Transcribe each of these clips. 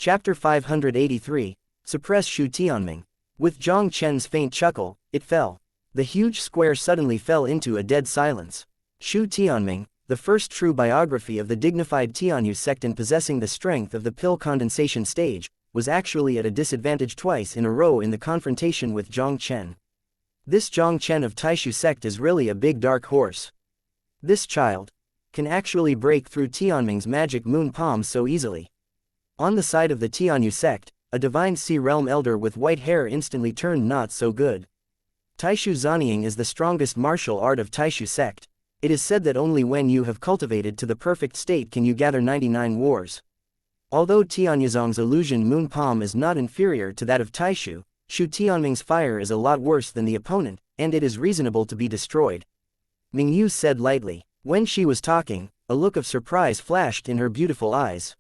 Chapter 583, Suppress Shu Tianming. With Jiang Chen's faint chuckle, it fell. The huge square suddenly fell into a dead silence. Shu Tianming, the first true biography of the dignified Tianyu sect and possessing the strength of the pill condensation stage, was actually at a disadvantage twice in a row in the confrontation with Jiang Chen. This Jiang Chen of Taishu sect is really a big dark horse. This child can actually break through Tianming's magic moon palm so easily. On the side of the Tianyu sect, a divine sea realm elder with white hair instantly turned not so good. Taishu Zanying is the strongest martial art of Taishu sect. It is said that only when you have cultivated to the perfect state can you gather 99 wars. Although Tianyuzong's illusion moon palm is not inferior to that of Taishu, Shu Tianming's fire is a lot worse than the opponent, and it is reasonable to be destroyed. Mingyu said lightly. When she was talking, a look of surprise flashed in her beautiful eyes.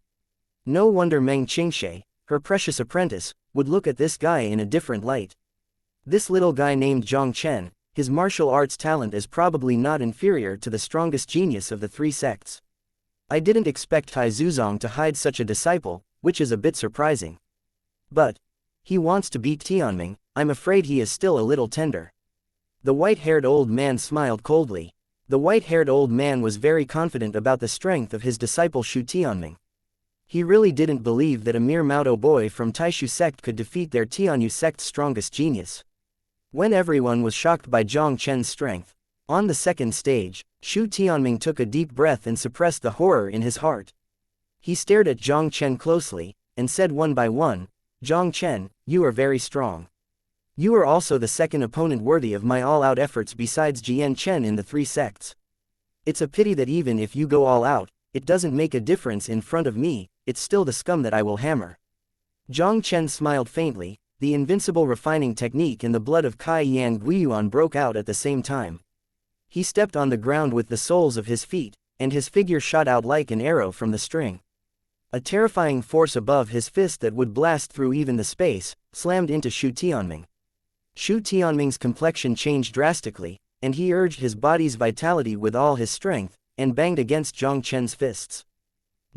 No wonder Meng Qingxie, her precious apprentice, would look at this guy in a different light. This little guy named Jiang Chen, his martial arts talent is probably not inferior to the strongest genius of the three sects. I didn't expect Tai Zuzong to hide such a disciple, which is a bit surprising. But he wants to beat Tianming. I'm afraid he is still a little tender. The white-haired old man smiled coldly. The white-haired old man was very confident about the strength of his disciple Shu Tianming. He really didn't believe that a mere Maodo boy from Taishu sect could defeat their Tianyu sect's strongest genius. When everyone was shocked by Jiang Chen's strength, on the second stage, Shu Tianming took a deep breath and suppressed the horror in his heart. He stared at Jiang Chen closely, and said one by one, "Jiang Chen, you are very strong. You are also the second opponent worthy of my all-out efforts besides Jiang Chen in the three sects. It's a pity that even if you go all out, it doesn't make a difference in front of me, it's still the scum that I will hammer." Jiang Chen smiled faintly. The invincible refining technique in the blood of Kai Yan Guiyuan broke out at the same time. He stepped on the ground with the soles of his feet, and his figure shot out like an arrow from the string. A terrifying force above his fist that would blast through even the space, slammed into Shu Tianming. Shu Tianming's complexion changed drastically, and he urged his body's vitality with all his strength, and banged against Jiang Chen's fists.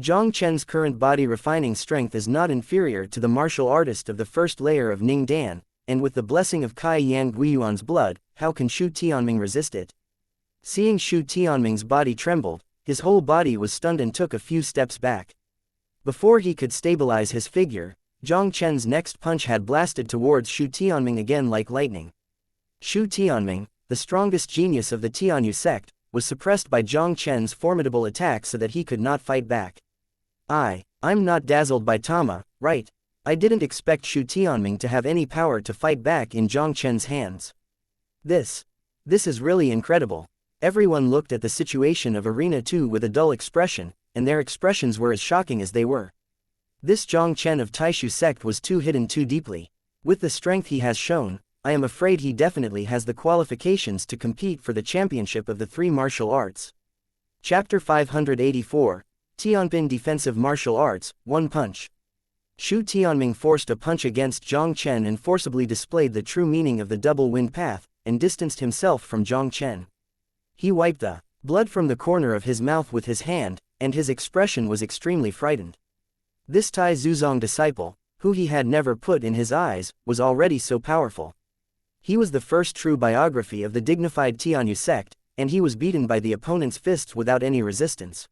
Jiang Chen's current body refining strength is not inferior to the martial artist of the first layer of Ning Dan, and with the blessing of Kai Yan Guiyuan's blood, how can Shu Tianming resist it? Seeing Shu Tianming's body trembled, his whole body was stunned and took a few steps back. Before he could stabilize his figure, Jiang Chen's next punch had blasted towards Shu Tianming again like lightning. Shu Tianming, the strongest genius of the Tianyu sect, was suppressed by Jiang Chen's formidable attack so that he could not fight back. I'm not dazzled by Tama, right? I didn't expect Shu Tianming to have any power to fight back in Jiang Chen's hands. This is really incredible. Everyone looked at the situation of Arena 2 with a dull expression, and their expressions were as shocking as they were. This Jiang Chen of Taishu sect was too hidden too deeply. With the strength he has shown, I am afraid he definitely has the qualifications to compete for the championship of the three martial arts. Chapter 584, Tianpin Defensive Martial Arts, One Punch. Shu Tianming forced a punch against Jiang Chen and forcibly displayed the true meaning of the double wind path, and distanced himself from Jiang Chen. He wiped the blood from the corner of his mouth with his hand, and his expression was extremely frightened. This Tai Zuzong disciple, who he had never put in his eyes, was already so powerful. He was the first true biography of the dignified Tianyu sect, and he was beaten by the opponent's fists without any resistance.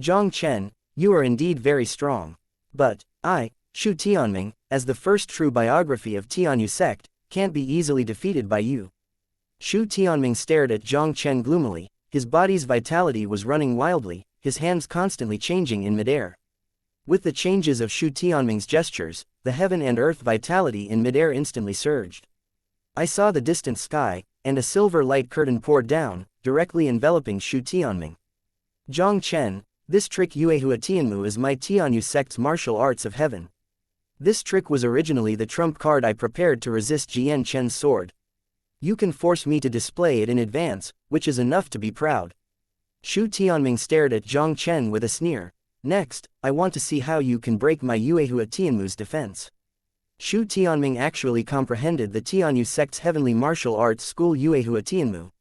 Jiang Chen, you are indeed very strong. But I, Shu Tianming, as the first true biography of Tianyu sect, can't be easily defeated by you. Shu Tianming stared at Jiang Chen gloomily. His body's vitality was running wildly, his hands constantly changing in midair. With the changes of Shu Tianming's gestures, the heaven and earth vitality in midair instantly surged. I saw the distant sky, and a silver light curtain poured down, directly enveloping Shu Tianming. Jiang Chen, this trick Yuehua Tianmu is my Tianyu sect's martial arts of heaven. This trick was originally the trump card I prepared to resist Jiang Chen's sword. You can force me to display it in advance, which is enough to be proud. Shu Tianming stared at Jiang Chen with a sneer. Next, I want to see how you can break my Yuehua Tianmu's defense. Shu Tianming actually comprehended the Tianyu sect's heavenly martial arts school Yuehua Tianmu.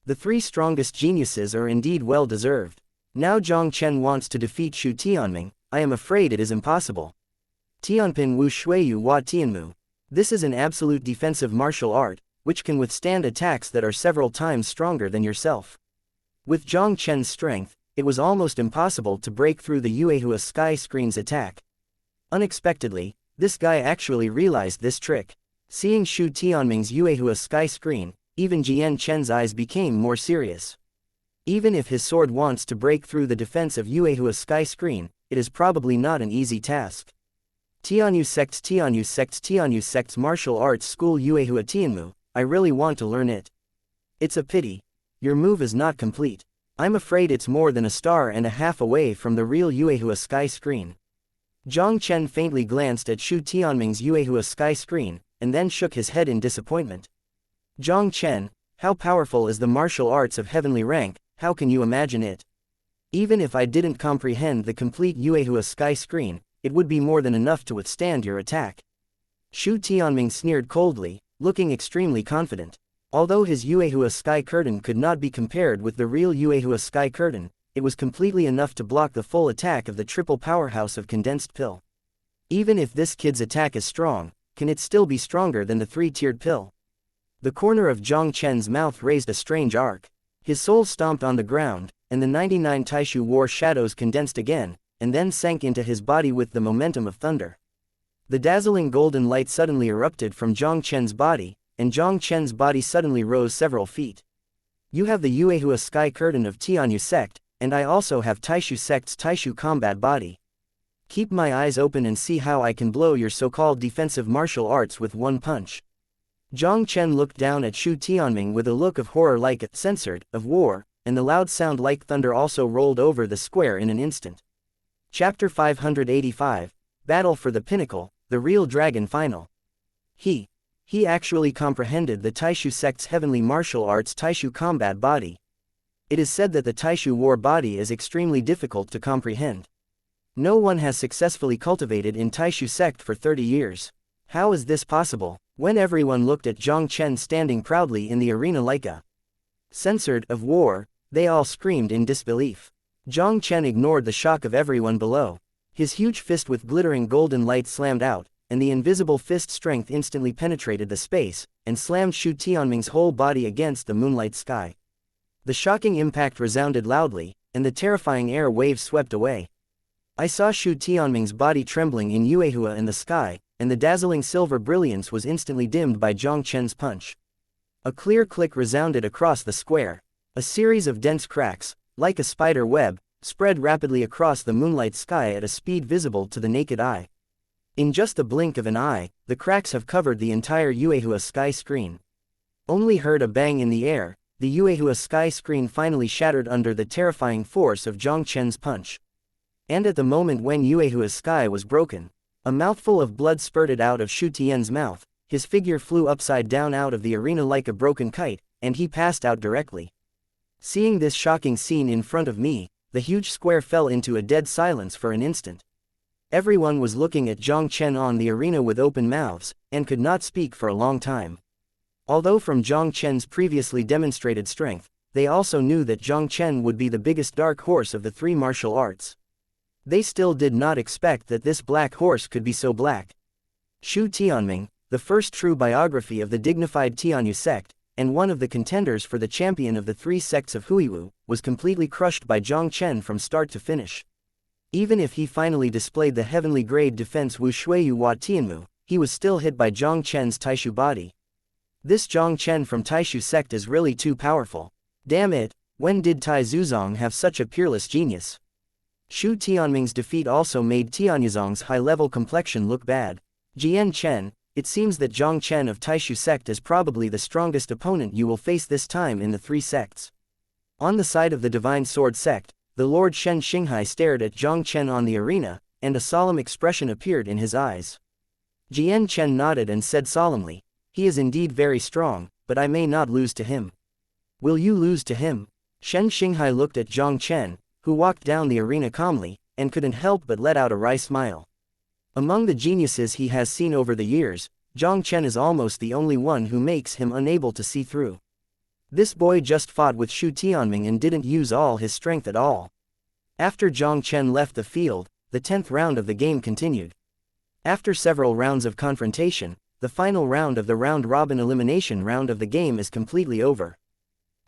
The three strongest geniuses are indeed well deserved. Now Jiang Chen wants to defeat Shu Tianming. I am afraid it is impossible. Tianpin Wu Shuiyu Hua Tianmu. This is an absolute defensive martial art, which can withstand attacks that are several times stronger than yourself. With Jiang Chen's strength, it was almost impossible to break through the Yuehua sky screen's attack. Unexpectedly, this guy actually realized this trick. Seeing Shu Tianming's Yuehua sky screen, even Jiang Chen's eyes became more serious. Even if his sword wants to break through the defense of Yuehua sky screen, it is probably not an easy task. Tianyu sect's martial arts school Yuehua Tianmu, I really want to learn it. It's a pity. Your move is not complete. I'm afraid it's more than a star and a half away from the real Yuehua sky screen. Jiang Chen faintly glanced at Shu Tianming's Yuehua sky screen, and then shook his head in disappointment. Jiang Chen, how powerful is the martial arts of heavenly rank, how can you imagine it? Even if I didn't comprehend the complete Yuehua sky screen, it would be more than enough to withstand your attack. Shu Tianming sneered coldly, looking extremely confident. Although his Yuehua sky curtain could not be compared with the real Yuehua sky curtain, it was completely enough to block the full attack of the triple powerhouse of condensed pill. Even if this kid's attack is strong, can it still be stronger than the three-tiered pill? The corner of Jiang Chen's mouth raised a strange arc. His soul stomped on the ground, and the 99 Taishu war shadows condensed again, and then sank into his body with the momentum of thunder. The dazzling golden light suddenly erupted from Jiang Chen's body, and Jiang Chen's body suddenly rose several feet. You have the Yuehua sky curtain of Tianyu sect, and I also have Taishu sect's Taishu combat body. Keep my eyes open and see how I can blow your so-called defensive martial arts with one punch. Jiang Chen looked down at Shu Tianming with a look of horror like a censored of war, and the loud sound like thunder also rolled over the square in an instant. Chapter 585, Battle for the Pinnacle, the Real Dragon Final. He actually comprehended the Taishu sect's heavenly martial arts Taishu combat body. It is said that the Taishu war body is extremely difficult to comprehend. No one has successfully cultivated in Taishu sect for 30 years. How is this possible? When everyone looked at Jiang Chen standing proudly in the arena like a censored of war, they all screamed in disbelief. Jiang Chen ignored the shock of everyone below. His huge fist with glittering golden light slammed out, and the invisible fist strength instantly penetrated the space, and slammed Shu Tianming's whole body against the moonlight sky. The shocking impact resounded loudly, and the terrifying air waves swept away. I saw Shu Tianming's body trembling in Yuehua in the sky, and the dazzling silver brilliance was instantly dimmed by Jiang Chen's punch. A clear click resounded across the square. A series of dense cracks, like a spider web, spread rapidly across the moonlight sky at a speed visible to the naked eye. In just a blink of an eye, the cracks have covered the entire Yuehua sky screen. Only heard a bang in the air, the Yuehua sky screen finally shattered under the terrifying force of Jiang Chen's punch. And at the moment when Yuehua's sky was broken, a mouthful of blood spurted out of Shu Tian's mouth, his figure flew upside down out of the arena like a broken kite, and he passed out directly. Seeing this shocking scene in front of me, the huge square fell into a dead silence for an instant. Everyone was looking at Jiang Chen on the arena with open mouths, and could not speak for a long time. Although from Jiang Chen's previously demonstrated strength, they also knew that Jiang Chen would be the biggest dark horse of the three martial arts. They still did not expect that this black horse could be so black. Shu Tianming, the first true biography of the dignified Tianyu sect, and one of the contenders for the champion of the three sects of Huiwu, was completely crushed by Jiang Chen from start to finish. Even if he finally displayed the heavenly grade defense Wu Shuiyu Hua Tianmu, he was still hit by Jiang Chen's Taishu body. This Jiang Chen from Taishu sect is really too powerful. Damn it, when did Tai Zuzong have such a peerless genius? Shu Tianming's defeat also made Tianyuzong's high-level complexion look bad. Jiang Chen, it seems that Jiang Chen of Taishu sect is probably the strongest opponent you will face this time in the three sects. On the side of the Divine Sword sect, the Lord Shen Xinghai stared at Jiang Chen on the arena, and a solemn expression appeared in his eyes. Jiang Chen nodded and said solemnly, "He is indeed very strong, but I may not lose to him." "Will you lose to him?" Shen Xinghai looked at Jiang Chen, who walked down the arena calmly, and couldn't help but let out a wry smile. Among the geniuses he has seen over the years, Jiang Chen is almost the only one who makes him unable to see through. This boy just fought with Shu Tianming and didn't use all his strength at all. After Jiang Chen left the field, the 10th round of the game continued. After several rounds of confrontation, the final round of the round-robin elimination round of the game is completely over.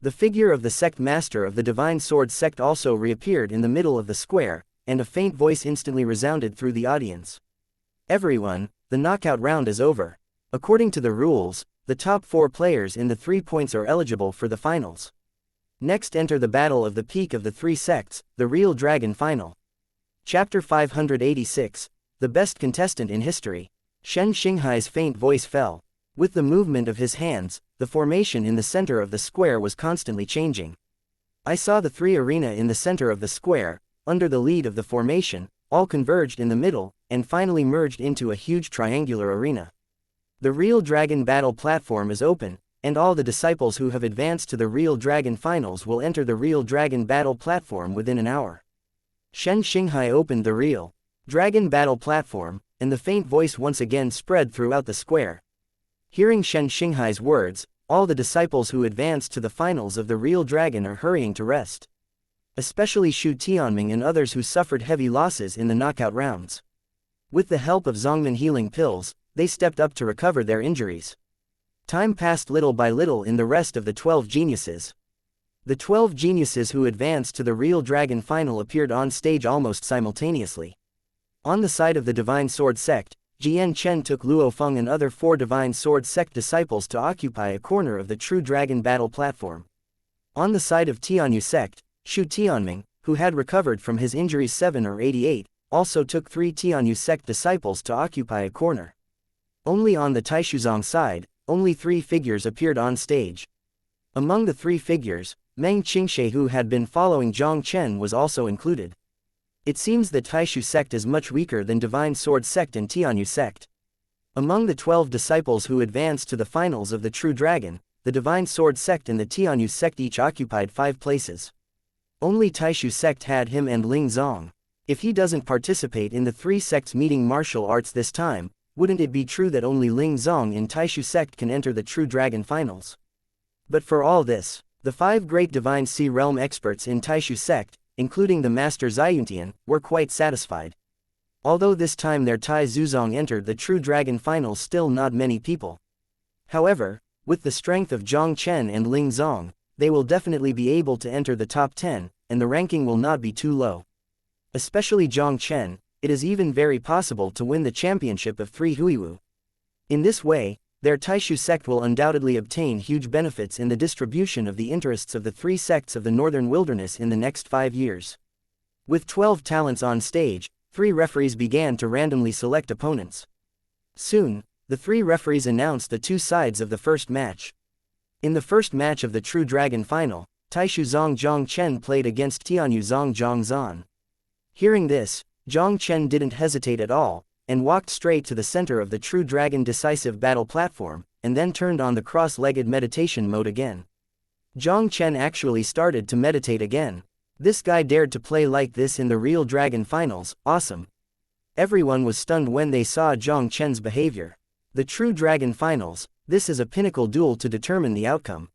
The figure of the sect master of the divine sword sect also reappeared in the middle of the square, and a faint voice instantly resounded through the audience. Everyone, the knockout round is over. According to the rules, the top 4 players in the 3 points are eligible for the finals. Next enter the battle of the peak of the 3 sects, the real dragon final. Chapter 586, the best contestant in history. Shen Xinghai's faint voice fell. With the movement of his hands, the formation in the center of the square was constantly changing. I saw the 3 arena in the center of the square, under the lead of the formation, all converged in the middle, and finally merged into a huge triangular arena. The real dragon battle platform is open, and all the disciples who have advanced to the real dragon finals will enter the real dragon battle platform within an hour. Shen Xinghai opened the real dragon battle platform, and the faint voice once again spread throughout the square. Hearing Shen Xinghai's words, all the disciples who advanced to the finals of the real dragon are hurrying to rest. Especially Xu Tianming and others who suffered heavy losses in the knockout rounds. With the help of Zongmin healing pills, they stepped up to recover their injuries. Time passed little by little in the rest of the 12 geniuses. The 12 geniuses who advanced to the real dragon final appeared on stage almost simultaneously. On the side of the divine sword sect, Jiang Chen took Luo Feng and other 4 divine sword sect disciples to occupy a corner of the true dragon battle platform. On the side of Tianyu sect, Xu Tianming, who had recovered from his injuries 7 or 88, also took 3 Tianyu sect disciples to occupy a corner. Only on the Taishuzong side, only 3 figures appeared on stage. Among the 3 figures, Meng Qingxie, who had been following Jiang Chen, was also included. It seems that Taishu sect is much weaker than Divine Sword sect and Tianyu sect. Among the 12 disciples who advanced to the finals of the True Dragon, the Divine Sword sect and the Tianyu sect each occupied 5 places. Only Taishu sect had him and Ling Zong. If he doesn't participate in the 3 sects meeting martial arts this time, wouldn't it be true that only Ling Zong in Taishu sect can enter the True Dragon finals? But for all this, the 5 great Divine Sea Realm experts in Taishu sect, including the Master Ziyuntian, were quite satisfied. Although this time their Tai Zuzong entered the True Dragon finals, still not many people. However, with the strength of Jiang Chen and Ling Zong, they will definitely be able to enter the top 10, and the ranking will not be too low. Especially Jiang Chen, it is even very possible to win the championship of 3 Huiwu. In this way, their Taishu sect will undoubtedly obtain huge benefits in the distribution of the interests of the 3 sects of the Northern Wilderness in the next 5 years. With 12 talents on stage, 3 referees began to randomly select opponents. Soon, the 3 referees announced the 2 sides of the first match. In the first match of the True Dragon final, Taishu Zong Jiang Chen played against Tianyu Zong Jiang Zan. Hearing this, Jiang Chen didn't hesitate at all, and walked straight to the center of the True Dragon decisive battle platform, and then turned on the cross-legged meditation mode again. Jiang Chen actually started to meditate again. This guy dared to play like this in the real Dragon finals, awesome. Everyone was stunned when they saw Jiang Chen's behavior. The True Dragon finals, this is a pinnacle duel to determine the outcome.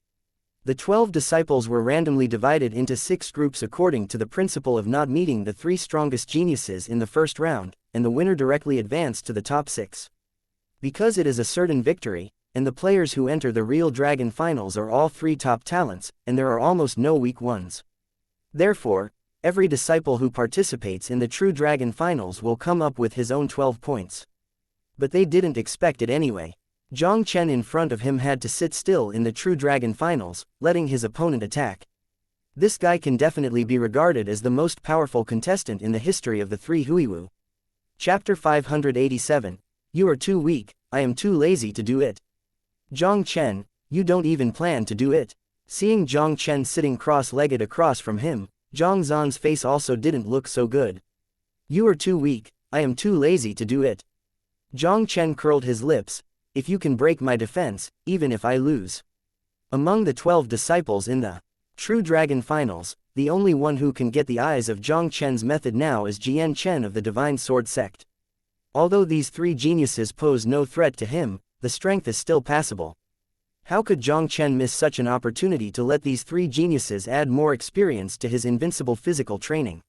The 12 disciples were randomly divided into 6 groups according to the principle of not meeting the 3 strongest geniuses in the first round, and the winner directly advanced to the top 6. Because it is a certain victory, and the players who enter the real Dragon finals are all 3 top talents, and there are almost no weak ones. Therefore, every disciple who participates in the True Dragon finals will come up with his own 12 points. But they didn't expect it anyway. Jiang Chen in front of him had to sit still in the True Dragon finals, letting his opponent attack. This guy can definitely be regarded as the most powerful contestant in the history of the 3 Huiwu. Chapter 587, You are too weak, I am too lazy to do it. Jiang Chen, you don't even plan to do it. Seeing Jiang Chen sitting cross-legged across from him, Jiang Zan's face also didn't look so good. You are too weak, I am too lazy to do it. Jiang Chen curled his lips, if you can break my defense, even if I lose. Among the 12 disciples in the True Dragon finals, the only one who can get the eyes of Jiang Chen's method now is Jiang Chen of the Divine Sword sect. Although these 3 geniuses pose no threat to him, the strength is still passable. How could Jiang Chen miss such an opportunity to let these 3 geniuses add more experience to his invincible physical training?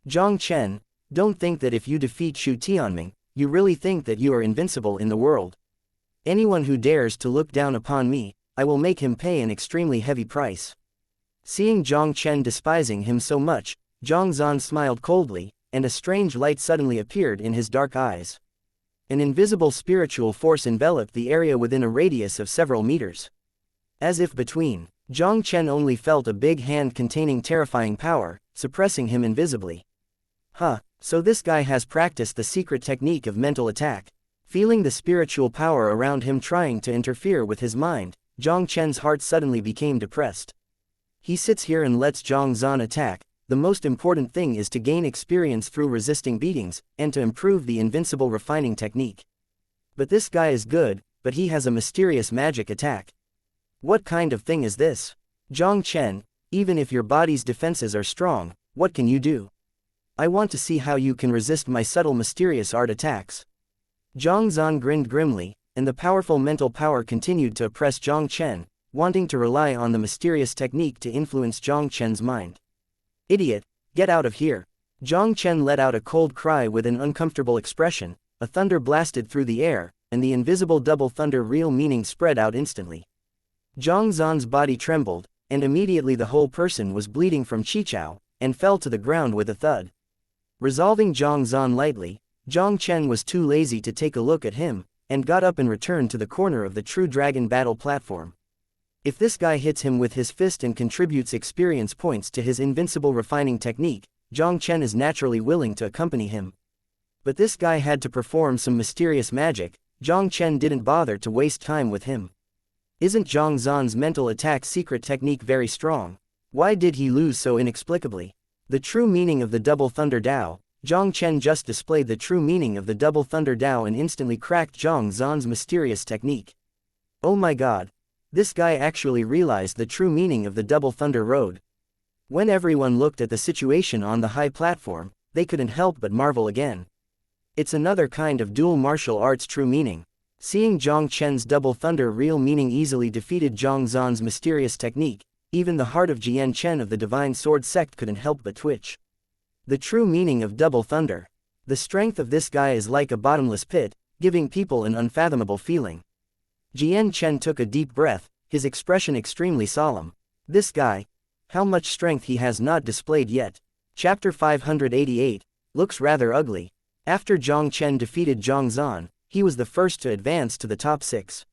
Jiang Chen, don't think that if you defeat Xu Tianming, You really think that you are invincible in the world? Anyone who dares to look down upon me, I will make him pay an extremely heavy price. Seeing Jiang Chen despising him so much, Jiang Zhan smiled coldly, and a strange light suddenly appeared in his dark eyes. An invisible spiritual force enveloped the area within a radius of several meters. As if between, Jiang Chen only felt a big hand containing terrifying power, suppressing him invisibly. Huh, so this guy has practiced the secret technique of mental attack. Feeling the spiritual power around him trying to interfere with his mind, Jiang Chen's heart suddenly became depressed. He sits here and lets Jiang Zhan attack. The most important thing is to gain experience through resisting beatings, and to improve the invincible refining technique. But this guy is good, but he has a mysterious magic attack. What kind of thing is this? Jiang Chen, even if your body's defenses are strong, what can you do? I want to see how you can resist my subtle mysterious art attacks. Jiang Zhan grinned grimly, and the powerful mental power continued to oppress Jiang Chen, wanting to rely on the mysterious technique to influence Jiang Chen's mind. Idiot, get out of here. Jiang Chen let out a cold cry with an uncomfortable expression. A thunder blasted through the air, and the invisible double thunder real meaning spread out instantly. Jiang Zhan's body trembled, and immediately the whole person was bleeding from Chichao, and fell to the ground with a thud. Resolving Jiang Zhan lightly, Jiang Chen was too lazy to take a look at him, and got up and returned to the corner of the True Dragon battle platform. If this guy hits him with his fist and contributes experience points to his invincible refining technique, Jiang Chen is naturally willing to accompany him. But this guy had to perform some mysterious magic. Jiang Chen didn't bother to waste time with him. Isn't Jiang Zhan's mental attack secret technique very strong? Why did he lose so inexplicably? The true meaning of the double thunder Dao. Jiang Chen just displayed the true meaning of the double thunder Dao and instantly cracked Jiang Zhan's mysterious technique. Oh my god. This guy actually realized the true meaning of the double thunder road. When everyone looked at the situation on the high platform, they couldn't help but marvel again. It's another kind of dual martial arts true meaning. Seeing Jiang Chen's double thunder real meaning easily defeated Jiang Zhan's mysterious technique, even the heart of Jiang Chen of the Divine Sword sect couldn't help but twitch. The true meaning of double thunder. The strength of this guy is like a bottomless pit, giving people an unfathomable feeling. Jiang Chen took a deep breath, his expression extremely solemn. This guy, how much strength he has not displayed yet. Chapter 588, looks rather ugly. After Jiang Chen defeated Jiang Zhan, he was the first to advance to the top 6.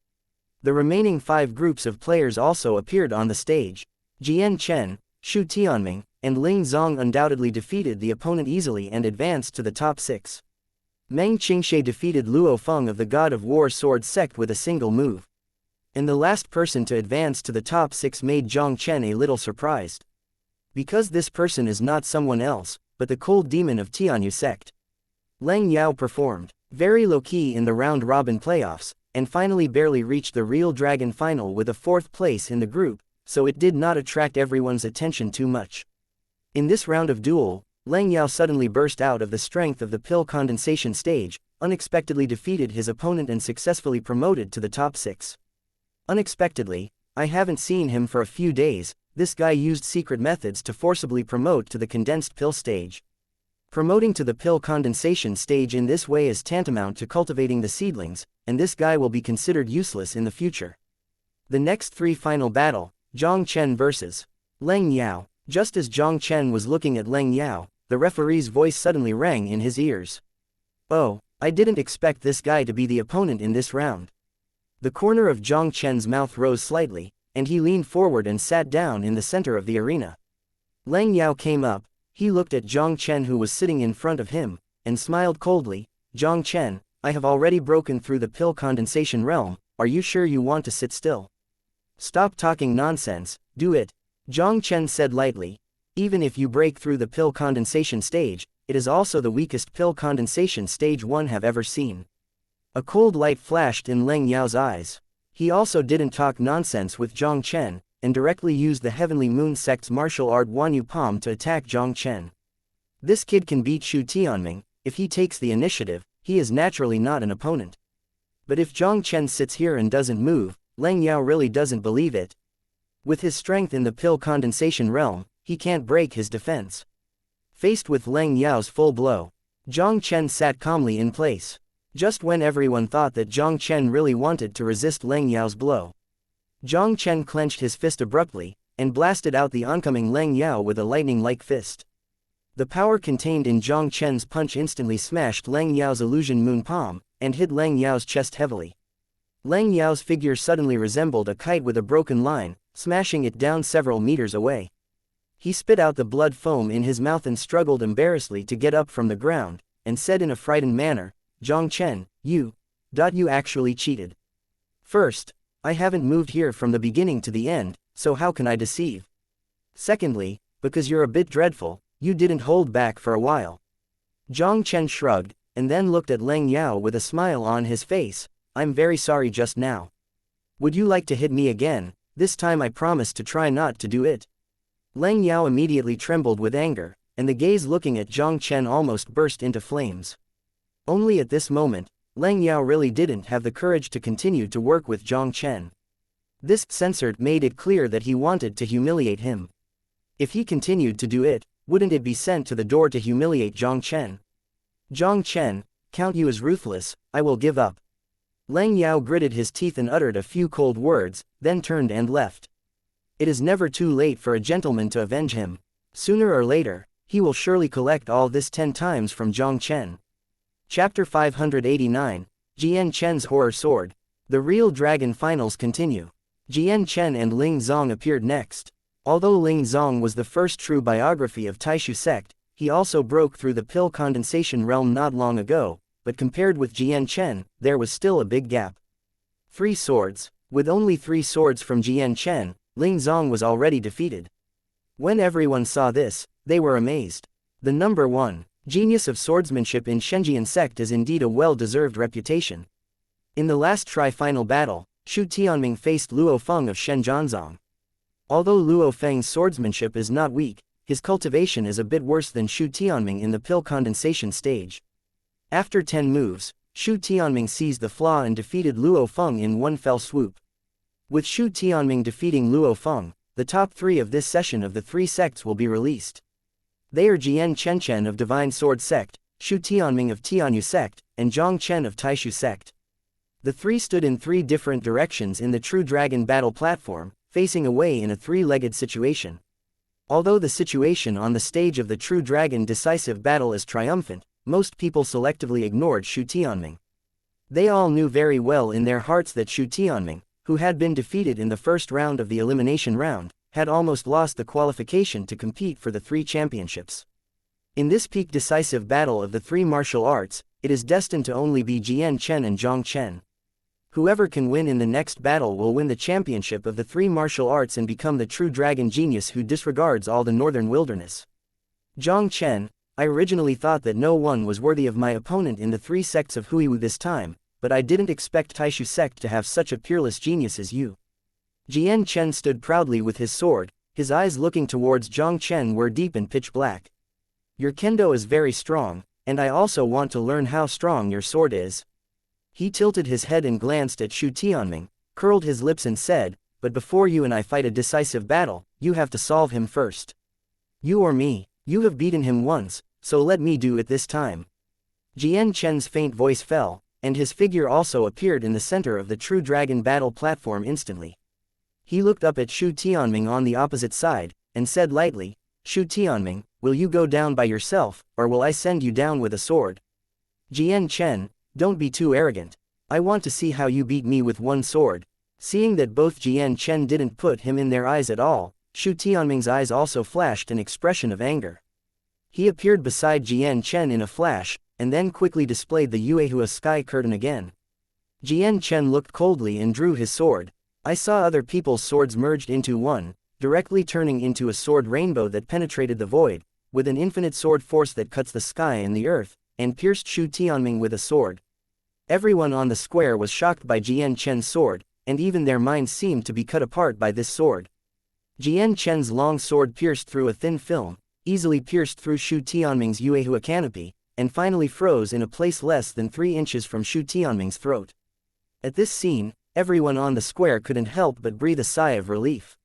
The remaining 5 groups of players also appeared on the stage. Jiang Chen, Xu Tianming, and Ling Zong undoubtedly defeated the opponent easily and advanced to the top 6. Meng Qingxie defeated Luo Feng of the God of War Sword sect with a single move. And the last person to advance to the top 6 made Jiang Chen a little surprised. Because this person is not someone else, but the cold demon of Tianyu sect. Leng Yao performed very low-key in the round-robin playoffs, and finally barely reached the Real Dragon final with a 4th place in the group, so it did not attract everyone's attention too much. In this round of duel, Leng Yao suddenly burst out of the strength of the pill condensation stage, unexpectedly defeated his opponent and successfully promoted to the top 6. Unexpectedly, I haven't seen him for a few days. This guy used secret methods to forcibly promote to the condensed pill stage. Promoting to the pill condensation stage in this way is tantamount to cultivating the seedlings, and this guy will be considered useless in the future. The next 3 final battle, Jiang Chen vs. Leng Yao. Just as Jiang Chen was looking at Leng Yao, the referee's voice suddenly rang in his ears. Oh, I didn't expect this guy to be the opponent in this round. The corner of Jiang Chen's mouth rose slightly, and he leaned forward and sat down in the center of the arena. Leng Yao came up. He looked at Jiang Chen who was sitting in front of him, and smiled coldly. Jiang Chen, I have already broken through the pill condensation realm, are you sure you want to sit still? Stop talking nonsense, do it. Jiang Chen said lightly. Even if you break through the pill condensation stage, it is also the weakest pill condensation stage one have ever seen. A cold light flashed in Leng Yao's eyes. He also didn't talk nonsense with Jiang Chen, and directly used the Heavenly Moon sect's martial art Wanyu Palm to attack Jiang Chen. This kid can beat Xu Tianming. If he takes the initiative, he is naturally not an opponent. But if Jiang Chen sits here and doesn't move, Leng Yao really doesn't believe it. With his strength in the pill condensation realm, he can't break his defense. Faced with Leng Yao's full blow, Jiang Chen sat calmly in place. Just when everyone thought that Jiang Chen really wanted to resist Leng Yao's blow, Jiang Chen clenched his fist abruptly, and blasted out the oncoming Leng Yao with a lightning-like fist. The power contained in Jiang Chen's punch instantly smashed Leng Yao's illusion moon palm, and hit Leng Yao's chest heavily. Leng Yao's figure suddenly resembled a kite with a broken line, smashing it down several meters away. He spit out the blood foam in his mouth and struggled embarrassedly to get up from the ground, and said in a frightened manner, "Jiang Chen, you actually cheated. First, I haven't moved here from the beginning to the end, so how can I deceive? Secondly, because you're a bit dreadful, you didn't hold back for a while." Jiang Chen shrugged, and then looked at Leng Yao with a smile on his face. "I'm very sorry just now. Would you like to hit me again? This time I promise to try not to do it." Leng Yao immediately trembled with anger, and the gaze looking at Jiang Chen almost burst into flames. Only at this moment, Leng Yao really didn't have the courage to continue to work with Jiang Chen. This censored made it clear that he wanted to humiliate him. If he continued to do it, wouldn't it be sent to the door to humiliate Jiang Chen? "Jiang Chen, count you as ruthless, I will give up." Leng Yao gritted his teeth and uttered a few cold words, then turned and left. It is never too late for a gentleman to avenge him. Sooner or later, he will surely collect all this 10 times from Jiang Chen. Chapter 589, Jiang Chen's Horror Sword. The Real Dragon Finals continue. Jiang Chen and Ling Zong appeared next. Although Ling Zong was the first true biography of Taishu sect, he also broke through the pill condensation realm not long ago, but compared with Jiang Chen, there was still a big gap. 3 swords. With only 3 swords from Jiang Chen, Ling Zong was already defeated. When everyone saw this, they were amazed. The number 1 genius of swordsmanship in Shenjian sect is indeed a well-deserved reputation. In the last tri-final battle, Shu Tianming faced Luo Feng of Shenzhanzong. Although Luo Feng's swordsmanship is not weak, his cultivation is a bit worse than Shu Tianming in the pill condensation stage. After 10 moves, Shu Tianming seized the flaw and defeated Luo Feng in one fell swoop. With Shu Tianming defeating Luo Feng, the top 3 of this session of the 3 sects will be released. They are Jiang Chen of Divine Sword Sect, Shu Tianming of Tianyu Sect, and Jiang Chen of Taishu Sect. The 3 stood in 3 different directions in the True Dragon battle platform, facing away in a 3-legged situation. Although the situation on the stage of the True Dragon decisive battle is triumphant, most people selectively ignored Shu Tianming. They all knew very well in their hearts that Shu Tianming, who had been defeated in the first round of the elimination round, had almost lost the qualification to compete for the 3 championships. In this peak decisive battle of the 3 martial arts, it is destined to only be Jiang Chen and Jiang Chen. Whoever can win in the next battle will win the championship of the 3 martial arts and become the true dragon genius who disregards all the northern wilderness. Jiang Chen, I originally thought that no one was worthy of my opponent in the 3 sects of Huiwu this time, but I didn't expect Taishu sect to have such a peerless genius as you. Jiang Chen stood proudly with his sword, his eyes looking towards Jiang Chen were deep and pitch black. Your kendo is very strong, and I also want to learn how strong your sword is. He tilted his head and glanced at Shu Tianming, curled his lips and said, but before you and I fight a decisive battle, you have to solve him first. You or me, you have beaten him once, so let me do it this time. Jiang Chen's faint voice fell, and his figure also appeared in the center of the True Dragon battle platform instantly. He looked up at Shu Tianming on the opposite side, and said lightly, Shu Tianming, will you go down by yourself, or will I send you down with a sword? Jiang Chen, don't be too arrogant. I want to see how you beat me with one sword. Seeing that both Jiang Chen didn't put him in their eyes at all, Shu Tianming's eyes also flashed an expression of anger. He appeared beside Jiang Chen in a flash, and then quickly displayed the Yuehua sky curtain again. Jiang Chen looked coldly and drew his sword. I saw other people's swords merged into one, directly turning into a sword rainbow that penetrated the void, with an infinite sword force that cuts the sky and the earth, and pierced Shu Tianming with a sword. Everyone on the square was shocked by Jiang Chen's sword, and even their minds seemed to be cut apart by this sword. Jiang Chen's long sword pierced through a thin film, easily pierced through Shu Tianming's Yuehua canopy, and finally froze in a place less than 3 inches from Shu Tianming's throat. At this scene, everyone on the square couldn't help but breathe a sigh of relief.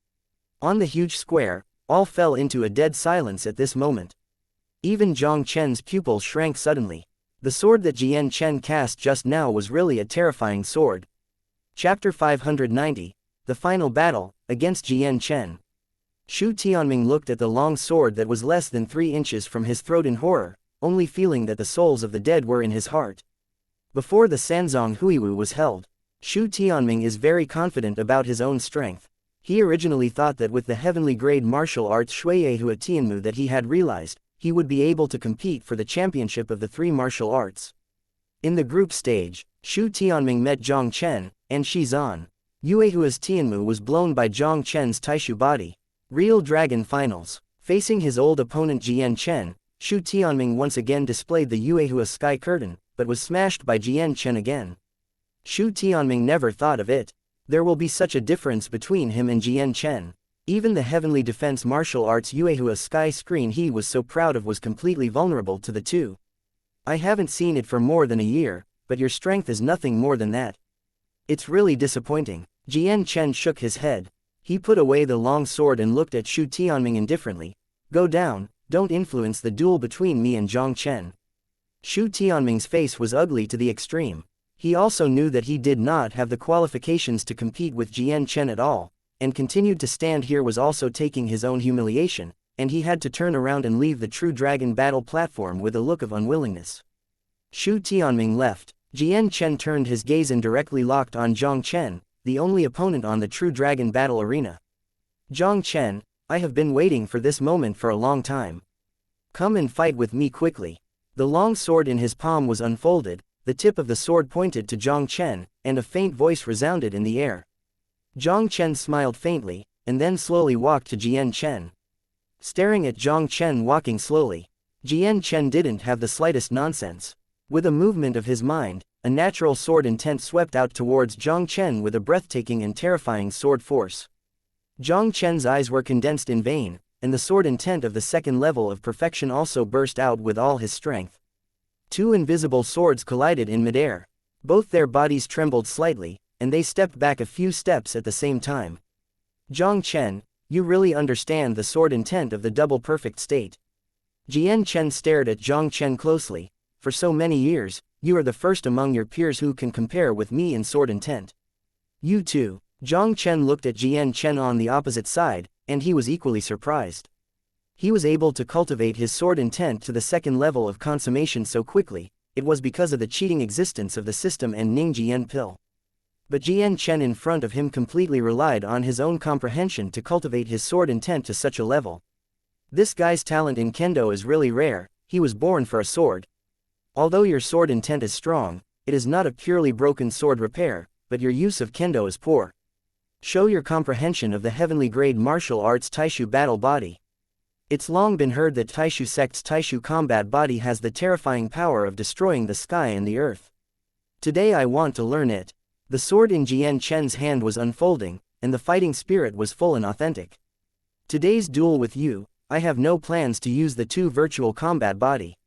On the huge square, all fell into a dead silence at this moment. Even Jiang Chen's pupils shrank suddenly. The sword that Jiang Chen cast just now was really a terrifying sword. Chapter 590, The Final Battle, against Jiang Chen. Shu Tianming looked at the long sword that was less than 3 inches from his throat in horror, only feeling that the souls of the dead were in his heart. Before the Sanzong Huiwu was held, Shu Tianming is very confident about his own strength. He originally thought that with the heavenly grade martial arts Shuiyehua Tianmu that he had realized, he would be able to compete for the championship of the 3 martial arts. In the group stage, Shu Tianming met Jiang Chen, and Shizan. Yuehua's Tianmu was blown by Jiang Chen's Taishu body. Real Dragon Finals. Facing his old opponent Jiang Chen, Shu Tianming once again displayed the Yuehua Sky Curtain, but was smashed by Jiang Chen again. Shu Tianming never thought of it. There will be such a difference between him and Jiang Chen. Even the Heavenly Defense Martial Arts Yuehua Sky Screen he was so proud of was completely vulnerable to the two. I haven't seen it for more than a year, but your strength is nothing more than that. It's really disappointing. Jiang Chen shook his head. He put away the long sword and looked at Shu Tianming indifferently. Go down, don't influence the duel between me and Jiang Chen. Shu Tianming's face was ugly to the extreme. He also knew that he did not have the qualifications to compete with Jiang Chen at all, and continued to stand here was also taking his own humiliation, and he had to turn around and leave the True Dragon battle platform with a look of unwillingness. Shu Tianming left. Jiang Chen turned his gaze and directly locked on Jiang Chen, the only opponent on the True Dragon battle arena. Jiang Chen, I have been waiting for this moment for a long time. Come and fight with me quickly. The long sword in his palm was unfolded, the tip of the sword pointed to Jiang Chen, and a faint voice resounded in the air. Jiang Chen smiled faintly, and then slowly walked to Jiang Chen. Staring at Jiang Chen walking slowly, Jiang Chen didn't have the slightest nonsense. With a movement of his mind, a natural sword intent swept out towards Jiang Chen with a breathtaking and terrifying sword force. Jiang Chen's eyes were condensed in vain, and the sword intent of the second level of perfection also burst out with all his strength. 2 invisible swords collided in midair. Both their bodies trembled slightly, and they stepped back a few steps at the same time. Jiang Chen, you really understand the sword intent of the double perfect state. Jiang Chen stared at Jiang Chen closely. For so many years, you are the first among your peers who can compare with me in sword intent. You too. Jiang Chen looked at Jiang Chen on the opposite side, and he was equally surprised. He was able to cultivate his sword intent to the second level of consummation so quickly. It was because of the cheating existence of the system and Ningjian pill. But Jiang Chen in front of him completely relied on his own comprehension to cultivate his sword intent to such a level. This guy's talent in kendo is really rare. He was born for a sword. Although your sword intent is strong, it is not a purely broken sword repair, but your use of kendo is poor. Show your comprehension of the heavenly grade martial arts Taishu battle body. It's long been heard that Taishu sect's Taishu combat body has the terrifying power of destroying the sky and the earth. Today I want to learn it. The sword in Jiang Chen's hand was unfolding, and the fighting spirit was full and authentic. Today's duel with you, I have no plans to use the 2 virtual combat body.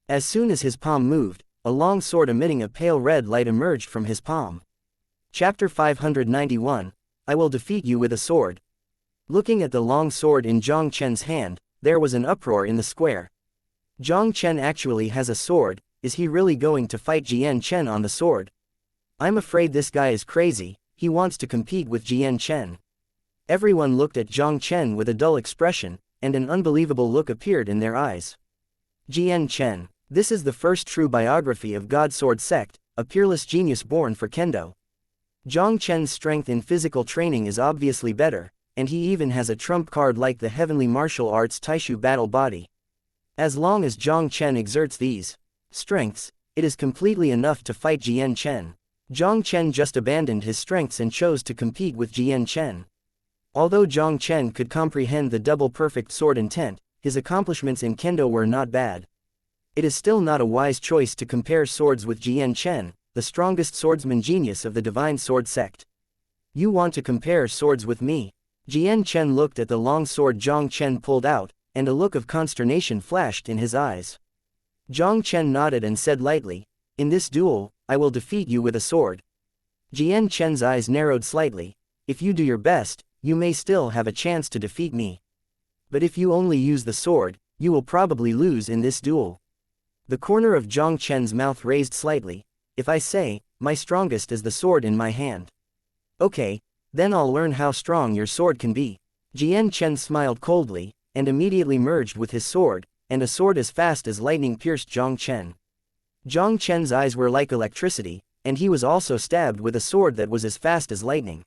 As soon as his palm moved, a long sword emitting a pale red light emerged from his palm. Chapter 591, I will defeat you with a sword. Looking at the long sword in Jiang Chen's hand, there was an uproar in the square. Jiang Chen actually has a sword. Is he really going to fight Jiang Chen on the sword? I'm afraid this guy is crazy. He wants to compete with Jiang Chen. Everyone looked at Jiang Chen with a dull expression, and an unbelievable look appeared in their eyes. Jiang Chen. This is the first true biography of God Sword Sect, a peerless genius born for kendo. Jiang Chen's strength in physical training is obviously better, and he even has a trump card like the heavenly martial arts Taishu battle body. As long as Jiang Chen exerts these strengths, it is completely enough to fight Jiang Chen. Jiang Chen just abandoned his strengths and chose to compete with Jiang Chen. Although Jiang Chen could comprehend the double perfect sword intent, his accomplishments in kendo were not bad. It is still not a wise choice to compare swords with Jiang Chen, the strongest swordsman genius of the divine sword sect. You want to compare swords with me? Jiang Chen looked at the long sword Jiang Chen pulled out, and a look of consternation flashed in his eyes. Jiang Chen nodded and said lightly, in this duel, I will defeat you with a sword. Jiang Chen's eyes narrowed slightly. If you do your best, you may still have a chance to defeat me. But if you only use the sword, you will probably lose in this duel. The corner of Jiang Chen's mouth raised slightly. If I say, my strongest is the sword in my hand. Okay, then I'll learn how strong your sword can be. Jiang Chen smiled coldly, and immediately merged with his sword, and a sword as fast as lightning pierced Jiang Chen. Jiang Chen's eyes were like electricity, and he was also stabbed with a sword that was as fast as lightning.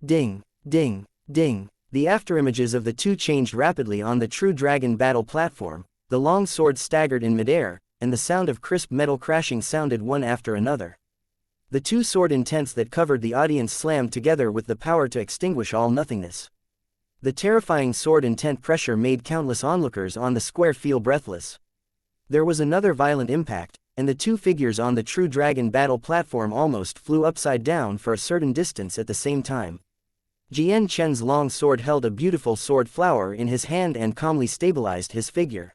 Ding, ding, ding. The afterimages of the two changed rapidly on the True Dragon battle platform. The long swords staggered in midair, and the sound of crisp metal crashing sounded one after another. The two sword intents that covered the audience slammed together with the power to extinguish all nothingness. The terrifying sword intent pressure made countless onlookers on the square feel breathless. There was another violent impact, and the two figures on the True Dragon battle platform almost flew upside down for a certain distance at the same time. Jiang Chen's long sword held a beautiful sword flower in his hand and calmly stabilized his figure.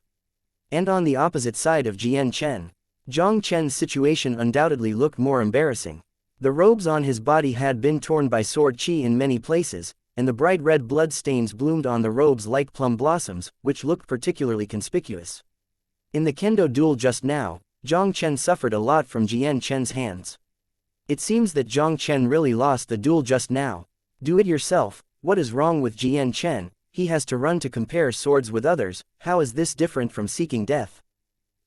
And on the opposite side of Jiang Chen, Jiang Chen's situation undoubtedly looked more embarrassing. The robes on his body had been torn by sword qi in many places, and the bright red blood stains bloomed on the robes like plum blossoms, which looked particularly conspicuous. In the kendo duel just now, Jiang Chen suffered a lot from Jiang Chen's hands. It seems that Jiang Chen really lost the duel just now. Do it yourself. What is wrong with Jiang Chen? He has to run to compare swords with others. How is this different from seeking death?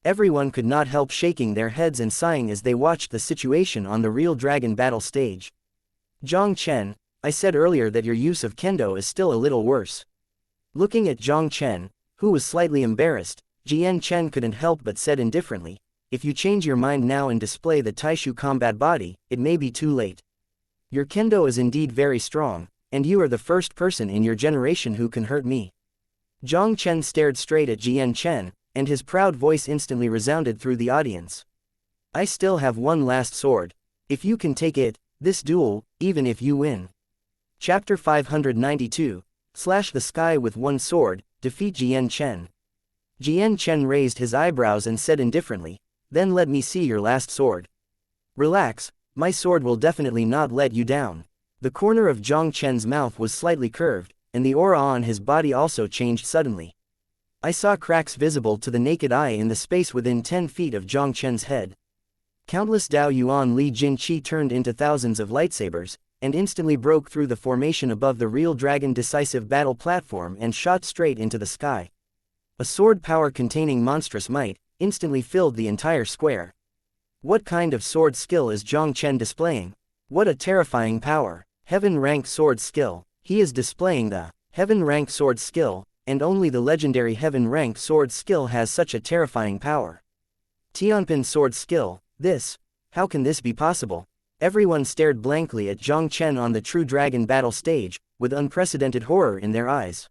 Everyone could not help shaking their heads and sighing as they watched the situation on the real dragon battle stage. Jiang Chen, I said earlier that your use of kendo is still a little worse. Looking at Jiang Chen, who was slightly embarrassed, Jiang Chen couldn't help but said indifferently, if you change your mind now and display the Taishu combat body, it may be too late. Your kendo is indeed very strong, and you are the first person in your generation who can hurt me. Jiang Chen stared straight at Jiang Chen, and his proud voice instantly resounded through the audience. I still have one last sword. If you can take it, this duel, even if you win. Chapter 592, Slash the Sky with One Sword, Defeat Jiang Chen. Jiang Chen raised his eyebrows and said indifferently, then let me see your last sword. Relax, my sword will definitely not let you down. The corner of Jiang Chen's mouth was slightly curved, and the aura on his body also changed suddenly. I saw cracks visible to the naked eye in the space within 10 feet of Jiang Chen's head. Countless Dao Yuan Li Jin Qi turned into thousands of lightsabers, and instantly broke through the formation above the real dragon decisive battle platform and shot straight into the sky. A sword power containing monstrous might instantly filled the entire square. What kind of sword skill is Jiang Chen displaying? What a terrifying power! Heaven rank sword skill. He is displaying the heaven rank sword skill, and only the legendary heaven rank sword skill has such a terrifying power. Tianpin sword skill. This. How can this be possible? Everyone stared blankly at Jiang Chen on the True Dragon battle stage, with unprecedented horror in their eyes.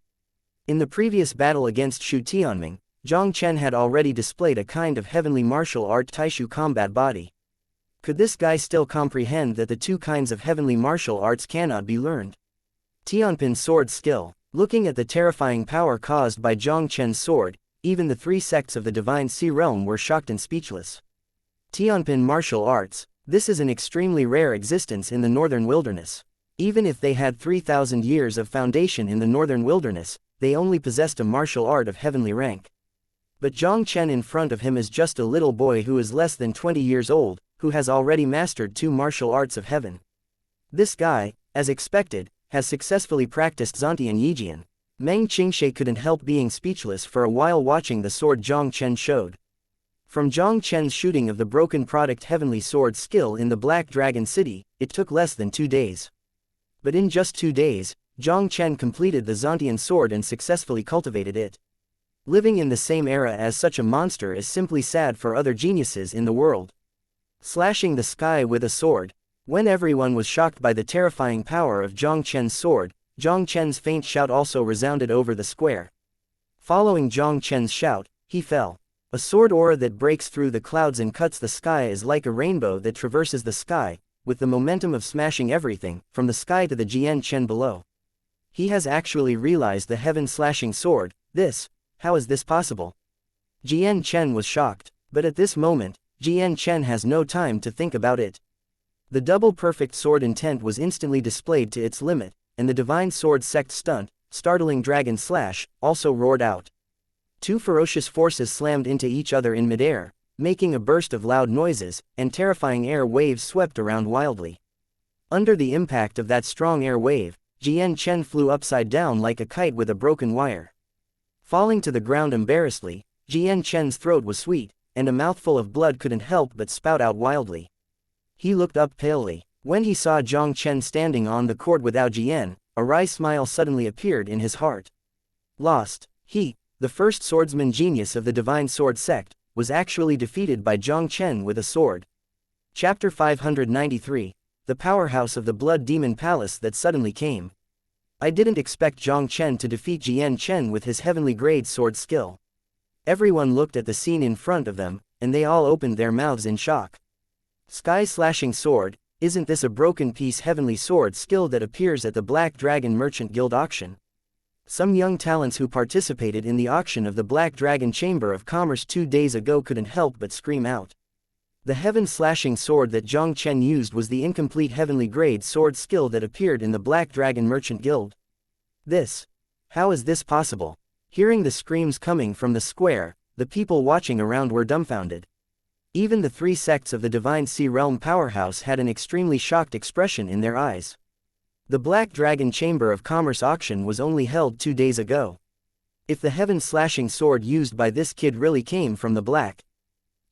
In the previous battle against Shu Tianming, Jiang Chen had already displayed a kind of heavenly martial art Taishu combat body. Could this guy still comprehend that the two kinds of heavenly martial arts cannot be learned? Tianpin sword skill. Looking at the terrifying power caused by Jiang Chen's sword, even the three sects of the Divine Sea Realm were shocked and speechless. Tianpin martial arts. This is an extremely rare existence in the northern wilderness. Even if they had 3,000 years of foundation in the northern wilderness, they only possessed a martial art of heavenly rank. But Jiang Chen in front of him is just a little boy who is less than 20 years old, who has already mastered two martial arts of heaven. This guy, as expected, has successfully practiced Zanti and Yijian. Meng Qingxie couldn't help being speechless for a while watching the sword Jiang Chen showed. From Jiang Chen's shooting of the broken product heavenly sword skill in the Black Dragon City, it took less than 2 days. But in just 2 days, Jiang Chen completed the Zantian sword and successfully cultivated it. Living in the same era as such a monster is simply sad for other geniuses in the world. Slashing the sky with a sword. When everyone was shocked by the terrifying power of Jiang Chen's sword, Jiang Chen's faint shout also resounded over the square. Following Jiang Chen's shout, he fell. A sword aura that breaks through the clouds and cuts the sky is like a rainbow that traverses the sky, with the momentum of smashing everything, from the sky to the Jiang Chen below. He has actually realized the heaven-slashing sword. How is this possible? Jiang Chen was shocked, but at this moment, Jiang Chen has no time to think about it. The double perfect sword intent was instantly displayed to its limit, and the divine sword sect stunt, startling dragon slash, also roared out. Two ferocious forces slammed into each other in midair, making a burst of loud noises, and terrifying air waves swept around wildly. Under the impact of that strong air wave, Jiang Chen flew upside down like a kite with a broken wire. Falling to the ground embarrassedly, Jiang Chen's throat was sweet, and a mouthful of blood couldn't help but spout out wildly. He looked up palely. When he saw Jiang Chen standing on the court without Jiang, a wry smile suddenly appeared in his heart. Lost. He, the first swordsman genius of the Divine Sword sect, was actually defeated by Jiang Chen with a sword. Chapter 593, The Powerhouse of the Blood Demon Palace That Suddenly Came. I didn't expect Jiang Chen to defeat Jiang Chen with his heavenly grade sword skill. Everyone looked at the scene in front of them, and they all opened their mouths in shock. Sky-slashing sword, isn't this a broken piece heavenly sword skill that appears at the Black Dragon Merchant Guild auction? Some young talents who participated in the auction of the Black Dragon Chamber of Commerce 2 days ago couldn't help but scream out. The heaven-slashing sword that Jiang Chen used was the incomplete heavenly grade sword skill that appeared in the Black Dragon Merchant Guild. How is this possible? Hearing the screams coming from the square, the people watching around were dumbfounded. Even the three sects of the Divine Sea Realm powerhouse had an extremely shocked expression in their eyes. The Black Dragon Chamber of Commerce auction was only held 2 days ago. If the heaven-slashing sword used by this kid really came from the Black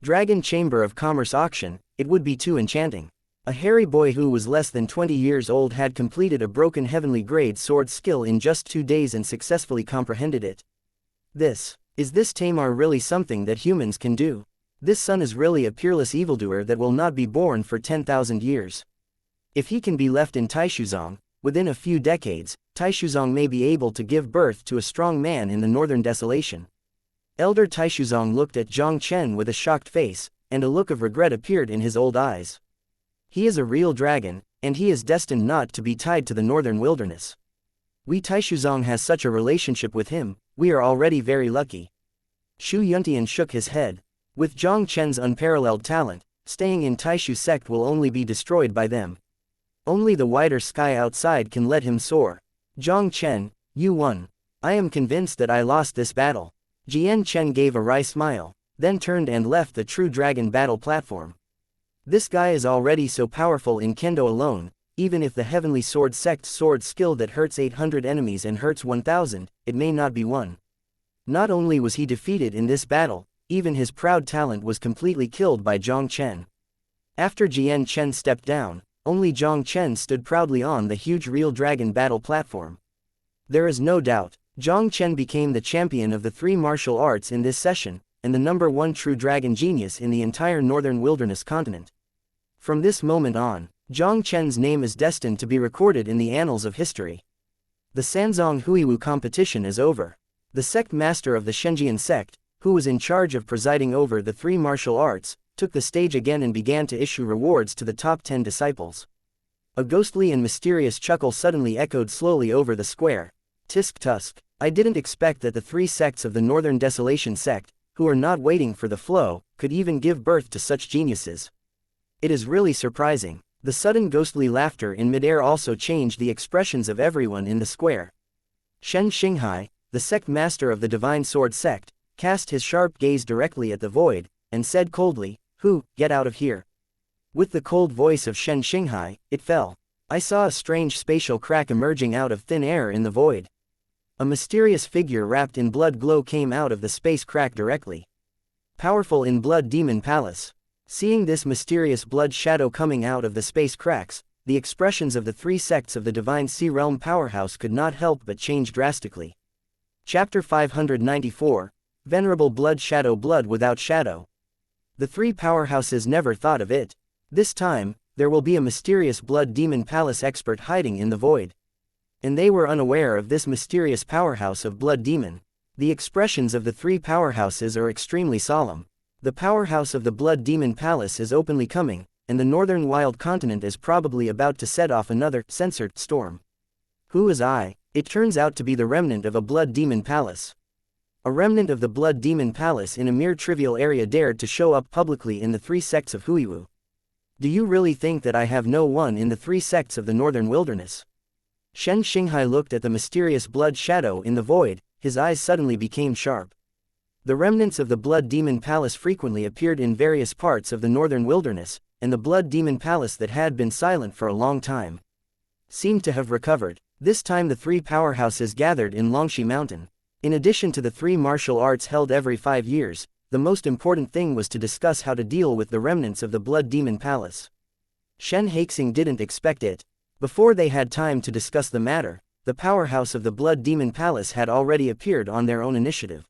Dragon Chamber of Commerce auction, it would be too enchanting. A hairy boy who was less than 20 years old had completed a broken heavenly grade sword skill in just 2 days and successfully comprehended it. Is this Tamar really something that humans can do? This son is really a peerless evildoer that will not be born for 10,000 years. If he can be left in Taishuzong, within a few decades, Taishuzong may be able to give birth to a strong man in the northern desolation. Elder Taishuzong looked at Jiang Chen with a shocked face, and a look of regret appeared in his old eyes. He is a real dragon, and he is destined not to be tied to the northern wilderness. We Taishuzong has such a relationship with him, we are already very lucky. Shu Yuntian shook his head. With Jiang Chen's unparalleled talent, staying in Taishu sect will only be destroyed by them. Only the wider sky outside can let him soar. Jiang Chen, you won. I am convinced that I lost this battle. Jiang Chen gave a wry smile, then turned and left the True Dragon battle platform. This guy is already so powerful in Kendo alone, even if the Heavenly Sword sect's sword skill that hurts 800 enemies and hurts 1000, it may not be won. Not only was he defeated in this battle, even his proud talent was completely killed by Jiang Chen. After Jiang Chen stepped down, only Jiang Chen stood proudly on the huge real dragon battle platform. There is no doubt, Jiang Chen became the champion of the 3 martial arts in this session, and the #1 true dragon genius in the entire northern wilderness continent. From this moment on, Jiang Chen's name is destined to be recorded in the annals of history. The Sanzong Huiwu competition is over. The sect master of the Shenjian sect, who was in charge of presiding over the 3 martial arts, took the stage again and began to issue rewards to the top 10 disciples. A ghostly and mysterious chuckle suddenly echoed slowly over the square. Tisk tusk, I didn't expect that the 3 sects of the Northern Desolation sect, who are not waiting for the flow, could even give birth to such geniuses. It is really surprising. The sudden ghostly laughter in midair also changed the expressions of everyone in the square. Shen Xinghai, the sect master of the Divine Sword sect, cast his sharp gaze directly at the void, and said coldly, get out of here. With the cold voice of Shen Xinghai, it fell. I saw a strange spatial crack emerging out of thin air in the void. A mysterious figure wrapped in blood glow came out of the space crack directly. Powerful in Blood Demon Palace. Seeing this mysterious blood shadow coming out of the space cracks, the expressions of the 3 sects of the Divine Sea Realm powerhouse could not help but change drastically. Chapter 594, Venerable Blood Shadow Blood Without Shadow. The 3 powerhouses never thought of it. This time, there will be a mysterious Blood Demon Palace expert hiding in the void. And they were unaware of this mysterious powerhouse of Blood Demon. The expressions of the 3 powerhouses are extremely solemn. The powerhouse of the Blood Demon Palace is openly coming, and the northern wild continent is probably about to set off another censored storm. Who is I? It turns out to be the remnant of a Blood Demon Palace. A remnant of the Blood Demon Palace in a mere trivial area dared to show up publicly in the 3 sects of Huiwu. Do you really think that I have no one in the 3 sects of the northern wilderness? Shen Xinghai looked at the mysterious blood shadow in the void, his eyes suddenly became sharp. The remnants of the Blood Demon Palace frequently appeared in various parts of the northern wilderness, and the Blood Demon Palace that had been silent for a long time seemed to have recovered. This time the three powerhouses gathered in Longxi Mountain. In addition to the three martial arts held every 5 years, the most important thing was to discuss how to deal with the remnants of the Blood Demon Palace. Shen Haixing didn't expect it. Before they had time to discuss the matter, the powerhouse of the Blood Demon Palace had already appeared on their own initiative.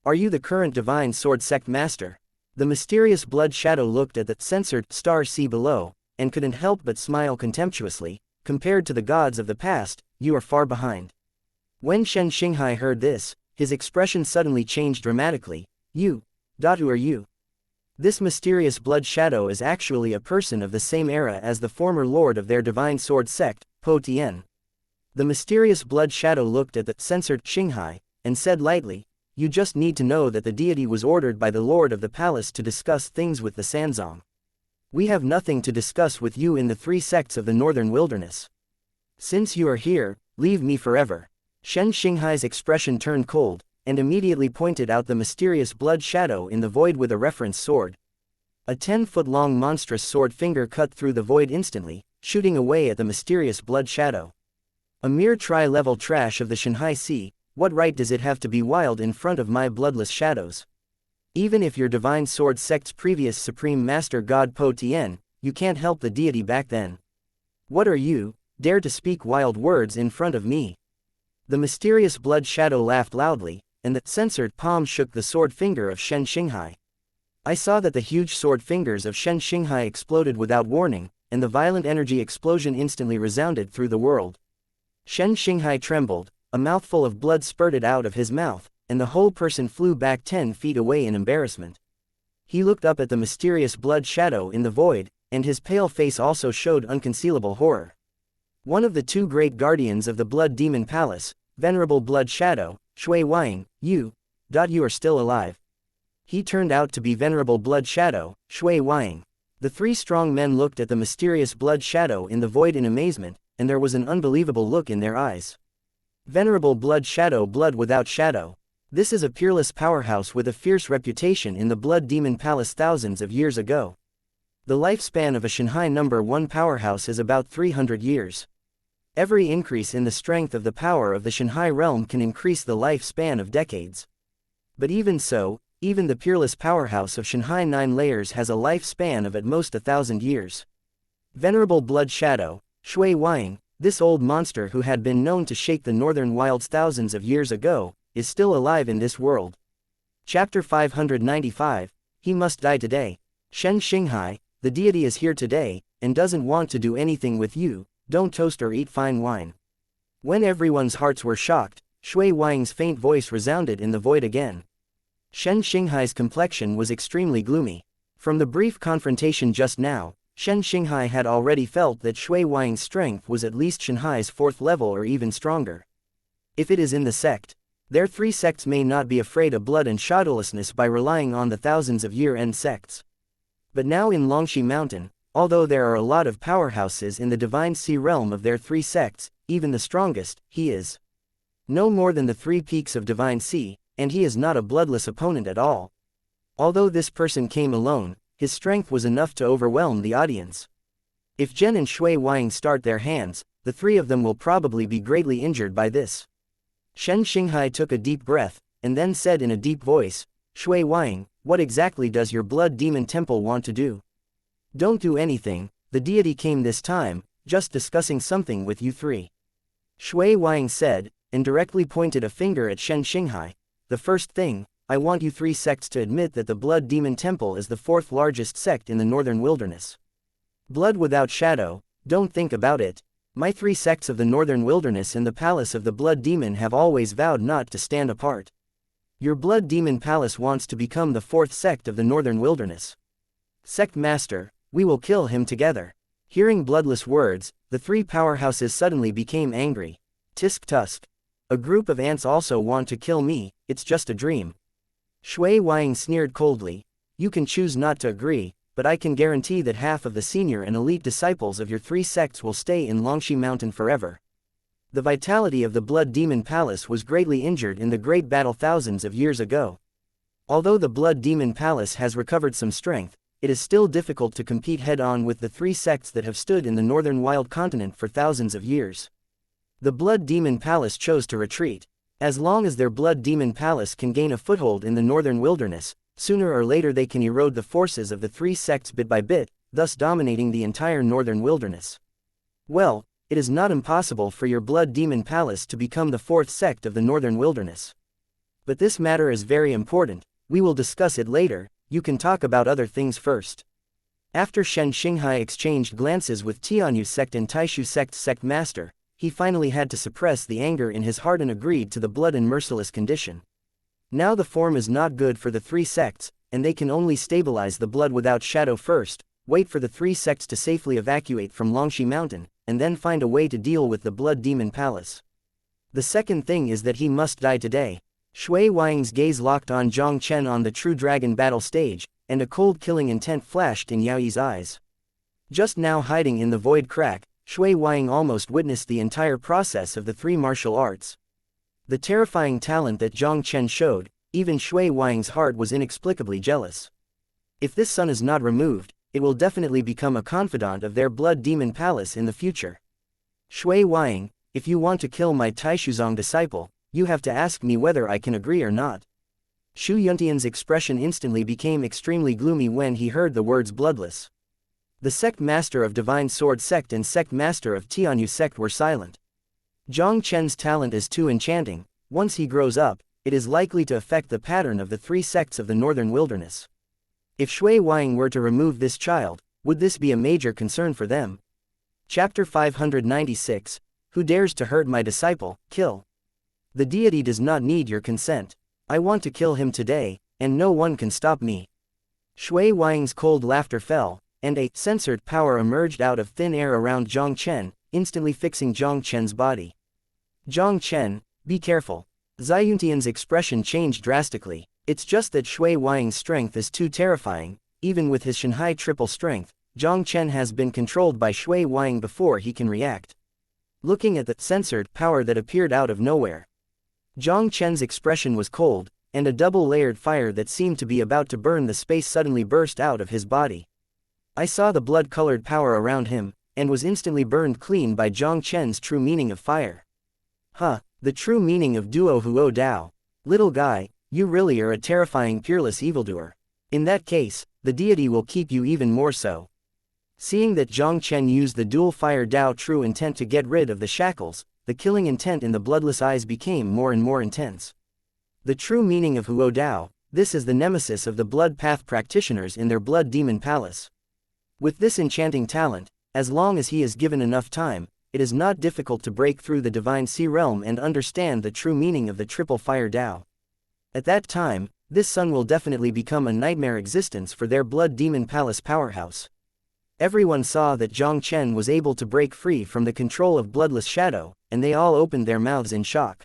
Are you the current Divine Sword Sect Master? The mysterious Blood Shadow looked at the censored star sea below, and couldn't help but smile contemptuously. Compared to the gods of the past, you are far behind. When Shen Xinghai heard this, his expression suddenly changed dramatically. Who are you? This mysterious Blood Shadow is actually a person of the same era as the former lord of their Divine Sword sect, Po Tian. The mysterious Blood Shadow looked at the censored Xinghai, and said lightly, you just need to know that the deity was ordered by the lord of the palace to discuss things with the Sanzong. We have nothing to discuss with you in the three sects of the northern wilderness. Since you are here, leave me forever. Shen Xinghai's expression turned cold, and immediately pointed out the mysterious Blood Shadow in the void with a reference sword. A 10-foot-long monstrous sword finger cut through the void instantly, shooting away at the mysterious Blood Shadow. A mere tri-level trash of the Shanghai Sea, what right does it have to be wild in front of my bloodless shadows? Even if your Divine Sword sect's previous Supreme Master God Po Tian, you can't help the deity back then. What are you, dare to speak wild words in front of me? The mysterious Blood Shadow laughed loudly, and the censored palm shook the sword finger of Shen Xinghai. I saw that the huge sword fingers of Shen Xinghai exploded without warning, and the violent energy explosion instantly resounded through the world. Shen Xinghai trembled, a mouthful of blood spurted out of his mouth, and the whole person flew back 10 feet away in embarrassment. He looked up at the mysterious Blood Shadow in the void, and his pale face also showed unconcealable horror. One of the two great guardians of the Blood Demon Palace, Venerable Blood Shadow, Shui Weiying, you are still alive. He turned out to be Venerable Blood Shadow, Shui Weiying. The three strong men looked at the mysterious Blood Shadow in the void in amazement, and there was an unbelievable look in their eyes. Venerable Blood Shadow, blood without shadow. This is a peerless powerhouse with a fierce reputation in the Blood Demon Palace thousands of years ago. The lifespan of a Shanghai number 1 powerhouse is about 300 years. Every increase in the strength of the power of the Shanghai realm can increase the lifespan of decades. But even so, even the peerless powerhouse of Shanghai 9 layers has a lifespan of at most 1,000 years. Venerable Blood Shadow, Shui Weiying, this old monster who had been known to shake the northern wilds thousands of years ago, is still alive in this world. Chapter 595, He must die today. Shen Xinghai, the deity is here today, and doesn't want to do anything with you, don't toast or eat fine wine. When everyone's hearts were shocked, Shui Weiying's faint voice resounded in the void again. Shen Xinghai's complexion was extremely gloomy. From the brief confrontation just now, Shen Xinghai had already felt that Shui Weiying's strength was at least Shanghai's 4th level or even stronger. If it is in the sect, their three sects may not be afraid of blood and shadowlessness by relying on the thousands of year-end sects. But now in Longxi Mountain, although there are a lot of powerhouses in the Divine Sea realm of their three sects, even the strongest, he is no more than the 3 peaks of Divine Sea, and he is not a bloodless opponent at all. Although this person came alone, his strength was enough to overwhelm the audience. If Zhen and Shui Weiying start their hands, the three of them will probably be greatly injured by this. Shen Xinghai took a deep breath, and then said in a deep voice, Shui Weiying, what exactly does your Blood Demon Temple want to do? Don't do anything, the deity came this time, just discussing something with you three. Shui Weiying said, and directly pointed a finger at Shen Xinghai. The first thing, I want you three sects to admit that the Blood Demon Temple is the 4th largest sect in the northern wilderness. Blood without shadow, don't think about it. My 3 sects of the northern wilderness and the palace of the Blood Demon have always vowed not to stand apart. Your Blood Demon Palace wants to become the 4th sect of the northern wilderness. Sect Master, we will kill him together. Hearing bloodless words, the 3 powerhouses suddenly became angry. Tisk tusk. A group of ants also want to kill me, it's just a dream. Shui Weiying sneered coldly, you can choose not to agree, but I can guarantee that half of the senior and elite disciples of your 3 sects will stay in Longxi Mountain forever. The vitality of the Blood Demon Palace was greatly injured in the great battle thousands of years ago. Although the Blood Demon Palace has recovered some strength, it is still difficult to compete head-on with the three sects that have stood in the northern wild continent for thousands of years. The Blood Demon Palace chose to retreat. As long as their Blood Demon Palace can gain a foothold in the northern wilderness, sooner or later they can erode the forces of the three sects bit by bit, thus dominating the entire northern wilderness. Well, it is not impossible for your Blood Demon Palace to become the fourth sect of the northern wilderness. But this matter is very important, we will discuss it later, you can talk about other things first. After Shen Xinghai exchanged glances with Tianyu sect and Taishu sect's sect master, he finally had to suppress the anger in his heart and agreed to the blood and merciless condition. Now the form is not good for the three sects, and they can only stabilize the blood without shadow first, wait for the three sects to safely evacuate from Longxi Mountain, and then find a way to deal with the Blood Demon Palace. The second thing is that he must die today. Shui Wang's gaze locked on Jiang Chen on the True Dragon battle stage, and a cold killing intent flashed in Yaoyi's eyes. Just now hiding in the void crack, Shui Wang almost witnessed the entire process of the three martial arts. The terrifying talent that Jiang Chen showed, even Shui Wang's heart was inexplicably jealous. If this son is not removed, it will definitely become a confidant of their Blood Demon Palace in the future. Shui Wang, if you want to kill my Taishuzong disciple, you have to ask me whether I can agree or not. Shu Yuntian's expression instantly became extremely gloomy when he heard the words bloodless. The sect master of Divine Sword sect and sect master of Tianyu sect were silent. Jiang Chen's talent is too enchanting. Once he grows up, it is likely to affect the pattern of the three sects of the northern wilderness. If Shui Wang were to remove this child, would this be a major concern for them? Chapter 596, Who dares to hurt my disciple, kill. The deity does not need your consent. I want to kill him today, and no one can stop me. Shui Wang's cold laughter fell, and a censored power emerged out of thin air around Jiang Chen, instantly fixing Jiang Chen's body. Jiang Chen, be careful. Ziyuntian's expression changed drastically. It's just that Shui Wang's strength is too terrifying. Even with his Shanhai triple strength, Jiang Chen has been controlled by Shui Wang before he can react. Looking at the censored power that appeared out of nowhere, Jiang Chen's expression was cold, and a double-layered fire that seemed to be about to burn the space suddenly burst out of his body. I saw the blood-colored power around him, and was instantly burned clean by Jiang Chen's true meaning of fire. The true meaning of Duo Huo Dao. Little guy, you really are a terrifying peerless evildoer. In that case, the deity will keep you even more so. Seeing that Jiang Chen used the dual fire Dao true intent to get rid of the shackles, the killing intent in the bloodless eyes became more and more intense. The true meaning of Huo Dao, this is the nemesis of the blood path practitioners in their Blood Demon Palace. With this enchanting talent, as long as he is given enough time, it is not difficult to break through the Divine Sea Realm and understand the true meaning of the Triple Fire Dao. At that time, this son will definitely become a nightmare existence for their Blood Demon Palace powerhouse. Everyone saw that Jiang Chen was able to break free from the control of Bloodless Shadow, and they all opened their mouths in shock.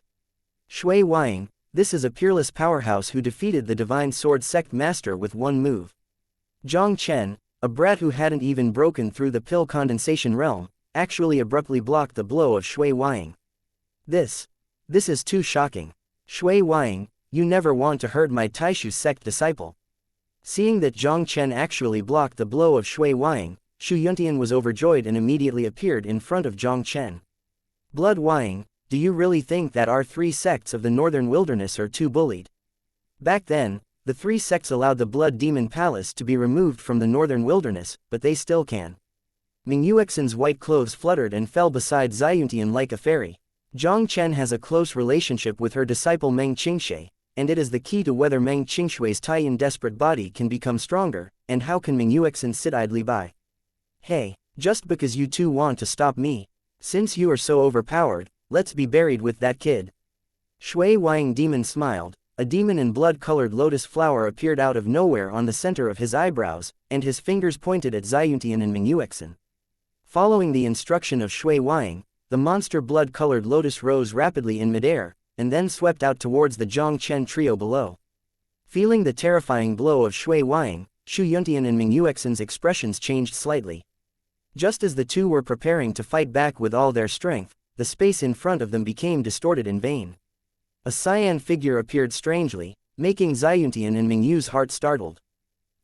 Shui Wang, this is a peerless powerhouse who defeated the Divine Sword Sect Master with one move. Jiang Chen, a brat who hadn't even broken through the pill condensation realm, actually abruptly blocked the blow of Shui Wang. This is too shocking. Shui Wang, you never want to hurt my Taishu sect disciple. Seeing that Jiang Chen actually blocked the blow of Shui Wang, Shu Yuntian was overjoyed and immediately appeared in front of Jiang Chen. Blood Wang, do you really think that our three sects of the northern wilderness are too bullied? Back then, the three sects allowed the Blood Demon Palace to be removed from the northern wilderness, but they still can. Ming Yuexin's white clothes fluttered and fell beside Ziyuntian like a fairy. Jiang Chen has a close relationship with her disciple Meng Qingshui, and it is the key to whether Meng Qingshui's Taiyan desperate body can become stronger, and how can Ming Yuexin sit idly by. Hey, just because you two want to stop me, since you are so overpowered, let's be buried with that kid. Shui Wang demon smiled. A demon in blood-colored lotus flower appeared out of nowhere on the center of his eyebrows, and his fingers pointed at Ziyuntian and Ming Yuexin. Following the instruction of Shui Wang, the monster blood-colored lotus rose rapidly in midair, and then swept out towards the Jiang Chen trio below. Feeling the terrifying blow of Shui Wang, Shu Yuntian and Ming Yuexin's expressions changed slightly. Just as the two were preparing to fight back with all their strength, the space in front of them became distorted in vain. A cyan figure appeared strangely, making Xiantian and Mingyu's heart startled.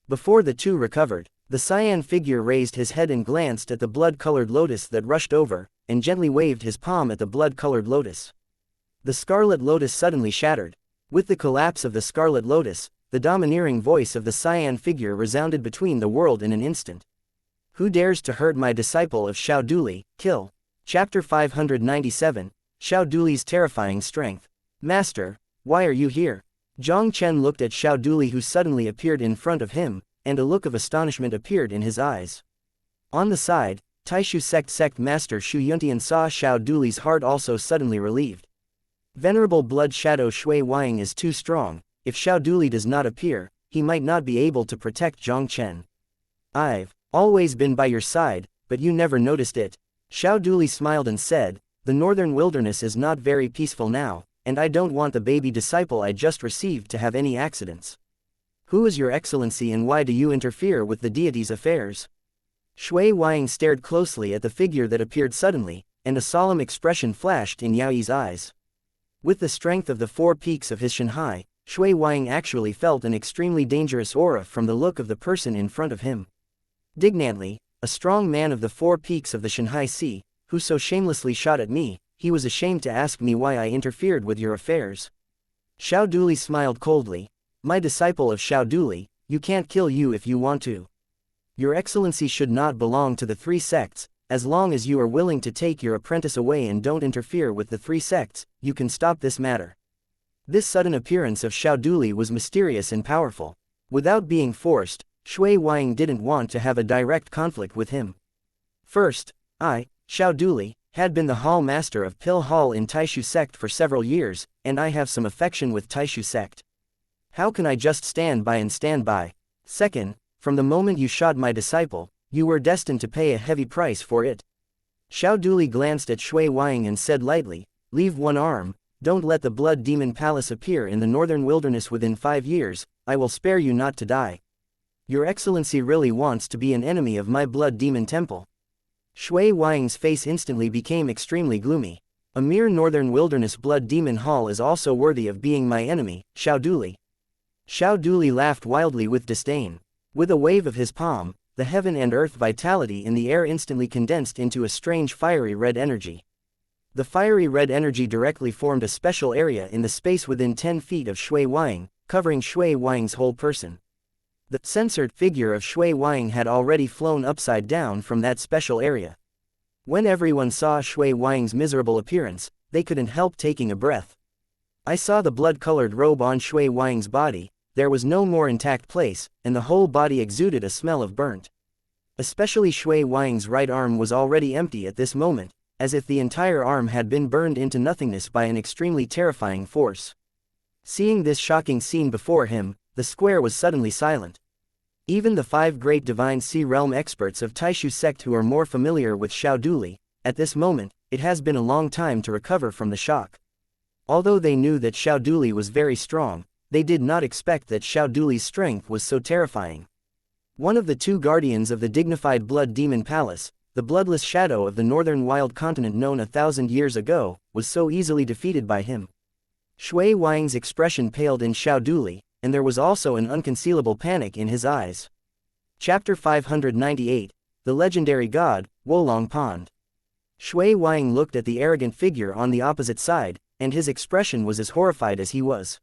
Before the two recovered, the cyan figure raised his head and glanced at the blood-colored lotus that rushed over, and gently waved his palm at the blood-colored lotus. The scarlet lotus suddenly shattered. With the collapse of the scarlet lotus, the domineering voice of the cyan figure resounded between the world in an instant. Who dares to hurt my disciple of Xiao Duli, kill. Chapter 597, Xiao Duli's terrifying strength. Master, why are you here? Jiang Chen looked at Xiao Duli, who suddenly appeared in front of him, and a look of astonishment appeared in his eyes. On the side, Taishu sect master Shu Yuntian saw Xiao Duli's heart also suddenly relieved. Venerable blood shadow Shui Wang is too strong. If Xiao Duli does not appear, he might not be able to protect Jiang Chen. I've always been by your side, but you never noticed it. Xiao Duli smiled and said, the northern wilderness is not very peaceful now, and I don't want the baby disciple I just received to have any accidents. Who is your excellency and why do you interfere with the deity's affairs? Shui Wang stared closely at the figure that appeared suddenly, and a solemn expression flashed in Yaoyi's eyes. With the strength of the 4 peaks of his Shanhai, Shui Wang actually felt an extremely dangerous aura from the look of the person in front of him. Dignantly, a strong man of the 4 peaks of the Shanhai Sea, who so shamelessly shot at me, he was ashamed to ask me why I interfered with your affairs. Xiao Duli smiled coldly. My disciple of Xiao Duli, you can't kill you if you want to. Your excellency should not belong to the 3 sects, as long as you are willing to take your apprentice away and don't interfere with the 3 sects, you can stop this matter. This sudden appearance of Xiao Duli was mysterious and powerful. Without being forced, Shui Wang didn't want to have a direct conflict with him. First, I, Xiao Duli, had been the hall master of Pill Hall in Taishu sect for several years, and I have some affection with Taishu sect. How can I just stand by and stand by? Second, from the moment you shot my disciple, you were destined to pay a heavy price for it. Xiao Duli glanced at Shui Wang and said lightly, leave one arm, don't let the Blood Demon Palace appear in the northern wilderness within 5 years, I will spare you not to die. Your excellency really wants to be an enemy of my Blood Demon Temple. Shui Wang's face instantly became extremely gloomy. A mere northern wilderness Blood Demon Hall is also worthy of being my enemy, Xiao Duli. Xiao Duli laughed wildly with disdain. With a wave of his palm, the heaven and earth vitality in the air instantly condensed into a strange fiery red energy. The fiery red energy directly formed a special area in the space within 10 feet of Shui Wang, covering Shui Wang's whole person. The censored figure of Shui Wang had already flown upside down from that special area. When everyone saw Shui Wang's miserable appearance, they couldn't help taking a breath. I saw the blood-colored robe on Shui Wang's body. There was no more intact place, and the whole body exuded a smell of burnt. Especially Shui Wang's right arm was already empty at this moment, as if the entire arm had been burned into nothingness by an extremely terrifying force. Seeing this shocking scene before him, the square was suddenly silent. Even the 5 great divine sea realm experts of Taishu sect who are more familiar with Xiao Duli, at this moment, it has been a long time to recover from the shock. Although they knew that Xiao Duli was very strong, they did not expect that Xiao Duli's strength was so terrifying. One of the 2 guardians of the dignified Blood Demon Palace, the bloodless shadow of the northern wild continent known 1,000 years ago, was so easily defeated by him. Shui Wang's expression paled in Xiao Duli, and there was also an unconcealable panic in his eyes. Chapter 598, The Legendary God, Wolong Pond. Shui Wang looked at the arrogant figure on the opposite side, and his expression was as horrified as he was.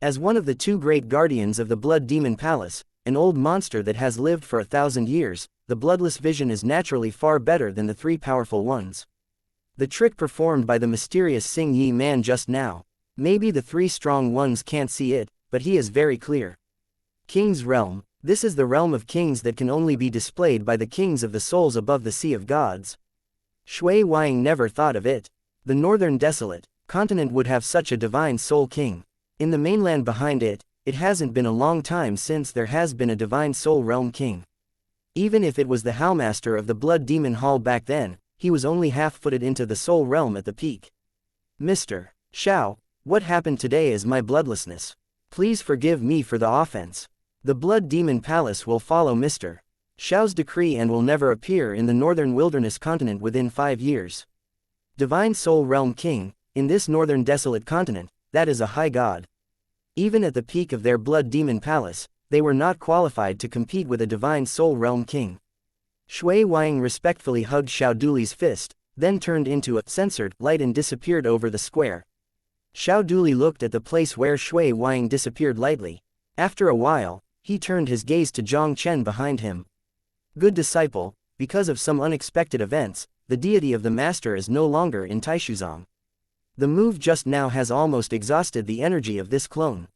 As one of the 2 great guardians of the Blood Demon Palace, an old monster that has lived for 1,000 years, the bloodless vision is naturally far better than the 3 powerful ones. The trick performed by the mysterious Xing Yi man just now, maybe the 3 strong ones can't see it, but he is very clear. King's Realm, this is the realm of kings that can only be displayed by the kings of the souls above the sea of gods. Shui Wang never thought of it. The northern desolate continent would have such a divine soul king. In the mainland behind it, it hasn't been a long time since there has been a divine soul realm king. Even if it was the howlmaster of the Blood Demon Hall back then, he was only half-footed into the soul realm at the peak. Mr. Xiao, what happened today is my bloodlessness. Please forgive me for the offense. The Blood Demon Palace will follow Mr. Xiao's decree and will never appear in the northern wilderness continent within 5 years. Divine Soul Realm King, in this northern desolate continent, that is a high god. Even at the peak of their blood demon palace, they were not qualified to compete with a divine soul realm king. Shui Wang respectfully hugged Xiao Duli's fist, then turned into a censored light and disappeared over the square. Xiao Duli looked at the place where Shui Wang disappeared lightly. After a while, he turned his gaze to Jiang Chen behind him. Good disciple, because of some unexpected events, the deity of the master is no longer in Taishuzong. The move just now has almost exhausted the energy of this clone.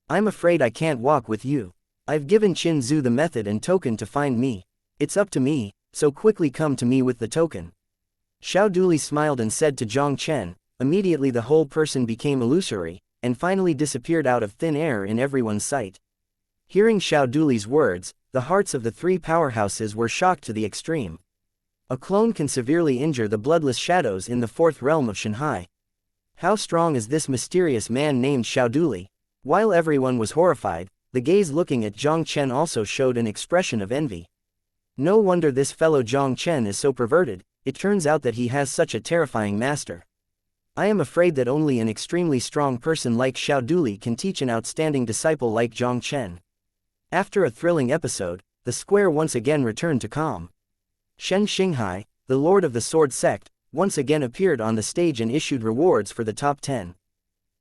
I'm afraid I can't walk with you. I've given Qin Zhu the method and token to find me. It's up to me, so quickly come to me with the token. Xiao Duli smiled and said to Jiang Chen. Immediately the whole person became illusory, and finally disappeared out of thin air in everyone's sight. Hearing Xiao Duli's words, the hearts of the three powerhouses were shocked to the extreme. A clone can severely injure the bloodless shadows in the fourth realm of Shanghai. How strong is this mysterious man named Xiao Duli? While everyone was horrified, the gaze looking at Jiang Chen also showed an expression of envy. No wonder this fellow Jiang Chen is so perverted, it turns out that he has such a terrifying master. I am afraid that only an extremely strong person like Xiao Duli can teach an outstanding disciple like Jiang Chen. After a thrilling episode, the square once again returned to calm. Shen Xinghai, the lord of the sword sect, once again appeared on the stage and issued rewards for the top 10.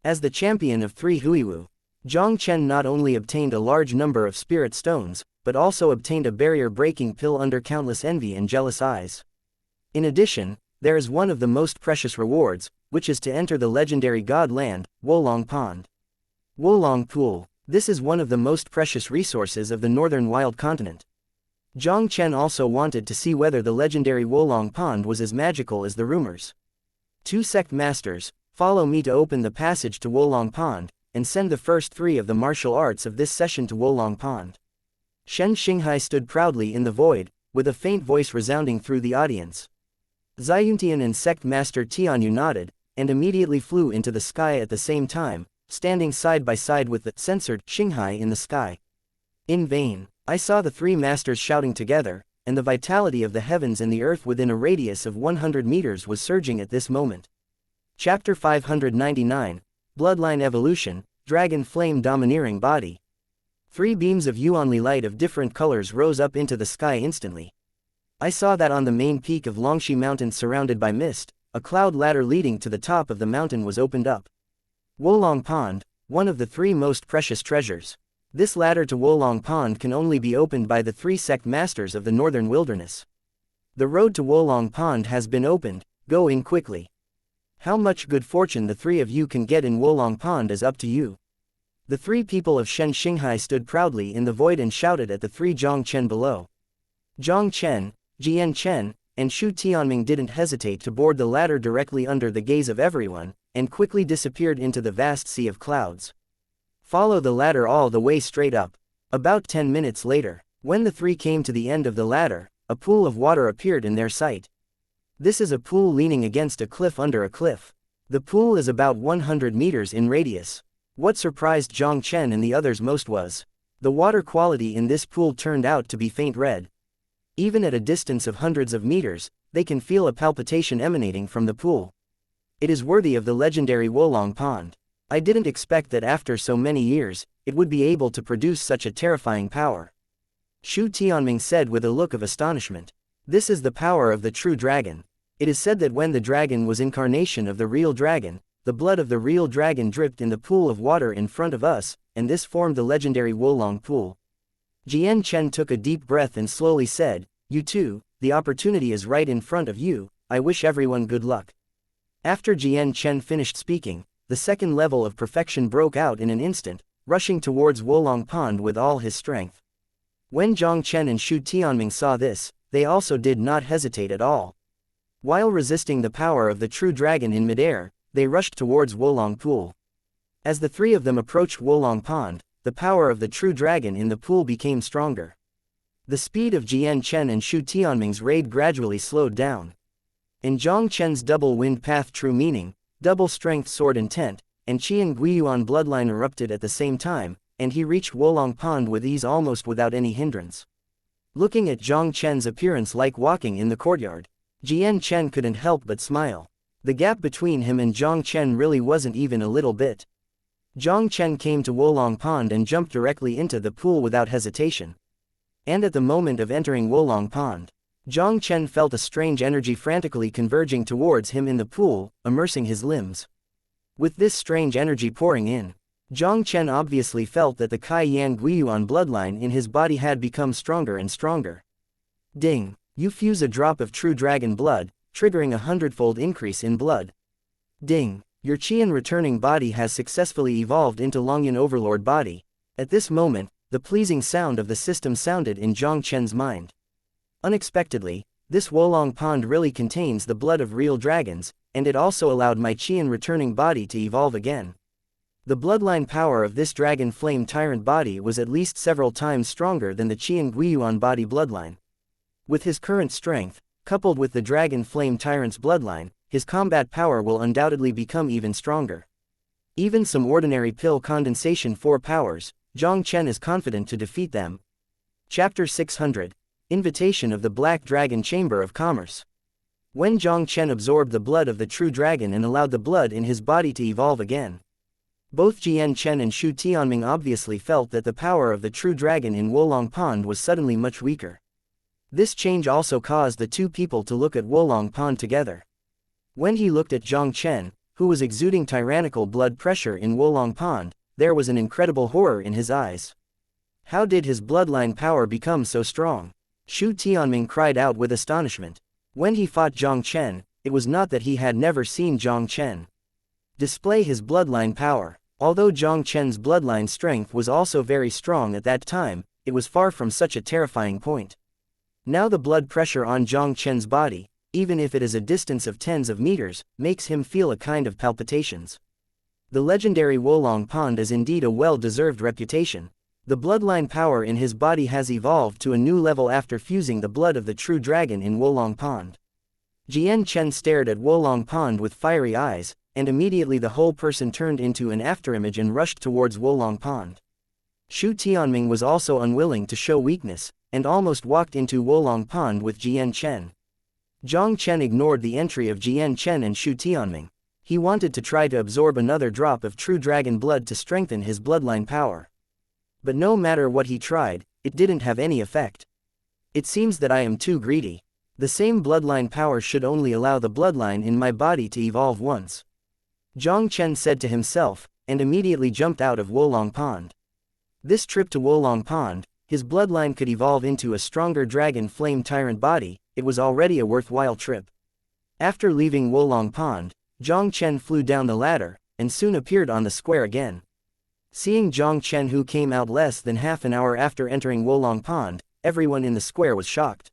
As the champion of 3 Huiwu, Jiang Chen not only obtained a large number of spirit stones, but also obtained a barrier-breaking pill under countless envy and jealous eyes. In addition, there is one of the most precious rewards, which is to enter the legendary god land, Wolong Pond. Wolong Pool. This is one of the most precious resources of the northern wild continent. Jiang Chen also wanted to see whether the legendary Wolong Pond was as magical as the rumors. 2 sect masters, follow me to open the passage to Wolong Pond, and send the first 3 of the martial arts of this session to Wolong Pond. Shen Xinghai stood proudly in the void, with a faint voice resounding through the audience. Ziyuntian and sect master Tianyu nodded, and immediately flew into the sky at the same time, standing side by side with the censored Xinghai in the sky. In vain, I saw the 3 masters shouting together, and the vitality of the heavens and the earth within a radius of 100 meters was surging at this moment. Chapter 599, Bloodline Evolution, Dragon Flame Domineering Body. 3 beams of Yuanli light of different colors rose up into the sky instantly. I saw that on the main peak of Longxi Mountain surrounded by mist, a cloud ladder leading to the top of the mountain was opened up. Wolong Pond, one of the 3 most precious treasures. This ladder to Wolong Pond can only be opened by the 3 sect masters of the northern wilderness. The road to Wolong Pond has been opened, go in quickly. How much good fortune the 3 of you can get in Wolong Pond is up to you. The 3 people of Shen Xinghai stood proudly in the void and shouted at the 3 Jiang Chen below. Jiang Chen, Jiang Chen, and Shu Tianming didn't hesitate to board the ladder directly under the gaze of everyone, and quickly disappeared into the vast sea of clouds. Follow the ladder all the way straight up. About 10 minutes later, when the 3 came to the end of the ladder, a pool of water appeared in their sight. This is a pool leaning against a cliff under a cliff. The pool is about 100 meters in radius. What surprised Jiang Chen and the others most was the water quality in this pool turned out to be faint red. Even at a distance of hundreds of meters, they can feel a palpitation emanating from the pool. It is worthy of the legendary Wolong Pond. I didn't expect that after so many years, it would be able to produce such a terrifying power. Shu Tianming said with a look of astonishment. This is the power of the true dragon. It is said that when the dragon was incarnation of the real dragon, the blood of the real dragon dripped in the pool of water in front of us, and this formed the legendary Wolong Pool. Jiang Chen took a deep breath and slowly said, "You too, the opportunity is right in front of you, I wish everyone good luck." After Jiang Chen finished speaking, the second level of perfection broke out in an instant, rushing towards Wolong Pond with all his strength. When Jiang Chen and Shu Tianming saw this, they also did not hesitate at all. While resisting the power of the true dragon in midair, they rushed towards Wolong Pool. As the 3 of them approached Wolong Pond, the power of the true dragon in the pool became stronger. The speed of Jiang Chen and Shu Tianming's raid gradually slowed down. In Jiang Chen's double wind path true meaning, double strength sword intent, and Qian Guiyuan bloodline erupted at the same time, and he reached Wolong Pond with ease almost without any hindrance. Looking at Jiang Chen's appearance like walking in the courtyard, Jiang Chen couldn't help but smile. The gap between him and Jiang Chen really wasn't even a little bit. Jiang Chen came to Wolong Pond and jumped directly into the pool without hesitation. And at the moment of entering Wolong Pond, Jiang Chen felt a strange energy frantically converging towards him in the pool, immersing his limbs. With this strange energy pouring in, Jiang Chen obviously felt that the Kai Yan Guiyuan bloodline in his body had become stronger and stronger. Ding! You fuse a drop of true dragon blood, triggering a 100-fold increase in blood. Ding! Your Qian returning body has successfully evolved into Longyan Overlord body. At this moment, the pleasing sound of the system sounded in Jiang Chen's mind. Unexpectedly, this Wolong Pond really contains the blood of real dragons, and it also allowed my Qian returning body to evolve again. The bloodline power of this dragon flame tyrant body was at least several times stronger than the Qian Guiyuan body bloodline. With his current strength, coupled with the dragon flame tyrant's bloodline, his combat power will undoubtedly become even stronger. Even some ordinary pill condensation 4 powers, Jiang Chen is confident to defeat them. Chapter 600. Invitation of the Black Dragon Chamber of Commerce. When Jiang Chen absorbed the blood of the true dragon and allowed the blood in his body to evolve again, both Jiang Chen and Xu Tianming obviously felt that the power of the true dragon in Wolong Pond was suddenly much weaker. This change also caused the two people to look at Wolong Pond together. When he looked at Jiang Chen, who was exuding tyrannical blood pressure in Wolong Pond, there was an incredible horror in his eyes. How did his bloodline power become so strong? Xu Tianming cried out with astonishment. When he fought Jiang Chen, it was not that he had never seen Jiang Chen display his bloodline power. Although Jiang Chen's bloodline strength was also very strong at that time, it was far from such a terrifying point. Now the blood pressure on Jiang Chen's body, even if it is a distance of tens of meters, makes him feel a kind of palpitations. The legendary Wolong Pond is indeed a well-deserved reputation. The bloodline power in his body has evolved to a new level after fusing the blood of the true dragon in Wolong Pond. Jiang Chen stared at Wolong Pond with fiery eyes, and immediately the whole person turned into an afterimage and rushed towards Wolong Pond. Xu Tianming was also unwilling to show weakness, and almost walked into Wolong Pond with Jiang Chen. Jiang Chen ignored the entry of Jiang Chen and Xu Tianming. He wanted to try to absorb another drop of true dragon blood to strengthen his bloodline power. But no matter what he tried, it didn't have any effect. It seems that I am too greedy. The same bloodline power should only allow the bloodline in my body to evolve once. Jiang Chen said to himself, and immediately jumped out of Wolong Pond. This trip to Wolong Pond, his bloodline could evolve into a stronger dragon flame tyrant body. It was already a worthwhile trip. After leaving Wolong Pond, Jiang Chen flew down the ladder, and soon appeared on the square again. Seeing Jiang Chen, who came out less than half an hour after entering Wolong Pond, everyone in the square was shocked.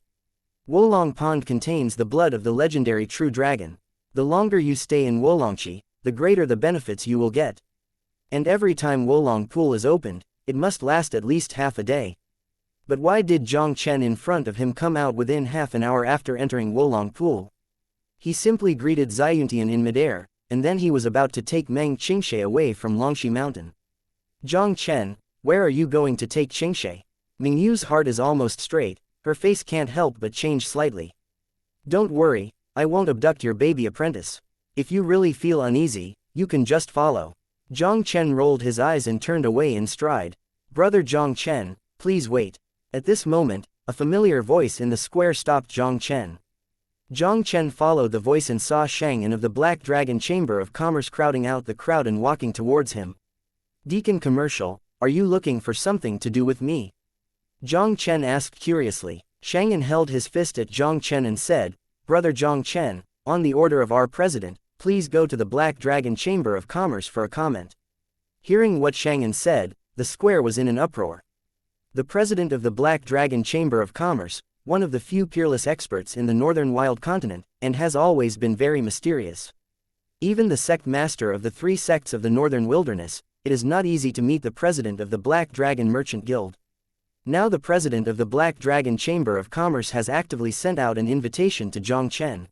Wolong Pond contains the blood of the legendary true dragon. The longer you stay in Wolongqi, the greater the benefits you will get. And every time Wolong Pool is opened, it must last at least half a day. But why did Jiang Chen in front of him come out within half an hour after entering Wolong Pool? He simply greeted Ziyuntian in midair, and then he was about to take Meng Qingshe away from Longxi Mountain. Jiang Chen, where are you going to take Qingshe? Mingyu's heart is almost straight, her face can't help but change slightly. Don't worry, I won't abduct your baby apprentice. If you really feel uneasy, you can just follow. Jiang Chen rolled his eyes and turned away in stride. Brother Jiang Chen, please wait. At this moment, a familiar voice in the square stopped Jiang Chen. Jiang Chen followed the voice and saw Shang of the Black Dragon Chamber of Commerce crowding out the crowd and walking towards him. Deacon Commercial, are you looking for something to do with me? Jiang Chen asked curiously. Shang held his fist at Jiang Chen and said, Brother Jiang Chen, on the order of our president, please go to the Black Dragon Chamber of Commerce for a comment. Hearing what Shang said, the square was in an uproar. The president of the Black Dragon Chamber of Commerce, one of the few peerless experts in the northern wild continent, and has always been very mysterious. Even the sect master of the 3 sects of the northern wilderness, it is not easy to meet the president of the Black Dragon Merchant Guild. Now the president of the Black Dragon Chamber of Commerce has actively sent out an invitation to Jiang Chen.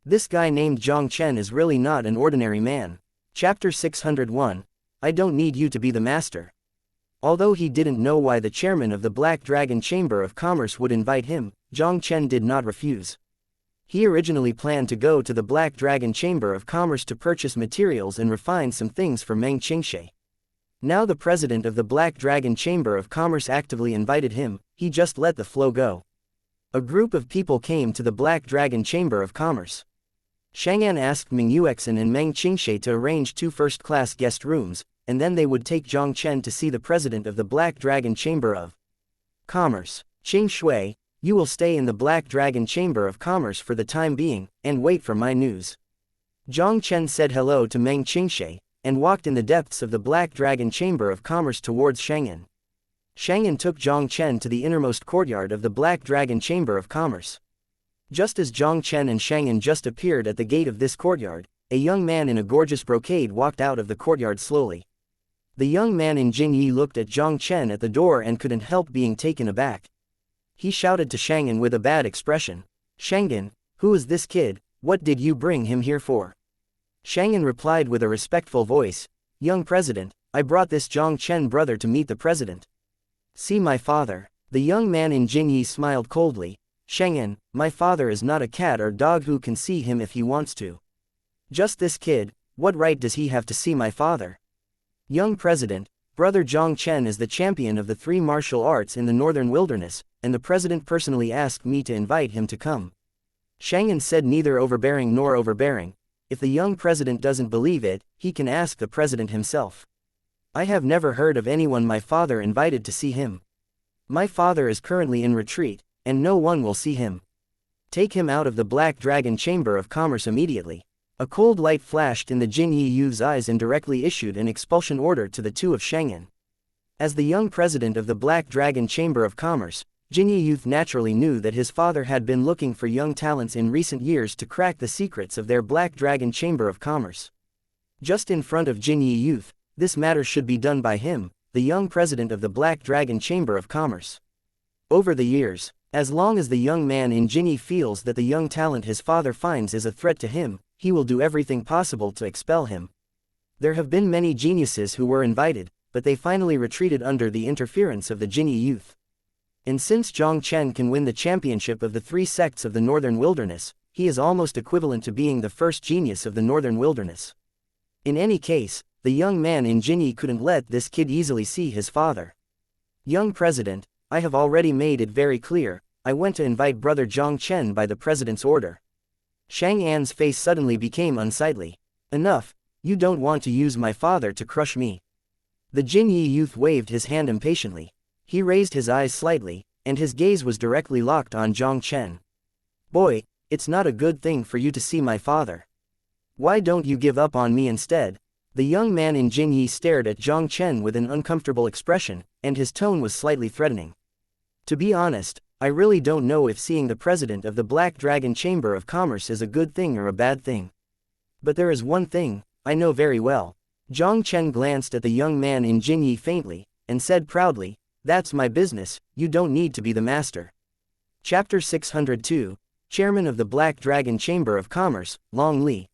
This guy named Jiang Chen is really not an ordinary man. Chapter 601. I don't need you to be the master. Although he didn't know why the chairman of the Black Dragon Chamber of Commerce would invite him, Jiang Chen did not refuse. He originally planned to go to the Black Dragon Chamber of Commerce to purchase materials and refine some things for Meng Qingshe. Now the president of the Black Dragon Chamber of Commerce actively invited him, he just let the flow go. A group of people came to the Black Dragon Chamber of Commerce. Chang'an asked Meng Yuexin and Meng Qingxie to arrange 2 first-class guest rooms, and then they would take Jiang Chen to see the president of the Black Dragon Chamber of Commerce. Qing Shui, you will stay in the Black Dragon Chamber of Commerce for the time being, and wait for my news. Jiang Chen said hello to Meng Qingxie, and walked in the depths of the Black Dragon Chamber of Commerce towards Chang'an. Chang'an took Jiang Chen to the innermost courtyard of the Black Dragon Chamber of Commerce. Just as Jiang Chen and Chang'an just appeared at the gate of this courtyard, a young man in a gorgeous brocade walked out of the courtyard slowly. The young man in Jingyi looked at Jiang Chen at the door and couldn't help being taken aback. He shouted to Chang'an with a bad expression, "Chang'an, who is this kid? What did you bring him here for?" Chang'an replied with a respectful voice, "Young president, I brought this Jiang Chen brother to meet the president." "See my father." The young man in Jingyi smiled coldly, "Chang'an, my father is not a cat or dog who can see him if he wants to. Just this kid, what right does he have to see my father?" "Young president, brother Jiang Chen is the champion of the 3 martial arts in the northern wilderness, and the president personally asked me to invite him to come." Chang'an said, neither overbearing nor overbearing. If the young president doesn't believe it, he can ask the president himself. "I have never heard of anyone my father invited to see him. My father is currently in retreat, and no one will see him. Take him out of the Black Dragon Chamber of Commerce immediately." A cold light flashed in the Jingyi youth's eyes and directly issued an expulsion order to the 2 of Chang'an. As the young president of the Black Dragon Chamber of Commerce, Jingyi youth naturally knew that his father had been looking for young talents in recent years to crack the secrets of their Black Dragon Chamber of Commerce. Just in front of Jingyi youth, this matter should be done by him, the young president of the Black Dragon Chamber of Commerce. Over the years, as long as the young man in Jingyi feels that the young talent his father finds is a threat to him, he will do everything possible to expel him. There have been many geniuses who were invited, but they finally retreated under the interference of the Jingyi youth. And since Jiang Chen can win the championship of the 3 sects of the northern wilderness, he is almost equivalent to being the first genius of the northern wilderness. In any case, the young man in Jingyi couldn't let this kid easily see his father. "Young president, I have already made it very clear, I went to invite brother Jiang Chen by the president's order." Chang'an's face suddenly became unsightly. "Enough, you don't want to use my father to crush me." The Jingyi youth waved his hand impatiently. He raised his eyes slightly, and his gaze was directly locked on Jiang Chen. "Boy, it's not a good thing for you to see my father. Why don't you give up on me instead?" The young man in Jingyi stared at Jiang Chen with an uncomfortable expression, and his tone was slightly threatening. "To be honest, I really don't know if seeing the president of the Black Dragon Chamber of Commerce is a good thing or a bad thing. But there is one thing I know very well." Jiang Chen glanced at the young man in Jingyi faintly, and said proudly, "That's my business, you don't need to be the master." Chapter 602, Chairman of the Black Dragon Chamber of Commerce, Long Li.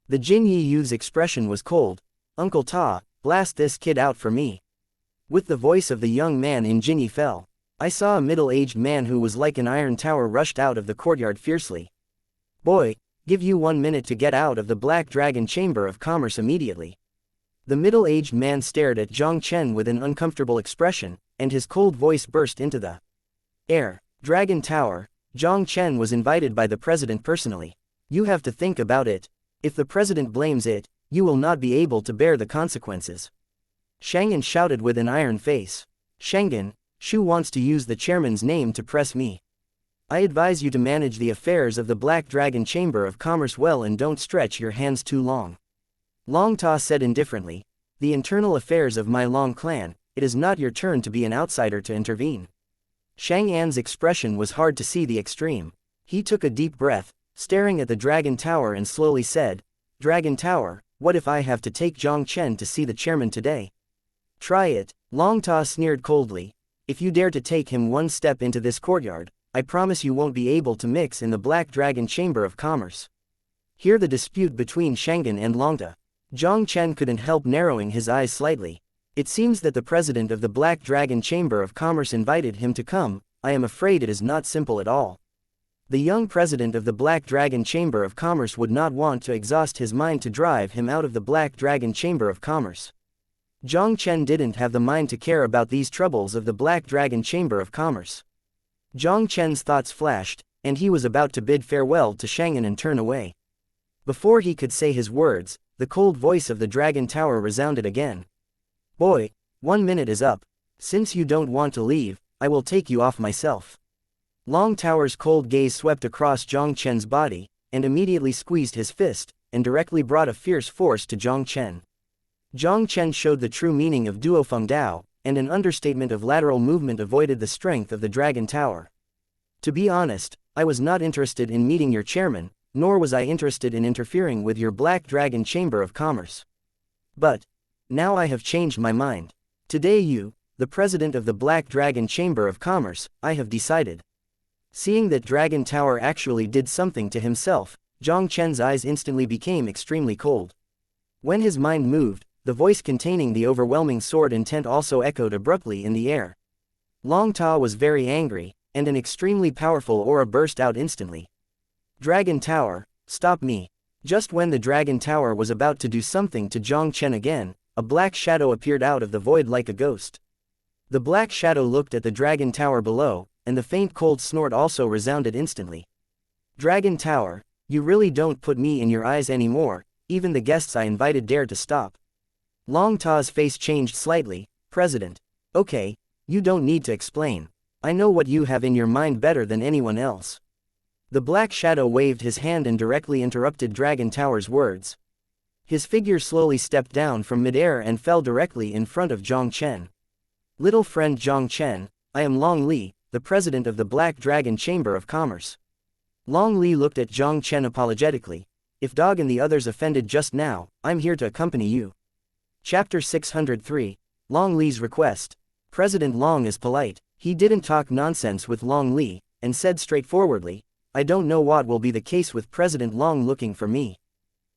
The Jingyi youth's expression was cold. "Uncle Ta, blast this kid out for me." With the voice of the young man in Jingyi fell. I saw a middle-aged man who was like an iron tower rushed out of the courtyard fiercely. "Boy, give you 1 minute to get out of the Black Dragon Chamber of Commerce immediately." The middle-aged man stared at Jiang Chen with an uncomfortable expression, and his cold voice burst into the air. "Dragon Tower, Jiang Chen was invited by the president personally. You have to think about it. If the president blames it, you will not be able to bear the consequences." Chang'an shouted with an iron face. "Chang'an, Shu wants to use the chairman's name to press me. I advise you to manage the affairs of the Black Dragon Chamber of Commerce well and don't stretch your hands too long." Long Ta said indifferently, "The internal affairs of my Long clan, it is not your turn to be an outsider to intervene." Chang'an's expression was hard to see the extreme. He took a deep breath, staring at the Dragon Tower and slowly said, "Dragon Tower, what if I have to take Jiang Chen to see the chairman today?" "Try it," Long Ta sneered coldly. "If you dare to take him 1 step into this courtyard, I promise you won't be able to mix in the Black Dragon Chamber of Commerce." Here the dispute between Chang'an and Longta. Jiang Chen couldn't help narrowing his eyes slightly. "It seems that the president of the Black Dragon Chamber of Commerce invited him to come. I am afraid it is not simple at all." The young president of the Black Dragon Chamber of Commerce would not want to exhaust his mind to drive him out of the Black Dragon Chamber of Commerce. Jiang Chen didn't have the mind to care about these troubles of the Black Dragon Chamber of Commerce. Jiang Chen's thoughts flashed, and he was about to bid farewell to Shang'an and turn away. Before he could say his words, the cold voice of the Dragon Tower resounded again. Boy, 1 minute is up. Since you don't want to leave, I will take you off myself. Long Tower's cold gaze swept across Jiang Chen's body, and immediately squeezed his fist, and directly brought a fierce force to Jiang Chen. Jiang Chen showed the true meaning of Duofeng Dao, and an understatement of lateral movement avoided the strength of the Dragon Tower. To be honest, I was not interested in meeting your chairman, nor was I interested in interfering with your Black Dragon Chamber of Commerce. But now I have changed my mind. Today you, the president of the Black Dragon Chamber of Commerce, I have decided. Seeing that Dragon Tower actually did something to himself, Jiang Chen's eyes instantly became extremely cold. When his mind moved, the voice containing the overwhelming sword intent also echoed abruptly in the air. Long Ta was very angry, and an extremely powerful aura burst out instantly. Dragon Tower, stop me. Just when the Dragon Tower was about to do something to Jiang Chen again, a black shadow appeared out of the void like a ghost. The black shadow looked at the Dragon Tower below, and the faint cold snort also resounded instantly. Dragon Tower, you really don't put me in your eyes anymore, even the guests I invited dared to stop. Long Ta's face changed slightly. President. Okay, you don't need to explain. I know what you have in your mind better than anyone else. The black shadow waved his hand and directly interrupted Dragon Tower's words. His figure slowly stepped down from midair and fell directly in front of Jiang Chen. Little friend Jiang Chen, I am Long Li, the president of the Black Dragon Chamber of Commerce. Long Li looked at Jiang Chen apologetically. If Dog and the others offended just now, I'm here to accompany you. Chapter 603, Long Li's Request. President Long is polite. He didn't talk nonsense with Long Li, and said straightforwardly, I don't know what will be the case with President Long looking for me.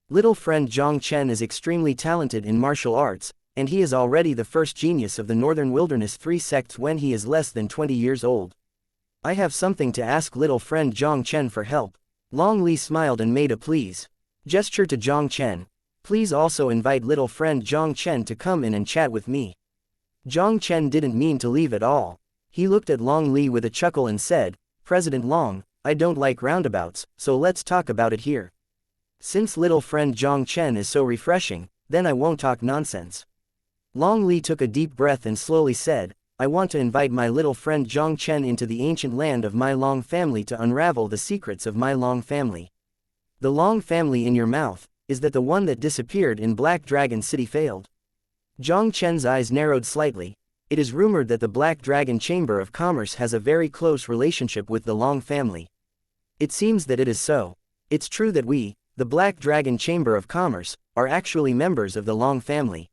Little friend Jiang Chen is extremely talented in martial arts, and he is already the first genius of the Northern Wilderness 3 sects when he is less than 20 years old. I have something to ask little friend Jiang Chen for help. Long Li smiled and made a please gesture to Jiang Chen. Please also invite little friend Jiang Chen to come in and chat with me. Jiang Chen didn't mean to leave at all. He looked at Long Li with a chuckle and said, President Long, I don't like roundabouts, so let's talk about it here. Since little friend Jiang Chen is so refreshing, then I won't talk nonsense. Long Li took a deep breath and slowly said, I want to invite my little friend Jiang Chen into the ancient land of my Long family to unravel the secrets of my Long family. The Long family in your mouth, is that the one that disappeared in Black Dragon City failed? Jiang Chen's eyes narrowed slightly. It is rumored that the Black Dragon Chamber of Commerce has a very close relationship with the Long family. It seems that it is so. It's true that we, the Black Dragon Chamber of Commerce, are actually members of the Long family.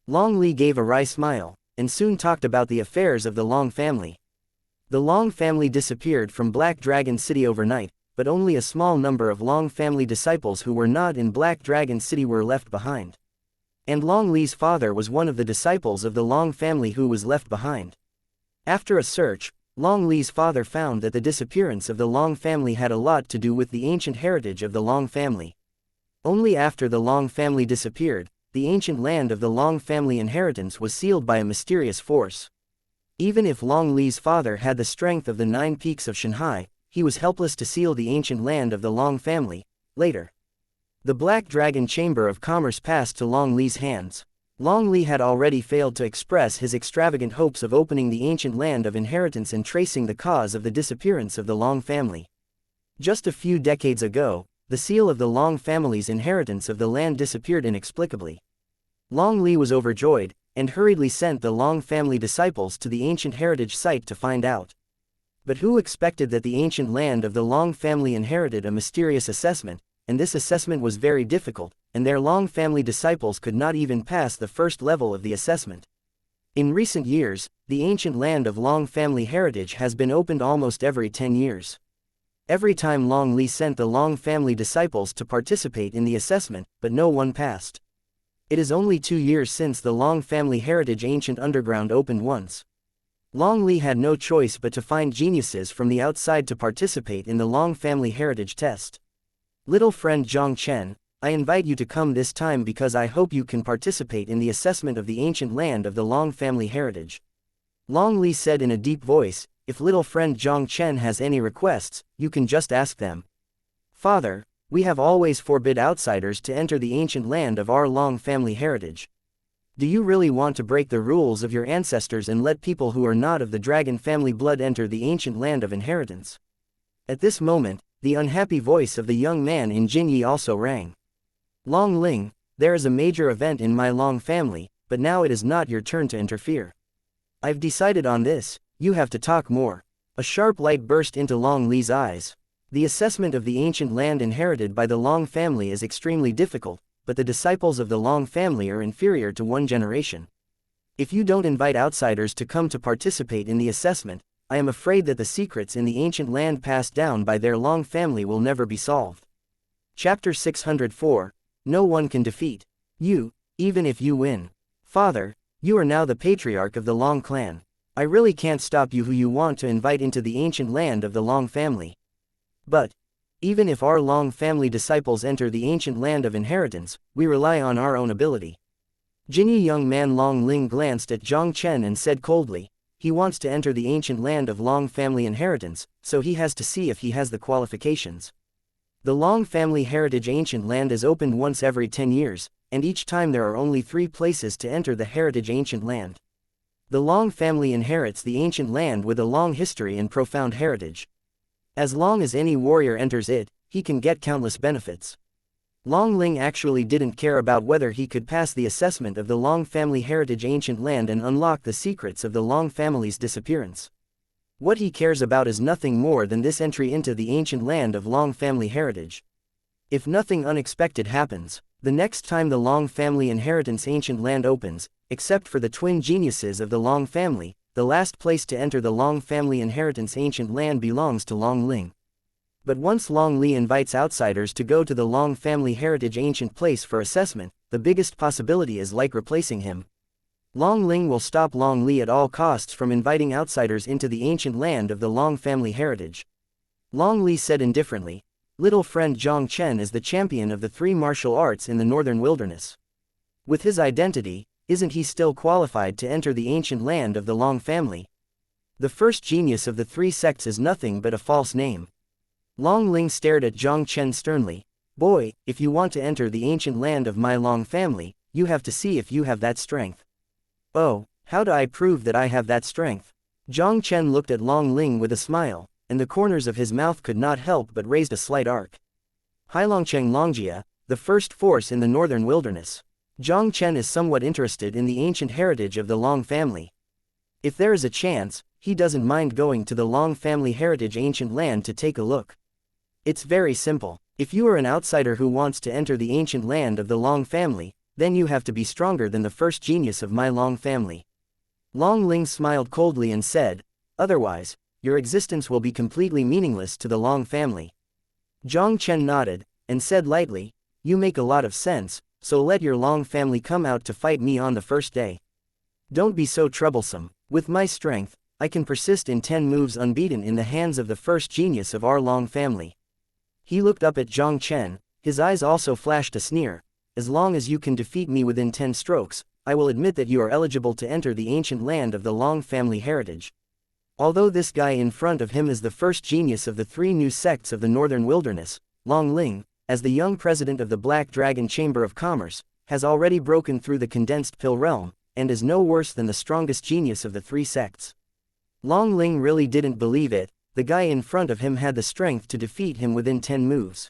Long Li gave a wry smile, and soon talked about the affairs of the Long family. The Long family disappeared from Black Dragon City overnight, but only a small number of Long family disciples who were not in Black Dragon City were left behind. And Long Li's father was one of the disciples of the Long family who was left behind. After a search, Long Li's father found that the disappearance of the Long family had a lot to do with the ancient heritage of the Long family. Only after the Long family disappeared, the ancient land of the Long family inheritance was sealed by a mysterious force. Even if Long Li's father had the strength of the 9 peaks of Shanghai, he was helpless to seal the ancient land of the Long family. Later, the Black Dragon Chamber of Commerce passed to Long Li's hands. Long Li had already failed to express his extravagant hopes of opening the ancient land of inheritance and tracing the cause of the disappearance of the Long family. Just a few decades ago, the seal of the Long family's inheritance of the land disappeared inexplicably. Long Li was overjoyed, and hurriedly sent the Long family disciples to the ancient heritage site to find out. But who expected that the ancient land of the Long family inherited a mysterious assessment, and this assessment was very difficult, and their Long family disciples could not even pass the first level of the assessment. In recent years, the ancient land of Long family heritage has been opened almost every 10 years. Every time Long Li sent the Long family disciples to participate in the assessment, but no one passed. It is only 2 years since the Long family heritage ancient underground opened once. Long Li had no choice but to find geniuses from the outside to participate in the Long family heritage test. Little friend Jiang Chen, I invite you to come this time because I hope you can participate in the assessment of the ancient land of the Long family heritage. Long Li said in a deep voice, if little friend Jiang Chen has any requests, you can just ask them. Father, we have always forbid outsiders to enter the ancient land of our Long family heritage. Do you really want to break the rules of your ancestors and let people who are not of the dragon family blood enter the ancient land of inheritance? At this moment, the unhappy voice of the young man in Jinyi also rang. Long Ling, there is a major event in my Long family, but now it is not your turn to interfere. I've decided on this, you have to talk more. A sharp light burst into Long Li's eyes. The assessment of the ancient land inherited by the Long family is extremely difficult, but the disciples of the Long family are inferior to one generation. If you don't invite outsiders to come to participate in the assessment, I am afraid that the secrets in the ancient land passed down by their Long family will never be solved. Chapter 604. No one can defeat you, even if you win. Father, you are now the patriarch of the Long clan. I really can't stop you who you want to invite into the ancient land of the Long family. But, even if our Long family disciples enter the ancient land of inheritance, we rely on our own ability. Jinyi young man Long Ling glanced at Jiang Chen and said coldly, he wants to enter the ancient land of Long family inheritance, so he has to see if he has the qualifications. The Long family heritage ancient land is opened once every 10 years, and each time there are only 3 places to enter the heritage ancient land. The Long family inherits the ancient land with a long history and profound heritage. As long as any warrior enters it, he can get countless benefits. Long Ling actually didn't care about whether he could pass the assessment of the Long family heritage ancient land and unlock the secrets of the Long family's disappearance. What he cares about is nothing more than this entry into the ancient land of Long family heritage. If nothing unexpected happens, the next time the Long family inheritance ancient land opens, except for the twin geniuses of the Long family, the last place to enter the Long family inheritance ancient land belongs to Long Ling. But once Long Li invites outsiders to go to the Long family heritage ancient place for assessment, the biggest possibility is like replacing him. Long Ling will stop Long Li at all costs from inviting outsiders into the ancient land of the Long family heritage. Long Li said indifferently, little friend Jiang Chen is the champion of the 3 martial arts in the northern wilderness. With his identity, isn't he still qualified to enter the ancient land of the Long family? The first genius of the 3 sects is nothing but a false name. Long Ling stared at Jiang Chen sternly, boy, if you want to enter the ancient land of my Long family, you have to see if you have that strength. Oh, how do I prove that I have that strength? Jiang Chen looked at Long Ling with a smile, and the corners of his mouth could not help but raised a slight arc. Heilongcheng Longjia, the first force in the northern wilderness. Jiang Chen is somewhat interested in the ancient heritage of the Long family. If there is a chance, he doesn't mind going to the Long family heritage ancient land to take a look. It's very simple. If you are an outsider who wants to enter the ancient land of the Long family, then you have to be stronger than the first genius of my Long family. Long Ling smiled coldly and said, otherwise, your existence will be completely meaningless to the Long family. Jiang Chen nodded, and said lightly, you make a lot of sense, so let your Long family come out to fight me on the first day. Don't be so troublesome. With my strength, I can persist in 10 moves unbeaten in the hands of the first genius of our Long family. He looked up at Jiang Chen, his eyes also flashed a sneer. As long as you can defeat me within 10 strokes, I will admit that you are eligible to enter the ancient land of the Long family heritage. Although this guy in front of him is the first genius of the 3 new sects of the northern wilderness, Long Ling, as the young president of the Black Dragon Chamber of Commerce, has already broken through the condensed pill realm, and is no worse than the strongest genius of the 3 sects. Long Ling really didn't believe it. The guy in front of him had the strength to defeat him within 10 moves.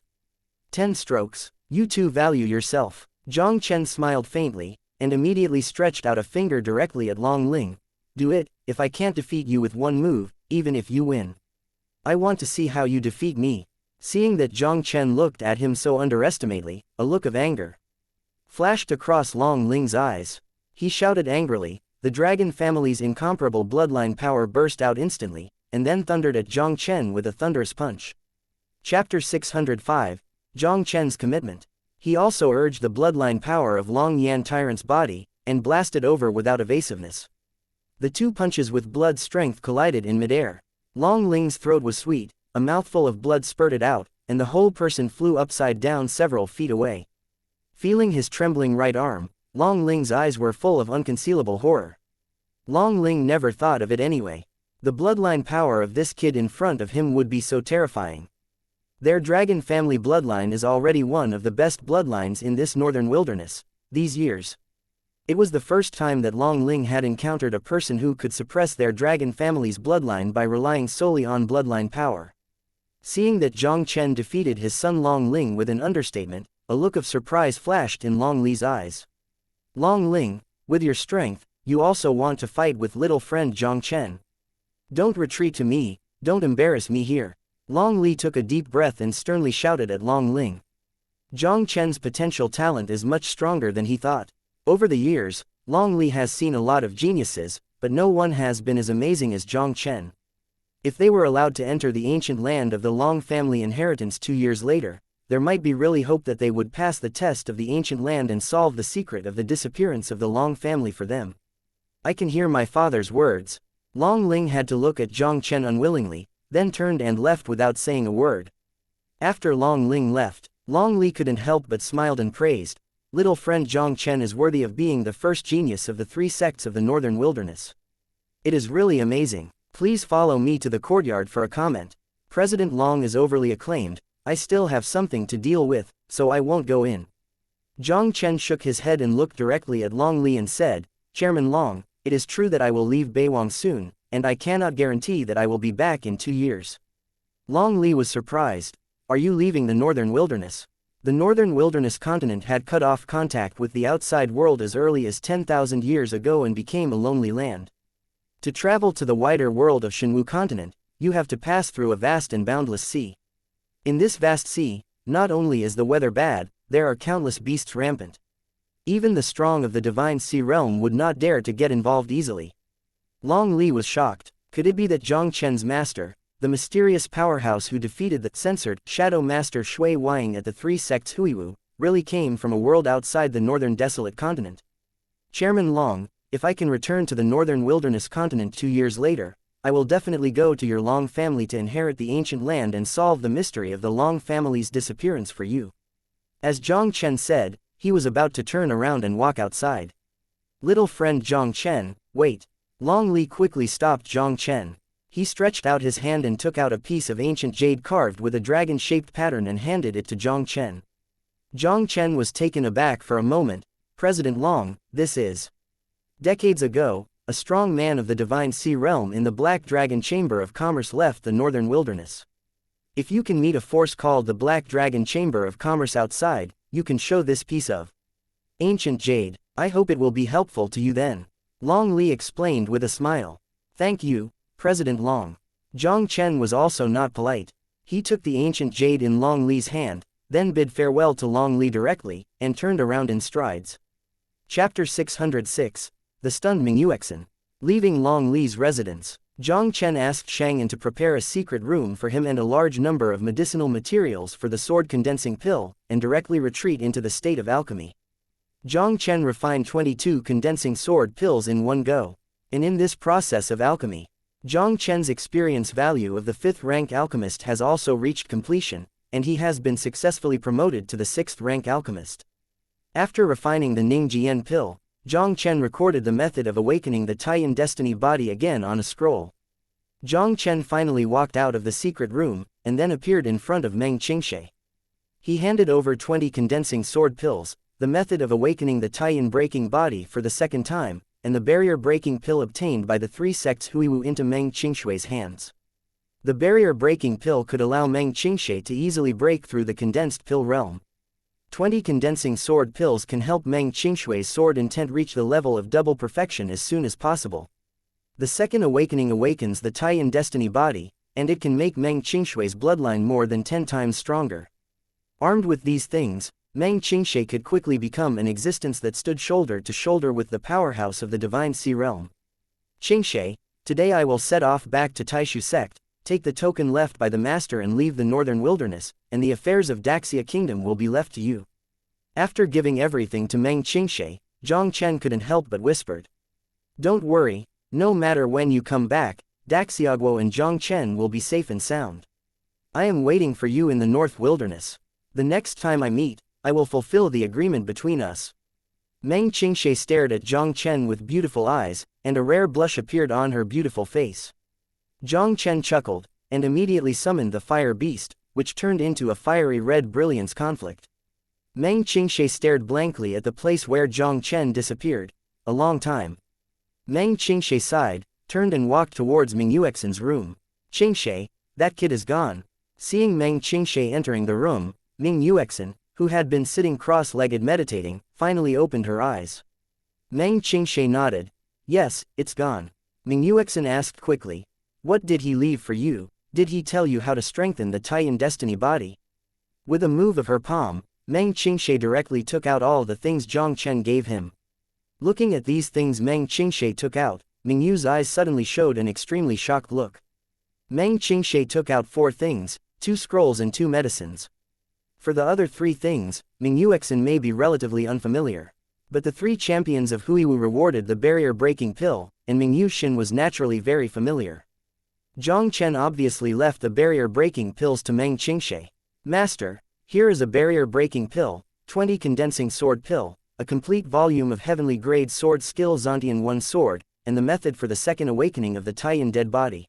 10 strokes. You too value yourself. Jiang Chen smiled faintly, and immediately stretched out a finger directly at Long Ling. Do it, if I can't defeat you with 1 move, even if you win. I want to see how you defeat me. Seeing that Jiang Chen looked at him so underestimately, a look of anger flashed across Long Ling's eyes. He shouted angrily, the dragon family's incomparable bloodline power burst out instantly, and then thundered at Jiang Chen with a thunderous punch. Chapter 605. Jiang Chen's commitment. He also urged the bloodline power of Long Yan Tyrant's body, and blasted over without evasiveness. The 2 punches with blood strength collided in midair. Long Ling's throat was sweet, a mouthful of blood spurted out, and the whole person flew upside down several feet away. Feeling his trembling right arm, Long Ling's eyes were full of unconcealable horror. Long Ling never thought of it anyway. The bloodline power of this kid in front of him would be so terrifying. Their dragon family bloodline is already one of the best bloodlines in this northern wilderness, these years. It was the first time that Long Ling had encountered a person who could suppress their dragon family's bloodline by relying solely on bloodline power. Seeing that Jiang Chen defeated his son Long Ling with an understatement, a look of surprise flashed in Long Li's eyes. Long Ling, with your strength, you also want to fight with little friend Jiang Chen. Don't retreat to me, don't embarrass me here. Long Li took a deep breath and sternly shouted at Long Ling. Jiang Chen's potential talent is much stronger than he thought. Over the years, Long Li has seen a lot of geniuses, but no one has been as amazing as Jiang Chen. If they were allowed to enter the ancient land of the Long family inheritance 2 years later, there might be really hope that they would pass the test of the ancient land and solve the secret of the disappearance of the Long family for them. I can hear my father's words. Long Ling had to look at Jiang Chen unwillingly, then turned and left without saying a word. After Long Ling left, Long Li couldn't help but smiled and praised, little friend Jiang Chen is worthy of being the first genius of the 3 sects of the northern wilderness. It is really amazing. Please follow me to the courtyard for a comment. President Long is overly acclaimed, I still have something to deal with, so I won't go in. Jiang Chen shook his head and looked directly at Long Li and said, Chairman Long, it is true that I will leave Beiwang soon, and I cannot guarantee that I will be back in 2 years. Long Li was surprised. Are you leaving the northern wilderness? The northern wilderness continent had cut off contact with the outside world as early as 10,000 years ago and became a lonely land. To travel to the wider world of Shenwu continent, you have to pass through a vast and boundless sea. In this vast sea, not only is the weather bad, there are countless beasts rampant. Even the strong of the divine sea realm would not dare to get involved easily. Long Li was shocked. Could it be that Jiang Chen's master, the mysterious powerhouse who defeated the censored Shadow Master Shui Weiying at the 3 sects Huiwu, really came from a world outside the northern desolate continent? Chairman Long, if I can return to the northern wilderness continent 2 years later, I will definitely go to your Long family to inherit the ancient land and solve the mystery of the Long family's disappearance for you. As Jiang Chen said, he was about to turn around and walk outside. Little friend Jiang Chen, wait. Long Li quickly stopped Jiang Chen. He stretched out his hand and took out a piece of ancient jade carved with a dragon-shaped pattern and handed it to Jiang Chen. Jiang Chen was taken aback for a moment. President Long, this is. Decades ago, a strong man of the divine sea realm in the Black Dragon Chamber of Commerce left the northern wilderness. If you can meet a force called the Black Dragon Chamber of Commerce outside, you can show this piece of ancient jade. I hope it will be helpful to you then. Long Li explained with a smile. Thank you, President Long. Jiang Chen was also not polite. He took the ancient jade in Long Li's hand, then bid farewell to Long Li directly, and turned around in strides. Chapter 606, The Stunned Mingyuexin. Leaving Long Li's residence, Jiang Chen asked Shang to prepare a secret room for him and a large number of medicinal materials for the sword condensing pill, and directly retreat into the state of alchemy. Jiang Chen refined 22 condensing sword pills in one go. And in this process of alchemy, Jiang Chen's experience value of the 5th rank alchemist has also reached completion, and he has been successfully promoted to the 6th rank alchemist. After refining the Ningjian pill, Jiang Chen recorded the method of awakening the Taiyan destiny body again on a scroll. Jiang Chen finally walked out of the secret room, and then appeared in front of Meng Qingxue. He handed over 20 condensing sword pills, the method of awakening the Taiyan breaking body for the 2nd time, and the barrier breaking pill obtained by the 3 sects Huiwu into Meng Qingshui's hands. The barrier breaking pill could allow Meng Qingshui to easily break through the condensed pill realm. 20 condensing sword pills can help Meng Qingshui's sword intent reach the level of double perfection as soon as possible. The 2nd awakening awakens the Taiyan destiny body, and it can make Meng Qingshui's bloodline more than 10 times stronger. Armed with these things, Meng Qingshui could quickly become an existence that stood shoulder to shoulder with the powerhouse of the divine sea realm. Qingshui, today I will set off back to Taishu sect, take the token left by the master and leave the northern wilderness, and the affairs of Daxia kingdom will be left to you. After giving everything to Meng Qingshui, Jiang Chen couldn't help but whispered. Don't worry, no matter when you come back, Daxiaguo and Jiang Chen will be safe and sound. I am waiting for you in the north wilderness. The next time I meet, I will fulfill the agreement between us. Meng Qingshe stared at Jiang Chen with beautiful eyes, and a rare blush appeared on her beautiful face. Jiang Chen chuckled, and immediately summoned the fire beast, which turned into a fiery red brilliance conflict. Meng Qingshe stared blankly at the place where Jiang Chen disappeared. A long time. Meng Qingshe sighed, turned and walked towards Ming Yuexin's room. Qingshe, that kid is gone. Seeing Meng Qingshe entering the room, Ming Yuexin, who had been sitting cross-legged meditating, finally opened her eyes. Meng Qingshe nodded. Yes, it's gone. Ming Yuexin asked quickly. What did he leave for you? Did he tell you how to strengthen the Tian Destiny body? With a move of her palm, Meng Qingshe directly took out all the things Jiang Chen gave him. Looking at these things Meng Qingshe took out, Ming Yu's eyes suddenly showed an extremely shocked look. Meng Qingshe took out 4 things, 2 scrolls and 2 medicines. For the other 3 things, Ming Yuexin may be relatively unfamiliar. But the 3 champions of Huiwu rewarded the barrier-breaking pill, and Ming Yuxin was naturally very familiar. Jiang Chen obviously left the barrier-breaking pills to Meng Qingshe. Master, here is a barrier-breaking pill, 20 condensing sword pill, a complete volume of heavenly grade sword skill Zontian 1 sword, and the method for the second awakening of the Tian dead body.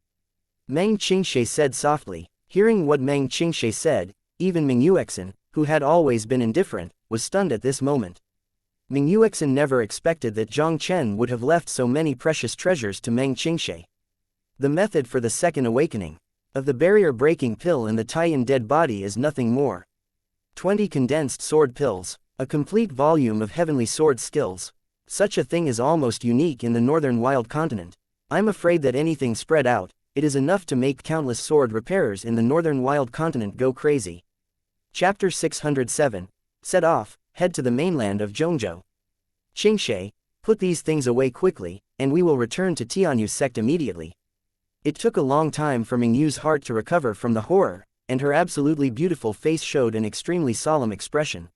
Meng Qingshe said softly. Hearing what Meng Qingshe said, even Ming Yuexin, who had always been indifferent, was stunned at this moment. Ming Yuexin never expected that Jiang Chen would have left so many precious treasures to Meng Qingshe. The method for the second awakening of the barrier-breaking pill in the Tian dead body is nothing more. 20 condensed sword pills, a complete volume of heavenly sword skills. Such a thing is almost unique in the northern wild continent. I'm afraid that anything spread out, it is enough to make countless sword repairers in the northern wild continent go crazy. Chapter 607. Set off, head to the mainland of Zhongzhou. Qingshe, put these things away quickly, and we will return to Tianyu's sect immediately. It took a long time for Ming Yu's heart to recover from the horror, and her absolutely beautiful face showed an extremely solemn expression.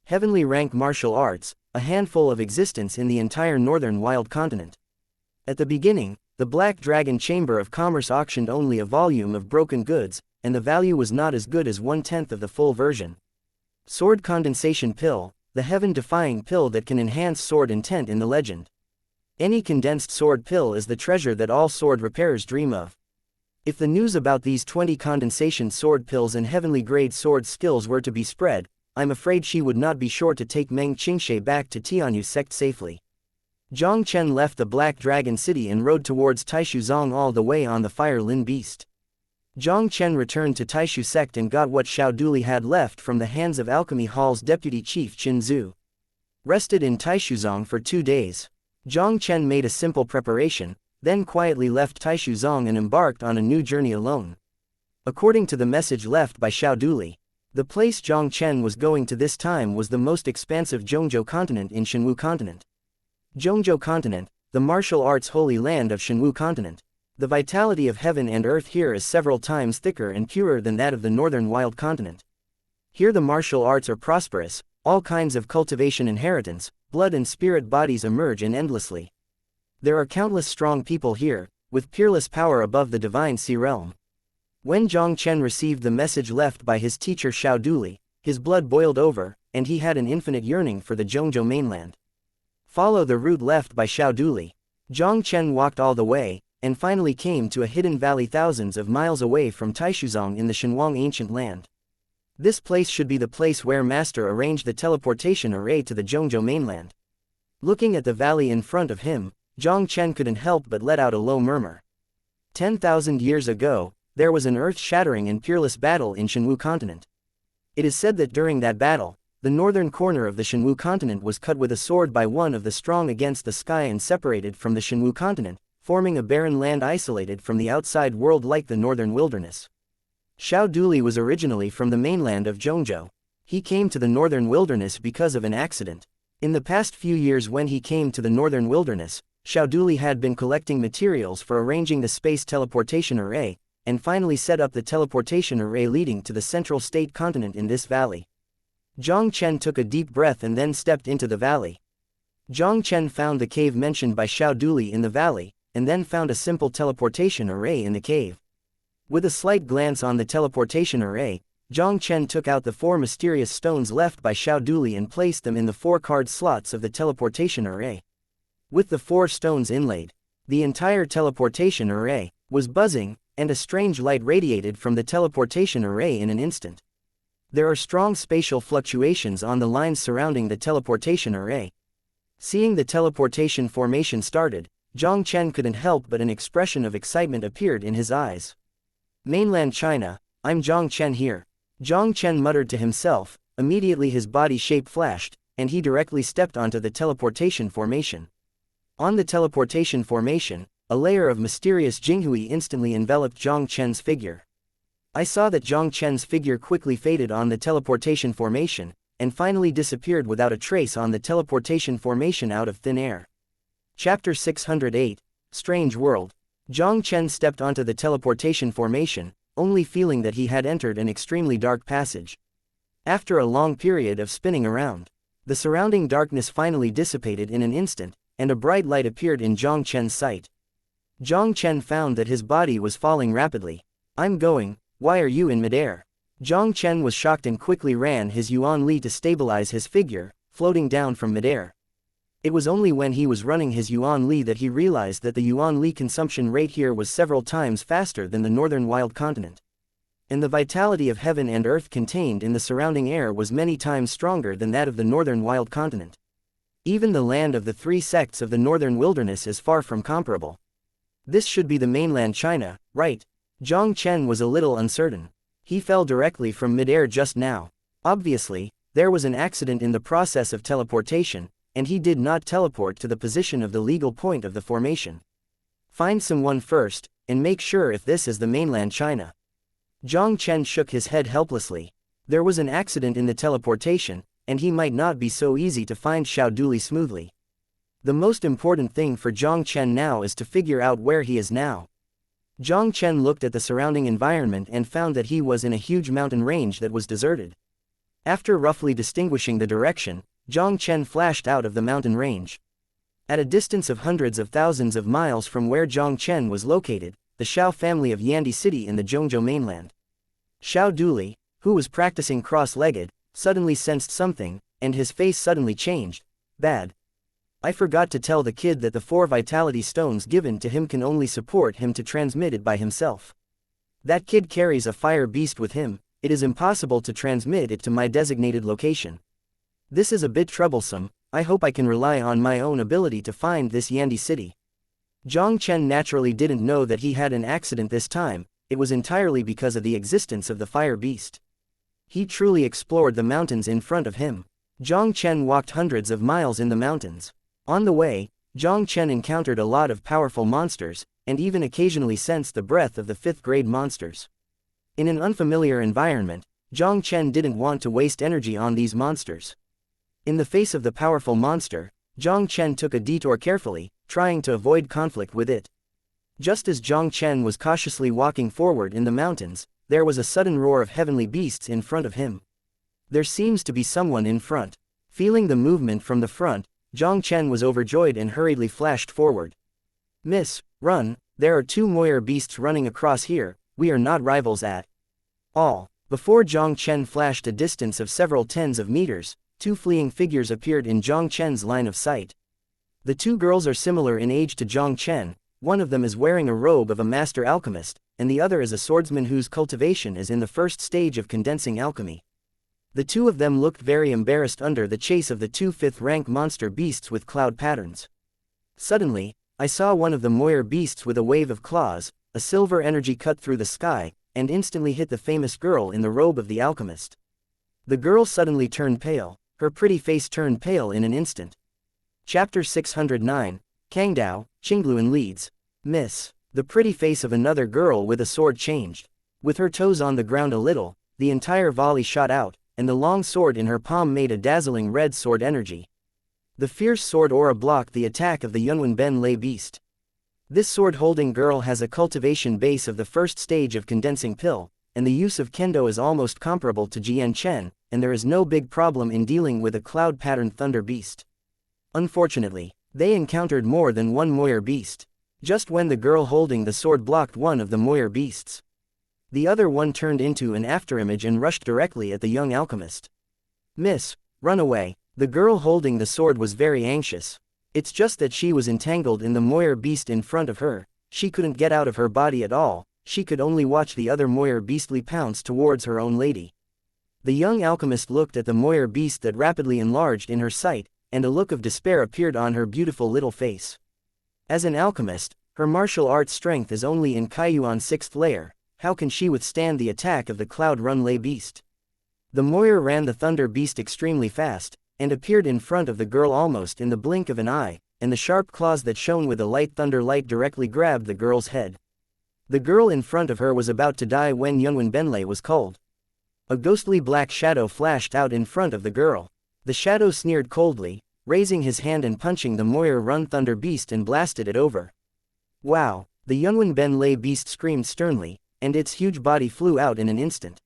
Heavenly rank martial arts, a handful of existence in the entire northern wild continent. At the beginning, the Black Dragon Chamber of Commerce auctioned only a volume of broken goods, and the value was not as good as 1/10 of the full version. Sword Condensation Pill, the heaven-defying pill that can enhance sword intent in the legend. Any condensed sword pill is the treasure that all sword repairers dream of. If the news about these 20 condensation sword pills and heavenly grade sword skills were to be spread, I'm afraid she would not be sure to take Meng Qingshe back to Tianyu's sect safely. Jiang Chen left the Black Dragon City and rode towards Taishuzong all the way on the Fire Lin Beast. Jiang Chen returned to Taishu sect and got what Xiaoduli had left from the hands of Alchemy Hall's deputy chief Qin Zhu. Rested in Taishuzong for 2 days. Jiang Chen made a simple preparation, then quietly left Taishuzong and embarked on a new journey alone. According to the message left by Xiaoduli, the place Jiang Chen was going to this time was the most expansive Zhongzhou continent in Shenwu continent. Zhongzhou continent, the martial arts holy land of Shenwu continent. The vitality of heaven and earth here is several times thicker and purer than that of the northern wild continent. Here the martial arts are prosperous, all kinds of cultivation inheritance, blood and spirit bodies emerge in endlessly. There are countless strong people here, with peerless power above the divine sea realm. When Jiang Chen received the message left by his teacher Xiaoduli, his blood boiled over, and he had an infinite yearning for the Zhongzhou mainland. Follow the route left by Xiaoduli. Jiang Chen walked all the way, and finally came to a hidden valley thousands of miles away from Taishuzong in the Shenwang ancient land. This place should be the place where Master arranged the teleportation array to the Zhongzhou mainland. Looking at the valley in front of him, Jiang Chen couldn't help but let out a low murmur. 10,000 years ago, there was an earth-shattering and peerless battle in Shenwu continent. It is said that during that battle, the northern corner of the Shenwu continent was cut with a sword by one of the strong against the sky and separated from the Shenwu continent, forming a barren land isolated from the outside world like the northern wilderness. Xiaoduli was originally from the mainland of Zhongzhou. He came to the northern wilderness because of an accident. In the past few years when he came to the northern wilderness, Xiaoduli had been collecting materials for arranging the space teleportation array, and finally set up the teleportation array leading to the central state continent in this valley. Jiang Chen took a deep breath and then stepped into the valley. Jiang Chen found the cave mentioned by Xiaoduli in the valley, and then found a simple teleportation array in the cave. With a slight glance on the teleportation array, Jiang Chen took out the 4 mysterious stones left by Xiao Duli and placed them in the 4 card slots of the teleportation array. With the 4 stones inlaid, the entire teleportation array was buzzing, and a strange light radiated from the teleportation array in an instant. There are strong spatial fluctuations on the lines surrounding the teleportation array. Seeing the teleportation formation started, Jiang Chen couldn't help but an expression of excitement appeared in his eyes. Mainland China, I'm Jiang Chen here. Jiang Chen muttered to himself. Immediately his body shape flashed, and he directly stepped onto the teleportation formation. On the teleportation formation, a layer of mysterious jinghui instantly enveloped Jiang Chen's figure. I saw that Jiang Chen's figure quickly faded on the teleportation formation, and finally disappeared without a trace on the teleportation formation out of thin air. Chapter 608, Strange World. Jiang Chen stepped onto the teleportation formation, only feeling that he had entered an extremely dark passage. After a long period of spinning around, the surrounding darkness finally dissipated in an instant, and a bright light appeared in Jiang Chen's sight. Jiang Chen found that his body was falling rapidly. I'm going, why are you in midair? Jiang Chen was shocked and quickly ran his Yuan Li to stabilize his figure, floating down from midair. It was only when he was running his Yuan Li that he realized that the Yuan Li consumption rate here was several times faster than the northern wild continent. And the vitality of heaven and earth contained in the surrounding air was many times stronger than that of the northern wild continent. Even the land of the 3 sects of the northern wilderness is far from comparable. This should be the mainland China, right? Jiang Chen was a little uncertain. He fell directly from midair just now. Obviously, there was an accident in the process of teleportation, and he did not teleport to the position of the legal point of the formation. Find someone first, and make sure if this is the mainland China. Jiang Chen shook his head helplessly. There was an accident in the teleportation, and he might not be so easy to find Xiao Duli smoothly. The most important thing for Jiang Chen now is to figure out where he is now. Jiang Chen looked at the surrounding environment and found that he was in a huge mountain range that was deserted. After roughly distinguishing the direction, Jiang Chen flashed out of the mountain range. At a distance of hundreds of thousands of miles from where Jiang Chen was located, the Shao family of Yandi City in the Zhongzhou mainland. Xiao Duli, who was practicing cross-legged, suddenly sensed something, and his face suddenly changed. Bad. I forgot to tell the kid that the 4 vitality stones given to him can only support him to transmit it by himself. That kid carries a fire beast with him, it is impossible to transmit it to my designated location. This is a bit troublesome. I hope I can rely on my own ability to find this Yandi city. Jiang Chen naturally didn't know that he had an accident this time. It was entirely because of the existence of the fire beast. He truly explored the mountains in front of him. Jiang Chen walked hundreds of miles in the mountains. On the way, Jiang Chen encountered a lot of powerful monsters, and even occasionally sensed the breath of the 5th-grade monsters. In an unfamiliar environment, Jiang Chen didn't want to waste energy on these monsters. In the face of the powerful monster, Jiang Chen took a detour carefully, trying to avoid conflict with it. Just as Jiang Chen was cautiously walking forward in the mountains, there was a sudden roar of heavenly beasts in front of him. There seems to be someone in front. Feeling the movement from the front, Jiang Chen was overjoyed and hurriedly flashed forward. Miss, run, there are 2 moir beasts running across here, we are not rivals at all. Before Jiang Chen flashed a distance of several tens of meters, 2 fleeing figures appeared in Jiang Chen's line of sight. The 2 girls are similar in age to Jiang Chen. One of them is wearing a robe of a master alchemist, and the other is a swordsman whose cultivation is in the first stage of condensing alchemy. The 2 of them looked very embarrassed under the chase of the 2 5th-rank monster beasts with cloud patterns. Suddenly, I saw one of the moir beasts with a wave of claws, a silver energy cut through the sky, and instantly hit the famous girl in the robe of the alchemist. The girl suddenly turned pale. Her pretty face turned pale in an instant. Chapter 609, Kangdao, Qingluan leads. Miss. The pretty face of another girl with a sword changed. With her toes on the ground a little, the entire volley shot out, and the long sword in her palm made a dazzling red sword energy. The fierce sword aura blocked the attack of the Yunwen Ben Lei beast. This sword-holding girl has a cultivation base of the first stage of condensing pill, and the use of kendo is almost comparable to Jiang Chen, and there is no big problem in dealing with a cloud-patterned thunder beast. Unfortunately, they encountered more than one moir beast. Just when the girl holding the sword blocked one of the moir beasts, The other one turned into an afterimage and rushed directly at the young alchemist. "Miss, run away." The girl holding the sword was very anxious. It's just that she was entangled in the Moir beast in front of her. She couldn't get out of her body at all, she could only watch the other Moir beastly pounce towards her own lady. The young alchemist looked at the Moir beast that rapidly enlarged in her sight, and a look of despair appeared on her beautiful little face. As an alchemist, her martial arts strength is only in Kaiyuan 6th layer, how can she withstand the attack of the Cloud Runlay beast? The Moir ran the Thunder beast extremely fast, and appeared in front of the girl almost in the blink of an eye, and the sharp claws that shone with a light thunder light directly grabbed the girl's head. The girl in front of her was about to die when Yunwen Benlei was called. A ghostly black shadow flashed out in front of the girl. The shadow sneered coldly, raising his hand and punching the Moir Run Thunder beast and blasted it over. Wow! The Yunwen Benlei beast screamed sternly, and its huge body flew out in an instant.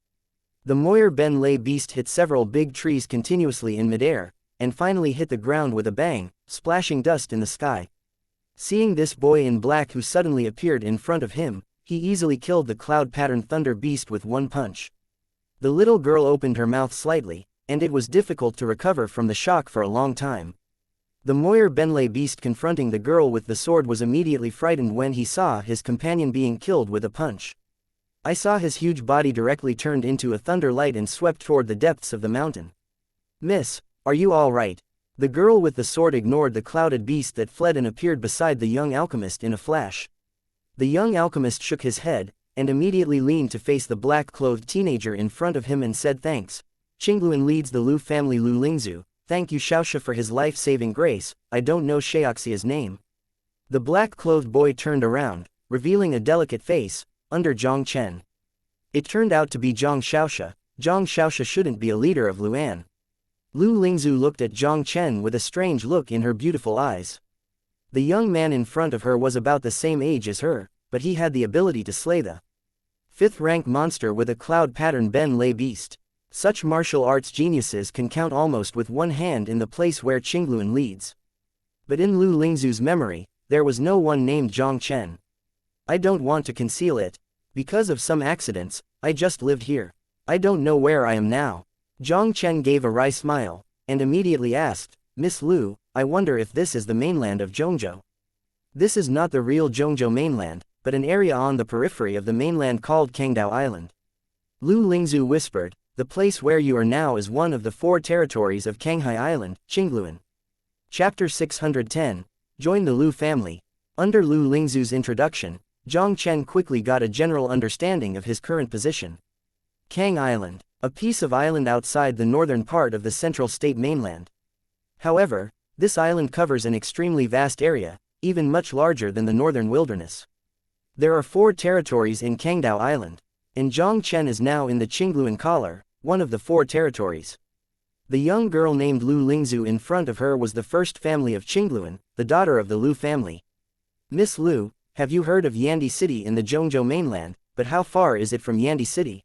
The Moir Benlei beast hit several big trees continuously in midair, and finally hit the ground with a bang, splashing dust in the sky. Seeing this boy in black who suddenly appeared in front of him, he easily killed the cloud-patterned thunder beast with one punch. The little girl opened her mouth slightly, and it was difficult to recover from the shock for a long time. The Moir Benlei beast confronting the girl with the sword was immediately frightened when he saw his companion being killed with a punch. I saw his huge body directly turned into a thunder light and swept toward the depths of the mountain. "Miss, are you all right?" The girl with the sword ignored the clouded beast that fled and appeared beside the young alchemist in a flash. The young alchemist shook his head, and immediately leaned to face the black-clothed teenager in front of him and said thanks. Qingluan leads the Lu family Lu Lingzu, thank you xiaoxia for his life-saving grace, I don't know xianxia's name. The black-clothed boy turned around, revealing a delicate face, under Jiang Chen. It turned out to be Jiang Xiaoxia. Jiang Xiaoxia shouldn't be a leader of Luan. Lu Lingzu looked at Jiang Chen with a strange look in her beautiful eyes. The young man in front of her was about the same age as her, but he had the ability to slay the 5th-rank monster with a cloud-patterned Benlei beast. Such martial arts geniuses can count almost with one hand in the place where Qingluan leads. But in Lu Lingzu's memory, there was no one named Jiang Chen. I don't want to conceal it. Because of some accidents, I just lived here. I don't know where I am now. Jiang Chen gave a wry smile, and immediately asked, Miss Lu, I wonder if this is the mainland of Zhongzhou. This is not the real Zhongzhou mainland, but an area on the periphery of the mainland called Kangdao Island. Lu Lingzu whispered, the place where you are now is one of the 4 territories of Kanghai Island, Qingluan. Chapter 610. Join the Lu family. Under Lu Lingzu's introduction, Jiang Chen quickly got a general understanding of his current position. Kang Island, a piece of island outside the northern part of the central state mainland. However, this island covers an extremely vast area, even much larger than the northern wilderness. There are 4 territories in Kangdao Island, and Jiang Chen is now in the Qingluan collar, one of the 4 territories. The young girl named Lu Lingzu in front of her was the first family of Qingluan, the daughter of the Lu family. Miss Lu, have you heard of Yandi City in the Zhongzhou mainland, but how far is it from Yandi City?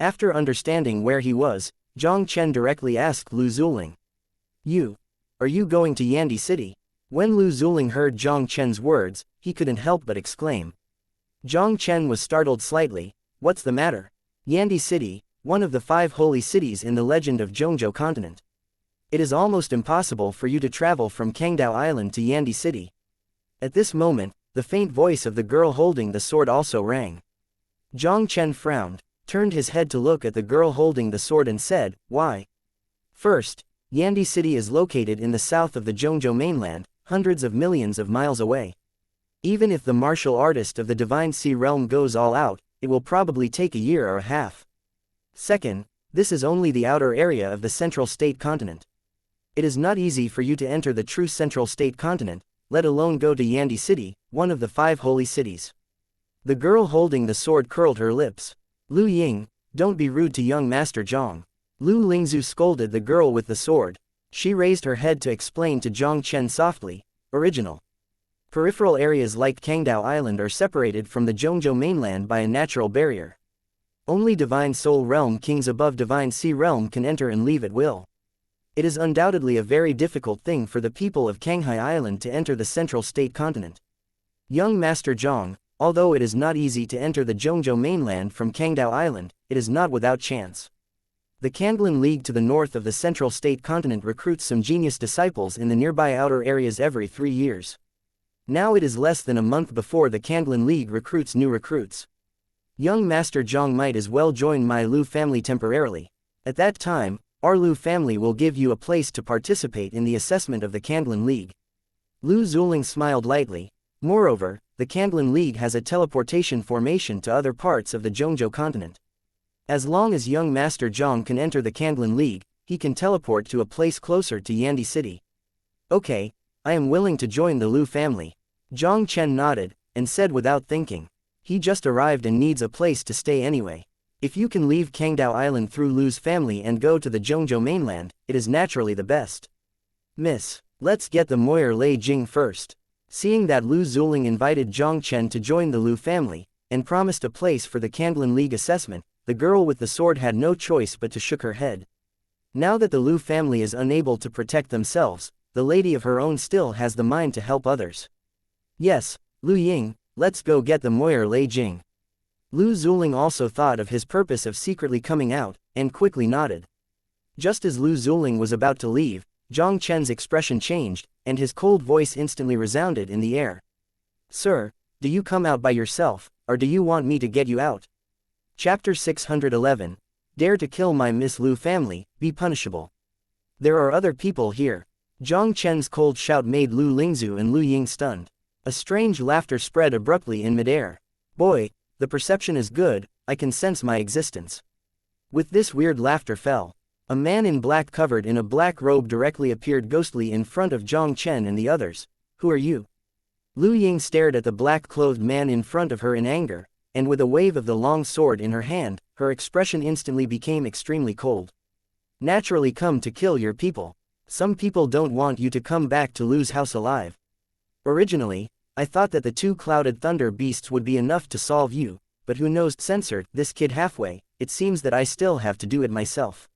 After understanding where he was, Jiang Chen directly asked Lu Zuling. Are you going to Yandi City? When Lu Zuling heard Jiang Chen's words, he couldn't help but exclaim. Jiang Chen was startled slightly. What's the matter? Yandi City, one of the 5 holy cities in the legend of Zhongzhou continent. It is almost impossible for you to travel from Kangdao Island to Yandi City. At this moment, the faint voice of the girl holding the sword also rang. Jiang Chen frowned, turned his head to look at the girl holding the sword and said, why? First, Yandi City is located in the south of the Zhongzhou mainland, hundreds of millions of miles away. Even if the martial artist of the Divine Sea realm goes all out, it will probably take a year or a half. Second, this is only the outer area of the central state continent. It is not easy for you to enter the true central state continent, let alone go to Yandi City, one of the 5 holy cities. The girl holding the sword curled her lips. Lu Ying, don't be rude to young Master Jiang. Lu Lingzu scolded the girl with the sword. She raised her head to explain to Jiang Chen softly, original. Peripheral areas like Kangdao Island are separated from the Zhongzhou mainland by a natural barrier. Only Divine Soul Realm kings above Divine Sea Realm can enter and leave at will. It is undoubtedly a very difficult thing for the people of Kanghai Island to enter the central state continent. Young Master Jiang, Although it is not easy to enter the Zhongzhou mainland from Kangdao Island, it is not without chance. The Kanglan League to the north of the central state continent recruits some genius disciples in the nearby outer areas every 3 years. Now it is less than a month before the Kanglan League recruits new recruits. Young Master Jiang might as well join my Lu family temporarily. At that time, our Lu family will give you a place to participate in the assessment of the Kanglan League. Lu Zuling smiled lightly. Moreover, the Kanglan League has a teleportation formation to other parts of the Zhongzhou continent. As long as young Master Jiang can enter the Kanglan League, he can teleport to a place closer to Yandi City. Okay, I am willing to join the Lu family. Jiang Chen nodded, and said without thinking. He just arrived and needs a place to stay anyway. If you can leave Kangdao Island through Lu's family and go to the Zhongzhou mainland, it is naturally the best. Miss, let's get the Moyer Lei Jing first. Seeing that Lu Zuling invited Jiang Chen to join the Lu family, and promised a place for the Kanglan League assessment, the girl with the sword had no choice but to shook her head. Now that the Lu family is unable to protect themselves, the lady of her own still has the mind to help others. Yes, Lu Ying, let's go get the Moyer Lei Jing. Lu Zuling also thought of his purpose of secretly coming out, and quickly nodded. Just as Lu Zuling was about to leave, Jiang Chen's expression changed, and his cold voice instantly resounded in the air. Sir, do you come out by yourself, or do you want me to get you out? Chapter 611. Dare to kill my Miss Lu family, be punishable. There are other people here. Jiang Chen's cold shout made Lu Lingzu and Lu Ying stunned. A strange laughter spread abruptly in midair. Boy, the perception is good, I can sense my existence. With this weird laughter fell. A man in black covered in a black robe directly appeared ghostly in front of Jiang Chen and the others. Who are you? Lu Ying stared at the black-clothed man in front of her in anger, and with a wave of the long sword in her hand, her expression instantly became extremely cold. Naturally come to kill your people. Some people don't want you to come back to Lu's house alive. Originally, I thought that the 2 clouded thunder beasts would be enough to solve you, but who knows, censored this kid halfway, it seems that I still have to do it myself.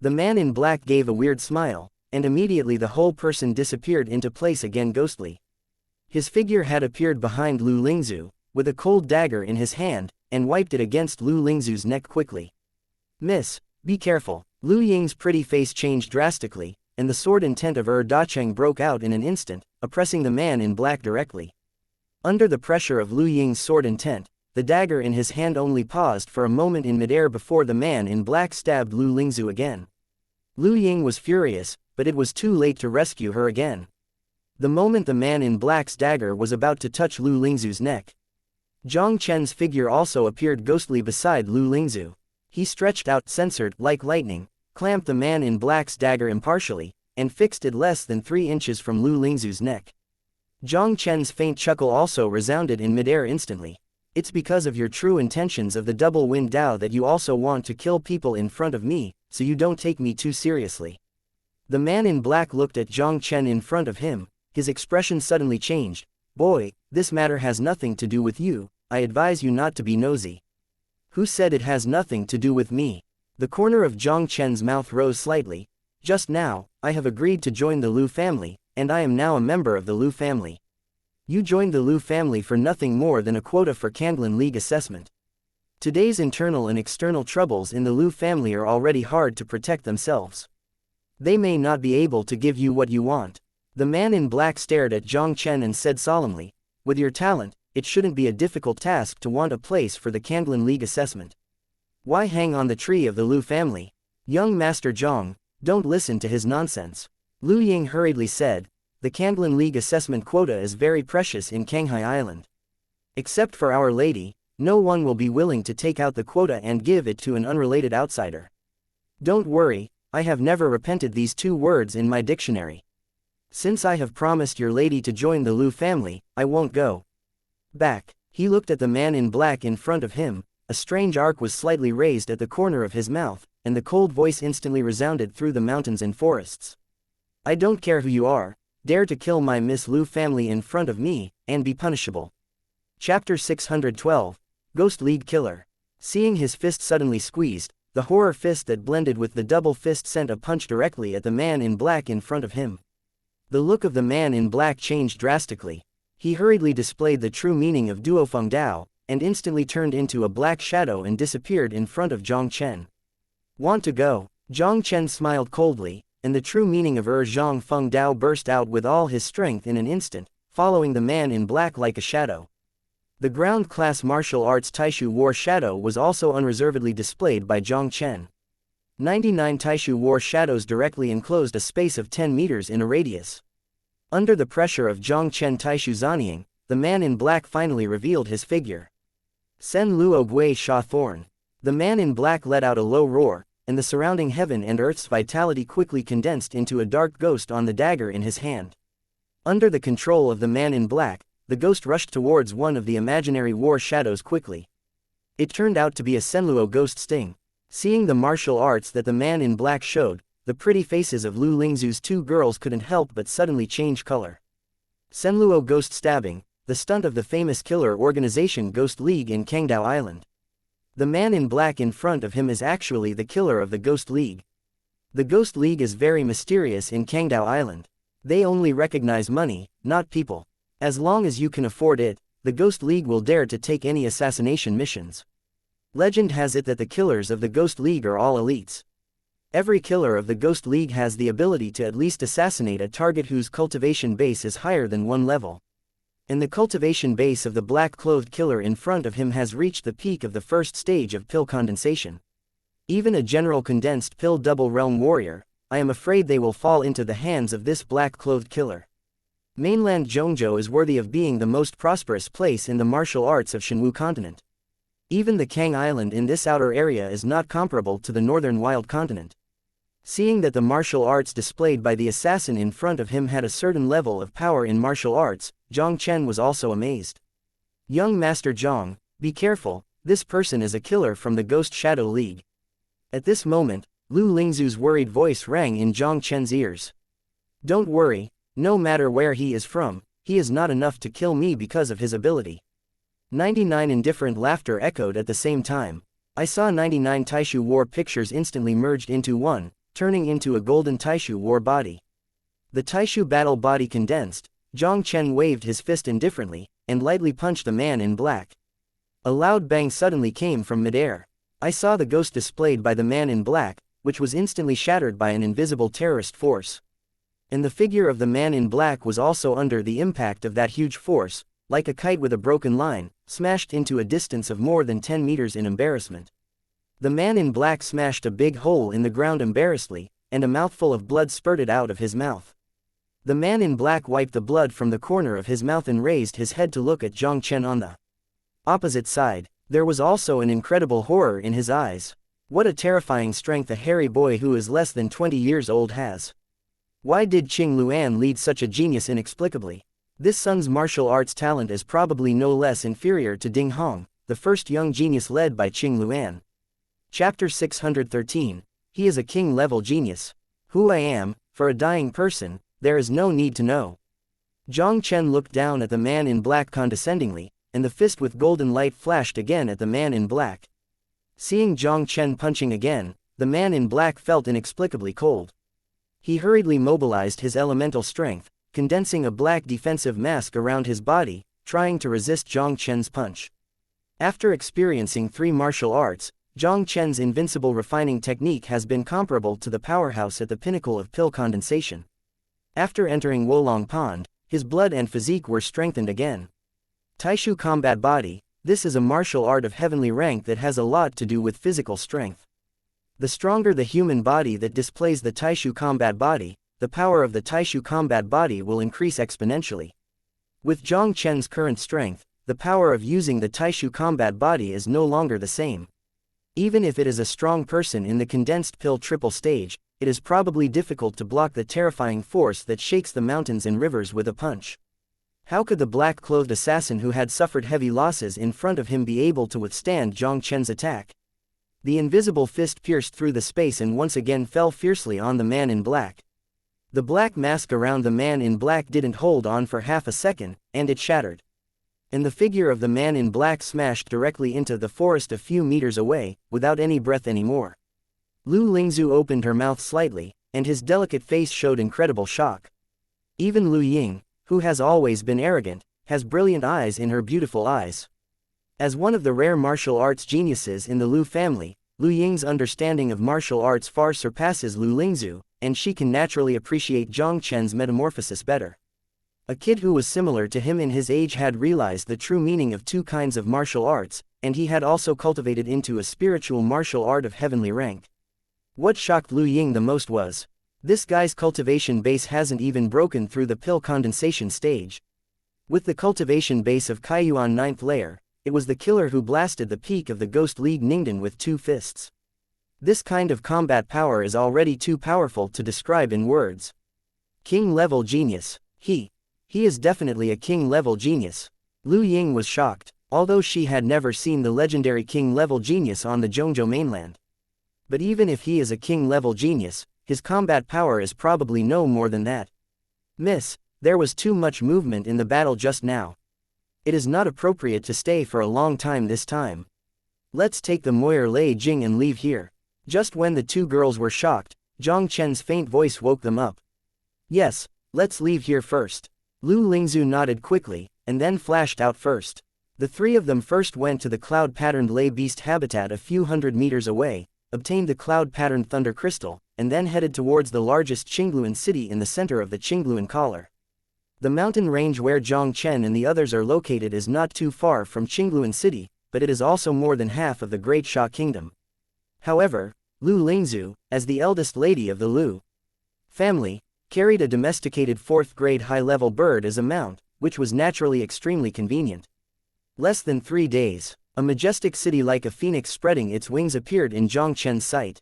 The man in black gave a weird smile, and immediately the whole person disappeared into place again ghostly. His figure had appeared behind Lu Lingzu, with a cold dagger in his hand, and wiped it against Lu Lingzu's neck quickly. Miss, be careful. Lu Ying's pretty face changed drastically, and the sword intent of Dacheng broke out in an instant, oppressing the man in black directly. Under the pressure of Lu Ying's sword intent, the dagger in his hand only paused for a moment in midair before the man in black stabbed Lu Lingzu again. Lu Ying was furious, but it was too late to rescue her again. The moment the man in black's dagger was about to touch Lu Lingzu's neck, Jiang Chen's figure also appeared ghostly beside Lu Lingzu. He stretched out, censored like lightning, clamped the man in black's dagger impartially, and fixed it less than 3 inches from Lu Lingzu's neck. Jiang Chen's faint chuckle also resounded in midair instantly. It's because of your true intentions of the double wind Dao that you also want to kill people in front of me, so you don't take me too seriously. The man in black looked at Jiang Chen in front of him, his expression suddenly changed. Boy, this matter has nothing to do with you, I advise you not to be nosy. Who said it has nothing to do with me? The corner of Jiang Chen's mouth rose slightly. Just now, I have agreed to join the Lu family, and I am now a member of the Lu family. You joined the Lu family for nothing more than a quota for Kanglan League assessment. Today's internal and external troubles in the Lu family are already hard to protect themselves. They may not be able to give you what you want. The man in black stared at Jiang Chen and said solemnly, with your talent, it shouldn't be a difficult task to want a place for the Kanglan League assessment. Why hang on the tree of the Lu family? Young Master Jiang, don't listen to his nonsense. Lu Ying hurriedly said, the Kanglan League assessment quota is very precious in Kanghai Island. Except for Our Lady, no one will be willing to take out the quota and give it to an unrelated outsider. Don't worry, I have never repented these 2 words in my dictionary. Since I have promised your lady to join the Lu family, I won't go back. He looked at the man in black in front of him, a strange arc was slightly raised at the corner of his mouth, and the cold voice instantly resounded through the mountains and forests. I don't care who you are, dare to kill my Miss Lu family in front of me, and be punishable. Chapter 612. Ghost League Killer. Seeing his fist suddenly squeezed, the horror fist that blended with the double fist sent a punch directly at the man in black in front of him. The look of the man in black changed drastically. He hurriedly displayed the true meaning of Duofeng Dao, and instantly turned into a black shadow and disappeared in front of Jiang Chen. Want to go? Jiang Chen smiled coldly, and the true meaning of Zhang Feng Dao burst out with all his strength in an instant, following the man in black like a shadow. The ground-class martial arts Taishu War Shadow was also unreservedly displayed by Jiang Chen. 99 Taishu War Shadows directly enclosed a space of 10 meters in a radius. Under the pressure of Jiang Chen Taishu Zanying, the man in black finally revealed his figure. Sen Luo Gui Sha Thorn. The man in black let out a low roar, and the surrounding heaven and earth's vitality quickly condensed into a dark ghost on the dagger in his hand. Under the control of the man in black, the ghost rushed towards one of the imaginary war shadows quickly. It turned out to be a Senluo ghost sting. Seeing the martial arts that the man in black showed, the pretty faces of Lu Lingzu's two girls couldn't help but suddenly change color. Senluo ghost stabbing, the stunt of the famous killer organization Ghost League in Kangdao Island. The man in black in front of him is actually the killer of the Ghost League. The Ghost League is very mysterious in Kangdao Island. They only recognize money, not people. As long as you can afford it, the Ghost League will dare to take any assassination missions. Legend has it that the killers of the Ghost League are all elites. Every killer of the Ghost League has the ability to at least assassinate a target whose cultivation base is higher than 1 level. And the cultivation base of the black-clothed killer in front of him has reached the peak of the first stage of pill condensation. Even a general condensed pill double realm warrior, I am afraid they will fall into the hands of this black-clothed killer. Mainland Zhongzhou is worthy of being the most prosperous place in the martial arts of Shenwu continent. Even the Kang Island in this outer area is not comparable to the northern wild continent. Seeing that the martial arts displayed by the assassin in front of him had a certain level of power in martial arts, Jiang Chen was also amazed. Young Master Jiang, be careful, this person is a killer from the Ghost Shadow League. At this moment, Lu Lingzu's worried voice rang in Jiang Chen's ears. Don't worry, no matter where he is from, he is not enough to kill me because of his ability. 99 indifferent laughter echoed at the same time. I saw 99 Taishu War pictures instantly merged into one, turning into a golden Taishu War body. The Taishu battle body condensed. Jiang Chen waved his fist indifferently, and lightly punched the man in black. A loud bang suddenly came from midair. I saw the ghost displayed by the man in black, which was instantly shattered by an invisible terrorist force. And the figure of the man in black was also under the impact of that huge force, like a kite with a broken line, smashed into a distance of more than 10 meters in embarrassment. The man in black smashed a big hole in the ground embarrassedly, and a mouthful of blood spurted out of his mouth. The man in black wiped the blood from the corner of his mouth and raised his head to look at Jiang Chen on the opposite side. There was also an incredible horror in his eyes. What a terrifying strength a hairy boy who is less than 20 years old has. Why did Qing Luan lead such a genius inexplicably? This son's martial arts talent is probably no less inferior to Ding Hong, the first young genius led by Qing Luan. Chapter 613. He is a king-level genius. Who I am, for a dying person, there is no need to know. Jiang Chen looked down at the man in black condescendingly, and the fist with golden light flashed again at the man in black. Seeing Jiang Chen punching again, the man in black felt inexplicably cold. He hurriedly mobilized his elemental strength, condensing a black defensive mask around his body, trying to resist Jiang Chen's punch. After experiencing 3 martial arts, Jiang Chen's invincible refining technique has been comparable to the powerhouse at the pinnacle of pill condensation. After entering Wolong Pond, his blood and physique were strengthened again. Taishu Combat Body, this is a martial art of heavenly rank that has a lot to do with physical strength. The stronger the human body that displays the Taishu Combat Body, the power of the Taishu Combat Body will increase exponentially. With Jiang Chen's current strength, the power of using the Taishu Combat Body is no longer the same. Even if it is a strong person in the condensed pill triple stage, it is probably difficult to block the terrifying force that shakes the mountains and rivers with a punch. How could the black-clothed assassin who had suffered heavy losses in front of him be able to withstand Jiang Chen's attack? The invisible fist pierced through the space and once again fell fiercely on the man in black. The black mask around the man in black didn't hold on for half a second, and it shattered. And the figure of the man in black smashed directly into the forest a few meters away, without any breath anymore. Lu Lingzu opened her mouth slightly, and his delicate face showed incredible shock. Even Lu Ying, who has always been arrogant, has brilliant eyes in her beautiful eyes. As one of the rare martial arts geniuses in the Lu family, Lu Ying's understanding of martial arts far surpasses Lu Lingzu, and she can naturally appreciate Jiang Chen's metamorphosis better. A kid who was similar to him in his age had realized the true meaning of two kinds of martial arts, and he had also cultivated into a spiritual martial art of heavenly rank. What shocked Lu Ying the most was, this guy's cultivation base hasn't even broken through the pill condensation stage. With the cultivation base of Kaiyuan 9th layer, it was the killer who blasted the peak of the Ghost League Ningdan with 2 fists. This kind of combat power is already too powerful to describe in words. King-level genius. He is definitely a king-level genius. Lu Ying was shocked, although she had never seen the legendary king-level genius on the Zhongzhou mainland. But even if he is a king-level genius, his combat power is probably no more than that. Miss, there was too much movement in the battle just now. It is not appropriate to stay for a long time this time. Let's take the Moyer Lei Jing and leave here. Just when the two girls were shocked, Jiang Chen's faint voice woke them up. Yes, let's leave here first. Lu Lingzu nodded quickly, and then flashed out first. The three of them first went to the cloud-patterned Lei Beast habitat a few hundred meters away, obtained the cloud-patterned Thunder Crystal, and then headed towards the largest Qingluan city in the center of the Qingluan collar. The mountain range where Jiang Chen and the others are located is not too far from Qingluan city, but it is also more than half of the Great Sha Kingdom. However, Lu Lingzu, as the eldest lady of the Lu family, carried a domesticated 4th-grade high-level bird as a mount, which was naturally extremely convenient. Less than 3 days, a majestic city like a phoenix spreading its wings appeared in Jiang Chen's sight.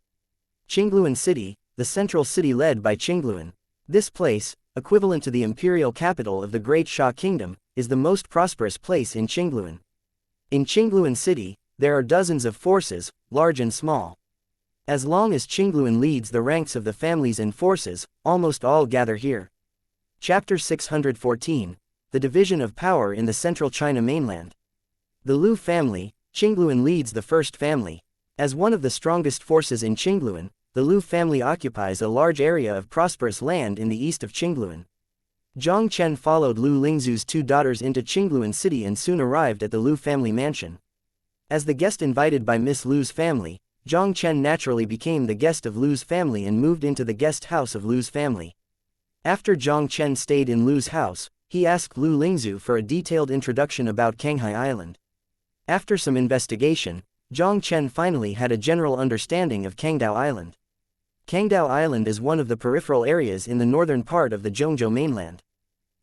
Qingluan City, the central city led by Qingluan. This place, equivalent to the imperial capital of the Great Sha Kingdom, is the most prosperous place in Qingluan. In Qingluan City, there are dozens of forces, large and small. As long as Qingluan leads the ranks of the families and forces, almost all gather here. Chapter 614, The Division of Power in the Central China Mainland. The Lu family, Qingluan leads the first family. As one of the strongest forces in Qingluan, the Lu family occupies a large area of prosperous land in the east of Qingluan. Jiang Chen followed Lu Lingzu's 2 daughters into Qingluan City and soon arrived at the Lu family mansion. As the guest invited by Miss Lu's family, Jiang Chen naturally became the guest of Lu's family and moved into the guest house of Lu's family. After Jiang Chen stayed in Lu's house, he asked Lu Lingzu for a detailed introduction about Canghai Island. After some investigation, Jiang Chen finally had a general understanding of Kangdao Island. Kangdao Island is one of the peripheral areas in the northern part of the Zhongzhou mainland.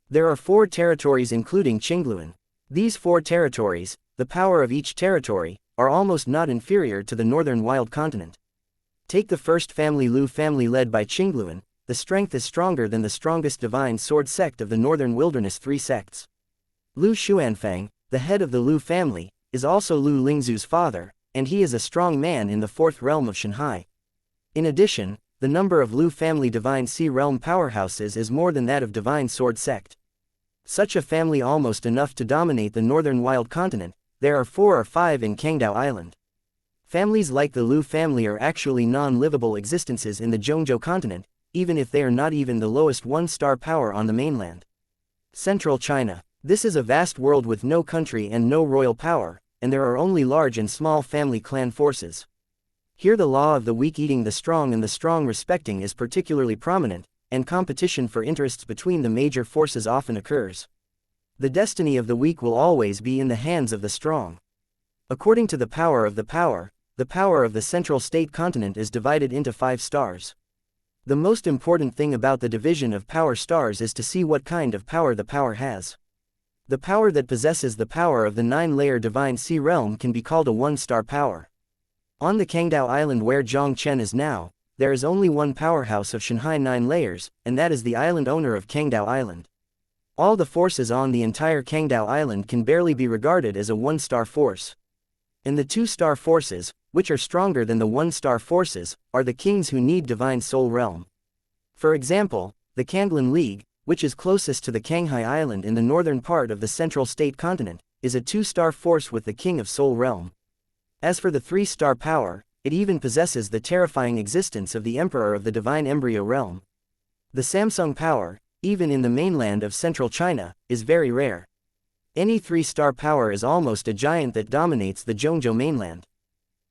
There are 4 territories including Qingluan. These 4 territories, the power of each territory, are almost not inferior to the northern wild continent. Take the first family Lu family led by Qingluan, the strength is stronger than the strongest divine sword sect of the northern wilderness 3 sects. Lu Xuanfang, the head of the Lu family, is also Lu Lingzu's father, and he is a strong man in the 4th realm of Shanghai. In addition, the number of Lu family divine sea realm powerhouses is more than that of divine sword sect. Such a family almost enough to dominate the northern wild continent. There are 4 or 5 in Kangdao Island. Families like the Lu family are actually non-livable existences in the Zhongzhou continent, even if they are not even the lowest 1-star power on the mainland. Central China. This is a vast world with no country and no royal power, and there are only large and small family clan forces. Here the law of the weak eating the strong and the strong respecting is particularly prominent, and competition for interests between the major forces often occurs. The destiny of the weak will always be in the hands of the strong. According to the power of the central state continent is divided into 5 stars. The most important thing about the division of power stars is to see what kind of power the power has. The power that possesses the power of the 9-layer divine sea realm can be called a 1-star power. On the Kangdao Island where Jiang Chen is now, there is only one powerhouse of Shanghai 9 layers, and that is the island owner of Kangdao Island. All the forces on the entire Kangdao Island can barely be regarded as a 1-star force. And the 2-star forces, which are stronger than the 1-star forces, are the kings who need divine soul realm. For example, the Kanglan League, which is closest to the Canghai Island in the northern part of the central state continent, is a 2-star force with the king of soul realm. As for the 3-star power, it even possesses the terrifying existence of the emperor of the divine embryo realm. The Samsung power, even in the mainland of central China, is very rare. Any 3-star power is almost a giant that dominates the Zhongzhou mainland.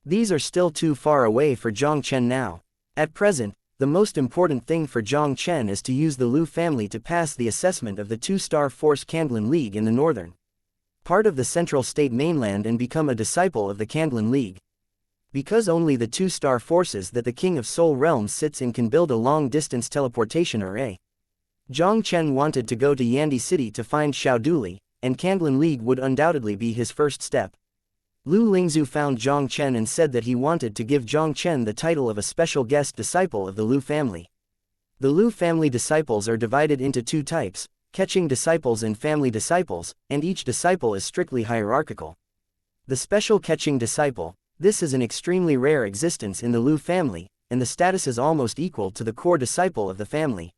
These are still too far away for Jiang Chen now. At present, the most important thing for Jiang Chen is to use the Lu family to pass the assessment of the 2-star force Kandlin League in the northern part of the central state mainland and become a disciple of the Kandlin League. Because only the 2-star forces that the King of Soul Realms sits in can build a long-distance teleportation array. Jiang Chen wanted to go to Yandi City to find Xiaoduli, and Kandlin League would undoubtedly be his first step. Lu Lingzu found Jiang Chen and said that he wanted to give Jiang Chen the title of a special guest disciple of the Lu family. The Lu family disciples are divided into 2 types, catching disciples and family disciples, and each disciple is strictly hierarchical. The special catching disciple, this is an extremely rare existence in the Lu family, and the status is almost equal to the core disciple of the family.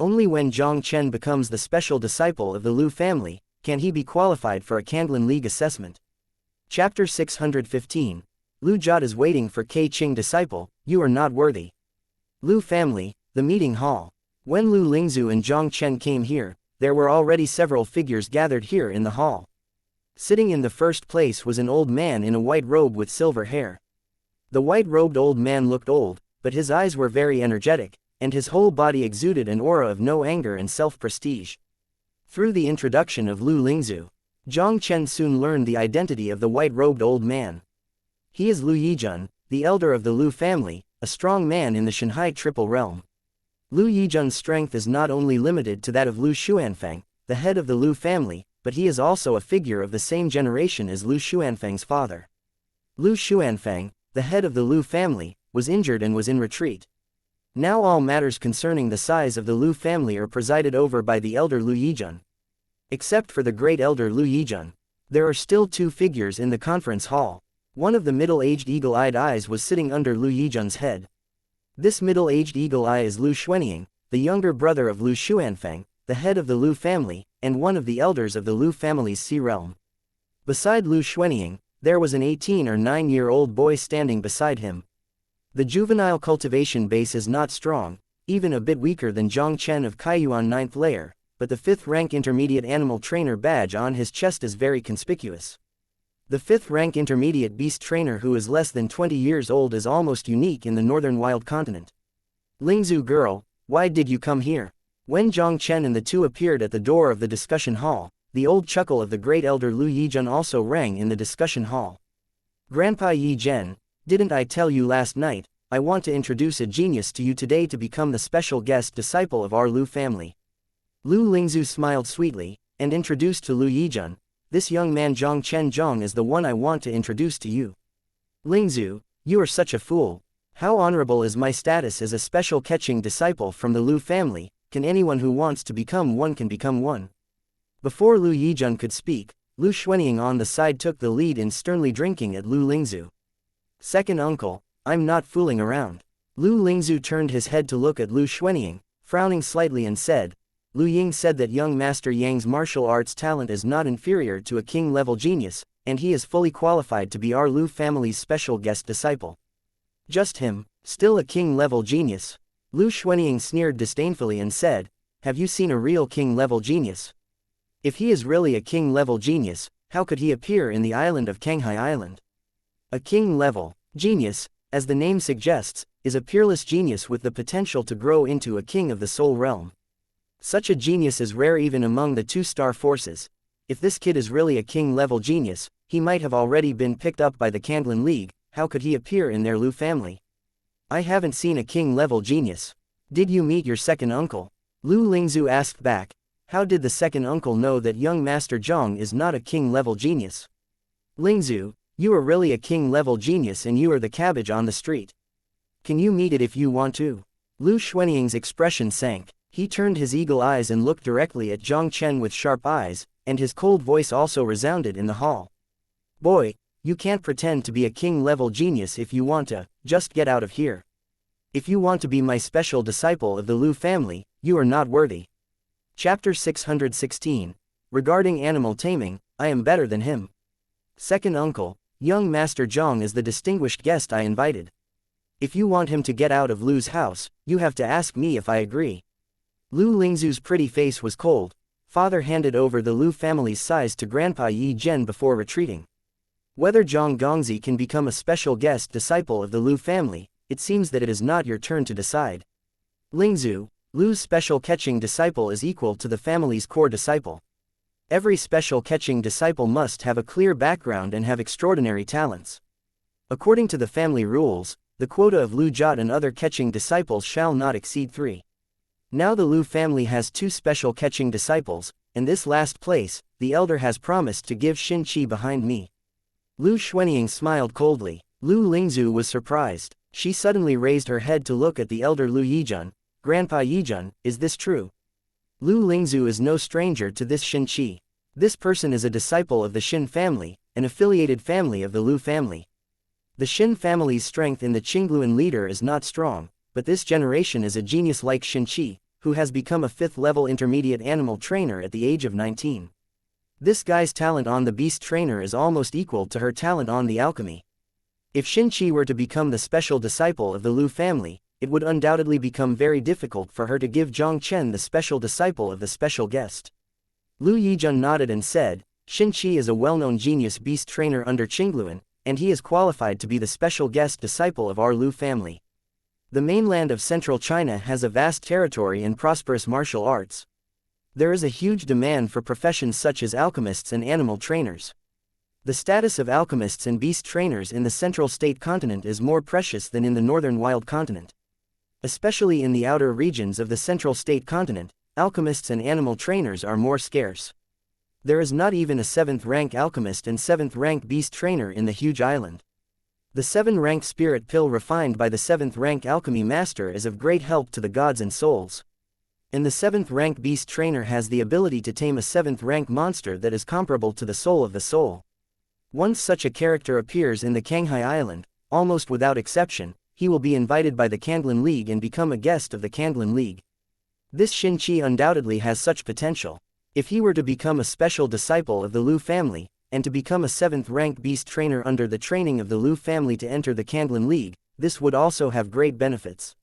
Only when Jiang Chen becomes the special disciple of the Lu family, can he be qualified for a Kandlin League assessment. Chapter 615. Lu Jia is waiting for Kei Qing disciple, you are not worthy. Lu family, the meeting hall. When Lu Lingzu and Jiang Chen came here, there were already several figures gathered here in the hall. Sitting in the first place was an old man in a white robe with silver hair. The white-robed old man looked old, but his eyes were very energetic, and his whole body exuded an aura of no anger and self-prestige. Through the introduction of Lu Lingzu, Jiang Chen soon learned the identity of the white-robed old man. He is Lu Yijun, the elder of the Lu family, a strong man in the Shanghai Triple Realm. Lu Yijun's strength is not only limited to that of Lu Xuanfang, the head of the Lu family, but he is also a figure of the same generation as Lu Xuanfang's father. Lu Xuanfang, the head of the Lu family, was injured and was in retreat. Now all matters concerning the size of the Lu family are presided over by the elder Lu Yijun. Except for the great elder Lu Yijun, there are still 2 figures in the conference hall. One of the middle-aged eagle-eyed eyes was sitting under Lu Yijun's head. This middle-aged eagle eye is Lu Xuanying, the younger brother of Lu Xuanfang, the head of the Lu family, and one of the elders of the Lu family's Sea Realm. Beside Lu Xuanying, there was an 18 or 9-year-old boy standing beside him. The juvenile cultivation base is not strong, even a bit weaker than Jiang Chen of Kaiyuan 9th layer, but the 5th rank intermediate animal trainer badge on his chest is very conspicuous. The 5th rank intermediate beast trainer who is less than 20 years old is almost unique in the northern wild continent. Lingzu girl, why did you come here? When Jiang Chen and the 2 appeared at the door of the discussion hall, the old chuckle of the great elder Lu Yijun also rang in the discussion hall. Grandpa Yi Zhen, didn't I tell you last night, I want to introduce a genius to you today to become the special guest disciple of our Lu family. Lu Lingzu smiled sweetly, and introduced to Lu Yijun, this young man Jiang Chen Zhang is the one I want to introduce to you. Lingzu, you are such a fool. How honorable is my status as a special catching disciple from the Lu family, can anyone who wants to become one can become one. Before Lu Yijun could speak, Lu Xuanying on the side took the lead in sternly drinking at Lu Lingzu. Second uncle, I'm not fooling around. Lu Lingzu turned his head to look at Lu Xuanying, frowning slightly and said, Lu Ying said that young Master Yang's martial arts talent is not inferior to a king-level genius, and he is fully qualified to be our Lu family's special guest disciple. Just him, still a king-level genius. Lu Xuanying sneered disdainfully and said, have you seen a real king-level genius? If he is really a king-level genius, how could he appear in the island of Kanghai Island? A king-level genius, as the name suggests, is a peerless genius with the potential to grow into a king of the soul realm. Such a genius is rare even among the 2-star forces. If this kid is really a king-level genius, he might have already been picked up by the Kandlin League. How could he appear in their Lu family? I haven't seen a king-level genius. Did you meet your second uncle? Lu Lingzu asked back. How did the second uncle know that young Master Jiang is not a king-level genius? Lingzu, you are really a king-level genius and you are the cabbage on the street. Can you meet it if you want to? Lu Xuanying's expression sank. He turned his eagle eyes and looked directly at Jiang Chen with sharp eyes, and his cold voice also resounded in the hall. Boy, you can't pretend to be a king-level genius if you want to, just get out of here. If you want to be my special disciple of the Lu family, you are not worthy. Chapter 616. Regarding animal taming, I am better than him. Second uncle, young Master Jiang is the distinguished guest I invited. If you want him to get out of Lu's house, you have to ask me if I agree. Lu Lingzu's pretty face was cold. Father handed over the Lu family's size to Grandpa Yi Zhen before retreating. Whether Zhang Gongzi can become a special guest disciple of the Lu family, it seems that it is not your turn to decide. Lingzhu, Lu's special catching disciple is equal to the family's core disciple. Every special catching disciple must have a clear background and have extraordinary talents. According to the family rules, the quota of Lu Jot and other catching disciples shall not exceed 3. Now the Lu family has 2 special catching disciples, and this last place, the elder has promised to give Xianxia behind me. Lu Xuanying smiled coldly. Lu Lingzhu was surprised. She suddenly raised her head to look at the elder Lu Yizhen. Grandpa Yizhen, is this true? Lu Lingzhu is no stranger to this Xianxia. This person is a disciple of the Xin family, an affiliated family of the Lu family. The Xin family's strength in the Qingluan leader is not strong, but this generation is a genius like Xianxia, who has become a 5th-level intermediate animal trainer at the age of 19. This guy's talent on the beast trainer is almost equal to her talent on the alchemy. If Xianxia were to become the special disciple of the Lu family, it would undoubtedly become very difficult for her to give Jiang Chen the special disciple of the special guest. Lu Yizhen nodded and said, Xianxia is a well-known genius beast trainer under Qingluan, and he is qualified to be the special guest disciple of our Lu family. The mainland of central China has a vast territory and prosperous martial arts. There is a huge demand for professions such as alchemists and animal trainers. The status of alchemists and beast trainers in the central state continent is more precious than in the northern wild continent. Especially in the outer regions of the central state continent, alchemists and animal trainers are more scarce. There is not even a 7th-rank alchemist and 7th-rank beast trainer in the huge island. The 7th-rank spirit pill refined by the 7th-rank alchemy master is of great help to the gods and souls. And the 7th-rank beast trainer has the ability to tame a 7th-rank monster that is comparable to the soul of the soul. Once such a character appears in the Kanghai Island, almost without exception, he will be invited by the Kanglan League and become a guest of the Kanglan League. This Xianxia undoubtedly has such potential. If he were to become a special disciple of the Lu family, and to become a 7th-rank beast trainer under the training of the Lu family to enter the Kanglan League, this would also have great benefits.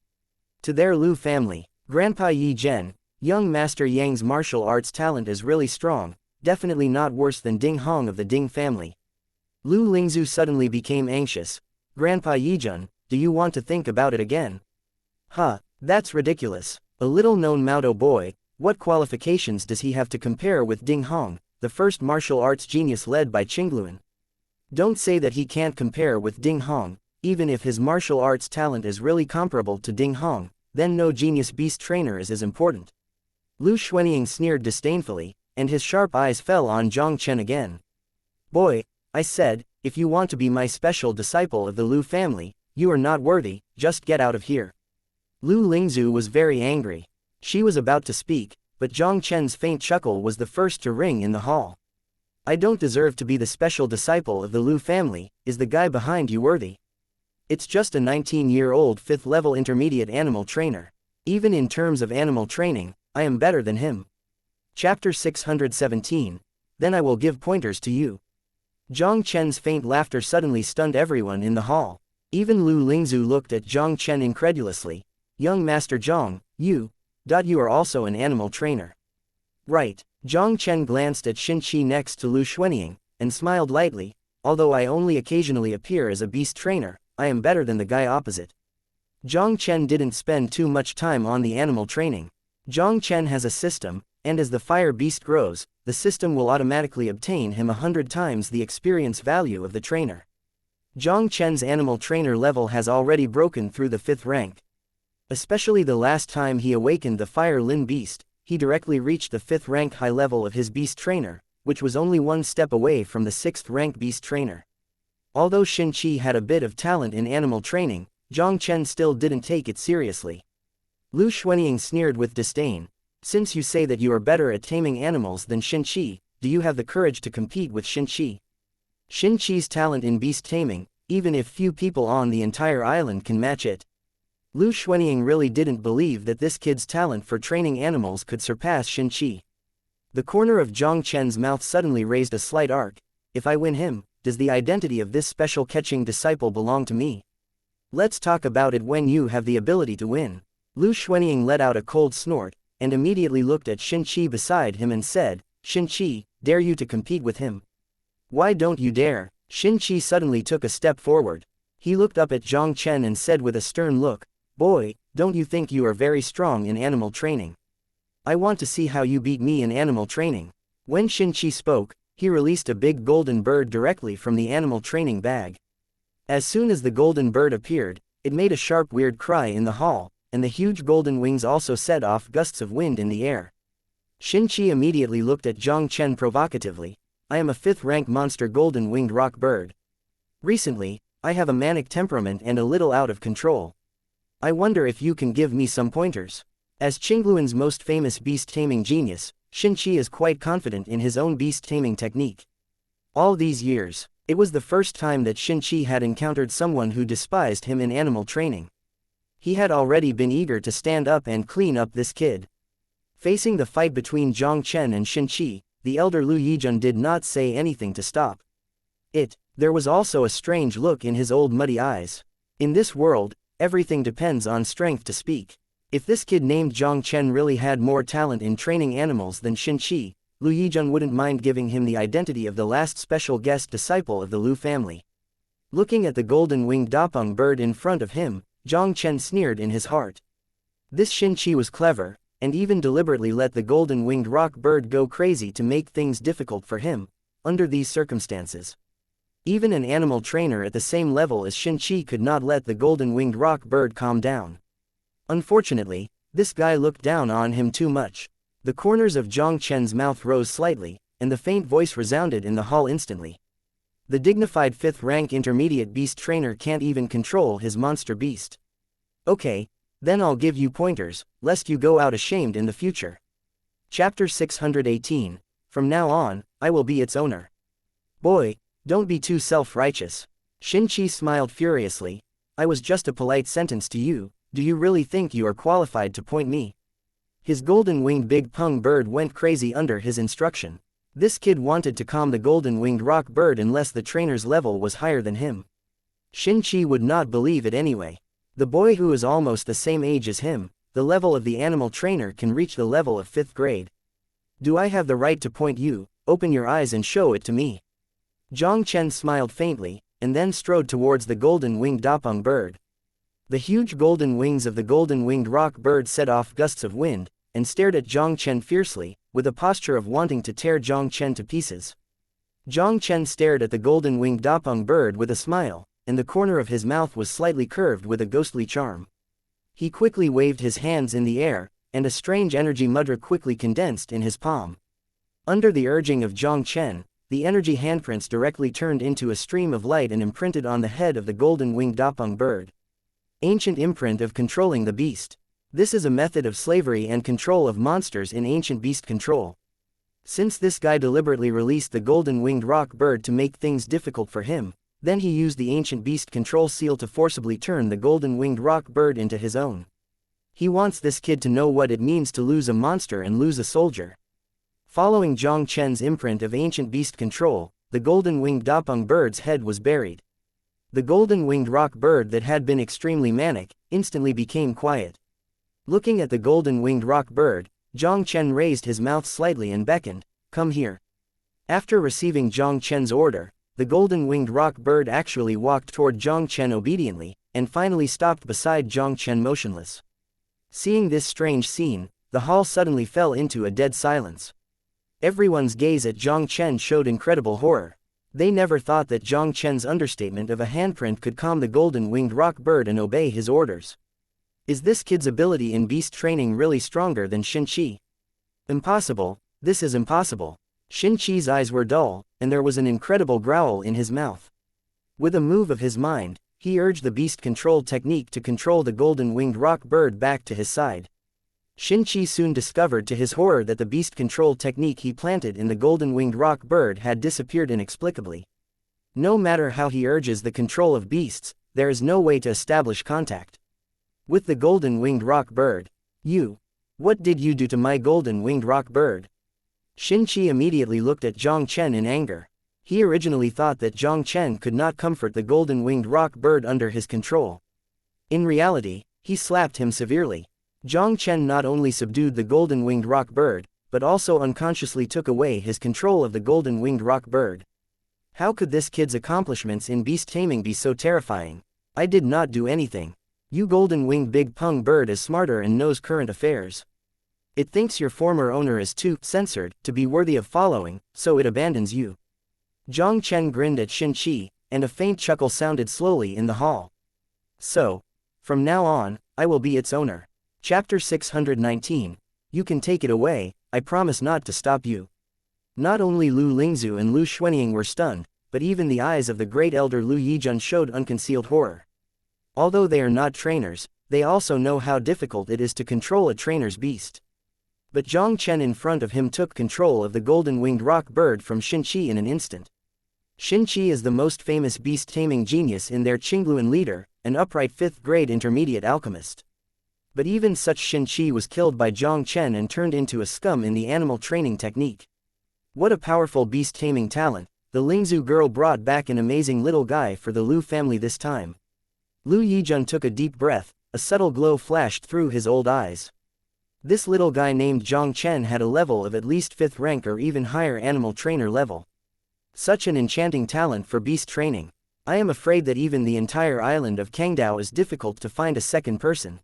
To their Lu family, Grandpa Yi Zhen, young Master Yang's martial arts talent is really strong, definitely not worse than Ding Hong of the Ding family. Lu Lingzhu suddenly became anxious. Grandpa Yi Zhen, do you want to think about it again? Huh, that's ridiculous. A little-known Maodo boy, what qualifications does he have to compare with Ding Hong, the first martial arts genius led by Qingluan? Don't say that he can't compare with Ding Hong. Even if his martial arts talent is really comparable to Ding Hong, then no genius beast trainer is as important. Lu Xuanying sneered disdainfully, and his sharp eyes fell on Jiang Chen again. Boy, I said, if you want to be my special disciple of the Lu family, you are not worthy, just get out of here. Lu Lingzhu was very angry. She was about to speak, but Jiang Chen's faint chuckle was the first to ring in the hall. I don't deserve to be the special disciple of the Lu family, is the guy behind you worthy? It's just a 19-year-old 5th-level intermediate animal trainer. Even in terms of animal training, I am better than him. Chapter 617. Then I will give pointers to you. Jiang Chen's faint laughter suddenly stunned everyone in the hall. Even Lu Lingzhu looked at Jiang Chen incredulously. Young Master Jiang, you are also an animal trainer. Right. Jiang Chen glanced at Xianxia next to Lu Xuanying, and smiled lightly. Although I only occasionally appear as a beast trainer, I am better than the guy opposite. Jiang Chen didn't spend too much time on the animal training. Jiang Chen has a system, and as the fire beast grows, the system will automatically obtain him 100 times the experience value of the trainer. Jiang Chen's animal trainer level has already broken through the 5th rank. Especially the last time he awakened the Fire Lin beast, he directly reached the 5th rank high level of his beast trainer, which was only one step away from the 6th rank beast trainer. Although Xianxia had a bit of talent in animal training, Jiang Chen still didn't take it seriously. Lu Xuanying sneered with disdain. Since you say that you are better at taming animals than Xianxia, do you have the courage to compete with Xianxia? Xianxia's talent in beast taming, even if few people on the entire island can match it. Lu Xuanying really didn't believe that this kid's talent for training animals could surpass Xianxia. The corner of Jiang Chen's mouth suddenly raised a slight arc. If I win him, does the identity of this special catching disciple belong to me? Let's talk about it when you have the ability to win. Lu Xuanying let out a cold snort. and immediately looked at Xianxia beside him and said, "Xianxia, dare you to compete with him? Why don't you dare?" Xianxia suddenly took a step forward. He looked up at Jiang Chen and said with a stern look, "Boy, don't you think you are very strong in animal training? I want to see how you beat me in animal training." When Xianxia spoke, he released a big golden bird directly from the animal training bag. As soon as the golden bird appeared, it made a sharp weird cry in the hall, and the huge golden wings also set off gusts of wind in the air. Xianxia immediately looked at Jiang Chen provocatively. "I am a 5th-rank monster golden-winged rock bird. Recently, I have a manic temperament and a little out of control. I wonder if you can give me some pointers." As Qingluan's most famous beast-taming genius, Xianxia is quite confident in his own beast-taming technique. All these years, it was the first time that Xianxia had encountered someone who despised him in animal training. He had already been eager to stand up and clean up this kid. Facing the fight between Jiang Chen and Xianxia, the elder Lu Yijun did not say anything to stop it. There was also a strange look in his old muddy eyes. In this world, everything depends on strength to speak. If this kid named Jiang Chen really had more talent in training animals than Xianxia, Lu Yijun wouldn't mind giving him the identity of the last special guest disciple of the Lu family. Looking at the golden-winged dapeng bird in front of him, Jiang Chen sneered in his heart. This Xianxia was clever, and even deliberately let the golden-winged rock bird go crazy to make things difficult for him. Under these circumstances, even an animal trainer at the same level as Xianxia could not let the golden-winged rock bird calm down. Unfortunately, this guy looked down on him too much. The corners of Jiang Chen's mouth rose slightly, and the faint voice resounded in the hall instantly. The dignified 5th-rank intermediate beast trainer can't even control his monster beast. Okay, then I'll give you pointers, lest you go out ashamed in the future. Chapter 618. From now on, I will be its owner. Boy, don't be too self-righteous. Xianxia smiled furiously. I was just a polite sentence to you. Do you really think you are qualified to point me? His golden-winged big pung bird went crazy under his instruction. This kid wanted to calm the golden-winged rock bird unless the trainer's level was higher than him. Xianxia would not believe it anyway. The boy who is almost the same age as him, the level of the animal trainer can reach the level of 5th grade. Do I have the right to point you? Open your eyes and show it to me. Jiang Chen smiled faintly, and then strode towards the golden-winged dapeng bird. The huge golden wings of the golden-winged rock bird set off gusts of wind, and stared at Jiang Chen fiercely, with a posture of wanting to tear Jiang Chen to pieces. Jiang Chen stared at the golden-winged dapeng bird with a smile, and the corner of his mouth was slightly curved with a ghostly charm. He quickly waved his hands in the air, and a strange energy mudra quickly condensed in his palm. Under the urging of Jiang Chen, the energy handprints directly turned into a stream of light and imprinted on the head of the golden-winged dapeng bird. Ancient imprint of controlling the beast. This is a method of slavery and control of monsters in ancient beast control. Since this guy deliberately released the golden-winged rock bird to make things difficult for him, then he used the ancient beast control seal to forcibly turn the golden-winged rock bird into his own. He wants this kid to know what it means to lose a monster and lose a soldier. Following Jiang Chen's imprint of ancient beast control, the golden-winged dapeng bird's head was buried. The golden-winged rock bird that had been extremely manic, instantly became quiet. Looking at the golden-winged rock bird, Jiang Chen raised his mouth slightly and beckoned, "Come here." After receiving Jiang Chen's order, the golden-winged rock bird actually walked toward Jiang Chen obediently, and finally stopped beside Jiang Chen motionless. Seeing this strange scene, the hall suddenly fell into a dead silence. Everyone's gaze at Jiang Chen showed incredible horror. They never thought that Jiang Chen's understatement of a handprint could calm the golden-winged rock bird and obey his orders. Is this kid's ability in beast training really stronger than Xianxia? Impossible, this is impossible. Xianxi's eyes were dull, and there was an incredible growl in his mouth. With a move of his mind, he urged the beast control technique to control the golden-winged rock bird back to his side. Xianxia soon discovered to his horror that the beast control technique he planted in the golden-winged rock bird had disappeared inexplicably. No matter how he urges the control of beasts, there is no way to establish contact with the golden-winged rock bird. What did you do to my golden-winged rock bird? Xianxia immediately looked at Jiang Chen in anger. He originally thought that Jiang Chen could not comfort the golden-winged rock bird under his control. In reality, he slapped him severely. Jiang Chen not only subdued the golden-winged rock bird, but also unconsciously took away his control of the golden-winged rock bird. How could this kid's accomplishments in beast taming be so terrifying? I did not do anything. You golden-winged big pung bird is smarter and knows current affairs. It thinks your former owner is too censored to be worthy of following, so it abandons you. Jiang Chen grinned at Xianxia, and a faint chuckle sounded slowly in the hall. So, from now on, I will be its owner. Chapter 619. You can take it away, I promise not to stop you. Not only Lu Lingzu and Lu Xuanying were stunned, but even the eyes of the great elder Lu Yijun showed unconcealed horror. Although they are not trainers, they also know how difficult it is to control a trainer's beast. But Jiang Chen in front of him took control of the golden-winged rock bird from Xianxia in an instant. Xianxia is the most famous beast-taming genius in their Qingluan leader, an upright 5th-grade intermediate alchemist. But even such Xianxia was killed by Jiang Chen and turned into a scum in the animal training technique. What a powerful beast-taming talent, the Lingzu girl brought back an amazing little guy for the Lu family this time. Lu Yijun took a deep breath, a subtle glow flashed through his old eyes. This little guy named Jiang Chen had a level of at least 5th rank or even higher animal trainer level. Such an enchanting talent for beast training. I am afraid that even the entire island of Kangdao is difficult to find a second person.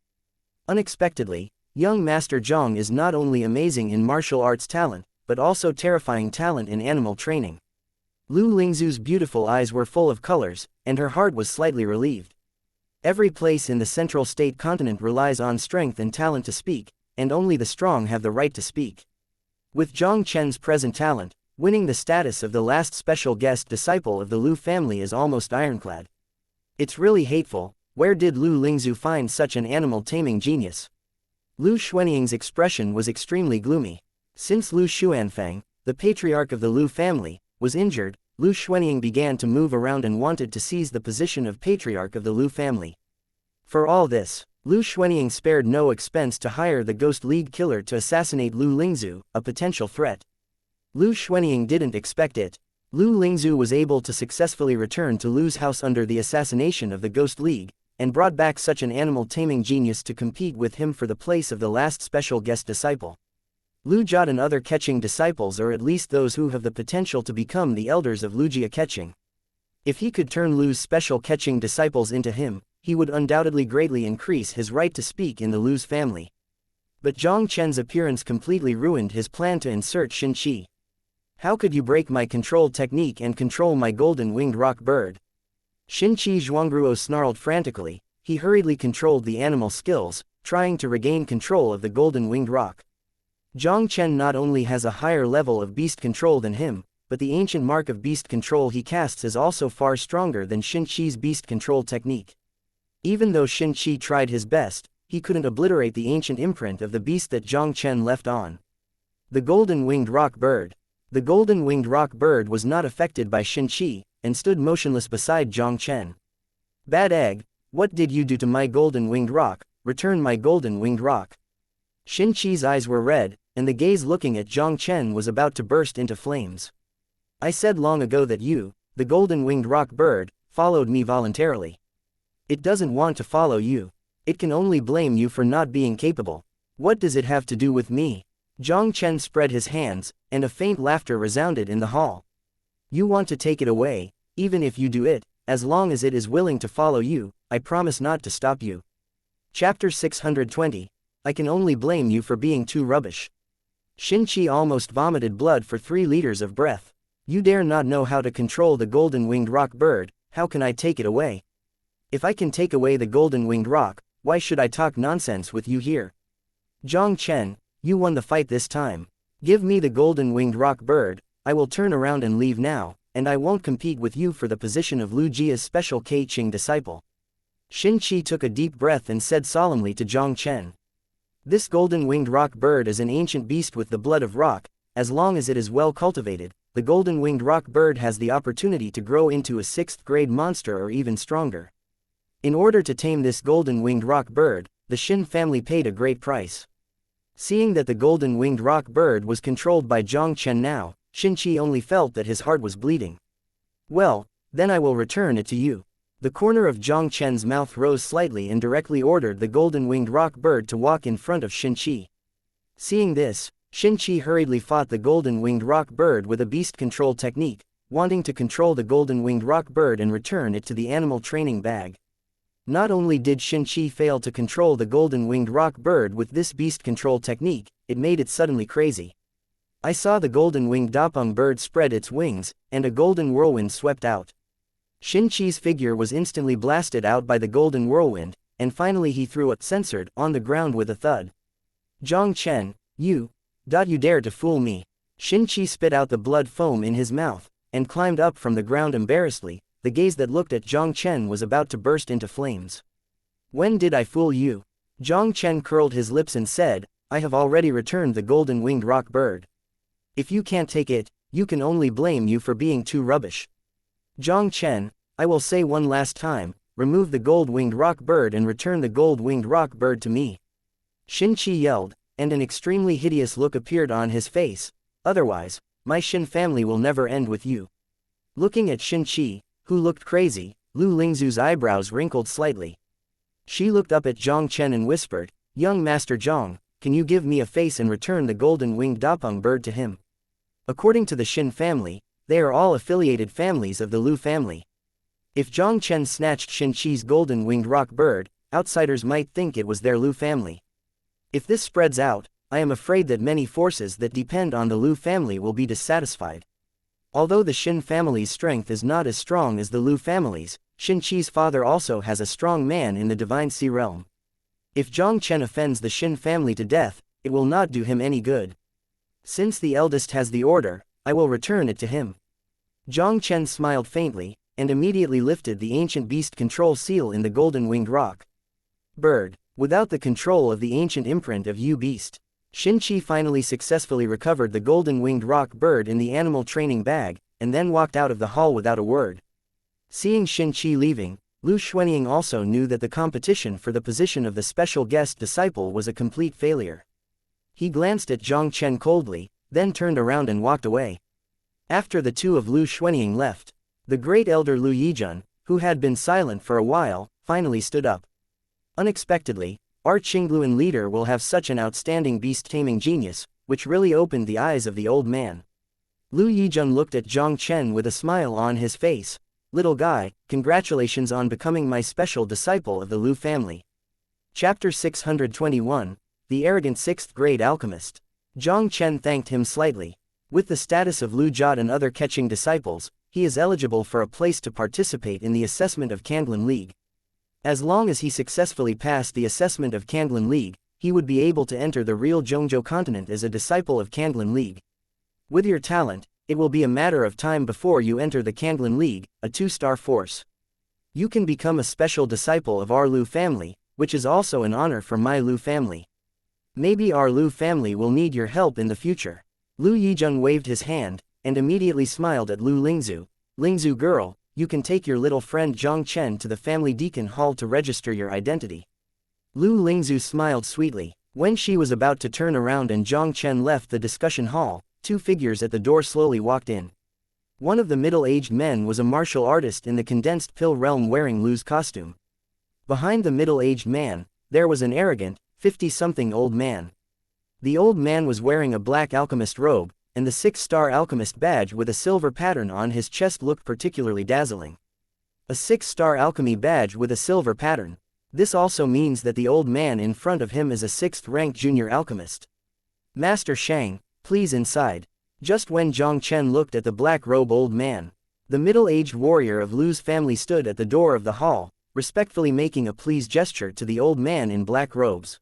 Unexpectedly, young Master Jiang is not only amazing in martial arts talent, but also terrifying talent in animal training. Lu Lingzu's beautiful eyes were full of colors, and her heart was slightly relieved. Every place in the central state continent relies on strength and talent to speak, and only the strong have the right to speak. With Jiang Chen's present talent, winning the status of the last special guest disciple of the Lu family is almost ironclad. It's really hateful. Where did Lu Lingzu find such an animal-taming genius? Lu Xuanying's expression was extremely gloomy. Since Lu Xuanfang, the patriarch of the Lu family, was injured, Lu Xuanying began to move around and wanted to seize the position of patriarch of the Lu family. For all this, Lu Xuanying spared no expense to hire the Ghost League killer to assassinate Lu Lingzu, a potential threat. Lu Xuanying didn't expect it. Lu Lingzu was able to successfully return to Lu's house under the assassination of the Ghost League, and brought back such an animal-taming genius to compete with him for the place of the last special guest disciple. Lu Jia and other catching disciples are at least those who have the potential to become the elders of Lujia catching. If he could turn Lu's special catching disciples into him, he would undoubtedly greatly increase his right to speak in the Lu's family. But Jiang Chen's appearance completely ruined his plan to insert Xianxia. How could you break my control technique and control my golden-winged rock bird? Xianxia Zhuangruo snarled frantically. He hurriedly controlled the animal skills, trying to regain control of the golden-winged rock. Jiang Chen not only has a higher level of beast control than him, but the ancient mark of beast control he casts is also far stronger than Xianxia's beast control technique. Even though Xianxia tried his best, he couldn't obliterate the ancient imprint of the beast that Jiang Chen left on. The golden-winged rock bird. The golden-winged rock bird was not affected by Xianxia, and stood motionless beside Jiang Chen. Bad egg, what did you do to my golden-winged rock? Return my golden-winged rock. Xianxia's eyes were red, and the gaze looking at Jiang Chen was about to burst into flames. I said long ago that you, the golden-winged rock bird, followed me voluntarily. It doesn't want to follow you. It can only blame you for not being capable. What does it have to do with me? Jiang Chen spread his hands, and a faint laughter resounded in the hall. You want to take it away, even if you do it, as long as it is willing to follow you, I promise not to stop you. Chapter 620. I can only blame you for being too rubbish. Xianxia almost vomited blood for 3 liters of breath. You dare not know how to control the golden-winged rock bird, how can I take it away? If I can take away the golden-winged rock, why should I talk nonsense with you here? Jiang Chen, you won the fight this time. Give me the golden-winged rock bird, I will turn around and leave now, and I won't compete with you for the position of Lu Jia's special Kei-Qing disciple. Xianxia took a deep breath and said solemnly to Jiang Chen. This golden-winged rock bird is an ancient beast with the blood of rock. As long as it is well cultivated, the golden-winged rock bird has the opportunity to grow into a 6th-grade monster or even stronger. In order to tame this golden-winged rock bird, the Xin family paid a great price. Seeing that the golden-winged rock bird was controlled by Jiang Chen now, Xianxia only felt that his heart was bleeding. Well, then I will return it to you. The corner of Jiang Chen's mouth rose slightly and directly ordered the golden-winged rock bird to walk in front of xianxia. Seeing this, xianxia hurriedly fought the golden-winged rock bird with a beast control technique, wanting to control the golden-winged rock bird and return it to the animal training bag. Not only did xianxia fail to control the golden-winged rock bird with this beast control technique, it made it suddenly crazy. I saw the golden-winged dapeng bird spread its wings, and a golden whirlwind swept out. Xianxia's figure was instantly blasted out by the golden whirlwind, and finally he threw it censored on the ground with a thud. Jiang Chen, you dare to fool me. Xianxia spit out the blood foam in his mouth, and climbed up from the ground embarrassedly. The gaze that looked at Jiang Chen was about to burst into flames. When did I fool you? Jiang Chen curled his lips and said, I have already returned the golden-winged rock bird. If you can't take it, you can only blame you for being too rubbish. Jiang Chen, I will say one last time, remove the gold-winged rock bird and return the gold-winged rock bird to me. Xianxia yelled, and an extremely hideous look appeared on his face. Otherwise, my Xin family will never end with you. Looking at Xianxia, who looked crazy, Lu Lingzu's eyebrows wrinkled slightly. She looked up at Jiang Chen and whispered, Young Master Jiang, can you give me a face and return the golden-winged dapeng bird to him? According to the Xin family, they are all affiliated families of the Lu family. If Jiang Chen snatched Xianxia's golden-winged rock bird, outsiders might think it was their Lu family. If this spreads out, I am afraid that many forces that depend on the Lu family will be dissatisfied. Although the Xin family's strength is not as strong as the Lu family's, Xianxia's father also has a strong man in the Divine Sea realm. If Jiang Chen offends the Xin family to death, it will not do him any good. Since the eldest has the order, I will return it to him. Jiang Chen smiled faintly, and immediately lifted the ancient beast control seal in the golden-winged rock bird. Without the control of the ancient imprint of Yu Beast, Xianxia finally successfully recovered the golden-winged rock bird in the animal training bag, and then walked out of the hall without a word. Seeing Xianxia leaving, Lu Xuanying also knew that the competition for the position of the special guest disciple was a complete failure. He glanced at Jiang Chen coldly, then turned around and walked away. After the two of Lu Xuanying left, the great elder Lu Yizhen, who had been silent for a while, finally stood up. Unexpectedly, our Qingluan leader will have such an outstanding beast-taming genius, which really opened the eyes of the old man. Lu Yizhen looked at Jiang Chen with a smile on his face. Little guy, congratulations on becoming my special disciple of the Lu family. Chapter 621, The Arrogant 6th Grade Alchemist. Jiang Chen thanked him slightly. With the status of Lu Jot and other catching disciples, he is eligible for a place to participate in the assessment of Kanglan League. As long as he successfully passed the assessment of Kanglan League, he would be able to enter the real Zhongzhou continent as a disciple of Kanglan League. With your talent, it will be a matter of time before you enter the Kanglan League, a 2-star force. You can become a special disciple of our Lu family, which is also an honor for my Lu family. Maybe our Lu family will need your help in the future. Lu Yizhen waved his hand, and immediately smiled at Lu Lingzu. Lingzu girl, you can take your little friend Jiang Chen to the family deacon hall to register your identity. Lu Lingzu smiled sweetly. When she was about to turn around and Jiang Chen left the discussion hall, two figures at the door slowly walked in. One of the middle-aged men was a martial artist in the condensed pill realm wearing Lu's costume. Behind the middle-aged man, there was an arrogant, 50-something old man. The old man was wearing a black alchemist robe, and the 6-star alchemist badge with a silver pattern on his chest looked particularly dazzling. A 6-star alchemy badge with a silver pattern. This also means that the old man in front of him is a 6th-ranked junior alchemist. Master Shang, please inside. Just when Jiang Chen looked at the black-robed old man, the middle-aged warrior of Lu's family stood at the door of the hall, respectfully making a please gesture to the old man in black robes.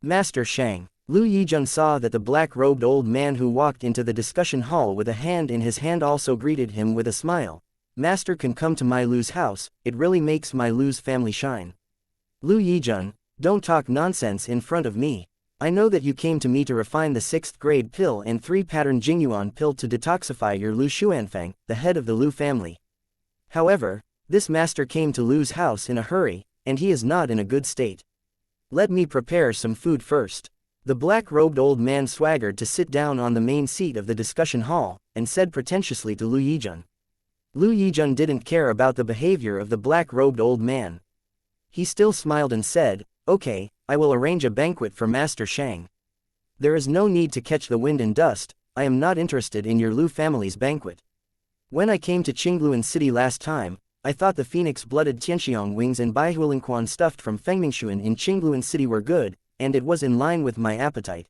Master Shang. Lu Yizhen saw that the black-robed old man who walked into the discussion hall with a hand in his hand also greeted him with a smile. Master can come to my Lu's house, it really makes my Lu's family shine. Lu Yizhen, don't talk nonsense in front of me. I know that you came to me to refine the 6th grade pill and 3-pattern Jingyuan pill to detoxify your Lu Xuanfang, the head of the Lu family. However, this master came to Lu's house in a hurry, and he is not in a good state. Let me prepare some food first. The black-robed old man swaggered to sit down on the main seat of the discussion hall, and said pretentiously to Lu Yizhen. Lu Yijun didn't care about the behavior of the black-robed old man. He still smiled and said, "Okay, I will arrange a banquet for Master Shang. There is no need to catch the wind and dust, I am not interested in your Lu family's banquet. When I came to Qingluan City last time, I thought the phoenix-blooded Tianxiang wings and Baihuolinquan stuffed from Fengmingshuan in Qingluan City were good, and it was in line with my appetite."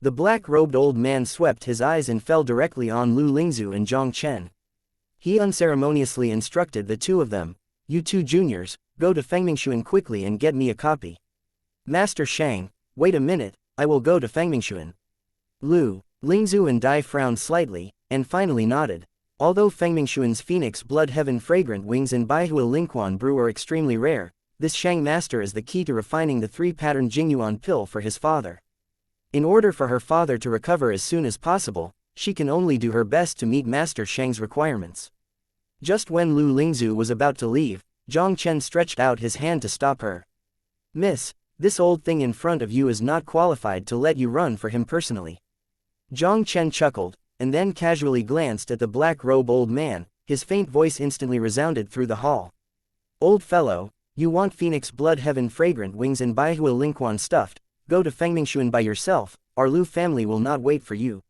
The black-robed old man swept his eyes and fell directly on Lu Lingzu and Jiang Chen. He unceremoniously instructed the two of them, "You two juniors, go to Fengmingshuan quickly and get me a copy." "Master Shang, wait a minute, I will go to Fengmingshuan." Lu Lingzu and Dai frowned slightly, and finally nodded. Although Fengmingshuan's phoenix blood heaven fragrant wings and Baihua Lingquan brew are extremely rare, this Shang master is the key to refining the 3-pattern Jingyuan pill for his father. In order for her father to recover as soon as possible, she can only do her best to meet Master Shang's requirements. Just when Lu Lingzu was about to leave, Jiang Chen stretched out his hand to stop her. "Miss, this old thing in front of you is not qualified to let you run for him personally." Jiang Chen chuckled, and then casually glanced at the black-robe old man. His faint voice instantly resounded through the hall. "Old fellow, you want phoenix blood heaven fragrant wings and Baihua Lingquan stuffed, go to Fengmingshuan by yourself, our Lu family will not wait for you."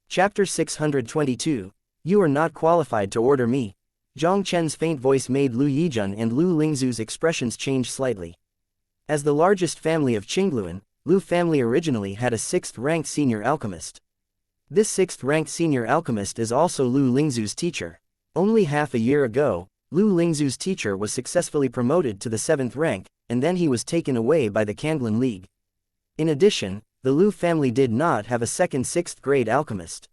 Chapter 622, You are not qualified to order me. Jiang Chen's faint voice made Lu Yijun and Lu Lingzu's expressions change slightly. As the largest family of Qingluan, Lu family originally had a 6th-ranked senior alchemist. This 6th-ranked senior alchemist is also Lu Lingzu's teacher. Only half a year ago, Lu Lingzu's teacher was successfully promoted to the 7th rank, and then he was taken away by the Kanglan League. In addition, the Lu family did not have a second 6th-grade alchemist.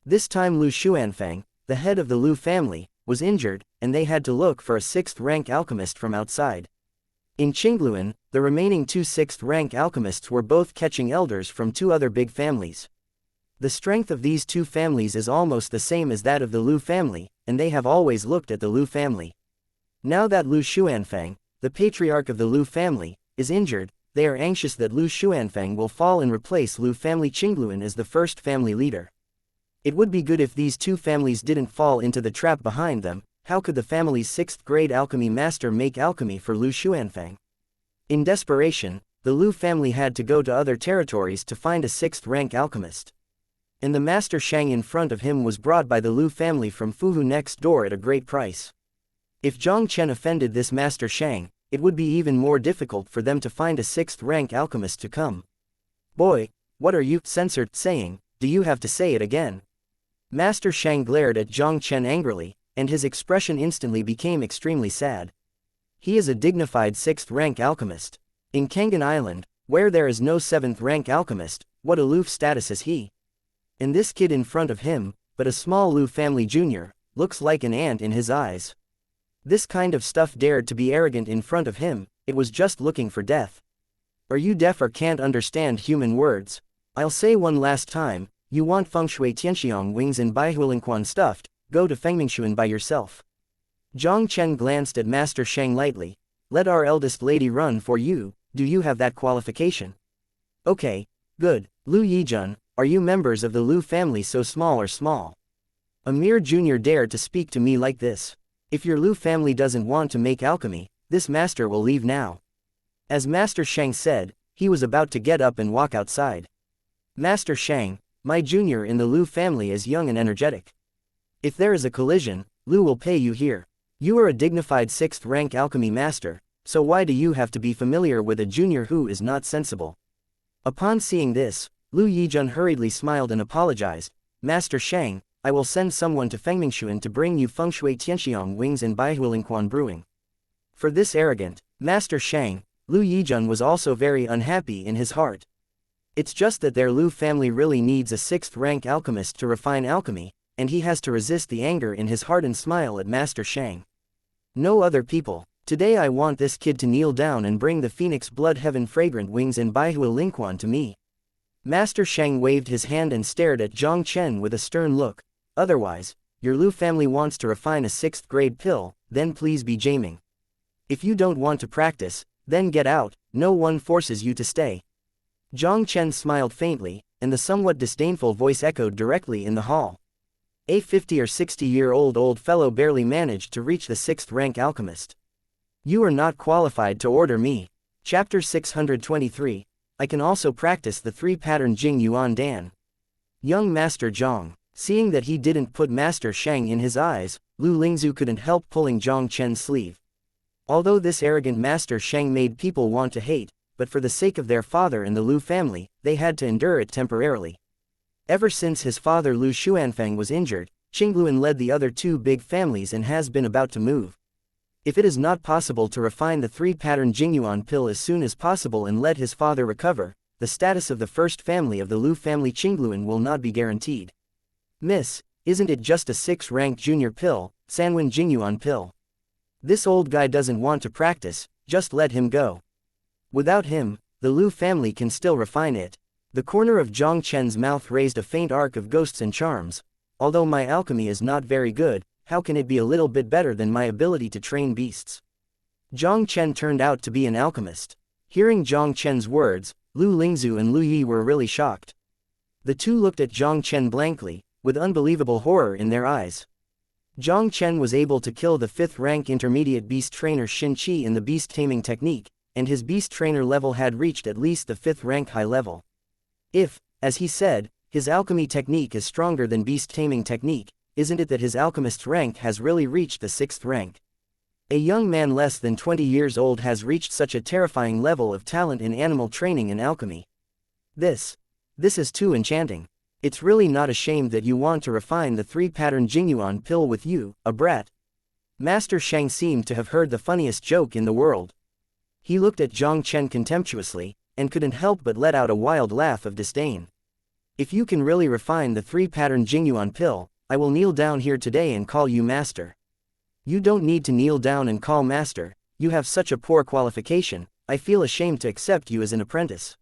This time Lu Xuanfang, the head of the Lu family, was injured, and they had to look for a 6th-rank alchemist from outside. In Qingluan, the remaining 2 6th-rank alchemists were both catching elders from 2 other big families. The strength of these 2 families is almost the same as that of the Lu family, and they have always looked at the Lu family. Now that Lu Xuanfang, the patriarch of the Lu family, is injured, they are anxious that Lu Xuanfang will fall and replace Lu family Qingluan as the first family leader. It would be good if these 2 families didn't fall into the trap behind them. How could the family's 6th-grade alchemy master make alchemy for Lu Xuanfang? In desperation, the Lu family had to go to other territories to find a 6th-rank alchemist. And the Master Shang in front of him was brought by the Lu family from Fuhu next door at a great price. If Jiang Chen offended this Master Shang, it would be even more difficult for them to find a 6th-rank alchemist to come. "Boy, what are you censored saying? Do you have to say it again?" Master Shang glared at Jiang Chen angrily, and his expression instantly became extremely sad. He is a dignified 6th-rank alchemist. In Kangan Island, where there is no 7th-rank alchemist, what aloof status is he? And this kid in front of him, but a small Lu family junior, looks like an ant in his eyes. This kind of stuff dared to be arrogant in front of him, it was just looking for death. Are you deaf or can't understand human words? I'll say one last time, you want feng shui Tianxiang wings and Baihuolinquan stuffed, go to Fengmingshuan by yourself. Jiang Chen glanced at Master Shang lightly. Let our eldest lady run for you, do you have that qualification? Okay, good. Lu Yijun, are you members of the Lu family so small or small? A mere junior dared to speak to me like this. If your Lu family doesn't want to make alchemy, this master will leave now. As Master Shang said, he was about to get up and walk outside. Master Shang, my junior in the Lu family is young and energetic. If there is a collision, Lu will pay you here. You are a dignified 6th-rank alchemy master, so why do you have to be familiar with a junior who is not sensible? Upon seeing this, Lu Yijun hurriedly smiled and apologized. Master Shang, I will send someone to Fengmingshuan to bring you feng shui Tianxiang wings and Baihuolinquan brewing. For this arrogant Master Shang, Lu Yijun was also very unhappy in his heart. It's just that their Lu family really needs a 6th-rank alchemist to refine alchemy, and he has to resist the anger in his heart and smile at Master Shang. No other people. Today I want this kid to kneel down and bring the phoenix blood heaven fragrant wings and Baihuolinquan to me. Master Shang waved his hand and stared at Jiang Chen with a stern look. Otherwise, your Lu family wants to refine a 6th-grade pill, then please be jamming. If you don't want to practice, then get out, no one forces you to stay. Jiang Chen smiled faintly, and the somewhat disdainful voice echoed directly in the hall. A 50 or 60-year-old old fellow barely managed to reach the 6th rank alchemist. You are not qualified to order me. Chapter 623. I can also practice the 3-pattern Jing Yuan Dan. Young Master Jiang. Seeing that he didn't put Master Shang in his eyes, Lu Lingzu couldn't help pulling Jiang Chen's sleeve. Although this arrogant Master Shang made people want to hate, but for the sake of their father and the Lu family, they had to endure it temporarily. Ever since his father Lu Xuanfang was injured, Qingluan led the other two big families and has been about to move. If it is not possible to refine the 3-pattern Jingyuan pill as soon as possible and let his father recover, the status of the first family of the Lu family Qingluan will not be guaranteed. Miss, isn't it just a 6-rank junior pill, Sanwen Jingyuan pill? This old guy doesn't want to practice, just let him go. Without him, the Lu family can still refine it. The corner of Jiang Chen's mouth raised a faint arc of ghosts and charms. Although my alchemy is not very good, how can it be a little bit better than my ability to train beasts? Jiang Chen turned out to be an alchemist. Hearing Jiang Chen's words, Lu Lingzu and Lu Yi were really shocked. The two looked at Jiang Chen blankly, with unbelievable horror in their eyes. Jiang Chen was able to kill the 5th-rank intermediate beast trainer Xianxia in the beast taming technique, and his beast trainer level had reached at least the 5th-rank high level. If, as he said, his alchemy technique is stronger than beast taming technique, isn't it that his alchemist's rank has really reached the 6th rank? A young man less than 20 years old has reached such a terrifying level of talent in animal training and alchemy. This is too enchanting. It's really not a shame that you want to refine the 3-pattern Jingyuan pill with you, a brat. Master Shang seemed to have heard the funniest joke in the world. He looked at Jiang Chen contemptuously, and couldn't help but let out a wild laugh of disdain. If you can really refine the 3-pattern Jingyuan pill, I will kneel down here today and call you master. You don't need to kneel down and call master, you have such a poor qualification, I feel ashamed to accept you as an apprentice.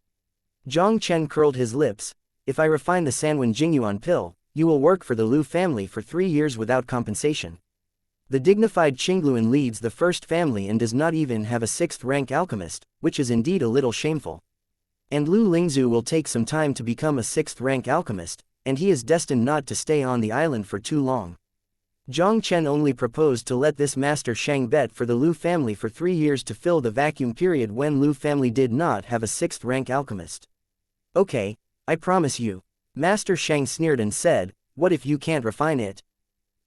Jiang Chen curled his lips. If I refine the Sanwen Jingyuan pill, you will work for the Lu family for 3 years without compensation. The dignified Qingluan leads the first family and does not even have a 6th-rank alchemist, which is indeed a little shameful. And Lu Lingzu will take some time to become a 6th-rank alchemist, and he is destined not to stay on the island for too long. Jiang Chen only proposed to let this Master Shang bet for the Lu family for 3 years to fill the vacuum period when Lu family did not have a 6th-rank alchemist. Okay, I promise you. Master Shang sneered and said, what if you can't refine it?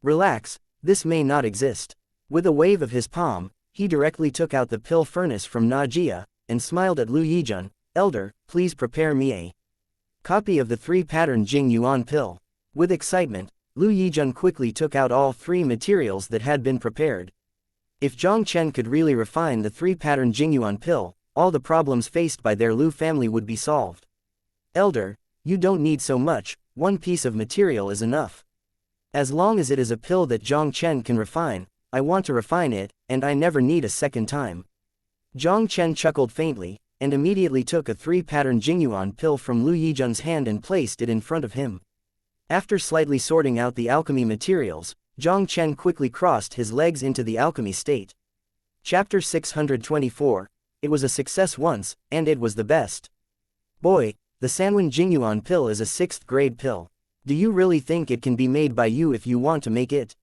Relax, this may not exist. With a wave of his palm, he directly took out the pill furnace from Najia, and smiled at Lu Yijun. Elder, please prepare me a copy of the 3-pattern Jing Yuan pill. With excitement, Lu Yijun quickly took out all 3 materials that had been prepared. If Jiang Chen could really refine the 3-pattern Jing Yuan pill, all the problems faced by their Lu family would be solved. Elder, you don't need so much, 1 piece of material is enough. As long as it is a pill that Jiang Chen can refine, I want to refine it, and I never need a second time. Jiang Chen chuckled faintly, and immediately took a 3-pattern Jingyuan pill from Lu Yijun's hand and placed it in front of him. After slightly sorting out the alchemy materials, Jiang Chen quickly crossed his legs into the alchemy state. Chapter 624. It was a success once, and it was the best. Boy, the Sanwen Jingyuan pill is a 6th-grade pill. Do you really think it can be made by you if you want to make it?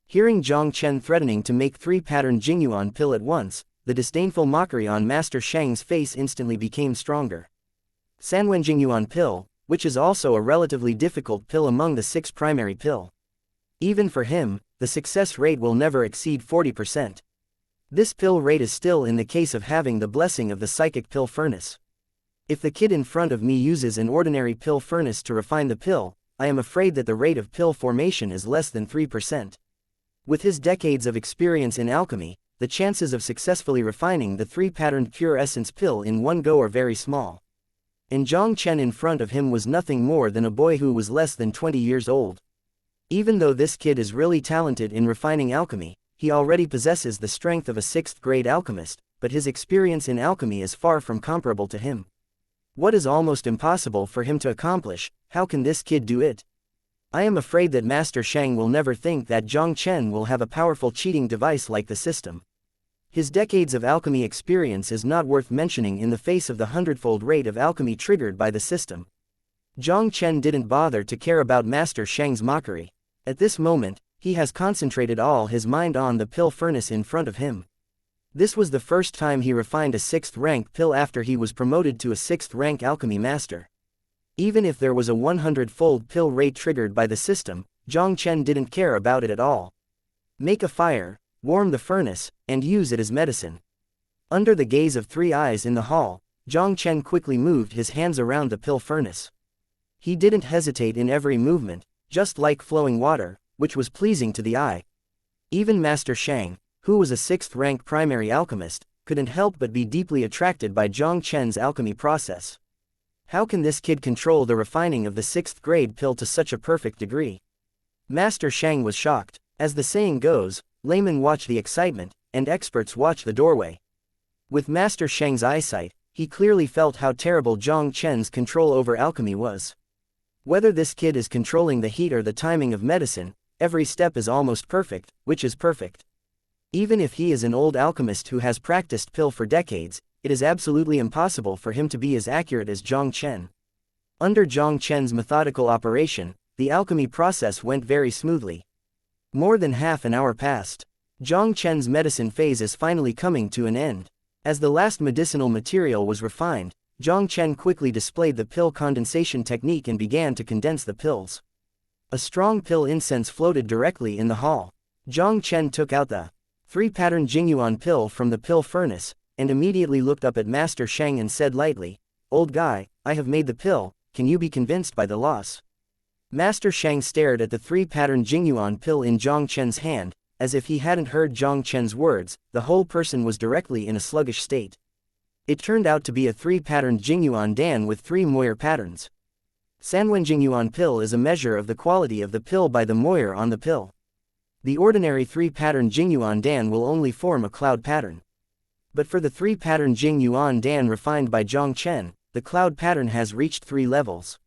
Hearing Jiang Chen threatening to make 3-pattern Jingyuan pill at once, the disdainful mockery on Master Shang's face instantly became stronger. Sanwen Jingyuan pill, which is also a relatively difficult pill among the 6 primary pill. Even for him, the success rate will never exceed 40%. This pill rate is still in the case of having the blessing of the psychic pill furnace. If the kid in front of me uses an ordinary pill furnace to refine the pill, I am afraid that the rate of pill formation is less than 3%. With his decades of experience in alchemy, the chances of successfully refining the 3-patterned pure essence pill in one go are very small. And Jiang Chen in front of him was nothing more than a boy who was less than 20 years old. Even though this kid is really talented in refining alchemy, he already possesses the strength of a 6th-grade alchemist, but his experience in alchemy is far from comparable to him. What is almost impossible for him to accomplish, how can this kid do it? I am afraid that Master Shang will never think that Jiang Chen will have a powerful cheating device like the system. His decades of alchemy experience is not worth mentioning in the face of the 100-fold rate of alchemy triggered by the system. Jiang Chen didn't bother to care about Master Shang's mockery. At this moment, he has concentrated all his mind on the pill furnace in front of him. This was the first time he refined a 6th rank pill after he was promoted to a 6th rank alchemy master. Even if there was a 100-fold pill rate triggered by the system, Jiang Chen didn't care about it at all. Make a fire, warm the furnace, and use it as medicine. Under the gaze of 3 eyes in the hall, Jiang Chen quickly moved his hands around the pill furnace. He didn't hesitate in every movement, just like flowing water, which was pleasing to the eye. Even Master Shang, who was a 6th rank primary alchemist, couldn't help but be deeply attracted by Jiang Chen's alchemy process. How can this kid control the refining of the 6th grade pill to such a perfect degree? Master Shang was shocked. As the saying goes, laymen watch the excitement, and experts watch the doorway. With Master Shang's eyesight, he clearly felt how terrible Jiang Chen's control over alchemy was. Whether this kid is controlling the heat or the timing of medicine, every step is almost perfect, which is perfect. Even if he is an old alchemist who has practiced pill for decades, it is absolutely impossible for him to be as accurate as Jiang Chen. Under Jiang Chen's methodical operation, the alchemy process went very smoothly. More than half an hour passed. Jiang Chen's medicine phase is finally coming to an end. As the last medicinal material was refined, Jiang Chen quickly displayed the pill condensation technique and began to condense the pills. A strong pill incense floated directly in the hall. Jiang Chen took out the 3-pattern Jingyuan pill from the pill furnace, and immediately looked up at Master Shang and said lightly, "Old guy, I have made the pill, can you be convinced by the loss?" Master Shang stared at the 3-pattern Jingyuan pill in Jiang Chen's hand, as if he hadn't heard Jiang Chen's words. The whole person was directly in a sluggish state. It turned out to be a 3-patterned Jingyuan Dan with 3 moire patterns. Sanwen Jingyuan pill is a measure of the quality of the pill by the moire on the pill. The ordinary 3-pattern Jingyuan Dan will only form a cloud pattern. But for the 3-pattern Jingyuan Dan refined by Jiang Chen, the cloud pattern has reached 3 levels.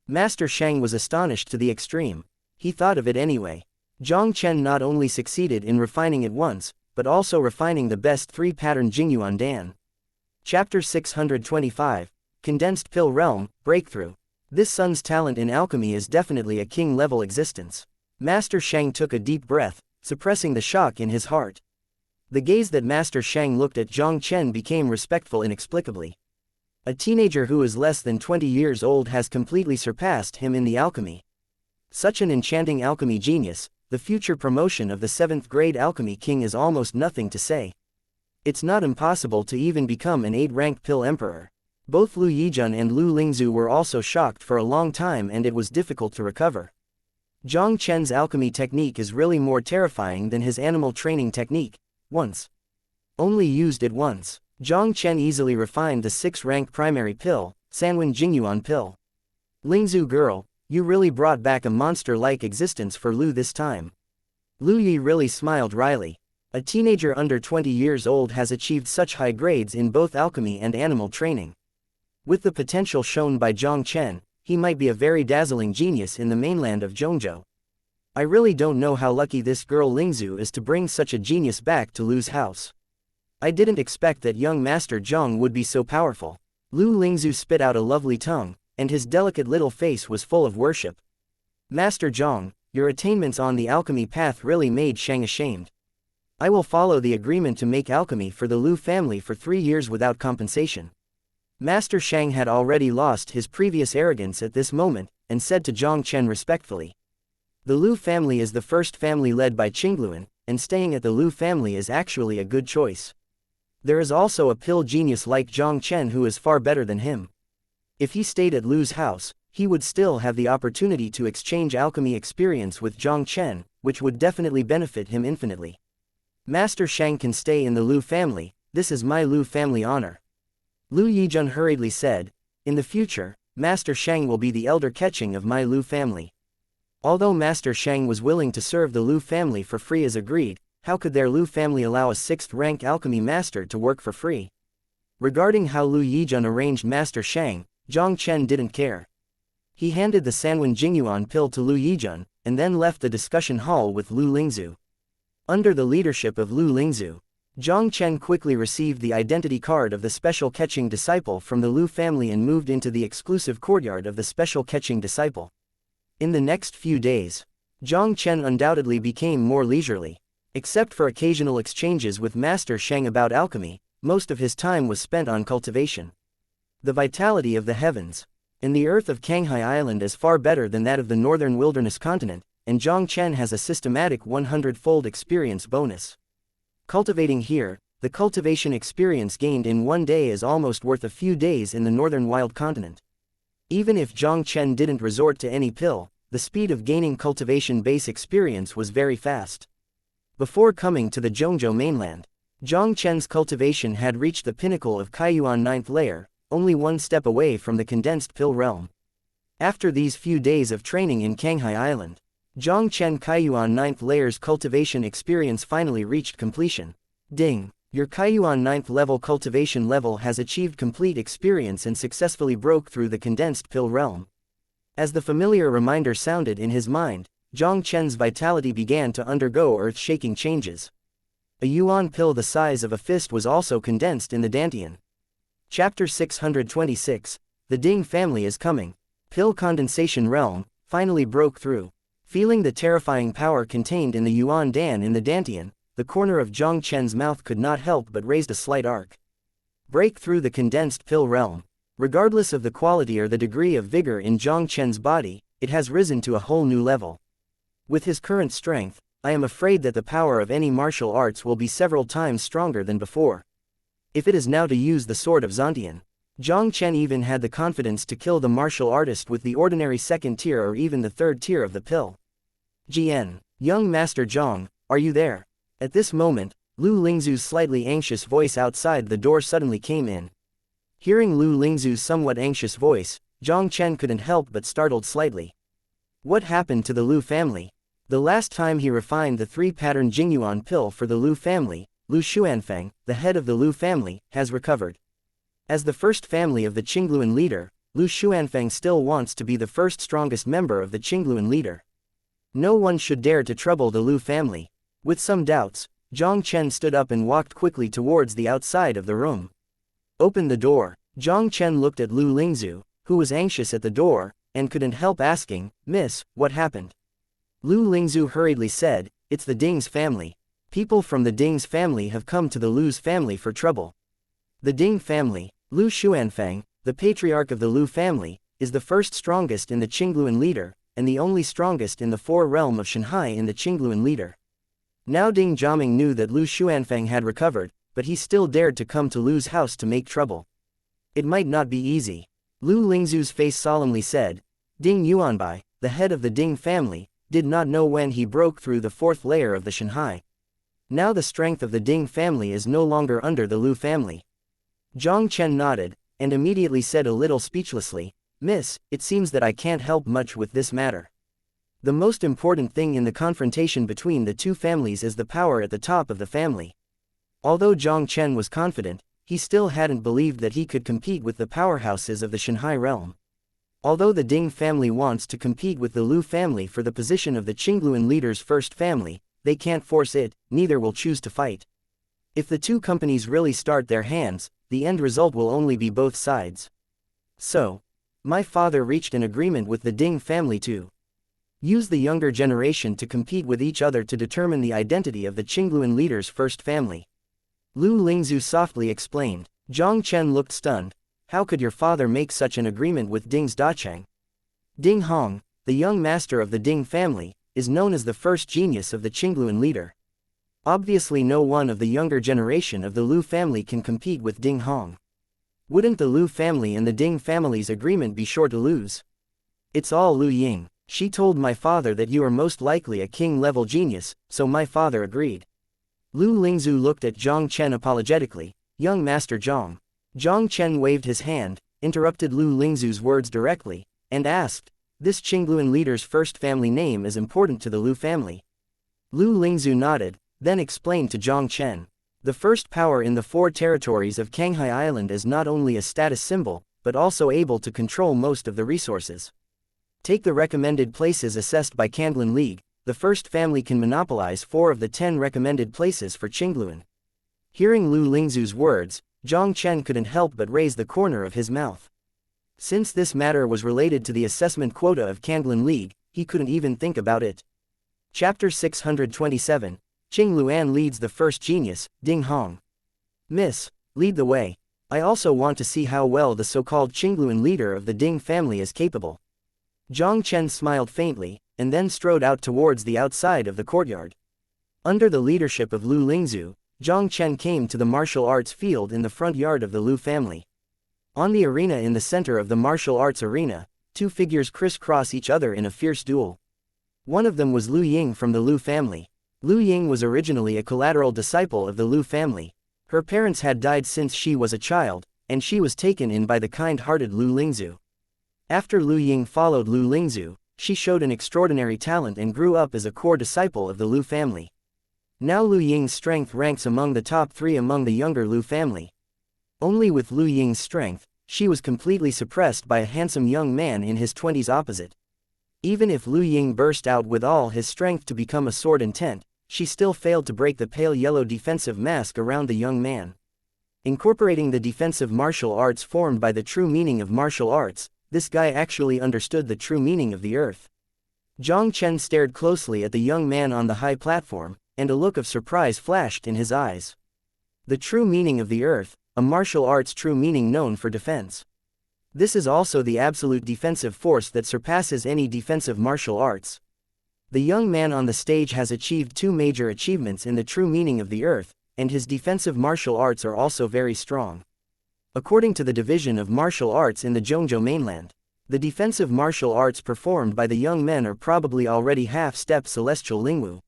Master Shang was astonished to the extreme. He thought of it anyway. Jiang Chen not only succeeded in refining it once, but also refining the best 3-pattern Jingyuan Dan. Chapter 625, Condensed Pill Realm, Breakthrough. This son's talent in alchemy is definitely a king-level existence. Master Shang took a deep breath, suppressing the shock in his heart. The gaze that Master Shang looked at Jiang Chen became respectful inexplicably. A teenager who is less than 20 years old has completely surpassed him in the alchemy. Such an enchanting alchemy genius, the future promotion of the 7th grade alchemy king is almost nothing to say. It's not impossible to even become an 8-rank pill emperor. Both Lu Yijun and Lu Lingzhu were also shocked for a long time and it was difficult to recover. Jiang Chen's alchemy technique is really more terrifying than his animal training technique. Only used it once. Jiang Chen easily refined the 6th-rank primary pill, Sanwen Jingyuan pill. Lingzhu girl, you really brought back a monster-like existence for Lu this time. Lu Yi really smiled wryly. A teenager under 20 years old has achieved such high grades in both alchemy and animal training. With the potential shown by Jiang Chen, he might be a very dazzling genius in the mainland of Zhongzhou. I really don't know how lucky this girl Lingzhu is to bring such a genius back to Lu's house. I didn't expect that young Master Jiang would be so powerful. Lu Lingzhu spit out a lovely tongue, and his delicate little face was full of worship. Master Jiang, your attainments on the alchemy path really made Shang ashamed. I will follow the agreement to make alchemy for the Lu family for 3 years without compensation. Master Shang had already lost his previous arrogance at this moment, and said to Jiang Chen respectfully. The Lu family is the first family led by Qingluan, and staying at the Lu family is actually a good choice. There is also a pill genius like Jiang Chen who is far better than him. If he stayed at Lu's house, he would still have the opportunity to exchange alchemy experience with Jiang Chen, which would definitely benefit him infinitely. Master Shang can stay in the Lu family, this is my Lu family honor. Lu Yijun hurriedly said, in the future, Master Shang will be the elder Keqing of my Lu family. Although Master Shang was willing to serve the Lu family for free as agreed, how could their Lu family allow a 6th-rank alchemy master to work for free? Regarding how Lu Yijun arranged Master Shang, Jiang Chen didn't care. He handed the Sanwen Jingyuan pill to Lu Yijun, and then left the discussion hall with Lu Lingzhu. Under the leadership of Lu Lingzhu, Jiang Chen quickly received the identity card of the special Keqing disciple from the Lu family and moved into the exclusive courtyard of the special Keqing disciple. In the next few days, Jiang Chen undoubtedly became more leisurely. Except for occasional exchanges with Master Sheng about alchemy, most of his time was spent on cultivation. The vitality of the heavens and the earth of Canghai Island is far better than that of the northern wilderness continent, and Jiang Chen has a systematic 100-fold experience bonus. Cultivating here, the cultivation experience gained in one day is almost worth a few days in the northern wild continent. Even if Jiang Chen didn't resort to any pill, the speed of gaining cultivation base experience was very fast. Before coming to the Zhongzhou mainland, Jiang Chen's cultivation had reached the pinnacle of Kaiyuan 9th layer, only one step away from the condensed pill realm. After these few days of training in Canghai Island, Jiang Chen Kaiyuan 9th layer's cultivation experience finally reached completion. Ding! Your Kaiyuan 9th level cultivation level has achieved complete experience and successfully broke through the condensed pill realm. As the familiar reminder sounded in his mind, Jiang Chen's vitality began to undergo earth-shaking changes. A yuan pill the size of a fist was also condensed in the dantian. Chapter 626, The Ding Family is Coming. Pill condensation realm, finally broke through. Feeling the terrifying power contained in the yuan dan in the dantian, the corner of Jiang Chen's mouth could not help but raised a slight arc. Break through the condensed pill realm. Regardless of the quality or the degree of vigor in Jiang Chen's body, it has risen to a whole new level. With his current strength, I am afraid that the power of any martial arts will be several times stronger than before. If it is now to use the sword of Zantian, Jiang Chen even had the confidence to kill the martial artist with the ordinary second tier or even the third tier of the pill. Jian, young Master Jiang, are you there? At this moment, Lu Lingzu's slightly anxious voice outside the door suddenly came in. Hearing Lu Lingzu's somewhat anxious voice, Jiang Chen couldn't help but startled slightly. What happened to the Lu family? The last time he refined the 3-pattern Jingyuan pill for the Lu family, Lu Xuanfeng, the head of the Lu family, has recovered. As the first family of the Qingluan leader, Lu Xuanfeng still wants to be the first strongest member of the Qingluan leader. No one should dare to trouble the Lu family. With some doubts, Jiang Chen stood up and walked quickly towards the outside of the room. Open the door. Jiang Chen looked at Lu Lingzu, who was anxious at the door, and couldn't help asking, Miss, what happened? Lu Lingzu hurriedly said, it's the Ding's family. People from the Ding's family have come to the Lu's family for trouble. The Ding family, Lu Xuanfeng, the patriarch of the Lu family, is the first strongest in the Qingluan leader, and the only strongest in the 4 realm of Shanghai in the Qingluan leader. Now Ding Jiaming knew that Lu Xuanfeng had recovered, but he still dared to come to Lu's house to make trouble. It might not be easy. Lu Lingzu's face solemnly said, Ding Yuanbai, the head of the Ding family, did not know when he broke through the 4th layer of the Shanghai. Now the strength of the Ding family is no longer under the Lu family. Jiang Chen nodded, and immediately said a little speechlessly, Miss, it seems that I can't help much with this matter. The most important thing in the confrontation between the two families is the power at the top of the family. Although Jiang Chen was confident, he still hadn't believed that he could compete with the powerhouses of the Shanghai realm. Although the Ding family wants to compete with the Lu family for the position of the Qingluan leader's first family, they can't force it, neither will choose to fight. If the two companies really start their hands, the end result will only be both sides. So, my father reached an agreement with the Ding family to use the younger generation to compete with each other to determine the identity of the Qingluan leader's first family. Lu Lingzu softly explained. Jiang Chen looked stunned. How could your father make such an agreement with Ding's Dacheng? Ding Hong, the young master of the Ding family, is known as the first genius of the Qingluan leader. Obviously no one of the younger generation of the Lu family can compete with Ding Hong. Wouldn't the Lu family and the Ding family's agreement be sure to lose? It's all Lu Ying. She told my father that you are most likely a king-level genius, so my father agreed. Lu Lingzu looked at Jiang Chen apologetically. Young Master Jiang. Jiang Chen waved his hand, interrupted Lu Lingzu's words directly, and asked, this Qingluan leader's first family name is important to the Lu family. Lu Lingzu nodded, then explained to Jiang Chen. The first power in the 4 territories of Canghai Island is not only a status symbol, but also able to control most of the resources. Take the recommended places assessed by Kanglan League, the first family can monopolize 4 of the 10 recommended places for Qingluan. Hearing Lu Lingzu's words, Jiang Chen couldn't help but raise the corner of his mouth. Since this matter was related to the assessment quota of Kanglan League, he couldn't even think about it. Chapter 627, Qing Luan leads the first genius, Ding Hong. Miss, lead the way. I also want to see how well the so-called Qingluan leader of the Ding family is capable. Jiang Chen smiled faintly, and then strode out towards the outside of the courtyard. Under the leadership of Lu Lingzu, Jiang Chen came to the martial arts field in the front yard of the Lu family. On the arena in the center of the martial arts arena, two figures crisscross each other in a fierce duel. One of them was Lu Ying from the Lu family. Lu Ying was originally a collateral disciple of the Lu family. Her parents had died since she was a child, and she was taken in by the kind-hearted Lu Lingzu. After Lu Ying followed Lu Lingzu, she showed an extraordinary talent and grew up as a core disciple of the Lu family. Now Lu Ying's strength ranks among the top 3 among the younger Lu family. Only with Lu Ying's strength, she was completely suppressed by a handsome young man in his 20s opposite. Even if Lu Ying burst out with all his strength to become a sword intent, she still failed to break the pale yellow defensive mask around the young man. Incorporating the defensive martial arts formed by the true meaning of martial arts, this guy actually understood the true meaning of the earth. Jiang Chen stared closely at the young man on the high platform, and a look of surprise flashed in his eyes. The true meaning of the earth, a martial art's true meaning known for defense. This is also the absolute defensive force that surpasses any defensive martial arts. The young man on the stage has achieved 2 major achievements in the true meaning of the earth, and his defensive martial arts are also very strong. According to the division of martial arts in the Zhongzhou mainland, the defensive martial arts performed by the young men are probably already half-step celestial lingwu.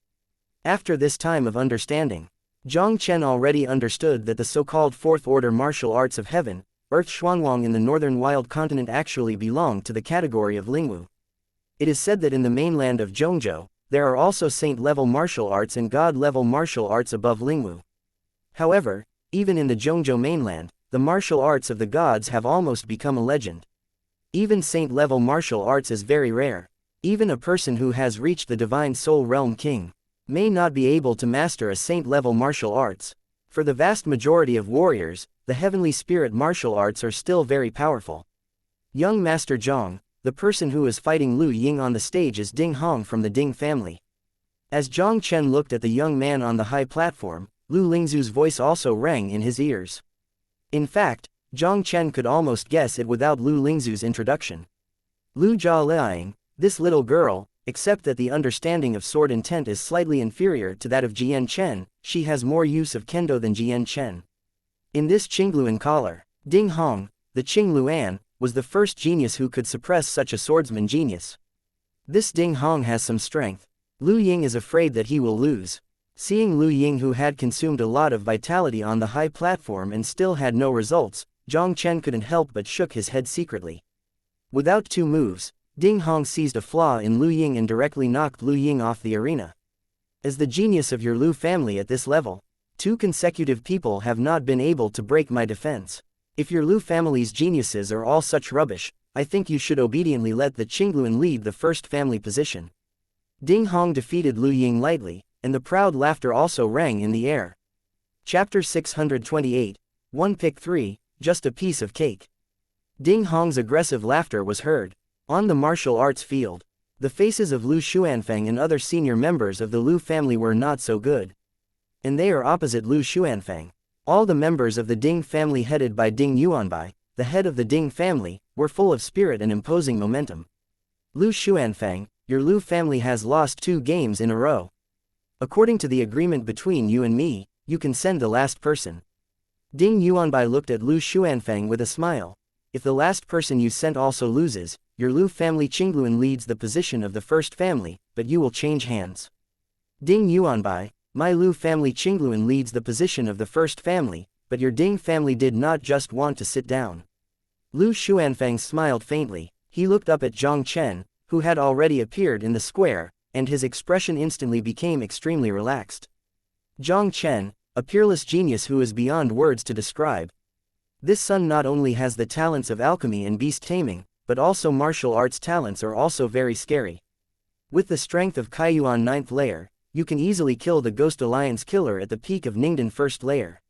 After this time of understanding, Jiang Chen already understood that the so-called fourth-order martial arts of heaven, earth Xuanwang in the northern wild continent actually belong to the category of lingwu. It is said that in the mainland of Zhongzhou, there are also saint-level martial arts and god-level martial arts above lingwu. However, even in the Zhongzhou mainland, the martial arts of the gods have almost become a legend. Even saint-level martial arts is very rare. Even a person who has reached the divine soul realm king may not be able to master a saint-level martial arts. For the vast majority of warriors, the heavenly spirit martial arts are still very powerful. Young Master Jiang, the person who is fighting Lu Ying on the stage, is Ding Hong from the Ding family. As Jiang Chen looked at the young man on the high platform, Lu Lingzu's voice also rang in his ears. In fact, Jiang Chen could almost guess it without Lu Lingzu's introduction. Lu Jia Liang, this little girl, except that the understanding of sword intent is slightly inferior to that of Jiang Chen, she has more use of kendo than Jiang Chen. In this Qingluan collar, Ding Hong, the Qing Luan, was the first genius who could suppress such a swordsman genius. This Ding Hong has some strength. Lu Ying is afraid that he will lose. Seeing Lu Ying, who had consumed a lot of vitality on the high platform and still had no results, Jiang Chen couldn't help but shook his head secretly. Without 2 moves, Ding Hong seized a flaw in Lu Ying and directly knocked Lu Ying off the arena. As the genius of your Lu family at this level, 2 consecutive people have not been able to break my defense. If your Lu family's geniuses are all such rubbish, I think you should obediently let the Qingluan lead the first family position. Ding Hong defeated Lu Ying lightly, and the proud laughter also rang in the air. Chapter 628, 1 Pick 3, Just a Piece of Cake. Ding Hong's aggressive laughter was heard. On the martial arts field, the faces of Lu Xuanfeng and other senior members of the Lu family were not so good. And they are opposite Lu Xuanfeng. All the members of the Ding family headed by Ding Yuanbai, the head of the Ding family, were full of spirit and imposing momentum. Lu Xuanfeng, your Lu family has lost 2 games in a row. According to the agreement between you and me, you can send the last person. Ding Yuanbai looked at Lu Xuanfeng with a smile. If the last person you sent also loses, your Lu family Qingluan leads the position of the first family, but you will change hands. Ding Yuanbai, my Lu family Qingluan leads the position of the first family, but your Ding family did not just want to sit down. Lu Xuanfeng smiled faintly. He looked up at Jiang Chen, who had already appeared in the square, and his expression instantly became extremely relaxed. Jiang Chen, a peerless genius who is beyond words to describe. This son not only has the talents of alchemy and beast taming, but also martial arts talents are also very scary. With the strength of Kaiyuan 9th layer, you can easily kill the Ghost Alliance killer at the peak of Ningdan 1st layer.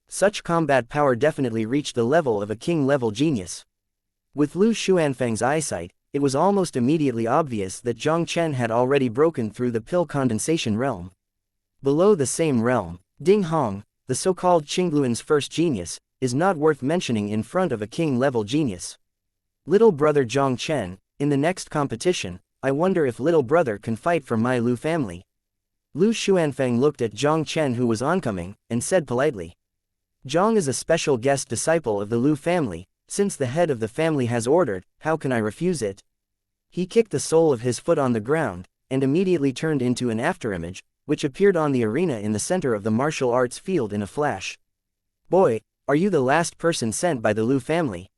Such combat power definitely reached the level of a king-level genius. With Lu Xuanfeng's eyesight, it was almost immediately obvious that Jiang Chen had already broken through the pill condensation realm. Below the same realm, Ding Hong, the so-called Qingluan's first genius, is not worth mentioning in front of a king-level genius. Little brother Jiang Chen, in the next competition, I wonder if little brother can fight for my Lu family. Lu Xuanfeng looked at Jiang Chen, who was oncoming, and said politely. Jiang is a special guest disciple of the Lu family. Since the head of the family has ordered, how can I refuse it? He kicked the sole of his foot on the ground, and immediately turned into an afterimage, which appeared on the arena in the center of the martial arts field in a flash. Boy, are you the last person sent by the Lu family?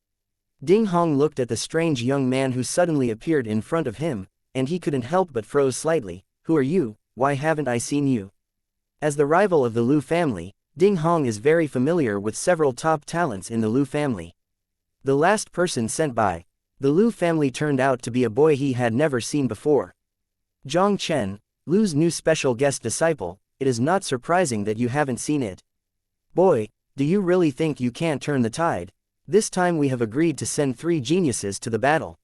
Ding Hong looked at the strange young man who suddenly appeared in front of him, and he couldn't help but froze slightly. Who are you? Why haven't I seen you? As the rival of the Lu family, Ding Hong is very familiar with several top talents in the Lu family. The last person sent by the Lu family turned out to be a boy he had never seen before. Jiang Chen, Lu's new special guest disciple. It is not surprising that you haven't seen it. Boy, do you really think you can't turn the tide? This time we have agreed to send 3 geniuses to the battle.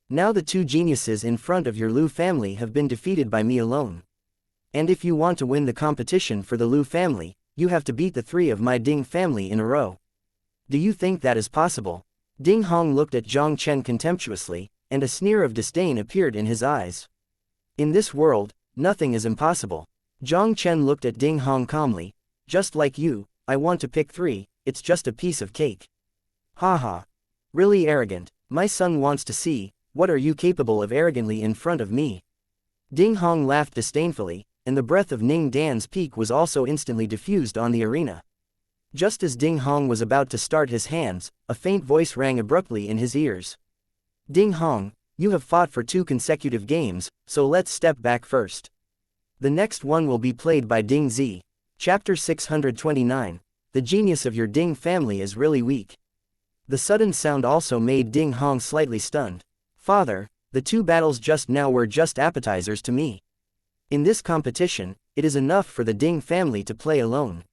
Now the 2 geniuses in front of your Lu family have been defeated by me alone. And if you want to win the competition for the Lu family, you have to beat the 3 of my Ding family in a row. Do you think that is possible? Ding Hong looked at Jiang Chen contemptuously, and a sneer of disdain appeared in his eyes. In this world, nothing is impossible. Jiang Chen looked at Ding Hong calmly. Just like you, I want to pick 3, it's just a piece of cake. Haha. Really arrogant. My son wants to see, what are you capable of arrogantly in front of me? Ding Hong laughed disdainfully, and the breath of Ning Dan's peak was also instantly diffused on the arena. Just as Ding Hong was about to start his hands, a faint voice rang abruptly in his ears. Ding Hong, you have fought for 2 consecutive games, so let's step back first. The next one will be played by Ding Zi. Chapter 629. The genius of your Ding family is really weak. The sudden sound also made Ding Hong slightly stunned. Father, the 2 battles just now were just appetizers to me. In this competition, it is enough for the Ding family to play alone.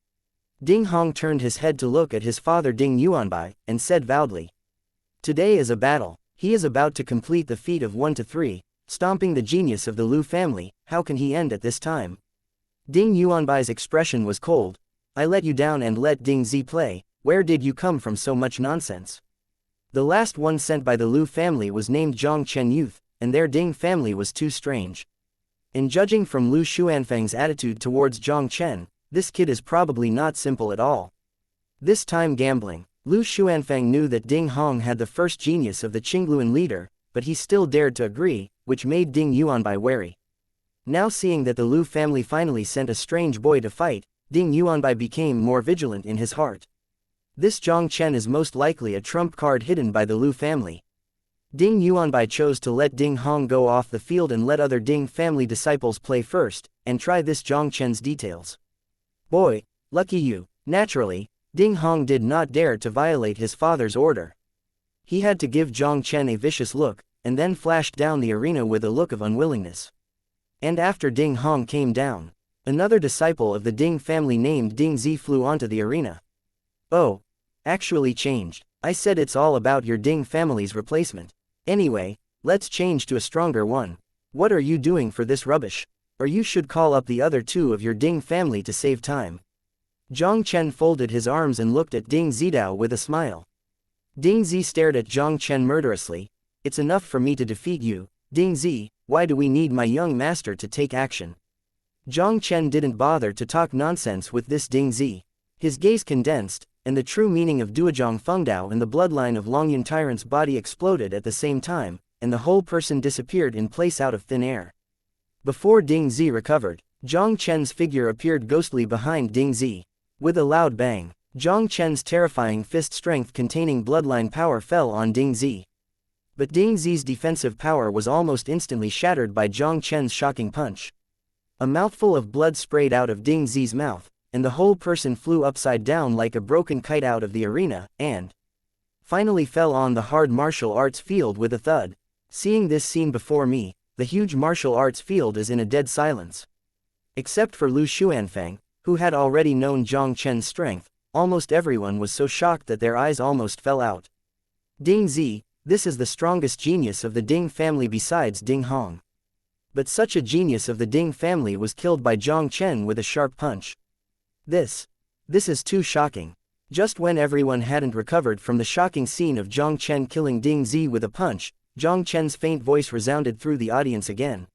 Ding Hong turned his head to look at his father Ding Yuanbai, and said proudly. Today is a battle. He is about to complete the feat of 1 to 3, stomping the genius of the Lu family. How can he end at this time? Ding Yuanbai's expression was cold. I let you down and let Ding Zi play. Where did you come from so much nonsense? The last one sent by the Lu family was named Jiang Chen Youth, and their Ding family was too strange. In judging from Lu Xuanfeng's attitude towards Jiang Chen, this kid is probably not simple at all. This time gambling, Lu Xuanfeng knew that Ding Hong had the first genius of the Qingluan leader, but he still dared to agree, which made Ding Yuanbai wary. Now seeing that the Lu family finally sent a strange boy to fight, Ding Yuanbai became more vigilant in his heart. This Jiang Chen is most likely a trump card hidden by the Lu family. Ding Yuanbai chose to let Ding Hong go off the field and let other Ding family disciples play first, and try this Jiang Chen's details. Boy, lucky you. Naturally, Ding Hong did not dare to violate his father's order. He had to give Jiang Chen a vicious look, and then flashed down the arena with a look of unwillingness. And after Ding Hong came down, another disciple of the Ding family named Ding Zi flew onto the arena. Oh, actually changed. I said it's all about your Ding family's replacement. Anyway, let's change to a stronger one. What are you doing for this rubbish? Or you should call up the other 2 of your Ding family to save time. Jiang Chen folded his arms and looked at Ding Zidao with a smile. Ding Zi stared at Jiang Chen murderously. It's enough for me to defeat you, Ding Zi, why do we need my young master to take action? Jiang Chen didn't bother to talk nonsense with this Ding Zi. His gaze condensed, and the true meaning of Duozhong Fengdao and the bloodline of Longyun Tyrant's body exploded at the same time, and the whole person disappeared in place out of thin air. Before Ding Zi recovered, Jiang Chen's figure appeared ghostly behind Ding Zi. With a loud bang, Jiang Chen's terrifying fist strength containing bloodline power fell on Ding Zi. But Ding Zi's defensive power was almost instantly shattered by Jiang Chen's shocking punch. A mouthful of blood sprayed out of Ding Zi's mouth, and the whole person flew upside down like a broken kite out of the arena, and finally fell on the hard martial arts field with a thud. Seeing this scene before me, the huge martial arts field is in a dead silence. Except for Lu Xuanfeng, who had already known Jiang Chen's strength, almost everyone was so shocked that their eyes almost fell out. Ding Zi, This is the strongest genius of the Ding family besides Ding Hong. But such a genius of the Ding family was killed by Jiang Chen with a sharp punch. This is too shocking. Just when everyone hadn't recovered from the shocking scene of Jiang Chen killing Ding Zi with a punch, Jiang Chen's faint voice resounded through the audience again.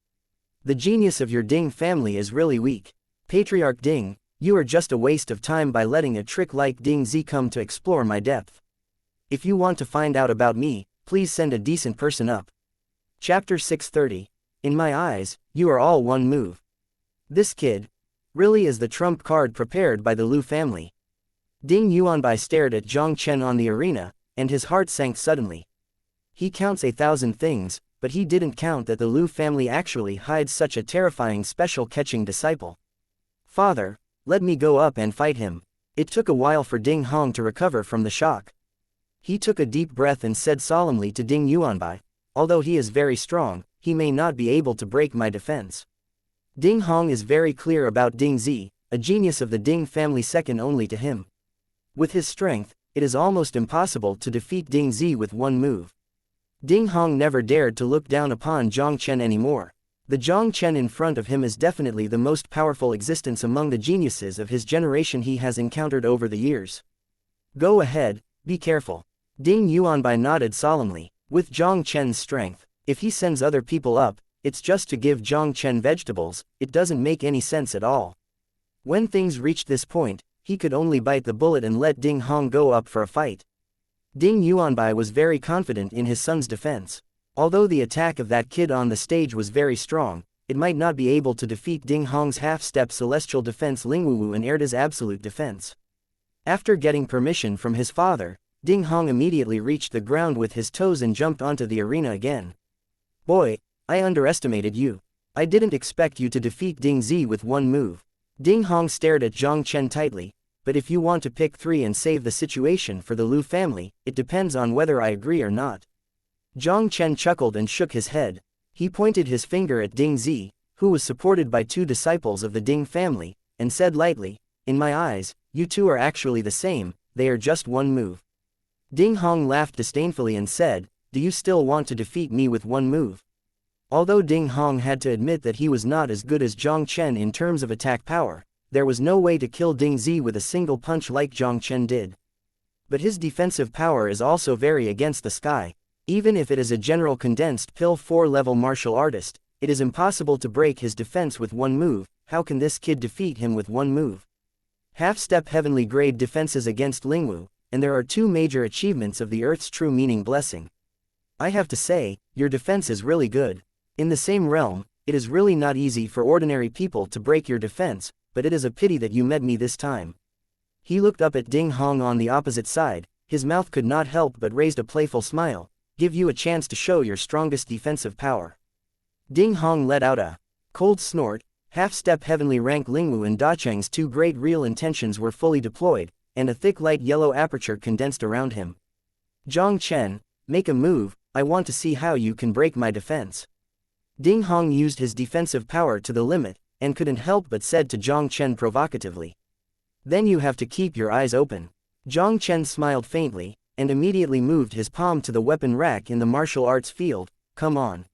The genius of your Ding family is really weak. Patriarch Ding, you are just a waste of time by letting a trick like Ding Zi come to explore my depth. If you want to find out about me, please send a decent person up. Chapter 630. In my eyes, you are all one move. This kid really is the trump card prepared by the Lu family. Ding Yuanbai stared at Jiang Chen on the arena, and his heart sank suddenly. He counts 1,000 things, but he didn't count that the Lu family actually hides such a terrifying special catching disciple. Father, let me go up and fight him. It took a while for Ding Hong to recover from the shock. He took a deep breath and said solemnly to Ding Yuanbai, although he is very strong, he may not be able to break my defense. Ding Hong is very clear about Ding Zi, a genius of the Ding family second only to him. With his strength, it is almost impossible to defeat Ding Zi with one move. Ding Hong never dared to look down upon Jiang Chen anymore. The Jiang Chen in front of him is definitely the most powerful existence among the geniuses of his generation he has encountered over the years. Go ahead, be careful. Ding Yuanbai nodded solemnly. With Jiang Chen's strength, if he sends other people up, it's just to give Jiang Chen vegetables, it doesn't make any sense at all. When things reached this point, he could only bite the bullet and let Ding Hong go up for a fight. Ding Yuanbai was very confident in his son's defense. Although the attack of that kid on the stage was very strong, it might not be able to defeat Ding Hong's half-step celestial defense Lingwu and Erda's absolute defense. After getting permission from his father, Ding Hong immediately reached the ground with his toes and jumped onto the arena again. Boy, I underestimated you. I didn't expect you to defeat Ding Zi with one move. Ding Hong stared at Jiang Chen tightly, but if you want to pick 3 and save the situation for the Lu family, it depends on whether I agree or not. Jiang Chen chuckled and shook his head. He pointed his finger at Ding Zi, who was supported by 2 disciples of the Ding family, and said lightly, in my eyes, you two are actually the same, they are just one move. Ding Hong laughed disdainfully and said, do you still want to defeat me with one move? Although Ding Hong had to admit that he was not as good as Jiang Chen in terms of attack power, there was no way to kill Ding Zi with a single punch like Jiang Chen did. But his defensive power is also very against the sky. Even if it is a general condensed pill 4-level martial artist, it is impossible to break his defense with one move. How can this kid defeat him with one move? Half-step heavenly grade defenses against Lingwu, and there are 2 major achievements of the Earth's true meaning blessing. I have to say, your defense is really good. In the same realm, it is really not easy for ordinary people to break your defense, but it is a pity that you met me this time. He looked up at Ding Hong on the opposite side, his mouth could not help but raised a playful smile. Give you a chance to show your strongest defensive power. Ding Hong let out a cold snort. Half-step heavenly rank Lingwu and Dacheng's 2 great real intentions were fully deployed, and a thick light yellow aperture condensed around him. Jiang Chen, make a move, I want to see how you can break my defense. Ding Hong used his defensive power to the limit, and couldn't help but said to Jiang Chen provocatively. Then you have to keep your eyes open. Jiang Chen smiled faintly, and immediately moved his palm to the weapon rack in the martial arts field. Come on.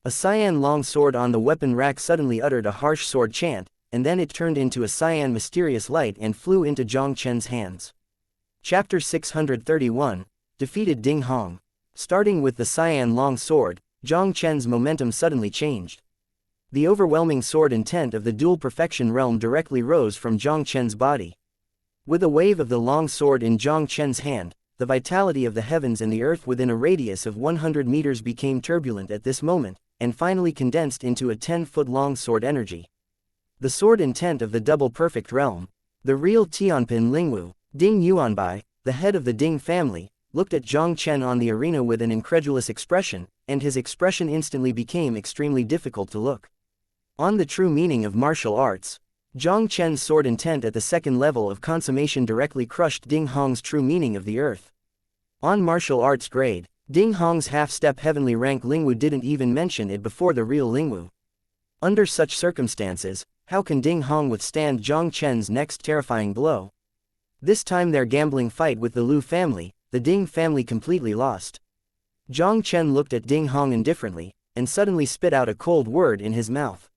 A cyan long sword on the weapon rack suddenly uttered a harsh sword chant, and then it turned into a cyan mysterious light and flew into Jiang Chen's hands. Chapter 631, Defeated Ding Hong. Starting with the cyan long sword, Jiang Chen's momentum suddenly changed. The overwhelming sword intent of the dual perfection realm directly rose from Jiang Chen's body. With a wave of the long sword in Jiang Chen's hand, the vitality of the heavens and the earth within a radius of 100 meters became turbulent at this moment, and finally condensed into a 10-foot-long sword energy. The sword intent of the double perfect realm, the real Tianpin Lingwu, Ding Yuanbai, the head of the Ding family, looked at Jiang Chen on the arena with an incredulous expression, and his expression instantly became extremely difficult to look. On the true meaning of martial arts, Jiang Chen's sword intent at the 2nd level of consummation directly crushed Ding Hong's true meaning of the earth. On martial arts grade, Ding Hong's half-step heavenly rank Lingwu didn't even mention it before the real Lingwu. Under such circumstances, how can Ding Hong withstand Jiang Chen's next terrifying blow? This time their gambling fight with the Lu family, the Ding family completely lost. Jiang Chen looked at Ding Hong indifferently, and suddenly spit out a cold word in his mouth.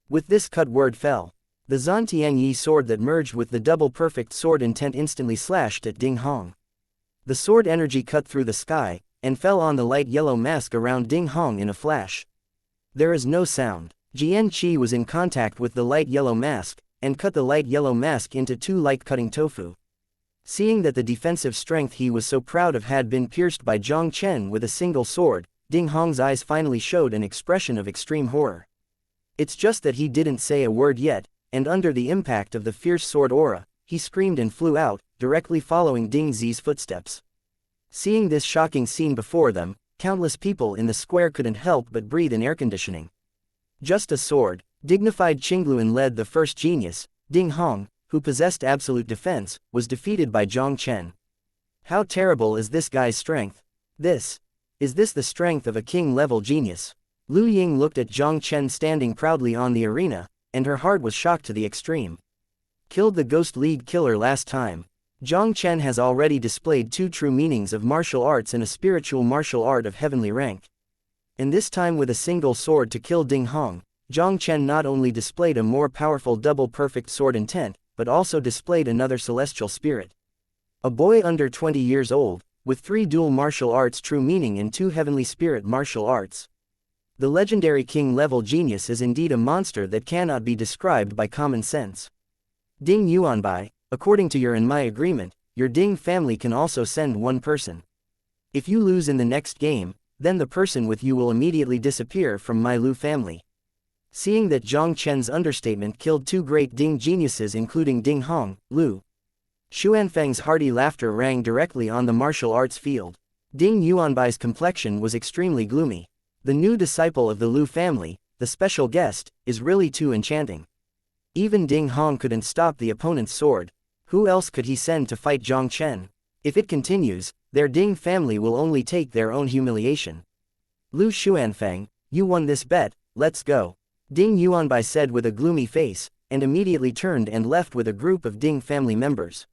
With this cut word fell. The Zhantian Yi sword that merged with the double perfect sword intent instantly slashed at Ding Hong. The sword energy cut through the sky, and fell on the light yellow mask around Ding Hong in a flash. There is no sound. Jian Qi was in contact with the light yellow mask, and cut the light yellow mask into two light-cutting tofu. Seeing that the defensive strength he was so proud of had been pierced by Jiang Chen with a single sword, Ding Hong's eyes finally showed an expression of extreme horror. It's just that he didn't say a word yet, and under the impact of the fierce sword aura, he screamed and flew out, directly following Ding Zi's footsteps. Seeing this shocking scene before them, countless people in the square couldn't help but breathe in air conditioning. Just a sword, dignified Qingluan led the first genius, Ding Hong, who possessed absolute defense, was defeated by Jiang Chen. How terrible is this guy's strength? Is this the strength of a king-level genius? Lu Ying looked at Jiang Chen standing proudly on the arena, and her heart was shocked to the extreme. Killed the Ghost League killer last time. Jiang Chen has already displayed two true meanings of martial arts and a spiritual martial art of heavenly rank. And this time with a single sword to kill Ding Hong, Jiang Chen not only displayed a more powerful double perfect sword intent, but also displayed another celestial spirit. A boy under 20 years old, with 3 dual martial arts true meaning and 2 heavenly spirit martial arts. The legendary king-level genius is indeed a monster that cannot be described by common sense. Ding Yuanbai, according to your and my agreement, your Ding family can also send one person. If you lose in the next game, then the person with you will immediately disappear from my Lu family. Seeing that Jiang Chen's understatement killed 2 great Ding geniuses including Ding Hong, Lu Xuanfeng's hearty laughter rang directly on the martial arts field. Ding Yuanbai's complexion was extremely gloomy. The new disciple of the Lu family, the special guest, is really too enchanting. Even Ding Hong couldn't stop the opponent's sword. Who else could he send to fight Jiang Chen? If it continues, their Ding family will only take their own humiliation. Lu Xuanfeng, you won this bet, let's go. Ding Yuanbai said with a gloomy face, and immediately turned and left with a group of Ding family members.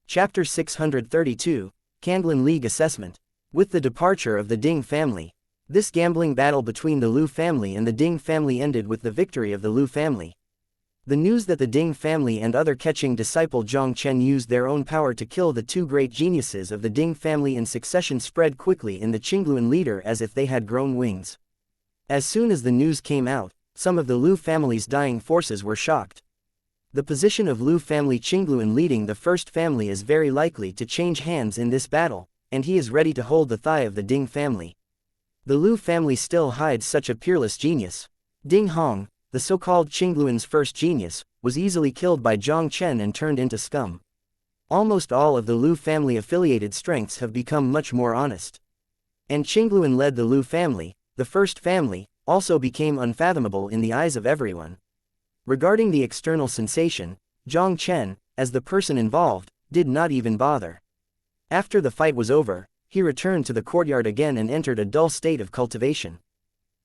Chapter 632, Kanglan League Assessment. With the departure of the Ding family, this gambling battle between the Lu family and the Ding family ended with the victory of the Lu family. The news that the Ding family and other catching disciple Jiang Chen used their own power to kill the 2 great geniuses of the Ding family in succession spread quickly in the Qingluan leader as if they had grown wings. As soon as the news came out, some of the Lu family's dying forces were shocked. The position of Lu family Qingluan leading the first family is very likely to change hands in this battle, and he is ready to hold the thigh of the Ding family. The Lu family still hides such a peerless genius. Ding Hong, the so-called Qingluan's first genius, was easily killed by Jiang Chen and turned into scum. Almost all of the Lu family affiliated strengths have become much more honest. And Qingluan led the Lu family, the first family, also became unfathomable in the eyes of everyone. Regarding the external sensation, Jiang Chen, as the person involved, did not even bother. After the fight was over, he returned to the courtyard again and entered a dull state of cultivation.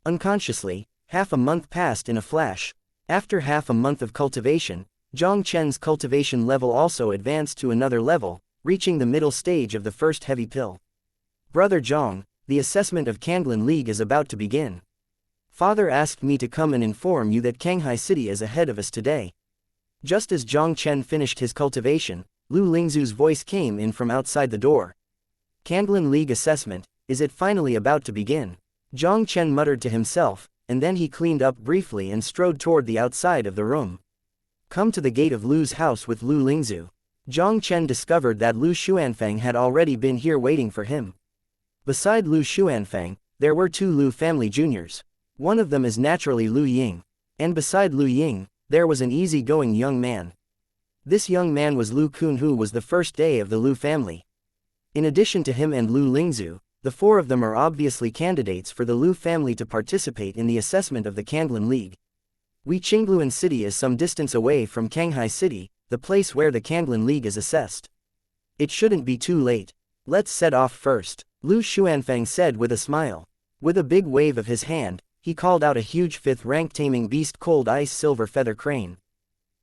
Unconsciously, half a month passed in a flash. After half a month of cultivation, Jiang Chen's cultivation level also advanced to another level, reaching the middle stage of the first heavy pill. Brother Jiang, the assessment of Kanglan League is about to begin. Father asked me to come and inform you that Canghai City is ahead of us today. Just as Jiang Chen finished his cultivation, Lu Lingzu's voice came in from outside the door. Kanglan League assessment, is it finally about to begin? Jiang Chen muttered to himself, and then he cleaned up briefly and strode toward the outside of the room. Come to the gate of Lu's house with Lu Lingzu. Jiang Chen discovered that Lu Xuanfeng had already been here waiting for him. Beside Lu Xuanfeng, there were 2 Lu family juniors. One of them is naturally Lu Ying. And beside Lu Ying, there was an easy-going young man. This young man was Lu Kun, who was the first day of the Lu family. In addition to him and Lu Lingzu, the 4 of them are obviously candidates for the Lu family to participate in the assessment of the Kanglan League. Qingluan City is some distance away from Canghai City, the place where the Kanglan League is assessed. It shouldn't be too late. Let's set off first, Lu Xuanfeng said with a smile. With a big wave of his hand, he called out a huge 5th-rank taming beast cold ice silver feather crane.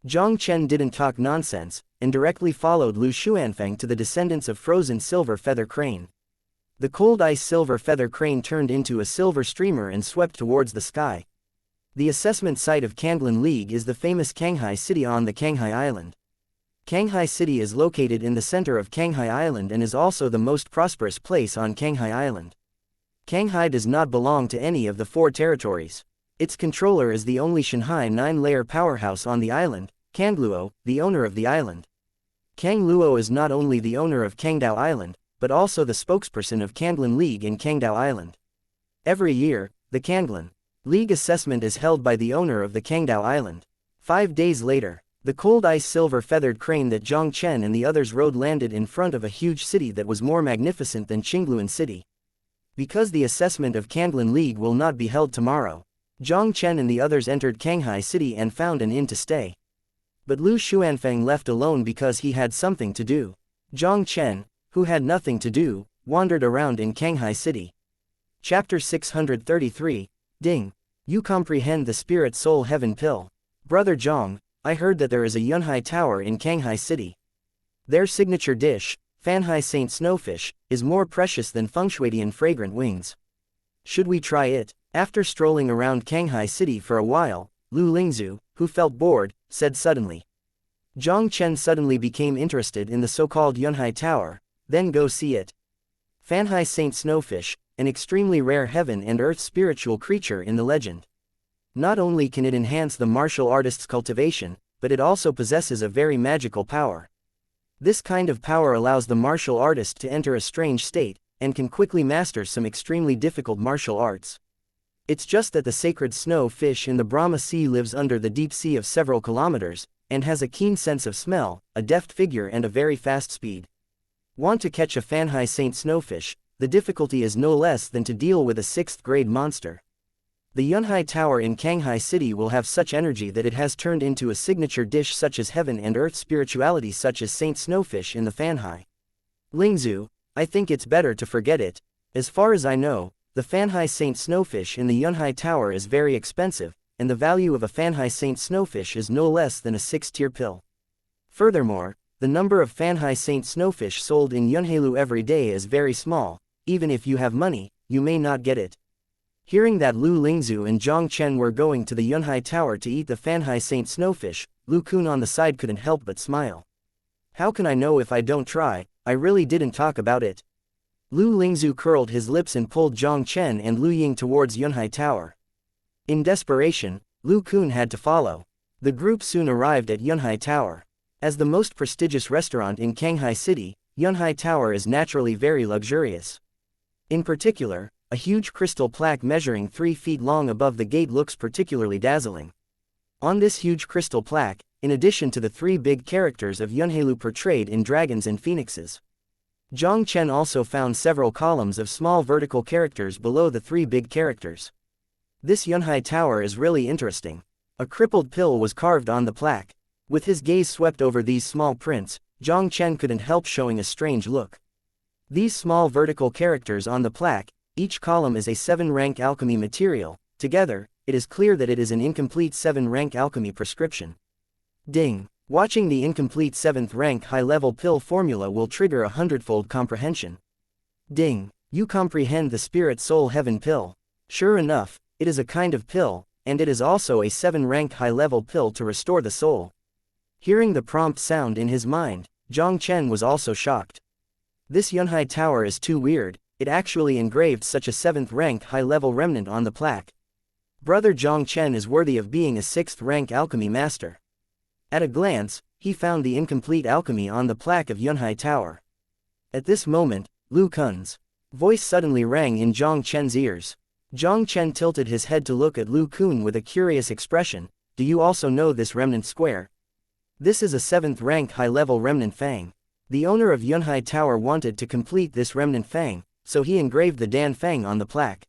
Jiang Chen didn't talk nonsense, and directly followed Lu Xuanfeng to the descendants of frozen silver feather crane. The cold ice silver feather crane turned into a silver streamer and swept towards the sky. The assessment site of Kanglan League is the famous Kanghai City on the Kanghai Island. Kanghai City is located in the center of Kanghai Island and is also the most prosperous place on Kanghai Island. Kanghai does not belong to any of the 4 territories. Its controller is the only Shanghai 9-layer powerhouse on the island, Kang Luo, the owner of the island. Kang Luo is not only the owner of Kangdao Island, but also the spokesperson of Kanglan League in Kangdao Island. Every year, the Kanglan League assessment is held by the owner of the Kangdao Island. 5 days later, the cold ice silver feathered crane that Jiang Chen and the others rode landed in front of a huge city that was more magnificent than Qingluan City. Because the assessment of Kanglan League will not be held tomorrow, Jiang Chen and the others entered Kanghai City and found an inn to stay. But Lu Xuanfeng left alone because he had something to do. Jiang Chen, who had nothing to do, wandered around in Kanghai City. Chapter 633, Ding. You comprehend the spirit soul heaven pill. Brother Jiang, I heard that there is a Yunhai Tower in Kanghai City. Their signature dish, Fanhai Saint Snowfish, is more precious than Fengshuidian fragrant wings. Should we try it? After strolling around Kanghai City for a while, Lu Lingzu, who felt bored, said suddenly. Jiang Chen suddenly became interested in the so-called Yunhai Tower. Then go see it. Fanhai Saint Snowfish, an extremely rare heaven and earth spiritual creature in the legend. Not only can it enhance the martial artist's cultivation, but it also possesses a very magical power. This kind of power allows the martial artist to enter a strange state, and can quickly master some extremely difficult martial arts. It's just that the sacred snow fish in the Brahma Sea lives under the deep sea of several kilometers, and has a keen sense of smell, a deft figure and a very fast speed. Want to catch a Fanhai Saint Snowfish? The difficulty is no less than to deal with a 6th-grade monster. The Yunhai Tower in Kanghai City will have such energy that it has turned into a signature dish such as heaven and earth spirituality such as Saint Snowfish in the Fanhai. Lingzu, I think it's better to forget it. As far as I know, the Fanhai Saint Snowfish in the Yunhai Tower is very expensive, and the value of a Fanhai Saint Snowfish is no less than a 6-tier pill. Furthermore, the number of Fanhai Saint Snowfish sold in Yunhailu every day is very small. Even if you have money, you may not get it. Hearing that Lu Lingzu and Jiang Chen were going to the Yunhai Tower to eat the Fanhai Saint Snowfish, Lu Kun on the side couldn't help but smile. How can I know if I don't try? I really didn't talk about it. Lu Lingzu curled his lips and pulled Jiang Chen and Lu Ying towards Yunhai Tower. In desperation, Lu Kun had to follow. The group soon arrived at Yunhai Tower. As the most prestigious restaurant in Kanghai City, Yunhai Tower is naturally very luxurious. In particular, a huge crystal plaque measuring 3 feet long above the gate looks particularly dazzling. On this huge crystal plaque, in addition to the 3 big characters of Yunhailu portrayed in dragons and phoenixes, Jiang Chen also found several columns of small vertical characters below the 3 big characters. This Yunhai Tower is really interesting. A crippled pill was carved on the plaque. With his gaze swept over these small prints, Jiang Chen couldn't help showing a strange look. These small vertical characters on the plaque, each column is a 7-rank alchemy material. Together, it is clear that it is an incomplete 7-rank alchemy prescription. Ding. Watching the incomplete 7th rank high-level pill formula will trigger a 100-fold comprehension. Ding. You comprehend the spirit soul heaven pill. Sure enough, it is a kind of pill, and it is also a 7-rank high-level pill to restore the soul. Hearing the prompt sound in his mind, Jiang Chen was also shocked. This Yunhai Tower is too weird, it actually engraved such a 7th-rank high-level remnant on the plaque. Brother Jiang Chen is worthy of being a 6th-rank alchemy master. At a glance, he found the incomplete alchemy on the plaque of Yunhai Tower. At this moment, Lu Kun's voice suddenly rang in Jiang Chen's ears. Jiang Chen tilted his head to look at Lu Kun with a curious expression. Do you also know this remnant square? This is a 7th-rank high-level remnant fang. The owner of Yunhai Tower wanted to complete this remnant fang, so he engraved the Dan Fang on the plaque.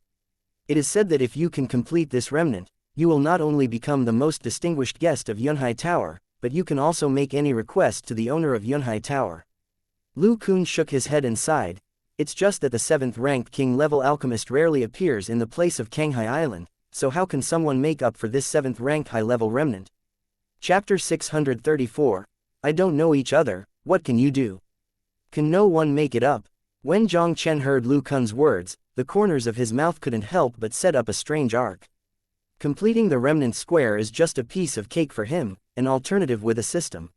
It is said that if you can complete this remnant, you will not only become the most distinguished guest of Yunhai Tower, but you can also make any request to the owner of Yunhai Tower. Lu Kun shook his head and sighed. It's just that the 7th-ranked king-level alchemist rarely appears in the place of Kanghai Island, so how can someone make up for this 7th-rank high-level remnant? Chapter 634. I don't know each other, what can you do? Can no one make it up? When Jiang Chen heard Lu Kun's words, the corners of his mouth couldn't help but set up a strange arc. Completing the remnant square is just a piece of cake for him, an alternative with a system.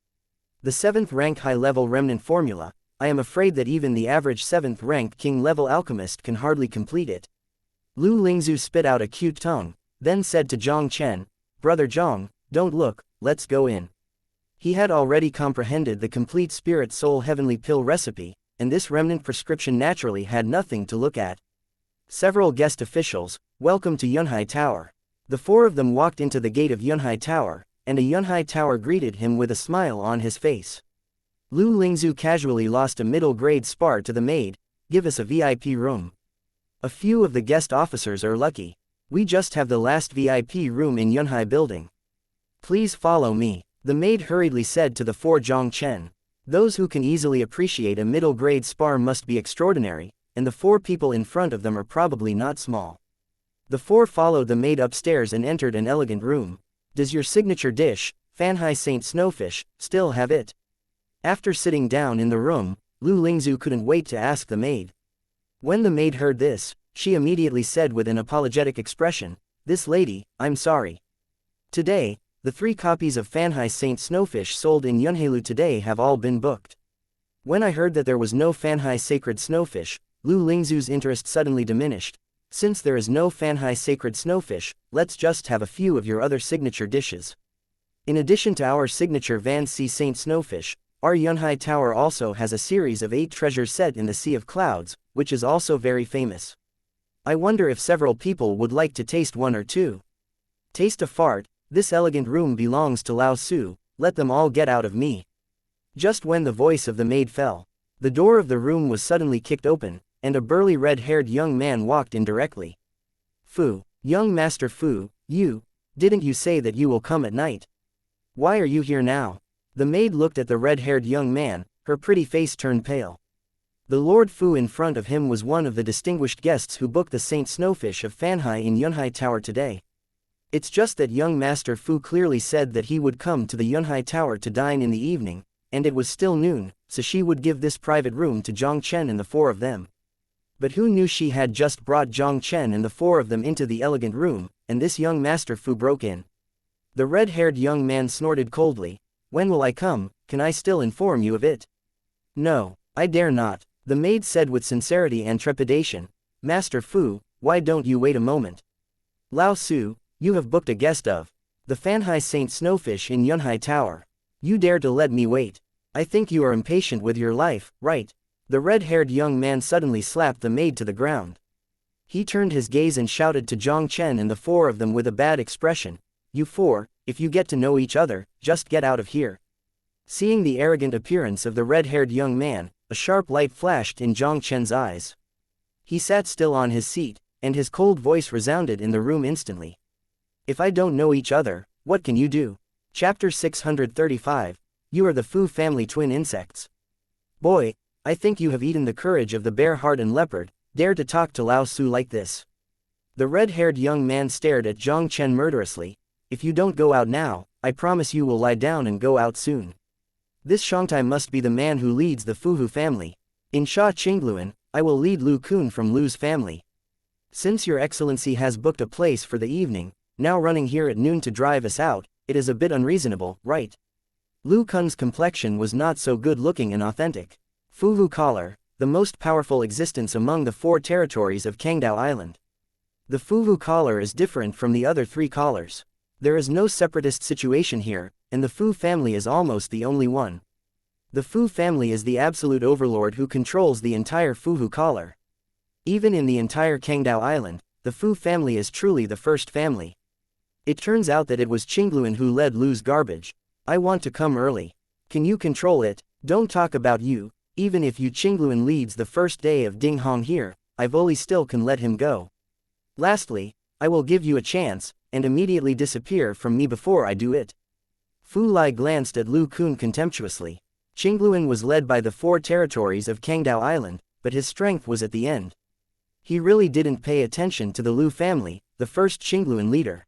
The 7th rank high-level remnant formula, I am afraid that even the average 7th ranked king-level alchemist can hardly complete it. Lu Lingzu spit out a cute tongue, then said to Jiang Chen, "Brother Jiang, don't look, let's go in." He had already comprehended the complete spirit soul heavenly pill recipe, and this remnant prescription naturally had nothing to look at. Several guest officials, welcome to Yunhai Tower. The 4 of them walked into the gate of Yunhai Tower, and a Yunhai Tower greeted him with a smile on his face. Lu Lingzu casually lost a middle-grade spar to the maid, "Give us a VIP room." "A few of the guest officers are lucky. We just have the last VIP room in Yunhai building." "Please follow me," the maid hurriedly said to the 4 Jiang Chen. Those who can easily appreciate a middle-grade spar must be extraordinary, and the 4 people in front of them are probably not small. The 4 followed the maid upstairs and entered an elegant room. "Does your signature dish, Fanhai Saint Snowfish, still have it?" After sitting down in the room, Lu Lingzu couldn't wait to ask the maid. When the maid heard this, she immediately said with an apologetic expression, "This lady, I'm sorry. Today, the 3 copies of Fanhai Saint Snowfish sold in Yunhailu today have all been booked." When I heard that there was no Fanhai Sacred Snowfish, Lu Lingzu's interest suddenly diminished. "Since there is no Fanhai Sacred Snowfish, let's just have a few of your other signature dishes. In addition to our signature Van Sea Saint Snowfish, our Yunhai Tower also has a series of 8 treasures set in the Sea of Clouds, which is also very famous. I wonder if several people would like to taste 1 or 2. Taste a fart, this elegant room belongs to Lao Su, let them all get out of me." Just when the voice of the maid fell, the door of the room was suddenly kicked open, and a burly red-haired young man walked in directly. "Fu, young Master Fu, didn't you say that you will come at night? Why are you here now?" The maid looked at the red-haired young man, her pretty face turned pale. The Lord Fu in front of him was one of the distinguished guests who booked the Saint Snowfish of Fanhai in Yunhai Tower today. It's just that young Master Fu clearly said that he would come to the Yunhai Tower to dine in the evening, and it was still noon, so she would give this private room to Jiang Chen and the 4 of them. But who knew she had just brought Jiang Chen and the 4 of them into the elegant room, and this young Master Fu broke in. The red-haired young man snorted coldly, "When will I come? Can I still inform you of it?" "No, I dare not," the maid said with sincerity and trepidation. "Master Fu, why don't you wait a moment? Lao Su, you have booked a guest of the Fanhai Saint Snowfish in Yunhai Tower. You dare to let me wait? I think you are impatient with your life, right?" The red-haired young man suddenly slapped the maid to the ground. He turned his gaze and shouted to Jiang Chen and the 4 of them with a bad expression, "You 4, if you get to know each other, just get out of here." Seeing the arrogant appearance of the red-haired young man, a sharp light flashed in Jiang Chen's eyes. He sat still on his seat, and his cold voice resounded in the room instantly. "If I don't know each other, what can you do?" Chapter 635, You are the Fu family twin insects. "Boy, I think you have eaten the courage of the bear heart and leopard, dare to talk to Lao Su like this." The red-haired young man stared at Jiang Chen murderously. "If you don't go out now, I promise you will lie down and go out soon. This Shangtai must be the man who leads the Fuhu family. In Sha Qingluan, I will lead Lu Kun from Lu's family. Since your excellency has booked a place for the evening, now running here at noon to drive us out, it is a bit unreasonable, right?" Lu Kun's complexion was not so good-looking and authentic. Fuhu collar, the most powerful existence among the 4 territories of Kangdao Island. The Fuhu collar is different from the other 3 collars. There is no separatist situation here, and the Fu family is almost the only one. The Fu family is the absolute overlord who controls the entire Fuhu collar. Even in the entire Kangdao Island, the Fu family is truly the first family. It turns out that it was Qingluan who led Lu's garbage. "I want to come early. Can you control it? Don't talk about you. Even if Yu Qingluan leads the first day of Ding Hong here, I fully still can let him go. Lastly, I will give you a chance, and immediately disappear from me before I do it." Fu Lai glanced at Lu Kun contemptuously. Qingluan was led by the 4 territories of Kangdao Island, but his strength was at the end. He really didn't pay attention to the Lu family, the first Qingluan leader.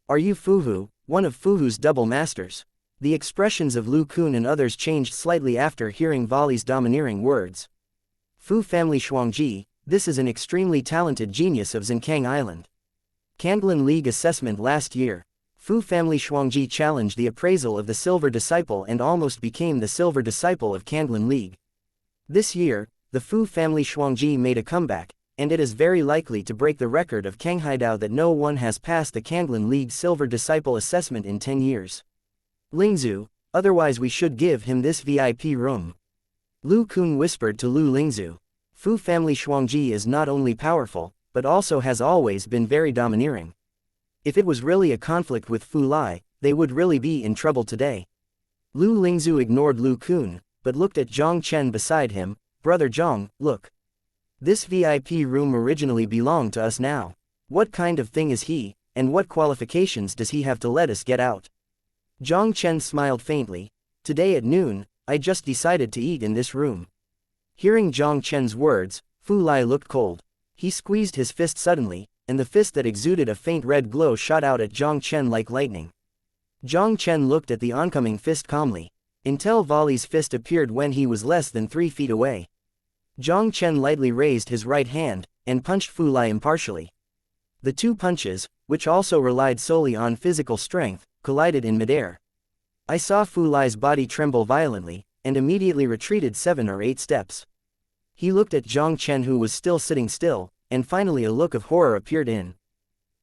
"Are you Fuhu, one of Fuhu's double masters?" The expressions of Lu Kun and others changed slightly after hearing Vali's domineering words. Fu family Shuangji, this is an extremely talented genius of Zinkang Island. Kanglan League assessment last year. Fu family Shuangji challenged the appraisal of the Silver Disciple and almost became the Silver Disciple of Kanglan League. This year, the Fu family Shuangji made a comeback, and it is very likely to break the record of Kanghaidao that no one has passed the Kanglan League Silver Disciple assessment in 10 years. Lingzhu, otherwise we should give him this VIP room. Lu Kun whispered to Lu Lingzhu. Fu family Shuangji is not only powerful, but also has always been very domineering. If it was really a conflict with Fu Lai, they would really be in trouble today. Lu Lingzhu ignored Lu Kun, but looked at Jiang Chen beside him. Brother Jiang, look. This VIP room originally belonged to us now. What kind of thing is he, and what qualifications does he have to let us get out? Jiang Chen smiled faintly. Today at noon, I just decided to eat in this room. Hearing Jiang Chen's words, Fu Lai looked cold. He squeezed his fist suddenly, and the fist that exuded a faint red glow shot out at Jiang Chen like lightning. Jiang Chen looked at the oncoming fist calmly, until Vali's fist appeared when he was less than 3 feet away. Jiang Chen lightly raised his right hand, and punched Fu Lai impartially. The two punches, which also relied solely on physical strength, collided in midair. I saw Fu Lai's body tremble violently, and immediately retreated 7 or 8 steps. He looked at Jiang Chen who was still sitting still, and finally a look of horror appeared in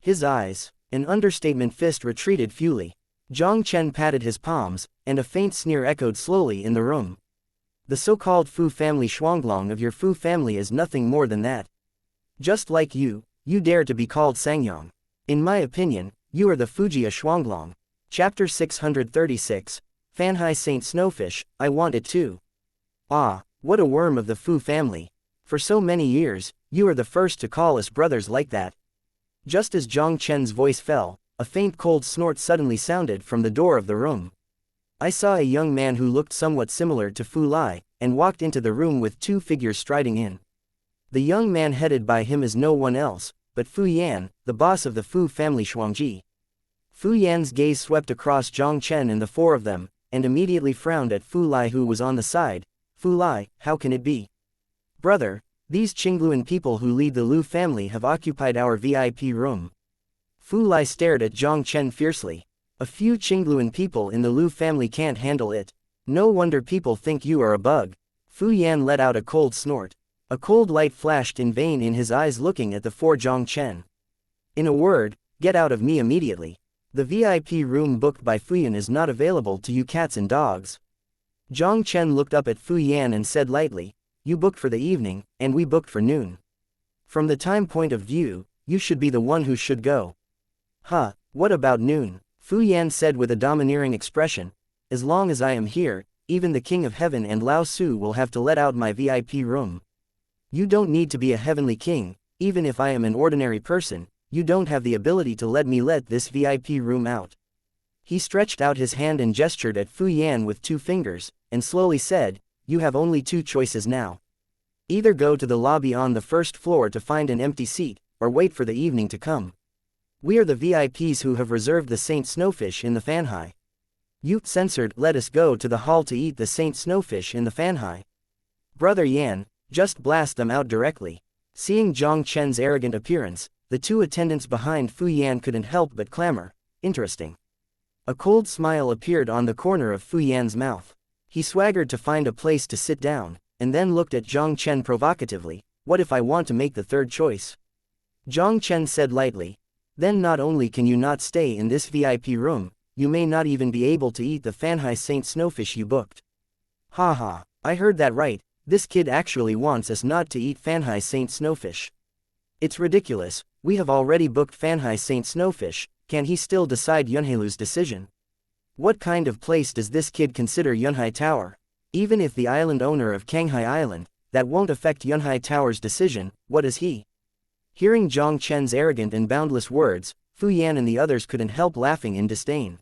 his eyes. An understatement fist retreated fewly. Jiang Chen patted his palms, and a faint sneer echoed slowly in the room. The so-called Fu family Shuanglong of your Fu family is nothing more than that. Just like you dare to be called Sangyong. In my opinion, you are the Fujiya Shuanglong. Chapter 636, Fanhai Saint Snowfish, I want it too. Ah, what a worm of the Fu family. For so many years, you are the first to call us brothers like that. Just as Jiang Chen's voice fell, a faint cold snort suddenly sounded from the door of the room. I saw a young man who looked somewhat similar to Fu Lai, and walked into the room with 2 figures striding in. The young man headed by him is no one else, but Fu Yan, the boss of the Fu family Shuangji. Fu Yan's gaze swept across Jiang Chen and the 4 of them, and immediately frowned at Fu Lai who was on the side. Fu Lai, how can it be? Brother, these Qingluan people who lead the Lu family have occupied our VIP room. Fu Lai stared at Jiang Chen fiercely. A few Qingluan people in the Lu family can't handle it. No wonder people think you are a bug. Fu Yan let out a cold snort. A cold light flashed in vain in his eyes looking at the 4 Jiang Chen. In a word, get out of me immediately. The VIP room booked by Fu Yan is not available to you cats and dogs. Jiang Chen looked up at Fu Yan and said lightly, you booked for the evening, and we booked for noon. From the time point of view, you should be the one who should go. Huh, what about noon? Fu Yan said with a domineering expression, as long as I am here, even the King of Heaven and Lao Su will have to let out my VIP room. You don't need to be a heavenly king, even if I am an ordinary person, you don't have the ability to let me let this VIP room out. He stretched out his hand and gestured at Fu Yan with 2 fingers, and slowly said, you have only 2 choices now. Either go to the lobby on the 1st floor to find an empty seat, or wait for the evening to come. We are the VIPs who have reserved the Saint Snowfish in the Fanhai. You censored, let us go to the hall to eat the Saint Snowfish in the Fanhai. Brother Yan, just blast them out directly. Seeing Jiang Chen's arrogant appearance, the 2 attendants behind Fu Yan couldn't help but clamor, interesting. A cold smile appeared on the corner of Fu Yan's mouth. He swaggered to find a place to sit down, and then looked at Jiang Chen provocatively, what if I want to make the 3rd choice? Jiang Chen said lightly, then not only can you not stay in this VIP room, you may not even be able to eat the Fanhai Saint Snowfish you booked. Ha ha, I heard that right, this kid actually wants us not to eat Fanhai Saint Snowfish. It's ridiculous, we have already booked Fanhai Saint Snowfish, can he still decide Yunhailu's decision? What kind of place does this kid consider Yunhai Tower? Even if the island owner of Kanghai Island, that won't affect Yunhai Tower's decision, what is he? Hearing Jiang Chen's arrogant and boundless words, Fu Yan and the others couldn't help laughing in disdain.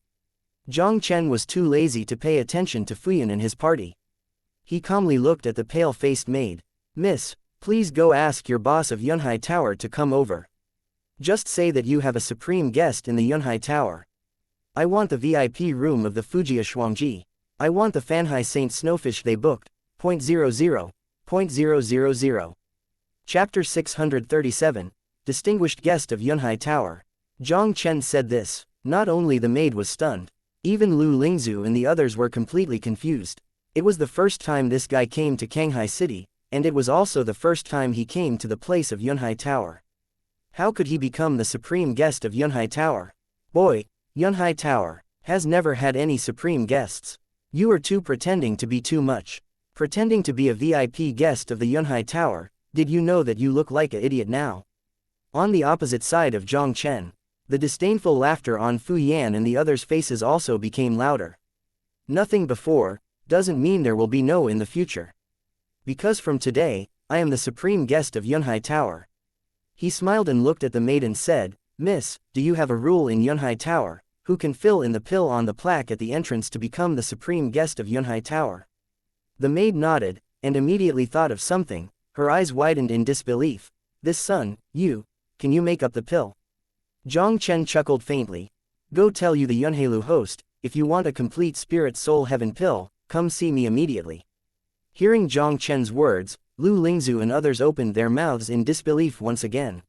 Jiang Chen was too lazy to pay attention to Fu Yan and his party. He calmly looked at the pale-faced maid. Miss, please go ask your boss of Yunhai Tower to come over. Just say that you have a supreme guest in the Yunhai Tower. I want the VIP room of the Fujiya Shuangji. I want the Fanhai Saint Snowfish they booked. .00. .000. Chapter 637, Distinguished Guest of Yunhai Tower. Jiang Chen said this. Not only the maid was stunned. Even Lu Lingzhu and the others were completely confused. It was the first time this guy came to Canghai City, and it was also the first time he came to the place of Yunhai Tower. How could he become the supreme guest of Yunhai Tower? Boy, Yunhai Tower has never had any supreme guests. You are too pretending to be too much. Pretending to be a VIP guest of the Yunhai Tower, did you know that you look like an idiot now? On the opposite side of Jiang Chen, the disdainful laughter on Fu Yan and the others' faces also became louder. Nothing before doesn't mean there will be no in the future. Because from today, I am the supreme guest of Yunhai Tower. He smiled and looked at the maid and said, Miss, do you have a rule in Yunhai Tower, who can fill in the pill on the plaque at the entrance to become the supreme guest of Yunhai Tower? The maid nodded, and immediately thought of something. Her eyes widened in disbelief. This son, can you make up the pill? Jiang Chen chuckled faintly. Go tell you the Yunhailu host, if you want a complete spirit soul heaven pill, come see me immediately. Hearing Jiang Chen's words, Lu Lingzhu and others opened their mouths in disbelief once again.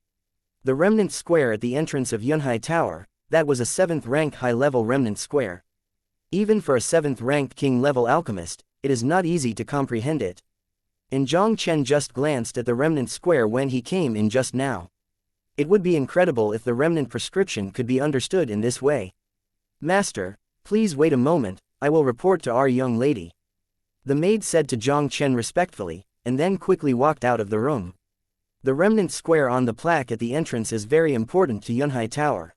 The remnant square at the entrance of Yunhai Tower, that was a 7th rank high-level remnant square. Even for a 7th ranked king-level alchemist, it is not easy to comprehend it. And Jiang Chen just glanced at the remnant square when he came in just now. It would be incredible if the remnant prescription could be understood in this way. Master, please wait a moment, I will report to our young lady. The maid said to Jiang Chen respectfully, and then quickly walked out of the room. The remnant square on the plaque at the entrance is very important to Yunhai Tower.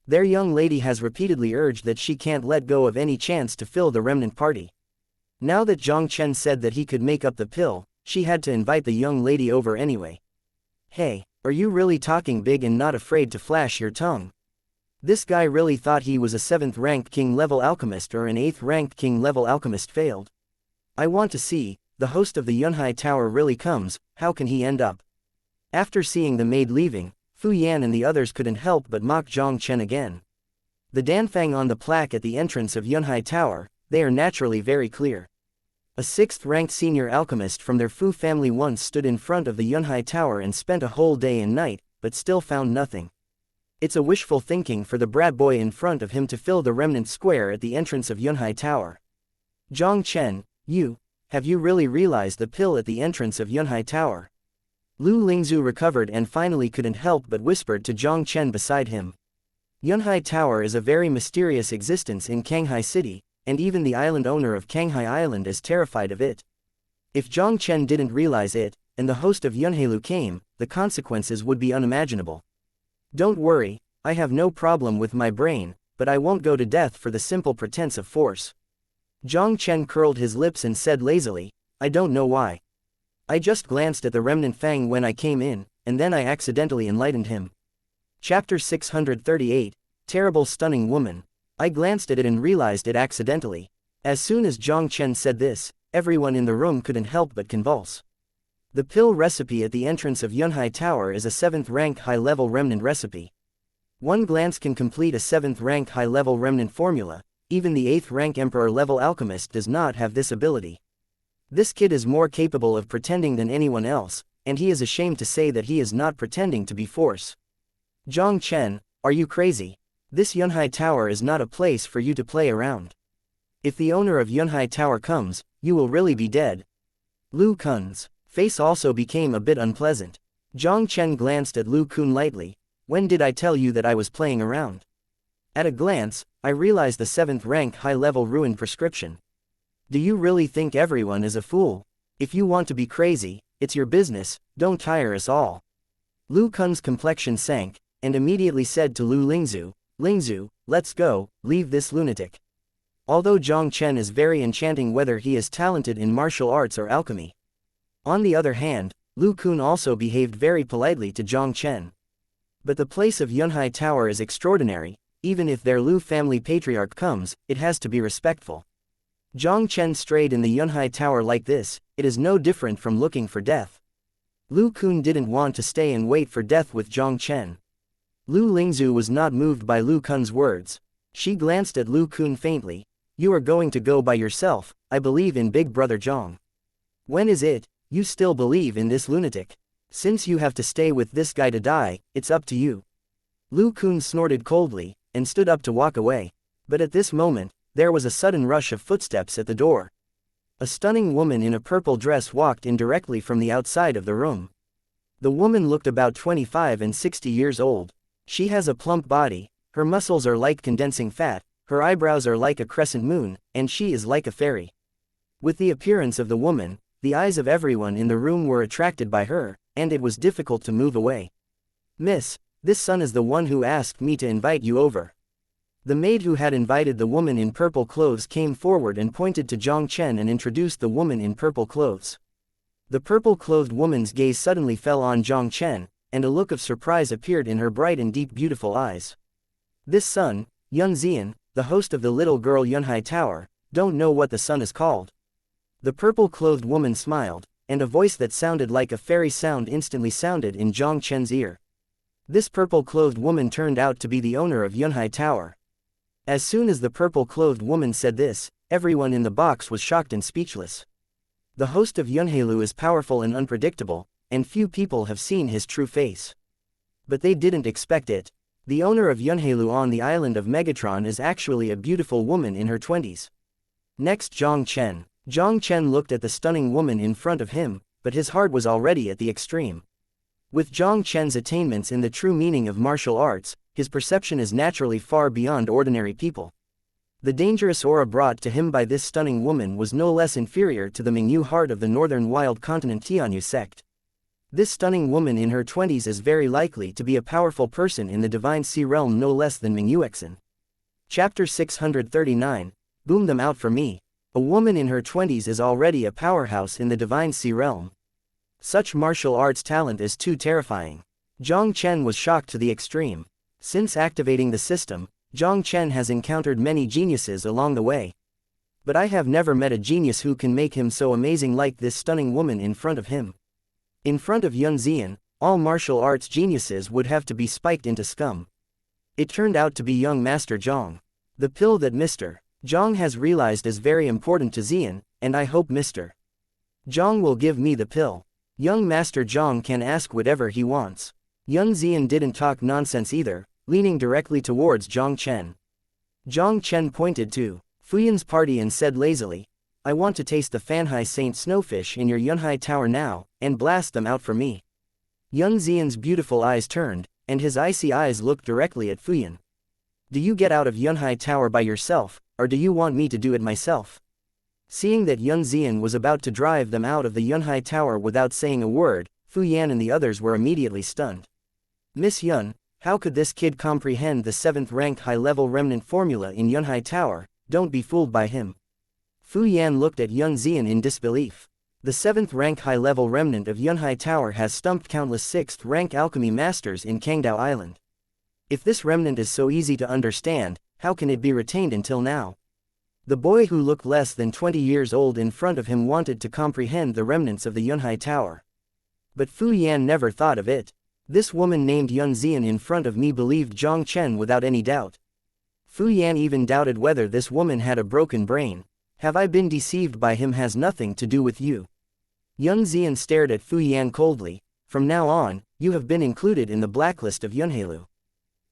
Their young lady has repeatedly urged that she can't let go of any chance to fill the remnant party. Now that Jiang Chen said that he could make up the pill, she had to invite the young lady over anyway. Hey, are you really talking big and not afraid to flash your tongue? This guy really thought he was a 7th ranked king-level alchemist or an 8th ranked king-level alchemist failed. I want to see, the host of the Yunhai Tower really comes, how can he end up? After seeing the maid leaving, Fu Yan and the others couldn't help but mock Jiang Chen again. The danfang on the plaque at the entrance of Yunhai Tower, they are naturally very clear. A 6th ranked senior alchemist from their Fu family once stood in front of the Yunhai Tower and spent a whole day and night, but still found nothing. It's a wishful thinking for the brat boy in front of him to fill the remnant square at the entrance of Yunhai Tower. Jiang Chen, have you really realized the pill at the entrance of Yunhai Tower? Lu Lingzhu recovered and finally couldn't help but whispered to Jiang Chen beside him. Yunhai Tower is a very mysterious existence in Canghai City, and even the island owner of Canghai Island is terrified of it. If Jiang Chen didn't realize it, and the host of Yunhailu came, the consequences would be unimaginable. Don't worry, I have no problem with my brain, but I won't go to death for the simple pretense of force. Jiang Chen curled his lips and said lazily, I don't know why. I just glanced at the remnant fang when I came in, and then I accidentally enlightened him. Chapter 638, Terrible Stunning Woman. I glanced at it and realized it accidentally. As soon as Jiang Chen said this, everyone in the room couldn't help but convulse. The pill recipe at the entrance of Yunhai Tower is a 7th rank high-level remnant recipe. One glance can complete a 7th rank high-level remnant formula. Even the 8th rank emperor-level alchemist does not have this ability. This kid is more capable of pretending than anyone else, and he is ashamed to say that he is not pretending to be force. Jiang Chen, are you crazy? This Yunhai Tower is not a place for you to play around. If the owner of Yunhai Tower comes, you will really be dead. Lu Kun's face also became a bit unpleasant. Jiang Chen glanced at Lu Kun lightly. When did I tell you that I was playing around? At a glance, I realized the 7th rank high-level ruined prescription. Do you really think everyone is a fool? If you want to be crazy, it's your business, don't tire us all. Lu Kun's complexion sank, and immediately said to Lu Lingzhu, Lingzhu, let's go, leave this lunatic. Although Jiang Chen is very enchanting whether he is talented in martial arts or alchemy. On the other hand, Lu Kun also behaved very politely to Jiang Chen. But the place of Yunhai Tower is extraordinary, even if their Lu family patriarch comes, it has to be respectful. Jiang Chen strayed in the Yunhai Tower like this, it is no different from looking for death. Lu Kun didn't want to stay and wait for death with Jiang Chen. Lu Lingzhu was not moved by Lu Kun's words. She glanced at Lu Kun faintly. You are going to go by yourself, I believe in Big Brother Jiang. When is it, You still believe in this lunatic? Since you have to stay with this guy to die, it's up to you. Lu Kun snorted coldly, and stood up to walk away. But at this moment, there was a sudden rush of footsteps at the door. A stunning woman in a purple dress walked in directly from the outside of the room. The woman looked about 25 and 60 years old. She has a plump body, her muscles are like condensing fat, her eyebrows are like a crescent moon, and she is like a fairy. With the appearance of the woman, the eyes of everyone in the room were attracted by her, and it was difficult to move away. Miss, this son is the one who asked me to invite you over. The maid who had invited the woman in purple clothes came forward and pointed to Jiang Chen and introduced the woman in purple clothes. The purple-clothed woman's gaze suddenly fell on Jiang Chen, and a look of surprise appeared in her bright and deep beautiful eyes. This son, Yun Xian, the host of the little girl Yunhai Tower, don't know what the son is called. The purple-clothed woman smiled, and a voice that sounded like a fairy sound instantly sounded in Jiang Chen's ear. This purple-clothed woman turned out to be the owner of Yunhai Tower. As soon as the purple-clothed woman said this, everyone in the box was shocked and speechless. The host of Yunhailu is powerful and unpredictable, and few people have seen his true face. But they didn't expect it. The owner of Yunhailu on the island of Megatron is actually a beautiful woman in her 20s. Next, Jiang Chen. Jiang Chen looked at the stunning woman in front of him, but his heart was already at the extreme. With Jiang Chen's attainments in the true meaning of martial arts, his perception is naturally far beyond ordinary people. The dangerous aura brought to him by this stunning woman was no less inferior to the Mingyu heart of the northern wild continent Tianyu sect. This stunning woman in her 20s is very likely to be a powerful person in the Divine Sea realm no less than Mingyuexin. Chapter 639, Boom them out for me. A woman in her 20s is already a powerhouse in the Divine Sea realm. Such martial arts talent is too terrifying. Jiang Chen was shocked to the extreme. Since activating the system, Jiang Chen has encountered many geniuses along the way. But I have never met a genius who can make him so amazing like this stunning woman in front of him. In front of Yun Xian, all martial arts geniuses would have to be spiked into scum. It turned out to be young Master Jiang. The pill that Mr. Jiang has realized is very important to Xian, and I hope Mr. Jiang will give me the pill. Young Master Jiang can ask whatever he wants. Yun Xian didn't talk nonsense either, leaning directly towards Jiang Chen. Jiang Chen pointed to Fuyan's party and said lazily, I want to taste the Fanhai Saint Snowfish in your Yunhai Tower now, and blast them out for me. Yun Xian's beautiful eyes turned, and his icy eyes looked directly at Fuyan. Do you get out of Yunhai Tower by yourself, or do you want me to do it myself? Seeing that Yun Xian was about to drive them out of the Yunhai Tower without saying a word, Fuyan and the others were immediately stunned. Miss Yun, how could this kid comprehend the 7th rank high-level remnant formula in Yunhai Tower? Don't be fooled by him. Fu Yan looked at Yun Xian in disbelief. The 7th rank high-level remnant of Yunhai Tower has stumped countless 6th rank alchemy masters in Kangdao Island. If this remnant is so easy to understand, how can it be retained until now? The boy who looked less than 20 years old in front of him wanted to comprehend the remnants of the Yunhai Tower. But Fu Yan never thought of it. This woman named Yun Xian in front of me believed Jiang Chen without any doubt. Fu Yan even doubted whether this woman had a broken brain. Have I been deceived by him? Has nothing to do with you. Yun Xian stared at Fu Yan coldly. From now on, you have been included in the blacklist of Yunhailu.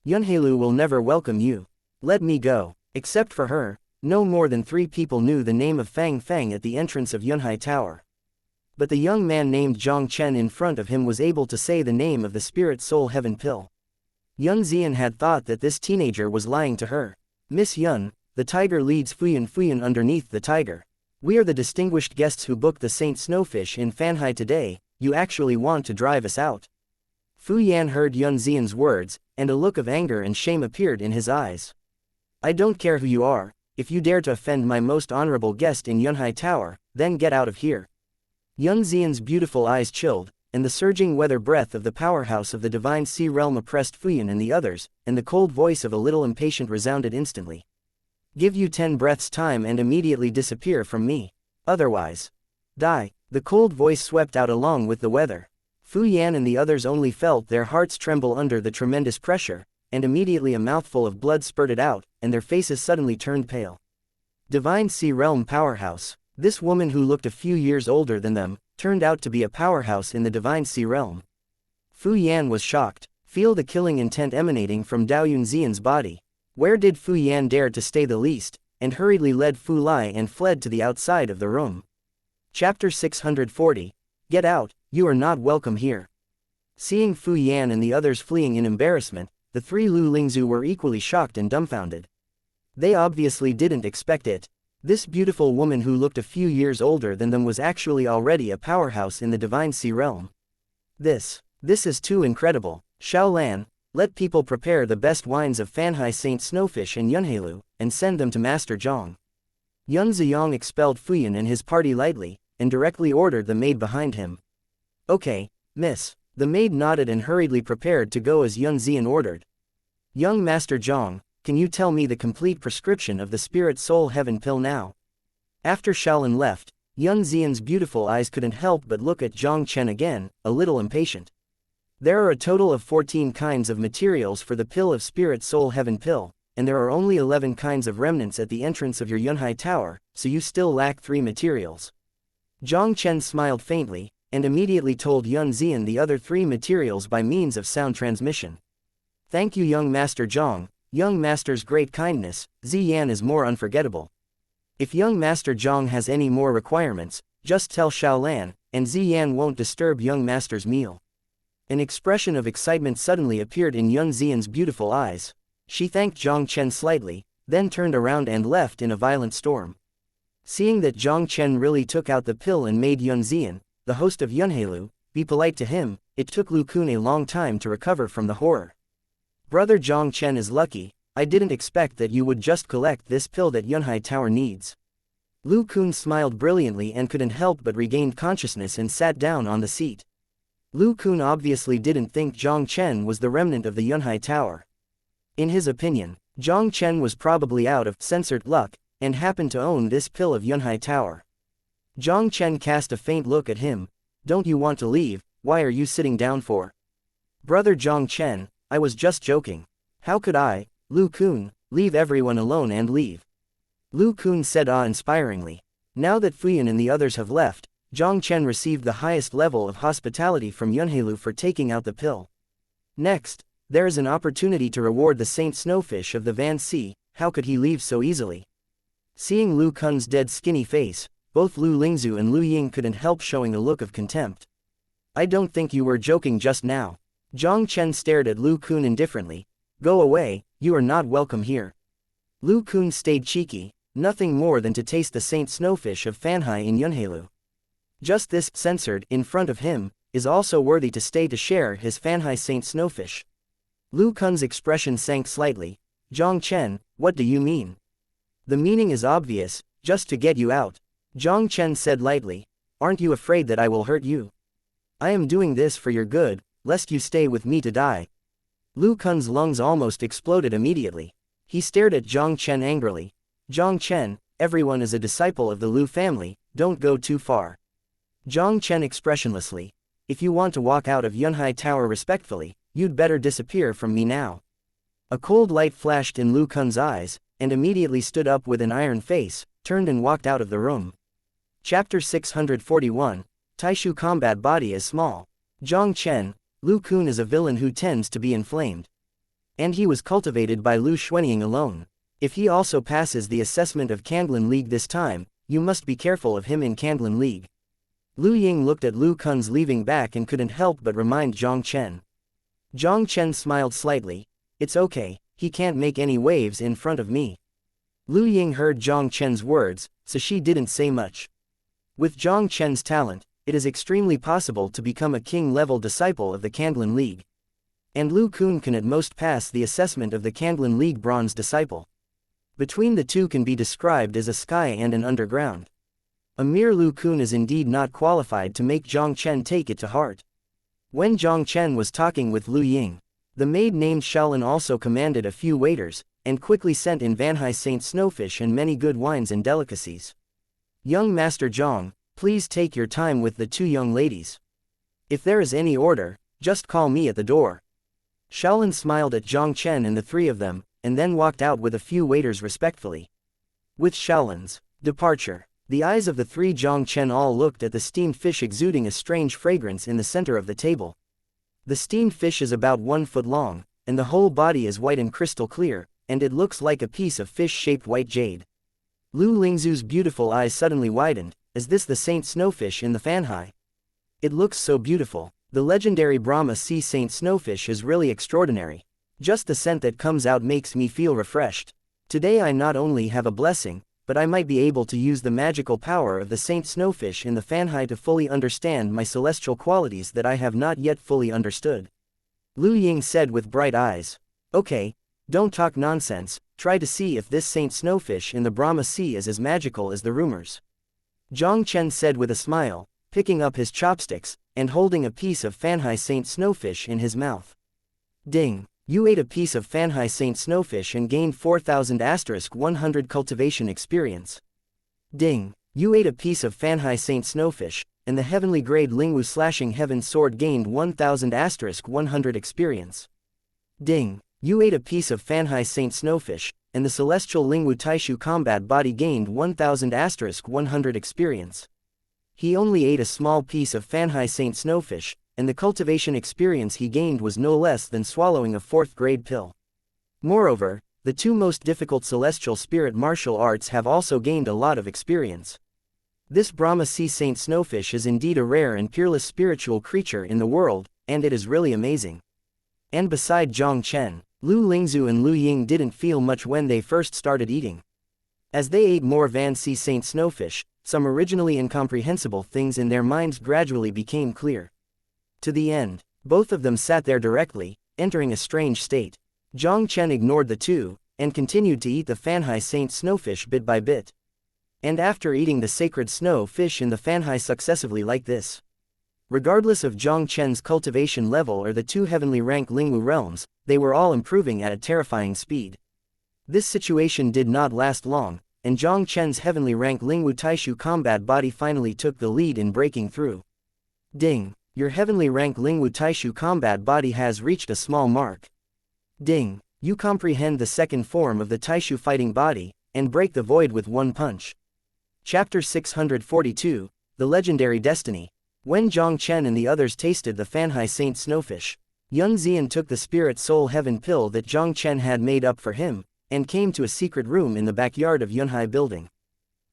Yunhailu will never welcome you. Let me go. Except for her, no more than 3 people knew the name of Fang Fang at the entrance of Yunhai Tower. But the young man named Jiang Chen in front of him was able to say the name of the Spirit Soul Heaven pill. Yun Xian had thought that this teenager was lying to her. Miss Yun, the tiger leads Fuyan underneath the tiger. We are the distinguished guests who booked the Saint Snowfish in Fanhai today. You actually want to drive us out? Fu Yan heard Yun Xian's words, and a look of anger and shame appeared in his eyes. I don't care who you are. If you dare to offend my most honorable guest in Yunhai Tower, then get out of here. Yun Xian's beautiful eyes chilled, and the surging weather breath of the powerhouse of the Divine Sea realm oppressed Fuyan and the others, and the cold voice of a little impatient resounded instantly. Give you 10 breaths time and immediately disappear from me. Otherwise, die. The cold voice swept out along with the weather. Fu Yan and the others only felt their hearts tremble under the tremendous pressure, and immediately a mouthful of blood spurted out, and their faces suddenly turned pale. Divine Sea realm powerhouse. This woman who looked a few years older than them, turned out to be a powerhouse in the divine sea realm. Fu Yan was shocked. Feel the killing intent emanating from Dao Yunxian's body. Where did Fu Yan dare to stay the least, and hurriedly led Fu Lai and fled to the outside of the room. Chapter 640. Get out, you are not welcome here. Seeing Fu Yan and the others fleeing in embarrassment, the three Lu Lingzu were equally shocked and dumbfounded. They obviously didn't expect it. This beautiful woman who looked a few years older than them was actually already a powerhouse in the divine sea realm. This is too incredible. Xiaolan, let people prepare the best wines of Fanhai Saint Snowfish and Yunheilu, and send them to Master Jiang. Yun Ziyang expelled Fuyan and his party lightly, and directly ordered the maid behind him. Okay, miss. The maid nodded and hurriedly prepared to go as Yun Ziyan ordered. Young Master Jiang, can you tell me the complete prescription of the Spirit Soul Heaven pill now? After Shaolin left, Yun Ziyan's beautiful eyes couldn't help but look at Jiang Chen again, a little impatient. There are a total of 14 kinds of materials for the pill of Spirit Soul Heaven pill, and there are only 11 kinds of remnants at the entrance of your Yunhai Tower, so you still lack 3 materials. Jiang Chen smiled faintly, and immediately told Yun Ziyan the other 3 materials by means of sound transmission. Thank you young Master Jiang, young Master's great kindness, Ziyan is more unforgettable. If young Master Jiang has any more requirements, just tell Xiaolan, and Ziyan won't disturb young Master's meal. An expression of excitement suddenly appeared in Yun Ziyan's beautiful eyes. She thanked Jiang Chen slightly, then turned around and left in a violent storm. Seeing that Jiang Chen really took out the pill and made Yun Ziyan, the host of Yunheilu, be polite to him, it took Lu Kun a long time to recover from the horror. Brother Jiang Chen is lucky, I didn't expect that you would just collect this pill that Yunhai Tower needs. Lu Kun smiled brilliantly and couldn't help but regained consciousness and sat down on the seat. Lu Kun obviously didn't think Jiang Chen was the remnant of the Yunhai Tower. In his opinion, Jiang Chen was probably out of censored luck, and happened to own this pill of Yunhai Tower. Jiang Chen cast a faint look at him. Don't you want to leave? Why are you sitting down for? Brother Jiang Chen, I was just joking. How could I, Lu Kun, leave everyone alone and leave? Lu Kun said awe-inspiringly. Now that Fuyan and the others have left, Jiang Chen received the highest level of hospitality from Yunheilu for taking out the pill. Next, there is an opportunity to reward the Saint Snowfish of the Van Sea. How could he leave so easily? Seeing Lu Kun's dead skinny face, both Lu Lingzu and Lu Ying couldn't help showing a look of contempt. I don't think you were joking just now. Jiang Chen stared at Lu Kun indifferently. Go away, you are not welcome here. Lu Kun stayed cheeky, nothing more than to taste the Saint Snowfish of Fanhai in Yunheilu. Just this, censored, in front of him, is also worthy to stay to share his Fanhai Saint Snowfish. Lu Kun's expression sank slightly. Jiang Chen, what do you mean? The meaning is obvious, just to get you out. Jiang Chen said lightly. Aren't you afraid that I will hurt you? I am doing this for your good, lest you stay with me to die. Lu Kun's lungs almost exploded immediately. He stared at Jiang Chen angrily. Jiang Chen, everyone is a disciple of the Lu family, don't go too far. Jiang Chen expressionlessly. If you want to walk out of Yunhai Tower respectfully, you'd better disappear from me now. A cold light flashed in Lu Kun's eyes, and immediately stood up with an iron face, turned and walked out of the room. Chapter 641. Taishu combat body is small. Jiang Chen, Lu Kun is a villain who tends to be inflamed. And he was cultivated by Lu Xuanying alone. If he also passes the assessment of Kanglan League this time, you must be careful of him in Kanglan League. Lu Ying looked at Lu Kun's leaving back and couldn't help but remind Jiang Chen. Jiang Chen smiled slightly. It's okay, he can't make any waves in front of me. Lu Ying heard Jiang Chen's words, so she didn't say much. With Jiang Chen's talent, it is extremely possible to become a king-level disciple of the Kanglan League. And Lu Kun can at most pass the assessment of the Kanglan League bronze disciple. Between the two can be described as a sky and an underground. A mere Lu Kun is indeed not qualified to make Jiang Chen take it to heart. When Jiang Chen was talking with Lu Ying, the maid named Shaolin also commanded a few waiters, and quickly sent in Vanhai Saint Snowfish and many good wines and delicacies. Young Master Jiang, please take your time with the 2 young ladies. If there is any order, just call me at the door. Shaolin smiled at Jiang Chen and the 3 of them, and then walked out with a few waiters respectfully. With Shaolin's departure, The eyes of the three Jiang Chen all looked at the steamed fish exuding a strange fragrance in the center of the table. The steamed fish is about 1 foot long, and the whole body is white and crystal clear, and it looks like a piece of fish-shaped white jade. Lu Lingzu's beautiful eyes suddenly widened. Is this the Saint Snowfish in the Fanhai? It looks so beautiful. The legendary Brahma Sea Saint Snowfish is really extraordinary. Just the scent that comes out makes me feel refreshed. Today I not only have a blessing, but I might be able to use the magical power of the Saint Snowfish in the Fanhai to fully understand my celestial qualities that I have not yet fully understood. Lu Ying said with bright eyes. Okay, don't talk nonsense, try to see if this Saint Snowfish in the Brahma Sea is as magical as the rumors. Jiang Chen said with a smile, picking up his chopsticks, and holding a piece of Fanhai Saint Snowfish in his mouth. Ding! You ate a piece of Fanhai Saint Snowfish and gained 4,000*100 cultivation experience. Ding! You ate a piece of Fanhai Saint Snowfish, and the heavenly grade Lingwu slashing heaven sword gained 1,000*100 experience. Ding! You ate a piece of Fanhai Saint Snowfish, and the celestial Lingwu Taishu combat body gained 1,000*100 experience. He only ate a small piece of Fanhai Saint Snowfish, and the cultivation experience he gained was no less than swallowing a 4th grade pill. Moreover, the two most difficult celestial spirit martial arts have also gained a lot of experience. This Brahma Sea Saint Snowfish is indeed a rare and peerless spiritual creature in the world, and it is really amazing. And beside Jiang Chen, Lu Lingzu and Lu Ying didn't feel much when they first started eating. As they ate more Van Sea Saint Snowfish, some originally incomprehensible things in their minds gradually became clear. To the end, both of them sat there directly, entering a strange state. Jiang Chen ignored the two, and continued to eat the Fanhai Saint Snowfish bit by bit. And after eating the sacred snow fish in the Fanhai successively like this, regardless of Jiang Chen's cultivation level or the two heavenly rank Lingwu realms, they were all improving at a terrifying speed. This situation did not last long, and Jiang Chen's heavenly rank Lingwu Taishu combat body finally took the lead in breaking through. Ding! Your heavenly rank Lingwu Taishu combat body has reached a small mark. Ding! You comprehend the second form of the Taishu fighting body, and break the void with one punch. Chapter 642, The Legendary Destiny. When Jiang Chen and the others tasted the Fanhai Saint Snowfish, Yun Xian took the Spirit Soul Heaven pill that Jiang Chen had made up for him, and came to a secret room in the backyard of Yunhai building.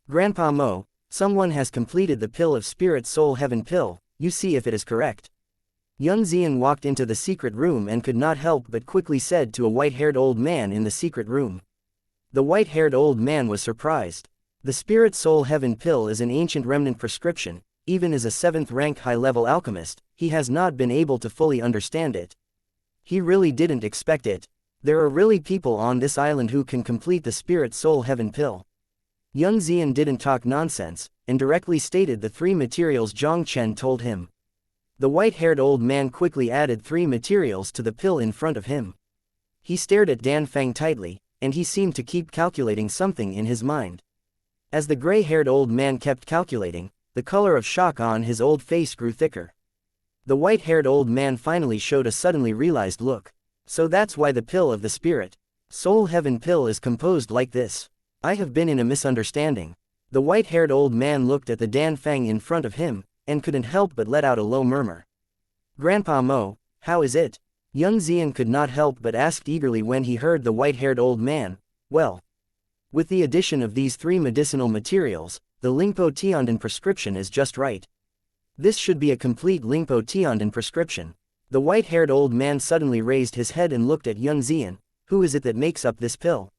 Grandpa Mo, someone has completed the pill of Spirit Soul Heaven pill, you see if it is correct. Yun Xian walked into the secret room and could not help but quickly said to a white-haired old man in the secret room. The white-haired old man was surprised. The Spirit Soul Heaven pill is an ancient remnant prescription. Even as a 7th rank high-level alchemist, he has not been able to fully understand it. He really didn't expect it. There are really people on this island who can complete the Spirit Soul Heaven pill. Yun Xian didn't talk nonsense, and directly stated the 3 materials Jiang Chen told him. The white-haired old man quickly added 3 materials to the pill in front of him. He stared at Dan Feng tightly, and he seemed to keep calculating something in his mind. As the gray-haired old man kept calculating, the color of shock on his old face grew thicker. The white-haired old man finally showed a suddenly realized look. So that's why the pill of the Spirit Soul Heaven pill is composed like this. I have been in a misunderstanding. The white-haired old man looked at the Dan Feng in front of him, and couldn't help but let out a low murmur. Grandpa Mo, how is it? Yun Xian could not help but asked eagerly when he heard the white-haired old man. Well, with the addition of these 3 medicinal materials, the Lingpo Tiandan prescription is just right. This should be a complete Lingpo Tiandan prescription. The white-haired old man suddenly raised his head and looked at Yun Xian. Who is it that makes up this pill?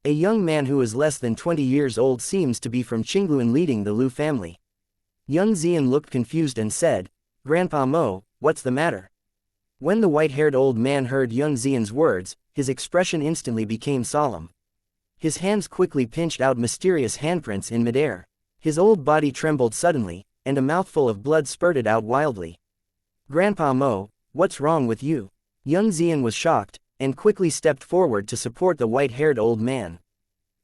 A young man who is less than 20 years old seems to be from Qingluan leading the Lu family. Yun Xian looked confused and said, Grandpa Mo, what's the matter? When the white-haired old man heard Yun Xian's words, his expression instantly became solemn. His hands quickly pinched out mysterious handprints in midair. His old body trembled suddenly, and a mouthful of blood spurted out wildly. Grandpa Mo, what's wrong with you? Yun Xian was shocked, and quickly stepped forward to support the white-haired old man.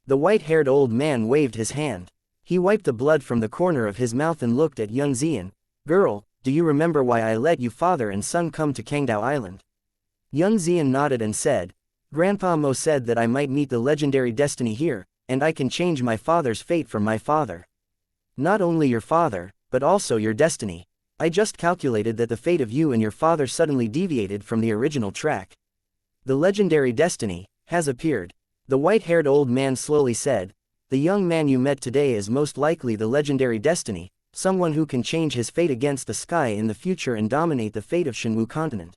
The white-haired old man waved his hand. He wiped the blood from the corner of his mouth and looked at Yun Xian. Girl, do you remember why I let you father and son come to Kangdao Island? Yun Xian nodded and said, Grandpa Mo said that I might meet the legendary destiny here, and I can change my father's fate from my father. Not only your father, but also your destiny. I just calculated that the fate of you and your father suddenly deviated from the original track. The legendary destiny has appeared. The white-haired old man slowly said, the young man you met today is most likely the legendary destiny, someone who can change his fate against the sky in the future and dominate the fate of Shenwu continent.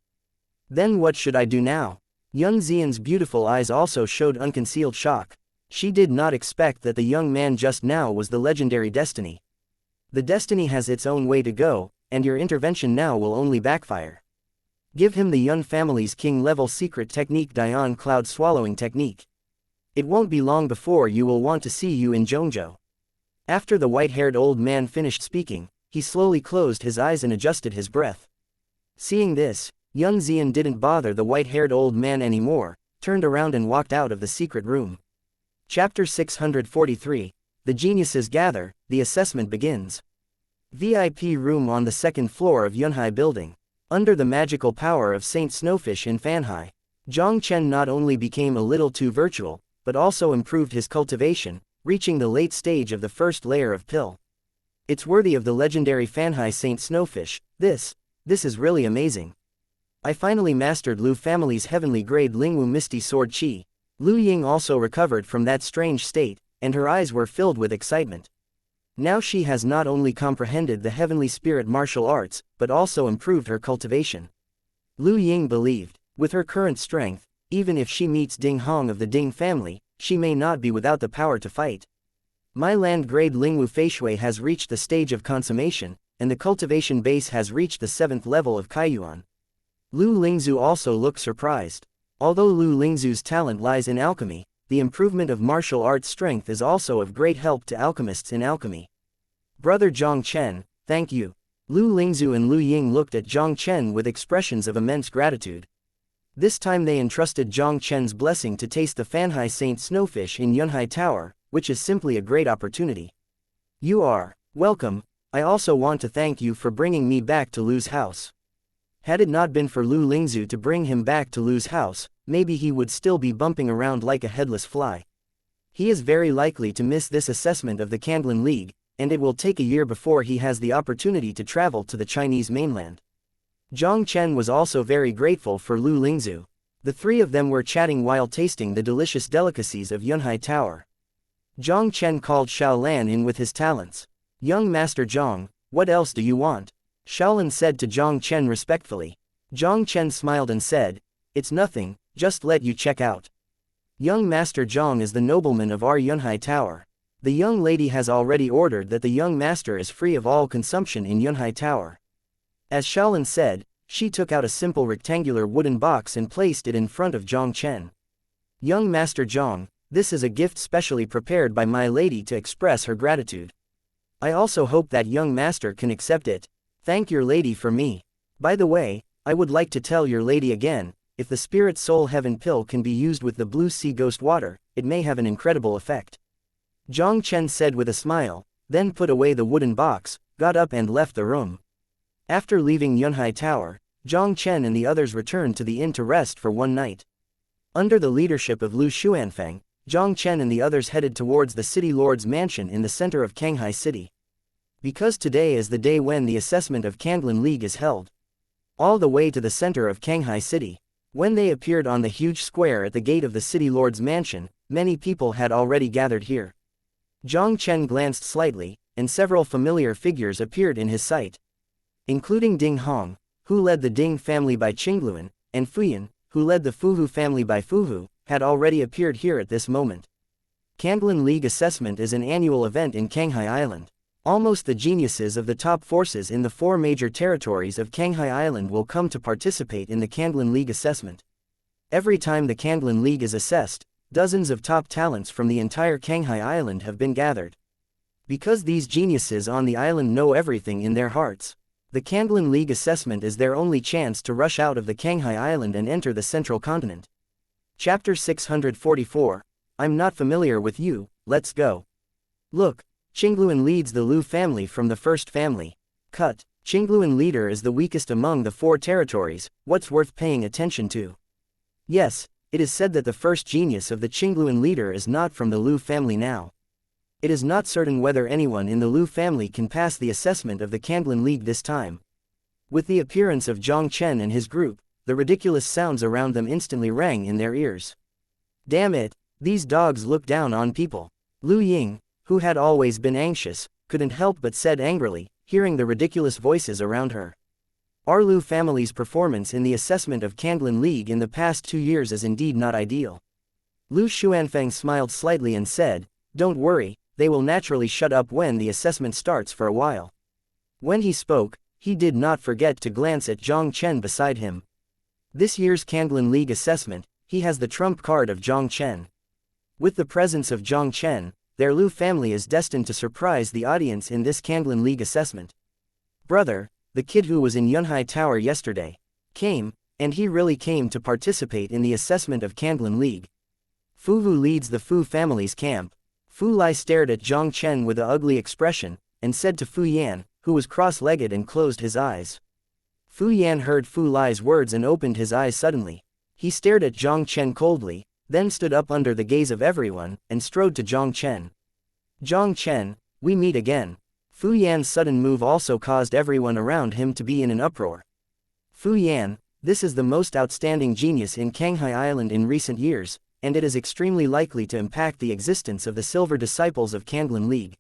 Then what should I do now? Young Xian's beautiful eyes also showed unconcealed shock. She did not expect that the young man just now was the legendary destiny. The destiny has its own way to go, and your intervention now will only backfire. Give him the Yun family's king-level secret technique, Dian Cloud Swallowing Technique. It won't be long before you will want to see you in Zhongzhou. After the white-haired old man finished speaking, he slowly closed his eyes and adjusted his breath. Seeing this, young Xian didn't bother the white-haired old man anymore, turned around and walked out of the secret room. Chapter 643, The Geniuses Gather, the assessment begins. VIP room on the second floor of Yunhai building. Under the magical power of Saint Snowfish in Fanhai, Jiang Chen not only became a little too virtual, but also improved his cultivation, reaching the late stage of the first layer of pill. It's worthy of the legendary Fanhai Saint Snowfish. This is really amazing. I finally mastered Lu family's heavenly grade Lingwu Misty Sword Qi. Lu Ying also recovered from that strange state, and her eyes were filled with excitement. Now she has not only comprehended the heavenly spirit martial arts, but also improved her cultivation. Lu Ying believed, with her current strength, even if she meets Ding Hong of the Ding family, she may not be without the power to fight. My land-grade Lingwu Feishui has reached the stage of consummation, and the cultivation base has reached the 7th level of Kaiyuan. Lu Lingzu also looked surprised. Although Lu Lingzu's talent lies in alchemy, the improvement of martial arts strength is also of great help to alchemists in alchemy. Brother Jiang Chen, thank you. Lu Lingzu and Lu Ying looked at Jiang Chen with expressions of immense gratitude. This time they entrusted Jiang Chen's blessing to taste the Fanhai Saint Snowfish in Yunhai Tower, which is simply a great opportunity. You are welcome. I also want to thank you for bringing me back to Lu's house. Had it not been for Lu Lingzu to bring him back to Lu's house, maybe he would still be bumping around like a headless fly. He is very likely to miss this assessment of the Kanglan League, and it will take a year before he has the opportunity to travel to the Chinese mainland. Jiang Chen was also very grateful for Lu Lingzu. The three of them were chatting while tasting the delicious delicacies of Yunhai Tower. Jiang Chen called Shaolan in with his talents. Young Master Jiang, what else do you want? Shaolan said to Jiang Chen respectfully. Jiang Chen smiled and said, it's nothing, just let you check out. Young Master Jiang is the nobleman of our Yunhai Tower. The young lady has already ordered that the young master is free of all consumption in Yunhai Tower. As Shaolan said, she took out a simple rectangular wooden box and placed it in front of Jiang Chen. Young Master Jiang, this is a gift specially prepared by my lady to express her gratitude. I also hope that young master can accept it. Thank your lady for me. By the way, I would like to tell your lady again, if the Spirit Soul Heaven pill can be used with the Blue Sea Ghost water, it may have an incredible effect. Jiang Chen said with a smile, then put away the wooden box, got up and left the room. After leaving Yunhai Tower, Jiang Chen and the others returned to the inn to rest for one night. Under the leadership of Lu Xuanfeng, Jiang Chen and the others headed towards the city lord's mansion in the center of Kanghai City. Because today is the day when the assessment of Kanglan League is held. All the way to the center of Kanghai City. When they appeared on the huge square at the gate of the city lord's mansion, many people had already gathered here. Jiang Chen glanced slightly, and several familiar figures appeared in his sight. Including Ding Hong, who led the Ding family by Qingluan, and Fuyan, who led the Fuhu family by Fuhu, had already appeared here at this moment. Kanglan League Assessment is an annual event in Kanghai Island. Almost the geniuses of the top forces in the 4 major territories of Kanghai Island will come to participate in the Kanglan League Assessment. Every time the Kanglan League is assessed, dozens of top talents from the entire Kanghai Island have been gathered. Because these geniuses on the island know everything in their hearts, the Kanglan League Assessment is their only chance to rush out of the Kanghai Island and enter the central continent. Chapter 644, I'm not familiar with you, let's go. Look, Qingluan leads the Lu family from the first family. Cut, Qingluan leader is the weakest among the 4 territories, what's worth paying attention to? Yes, it is said that the first genius of the Qingluan leader is not from the Lu family now. It is not certain whether anyone in the Lu family can pass the assessment of the Kanglan League this time. With the appearance of Jiang Chen and his group, the ridiculous sounds around them instantly rang in their ears. Damn it, these dogs look down on people. Lu Ying, who had always been anxious, couldn't help but said angrily, hearing the ridiculous voices around her. Our Lu family's performance in the assessment of Kanglan League in the past 2 years is indeed not ideal. Lu Xuanfeng smiled slightly and said, "Don't worry, they will naturally shut up when the assessment starts for a while." When he spoke, he did not forget to glance at Jiang Chen beside him. This year's Kanglan League assessment, he has the trump card of Jiang Chen. With the presence of Jiang Chen, their Lu family is destined to surprise the audience in this Kanglan League assessment. Brother, the kid who was in Yunhai Tower yesterday, came, and he really came to participate in the assessment of Kanglan League. Fu Wu leads the Fu family's camp. Fu Lai stared at Jiang Chen with an ugly expression, and said to Fu Yan, who was cross-legged and closed his eyes. Fu Yan heard Fu Lai's words and opened his eyes suddenly. He stared at Jiang Chen coldly, then stood up under the gaze of everyone, and strode to Jiang Chen. "Jiang Chen, we meet again." Fu Yan's sudden move also caused everyone around him to be in an uproar. "Fu Yan, this is the most outstanding genius in Kanghai Island in recent years, and it is extremely likely to impact the existence of the silver disciples of Kanglan League.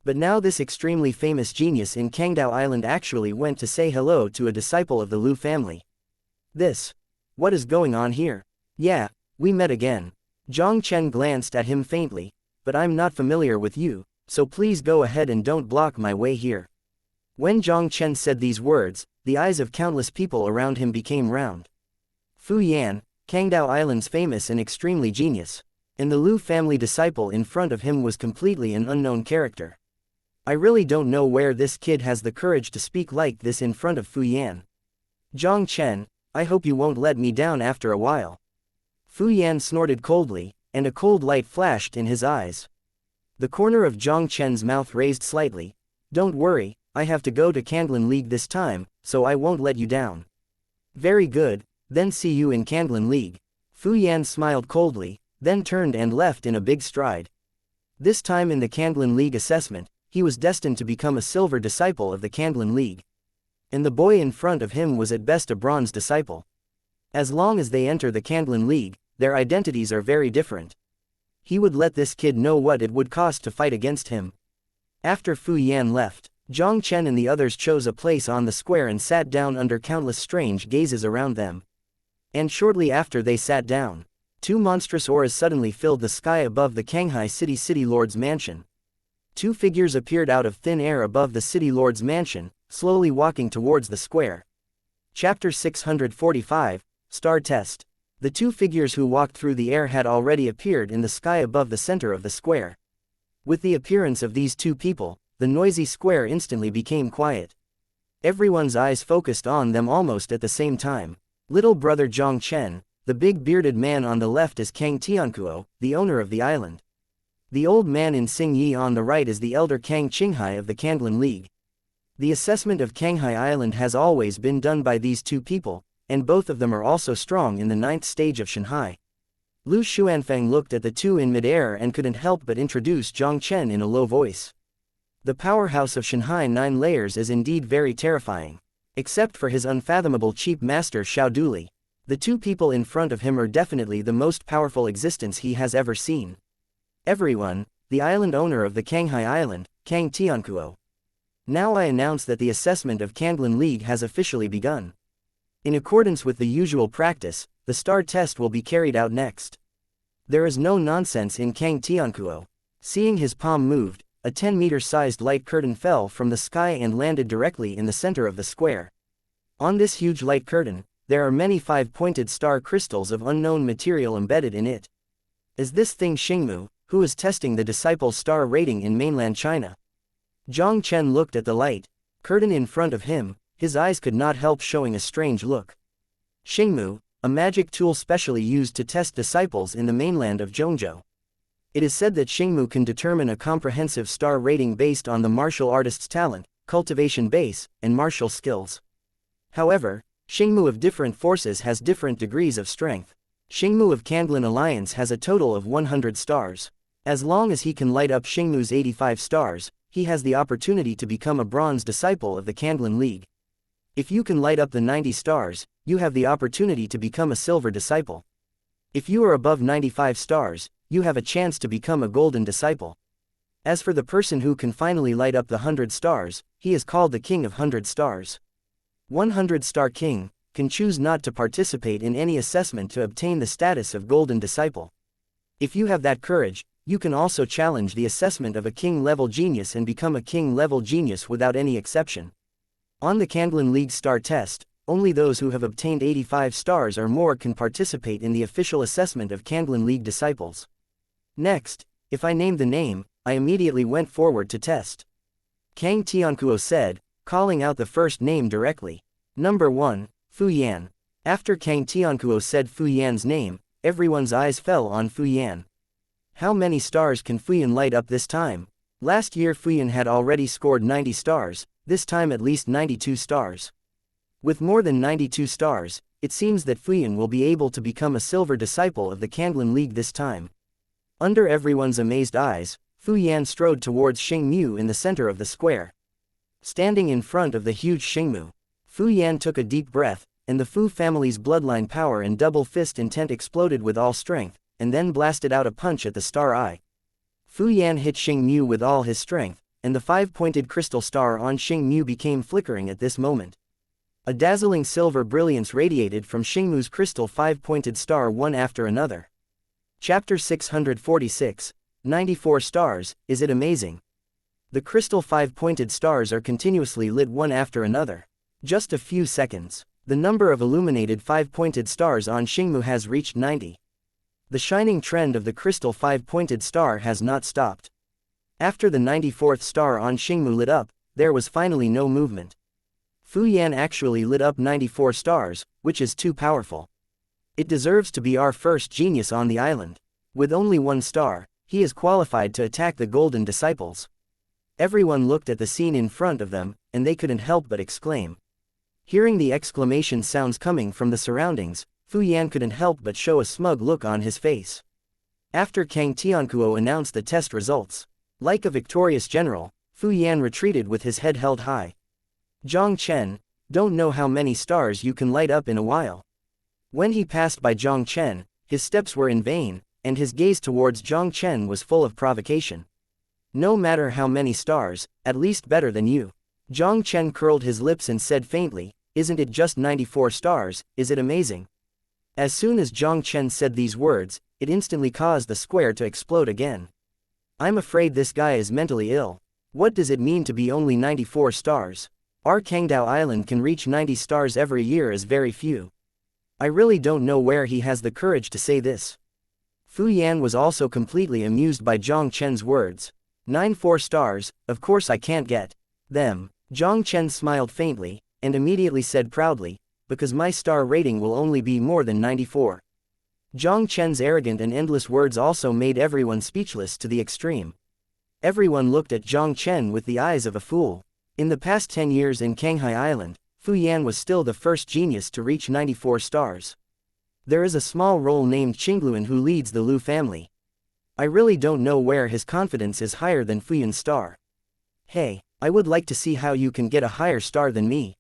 But now this extremely famous genius in Kangdao Island actually went to say hello to a disciple of the Lu family. What is going on here? Yeah, we met again." Jiang Chen glanced at him faintly, "But I'm not familiar with you, so please go ahead and don't block my way here." When Jiang Chen said these words, the eyes of countless people around him became round. Fu Yan, Kangdao Island's famous and extremely genius, and the Lu family disciple in front of him was completely an unknown character. I really don't know where this kid has the courage to speak like this in front of Fu Yan. "Jiang Chen, I hope you won't let me down after a while." Fu Yan snorted coldly, and a cold light flashed in his eyes. The corner of Jiang Chen's mouth raised slightly. "Don't worry, I have to go to Kanglan League this time, so I won't let you down." "Very good, then see you in Kanglan League." Fu Yan smiled coldly, then turned and left in a big stride. This time in the Kanglan League assessment, he was destined to become a silver disciple of the Kanglan League. And the boy in front of him was at best a bronze disciple. As long as they enter the Kanglan League, their identities are very different. He would let this kid know what it would cost to fight against him. After Fu Yan left, Jiang Chen and the others chose a place on the square and sat down under countless strange gazes around them. And shortly after they sat down, 2 monstrous auras suddenly filled the sky above the Kanghai City Lord's mansion. 2 figures appeared out of thin air above the City Lord's mansion, slowly walking towards the square. Chapter 645, Star Test. The 2 figures who walked through the air had already appeared in the sky above the center of the square. With the appearance of these 2 people, the noisy square instantly became quiet. Everyone's eyes focused on them almost at the same time. Little brother Jiang Chen, the big bearded man on the left, is Kang Tiankuo, the owner of the island. The old man in Xing Yi on the right is the elder Kang Qinghai of the Kanglan League. The assessment of Kanghai Island has always been done by these 2 people, and both of them are also strong in the 9th stage of Shanghai. Lu Xuanfeng looked at the 2 in midair and couldn't help but introduce Jiang Chen in a low voice. The powerhouse of Shanghai 9 layers is indeed very terrifying. Except for his unfathomable chief master Xiao Duli, the 2 people in front of him are definitely the most powerful existence he has ever seen. Everyone, the island owner of the Kanghai Island, Kang Tiankuo. Now I announce that the assessment of Kanglan League has officially begun. In accordance with the usual practice, the star test will be carried out next. There is no nonsense in Kang Tiankuo. Seeing his palm moved, a 10-meter-sized light curtain fell from the sky and landed directly in the center of the square. On this huge light curtain, there are many 5-pointed star crystals of unknown material embedded in it. Is this thing Xingmu, who is testing the disciple's star rating in mainland China? Jiang Chen looked at the light curtain in front of him, his eyes could not help showing a strange look. Xingmu, a magic tool specially used to test disciples in the mainland of Zhongzhou. It is said that Xingmu can determine a comprehensive star rating based on the martial artist's talent, cultivation base, and martial skills. However, Xingmu of different forces has different degrees of strength. Xingmu of Kanglan Alliance has a total of 100 stars. As long as he can light up Xingmu's 85 stars, he has the opportunity to become a bronze disciple of the Kanglan League. If you can light up the 90 stars, you have the opportunity to become a silver disciple. If you are above 95 stars, you have a chance to become a golden disciple. As for the person who can finally light up the 100 stars, he is called the King of 100 Stars. 100-star King can choose not to participate in any assessment to obtain the status of golden disciple. If you have that courage, you can also challenge the assessment of a king-level genius and become a king-level genius without any exception. On the Kanglan League star test, only those who have obtained 85 stars or more can participate in the official assessment of Kanglan League disciples. Next, if I named the name, I immediately went forward to test. Kang Tiankuo said, calling out the first name directly. Number 1, Fu Yan. After Kang Tiankuo said Fu Yan's name, everyone's eyes fell on Fu Yan. How many stars can Fu Yan light up this time? Last year Fu Yan had already scored 90 stars, this time at least 92 stars. With more than 92 stars, it seems that Fu Yan will be able to become a silver disciple of the Kanglan League this time. Under everyone's amazed eyes, Fu Yan strode towards Xingmu in the center of the square. Standing in front of the huge Xingmu, Fu Yan took a deep breath, and the Fu family's bloodline power and double fist intent exploded with all strength, and then blasted out a punch at the star eye. Fu Yan hit Xingmu with all his strength, and the five-pointed crystal star on Xingmu became flickering at this moment. A dazzling silver brilliance radiated from Xingmu's crystal five-pointed star one after another. Chapter 646, 94 stars, is it amazing? The crystal five-pointed stars are continuously lit one after another. Just a few seconds, the number of illuminated five-pointed stars on Xingmu has reached 90. The shining trend of the crystal five-pointed star has not stopped. After the 94th star on Xingmu lit up, there was finally no movement. Fu Yan actually lit up 94 stars, which is too powerful. It deserves to be our first genius on the island. With only one star, he is qualified to attack the golden disciples. Everyone looked at the scene in front of them, and they couldn't help but exclaim. Hearing the exclamation sounds coming from the surroundings, Fu Yan couldn't help but show a smug look on his face. After Kang Tiankuo announced the test results, like a victorious general, Fu Yan retreated with his head held high. Jiang Chen, don't know how many stars you can light up in a while. When he passed by Jiang Chen, his steps were in vain, and his gaze towards Jiang Chen was full of provocation. No matter how many stars, at least better than you. Jiang Chen curled his lips and said faintly, isn't it just 94 stars, is it amazing? As soon as Jiang Chen said these words, it instantly caused the square to explode again. I'm afraid this guy is mentally ill. What does it mean to be only 94 stars? Our Kangdao Island can reach 90 stars every year is very few. I really don't know where he has the courage to say this. Fu Yan was also completely amused by Jiang Chen's words. 94 stars, of course I can't get them. Jiang Chen smiled faintly, and immediately said proudly, because my star rating will only be more than 94. Jiang Chen's arrogant and endless words also made everyone speechless to the extreme. Everyone looked at Jiang Chen with the eyes of a fool. In the past 10 years in Kanghai Island, Fu Yan was still the first genius to reach 94 stars. There is a small role named Qingluan who leads the Lu family. I really don't know where his confidence is higher than Fu Yan's star. Hey, I would like to see how you can get a higher star than me.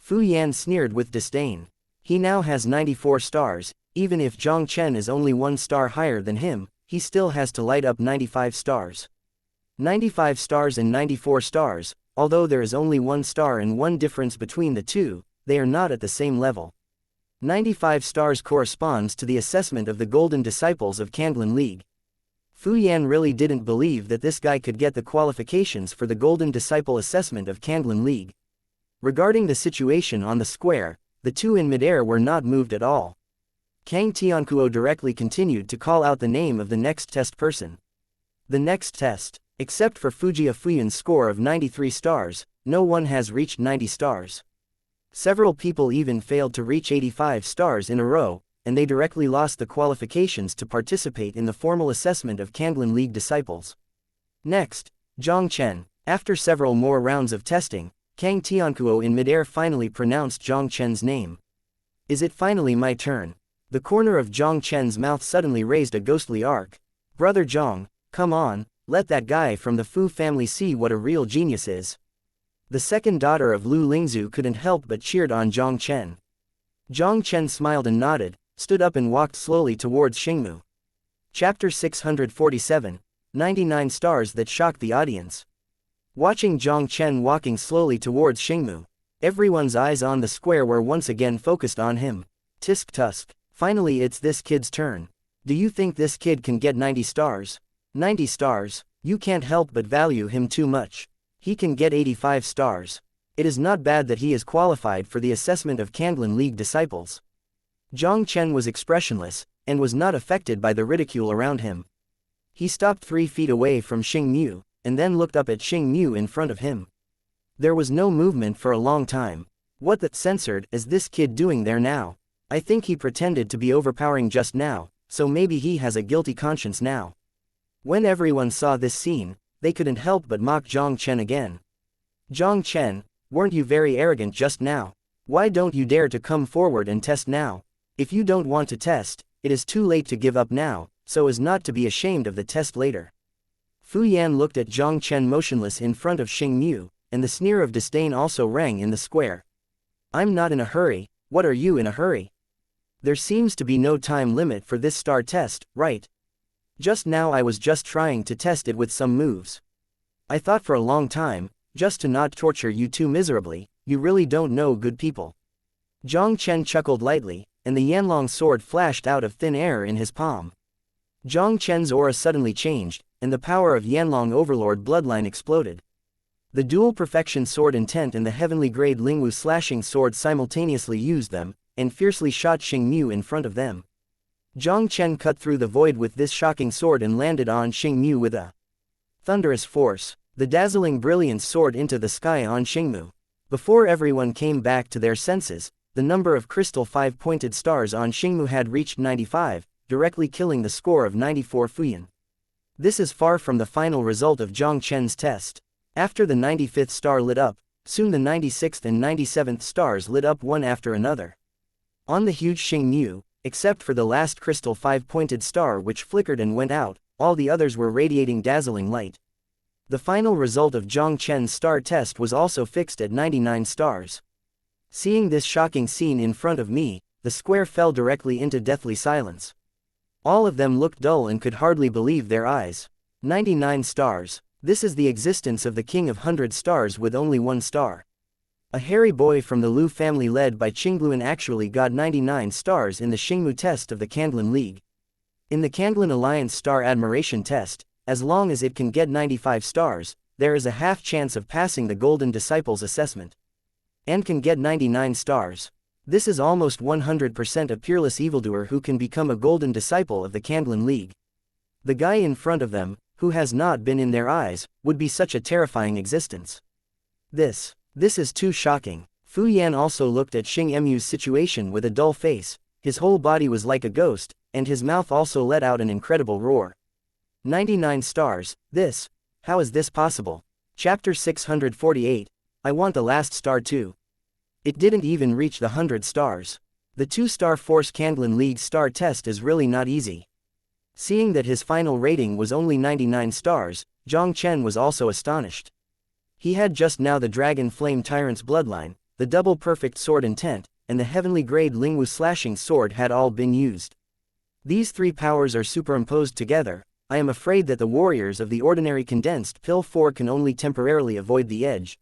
Fu Yan sneered with disdain. He now has 94 stars, even if Jiang Chen is only 1 star higher than him, he still has to light up 95 stars. 95 stars and 94 stars, although there is only 1 star and 1 difference between the two, they are not at the same level. 95 stars corresponds to the assessment of the Golden Disciples of Kanglan League. Fu Yan really didn't believe that this guy could get the qualifications for the Golden Disciple assessment of Kanglan League. Regarding the situation on the square, the two in midair were not moved at all. Kang Tiankuo directly continued to call out the name of the next test person. The next test, except for Fujia Fuyan's score of 93 stars, no one has reached 90 stars. Several people even failed to reach 85 stars in a row, and they directly lost the qualifications to participate in the formal assessment of Kanglan League disciples. Next, Jiang Chen. After several more rounds of testing, Kang Tiankuo in midair finally pronounced Jiang Chen's name. Is it finally my turn? The corner of Jiang Chen's mouth suddenly raised a ghostly arc. Brother Jiang, Come on, let that guy from the Fu family see what a real genius is. The second daughter of Lu Lingzu couldn't help but cheered on Jiang Chen. Jiang Chen smiled and nodded, stood up and walked slowly towards Xingmu. Chapter 647, 99 Stars That Shocked the Audience. Watching Jiang Chen walking slowly towards Xingmu, everyone's eyes on the square were once again focused on him. Tisk tusk, finally it's this kid's turn. Do you think this kid can get 90 stars? 90 stars, you can't help but value him too much. He can get 85 stars. It is not bad that he is qualified for the assessment of Kanglan League disciples. Jiang Chen was expressionless, and was not affected by the ridicule around him. He stopped 3 feet away from Xingmu, and then looked up at Xingmu in front of him. There was no movement for a long time. What the censored is this kid doing there now? I think he pretended to be overpowering just now, so maybe he has a guilty conscience now. When everyone saw this scene, they couldn't help but mock Jiang Chen again. Jiang Chen, weren't you very arrogant just now? Why don't you dare to come forward and test now? If you don't want to test, it is too late to give up now, so as not to be ashamed of the test later. Fu Yan looked at Jiang Chen motionless in front of Xingmu, and the sneer of disdain also rang in the square. I'm not in a hurry, what are you in a hurry? There seems to be no time limit for this star test, right? Just now I was just trying to test it with some moves. I thought for a long time, just to not torture you too miserably, you really don't know good people. Jiang Chen chuckled lightly, and the Yanlong sword flashed out of thin air in his palm. Jiang Chen's aura suddenly changed, and the power of Yanlong Overlord bloodline exploded. The dual perfection sword intent and the heavenly grade Lingwu slashing sword simultaneously used them, and fiercely shot Xingmu in front of them. Jiang Chen cut through the void with this shocking sword and landed on Xingmu with a thunderous force. The dazzling brilliance soared into the sky on Xingmu. Before everyone came back to their senses, the number of crystal 5-pointed stars on Xingmu had reached 95, directly killing the score of 94 Fuyan. This is far from the final result of Jiang Chen's test. After the 95th star lit up, soon the 96th and 97th stars lit up one after another. On the huge Xingmu, except for the last crystal 5-pointed star which flickered and went out, all the others were radiating dazzling light. The final result of Jiang Chen's star test was also fixed at 99 stars. Seeing this shocking scene in front of me, the square fell directly into deathly silence. All of them looked dull and could hardly believe their eyes. 99 stars. This is the existence of the king of 100 stars with only 1 star. A hairy boy from the Lu family led by Qingluan actually got 99 stars in the Xingmu test of the Kanglan League. In the Kanglan Alliance Star Admiration test, as long as it can get 95 stars, there is a half chance of passing the Golden Disciples assessment. And can get 99 stars. This is almost 100% a peerless evildoer who can become a Golden Disciple of the Kanglan League. The guy in front of them, who has not been in their eyes, would be such a terrifying existence. This is too shocking. Fu Yan also looked at Xingmu's situation with a dull face. His whole body was like a ghost, and his mouth also let out an incredible roar. 99 stars, how is this possible? Chapter 648, I want the last star too. It didn't even reach the 100 stars. The 2-star Force Kanglan League star test is really not easy. Seeing that his final rating was only 99 stars, Jiang Chen was also astonished. He had just now the Dragon Flame Tyrant's bloodline, the double perfect sword intent, and the heavenly grade Lingwu slashing sword had all been used. These 3 powers are superimposed together. I am afraid that the warriors of the ordinary condensed pill 4 can only temporarily avoid the edge.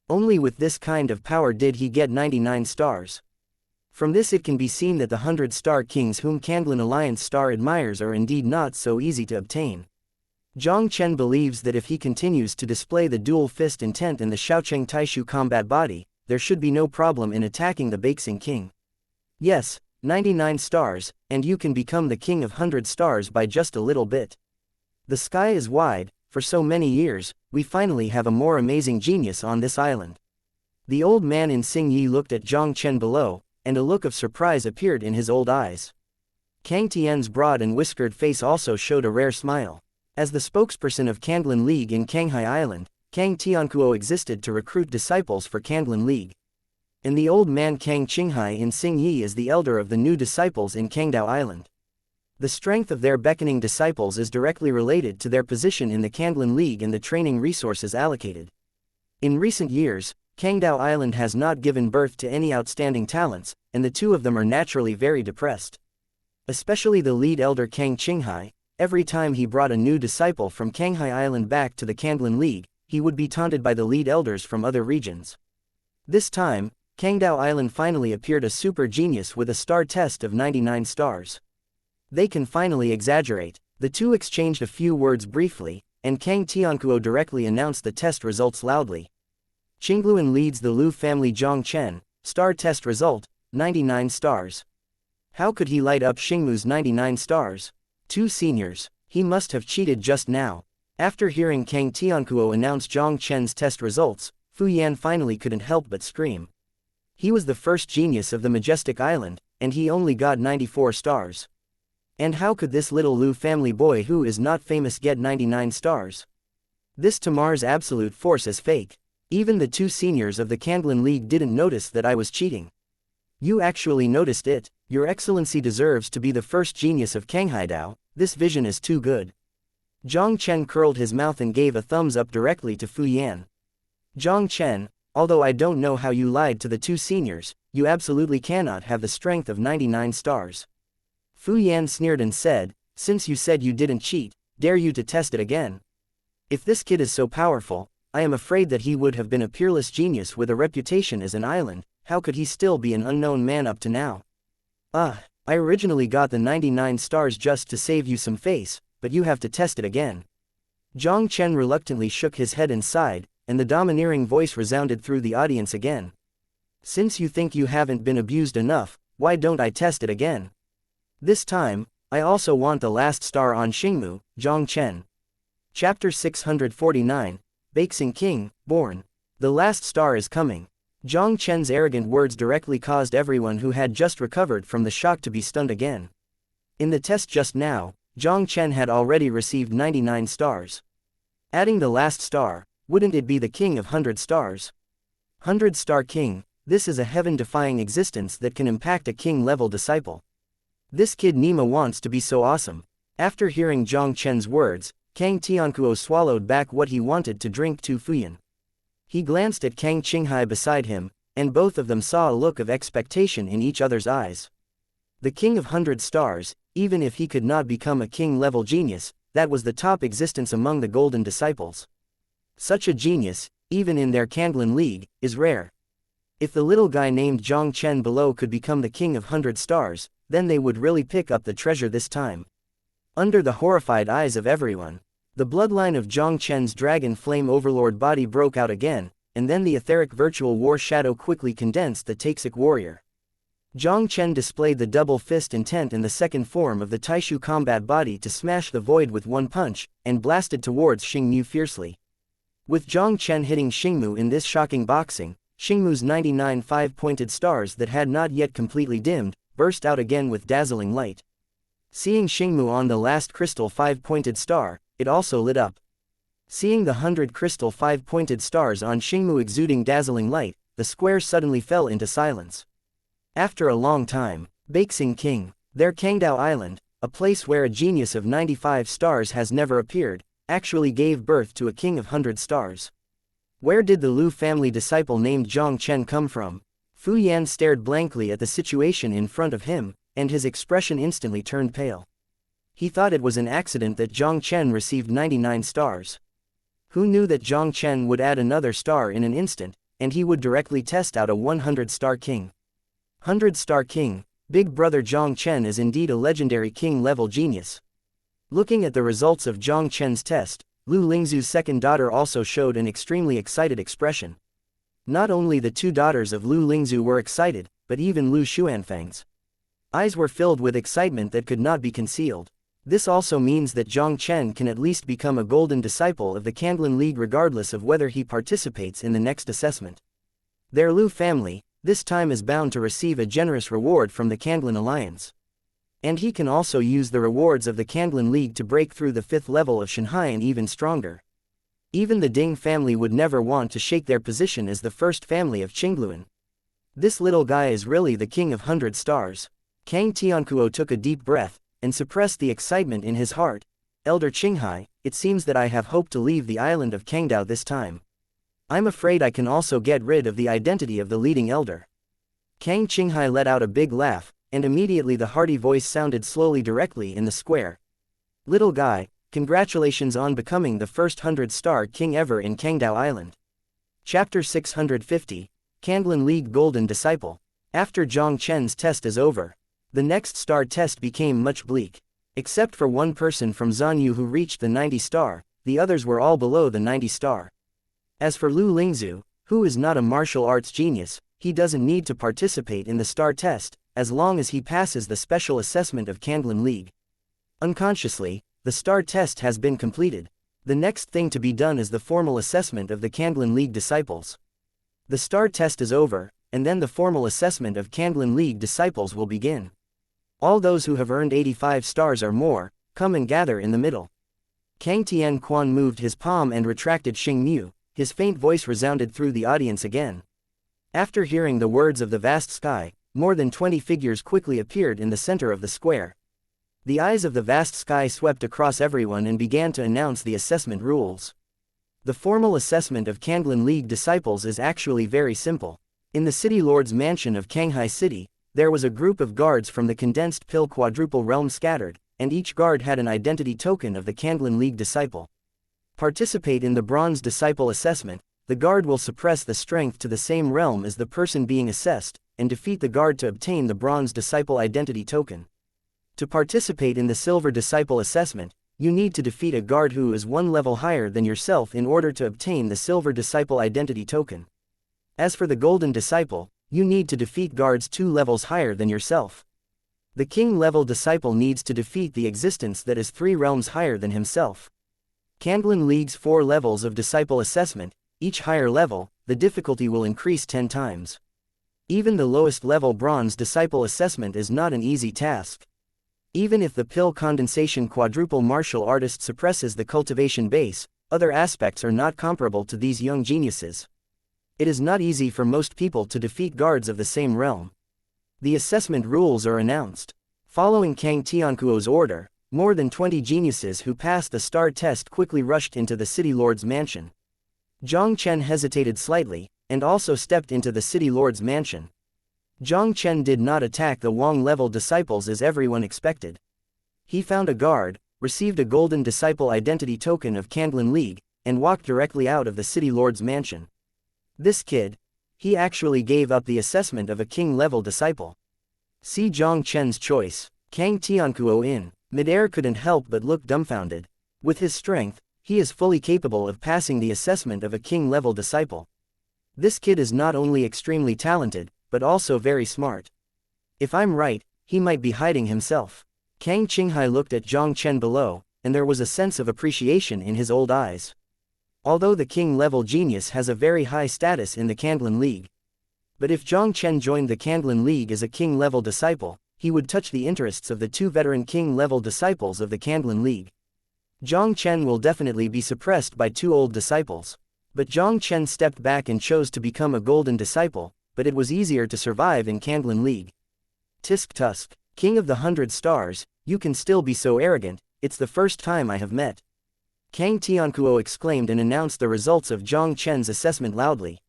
Only with this kind of power did he get 99 stars. From this it can be seen that the 100-star kings whom Kanglan Alliance Star admires are indeed not so easy to obtain. Jiang Chen believes that if he continues to display the dual fist intent and the Shaocheng Taishu combat body, there should be no problem in attacking the Beixing King. Yes, 99 stars, and you can become the king of 100 stars by just a little bit. The sky is wide. For so many years, we finally have a more amazing genius on this island. The old man in Xingyi looked at Jiang Chen below, and a look of surprise appeared in his old eyes. Kang Tian's broad and whiskered face also showed a rare smile. As the spokesperson of Kanglan League in Kanghai Island, Kang Tiankuo existed to recruit disciples for Kanglan League. And the old man Kang Qinghai in Xingyi is the elder of the new disciples in Kangdao Island. The strength of their beckoning disciples is directly related to their position in the Kanglan League and the training resources allocated. In recent years, Kangdao Island has not given birth to any outstanding talents, and the two of them are naturally very depressed. Especially the lead elder Kang Qinghai. Every time he brought a new disciple from Kanghai Island back to the Kanglan League, he would be taunted by the lead elders from other regions. This time, Kangdao Island finally appeared a super genius with a star test of 99 stars. They can finally exaggerate. The two exchanged a few words briefly, and Kang Tiankuo directly announced the test results loudly. Qingluan leads the Lu family. Jiang Chen, star test result, 99 stars. How could he light up Xingmu's 99 stars? 2 seniors, he must have cheated just now. After hearing Kang Tiankuo announce Jiang Chen's test results, Fu Yan finally couldn't help but scream. He was the first genius of the Majestic Island, and he only got 94 stars. And how could this little Lu family boy who is not famous get 99 stars? This Tamar's absolute force is fake. Even the 2 seniors of the Kanglan League didn't notice that I was cheating. You actually noticed it. Your Excellency deserves to be the first genius of Kanghaidao. This vision is too good. Jiang Chen curled his mouth and gave a thumbs up directly to Fu Yan. Jiang Chen, although I don't know how you lied to the 2 seniors, you absolutely cannot have the strength of 99 stars. Fu Yan sneered and said, since you said you didn't cheat, dare you to test it again? If this kid is so powerful, I am afraid that he would have been a peerless genius with a reputation as an island. How could he still be an unknown man up to now? I originally got the 99 stars just to save you some face, but you have to test it again. Jiang Chen reluctantly shook his head and sighed, and the domineering voice resounded through the audience again. Since you think you haven't been abused enough, why don't I test it again? This time, I also want the last star on Xingmu, Jiang Chen. Chapter 649, Beixing King, Born. The last star is coming. Jiang Chen's arrogant words directly caused everyone who had just recovered from the shock to be stunned again. In the test just now, Jiang Chen had already received 99 stars. Adding the last star, wouldn't it be the king of 100 stars? 100-star king, this is a heaven-defying existence that can impact a king-level disciple. This kid Nima wants to be so awesome. After hearing Jiang Chen's words, Kang Tiankuo swallowed back what he wanted to drink to Fuyan. He glanced at Kang Qinghai beside him, and both of them saw a look of expectation in each other's eyes. The king of 100 stars, even if he could not become a king-level genius, that was the top existence among the golden disciples. Such a genius, even in their Kanglan League, is rare. If the little guy named Jiang Chen below could become the king of 100 stars, then they would really pick up the treasure this time. Under the horrified eyes of everyone, the bloodline of Jiang Chen's dragon flame overlord body broke out again, and then the etheric virtual war shadow quickly condensed the Taxic warrior. Jiang Chen displayed the double fist intent in the second form of the Taishu combat body to smash the void with one punch, and blasted towards Xingmu fiercely. With Jiang Chen hitting Xingmu in this shocking boxing, Xingmu's 99 5-pointed stars that had not yet completely dimmed, burst out again with dazzling light. Seeing Xingmu on the last crystal 5-pointed star, it also lit up. Seeing the 100 crystal 5-pointed stars on Xingmu exuding dazzling light, the square suddenly fell into silence. After a long time, Beixing King, their Kangdao Island, a place where a genius of 95 stars has never appeared, actually gave birth to a king of 100 stars. Where did the Lu family disciple named Jiang Chen come from? Fu Yan stared blankly at the situation in front of him, and his expression instantly turned pale. He thought it was an accident that Jiang Chen received 99 stars. Who knew that Jiang Chen would add another star in an instant, and he would directly test out a 100-star king? 100-star king, big brother Jiang Chen is indeed a legendary king-level genius. Looking at the results of Jiang Chen's test, Lu Lingzu's second daughter also showed an extremely excited expression. Not only the 2 daughters of Lu Lingzu were excited, but even Lu Xuanfang's eyes were filled with excitement that could not be concealed. This also means that Jiang Chen can at least become a golden disciple of the Kanglan League regardless of whether he participates in the next assessment. Their Lu family, this time is bound to receive a generous reward from the Kanglan Alliance. And he can also use the rewards of the Kanglan League to break through the 5th level of Shanhai and even stronger. Even the Ding family would never want to shake their position as the first family of Qingluan. This little guy is really the king of 100 stars. Kang Tiankuo took a deep breath, and suppressed the excitement in his heart. Elder Qinghai, it seems that I have hoped to leave the island of Kangdao this time. I'm afraid I can also get rid of the identity of the leading elder. Kang Qinghai let out a big laugh, and immediately the hearty voice sounded slowly directly in the square. Little guy, congratulations on becoming the first 100-star king ever in Kangdao Island. Chapter 650, Kanglan League Golden Disciple. After Jiang Chen's test is over, the next star test became much bleak. Except for one person from Zanyu who reached the 90-star, the others were all below the 90-star. As for Lu Lingzu, who is not a martial arts genius, he doesn't need to participate in the star test, as long as he passes the special assessment of Kanglan League. Unconsciously, the star test has been completed. The next thing to be done is the formal assessment of the Kanglan League disciples. The star test is over, and then the formal assessment of Kanglan League disciples will begin. All those who have earned 85 stars or more, come and gather in the middle. Kang Tian Quan moved his palm and retracted Xing Mu. His faint voice resounded through the audience again. After hearing the words of the vast sky, more than 20 figures quickly appeared in the center of the square. The eyes of the vast sky swept across everyone and began to announce the assessment rules. The formal assessment of Kanglan League disciples is actually very simple. In the City Lord's mansion of Kanghai City, there was a group of guards from the condensed pill quadruple realm scattered, and each guard had an identity token of the Kanglan League disciple. Participate in the Bronze Disciple Assessment. The guard will suppress the strength to the same realm as the person being assessed, and defeat the guard to obtain the Bronze Disciple Identity Token. To participate in the Silver Disciple Assessment, you need to defeat a guard who is one level higher than yourself in order to obtain the Silver Disciple Identity Token. As for the Golden Disciple, you need to defeat guards 2 levels higher than yourself. The King level disciple needs to defeat the existence that is 3 realms higher than himself. Kanglan League's 4 levels of disciple assessment, each higher level, the difficulty will increase 10 times. Even the lowest level Bronze Disciple Assessment is not an easy task. Even if the Pill Condensation Quadruple Martial Artist suppresses the cultivation base, other aspects are not comparable to these young geniuses. It is not easy for most people to defeat guards of the same realm. The assessment rules are announced. Following Kang Tiankuo's order, more than 20 geniuses who passed the star test quickly rushed into the City Lord's mansion. Jiang Chen hesitated slightly, and also stepped into the City Lord's mansion. Jiang Chen did not attack the Wang-level disciples as everyone expected. He found a guard, received a Golden Disciple Identity Token of Kanglan League, and walked directly out of the City Lord's mansion. This kid, he actually gave up the assessment of a King-level disciple. See Jiang Chen's choice. Kang Tiankuo in midair couldn't help but look dumbfounded. With his strength, he is fully capable of passing the assessment of a King-level disciple. This kid is not only extremely talented, but also very smart. If I'm right, he might be hiding himself. Kang Qinghai looked at Jiang Chen below, and there was a sense of appreciation in his old eyes. Although the King-level genius has a very high status in the Kanglan League. But if Jiang Chen joined the Kanglan League as a King-level disciple, he would touch the interests of the 2 veteran King-level disciples of the Kanglan League. Jiang Chen will definitely be suppressed by 2 old disciples. But Jiang Chen stepped back and chose to become a Golden Disciple, but it was easier to survive in Kanglan League. Tisk Tusk, King of the 100 Stars, you can still be so arrogant, it's the first time I have met. Kang Tiankuo exclaimed and announced the results of Jiang Chen's assessment loudly.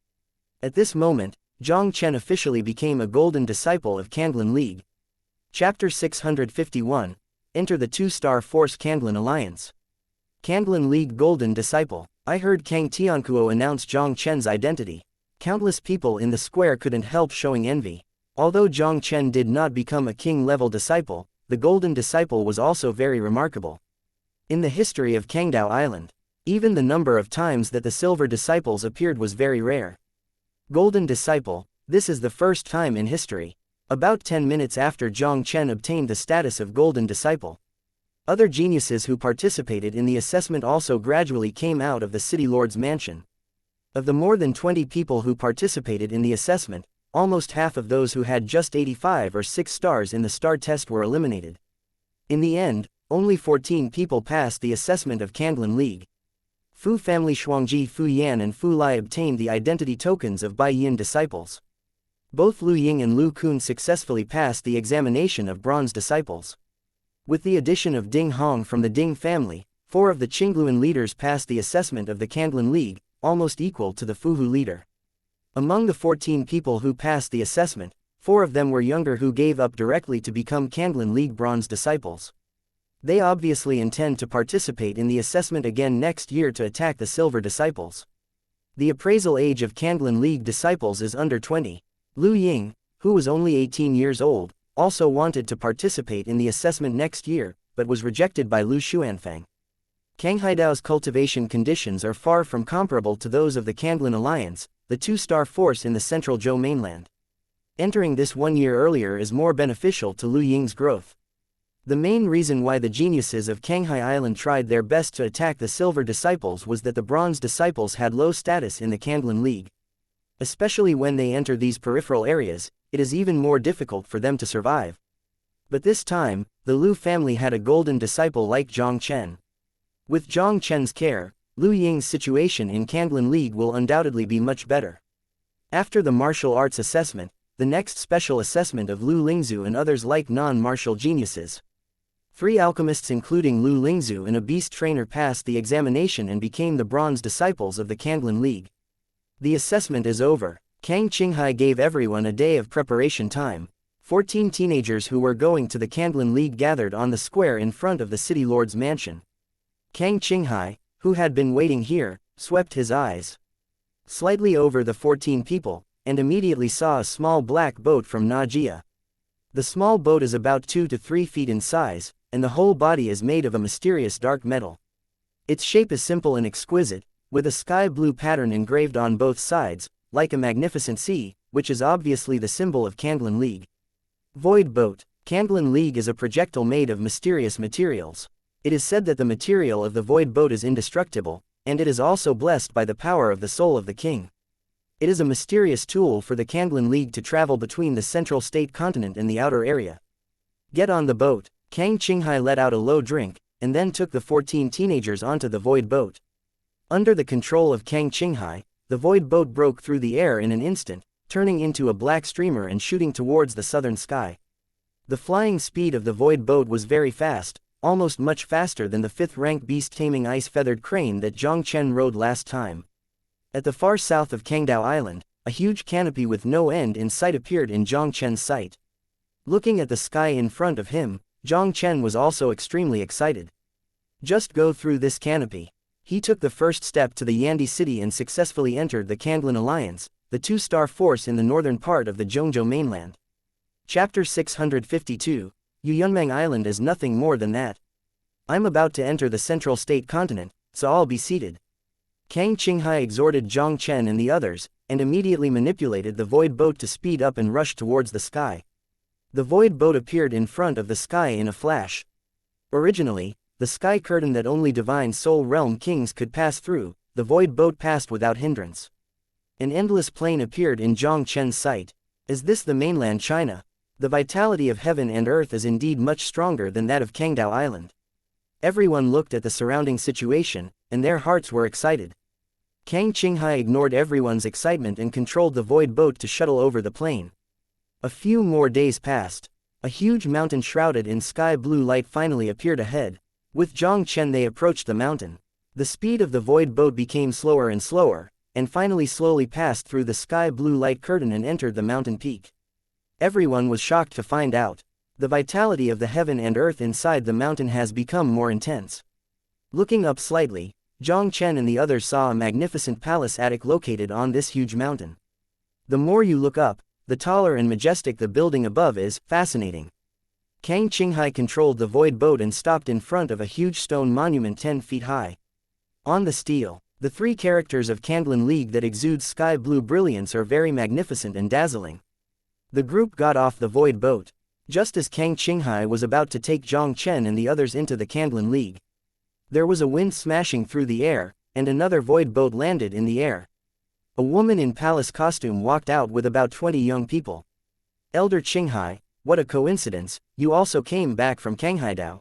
At this moment, Jiang Chen officially became a Golden Disciple of Kanglan League. Chapter 651, Enter the 2-star Force Kanglan Alliance. Kanglan League Golden Disciple. I heard Kang Tiankuo announce Jiang Chen's identity. Countless people in the square couldn't help showing envy. Although Jiang Chen did not become a King-level disciple, the Golden Disciple was also very remarkable. In the history of Kangdao Island, even the number of times that the Silver Disciples appeared was very rare. Golden Disciple, this is the first time in history. About 10 minutes after Jiang Chen obtained the status of Golden Disciple. Other geniuses who participated in the assessment also gradually came out of the City Lord's mansion. Of the more than 20 people who participated in the assessment, almost half of those who had just 85 or 6 stars in the star test were eliminated. In the end, only 14 people passed the assessment of Kanglan League. Fu family Shuangji Fu Yan and Fu Lai obtained the identity tokens of Bai Yin disciples. Both Lu Ying and Lu Kun successfully passed the examination of Bronze disciples. With the addition of Ding Hong from the Ding family, 4 of the Qingluan leaders passed the assessment of the Kanglan League, almost equal to the Fuhu leader. Among the 14 people who passed the assessment, 4 of them were younger who gave up directly to become Kanglan League bronze disciples. They obviously intend to participate in the assessment again next year to attack the silver disciples. The appraisal age of Kanglan League disciples is under 20. Lu Ying, who was only 18 years old, also wanted to participate in the assessment next year, but was rejected by Lu Xuanfang. Kang Haidao's cultivation conditions are far from comparable to those of the Kanglan Alliance, the 2-star force in the central Zhou mainland. Entering this 1 year earlier is more beneficial to Lu Ying's growth. The main reason why the geniuses of Kanghai Island tried their best to attack the silver disciples was that the bronze disciples had low status in the Kanglan League. Especially when they enter these peripheral areas, it is even more difficult for them to survive. But this time, the Lu family had a golden disciple like Jiang Chen. With Jiang Chen's care, Lu Ying's situation in Kanglan League will undoubtedly be much better. After the martial arts assessment, the next special assessment of Lu Lingzu and others like non-martial geniuses. 3 alchemists including Lu Lingzu and a beast trainer passed the examination and became the bronze disciples of the Kanglan League. The assessment is over. Kang Qinghai gave everyone a day of preparation time. 14 teenagers who were going to the Kanglan League gathered on the square in front of the city lord's mansion. Kang Qinghai, who had been waiting here, swept his eyes slightly over the 14 people, and immediately saw a small black boat from Najia. The small boat is about 2 to 3 feet in size, and the whole body is made of a mysterious dark metal. Its shape is simple and exquisite, with a sky blue pattern engraved on both sides, like a magnificent sea, which is obviously the symbol of Kanglan League. Void Boat. Kanglan League is a projectile made of mysterious materials. It is said that the material of the Void Boat is indestructible, and it is also blessed by the power of the soul of the king. It is a mysterious tool for the Kanglan League to travel between the central state continent and the outer area. Get on the boat. Kang Qinghai let out a low drink, and then took the 14 teenagers onto the Void Boat. Under the control of Kang Qinghai, the Void Boat broke through the air in an instant, turning into a black streamer and shooting towards the southern sky. The flying speed of the Void Boat was very fast, almost much faster than the 5th-rank beast-taming ice-feathered crane that Jiang Chen rode last time. At the far south of Kangdao Island, a huge canopy with no end in sight appeared in Jiang Chen's sight. Looking at the sky in front of him, Jiang Chen was also extremely excited. Just go through this canopy. He took the first step to the Yandi city and successfully entered the Kanglan Alliance, the 2-star force in the northern part of the Zhongzhou mainland. Chapter 652, Yuyunmeng Island is nothing more than that. I'm about to enter the central state continent, so I'll be seated. Kang Qinghai exhorted Jiang Chen and the others, and immediately manipulated the Void Boat to speed up and rush towards the sky. The Void Boat appeared in front of the sky in a flash. Originally, the sky curtain that only divine soul realm kings could pass through, the Void Boat passed without hindrance. An endless plain appeared in Jiang Chen's sight. Is this the mainland China? The vitality of heaven and earth is indeed much stronger than that of Kangdao Island. Everyone looked at the surrounding situation, and their hearts were excited. Kang Qinghai ignored everyone's excitement and controlled the Void Boat to shuttle over the plain. A few more days passed. A huge mountain shrouded in sky blue light finally appeared ahead. With Jiang Chen they approached the mountain. The speed of the Void Boat became slower and slower, and finally slowly passed through the sky blue light curtain and entered the mountain peak. Everyone was shocked to find out. The vitality of the heaven and earth inside the mountain has become more intense. Looking up slightly, Jiang Chen and the others saw a magnificent palace attic located on this huge mountain. The more you look up, the taller and majestic the building above is. Fascinating. Kang Qinghai controlled the Void Boat and stopped in front of a huge stone monument 10 feet high. On the stele, the 3 characters of Kanglan League that exude sky blue brilliance are very magnificent and dazzling. The group got off the Void Boat. Just as Kang Qinghai was about to take Jiang Chen and the others into the Kanglan League, there was a wind smashing through the air, and another Void Boat landed in the air. A woman in palace costume walked out with about 20 young people. Elder Qinghai, what a coincidence, you also came back from Kanghaidao.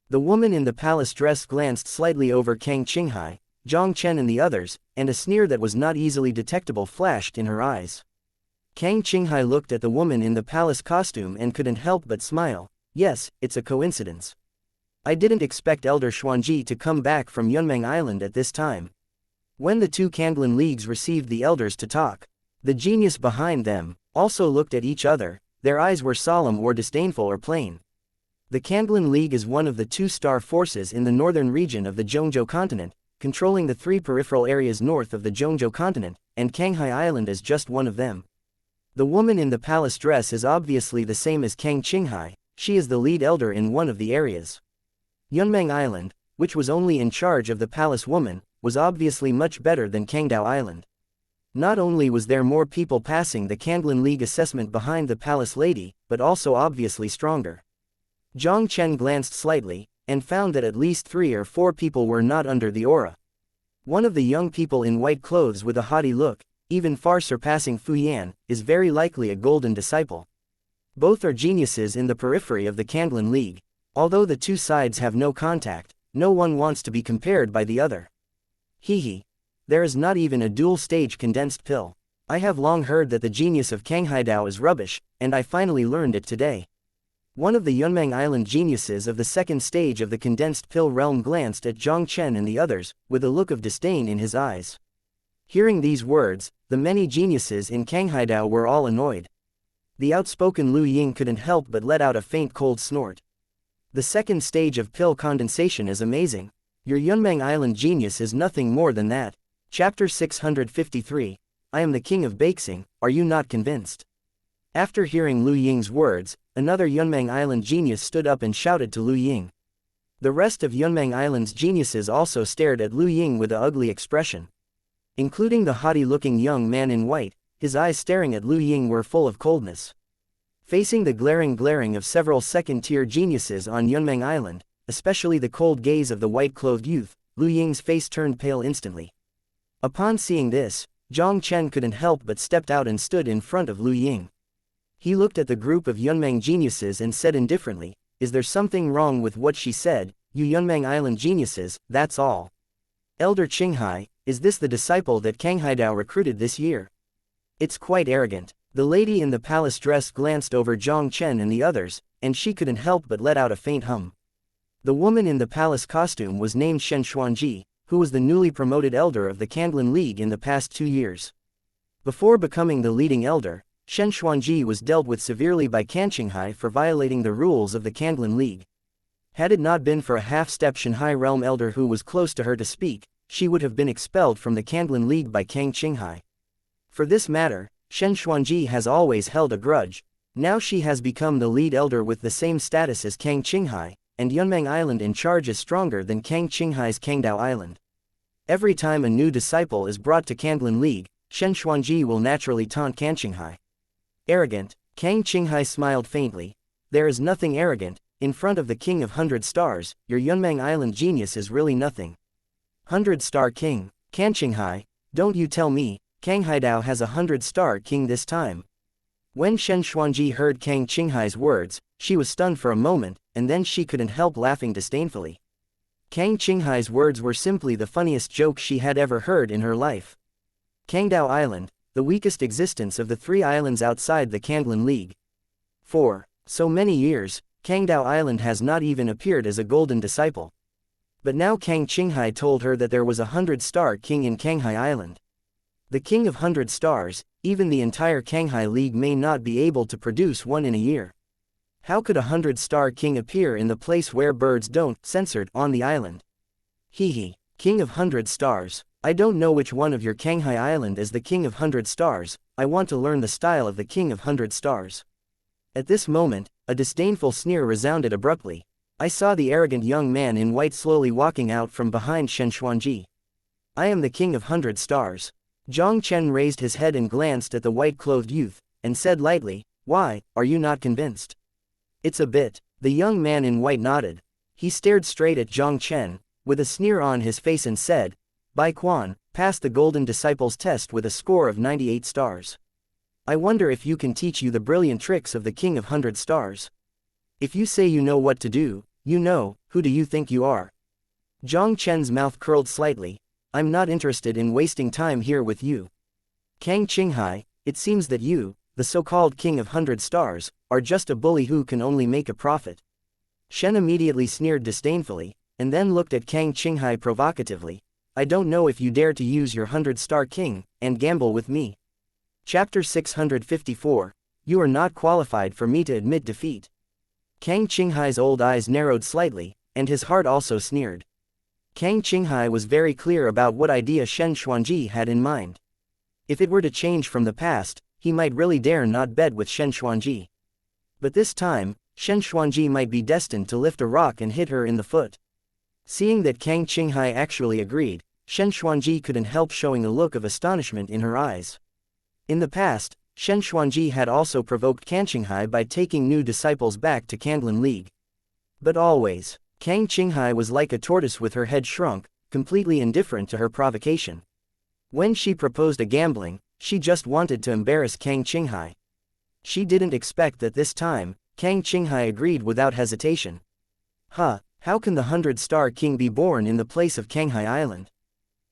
The woman in the palace dress glanced slightly over Kang Qinghai, Jiang Chen and the others, and a sneer that was not easily detectable flashed in her eyes. Kang Qinghai looked at the woman in the palace costume and couldn't help but smile. Yes, it's a coincidence. I didn't expect Elder Xuanji to come back from Yunmeng Island at this time. When the two Kanglan Leagues received the elders to talk, the genius behind them also looked at each other. Their eyes were solemn or disdainful or plain. The Kanglan League is one of the two star forces in the northern region of the Zhongzhou continent, controlling the three peripheral areas north of the Zhongzhou continent, and Kanghai Island is just one of them. The woman in the palace dress is obviously the same as Kang Qinghai. She is the lead elder in one of the areas. Yunmeng Island, which was only in charge of the palace woman, was obviously much better than Kangdao Island. Not only was there more people passing the Kanglan League assessment behind the palace lady, but also obviously stronger. Jiang Chen glanced slightly, and found that at least 3 or 4 people were not under the aura. One of the young people in white clothes with a haughty look, even far surpassing Fu Yan, is very likely a golden disciple. Both are geniuses in the periphery of the Kanglan League. Although the two sides have no contact, no one wants to be compared by the other. Hehe. There is not even a dual-stage condensed pill. I have long heard that the genius of Kanghaidao is rubbish, and I finally learned it today. One of the Yunmeng Island geniuses of the second stage of the condensed pill realm glanced at Jiang Chen and the others, with a look of disdain in his eyes. Hearing these words, the many geniuses in Kanghaidao were all annoyed. The outspoken Lu Ying couldn't help but let out a faint cold snort. The second stage of pill condensation is amazing. Your Yunmeng Island genius is nothing more than that. Chapter 653, I am the king of Baxing, are you not convinced? After hearing Lu Ying's words, another Yunmeng Island genius stood up and shouted to Lu Ying. The rest of Yunmeng Island's geniuses also stared at Lu Ying with an ugly expression. Including the haughty-looking young man in white, his eyes staring at Lu Ying were full of coldness. Facing the glaring of several second-tier geniuses on Yunmeng Island, especially the cold gaze of the white-clothed youth, Lu Ying's face turned pale instantly. Upon seeing this, Jiang Chen couldn't help but stepped out and stood in front of Lu Ying. He looked at the group of Yunmeng geniuses and said indifferently, "Is there something wrong with what she said, you Yunmeng Island geniuses, that's all. Elder Qinghai, is this the disciple that Kanghaidao recruited this year? It's quite arrogant." The lady in the palace dress glanced over Jiang Chen and the others, and she couldn't help but let out a faint hum. The woman in the palace costume was named Shen Xuanji, who was the newly promoted elder of the Kanglan League in the past 2 years. Before becoming the leading elder, Shen Xuanji was dealt with severely by Kang Qinghai for violating the rules of the Kanglan League. Had it not been for a half-step Shanghai realm elder who was close to her to speak, she would have been expelled from the Kanglan League by Kang Qinghai. For this matter, Shen Xuanji has always held a grudge. Now she has become the lead elder with the same status as Kang Qinghai, and Yunmeng Island in charge is stronger than Kang Qinghai's Kangdao Island. Every time a new disciple is brought to Kanglan League, Shen Xuanji will naturally taunt Kang Qinghai. Arrogant, Kang Qinghai smiled faintly. There is nothing arrogant, in front of the King of 100 Stars, your Yunmeng Island genius is really nothing. 100-star king, Kang Qinghai, don't you tell me, Kanghaidao has a 100-star king this time. When Shen Xuanji heard Kang Qinghai's words, she was stunned for a moment, and then she couldn't help laughing disdainfully. Kang Qinghai's words were simply the funniest joke she had ever heard in her life. Kangdao Island, the weakest existence of the 3 islands outside the Kanglan League. For so many years, Kangdao Island has not even appeared as a golden disciple. But now Kang Qinghai told her that there was a 100-star king in Kanghai Island. The king of 100 stars, even the entire Kanghai League may not be able to produce one in a year. How could a 100-star king appear in the place where birds don't, censored, on the island? Hehe, king of 100 stars, I don't know which one of your Kanghai Island is the king of 100 stars, I want to learn the style of the king of 100 stars. At this moment, a disdainful sneer resounded abruptly. I saw the arrogant young man in white slowly walking out from behind Shen Xuanji. I am the king of 100 stars. Jiang Chen raised his head and glanced at the white-clothed youth, and said lightly, "Why, are you not convinced?" "It's a bit." The young man in white nodded. He stared straight at Jiang Chen, with a sneer on his face and said, "Bai Quan, passed the Golden Disciples test with a score of 98 stars. I wonder if you can teach you the brilliant tricks of the King of 100 Stars. If you say you know what to do, you know, who do you think you are?" Jiang Chen's mouth curled slightly. "I'm not interested in wasting time here with you. Kang Qinghai, it seems that you, the so-called King of 100 Stars, are just a bully who can only make a profit." Shen immediately sneered disdainfully, and then looked at Kang Qinghai provocatively. I don't know if you dare to use your 100-star king, and gamble with me. Chapter 654, You are not qualified for me to admit defeat. Kang Qinghai's old eyes narrowed slightly, and his heart also sneered. Kang Qinghai was very clear about what idea Shen Xuanji had in mind. If it were to change from the past, he might really dare not bet with Shen Xuanji. But this time, Shen Xuanji might be destined to lift a rock and hit her in the foot. Seeing that Kang Qinghai actually agreed, Shen Xuanji couldn't help showing a look of astonishment in her eyes. In the past, Shen Xuanji had also provoked Kang Qinghai by taking new disciples back to Kanglan League. But always, Kang Qinghai was like a tortoise with her head shrunk, completely indifferent to her provocation. When she proposed a gambling, she just wanted to embarrass Kang Qinghai. She didn't expect that this time, Kang Qinghai agreed without hesitation. How can the 100-star king be born in the place of Kanghai Island?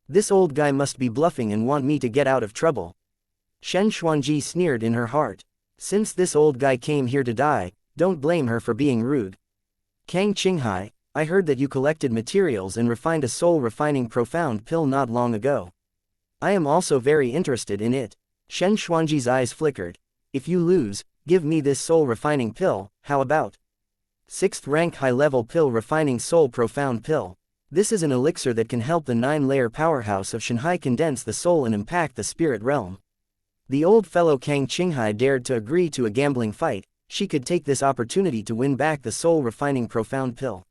This old guy must be bluffing and want me to get out of trouble. Shen Xuanji sneered in her heart. Since this old guy came here to die, don't blame her for being rude. Kang Qinghai, I heard that you collected materials and refined a soul-refining profound pill not long ago. I am also very interested in it. Shen Xuanji's eyes flickered. If you lose, give me this soul-refining pill, how about? 6th rank high-level pill refining soul profound pill. This is an elixir that can help the 9-layer powerhouse of Shanghai condense the soul and impact the spirit realm. The old fellow Kang Qinghai dared to agree to a gambling fight. She could take this opportunity to win back the soul-refining profound pill.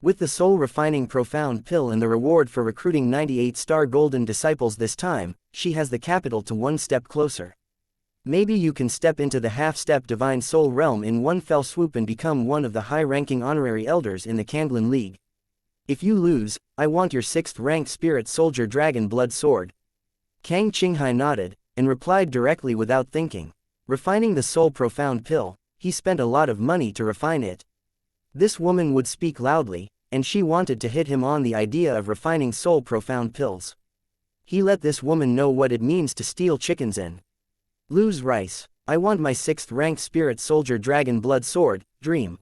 With the soul-refining profound pill and the reward for recruiting 98-star golden disciples this time, she has the capital to one step closer. Maybe you can step into the half-step divine soul realm in one fell swoop and become one of the high-ranking honorary elders in the Kanglan League. If you lose, I want your 6th-rank spirit soldier dragon blood sword. Kang Qinghai nodded, and replied directly without thinking. Refining the soul profound pill, he spent a lot of money to refine it. This woman would speak loudly, and she wanted to hit him on the idea of refining soul profound pills. He let this woman know what it means to steal chickens and lose rice. I want my 6th-rank spirit soldier dragon blood sword, dream.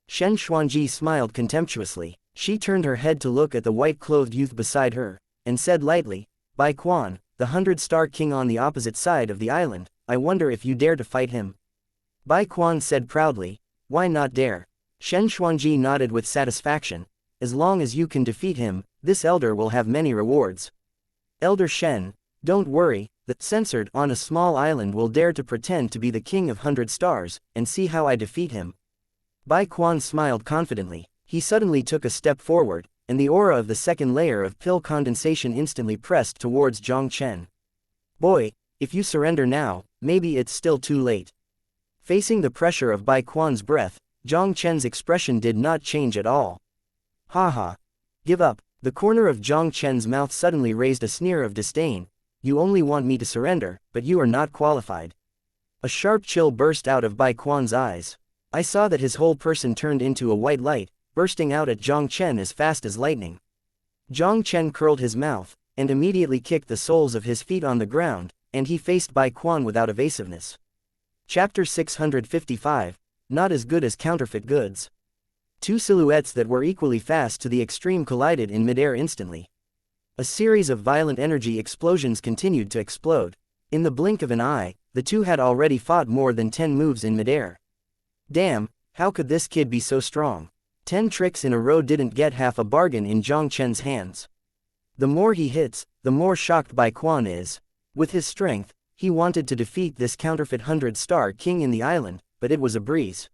Shen Xuanji smiled contemptuously. She turned her head to look at the white-clothed youth beside her, and said lightly, Bai Quan, the 100-star king on the opposite side of the island, I wonder if you dare to fight him. Bai Quan said proudly, why not dare? Shen Xuanji nodded with satisfaction. As long as you can defeat him, this elder will have many rewards. Elder Shen, don't worry, the censored on a small island will dare to pretend to be the king of 100 stars, and see how I defeat him. Bai Quan smiled confidently. He suddenly took a step forward, and the aura of the 2nd layer of pill condensation instantly pressed towards Jiang Chen. Boy, if you surrender now, maybe it's still too late. Facing the pressure of Bai Quan's breath, Jiang Chen's expression did not change at all. Haha. Give up. The corner of Jiang Chen's mouth suddenly raised a sneer of disdain. You only want me to surrender, but you are not qualified. A sharp chill burst out of Bai Quan's eyes. I saw that his whole person turned into a white light, bursting out at Jiang Chen as fast as lightning. Jiang Chen curled his mouth, and immediately kicked the soles of his feet on the ground, and he faced Bai Quan without evasiveness. Chapter 655, Not as good as counterfeit goods. Two silhouettes that were equally fast to the extreme collided in midair instantly. A series of violent energy explosions continued to explode. In the blink of an eye, the two had already fought more than 10 moves in midair. Damn, how could this kid be so strong? 10 tricks in a row didn't get half a bargain in Jiang Chen's hands. The more he hits, the more shocked Bai Quan is. With his strength, he wanted to defeat this counterfeit 100-star king in the island, but it was a breeze.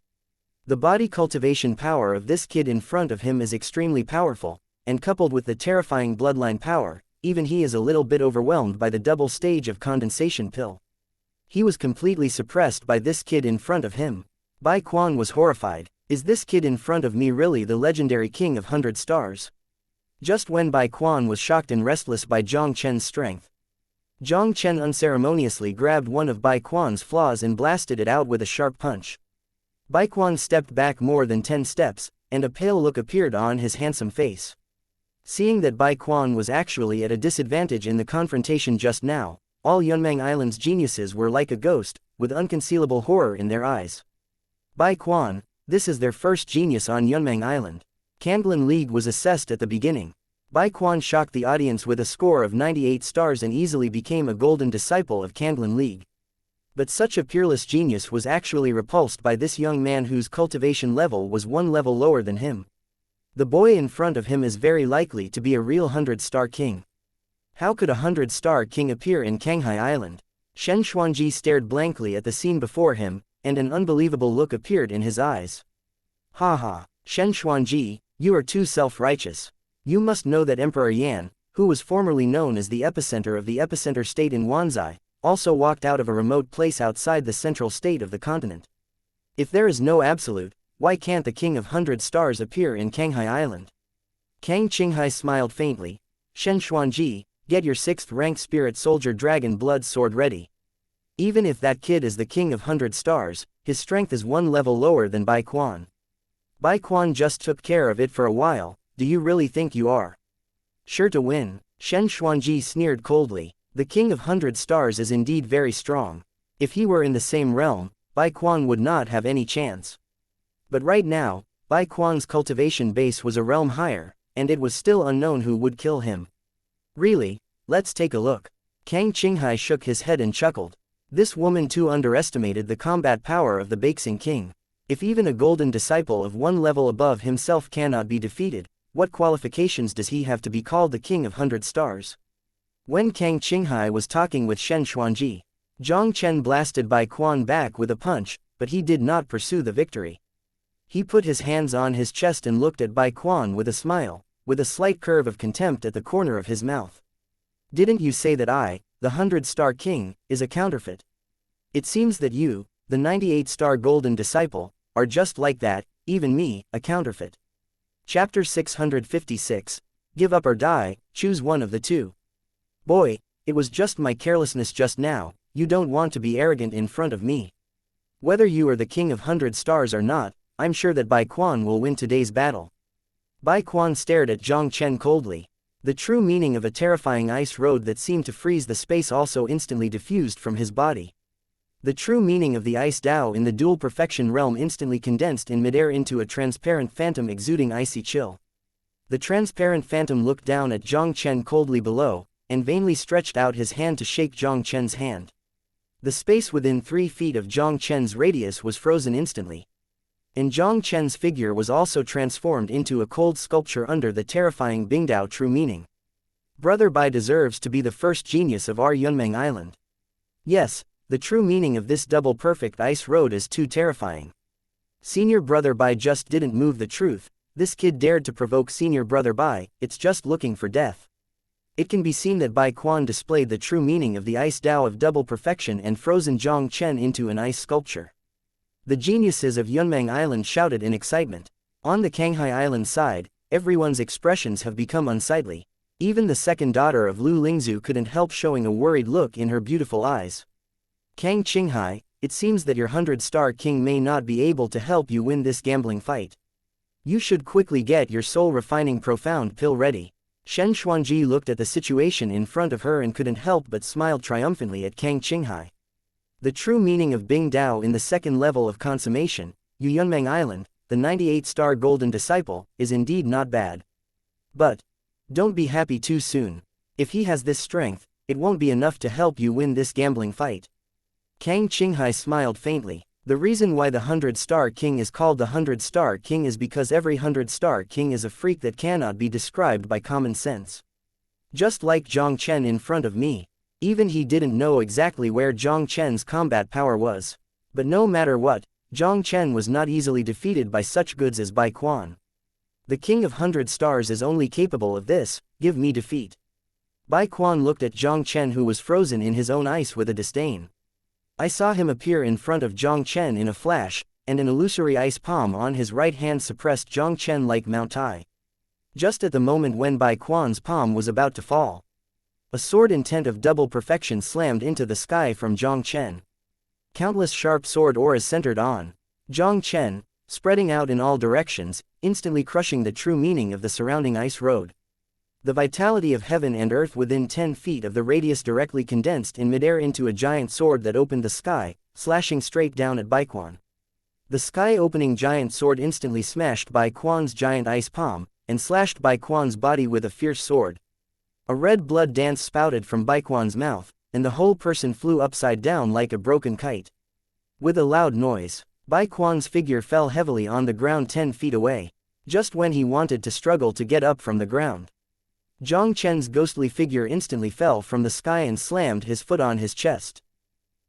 The body cultivation power of this kid in front of him is extremely powerful, and coupled with the terrifying bloodline power, even he is a little bit overwhelmed by the double stage of condensation pill. He was completely suppressed by this kid in front of him. Bai Quan was horrified. Is this kid in front of me really the legendary king of 100 stars? Just when Bai Quan was shocked and restless by Jiang Chen's strength, Jiang Chen unceremoniously grabbed one of Bai Quan's flaws and blasted it out with a sharp punch. Bai Quan stepped back more than 10 steps, and a pale look appeared on his handsome face. Seeing that Bai Quan was actually at a disadvantage in the confrontation just now, all Yunmeng Island's geniuses were like a ghost, with unconcealable horror in their eyes. Bai Quan, This is their first genius on Yunmeng Island. Kanglan League was assessed at the beginning. Bai Quan shocked the audience with a score of 98 stars and easily became a golden disciple of Kanglan League. But such a peerless genius was actually repulsed by this young man whose cultivation level was one level lower than him. The boy in front of him is very likely to be a real 100-star king. How could a 100-star king appear in Kanghai Island? Shen Xuanji stared blankly at the scene before him, and an unbelievable look appeared in his eyes. Ha ha, Shen Xuanji, you are too self-righteous. You must know that Emperor Yan, who was formerly known as the epicenter of the epicenter state in Wanzai, also walked out of a remote place outside the central state of the continent. If there is no absolute, why can't the king of 100 stars appear in Kanghai Island? Kang Qinghai smiled faintly. Shen Xuanji, get your 6th-rank spirit soldier dragon blood sword ready. Even if that kid is the king of 100 stars, his strength is one level lower than Bai Quan. Bai Quan just took care of it for a while. Do you really think you are sure to win? Shen Xuanji sneered coldly. The king of 100 stars is indeed very strong. If he were in the same realm, Bai Quan would not have any chance. But right now, Bai Quan's cultivation base was a realm higher, and it was still unknown who would kill him. Really? Let's take a look. Kang Qinghai shook his head and chuckled. This woman too underestimated the combat power of the Beixing king. If even a golden disciple of one level above himself cannot be defeated, what qualifications does he have to be called the king of 100 stars? When Kang Qinghai was talking with Shen Xuanji, Jiang Chen blasted Bai Quan back with a punch, but he did not pursue the victory. He put his hands on his chest and looked at Bai Quan with a smile, with a slight curve of contempt at the corner of his mouth. Didn't you say that I, the 100-star king, is a counterfeit? It seems that you, the 98-star golden disciple, are just like that, even me, a counterfeit. Chapter 656, Give up or die, choose one of the two. Boy, it was just my carelessness just now, you don't want to be arrogant in front of me. Whether you are the king of 100 stars or not, I'm sure that Bai Quan will win today's battle. Bai Quan stared at Jiang Chen coldly. The true meaning of a terrifying ice road that seemed to freeze the space also instantly diffused from his body. The true meaning of the ice Dao in the dual perfection realm instantly condensed in midair into a transparent phantom exuding icy chill. The transparent phantom looked down at Jiang Chen coldly below, and vainly stretched out his hand to shake Jiang Chen's hand. The space within 3 feet of Jiang Chen's radius was frozen instantly. And Jiang Chen's figure was also transformed into a cold sculpture under the terrifying Bingdao true meaning. Brother Bai deserves to be the first genius of our Yunmeng Island. Yes, the true meaning of this double perfect ice road is too terrifying. Senior Brother Bai just didn't move the truth. This kid dared to provoke Senior Brother Bai, it's just looking for death. It can be seen that Bai Quan displayed the true meaning of the ice Dao of double perfection and frozen Jiang Chen into an ice sculpture. The geniuses of Yunmeng Island shouted in excitement. On the Kanghai Island side, everyone's expressions have become unsightly. Even the second daughter of Lu Lingzu couldn't help showing a worried look in her beautiful eyes. Kang Qinghai, it seems that your 100-star king may not be able to help you win this gambling fight. You should quickly get your soul-refining profound pill ready. Shen Xuanji looked at the situation in front of her and couldn't help but smile triumphantly at Kang Qinghai. The true meaning of Bing Dao in the second level of consummation, Yu Yunmeng Island, the 98-star golden disciple, is indeed not bad. But don't be happy too soon. If he has this strength, it won't be enough to help you win this gambling fight. Kang Qinghai smiled faintly. The reason why the 100-star king is called the 100-star king is because every 100-star king is a freak that cannot be described by common sense. Just like Jiang Chen in front of me. Even he didn't know exactly where Jiang Chen's combat power was. But no matter what, Jiang Chen was not easily defeated by such goods as Bai Quan. The king of 100 stars is only capable of this, give me defeat. Bai Quan looked at Jiang Chen who was frozen in his own ice with a disdain. I saw him appear in front of Jiang Chen in a flash, and an illusory ice palm on his right hand suppressed Jiang Chen like Mount Tai. Just at the moment when Bai Quan's palm was about to fall, a sword intent of double perfection slammed into the sky from Jiang Chen. Countless sharp sword auras centered on Jiang Chen, spreading out in all directions, instantly crushing the true meaning of the surrounding ice road. The vitality of heaven and earth within 10 feet of the radius directly condensed in midair into a giant sword that opened the sky, slashing straight down at Bai Quan. The sky-opening giant sword instantly smashed Bai Quan's giant ice palm, and slashed Bai Quan's body with a fierce sword. A red blood dance spouted from Bai Quan's mouth, and the whole person flew upside down like a broken kite. With a loud noise, Bai Quan's figure fell heavily on the ground 10 feet away, just when he wanted to struggle to get up from the ground. Jiang Chen's ghostly figure instantly fell from the sky and slammed his foot on his chest.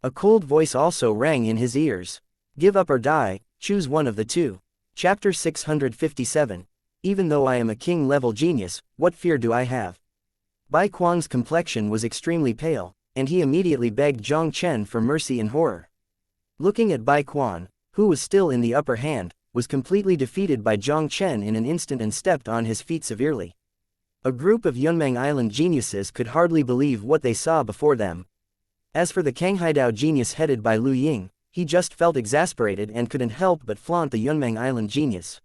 A cold voice also rang in his ears. Give up or die, choose one of the two. Chapter 657. Even though I am a king-level genius, what fear do I have? Bai Quan's complexion was extremely pale, and he immediately begged Jiang Chen for mercy in horror. Looking at Bai Quan, who was still in the upper hand, was completely defeated by Jiang Chen in an instant and stepped on his feet severely. A group of Yunmeng Island geniuses could hardly believe what they saw before them. As for the Kanghaidao genius headed by Lu Ying, he just felt exasperated and couldn't help but flaunt the Yunmeng Island genius.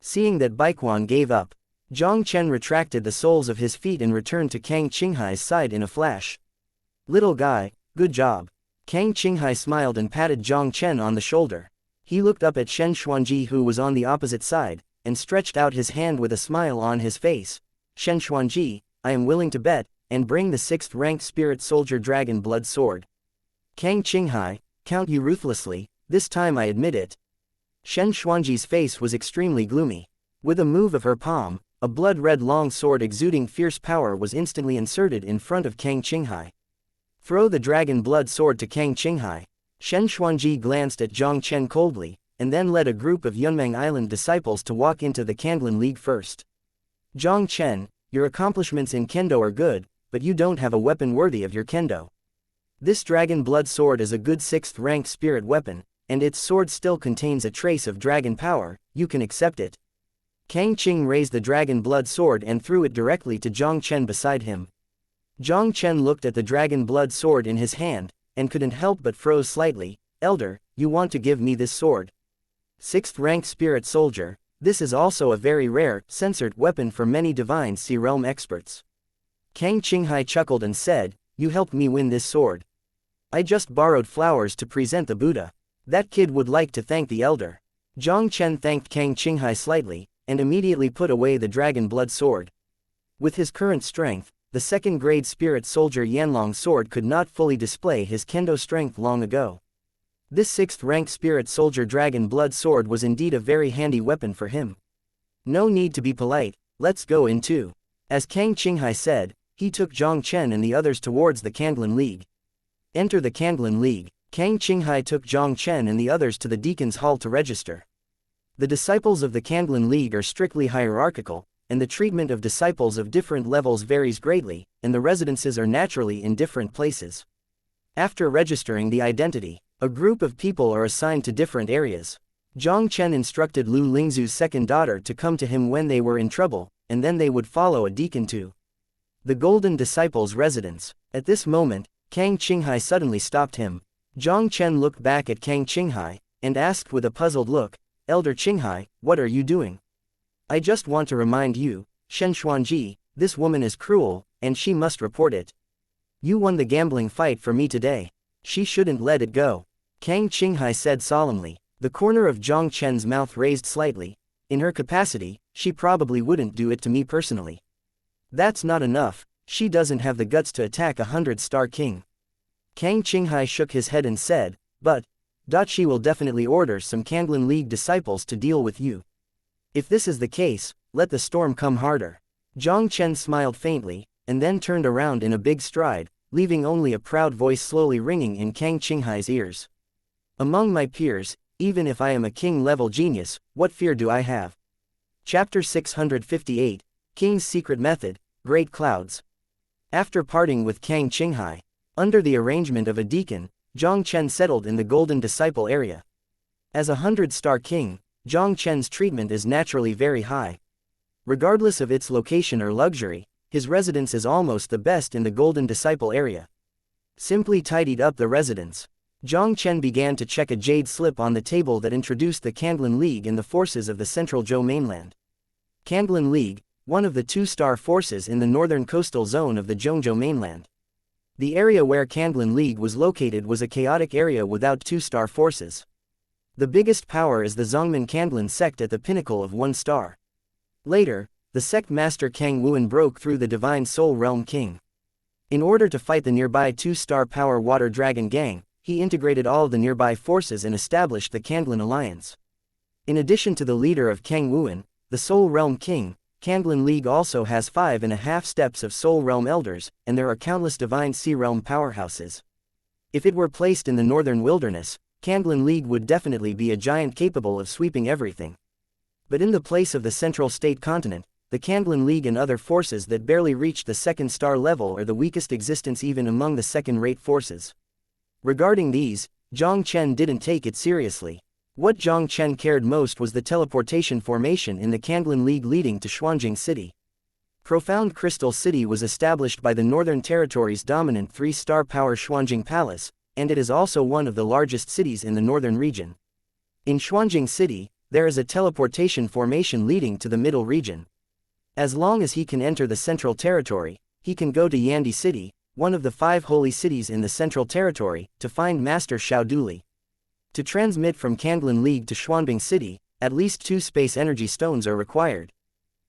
Seeing that Bai Quan gave up, Jiang Chen retracted the soles of his feet and returned to Kang Qinghai's side in a flash. Little guy, good job. Kang Qinghai smiled and patted Jiang Chen on the shoulder. He looked up at Shen Xuanji, who was on the opposite side, and stretched out his hand with a smile on his face. Shen Xuanji, I am willing to bet, and bring the 6th-ranked spirit soldier dragon blood sword. Kang Qinghai, count you ruthlessly, this time I admit it. Shen Xuanji's face was extremely gloomy. With a move of her palm, a blood-red long sword exuding fierce power was instantly inserted in front of Kang Qinghai. Throw the dragon blood sword to Kang Qinghai. Shen Xuanji glanced at Jiang Chen coldly, and then led a group of Yunmeng Island disciples to walk into the Kanglan League first. Jiang Chen, your accomplishments in kendo are good, but you don't have a weapon worthy of your kendo. This dragon blood sword is a good 6th-ranked spirit weapon, and its sword still contains a trace of dragon power, you can accept it. Kang Qing raised the dragon blood sword and threw it directly to Jiang Chen beside him. Jiang Chen looked at the dragon blood sword in his hand, and couldn't help but froze slightly. Elder, you want to give me this sword? 6th-ranked spirit soldier, this is also a very rare, censored weapon for many divine Sea Realm experts. Kang Qinghai chuckled and said, you helped me win this sword. I just borrowed flowers to present the Buddha. That kid would like to thank the elder. Jiang Chen thanked Kang Qinghai slightly, and immediately put away the dragon blood sword. With his current strength, the 2nd-grade spirit soldier Yanlong's sword could not fully display his kendo strength long ago. This 6th-ranked spirit soldier dragon blood sword was indeed a very handy weapon for him. No need to be polite, let's go in too. As Kang Qinghai said, he took Jiang Chen and the others towards the Kanglan League. Enter the Kanglan League. Kang Qinghai took Jiang Chen and the others to the Deacon's Hall to register. The disciples of the Kanglan League are strictly hierarchical, and the treatment of disciples of different levels varies greatly, and the residences are naturally in different places. After registering the identity, a group of people are assigned to different areas. Jiang Chen instructed Lu Lingzu's 2nd daughter to come to him when they were in trouble, and then they would follow a deacon to the Golden Disciples' residence. At this moment, Kang Qinghai suddenly stopped him. Jiang Chen looked back at Kang Qinghai, and asked with a puzzled look, Elder Qinghai, what are you doing? I just want to remind you, Shen Xuanji, this woman is cruel, and she must report it. You won the gambling fight for me today. She shouldn't let it go. Kang Qinghai said solemnly. The corner of Jiang Chen's mouth raised slightly. In her capacity, she probably wouldn't do it to me personally. That's not enough, she doesn't have the guts to attack a 100-star king. Kang Qinghai shook his head and said, but she will definitely order some Kanglan League disciples to deal with you. If this is the case, let the storm come harder. Jiang Chen smiled faintly, and then turned around in a big stride, leaving only a proud voice slowly ringing in Kang Qinghai's ears. Among my peers, even if I am a king-level genius, what fear do I have? Chapter 658, King's Secret Method, Great Clouds. After parting with Kang Qinghai, under the arrangement of a deacon, Jiang Chen settled in the Golden Disciple area. As a 100-star king, Jiang Chen's treatment is naturally very high. Regardless of its location or luxury, his residence is almost the best in the Golden Disciple area. Simply tidied up the residence, Jiang Chen began to check a jade slip on the table that introduced the Kanglan League and the forces of the Central Zhou mainland. Kanglan League, one of the 2-star forces in the northern coastal zone of the Zhongzhou mainland. The area where Kanglan League was located was a chaotic area without 2-star forces. The biggest power is the Zongmen Kandlin sect at the pinnacle of 1 star. Later, the sect master Kang Wuan broke through the Divine Soul Realm King. In order to fight the nearby 2-star power Water Dragon Gang, he integrated all the nearby forces and established the Kandlin Alliance. In addition to the leader of Kang Wuan, the Soul Realm King, Kandlin League also has 5.5 steps of Soul Realm Elders, and there are countless Divine Sea Realm powerhouses. If it were placed in the northern wilderness, Kandlin League would definitely be a giant capable of sweeping everything. But in the place of the Central State Continent, the Kandlin League and other forces that barely reach the 2nd star level are the weakest existence even among the second-rate forces. Regarding these, Jiang Chen didn't take it seriously. What Jiang Chen cared most was the teleportation formation in the Kandlin League leading to Xuanjing City. Profound Crystal City was established by the Northern Territory's dominant 3-star power Xuanjing Palace, and it is also one of the largest cities in the northern region. In Xuanjing City, there is a teleportation formation leading to the middle region. As long as he can enter the Central Territory, he can go to Yandi City, one of the 5 holy cities in the Central Territory, to find Master Xiaoduli. To transmit from Kandlin League to Xuanbing City, at least 2 space energy stones are required.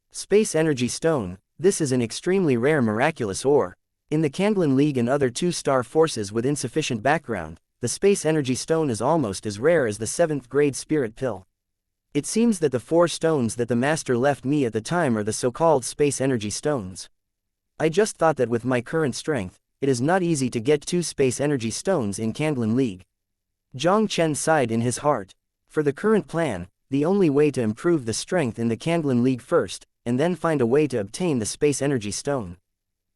Space energy stone, this is an extremely rare miraculous ore. In the Kandlin League and other 2-star forces with insufficient background, the space energy stone is almost as rare as the 7th grade spirit pill. It seems that the 4 stones that the master left me at the time are the so-called space energy stones. I just thought that with my current strength, it is not easy to get 2 space energy stones in Kandlin League. Jiang Chen sighed in his heart. For the current plan, the only way to improve the strength in the Kandlin League first, and then find a way to obtain the space energy stone.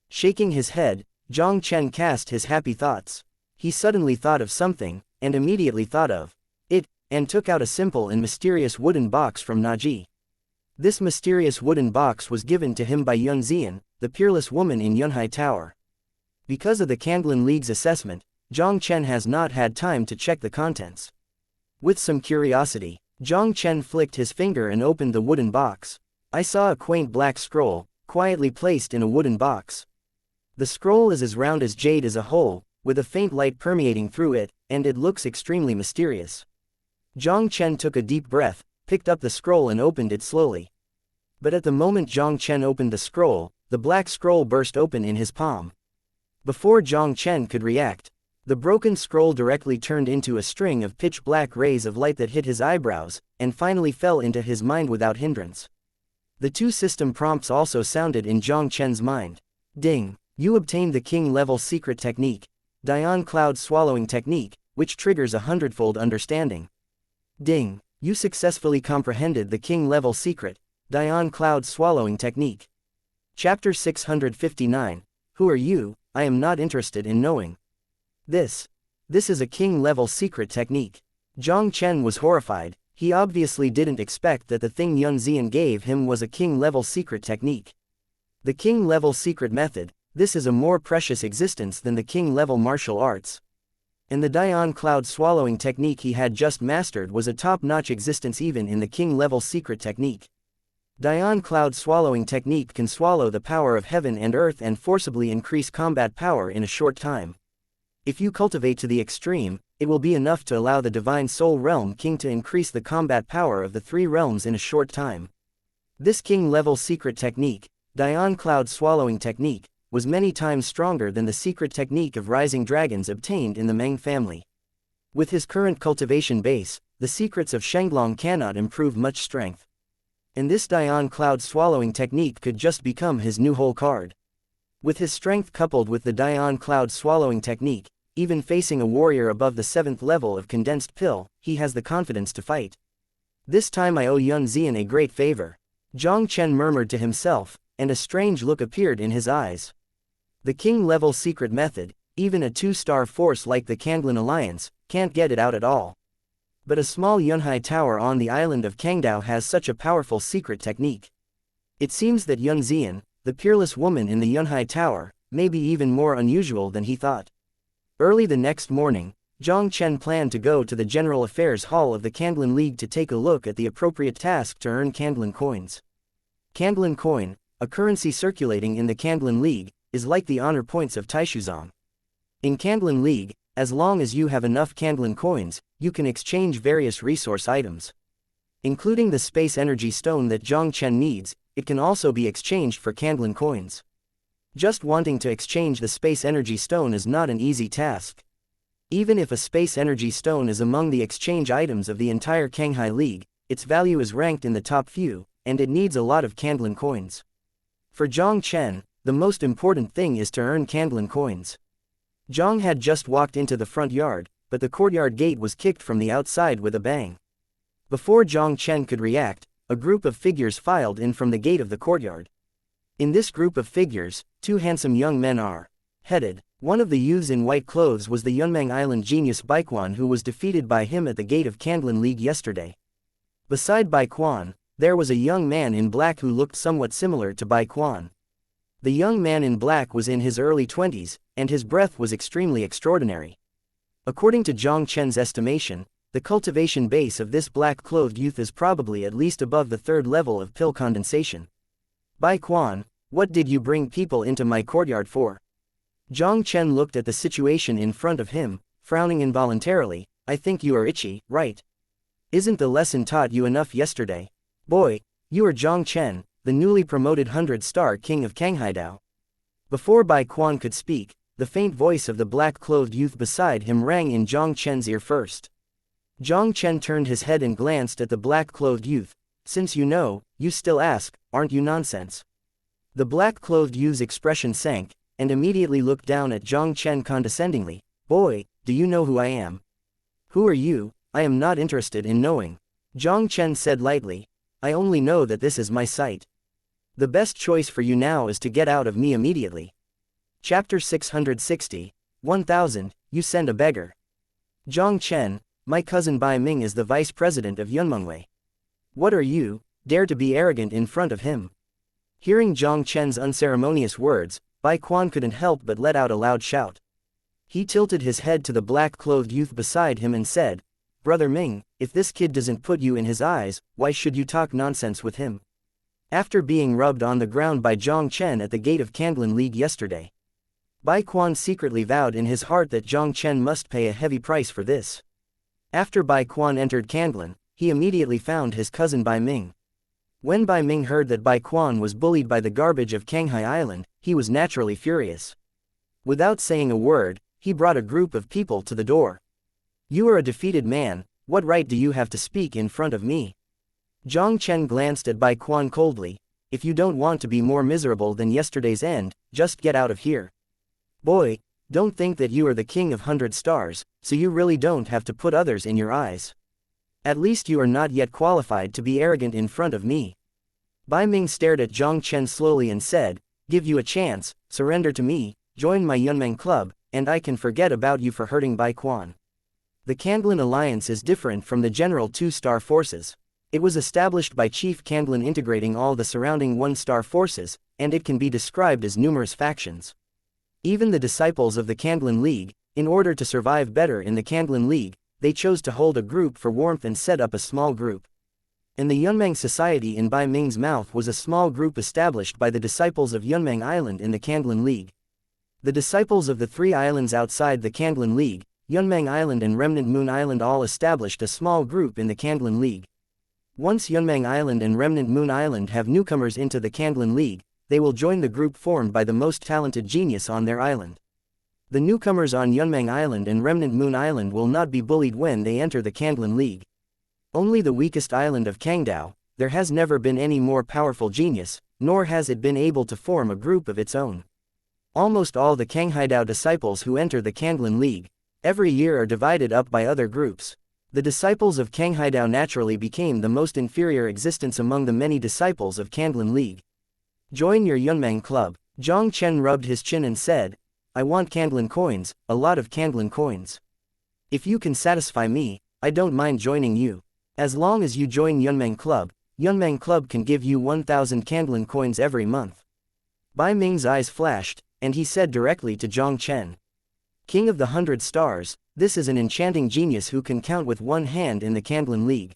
Shaking his head, Jiang Chen cast his happy thoughts. He suddenly thought of something, and immediately thought of it, and took out a simple and mysterious wooden box from Naji. This mysterious wooden box was given to him by Yun Xian, the peerless woman in Yunhai Tower. Because of the Kandlin League's assessment, Jiang Chen has not had time to check the contents. With some curiosity, Jiang Chen flicked his finger and opened the wooden box. I saw a quaint black scroll, quietly placed in a wooden box. The scroll is as round as jade as a whole, with a faint light permeating through it, and it looks extremely mysterious. Jiang Chen took a deep breath, picked up the scroll and opened it slowly. But at the moment Jiang Chen opened the scroll, the black scroll burst open in his palm. Before Jiang Chen could react, the broken scroll directly turned into a string of pitch-black rays of light that hit his eyebrows, and finally fell into his mind without hindrance. The 2 system prompts also sounded in Jiang Chen's mind. Ding! You obtained the king-level secret technique, Dian Cloud Swallowing Technique, which triggers a 100-fold understanding. Ding! You successfully comprehended the king-level secret, Dian Cloud Swallowing Technique. Chapter 659. Who are you? I am not interested in knowing. This is a king-level secret technique. Jiang Chen was horrified. He obviously didn't expect that the thing Yun Xian gave him was a king-level secret technique. The king-level secret method, this is a more precious existence than the king-level martial arts. And the Dian Cloud Swallowing Technique he had just mastered was a top-notch existence even in the king-level secret technique. Dian Cloud Swallowing Technique can swallow the power of heaven and earth and forcibly increase combat power in a short time. If you cultivate to the extreme, it will be enough to allow the Divine Soul Realm King to increase the combat power of the 3 realms in a short time. This king-level secret technique, Dian Cloud Swallowing Technique, was many times stronger than the secret technique of rising dragons obtained in the Meng family. With his current cultivation base, the secrets of Shenglong cannot improve much strength. And this Dian Cloud Swallowing Technique could just become his new whole card. With his strength coupled with the Dian Cloud Swallowing Technique, even facing a warrior above the 7th level of condensed pill, he has the confidence to fight. This time I owe Yun Xian a great favor. Jiang Chen murmured to himself, and a strange look appeared in his eyes. The king-level secret method, even a 2-star force like the Kandlin Alliance, can't get it out at all. But a small Yunhai tower on the island of Kangdao has such a powerful secret technique. It seems that Yun Xian, the peerless woman in the Yunhai tower, may be even more unusual than he thought. Early the next morning, Jiang Chen planned to go to the General Affairs Hall of the Kandlin League to take a look at the appropriate task to earn Kandlin coins. Kandlin coin, a currency circulating in the Kandlin League, is like the honor points of Taishuzong. In Kandlin League, as long as you have enough Candlin coins, you can exchange various resource items. Including the space energy stone that Jiang Chen needs, it can also be exchanged for Candlin coins. Just wanting to exchange the space energy stone is not an easy task. Even if a space energy stone is among the exchange items of the entire Canghai League, its value is ranked in the top few, and it needs a lot of Candlin coins. For Jiang Chen, the most important thing is to earn Candlin coins. Jiang had just walked into the front yard, but the courtyard gate was kicked from the outside with a bang. Before Jiang Chen could react, a group of figures filed in from the gate of the courtyard. In this group of figures, two handsome young men are headed. One of the youths in white clothes was the Yunmeng Island genius Baiquan, who was defeated by him at the gate of Candlin League yesterday. Beside Baiquan, there was a young man in black who looked somewhat similar to Baiquan. The young man in black was in his early 20s, and his breath was extremely extraordinary. According to Jiang Chen's estimation, the cultivation base of this black-clothed youth is probably at least above the third level of pill condensation. Baiquan, what did you bring people into my courtyard for? Jiang Chen looked at the situation in front of him, frowning involuntarily. I think you are itchy, right? Isn't the lesson taught you enough yesterday? Boy, you are Jiang Chen, the newly promoted 100-star king of Canghaidao. Before Baiquan could speak, the faint voice of the black-clothed youth beside him rang in Jiang Chen's ear first. Jiang Chen turned his head and glanced at the black-clothed youth. Since you know, you still ask, aren't you nonsense? The black-clothed youth's expression sank, and immediately looked down at Jiang Chen condescendingly. Boy, do you know who I am? Who are you? I am not interested in knowing. Jiang Chen said lightly. I only know that this is my site. The best choice for you now is to get out of me immediately. Chapter 660, 1000, You Send a Beggar. Jiang Chen, my cousin Bai Ming is the vice president of Yunmengwei. What are you, dare to be arrogant in front of him? Hearing Jiang Chen's unceremonious words, Baiquan couldn't help but let out a loud shout. He tilted his head to the black-clothed youth beside him and said, Brother Ming, if this kid doesn't put you in his eyes, why should you talk nonsense with him? After being rubbed on the ground by Jiang Chen at the gate of Candlin League yesterday, Baiquan secretly vowed in his heart that Jiang Chen must pay a heavy price for this. After Baiquan entered Candlin, he immediately found his cousin Bai Ming. When Bai Ming heard that Baiquan was bullied by the garbage of Canghai Island, he was naturally furious. Without saying a word, he brought a group of people to the door. You are a defeated man, what right do you have to speak in front of me? Jiang Chen glanced at Baiquan coldly. If you don't want to be more miserable than yesterday's end, just get out of here. Boy, don't think that you are the king of 100 stars, so you really don't have to put others in your eyes. At least you are not yet qualified to be arrogant in front of me. Bai Ming stared at Jiang Chen slowly and said, Give you a chance, surrender to me, join my Yunmeng club, and I can forget about you for hurting Baiquan. The Candlin Alliance is different from the general 2-star forces. It was established by Chief Candlin integrating all the surrounding 1-star forces, and it can be described as numerous factions. Even the disciples of the Candlin League, in order to survive better in the Candlin League, they chose to hold a group for warmth and set up a small group. In the Yunmeng Society in Bai Ming's mouth was a small group established by the disciples of Yunmeng Island in the Candlin League. The disciples of the 3 islands outside the Candlin League, Yunmeng Island and Remnant Moon Island, all established a small group in the Candlin League. Once Yunmeng Island and Remnant Moon Island have newcomers into the Candlin League, they will join the group formed by the most talented genius on their island. The newcomers on Yunmeng Island and Remnant Moon Island will not be bullied when they enter the Candlin League. Only the weakest island of Cangdao, there has never been any more powerful genius, nor has it been able to form a group of its own. Almost all the Canghaidao disciples who enter the Candlin League every year are divided up by other groups. The disciples of Canghaidao naturally became the most inferior existence among the many disciples of Candlin League. Join your Yunmeng club. Jiang Chen rubbed his chin and said, I want Candlin coins, a lot of Candlin coins. If you can satisfy me, I don't mind joining you. As long as you join Yunmeng Club can give you 1,000 Candlin coins every month. Bai Ming's eyes flashed, and he said directly to Jiang Chen. King of the 100 stars, this is an enchanting genius who can count with one hand in the Candlin League.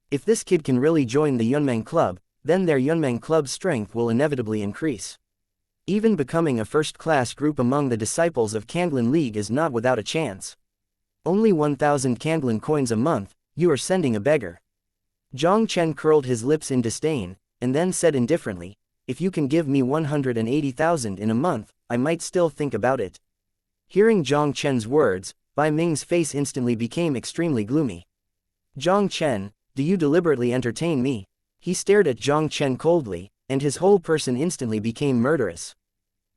If this kid can really join the Yunmeng Club, then their Yunmeng Club's strength will inevitably increase. Even becoming a first-class group among the disciples of Kanglan League is not without a chance. Only 1,000 Kanglan coins a month, you are sending a beggar. Jiang Chen curled his lips in disdain, and then said indifferently, if you can give me 180,000 in a month, I might still think about it. Hearing Jiang Chen's words, Bai Ming's face instantly became extremely gloomy. Jiang Chen, do you deliberately entertain me? He stared at Jiang Chen coldly, and his whole person instantly became murderous.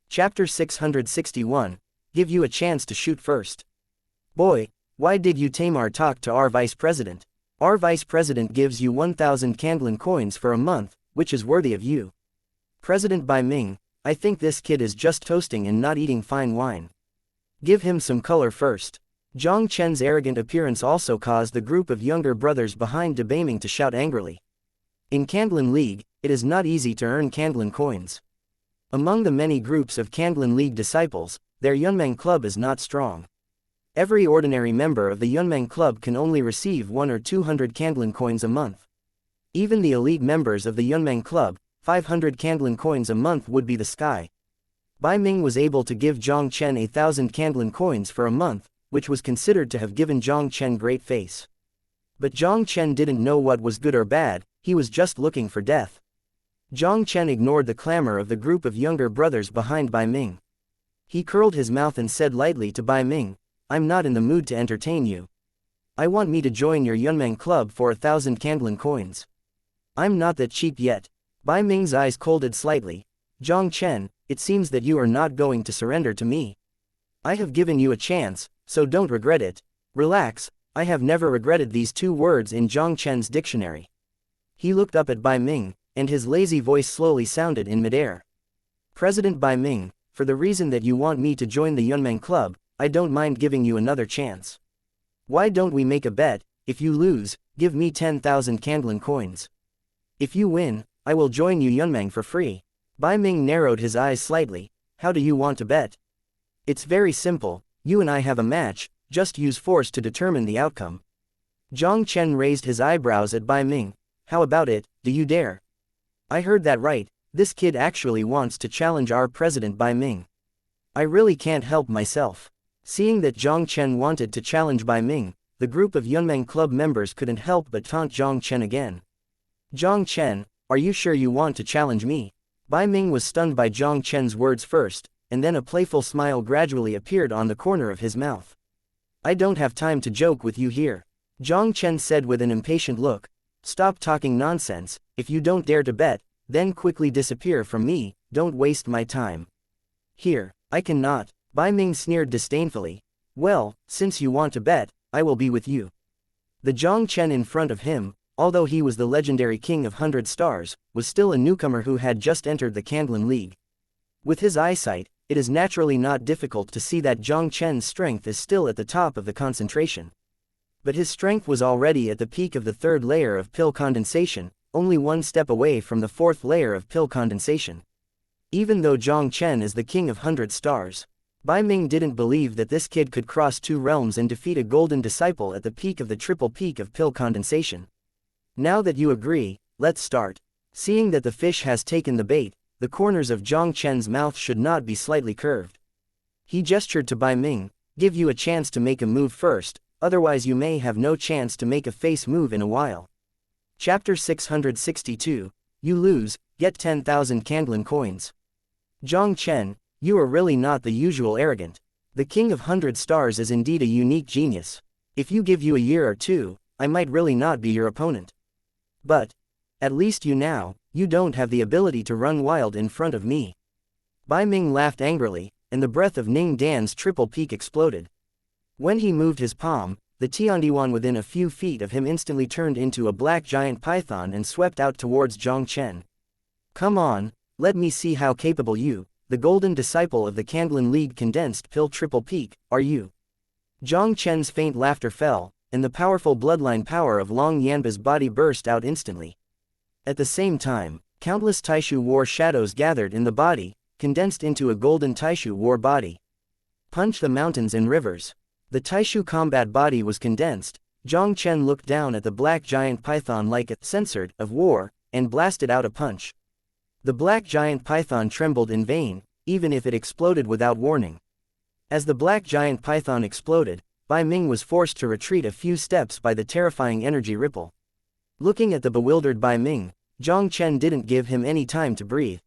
Chapter 661, Give you a chance to shoot first. Boy, why did you Tamar talk to our vice president? Our vice president gives you 1,000 Kanglan coins for a month, which is worthy of you. President Bai Ming, I think this kid is just toasting and not eating fine wine. Give him some color first. Jiang Chen's arrogant appearance also caused the group of younger brothers behind Bai Ming to shout angrily. In Kanglan League, it is not easy to earn Kanglan coins. Among the many groups of Kanglan League disciples, their Yunmeng Club is not strong. Every ordinary member of the Yunmeng Club can only receive 100 or 200 Kanglan coins a month. Even the elite members of the Yunmeng Club, 500 Kanglan coins a month would be the sky. Bai Ming was able to give Jiang Chen 1,000 Kanglan coins for a month, which was considered to have given Jiang Chen great face. But Jiang Chen didn't know what was good or bad, he was just looking for death. Jiang Chen ignored the clamor of the group of younger brothers behind Bai Ming. He curled his mouth and said lightly to Bai Ming, I'm not in the mood to entertain you. I want me to join your Yunmeng Club for 1,000 Kanglan coins. I'm not that cheap yet. Bai Ming's eyes colded slightly. Jiang Chen, it seems that you are not going to surrender to me. I have given you a chance, so don't regret it. Relax, I have never regretted these two words in Jiang Chen's dictionary. He looked up at Bai Ming, and his lazy voice slowly sounded in midair. President Bai Ming, for the reason that you want me to join the Yunmeng Club, I don't mind giving you another chance. Why don't we make a bet? If you lose, give me 10,000 Kanglan coins. If you win, I will join you Yunmeng for free. Bai Ming narrowed his eyes slightly. How do you want to bet? It's very simple, you and I have a match, just use force to determine the outcome. Jiang Chen raised his eyebrows at Bai Ming. How about it, do you dare? I heard that right, this kid actually wants to challenge our president Bai Ming. I really can't help myself. Seeing that Jiang Chen wanted to challenge Bai Ming, the group of Yunmeng Club members couldn't help but taunt Jiang Chen again. Jiang Chen, are you sure you want to challenge me? Bai Ming was stunned by Jiang Chen's words first, and then a playful smile gradually appeared on the corner of his mouth. I don't have time to joke with you here. Jiang Chen said with an impatient look. Stop talking nonsense, if you don't dare to bet, then quickly disappear from me, don't waste my time. Here, I cannot. Bai Ming sneered disdainfully. Well, since you want to bet, I will be with you. The Jiang Chen in front of him, although he was the legendary king of 100 stars, was still a newcomer who had just entered the Kanglan League. With his eyesight, it is naturally not difficult to see that Jiang Chen's strength is still at the top of the concentration. But his strength was already at the peak of the third layer of pill condensation, only one step away from the fourth layer of pill condensation. Even though Jiang Chen is the king of 100 stars, Bai Ming didn't believe that this kid could cross two realms and defeat a golden disciple at the peak of the triple peak of pill condensation. Now that you agree, let's start. Seeing that the fish has taken the bait, the corners of Jiang Chen's mouth should not be slightly curved. He gestured to Bai Ming, give you a chance to make a move first, otherwise you may have no chance to make a face move in a while. Chapter 662, You lose, get 10,000 Kanglan coins. Jiang Chen, you are really not the usual arrogant. The king of 100 stars is indeed a unique genius. If you give you a year or two, I might really not be your opponent. But, at least you don't have the ability to run wild in front of me. Bai Ming laughed angrily, and the breath of Ning Dan's triple peak exploded. When he moved his palm, the Tiandiwan within a few feet of him instantly turned into a black giant python and swept out towards Jiang Chen. Come on, let me see how capable you, the golden disciple of the Kanglan League condensed pill triple peak, are you. Jiang Chen's faint laughter fell, and the powerful bloodline power of Long Yanba's body burst out instantly. At the same time, countless Taishu war shadows gathered in the body, condensed into a golden Taishu war body. Punch the mountains and rivers. The Taishu combat body was condensed. Jiang Chen looked down at the black giant python like a censored of war, and blasted out a punch. The black giant python trembled in vain, even if it exploded without warning. As the black giant python exploded, Bai Ming was forced to retreat a few steps by the terrifying energy ripple. Looking at the bewildered Bai Ming, Jiang Chen didn't give him any time to breathe.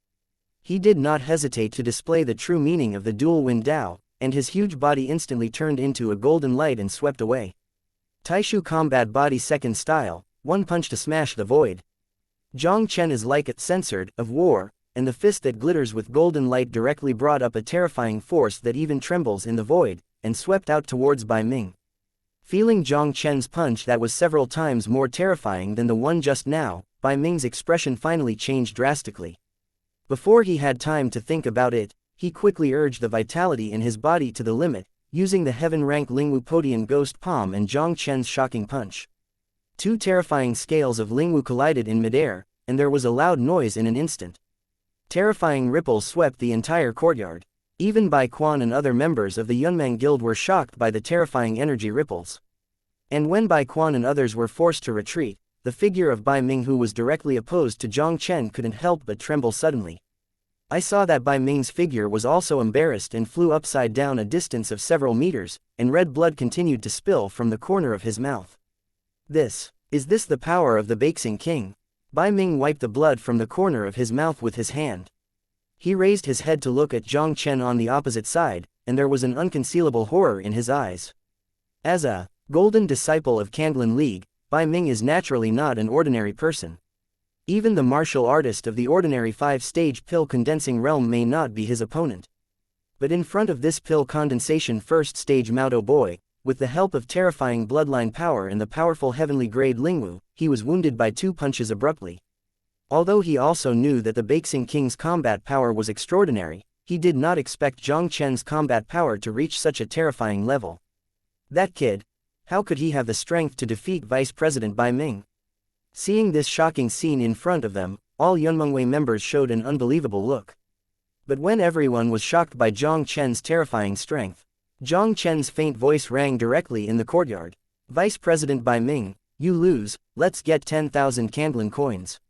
He did not hesitate to display the true meaning of the dual wind Dao, and his huge body instantly turned into a golden light and swept away. Taishu combat body second style, one punch to smash the void. Jiang Chen is like a censored of war, and the fist that glitters with golden light directly brought up a terrifying force that even trembles in the void, and swept out towards Bai Ming. Feeling Jiang Chen's punch that was several times more terrifying than the one just now, Bai Ming's expression finally changed drastically. Before he had time to think about it, he quickly urged the vitality in his body to the limit, using the heaven-rank Lingwu Podian Ghost Palm and Jiang Chen's shocking punch. Two terrifying scales of Lingwu collided in midair, and there was a loud noise in an instant. Terrifying ripples swept the entire courtyard. Even Bai Quan and other members of the Yunmeng Guild were shocked by the terrifying energy ripples. And when Bai Quan and others were forced to retreat, the figure of Bai Ming, who was directly opposed to Jiang Chen, couldn't help but tremble suddenly. I saw that Bai Ming's figure was also embarrassed and flew upside down a distance of several meters, and red blood continued to spill from the corner of his mouth. Is this the power of the Beixing King? Bai Ming wiped the blood from the corner of his mouth with his hand. He raised his head to look at Jiang Chen on the opposite side, and there was an unconcealable horror in his eyes. As a golden disciple of Kandlin League, Bai Ming is naturally not an ordinary person. Even the martial artist of the ordinary 5-stage pill condensing realm may not be his opponent. But in front of this pill condensation first stage Maodo boy, with the help of terrifying bloodline power and the powerful heavenly grade Lingwu, he was wounded by 2 punches abruptly. Although he also knew that the Beixing King's combat power was extraordinary, he did not expect Jiang Chen's combat power to reach such a terrifying level. That kid, how could he have the strength to defeat Vice President Bai Ming? Seeing this shocking scene in front of them, all Yunmengwei members showed an unbelievable look. But when everyone was shocked by Jiang Chen's terrifying strength, Jiang Chen's faint voice rang directly in the courtyard. Vice President Bai Ming, you lose, let's get 10,000 Kandlin coins.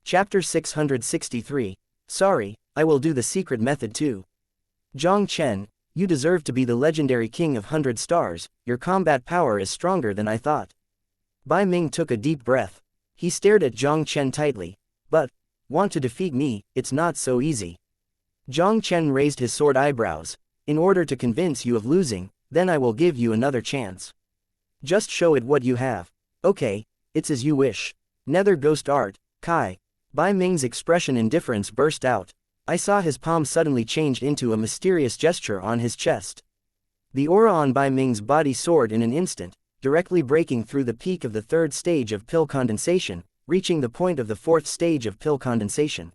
Chapter 663, Sorry, I will do the secret method too. Jiang Chen, you deserve to be the legendary king of 100 stars, your combat power is stronger than I thought. Bai Ming took a deep breath. He stared at Jiang Chen tightly. But, want to defeat me, it's not so easy. Jiang Chen raised his sword eyebrows. In order to convince you of losing, then I will give you another chance. Just show it what you have. Okay, it's as you wish. Nether Ghost Art, Kai. Bai Ming's expression indifference burst out. I saw his palm suddenly changed into a mysterious gesture on his chest. The aura on Bai Ming's body soared in an instant, directly breaking through the peak of the 3rd stage of pill condensation, reaching the point of the 4th stage of pill condensation.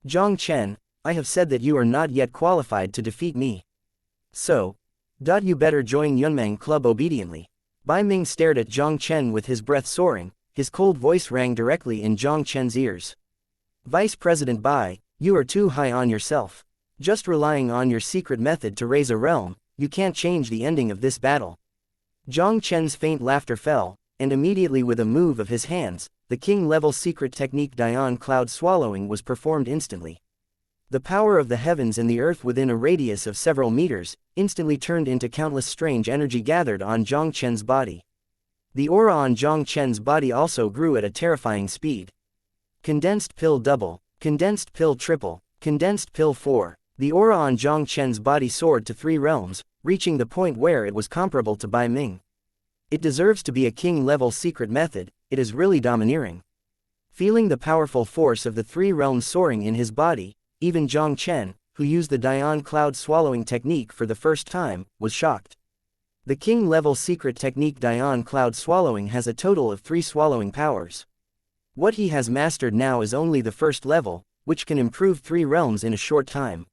Jiang Chen, I have said that you are not yet qualified to defeat me. So, you better join Yunmeng Club obediently. Bai Ming stared at Jiang Chen with his breath soaring, his cold voice rang directly in Jiang Chen's ears. Vice President Bai, you are too high on yourself. Just relying on your secret method to raise a realm, you can't change the ending of this battle. Jiang Chen's faint laughter fell, and immediately with a move of his hands, the king-level secret technique Dian Cloud Swallowing was performed instantly. The power of the heavens and the earth within a radius of several meters, instantly turned into countless strange energy gathered on Jiang Chen's body. The aura on Jiang Chen's body also grew at a terrifying speed. Condensed pill double, condensed pill triple, condensed pill 4. The aura on Jiang Chen's body soared to 3 realms, reaching the point where it was comparable to Bai Ming. It deserves to be a king-level secret method, it is really domineering. Feeling the powerful force of the 3 realms soaring in his body, even Jiang Chen, who used the Dian Cloud Swallowing technique for the first time, was shocked. The king-level secret technique Dian Cloud Swallowing has a total of 3 swallowing powers. What he has mastered now is only the 1st level, which can improve 3 realms in a short time.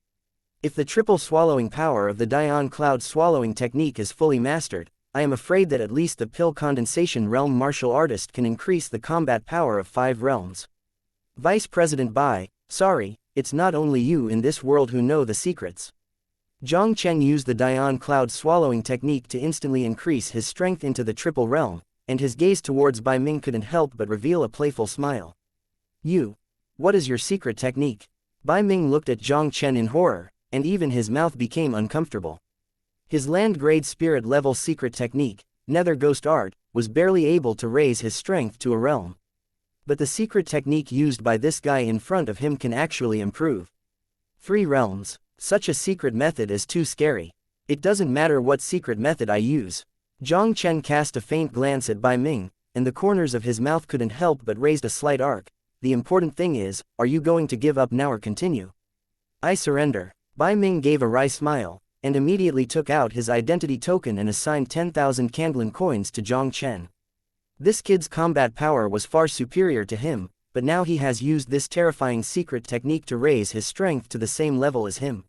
If the triple swallowing power of the Dian Cloud Swallowing technique is fully mastered, I am afraid that at least the pill condensation realm martial artist can increase the combat power of 5 realms. Vice President Bai, sorry, it's not only you in this world who know the secrets. Jiang Chen used the Dian Cloud Swallowing technique to instantly increase his strength into the triple realm, and his gaze towards Bai Ming couldn't help but reveal a playful smile. What is your secret technique? Bai Ming looked at Jiang Chen in horror. and even his mouth became uncomfortable. His land-grade spirit-level secret technique, Nether Ghost Art, was barely able to raise his strength to a realm. But the secret technique used by this guy in front of him can actually improve 3 realms. Such a secret method is too scary. It doesn't matter what secret method I use. Jiang Chen cast a faint glance at Bai Ming, and the corners of his mouth couldn't help but raised a slight arc. The important thing is, are you going to give up now or continue? I surrender. Bai Ming gave a wry smile, and immediately took out his identity token and assigned 10,000 Candlin coins to Jiang Chen. This kid's combat power was far superior to him, but now he has used this terrifying secret technique to raise his strength to the same level as him.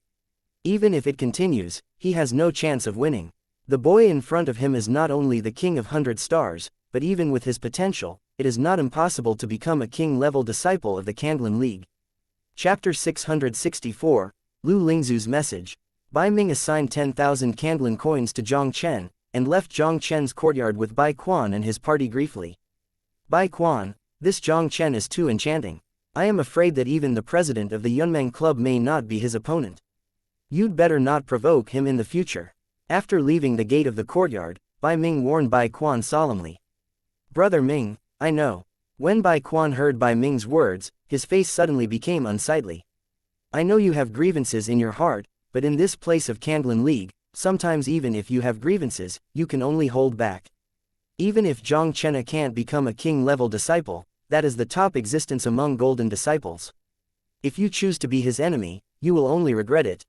Even if it continues, he has no chance of winning. The boy in front of him is not only the king of 100 stars, but even with his potential, it is not impossible to become a king-level disciple of the Candlin League. Chapter 664, Lu Lingzu's Message. Bai Ming assigned 10,000 Candlin coins to Jiang Chen, and left Jiang Chen's courtyard with Bai Quan and his party briefly. Bai Quan, this Jiang Chen is too enchanting. I am afraid that even the president of the Yunmeng Club may not be his opponent. You'd better not provoke him in the future. After leaving the gate of the courtyard, Bai Ming warned Bai Quan solemnly. Brother Ming, I know. When Bai Quan heard Bai Ming's words, his face suddenly became unsightly. I know you have grievances in your heart, but in this place of Candlin League, sometimes even if you have grievances, you can only hold back. Even if Jiang Chen can't become a king-level disciple, that is the top existence among golden disciples. If you choose to be his enemy, you will only regret it.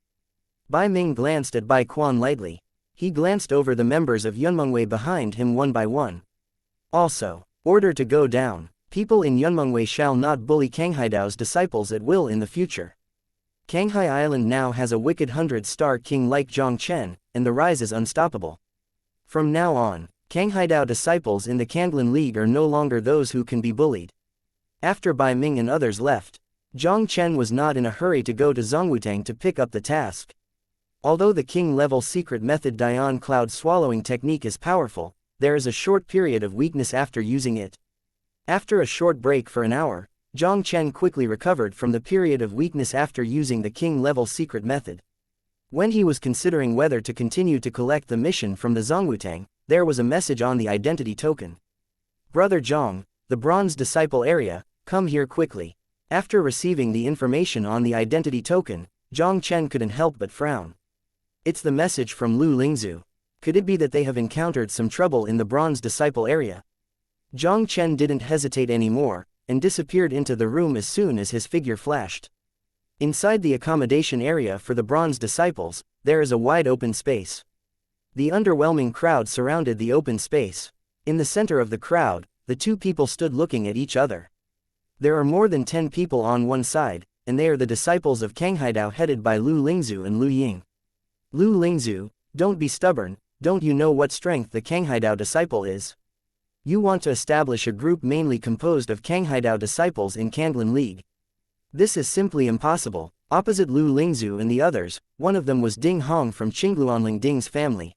Bai Ming glanced at Bai Quan lightly. He glanced over the members of Yunmengwei behind him one by one. Also, order to go down. People in Yunmengwei shall not bully Kanghaidao disciples at will in the future. Kanghai Island now has a wicked 100-star king like Jiang Chen, and the rise is unstoppable. From now on, Kanghaidao disciples in the Candlin League are no longer those who can be bullied. After Bai Ming and others left, Jiang Chen was not in a hurry to go to Zongwutang to pick up the task. Although the king-level secret method Dion Cloud swallowing technique is powerful, there is a short period of weakness after using it. After a short break for an hour, Jiang Chen quickly recovered from the period of weakness after using the king-level secret method. When he was considering whether to continue to collect the mission from the Zongwutang, there was a message on the identity token. Brother Jiang, the bronze disciple area, come here quickly. After receiving the information on the identity token, Jiang Chen couldn't help but frown. It's the message from Lu Lingzu. Could it be that they have encountered some trouble in the bronze disciple area? Jiang Chen didn't hesitate anymore, and disappeared into the room as soon as his figure flashed. Inside the accommodation area for the bronze disciples, there is a wide open space. The underwhelming crowd surrounded the open space. In the center of the crowd, the two people stood looking at each other. There are more than 10 people on one side, and they are the disciples of Kanghaidao headed by Lu Lingzu and Lu Ying. Lu Lingzu, don't be stubborn, don't you know what strength the Kanghaidao disciple is? You want to establish a group mainly composed of Kanghaidao disciples in Candlin League. This is simply impossible. Opposite Lu Lingzu and the others, one of them was Ding Hong from Qingluanling Ding's family.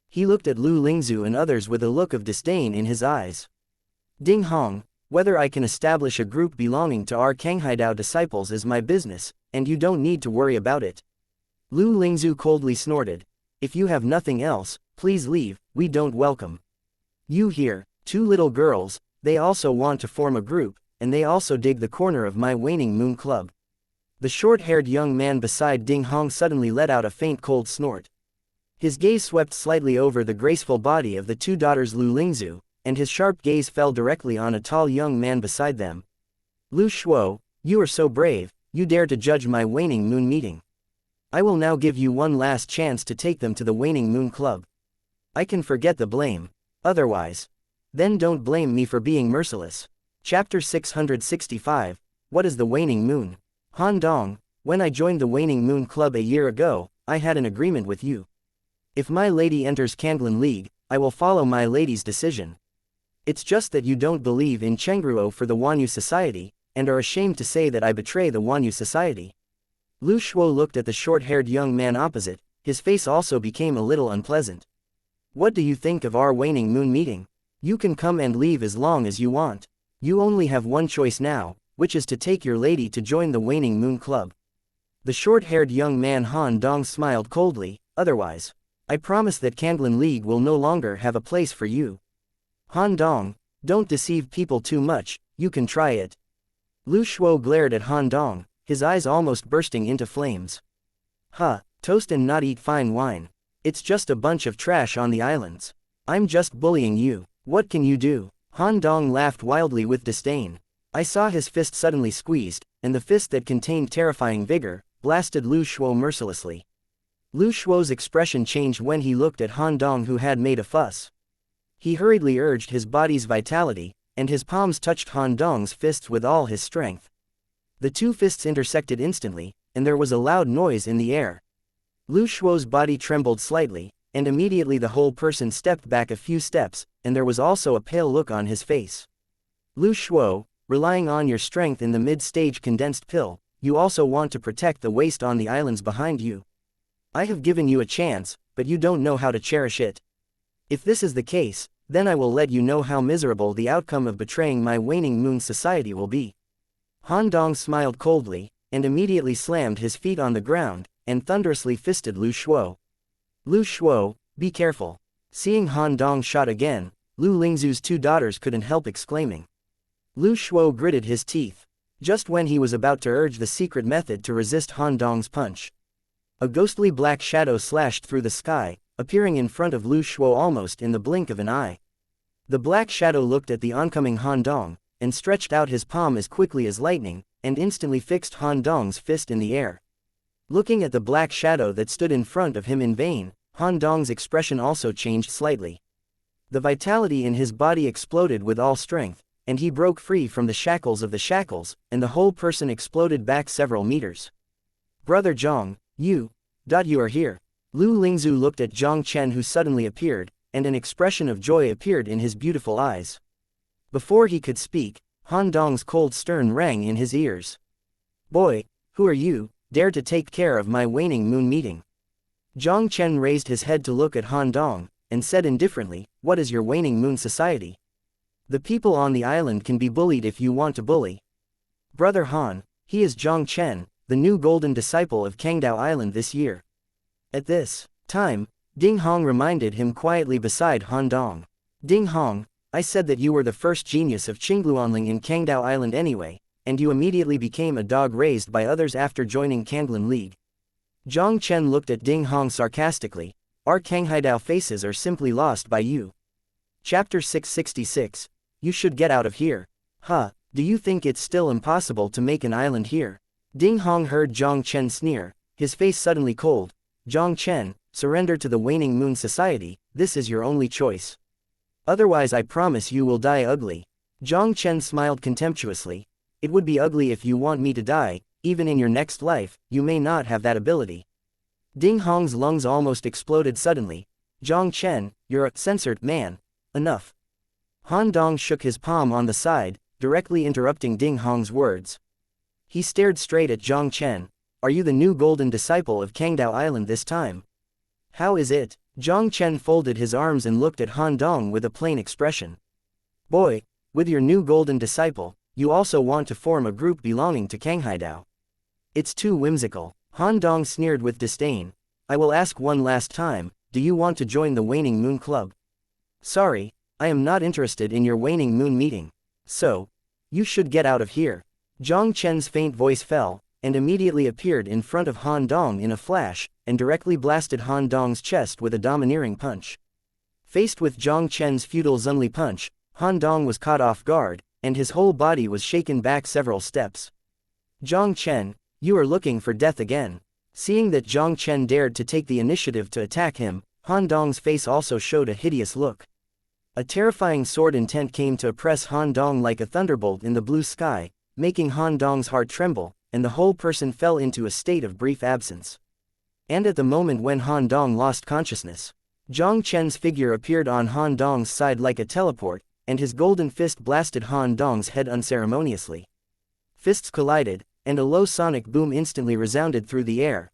He looked at Lu Lingzu and others with a look of disdain in his eyes. Ding Hong, whether I can establish a group belonging to our Kanghaidao disciples is my business, and you don't need to worry about it. Lu Lingzu coldly snorted. If you have nothing else, please leave, we don't welcome you here. 2 little girls, they also want to form a group, and they also dig the corner of my waning moon club. The short-haired young man beside Ding Hong suddenly let out a faint cold snort. His gaze swept slightly over the graceful body of the 2 daughters Lu Lingzu, and his sharp gaze fell directly on a tall young man beside them. Lu Shuo, you are so brave, you dare to judge my waning moon meeting. I will now give you one last chance to take them to the waning moon club. I can forget the blame. Otherwise, then don't blame me for being merciless. Chapter 665, What is the waning moon? Han Dong, when I joined the waning moon club a year ago, I had an agreement with you. If my lady enters Candlin League, I will follow my lady's decision. It's just that you don't believe in Chengruo for the Wanyu Society, and are ashamed to say that I betray the Wanyu Society. Lu Shuo looked at the short-haired young man opposite, his face also became a little unpleasant. What do you think of our waning moon meeting? You can come and leave as long as you want. You only have one choice now, which is to take your lady to join the waning moon club. The short-haired young man Han Dong smiled coldly. Otherwise, I promise that Kanglan League will no longer have a place for you. Han Dong, don't deceive people too much, you can try it. Lu Shuo glared at Han Dong, his eyes almost bursting into flames. Toast and not eat fine wine. It's just a bunch of trash on the islands. I'm just bullying you. What can you do? Han Dong laughed wildly with disdain. I saw his fist suddenly squeezed, and the fist that contained terrifying vigor, blasted Lu Shuo mercilessly. Lu Shuo's expression changed when he looked at Han Dong, who had made a fuss. He hurriedly urged his body's vitality, and his palms touched Han Dong's fists with all his strength. The two fists intersected instantly, and there was a loud noise in the air. Lu Shuo's body trembled slightly, and immediately the whole person stepped back a few steps, and there was also a pale look on his face. Lu Shuo, relying on your strength in the mid-stage condensed pill, you also want to protect the waste on the islands behind you. I have given you a chance, but you don't know how to cherish it. If this is the case, then I will let you know how miserable the outcome of betraying my waning moon society will be. Han Dong smiled coldly, and immediately slammed his feet on the ground, and thunderously fisted Lu Shuo. Lu Shuo, be careful. Seeing Han Dong shot again, Lu Lingzu's two daughters couldn't help exclaiming. Lu Shuo gritted his teeth. Just when he was about to urge the secret method to resist Han Dong's punch, a ghostly black shadow slashed through the sky, appearing in front of Lu Shuo almost in the blink of an eye. The black shadow looked at the oncoming Han Dong, and stretched out his palm as quickly as lightning, and instantly fixed Han Dong's fist in the air. Looking at the black shadow that stood in front of him in vain, Han Dong's expression also changed slightly. The vitality in his body exploded with all strength, and he broke free from the shackles of the shackles, and the whole person exploded back several meters. Brother Jiang, you are here. Lu Lingzu looked at Jiang Chen, who suddenly appeared, and an expression of joy appeared in his beautiful eyes. Before he could speak, Han Dong's cold stern rang in his ears. Boy, who are you, dare to take care of my waning moon meeting? Jiang Chen raised his head to look at Han Dong, and said indifferently, what is your waning moon society? The people on the island can be bullied if you want to bully. Brother Han, he is Jiang Chen, the new golden disciple of Kangdao Island this year. At this time, Ding Hong reminded him quietly beside Han Dong. Ding Hong, I said that you were the first genius of Qingluanling in Kangdao Island anyway, and you immediately became a dog raised by others after joining Kanglan League. Jiang Chen looked at Ding Hong sarcastically. Our Kanghaidao faces are simply lost by you. Chapter 666. You should get out of here. Do you think it's still impossible to make an island here? Ding Hong heard Jiang Chen sneer, his face suddenly cold. Jiang Chen, surrender to the waning moon society, this is your only choice. Otherwise I promise you will die ugly. Jiang Chen smiled contemptuously. It would be ugly if you want me to die, even in your next life, you may not have that ability. Ding Hong's lungs almost exploded suddenly. Jiang Chen, you're a censored man. Enough. Han Dong shook his palm on the side, directly interrupting Ding Hong's words. He stared straight at Jiang Chen. Are you the new golden disciple of Kangdao Island this time? How is it? Jiang Chen folded his arms and looked at Han Dong with a plain expression. Boy, with your new golden disciple, you also want to form a group belonging to Kanghaidao. It's too whimsical. Han Dong sneered with disdain. I will ask one last time, do you want to join the Waning Moon Club? Sorry, I am not interested in your Waning Moon meeting. So, you should get out of here. Jiang Chen's faint voice fell, and immediately appeared in front of Han Dong in a flash, and directly blasted Han Dong's chest with a domineering punch. Faced with Jiang Chen's futile Zunli punch, Han Dong was caught off guard, and his whole body was shaken back several steps. Jiang Chen, you are looking for death again. Seeing that Jiang Chen dared to take the initiative to attack him, Han Dong's face also showed a hideous look. A terrifying sword intent came to oppress Han Dong like a thunderbolt in the blue sky, making Han Dong's heart tremble, and the whole person fell into a state of brief absence. And at the moment when Han Dong lost consciousness, Jiang Chen's figure appeared on Han Dong's side like a teleport, and his golden fist blasted Han Dong's head unceremoniously. Fists collided, and a low sonic boom instantly resounded through the air.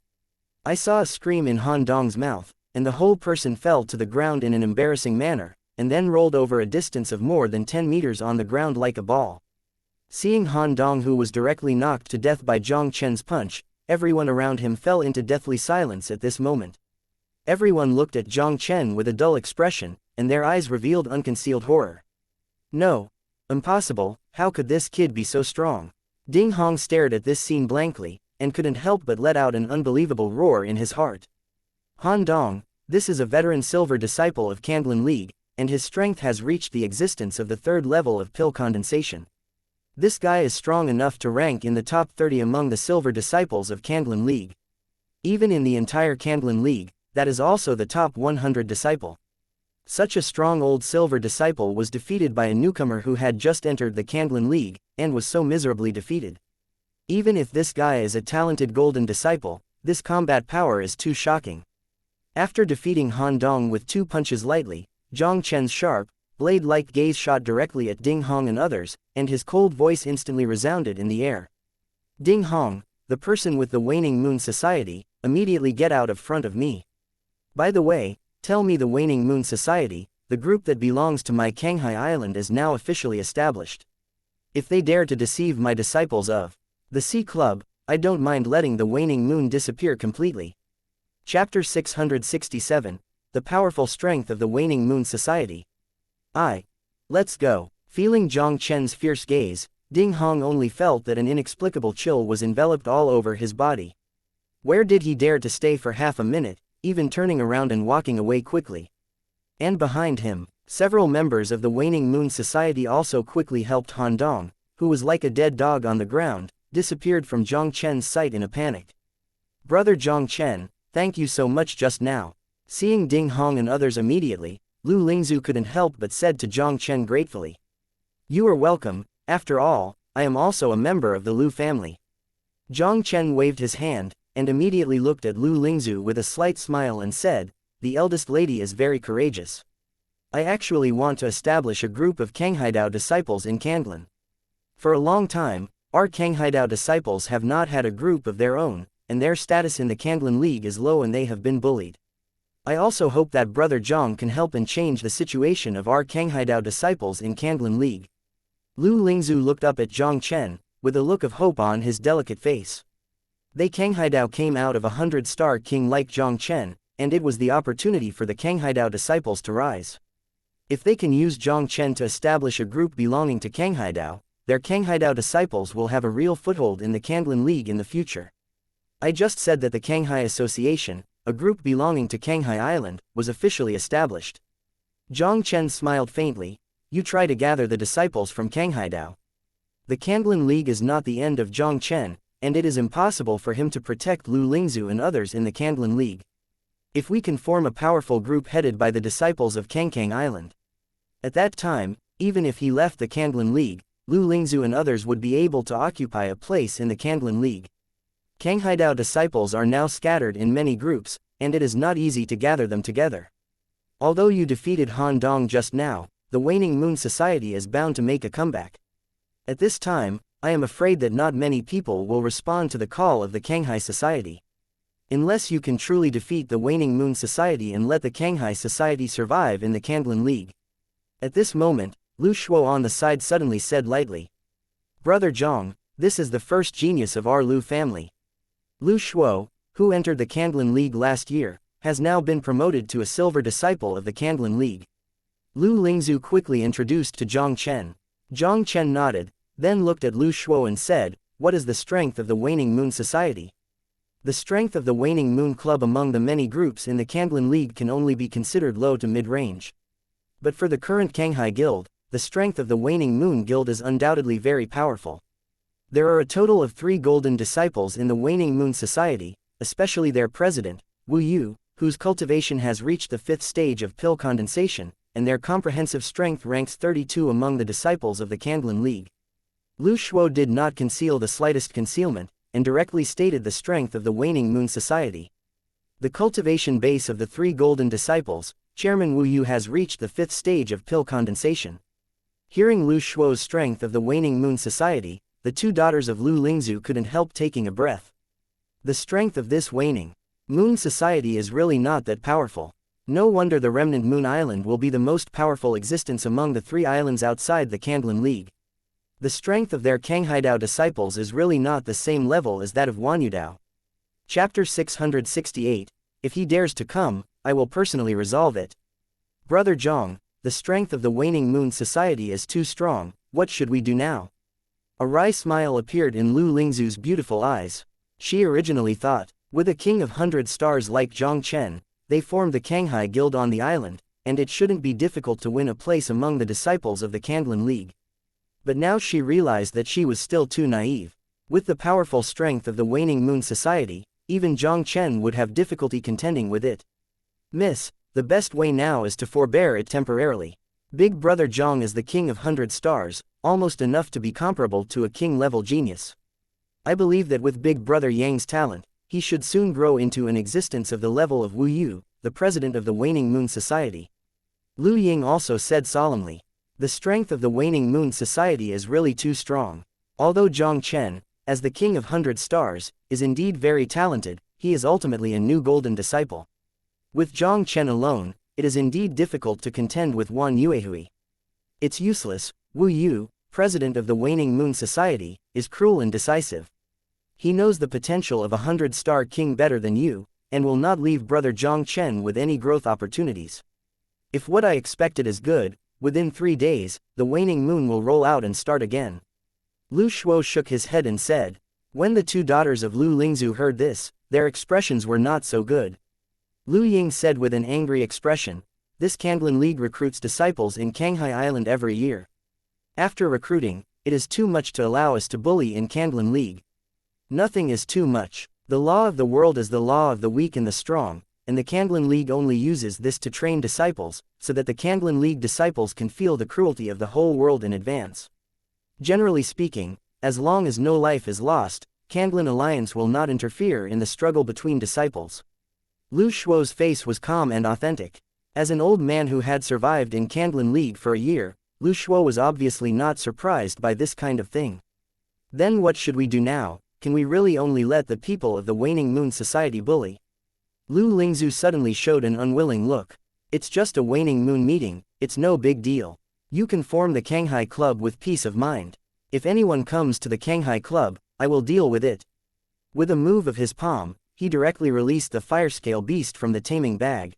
I saw a scream in Han Dong's mouth, and the whole person fell to the ground in an embarrassing manner, and then rolled over a distance of more than 10 meters on the ground like a ball. Seeing Han Dong, who was directly knocked to death by Jiang Chen's punch, everyone around him fell into deathly silence at this moment. Everyone looked at Jiang Chen with a dull expression, and their eyes revealed unconcealed horror. No. Impossible, how could this kid be so strong? Ding Hong stared at this scene blankly, and couldn't help but let out an unbelievable roar in his heart. Han Dong, this is a veteran silver disciple of Kanglan League, and his strength has reached the existence of the third level of pill condensation. This guy is strong enough to rank in the top 30 among the silver disciples of Kanglan League. Even in the entire Kanglan League, that is also the top 100 disciple. Such a strong old silver disciple was defeated by a newcomer who had just entered the Kanglan League, and was so miserably defeated. Even if this guy is a talented golden disciple, this combat power is too shocking. After defeating Han Dong with 2 punches lightly, Jiang Chen's sharp, blade-like gaze shot directly at Ding Hong and others, and his cold voice instantly resounded in the air. Ding Hong, the person with the Waning Moon Society, immediately get out of front of me. By the way, tell me the Waning Moon Society, the group that belongs to my Kanghai Island is now officially established. If they dare to deceive my disciples of the Sea Club, I don't mind letting the Waning Moon disappear completely. Chapter 667, The Powerful Strength of the Waning Moon Society. Let's go. Feeling Jiang Chen's fierce gaze, Ding Hong only felt that an inexplicable chill was enveloped all over his body. Where did he dare to stay for half a minute, even turning around and walking away quickly? And behind him, several members of the Waning Moon Society also quickly helped Han Dong, who was like a dead dog on the ground, disappeared from Jiang Chen's sight in a panic. Brother Jiang Chen, thank you so much just now. Seeing Ding Hong and others immediately, Lu Lingzu couldn't help but said to Jiang Chen gratefully. You are welcome, after all, I am also a member of the Lu family. Jiang Chen waved his hand, and immediately looked at Lu Lingzu with a slight smile and said, the eldest lady is very courageous. I actually want to establish a group of Kanghaidao disciples in Kanglan. For a long time, our Kanghaidao disciples have not had a group of their own, and their status in the Kanglan League is low and they have been bullied. I also hope that Brother Jiang can help and change the situation of our Kanghaidao disciples in Kanglan League. Lu Lingzu looked up at Jiang Chen, with a look of hope on his delicate face. They Kanghaidao came out of a 100-star king like Jiang Chen, and it was the opportunity for the Kanghaidao disciples to rise. If they can use Jiang Chen to establish a group belonging to Kanghaidao, their Kanghaidao disciples will have a real foothold in the Kanglan League in the future. I just said that the Kanghai Association, a group belonging to Kanghai Island, was officially established. Jiang Chen smiled faintly. You try to gather the disciples from Kanghaidao. The Kanglan League is not the end of Jiang Chen, and it is impossible for him to protect Lu Lingzu and others in the Kanglan League. If we can form a powerful group headed by the disciples of Kangkang Island. At that time, even if he left the Kanglan League, Lu Lingzu and others would be able to occupy a place in the Kanglan League. Kanghaidao disciples are now scattered in many groups, and it is not easy to gather them together. Although you defeated Han Dong just now, the Waning Moon Society is bound to make a comeback. At this time, I am afraid that not many people will respond to the call of the Kanghai Society. Unless you can truly defeat the Waning Moon Society and let the Kanghai Society survive in the Kanglan League. At this moment, Lu Shuo on the side suddenly said lightly. Brother Jiang, this is the first genius of our Lu family. Lu Shuo, who entered the Kanglan League last year, has now been promoted to a silver disciple of the Kanglan League. Lu Lingzu quickly introduced to Jiang Chen. Jiang Chen nodded, then looked at Lu Shuo and said, what is the strength of the Waning Moon Society? The strength of the Waning Moon Club among the many groups in the Kanglan League can only be considered low to mid-range. But for the current Kanghai Guild, the strength of the Waning Moon Guild is undoubtedly very powerful. There are a total of 3 golden disciples in the Waning Moon Society, especially their president, Wu Yu, whose cultivation has reached the 5th stage of pill condensation, and their comprehensive strength ranks 32 among the disciples of the Kanglan League. Lu Shuo did not conceal the slightest concealment, and directly stated the strength of the Waning Moon Society. The cultivation base of the 3 golden disciples, Chairman Wu Yu has reached the 5th stage of pill condensation. Hearing Lu Shuo's strength of the Waning Moon Society, the 2 daughters of Lu Lingzu couldn't help taking a breath. The strength of this Waning Moon Society is really not that powerful. No wonder the remnant Moon Island will be the most powerful existence among the 3 islands outside the Kanglan League. The strength of their Kanghaidao disciples is really not the same level as that of Wanyudao. Chapter 668, If he dares to come, I will personally resolve it. Brother Jiang, the strength of the Waning Moon Society is too strong, what should we do now? A wry smile appeared in Lu Lingzu's beautiful eyes. She originally thought, with a king of 100 stars like Jiang Chen, they formed the Kanghai Guild on the island, and it shouldn't be difficult to win a place among the disciples of the Kanglan League. But now she realized that she was still too naive. With the powerful strength of the Waning Moon Society, even Jiang Chen would have difficulty contending with it. Miss, the best way now is to forbear it temporarily. Big Brother Jiang is the king of 100 stars, almost enough to be comparable to a king-level genius. I believe that with Big Brother Yang's talent, he should soon grow into an existence of the level of Wu Yu, the president of the Waning Moon Society. Lu Ying also said solemnly. The strength of the Waning Moon Society is really too strong. Although Jiang Chen, as the king of 100 stars, is indeed very talented, he is ultimately a new golden disciple. With Jiang Chen alone, it is indeed difficult to contend with Wan Yuehui. It's useless. Wu Yu, president of the Waning Moon Society, is cruel and decisive. He knows the potential of a 100-star king better than you, and will not leave Brother Jiang Chen with any growth opportunities. If what I expected is good, within 3 days, the Waning Moon will roll out and start again. Lu Shuo shook his head and said. When the two daughters of Lu Lingzu heard this, their expressions were not so good. Lu Ying said with an angry expression, this Kanglan League recruits disciples in Kanghai Island every year. After recruiting, it is too much to allow us to bully in Kanglan League. Nothing is too much. The law of the world is the law of the weak and the strong, and the Kanglan League only uses this to train disciples, so that the Kanglan League disciples can feel the cruelty of the whole world in advance. Generally speaking, as long as no life is lost, Kanglan Alliance will not interfere in the struggle between disciples. Lu Shuo's face was calm and authentic. As an old man who had survived in Kanglan League for a year, Lu Shuo was obviously not surprised by this kind of thing. Then what should we do now? Can we really only let the people of the Waning Moon Society bully? Lu Lingzu suddenly showed an unwilling look. It's just a Waning Moon meeting, it's no big deal. You can form the Kanghai Club with peace of mind. If anyone comes to the Kanghai Club, I will deal with it. With a move of his palm, he directly released the fire-scale beast from the taming bag.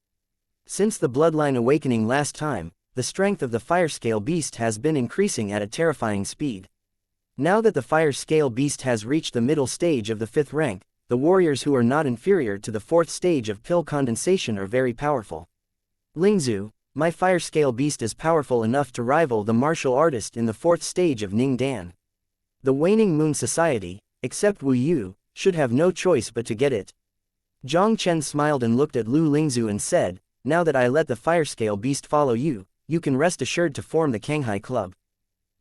Since the bloodline awakening last time, the strength of the fire-scale beast has been increasing at a terrifying speed. Now that the fire-scale beast has reached the middle stage of the 5th rank, the warriors who are not inferior to the 4th stage of pill condensation are very powerful. Lingzu, my fire-scale beast is powerful enough to rival the martial artist in the 4th stage of Ning Dan. The Waning Moon Society, except Wu Yu, should have no choice but to get it. Jiang Chen smiled and looked at Lu Lingzu and said, now that I let the fire-scale beast follow you, you can rest assured to form the Kanghai Club.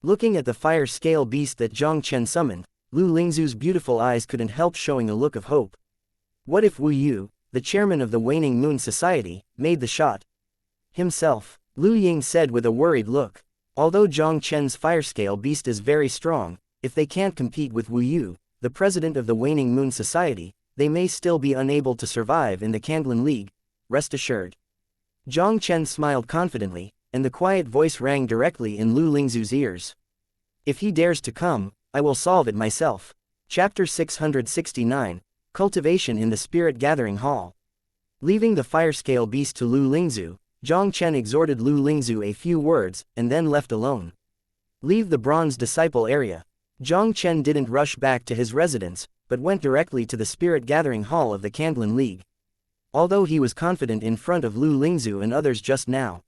Looking at the fire-scale beast that Jiang Chen summoned, Lu Lingzu's beautiful eyes couldn't help showing a look of hope. What if Wu Yu, the chairman of the Waning Moon Society, made the shot himself? Lu Ying said with a worried look. Although Jiang Chen's fire-scale beast is very strong, if they can't compete with Wu Yu, the president of the Waning Moon Society, they may still be unable to survive in the Kanglan League, rest assured. Jiang Chen smiled confidently, and the quiet voice rang directly in Lu Lingzu's ears. If he dares to come, I will solve it myself. Chapter 669, Cultivation in the Spirit Gathering Hall. Leaving the fire-scale beast to Lu Lingzu, Jiang Chen exhorted Lu Lingzu a few words, and then left alone. Leave the bronze disciple area. Jiang Chen didn't rush back to his residence, but went directly to the Spirit Gathering Hall of the Kanglan League. Although he was confident in front of Lu Lingzu and others just now.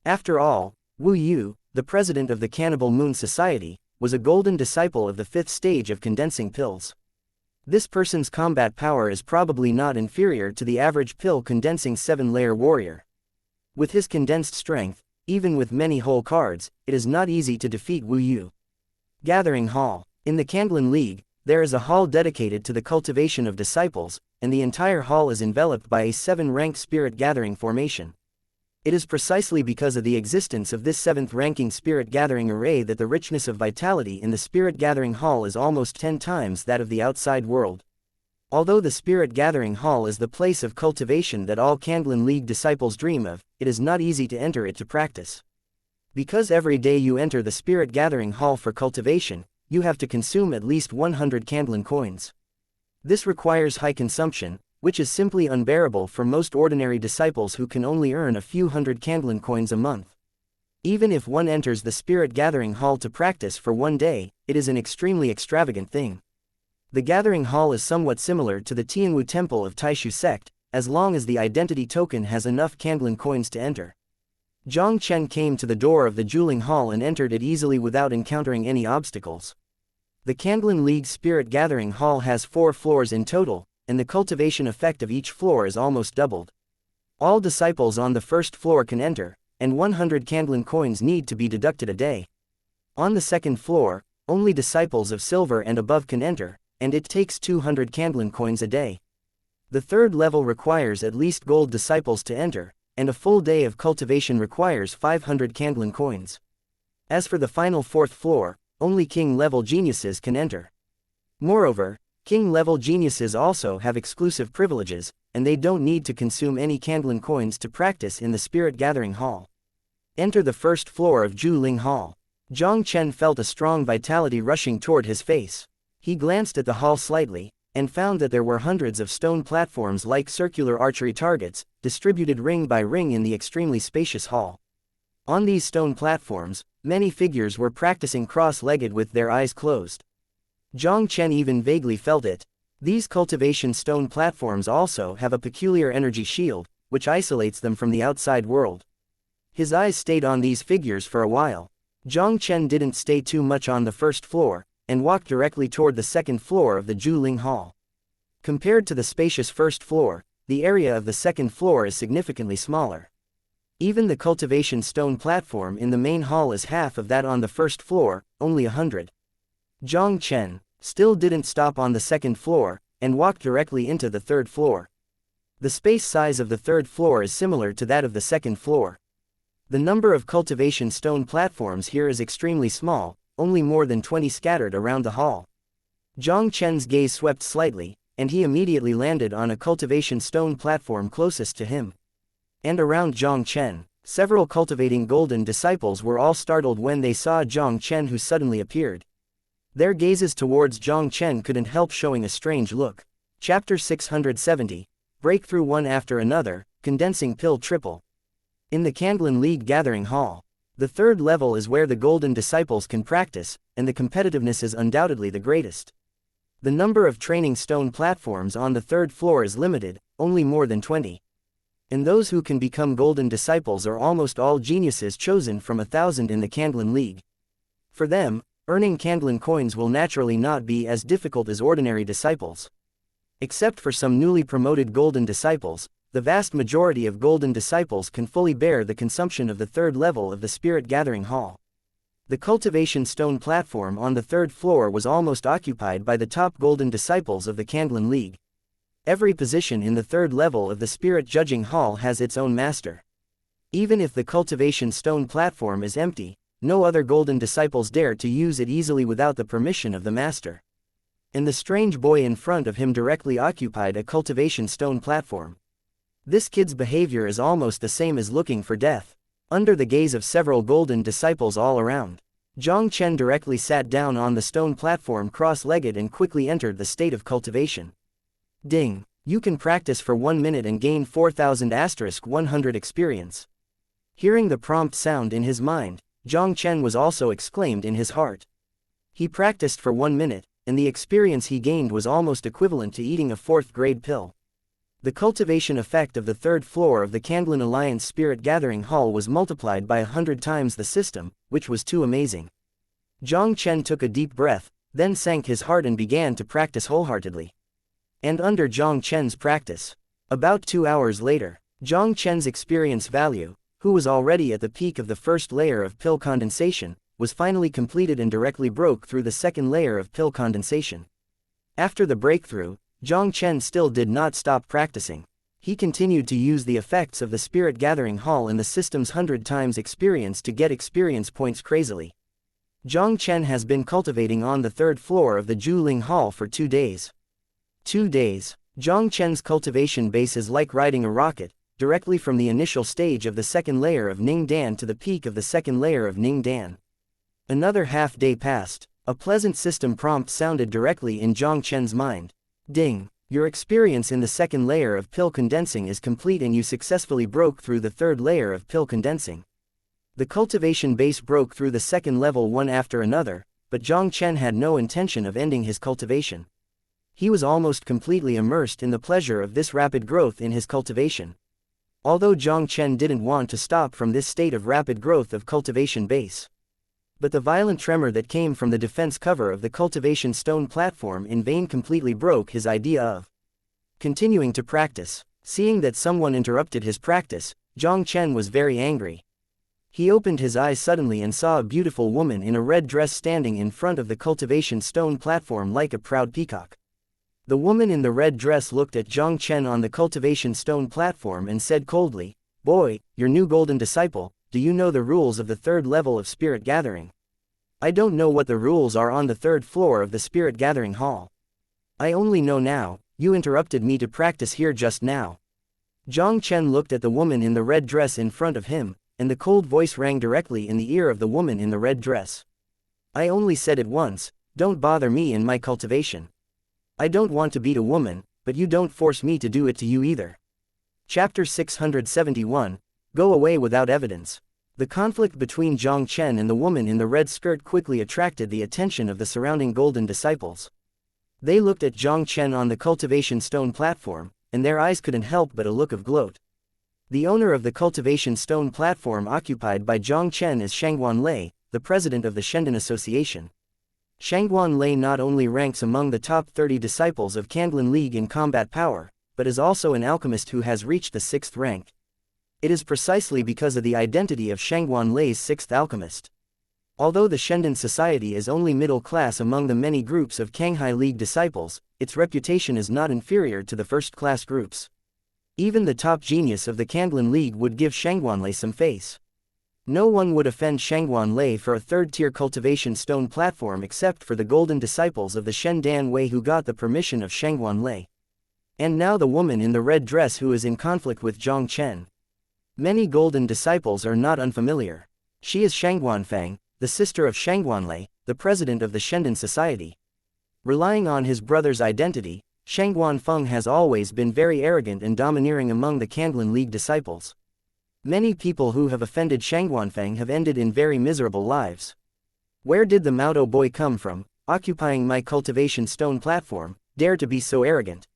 After all, Wu Yu, the president of the Cannibal Moon Society, was a golden disciple of the 5th stage of condensing pills. This person's combat power is probably not inferior to the average pill condensing 7-layer warrior. With his condensed strength, even with many whole cards, it is not easy to defeat Wu Yu. Gathering Hall. In the Kanglan League, there is a hall dedicated to the cultivation of disciples, and the entire hall is enveloped by a 7-rank spirit gathering formation. It is precisely because of the existence of this 7th-ranking spirit gathering array that the richness of vitality in the spirit gathering hall is almost 10 times that of the outside world. Although the Spirit Gathering Hall is the place of cultivation that all Kanglan League disciples dream of, it is not easy to enter it to practice. Because every day you enter the Spirit Gathering Hall for cultivation, you have to consume at least 100 Kanglan coins. This requires high consumption, which is simply unbearable for most ordinary disciples who can only earn a few hundred Candlin coins a month. Even if one enters the spirit gathering hall to practice for one day, it is an extremely extravagant thing. The gathering hall is somewhat similar to the Tianwu temple of Taishu sect, as long as the identity token has enough Candlin coins to enter. Jiang Chen came to the door of the Juling Hall and entered it easily without encountering any obstacles. The Candlin League Spirit Gathering Hall has 4 floors in total, and the cultivation effect of each floor is almost doubled. All disciples on the first floor can enter, and 100 Candlin coins need to be deducted a day. On the second floor, only disciples of silver and above can enter, and it takes 200 Candlin coins a day. The third level requires at least gold disciples to enter, and a full day of cultivation requires 500 Candlin coins. As for the final fourth floor, only king-level geniuses can enter. Moreover, king-level geniuses also have exclusive privileges, and they don't need to consume any Candlin coins to practice in the Spirit Gathering Hall. Enter the first floor of Juling Hall. Jiang Chen felt a strong vitality rushing toward his face. He glanced at the hall slightly, and found that there were hundreds of stone platforms like circular archery targets, distributed ring by ring in the extremely spacious hall. On these stone platforms, many figures were practicing cross-legged with their eyes closed. Jiang Chen even vaguely felt it. These cultivation stone platforms also have a peculiar energy shield, which isolates them from the outside world. His eyes stayed on these figures for a while. Jiang Chen didn't stay too much on the first floor, and walked directly toward the second floor of the Juling Hall. Compared to the spacious first floor, the area of the second floor is significantly smaller. Even the cultivation stone platform in the main hall is half of that on the first floor, only 100. Jiang Chen still didn't stop on the second floor, and walked directly into the third floor. The space size of the third floor is similar to that of the second floor. The number of cultivation stone platforms here is extremely small, only more than 20 scattered around the hall. Jiang Chen's gaze swept slightly, and he immediately landed on a cultivation stone platform closest to him. And around Jiang Chen, several cultivating golden disciples were all startled when they saw Jiang Chen, who suddenly appeared. Their gazes towards Jiang Chen couldn't help showing a strange look. Chapter 670, Breakthrough One After Another, Condensing Pill Triple. In the Candlin League Gathering Hall, the third level is where the golden disciples can practice, and the competitiveness is undoubtedly the greatest. The number of training stone platforms on the third floor is limited, only more than 20. And those who can become golden disciples are almost all geniuses chosen from 1,000 in the Candlin League. For them, earning Candlin coins will naturally not be as difficult as ordinary disciples. Except for some newly promoted golden disciples, the vast majority of golden disciples can fully bear the consumption of the third level of the Spirit Gathering Hall. The cultivation stone platform on the third floor was almost occupied by the top golden disciples of the Candlin League. Every position in the third level of the Spirit Judging Hall has its own master. Even if the cultivation stone platform is empty, no other golden disciples dare to use it easily without the permission of the master. And the strange boy in front of him directly occupied a cultivation stone platform. This kid's behavior is almost the same as looking for death. Under the gaze of several golden disciples all around, Jiang Chen directly sat down on the stone platform cross-legged and quickly entered the state of cultivation. Ding! You can practice for 1 minute and gain 4,000*100 experience. Hearing the prompt sound in his mind, Jiang Chen was also exclaimed in his heart. He practiced for 1 minute, and the experience he gained was almost equivalent to eating a 4th-grade pill. The cultivation effect of the third floor of the Candlin Alliance Spirit Gathering Hall was multiplied by 100 times the system, which was too amazing. Jiang Chen took a deep breath, then sank his heart and began to practice wholeheartedly. And under Jiang Chen's practice, about 2 hours later, Jiang Chen's experience value, who was already at the peak of the first layer of pill condensation, was finally completed and directly broke through the second layer of pill condensation. After the breakthrough, Jiang Chen still did not stop practicing. He continued to use the effects of the Spirit Gathering Hall and the system's 100 times experience to get experience points crazily. Jiang Chen has been cultivating on the third floor of the Juling Hall for 2 days. 2 days. Jiang Chen's cultivation base is like riding a rocket, directly from the initial stage of the second layer of Ning Dan to the peak of the second layer of Ning Dan. Another half-day passed. A pleasant system prompt sounded directly in Jiang Chen's mind. Ding! Your experience in the second layer of pill condensing is complete and you successfully broke through the third layer of pill condensing. The cultivation base broke through the second level one after another, but Jiang Chen had no intention of ending his cultivation. He was almost completely immersed in the pleasure of this rapid growth in his cultivation. Although Jiang Chen didn't want to stop from this state of rapid growth of cultivation base. But the violent tremor that came from the defense cover of the cultivation stone platform in vain completely broke his idea of continuing to practice. Seeing that someone interrupted his practice, Jiang Chen was very angry. He opened his eyes suddenly and saw a beautiful woman in a red dress standing in front of the cultivation stone platform like a proud peacock. The woman in the red dress looked at Jiang Chen on the cultivation stone platform and said coldly, "Boy, your new golden disciple, do you know the rules of the third level of spirit gathering?" "I don't know what the rules are on the third floor of the spirit gathering hall. I only know now, you interrupted me to practice here just now." Jiang Chen looked at the woman in the red dress in front of him, and the cold voice rang directly in the ear of the woman in the red dress. "I only said it once, don't bother me in my cultivation. I don't want to beat a woman, but you don't force me to do it to you either." Chapter 671, Go Away Without Evidence. The conflict between Jiang Chen and the woman in the red skirt quickly attracted the attention of the surrounding golden disciples. They looked at Jiang Chen on the cultivation stone platform, and their eyes couldn't help but a look of gloat. The owner of the cultivation stone platform occupied by Jiang Chen is Shangguan Lei, the president of the Shendan Association. Shangguan Lei not only ranks among the top 30 disciples of Kanglan League in combat power, but is also an alchemist who has reached the 6th rank. It is precisely because of the identity of Shangguan Lei's 6th alchemist. Although the Shendan Society is only middle class among the many groups of Kanghai League disciples, its reputation is not inferior to the first-class groups. Even the top genius of the Kanglan League would give Shangguan Lei some face. No one would offend Shangguan Lei for a third-tier cultivation stone platform except for the golden disciples of the Shendan Wei who got the permission of Shangguan Lei. And now the woman in the red dress who is in conflict with Jiang Chen. Many golden disciples are not unfamiliar. She is Shangguan Fang, the sister of Shangguan Lei, the president of the Shendan Society. Relying on his brother's identity, Shangguan Feng has always been very arrogant and domineering among the Kanglan League disciples. Many people who have offended Shangguan Feng have ended in very miserable lives. Where did the Maodo boy come from, occupying my cultivation stone platform, dare to be so arrogant?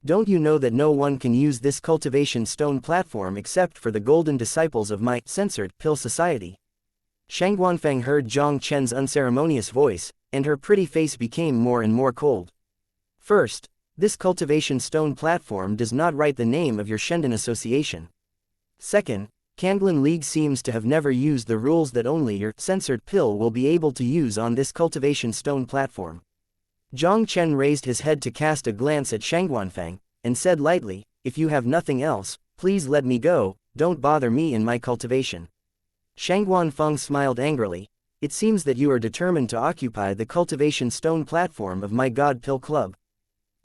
Don't you know that no one can use this cultivation stone platform except for the golden disciples of my censored pill society? Shangguan Feng heard Jiang Chen's unceremonious voice, and her pretty face became more and more cold. "First, this cultivation stone platform does not write the name of your Shendan Association. Second, Kanglan League seems to have never used the rules that only your censored pill will be able to use on this cultivation stone platform." Jiang Chen raised his head to cast a glance at Shangguan Feng, and said lightly, "If you have nothing else, please let me go, don't bother me in my cultivation." Shangguan Feng smiled angrily. "It seems that you are determined to occupy the cultivation stone platform of my God Pill Club.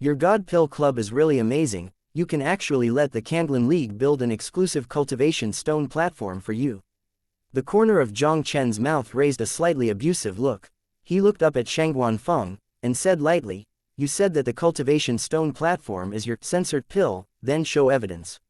Your God Pill Club is really amazing. You can actually let the Kanglan League build an exclusive cultivation stone platform for you." The corner of Jiang Chen's mouth raised a slightly abusive look. He looked up at Shangguan Feng, and said lightly, "You said that the cultivation stone platform is your censored pill, then show evidence.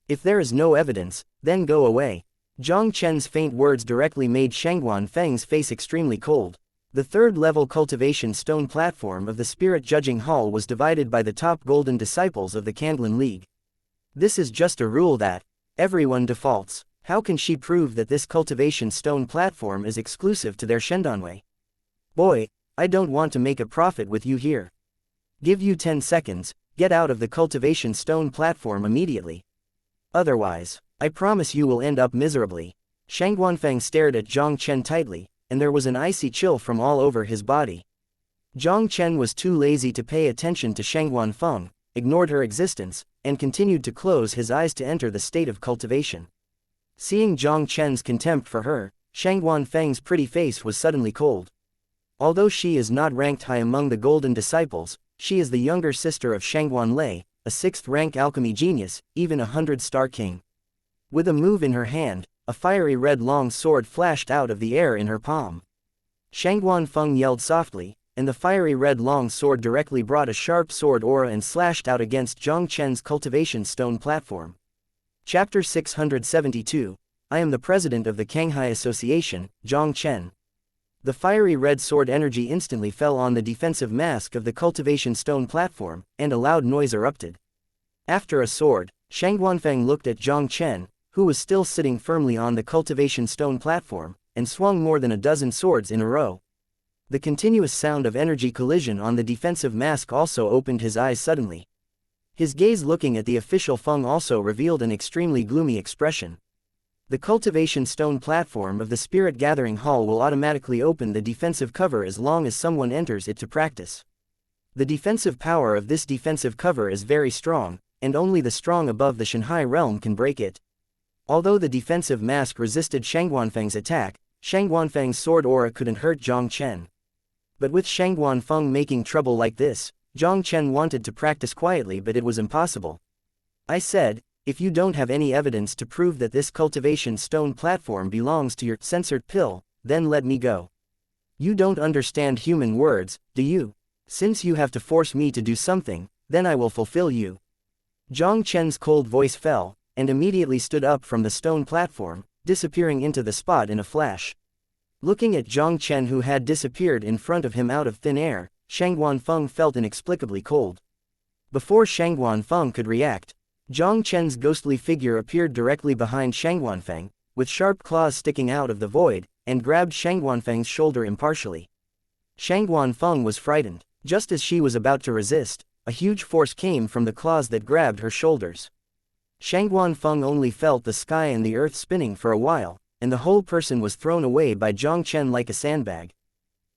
If there is no evidence, then go away." Jiang Chen's faint words directly made Shangguan Feng's face extremely cold. The third-level cultivation stone platform of the Spirit Judging Hall was divided by the top golden disciples of the Kanglan League. This is just a rule that everyone defaults. How can she prove that this cultivation stone platform is exclusive to their Shendanwei? "Boy, I don't want to make a profit with you here. Give you 10 seconds, get out of the cultivation stone platform immediately. Otherwise, I promise you will end up miserably." Shangguan Feng stared at Jiang Chen tightly, and there was an icy chill from all over his body. Jiang Chen was too lazy to pay attention to Shangguan Feng, ignored her existence, and continued to close his eyes to enter the state of cultivation. Seeing Jiang Chen's contempt for her, Shangguan Feng's pretty face was suddenly cold. Although she is not ranked high among the golden disciples, she is the younger sister of Shangguan Lei, a 6th-rank alchemy genius, even a 100-star king. With a move in her hand, a fiery red long sword flashed out of the air in her palm. Shangguan Feng yelled softly, and the fiery red long sword directly brought a sharp sword aura and slashed out against Jiang Chen's cultivation stone platform. Chapter 672, I am the president of the Shanghai Association, Jiang Chen. The fiery red sword energy instantly fell on the defensive mask of the cultivation stone platform, and a loud noise erupted. After a sword, Shangguanfeng looked at Jiang Chen, who was still sitting firmly on the cultivation stone platform, and swung more than a dozen swords in a row. The continuous sound of energy collision on the defensive mask also opened his eyes suddenly. His gaze looking at the official Feng also revealed an extremely gloomy expression. The cultivation stone platform of the Spirit Gathering Hall will automatically open the defensive cover as long as someone enters it to practice. The defensive power of this defensive cover is very strong, and only the strong above the Shanghai realm can break it. Although the defensive mask resisted Shangguanfeng's attack, Shangguanfeng's sword aura couldn't hurt Jiang Chen. But with Shangguanfeng making trouble like this, Jiang Chen wanted to practice quietly, but it was impossible. I said, if you don't have any evidence to prove that this cultivation stone platform belongs to your censored pill, then let me go. You don't understand human words, do you? Since you have to force me to do something, then I will fulfill you. Jiang Chen's cold voice fell, and immediately stood up from the stone platform, disappearing into the spot in a flash. Looking at Jiang Chen, who had disappeared in front of him out of thin air, Shangguanfeng felt inexplicably cold. Before Shangguanfeng could react, Jiang Chen's ghostly figure appeared directly behind Shangguanfeng, with sharp claws sticking out of the void, and grabbed Shangguanfeng's shoulder impartially. Shangguanfeng was frightened. Just as she was about to resist, a huge force came from the claws that grabbed her shoulders. Shangguanfeng only felt the sky and the earth spinning for a while, and the whole person was thrown away by Jiang Chen like a sandbag.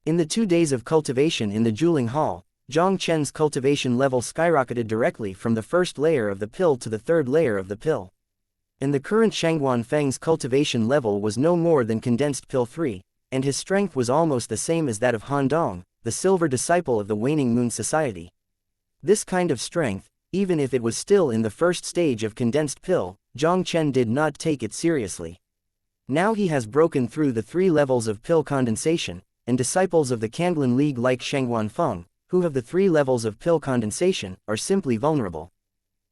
In the 2 days of cultivation in the Juling Hall, Jiang Chen's cultivation level skyrocketed directly from the first layer of the pill to the third layer of the pill. And the current Shangguanfeng's cultivation level was no more than condensed pill 3, and his strength was almost the same as that of Han Dong, the silver disciple of the Waning Moon Society. This kind of strength, even if it was still in the first stage of condensed pill, Jiang Chen did not take it seriously. Now he has broken through the 3 levels of pill condensation, and disciples of the Kanglin League like Shangguanfeng, who have the 3 levels of pill condensation, are simply vulnerable.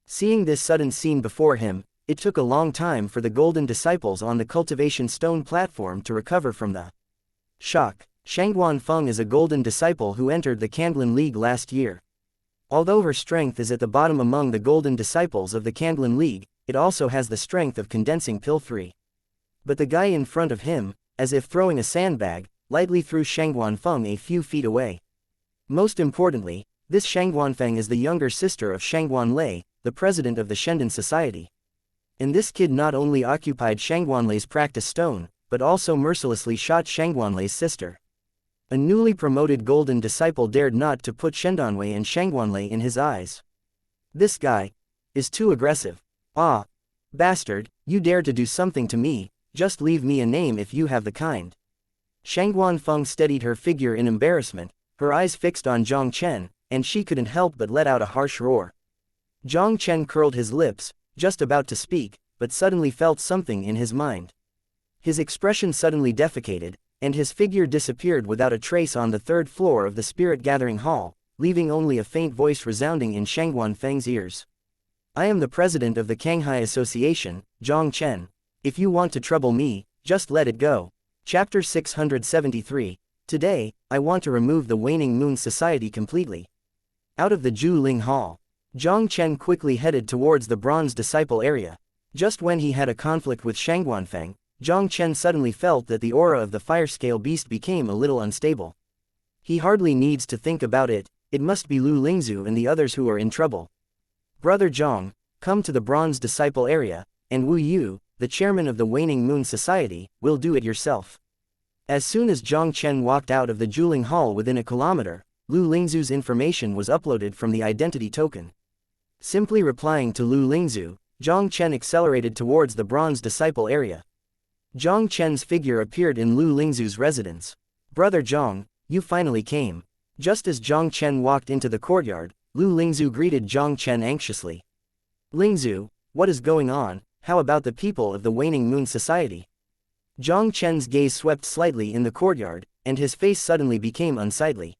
Seeing this sudden scene before him, it took a long time for the golden disciples on the cultivation stone platform to recover from the shock. Shangguanfeng is a golden disciple who entered the Kanglin League last year. Although her strength is at the bottom among the golden disciples of the Kanglin League, it also has the strength of condensing pill 3. But the guy in front of him, as if throwing a sandbag, lightly threw Shangguanfeng a few feet away. Most importantly, this Shangguanfeng is the younger sister of Shangguanlei, the president of the Shendon Society. And this kid not only occupied Shangguanlei's practice stone, but also mercilessly shot Shangguanlei's sister. A newly promoted golden disciple dared not to put Shendonwei and Shangguanlei in his eyes. This guy is too aggressive. Ah, bastard, you dare to do something to me, just leave me a name if you have the kind. Shangguanfeng steadied her figure in embarrassment, her eyes fixed on Jiang Chen, and she couldn't help but let out a harsh roar. Jiang Chen curled his lips, just about to speak, but suddenly felt something in his mind. His expression suddenly defecated, and his figure disappeared without a trace on the 3rd floor of the Spirit Gathering Hall, leaving only a faint voice resounding in Shangguanfeng's ears. I am the president of the Shanghai Association, Jiang Chen. If you want to trouble me, just let it go. Chapter 673. Today, I want to remove the Waning Moon Society completely. Out of the Juling Hall, Jiang Chen quickly headed towards the Bronze Disciple area. Just when he had a conflict with Shangguanfeng, Jiang Chen suddenly felt that the aura of the fire-scale beast became a little unstable. He hardly needs to think about it, it must be Lu Lingzu and the others who are in trouble. Brother Jiang, come to the Bronze Disciple area, and Wu Yu, the chairman of the Waning Moon Society, will do it yourself. As soon as Jiang Chen walked out of the Juling Hall within a kilometer, Lu Lingzu's information was uploaded from the identity token. Simply replying to Lu Lingzu, Jiang Chen accelerated towards the Bronze Disciple area. Jiang Chen's figure appeared in Lu Lingzu's residence. Brother Jiang, you finally came. Just as Jiang Chen walked into the courtyard, Lu Lingzu greeted Jiang Chen anxiously. Lingzu, what is going on? How about the people of the Waning Moon Society? Jiang Chen's gaze swept slightly in the courtyard, and his face suddenly became unsightly.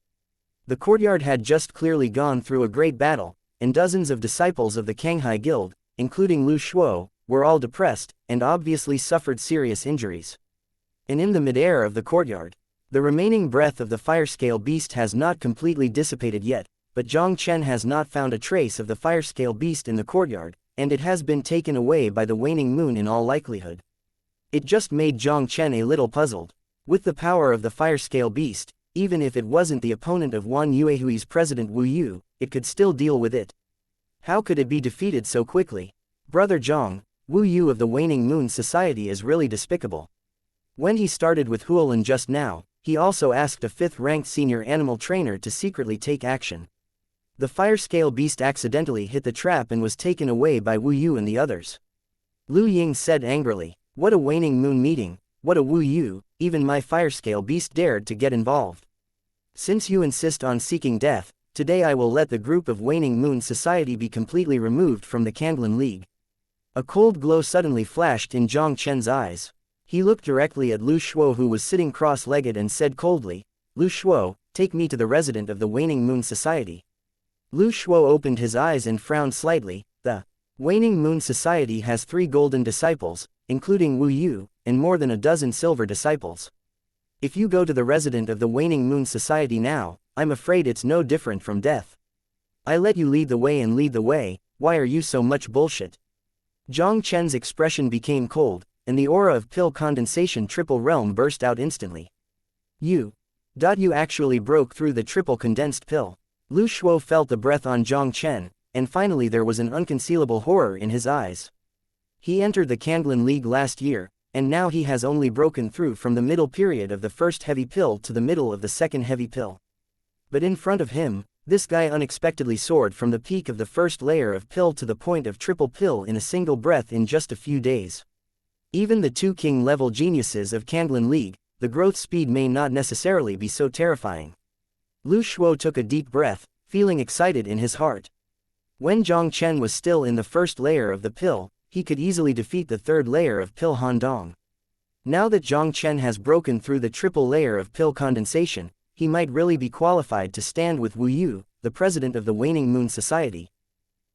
The courtyard had just clearly gone through a great battle, and dozens of disciples of the Kanghai Guild, including Lu Shuo, were all depressed, and obviously suffered serious injuries. And in the mid-air of the courtyard, the remaining breath of the fire-scale beast has not completely dissipated yet, but Jiang Chen has not found a trace of the fire-scale beast in the courtyard, and it has been taken away by the waning moon in all likelihood. It just made Jiang Chen a little puzzled. With the power of the fire-scale beast, even if it wasn't the opponent of Wan Yuehui's president Wu Yu, it could still deal with it. How could it be defeated so quickly? Brother Jiang, Wu Yu of the Waning Moon Society is really despicable. When he started with Huolin just now, he also asked a 5th-ranked senior animal trainer to secretly take action. The fire-scale beast accidentally hit the trap and was taken away by Wu Yu and the others. Lu Ying said angrily, "What a Waning Moon meeting, what a Wu Yu, even my fire-scale beast dared to get involved. Since you insist on seeking death, today I will let the group of Waning Moon Society be completely removed from the Kanglan League." A cold glow suddenly flashed in Jiang Chen's eyes. He looked directly at Lu Shuo, who was sitting cross-legged, and said coldly, "Lu Shuo, take me to the resident of the Waning Moon Society." Lu Shuo opened his eyes and frowned slightly. The Waning Moon Society has 3 golden disciples, including Wu Yu, and more than a dozen silver disciples. If you go to the resident of the Waning Moon Society now, I'm afraid it's no different from death. I let you lead the way and lead the way, why are you so much bullshit? Jiang Chen's expression became cold, and the aura of pill condensation triple realm burst out instantly. You actually broke through the triple condensed pill. Lu Shuo felt the breath on Jiang Chen, and finally there was an unconcealable horror in his eyes. He entered the Kanglan League last year, and now he has only broken through from the middle period of the first heavy pill to the middle of the second heavy pill. But in front of him, this guy unexpectedly soared from the peak of the first layer of pill to the point of triple pill in a single breath in just a few days. Even the 2 king-level geniuses of Kanglan League, the growth speed may not necessarily be so terrifying. Lu Shuo took a deep breath, feeling excited in his heart. When Jiang Chen was still in the first layer of the pill, he could easily defeat the 3rd layer of pill Handong. Now that Jiang Chen has broken through the triple layer of pill condensation, he might really be qualified to stand with Wu Yu, the president of the Waning Moon Society.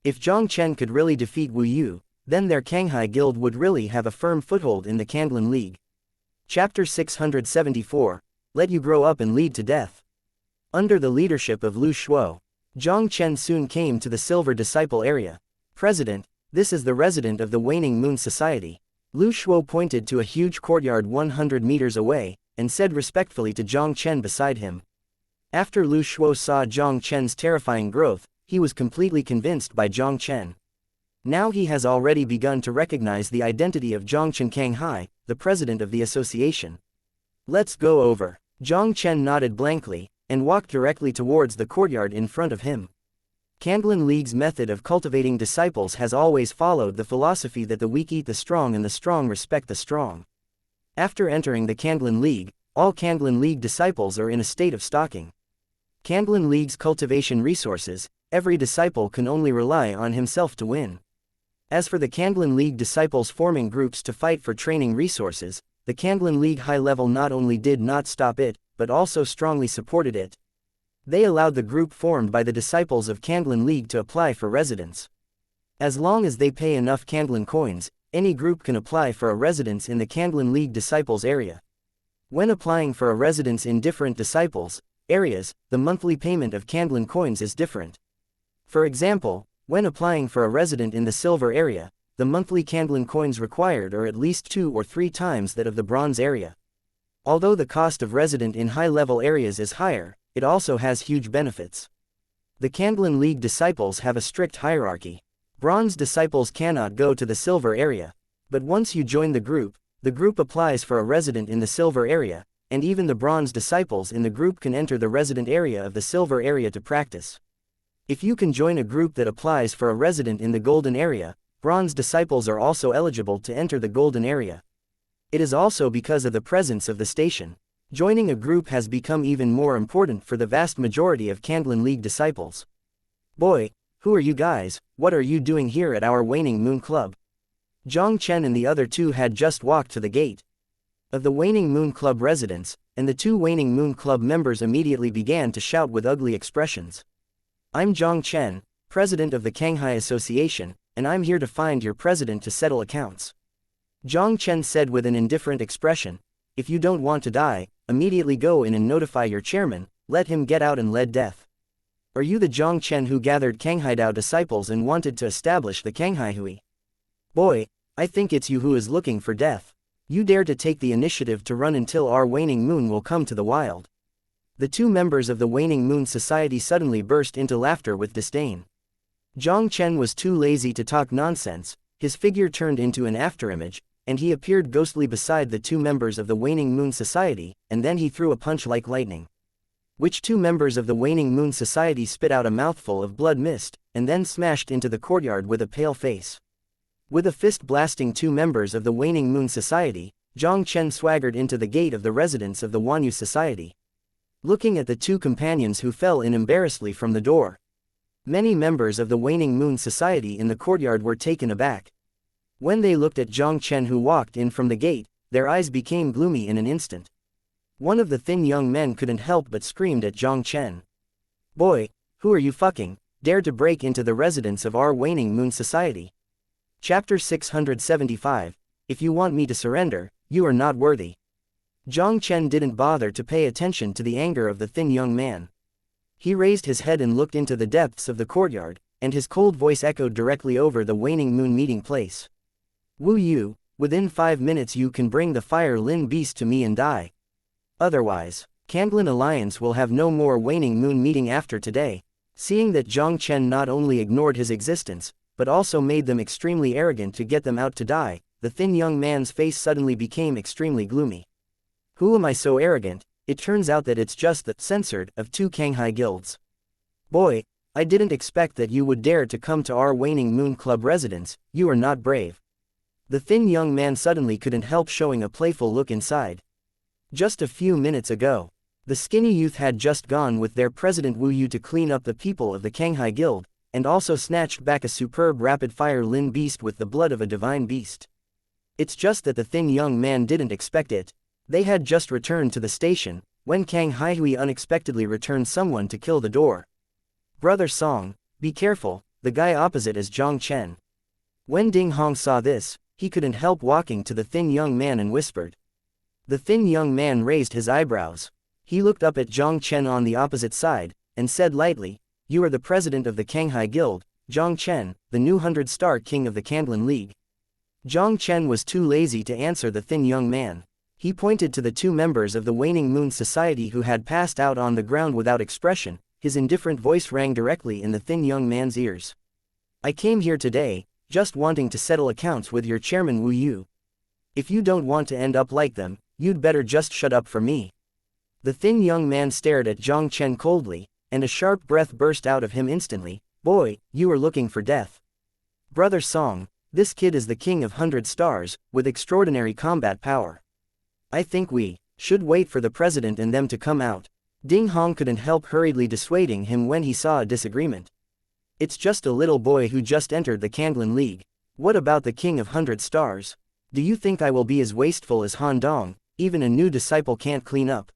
If Jiang Chen could really defeat Wu Yu, then their Kanghai Guild would really have a firm foothold in the Kanglan League. Chapter 674, Let You Grow Up and Lead to Death. Under the leadership of Lu Shuo, Jiang Chen soon came to the Silver Disciple area. "President, this is the resident of the Waning Moon Society." Lu Shuo pointed to a huge courtyard 100 meters away, and said respectfully to Jiang Chen beside him. After Lu Shuo saw Jiang Chen's terrifying growth, he was completely convinced by Jiang Chen. Now he has already begun to recognize the identity of Jiang Chen Kanghai, the president of the association. "Let's go over." Jiang Chen nodded blankly, and walked directly towards the courtyard in front of him. Kanglan League's method of cultivating disciples has always followed the philosophy that the weak eat the strong and the strong respect the strong. After entering the Kanglan League, all Kanglan League disciples are in a state of stalking. Kanglan League's cultivation resources, every disciple can only rely on himself to win. As for the Kanglan League disciples forming groups to fight for training resources, the Kanglan League High Level not only did not stop it, but also strongly supported it. They allowed the group formed by the disciples of Kanglan League to apply for residence. As long as they pay enough Kanglan coins, any group can apply for a residence in the Kanglan League disciples area. When applying for a residence in different disciples areas, the monthly payment of Kanglan coins is different. For example, when applying for a resident in the silver area, the monthly Kanglan coins required are at least 2 or 3 times that of the bronze area. Although the cost of resident in high-level areas is higher, it also has huge benefits. The Kanglan League disciples have a strict hierarchy. Bronze disciples cannot go to the silver area. But once you join the group applies for a resident in the silver area, and even the bronze disciples in the group can enter the resident area of the silver area to practice. If you can join a group that applies for a resident in the golden area, bronze disciples are also eligible to enter the golden area. It is also because of the presence of the station. Joining a group has become even more important for the vast majority of Kanglan League disciples. "Boy, who are you guys? What are you doing here at our Waning Moon Club?" Jiang Chen and the other 2 had just walked to the gate. of the Waning Moon Club residents, and the two Waning Moon Club members immediately began to shout with ugly expressions. I'm Jiang Chen, president of the Shanghai Association, and I'm here to find your president to settle accounts. Jiang Chen said with an indifferent expression, if you don't want to die, immediately go in and notify your chairman, let him get out and lead death. Are you the Jiang Chen who gathered Shanghai Dao disciples and wanted to establish the Shanghai Hui? Boy, I think it's you who is looking for death. You dare to take the initiative to run until our waning moon will come to the wild. The two members of the Waning Moon Society suddenly burst into laughter with disdain. Jiang Chen was too lazy to talk nonsense, his figure turned into an afterimage, and he appeared ghostly beside the two members of the Waning Moon Society, and then he threw a punch like lightning. Which two members of the Waning Moon Society spit out a mouthful of blood mist, and then smashed into the courtyard with a pale face. With a fist blasting two members of the Waning Moon Society, Jiang Chen swaggered into the gate of the residence of the Wanyu Society. Looking at the two companions who fell in embarrassedly from the door. Many members of the Waning Moon Society in the courtyard were taken aback. When they looked at Jiang Chen who walked in from the gate, their eyes became gloomy in an instant. One of the thin young men couldn't help but screamed at Jiang Chen. Boy, who are you fucking, dare to break into the residence of our Waning Moon Society? Chapter 675, If you want me to surrender, you are not worthy. Jiang Chen didn't bother to pay attention to the anger of the thin young man. He raised his head and looked into the depths of the courtyard, and his cold voice echoed directly over the Waning Moon meeting place. Wu Yu, within 5 minutes you can bring the Fire Lin beast to me and die. Otherwise, Kanglan Alliance will have no more Waning Moon meeting after today. Seeing that Jiang Chen not only ignored his existence, but also made them extremely arrogant to get them out to die, the thin young man's face suddenly became extremely gloomy. Who am I so arrogant? It turns out that it's just the censored of two Shanghai guilds. Boy, I didn't expect that you would dare to come to our Waning Moon Club residence, you are not brave. The thin young man suddenly couldn't help showing a playful look inside. Just a few minutes ago, the skinny youth had just gone with their president Wu Yu to clean up the people of the Shanghai guild, and also snatched back a superb rapid-fire Lin beast with the blood of a divine beast. It's just that the thin young man didn't expect it. They had just returned to the station, when Kang Haihui unexpectedly returned someone to kill the door. Brother Song, be careful, the guy opposite is Jiang Chen. When Ding Hong saw this, he couldn't help walking to the thin young man and whispered. The thin young man raised his eyebrows. He looked up at Jiang Chen on the opposite side, and said lightly, you are the president of the Shanghai Guild, Jiang Chen, the new 100-star king of the Kanglan League. Jiang Chen was too lazy to answer the thin young man. He pointed to the two members of the Waning Moon Society who had passed out on the ground without expression. His indifferent voice rang directly in the thin young man's ears. I came here today, just wanting to settle accounts with your chairman Wu Yu. If you don't want to end up like them, you'd better just shut up for me. The thin young man stared at Jiang Chen coldly, and a sharp breath burst out of him instantly. Boy, you are looking for death. Brother Song, this kid is the king of 100 stars, with extraordinary combat power. I think we should wait for the president and them to come out. Ding Hong couldn't help hurriedly dissuading him when he saw a disagreement. It's just a little boy who just entered the Kanglan League. What about the king of 100 stars? Do you think I will be as wasteful as Han Dong? Even a new disciple can't clean up.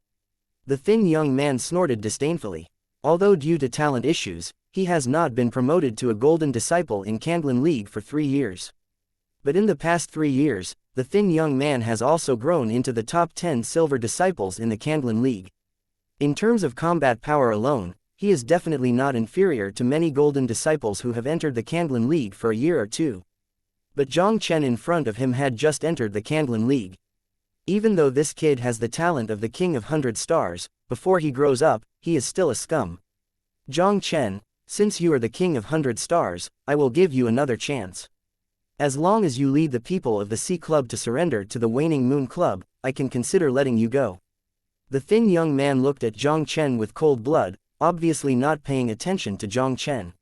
The thin young man snorted disdainfully. Although due to talent issues, he has not been promoted to a golden disciple in Kanglan League for 3 years. But in the past 3 years, the thin young man has also grown into the top 10 silver disciples in the Kanglan League. In terms of combat power alone, he is definitely not inferior to many golden disciples who have entered the Kanglan League for a year or two. But Jiang Chen in front of him had just entered the Kanglan League. Even though this kid has the talent of the king of 100 stars, before he grows up, he is still a scum. Jiang Chen, since you are the king of 100 stars, I will give you another chance. As long as you lead the people of the Sea Club to surrender to the Waning Moon Club, I can consider letting you go. The thin young man looked at Jiang Chen with cold blood, obviously not paying attention to Jiang Chen.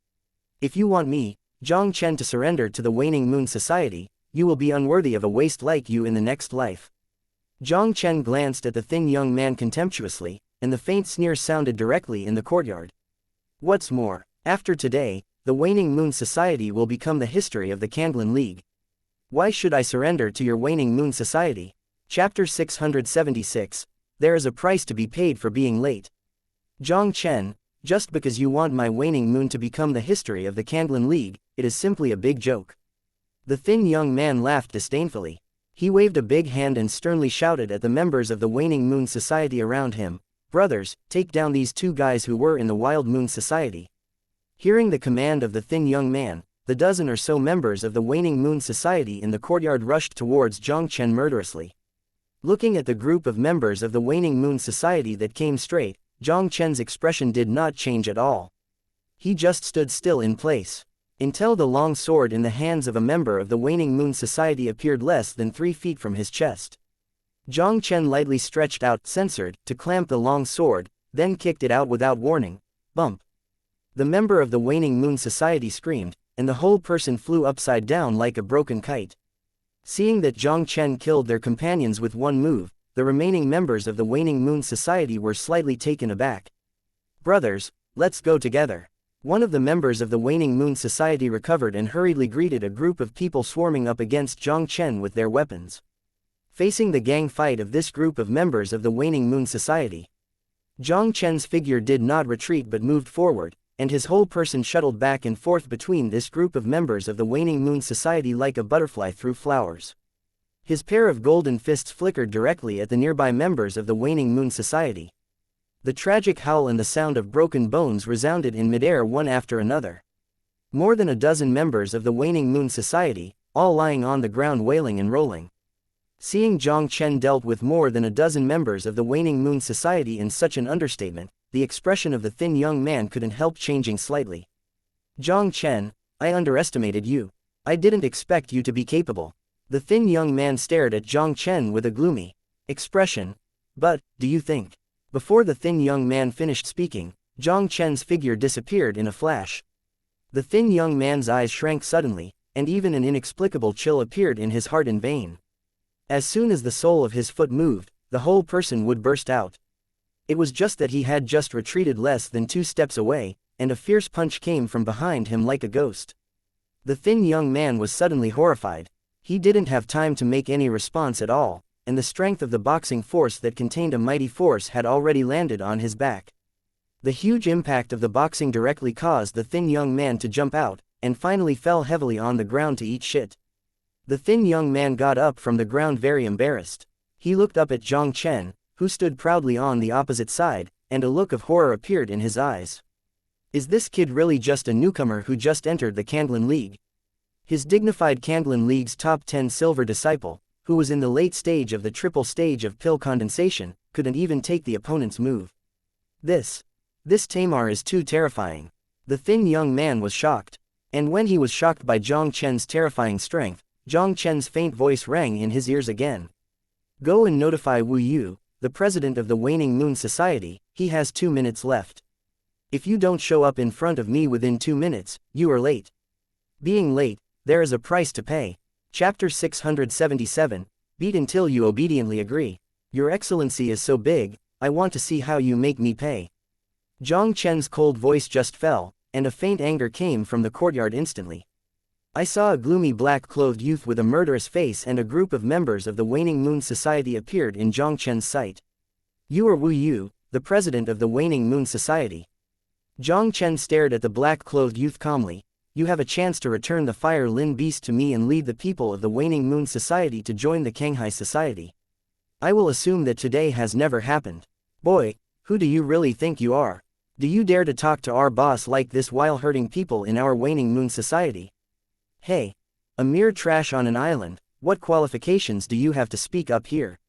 If you want me, Jiang Chen, to surrender to the Waning Moon Society, you will be unworthy of a waste like you in the next life. Jiang Chen glanced at the thin young man contemptuously, and the faint sneer sounded directly in the courtyard. What's more, after today, the Waning Moon Society will become the history of the Kanglan League. Why should I surrender to your Waning Moon Society? Chapter 676, There is a price to be paid for being late. Jiang Chen, just because you want my waning moon to become the history of the Candlin League, it is simply a big joke. The thin young man laughed disdainfully. He waved a big hand and sternly shouted at the members of the Waning Moon Society around him, "Brothers, take down these two guys who were in the Wild Moon Society." Hearing the command of the thin young man, the dozen or so members of the Waning Moon Society in the courtyard rushed towards Jiang Chen murderously. Looking at the group of members of the Waning Moon Society that came straight, Jiang Chen's expression did not change at all. He just stood still in place, until the long sword in the hands of a member of the Waning Moon Society appeared less than 3 feet from his chest. Jiang Chen lightly stretched out, censored, to clamp the long sword, then kicked it out without warning. Bump! The member of the Waning Moon Society screamed, and the whole person flew upside down like a broken kite. Seeing that Jiang Chen killed their companions with one move, the remaining members of the Waning Moon Society were slightly taken aback. "Brothers, let's go together." One of the members of the Waning Moon Society recovered and hurriedly greeted a group of people swarming up against Jiang Chen with their weapons. Facing the gang fight of this group of members of the Waning Moon Society, Jiang Chen's figure did not retreat but moved forward, and his whole person shuttled back and forth between this group of members of the Waning Moon Society like a butterfly through flowers. His pair of golden fists flickered directly at the nearby members of the Waning Moon Society. The tragic howl and the sound of broken bones resounded in midair one after another. More than a dozen members of the Waning Moon Society, all lying on the ground wailing and rolling. Seeing Jiang Chen dealt with more than a dozen members of the Waning Moon Society in such an understatement, the expression of the thin young man couldn't help changing slightly. "Jiang Chen, I underestimated you. I didn't expect you to be capable." The thin young man stared at Jiang Chen with a gloomy expression. "But, do you think?" Before the thin young man finished speaking, Jiang Chen's figure disappeared in a flash. The thin young man's eyes shrank suddenly, and even an inexplicable chill appeared in his heart and vein. As soon as the sole of his foot moved, the whole person would burst out. It was just that he had just retreated less than 2 steps away, and a fierce punch came from behind him like a ghost. The thin young man was suddenly horrified. He didn't have time to make any response at all, and the strength of the boxing force that contained a mighty force had already landed on his back. The huge impact of the boxing directly caused the thin young man to jump out, and finally fell heavily on the ground to eat shit. The thin young man got up from the ground very embarrassed. He looked up at Jiang Chen, who stood proudly on the opposite side, and a look of horror appeared in his eyes. Is this kid really just a newcomer who just entered the Candlin League? His dignified Candlin League's top 10 silver disciple, who was in the late stage of the triple stage of pill condensation, couldn't even take the opponent's move. This Tamar is too terrifying. The thin young man was shocked. And when he was shocked by Jiang Chen's terrifying strength, Jiang Chen's faint voice rang in his ears again. "Go and notify Wu Yu, the president of the Waning Moon Society, he has 2 minutes left. If you don't show up in front of me within 2 minutes, you are late. Being late, there is a price to pay." Chapter 677, Beat until you obediently agree. "Your Excellency is so big, I want to see how you make me pay." Jiang Chen's cold voice just fell, and a faint anger came from the courtyard instantly. I saw a gloomy black-clothed youth with a murderous face and a group of members of the Waning Moon Society appeared in Jiang Chen's sight. "You are Wu Yu, the president of the Waning Moon Society." Jiang Chen stared at the black-clothed youth calmly. "You have a chance to return the Fire Lin Beast to me and lead the people of the Waning Moon Society to join the Kanghai Society. I will assume that today has never happened. Boy, who do you really think you are? Do you dare to talk to our boss like this while hurting people in our Waning Moon Society? Hey, a mere trash on an island, what qualifications do you have to speak up here?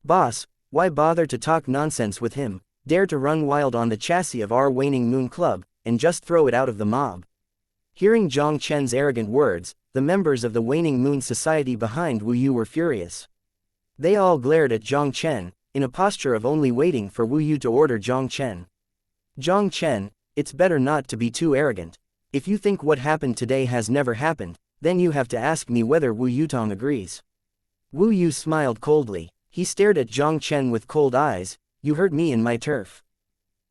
Boss, why bother to talk nonsense with him? Dare to run wild on the chassis of our Waning Moon Club, and just throw it out of the mob." Hearing Jiang Chen's arrogant words, the members of the Waning Moon Society behind Wu Yu were furious. They all glared at Jiang Chen, in a posture of only waiting for Wu Yu to order Jiang Chen. "Jiang Chen, it's better not to be too arrogant. If you think what happened today has never happened, then you have to ask me whether Wu Yutong agrees." Wu Yu smiled coldly. He stared at Jiang Chen with cold eyes. "You hurt me in my turf.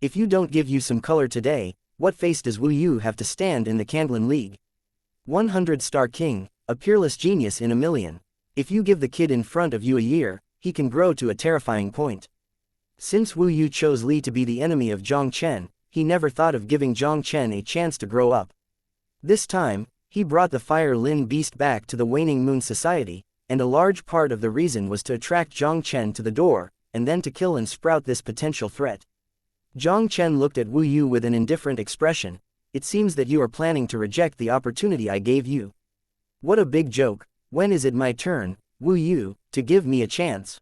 If you don't give you some color today, what face does Wu Yu have to stand in the Candlin League? 100-star king, a peerless genius in a million. If you give the kid in front of you a year, he can grow to a terrifying point. Since Wu Yu chose Li to be the enemy of Jiang Chen, he never thought of giving Jiang Chen a chance to grow up. This time, he brought the Fire Lin beast back to the Waning Moon Society, and a large part of the reason was to attract Jiang Chen to the door, and then to kill and sprout this potential threat. Jiang Chen looked at Wu Yu with an indifferent expression. It seems that you are planning to reject the opportunity I gave you. What a big joke. When is it my turn, Wu Yu, to give me a chance?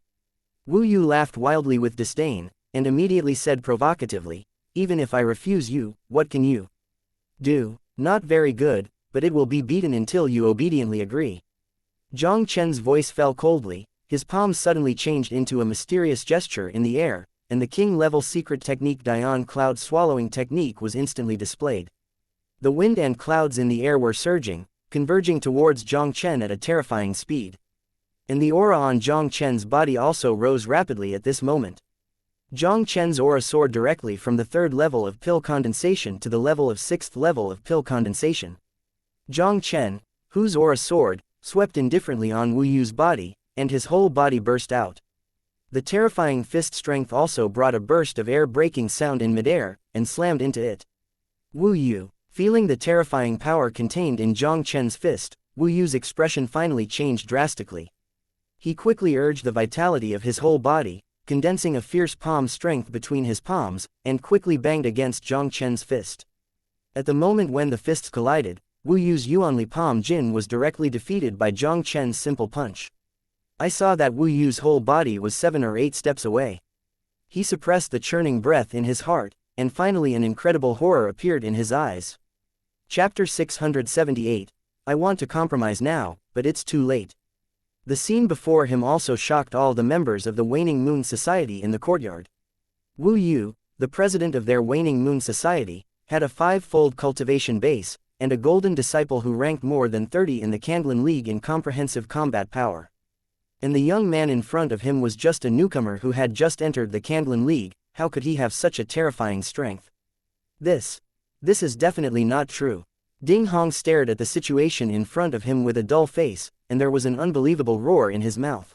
Wu Yu laughed wildly with disdain, and immediately said provocatively, even if I refuse you, what can you do? Not very good, but it will be beaten until you obediently agree. Jiang Chen's voice fell coldly, his palms suddenly changed into a mysterious gesture in the air, and the king-level secret technique Dian cloud swallowing technique was instantly displayed. The wind and clouds in the air were surging, converging towards Jiang Chen at a terrifying speed. And the aura on Jiang Chen's body also rose rapidly at this moment. Jiang Chen's aura soared directly from the 3rd level of pill condensation to the level of 6th level of pill condensation. Jiang Chen, whose aura soared, swept indifferently on Wu Yu's body, and his whole body burst out. The terrifying fist strength also brought a burst of air-breaking sound in midair, and slammed into it. Wu Yu, feeling the terrifying power contained in Jiang Chen's fist, Wu Yu's expression finally changed drastically. He quickly urged the vitality of his whole body, condensing a fierce palm strength between his palms, and quickly banged against Jiang Chen's fist. At the moment when the fists collided, Wu Yu's Yuanli Palm Jin was directly defeated by Jiang Chen's simple punch. I saw that Wu Yu's whole body was 7 or 8 steps away. He suppressed the churning breath in his heart, and finally an incredible horror appeared in his eyes. Chapter 678. I want to compromise now, but it's too late. The scene before him also shocked all the members of the Waning Moon Society in the courtyard. Wu Yu, the president of their Waning Moon Society, had a 5-fold cultivation base, and a golden disciple who ranked more than 30 in the Kanglan League in comprehensive combat power. And the young man in front of him was just a newcomer who had just entered the Kanglan League. How could he have such a terrifying strength? This is definitely not true. Ding Hong stared at the situation in front of him with a dull face, and there was an unbelievable roar in his mouth.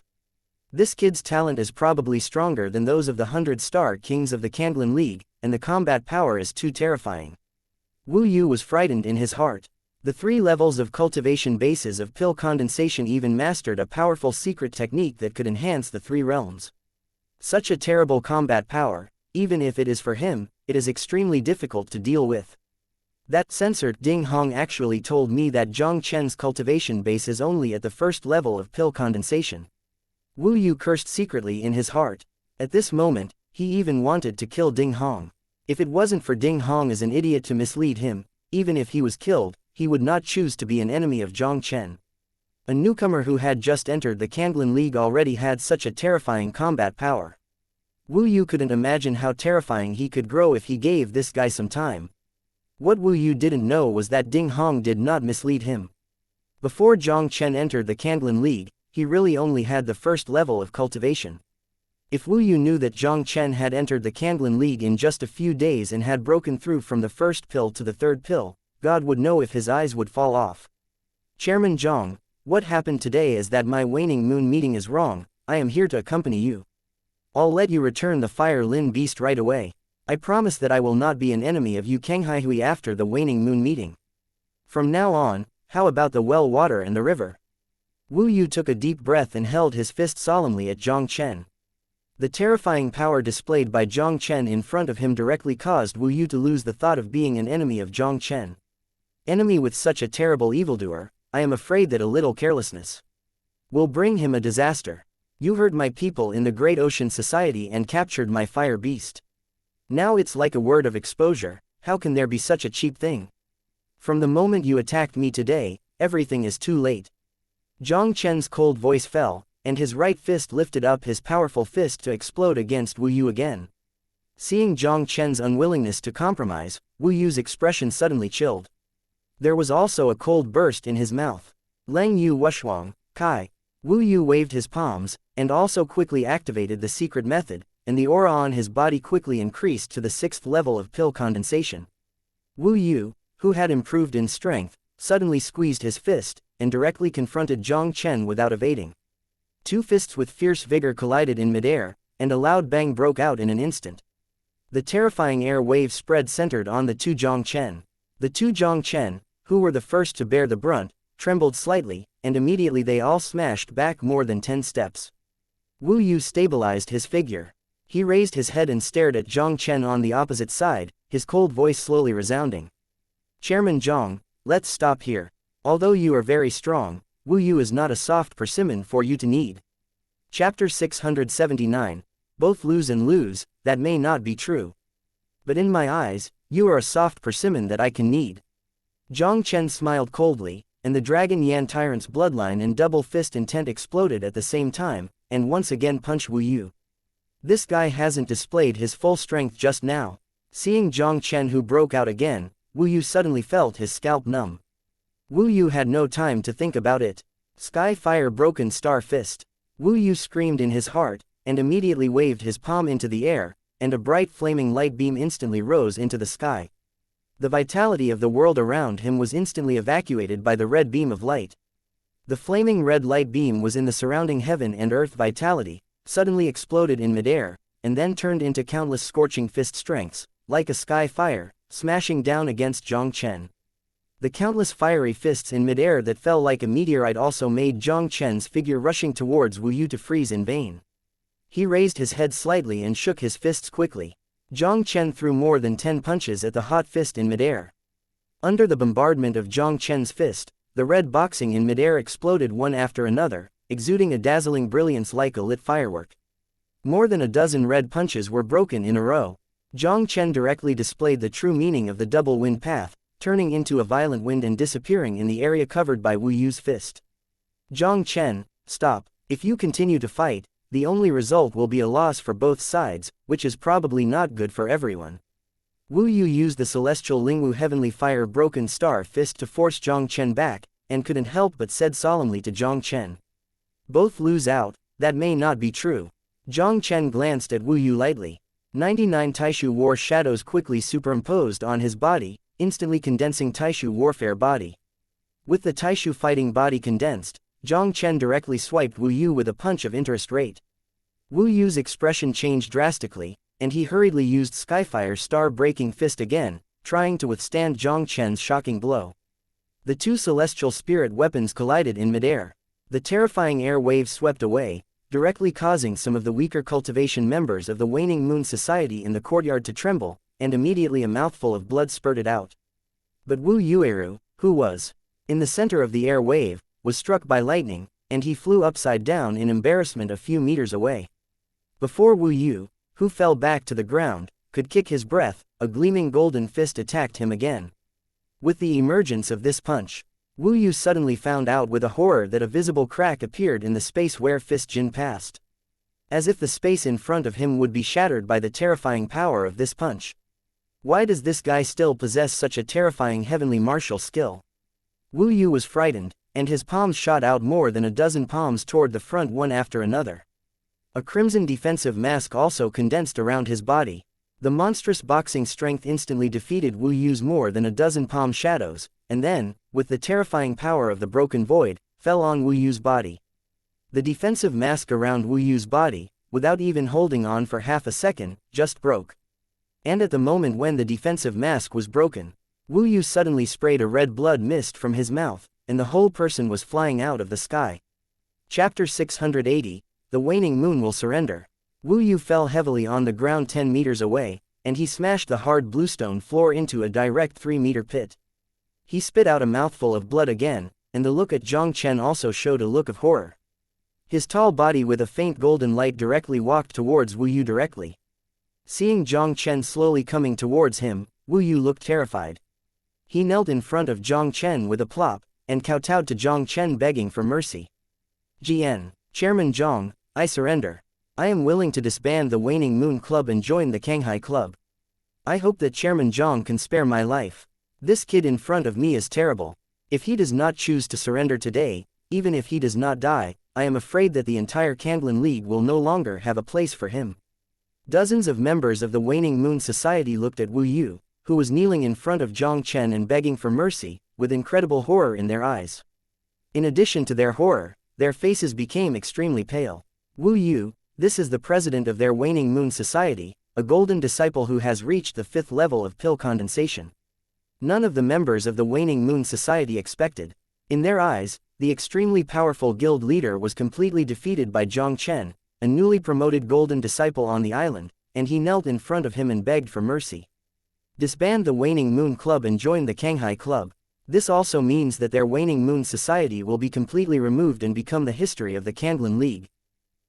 This kid's talent is probably stronger than those of the 100-star kings of the Kanglan League, and the combat power is too terrifying. Wu Yu was frightened in his heart. The 3 levels of cultivation bases of pill condensation even mastered a powerful secret technique that could enhance the 3 realms. Such a terrible combat power, even if it is for him, it is extremely difficult to deal with. That censored Ding Hong actually told me that Jiang Chen's cultivation base is only at the 1st level of pill condensation. Wu Yu cursed secretly in his heart. At this moment, he even wanted to kill Ding Hong. If it wasn't for Ding Hong as an idiot to mislead him, even if he was killed, he would not choose to be an enemy of Jiang Chen. A newcomer who had just entered the Kanglan League already had such a terrifying combat power. Wu Yu couldn't imagine how terrifying he could grow if he gave this guy some time. What Wu Yu didn't know was that Ding Hong did not mislead him. Before Jiang Chen entered the Kanglan League, he really only had the 1st level of cultivation. If Wu Yu knew that Jiang Chen had entered the Kanglan League in just a few days and had broken through from the 1st pill to the 3rd pill, God would know if his eyes would fall off. Chairman Jiang, what happened today is that my Waning Moon meeting is wrong. I am here to accompany you. I'll let you return the Fire Lin beast right away. I promise that I will not be an enemy of you Kanghahui after the Waning Moon meeting. From now on, how about the well water and the river? Wu Yu took a deep breath and held his fist solemnly at Jiang Chen. The terrifying power displayed by Jiang Chen in front of him directly caused Wu Yu to lose the thought of being an enemy of Jiang Chen. Enemy with such a terrible evildoer, I am afraid that a little carelessness will bring him a disaster. You hurt my people in the Great Ocean Society and captured my fire beast. Now it's like a word of exposure. How can there be such a cheap thing? From the moment you attacked me today, everything is too late. Jiang Chen's cold voice fell, and his right fist lifted up his powerful fist to explode against Wu Yu again. Seeing Jiang Chen's unwillingness to compromise, Wu Yu's expression suddenly chilled. There was also a cold burst in his mouth. Leng Yu Wushuang, Kai. Wu Yu waved his palms, and also quickly activated the secret method, and the aura on his body quickly increased to the 6th level of pill condensation. Wu Yu, who had improved in strength, suddenly squeezed his fist, and directly confronted Jiang Chen without evading. Two fists with fierce vigor collided in midair, and a loud bang broke out in an instant. The terrifying air wave spread centered on the two Jiang Chen. The two Jiang Chen, who were the first to bear the brunt, trembled slightly, and immediately they all smashed back more than 10 steps. Wu Yu stabilized his figure. He raised his head and stared at Jiang Chen on the opposite side, his cold voice slowly resounding. Chairman Jiang, let's stop here. Although you are very strong, Wu Yu is not a soft persimmon for you to need. Chapter 679, Both lose and lose, that may not be true. But in my eyes, you are a soft persimmon that I can need. Jiang Chen smiled coldly, and the Dragon Yan tyrant's bloodline and double fist intent exploded at the same time, and once again punched Wu Yu. This guy hasn't displayed his full strength just now. Seeing Jiang Chen who broke out again, Wu Yu suddenly felt his scalp numb. Wu Yu had no time to think about it. Sky Fire Broken Star Fist. Wu Yu screamed in his heart, and immediately waved his palm into the air, and a bright flaming light beam instantly rose into the sky. The vitality of the world around him was instantly evacuated by the red beam of light. The flaming red light beam was in the surrounding heaven and earth vitality, suddenly exploded in midair, and then turned into countless scorching fist strengths, like a sky fire, smashing down against Jiang Chen. The countless fiery fists in midair that fell like a meteorite also made Jiang Chen's figure rushing towards Wu Yu to freeze in vain. He raised his head slightly and shook his fists quickly. Jiang Chen threw more than 10 punches at the hot fist in midair. Under the bombardment of Jiang Chen's fist, the red boxing in midair exploded one after another, exuding a dazzling brilliance like a lit firework. More than a dozen red punches were broken in a row. Jiang Chen directly displayed the true meaning of the double wind path, turning into a violent wind and disappearing in the area covered by Wu Yu's fist. Jiang Chen, stop. If you continue to fight, the only result will be a loss for both sides, which is probably not good for everyone. Wu Yu used the celestial Lingwu heavenly fire broken star fist to force Jiang Chen back, and couldn't help but said solemnly to Jiang Chen. Both lose out, that may not be true. Jiang Chen glanced at Wu Yu lightly. 99 Taishu War shadows quickly superimposed on his body, instantly condensing Taishu warfare body. With the Taishu fighting body condensed, Jiang Chen directly swiped Wu Yu with a punch of interest rate. Wu Yu's expression changed drastically, and he hurriedly used Skyfire star-breaking fist again, trying to withstand Jiang Chen's shocking blow. The two celestial spirit weapons collided in midair. The terrifying air wave swept away, directly causing some of the weaker cultivation members of the Waning Moon Society in the courtyard to tremble, and immediately a mouthful of blood spurted out. But Wu Yueru, who was in the center of the air wave, was struck by lightning, and he flew upside down in embarrassment a few meters away. Before Wu Yu, who fell back to the ground, could kick his breath, a gleaming golden fist attacked him again. With the emergence of this punch, Wu Yu suddenly found out with a horror that a visible crack appeared in the space where Fist Jin passed. As if the space in front of him would be shattered by the terrifying power of this punch. Why does this guy still possess such a terrifying heavenly martial skill? Wu Yu was frightened, and his palms shot out more than a dozen palms toward the front one after another. A crimson defensive mask also condensed around his body. The monstrous boxing strength instantly defeated Wu Yu's more than a dozen palm shadows, and then, with the terrifying power of the broken void, fell on Wu Yu's body. The defensive mask around Wu Yu's body, without even holding on for half a second, just broke. And at the moment when the defensive mask was broken, Wu Yu suddenly sprayed a red blood mist from his mouth, and the whole person was flying out of the sky. Chapter 680, The Waning Moon Will Surrender. Wu Yu fell heavily on the ground 10 meters away, and he smashed the hard bluestone floor into a direct 3-meter pit. He spit out a mouthful of blood again, and the look at Jiang Chen also showed a look of horror. His tall body with a faint golden light directly walked towards Wu Yu directly. Seeing Jiang Chen slowly coming towards him, Wu Yu looked terrified. He knelt in front of Jiang Chen with a plop, and kowtowed to Jiang Chen begging for mercy. "GN, Chairman Jiang, I surrender. I am willing to disband the Waning Moon Club and join the Kanghai Club. I hope that Chairman Jiang can spare my life. This kid in front of me is terrible. If he does not choose to surrender today, even if he does not die, I am afraid that the entire Kanglan League will no longer have a place for him." Dozens of members of the Waning Moon Society looked at Wu Yu, who was kneeling in front of Jiang Chen and begging for mercy, with incredible horror in their eyes. In addition to their horror, their faces became extremely pale. Wu Yu, this is the president of their Waning Moon Society, a golden disciple who has reached the 5th level of pill condensation. None of the members of the Waning Moon Society expected. In their eyes, the extremely powerful guild leader was completely defeated by Jiang Chen, a newly promoted golden disciple on the island, and he knelt in front of him and begged for mercy. Disband the Waning Moon Club and join the Xianxia Club. This also means that their Waning Moon Society will be completely removed and become the history of the Candlin League.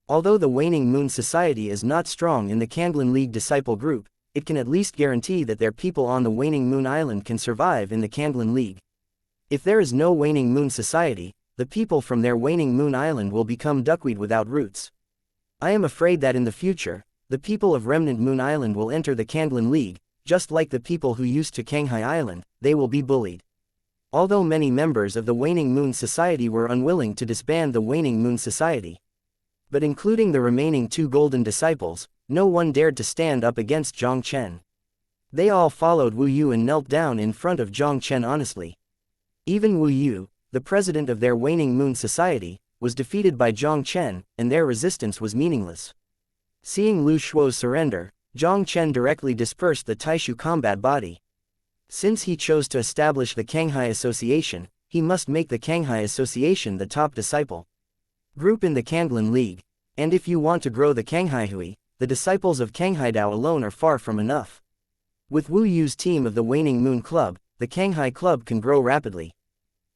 Although the Waning Moon Society is not strong in the Candlin League disciple group, it can at least guarantee that their people on the Waning Moon Island can survive in the Candlin League. If there is no Waning Moon Society, the people from their Waning Moon Island will become duckweed without roots. I am afraid that in the future, the people of Remnant Moon Island will enter the Candlin League, just like the people who used to Xianxia Island, they will be bullied. Although many members of the Waning Moon Society were unwilling to disband the Waning Moon Society, but including the remaining 2 golden disciples, no one dared to stand up against Jiang Chen. They all followed Wu Yu and knelt down in front of Jiang Chen honestly. Even Wu Yu, the president of their Waning Moon Society, was defeated by Jiang Chen, and their resistance was meaningless. Seeing Lu Shuo's surrender, Jiang Chen directly dispersed the Taishu combat body. Since he chose to establish the Xianxia Association, he must make the Xianxia Association the top disciple group in the Candlin League. And if you want to grow the Xianxia Hui, the disciples of Xianxia Dao alone are far from enough. With Wu Yu's team of the Waning Moon Club, the Xianxia Club can grow rapidly.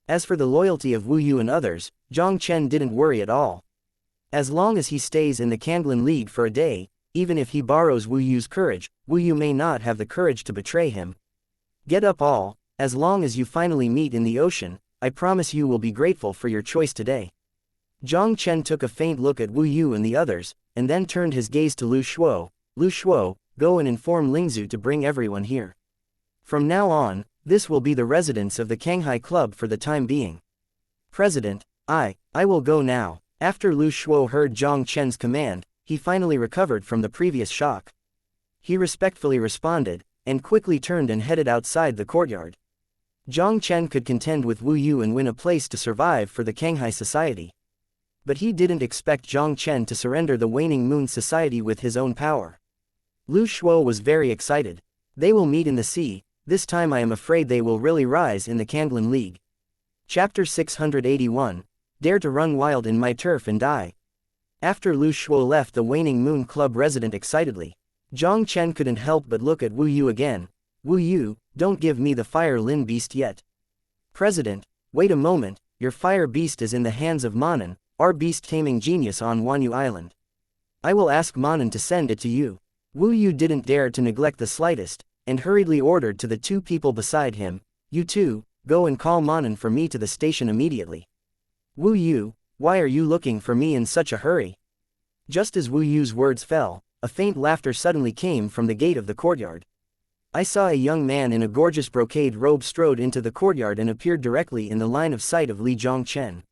As for the loyalty of Wu Yu and others, Jiang Chen didn't worry at all. As long as he stays in the Candlin League for a day, even if he borrows Wu Yu's courage, Wu Yu may not have the courage to betray him. Get up all, as long as you finally meet in the ocean, I promise you will be grateful for your choice today. Jiang Chen took a faint look at Wu Yu and the others, and then turned his gaze to Lu Shuo. Lu Shuo, go and inform Lingzhu to bring everyone here. From now on, this will be the residence of the Xianxia Club for the time being. President, I will go now. After Lu Shuo heard Jiang Chen's command, he finally recovered from the previous shock. He respectfully responded, and quickly turned and headed outside the courtyard. Jiang Chen could contend with Wu Yu and win a place to survive for the Xianxia Society. But he didn't expect Jiang Chen to surrender the Waning Moon Society with his own power. Lu Shuo was very excited. They will meet in the sea, this time I am afraid they will really rise in the Candlin League. Chapter 681, Dare to Run Wild in My Turf and Die. After Lu Shuo left the Waning Moon Club resident excitedly, Jiang Chen couldn't help but look at Wu Yu again. Wu Yu, don't give me the fire Lin beast yet. President, wait a moment, your fire beast is in the hands of Manan, our beast-taming genius on Wanyu Island. I will ask Manan to send it to you. Wu Yu didn't dare to neglect the slightest, and hurriedly ordered to the 2 people beside him, you 2, go and call Manan for me to the station immediately. Wu Yu, why are you looking for me in such a hurry? Just as Wu Yu's words fell, a faint laughter suddenly came from the gate of the courtyard. I saw a young man in a gorgeous brocade robe strode into the courtyard and appeared directly in the line of sight of Li Jiang.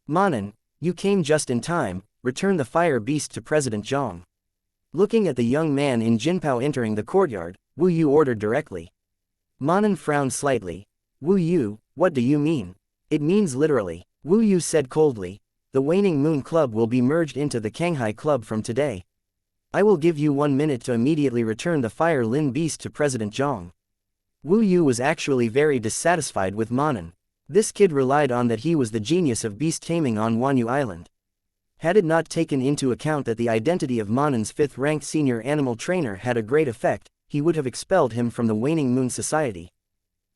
Manan, you came just in time, return the fire beast to President Jiang. Looking at the young man in Jinpao entering the courtyard, Wu Yu ordered directly. Manan frowned slightly. Wu Yu, what do you mean? It means literally. Wu Yu said coldly, the Waning Moon Club will be merged into the Xianxia Club from today. I will give you 1 minute to immediately return the fire Lin beast to President Jiang. Wu Yu was actually very dissatisfied with Manan. This kid relied on that he was the genius of beast taming on Wanyu Island. Had it not taken into account that the identity of Manan's 5th-ranked senior animal trainer had a great effect, he would have expelled him from the Waning Moon Society.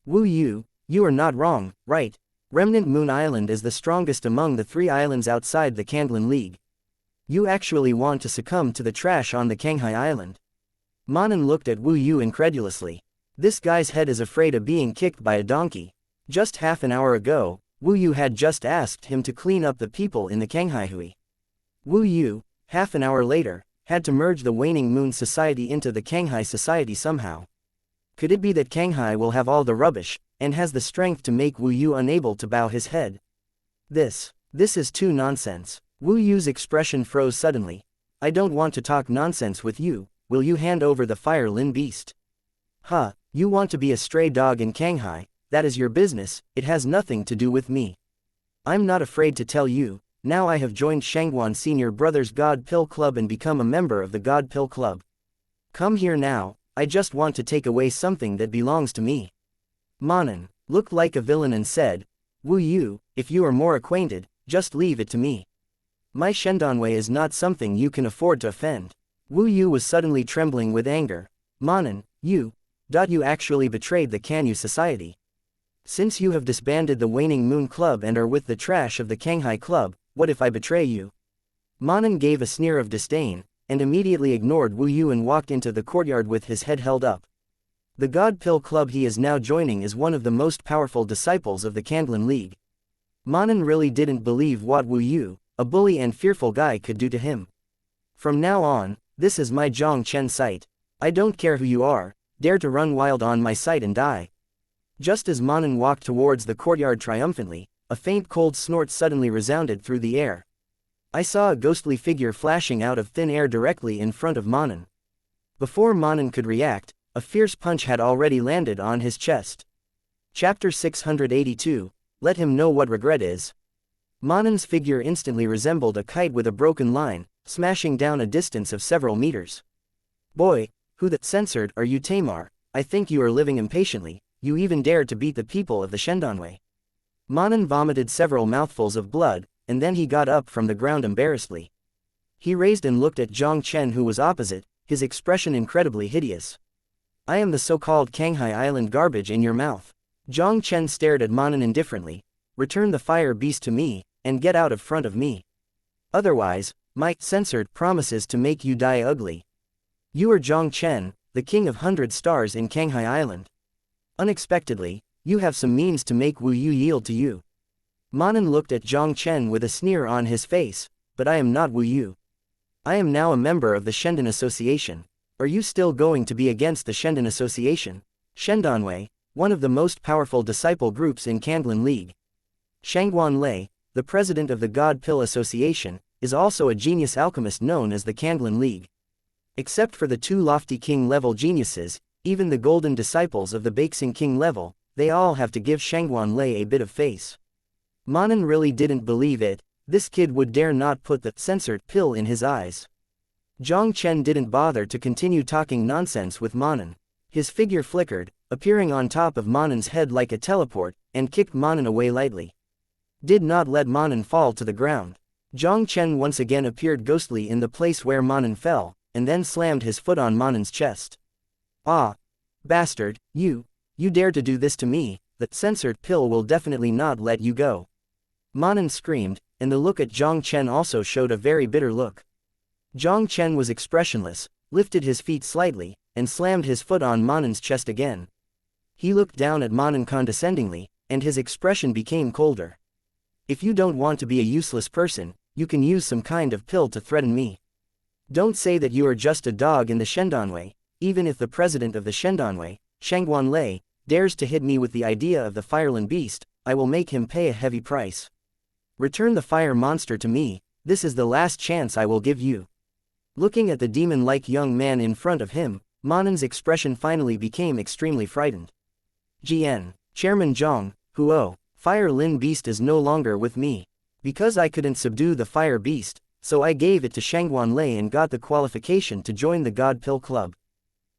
Wu Yu, you are not wrong, right? Remnant Moon Island is the strongest among the 3 islands outside the Candlin League. You actually want to succumb to the trash on the Xianxia Island? Manan looked at Wu Yu incredulously. This guy's head is afraid of being kicked by a donkey. Just half an hour ago, Wu Yu had just asked him to clean up the people in the Xianxia Hui. Wu Yu, half an hour later, had to merge the Waning Moon Society into the Xianxia Society somehow. Could it be that Xianxia will have all the rubbish, and has the strength to make Wu Yu unable to bow his head? This is too nonsense. Wu Yu's expression froze suddenly. I don't want to talk nonsense with you, will you hand over the fire Lin beast? Huh, you want to be a stray dog in Xianxia, that is your business, it has nothing to do with me. I'm not afraid to tell you, Now I have joined Shangguan Senior Brothers God Pill Club and become a member of the God Pill Club. Come here now, I just want to take away something that belongs to me. Manan looked like a villain and said, Wu Yu, if you are more acquainted, just leave it to me. My Shendanwei is not something you can afford to offend. Wu Yu was suddenly trembling with anger. Manan, you actually betrayed the Kanyu Society. Since you have disbanded the Waning Moon Club and are with the trash of the Kanghai Club, what if I betray you? Manan gave a sneer of disdain, and immediately ignored Wu Yu and walked into the courtyard with his head held up. The God Pill Club he is now joining is one of the most powerful disciples of the Kandlin League. Manan really didn't believe what Wu Yu, a bully and fearful guy, could do to him. From now on, this is my Jiang Chen site. I don't care who you are, dare to run wild on my site and die. Just as Manan walked towards the courtyard triumphantly, a faint cold snort suddenly resounded through the air. I saw a ghostly figure flashing out of thin air directly in front of Manan. Before Manan could react, a fierce punch had already landed on his chest. Chapter 682, Let Him Know What Regret Is. Manan's figure instantly resembled a kite with a broken line, smashing down a distance of several meters. Boy, who the censored are you, Tamar? I think you are living impatiently, you even dared to beat the people of the Shendanwei. Manan vomited several mouthfuls of blood, and then he got up from the ground embarrassedly. He raised and looked at Jiang Chen, who was opposite, his expression incredibly hideous. I am the so-called Kanghai Island garbage in your mouth. Jiang Chen stared at Manan indifferently. Return the fire beast to me, and get out of front of me. Otherwise, my censored promises to make you die ugly. You are Jiang Chen, the king of 100 stars in Kanghai Island. Unexpectedly, you have some means to make Wu Yu yield to you. Manan looked at Jiang Chen with a sneer on his face, but I am not Wu Yu. I am now a member of the Shendan Association. Are you still going to be against the Shendan Association? Shendanwei, one of the most powerful disciple groups in Kandlin League. Shangguan Lei, the president of the God Pill Association, is also a genius alchemist known as the Kandlin League. Except for the two lofty king-level geniuses, even the golden disciples of the Baixing King level, they all have to give Shangguan Lei a bit of face. Manan really didn't believe it. This kid would dare not put the censored pill in his eyes. Jiang Chen didn't bother to continue talking nonsense with Manan. His figure flickered, appearing on top of Manan's head like a teleport, and kicked Manan away lightly. Did not let Manan fall to the ground. Jiang Chen once again appeared ghostly in the place where Manan fell, and then slammed his foot on Manan's chest. Ah! Bastard, you dare to do this to me, the censored pill will definitely not let you go. Manan screamed, and the look at Jiang Chen also showed a very bitter look. Jiang Chen was expressionless, lifted his feet slightly, and slammed his foot on Manan's chest again. He looked down at Manan condescendingly, and his expression became colder. If you don't want to be a useless person, you can use some kind of pill to threaten me. Don't say that you are just a dog in the Shendanwei. Even if the president of the Shendanwei, Shangguan Lei, dares to hit me with the idea of the Fireland beast, I will make him pay a heavy price. Return the fire monster to me, this is the last chance I will give you. Looking at the demon-like young man in front of him, Manan's expression finally became extremely frightened. GN, Chairman Jiang, Fire Lin beast is no longer with me. Because I couldn't subdue the fire beast, so I gave it to Shangguan Lei and got the qualification to join the God Pill Club.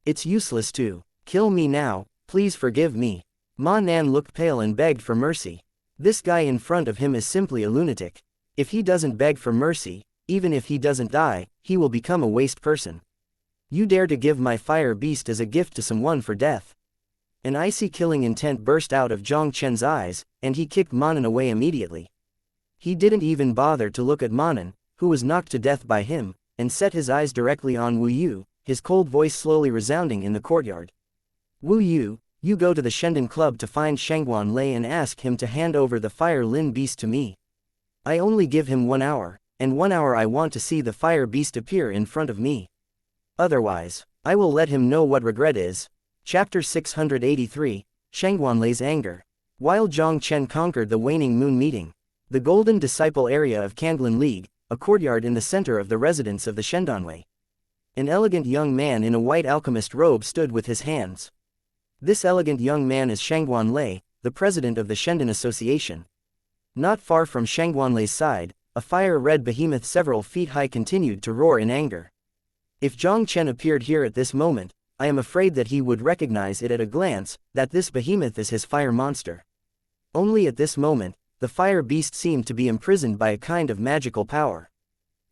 It's useless to kill me now, please forgive me. Ma Nan looked pale and begged for mercy. This guy in front of him is simply a lunatic. If he doesn't beg for mercy, even if he doesn't die, he will become a waste person. You dare to give my fire beast as a gift to someone for death. An icy killing intent burst out of Jiang Chen's eyes, and he kicked Manan away immediately. He didn't even bother to look at Manan, who was knocked to death by him, and set his eyes directly on Wu Yu, his cold voice slowly resounding in the courtyard. Wu Yu, you go to the Shendan Club to find Shangguan Lei and ask him to hand over the Fire Lin beast to me. I only give him 1 hour, and 1 hour I want to see the fire beast appear in front of me. Otherwise, I will let him know what regret is. Chapter 683, Shangguan Lei's Anger. While Jiang Chen conquered the Waning Moon meeting, the Golden Disciple area of Kandlin League, a courtyard in the center of the residence of the Shendanwei. An elegant young man in a white alchemist robe stood with his hands. This elegant young man is Shangguan Lei, the president of the Shendan Association. Not far from Shangguan Lei's side, a fire-red behemoth several feet high continued to roar in anger. If Jiang Chen appeared here at this moment, I am afraid that he would recognize it at a glance, that this behemoth is his fire monster. Only at this moment, the fire beast seemed to be imprisoned by a kind of magical power.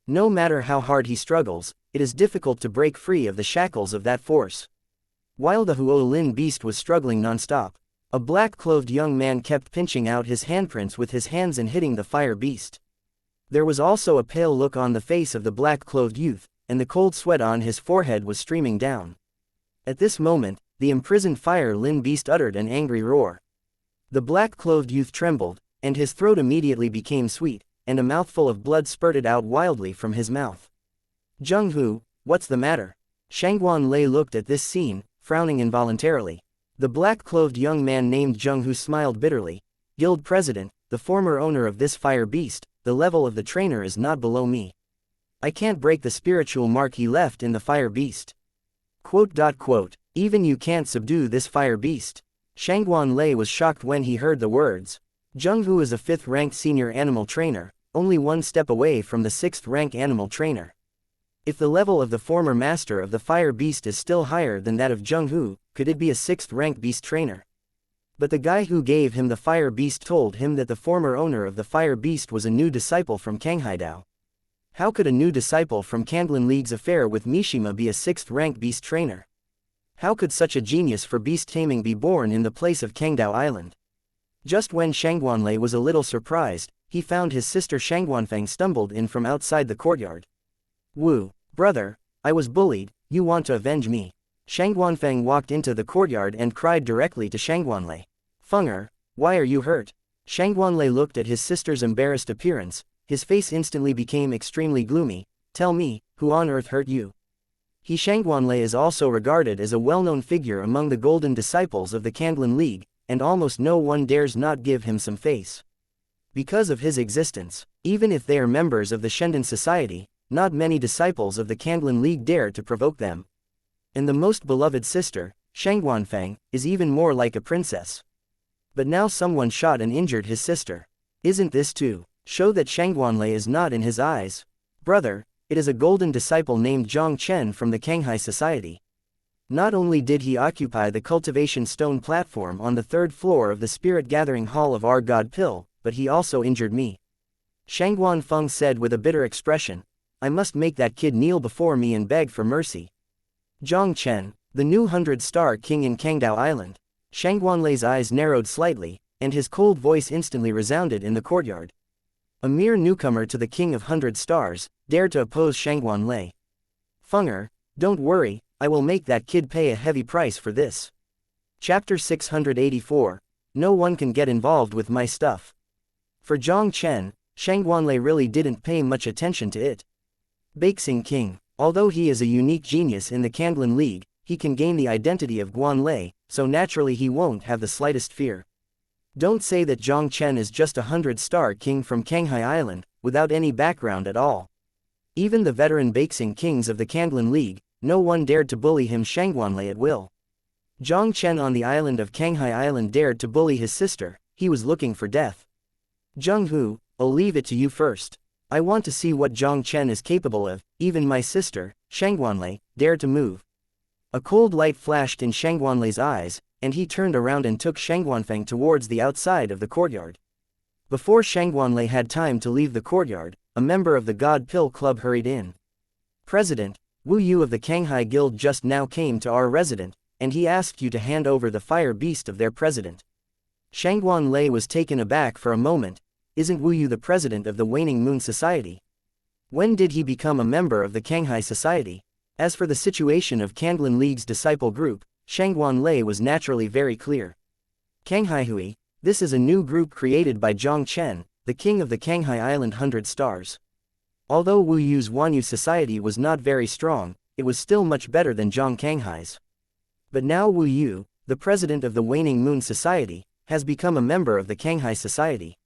No matter how hard he struggles, it is difficult to break free of the shackles of that force. While the Huolin beast was struggling non-stop, a black-clothed young man kept pinching out his handprints with his hands and hitting the fire beast. There was also a pale look on the face of the black-clothed youth, and the cold sweat on his forehead was streaming down. At this moment, the imprisoned fire Lin beast uttered an angry roar. The black-clothed youth trembled, and his throat immediately became sweet, and a mouthful of blood spurted out wildly from his mouth. "Zheng Hu, what's the matter?" Shangguan Lei looked at this scene, frowning involuntarily. The black-clothed young man named Zheng Hu smiled bitterly. "Guild president, the former owner of this fire beast, the level of the trainer is not below me. I can't break the spiritual mark he left in the fire beast. Even you can't subdue this fire beast." Shangguan Lei was shocked when he heard the words. Zheng Hu is a 5th-ranked senior animal trainer, only one step away from the 6th-rank animal trainer. If the level of the former master of the fire beast is still higher than that of Zheng Hu, could it be a 6th-rank beast trainer? But the guy who gave him the fire beast told him that the former owner of the fire beast was a new disciple from Kanghaidao. How could a new disciple from Kanglan League's affair with Mishima be a 6th-rank beast trainer? How could such a genius for beast taming be born in the place of Kangdao Island? Just when Shangguanlei was a little surprised, he found his sister Shangguanfeng stumbled in from outside the courtyard. "Wu, brother, I was bullied, you want to avenge me." Shangguanfeng walked into the courtyard and cried directly to Shangguanlei. "Fenger, why are you hurt?" Shangguanlei looked at his sister's embarrassed appearance, his face instantly became extremely gloomy. "Tell me, who on earth hurt you?" Shangguanlei is also regarded as a well-known figure among the golden disciples of the Kanglan League, and almost no one dares not give him some face. Because of his existence, even if they are members of the Shendan Society, not many disciples of the Kanglan League dare to provoke them. And the most beloved sister, Shangguanfeng, is even more like a princess. But now someone shot and injured his sister. Isn't this to show that Shangguanlei is not in his eyes? "Brother, it is a golden disciple named Jiang Chen from the Kanghai Society. Not only did he occupy the cultivation stone platform on the 3rd floor of the spirit gathering hall of our god Pill, but he also injured me." Shangguanfeng said with a bitter expression. "I must make that kid kneel before me and beg for mercy." Jiang Chen, the new 100-star king in Kangdao Island. Shangguanlei's eyes narrowed slightly, and his cold voice instantly resounded in the courtyard. A mere newcomer to the king of 100 stars, dared to oppose Shangguanlei. "Fenger, don't worry, I will make that kid pay a heavy price for this." Chapter 684. No one can get involved with my stuff. For Jiang Chen, Shangguanlei really didn't pay much attention to it. Beixing King, although he is a unique genius in the Kanglan League, he can gain the identity of Guanlei, so naturally he won't have the slightest fear. Don't say that Jiang Chen is just a 100-star king from Kanghai Island, without any background at all. Even the veteran Beixing kings of the Kanglan League, no one dared to bully him Shangguanlei at will. Jiang Chen on the island of Kanghai Island dared to bully his sister, he was looking for death. "Zheng Hu, I'll leave it to you first. I want to see what Jiang Chen is capable of." Even my sister, Shangguanlei, dared to move. A cold light flashed in Shangguanlei's eyes, and he turned around and took Shangguanfeng towards the outside of the courtyard. Before Shangguanlei had time to leave the courtyard, a member of the God Pill Club hurried in. "President, Wu Yu of the Kanghai Guild just now came to our resident, and he asked you to hand over the fire beast of their president." Shangguanlei was taken aback for a moment. Isn't Wu Yu the president of the Waning Moon Society? When did he become a member of the Kanghai Society? As for the situation of Kanglan League's disciple group, Shangguanlei was naturally very clear. Kanghai Hui, this is a new group created by Jiang Chen, the king of the Kanghai Island 100 stars. Although Wu Yu's Wanyu society was not very strong, it was still much better than Jiang Kanghai's. But now Wu Yu, the president of the Waning Moon Society, has become a member of the Kanghai Society.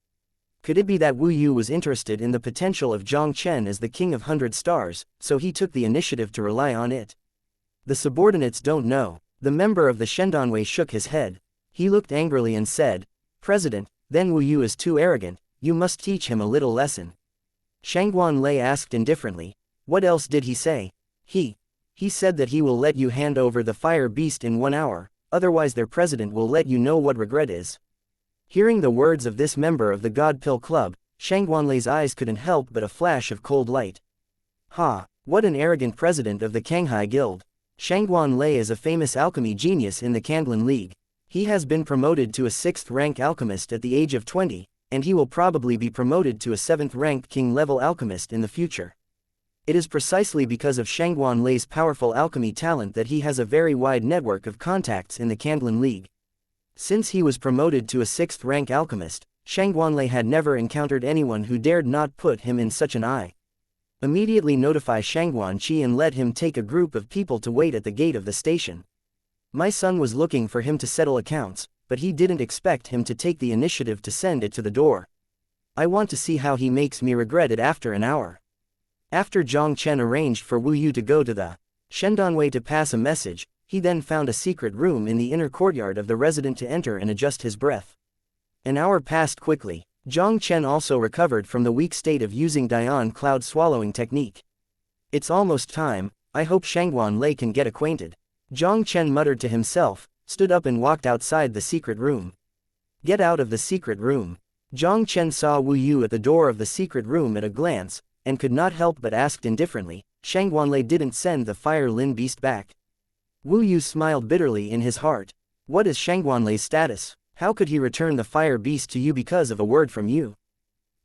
Could it be that Wu Yu was interested in the potential of Jiang Chen as the king of 100 stars, so he took the initiative to rely on it? The subordinates don't know. The member of the Shendanwei shook his head. He looked angrily and said, "President, then Wu Yu is too arrogant, you must teach him a little lesson." Shangguan Lei asked indifferently. What else did he say? He said that he will let you hand over the fire beast in 1 hour, otherwise their president will let you know what regret is. Hearing the words of this member of the God Pill Club, Shangguan Lei's eyes couldn't help but a flash of cold light. Ha! What an arrogant president of the Kanghai Guild. Shangguan Lei is a famous alchemy genius in the Kanglan League. He has been promoted to a 6th rank alchemist at the age of 20, and he will probably be promoted to a 7th ranked king-level alchemist in the future. It is precisely because of Shangguan Lei's powerful alchemy talent that he has a very wide network of contacts in the Kanglan League. Since he was promoted to a 6th rank alchemist, Shangguan Lei had never encountered anyone who dared not put him in such an eye. Immediately notify Shangguan Qi and let him take a group of people to wait at the gate of the station. My son was looking for him to settle accounts, but he didn't expect him to take the initiative to send it to the door. I want to see how he makes me regret it after an hour. After Jiang Chen arranged for Wu Yu to go to the Shendanwei to pass a message, he then found a secret room in the inner courtyard of the resident to enter and adjust his breath. An hour passed quickly. Jiang Chen also recovered from the weak state of using Dian cloud swallowing technique. It's almost time, I hope Shangguan Lei can get acquainted. Jiang Chen muttered to himself, stood up and walked outside the secret room. Get out of the secret room. Jiang Chen saw Wu Yu at the door of the secret room at a glance, and could not help but asked indifferently, Shangguan Lei didn't send the fire Lin beast back. Wu Yu smiled bitterly in his heart. What is Shangguan Lei's status? How could he return the fire beast to you because of a word from you?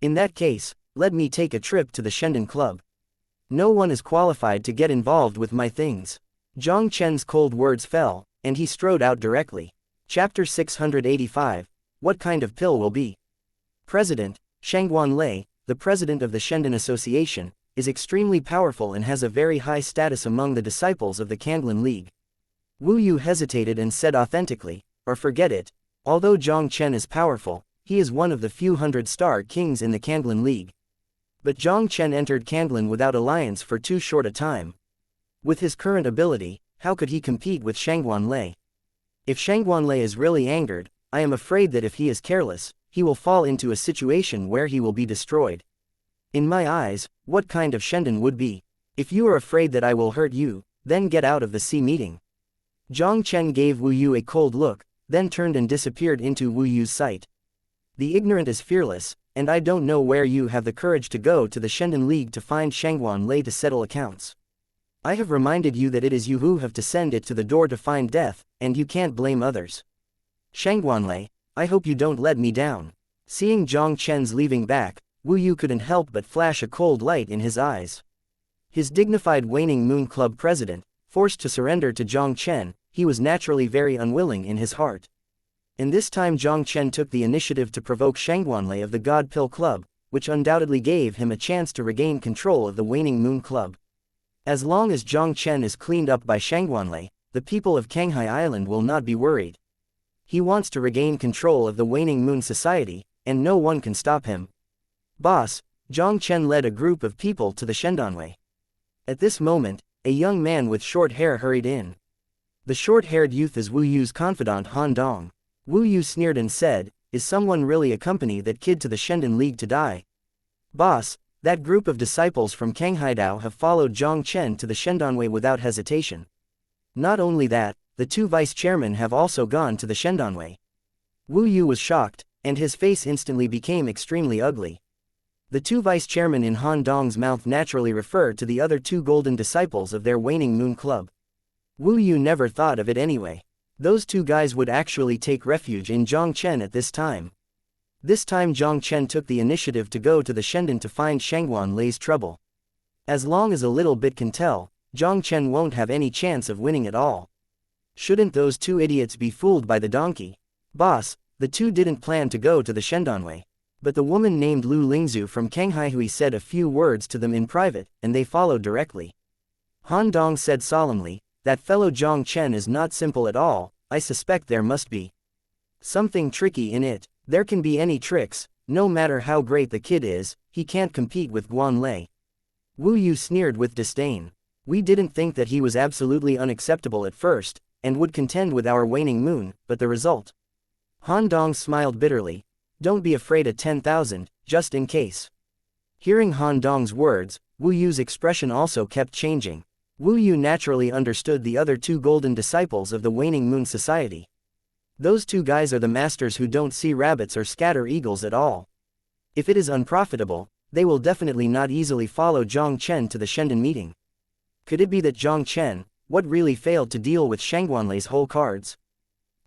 In that case, let me take a trip to the Shendan Club. No one is qualified to get involved with my things. Jiang Chen's cold words fell, and he strode out directly. Chapter 685. What kind of pill will be? President, Shangguan Lei, the president of the Shendan Association, is extremely powerful and has a very high status among the disciples of the Kanglan League. Wu Yu hesitated and said authentically, or forget it. Although Jiang Chen is powerful, he is one of the few 100-star kings in the Kanglan League. But Jiang Chen entered Kanglan without alliance for too short a time. With his current ability, how could he compete with Shangguan Lei? If Shangguan Lei is really angered, I am afraid that if he is careless, he will fall into a situation where he will be destroyed. In my eyes, what kind of Shendan would be? If you are afraid that I will hurt you, then get out of the C meeting. Jiang Chen gave Wu Yu a cold look, then turned and disappeared into Wu Yu's sight. The ignorant is fearless, and I don't know where you have the courage to go to the Shendan League to find Shangguan Lei to settle accounts. I have reminded you that it is you who have to send it to the door to find death, and you can't blame others. Shangguan Lei, I hope you don't let me down. Seeing Jiang Chen's leaving back, Wu Yu couldn't help but flash a cold light in his eyes. His dignified Waning Moon Club president, forced to surrender to Jiang Chen, he was naturally very unwilling in his heart. And this time Jiang Chen took the initiative to provoke Shangguan Lei of the God Pill Club, which undoubtedly gave him a chance to regain control of the Waning Moon Club. As long as Jiang Chen is cleaned up by Shangguan Lei, the people of Kanghai Island will not be worried. He wants to regain control of the Waning Moon Society, and no one can stop him. Boss, Jiang Chen led a group of people to the Shendanwei. At this moment, a young man with short hair hurried in. The short-haired youth is Wu Yu's confidant Han Dong. Wu Yu sneered and said, is someone really accompany that kid to the Shendan League to die? Boss, that group of disciples from Kanghaidao have followed Jiang Chen to the Shendanwei without hesitation. Not only that, the 2 vice-chairmen have also gone to the Shendanwei. Wu Yu was shocked, and his face instantly became extremely ugly. The 2 vice-chairmen in Han Dong's mouth naturally referred to the other 2 golden disciples of their Waning Moon Club. Wu Yu never thought of it anyway. Those 2 guys would actually take refuge in Jiang Chen at this time. This time Jiang Chen took the initiative to go to the Shendan to find Shangguan Lei's trouble. As long as a little bit can tell, Jiang Chen won't have any chance of winning at all. Shouldn't those 2 idiots be fooled by the donkey? Boss, the 2 didn't plan to go to the Shendanwei. But the woman named Lu Lingzhu from Kanghahui said a few words to them in private, and they followed directly. Han Dong said solemnly, that fellow Jiang Chen is not simple at all, I suspect there must be something tricky in it. There can be any tricks, no matter how great the kid is, he can't compete with Guan Lei. Wu Yu sneered with disdain. We didn't think that he was absolutely unacceptable at first, and would contend with our Waning Moon, but the result? Han Dong smiled bitterly. Don't be afraid of 10,000, just in case. Hearing Han Dong's words, Wu Yu's expression also kept changing. Wu Yu naturally understood the other two golden disciples of the Waning Moon Society. Those two guys are the masters who don't see rabbits or scatter eagles at all. If it is unprofitable, they will definitely not easily follow Jiang Chen to the Shendon meeting. Could it be that Jiang Chen, what really failed to deal with Shangguanlei's whole cards?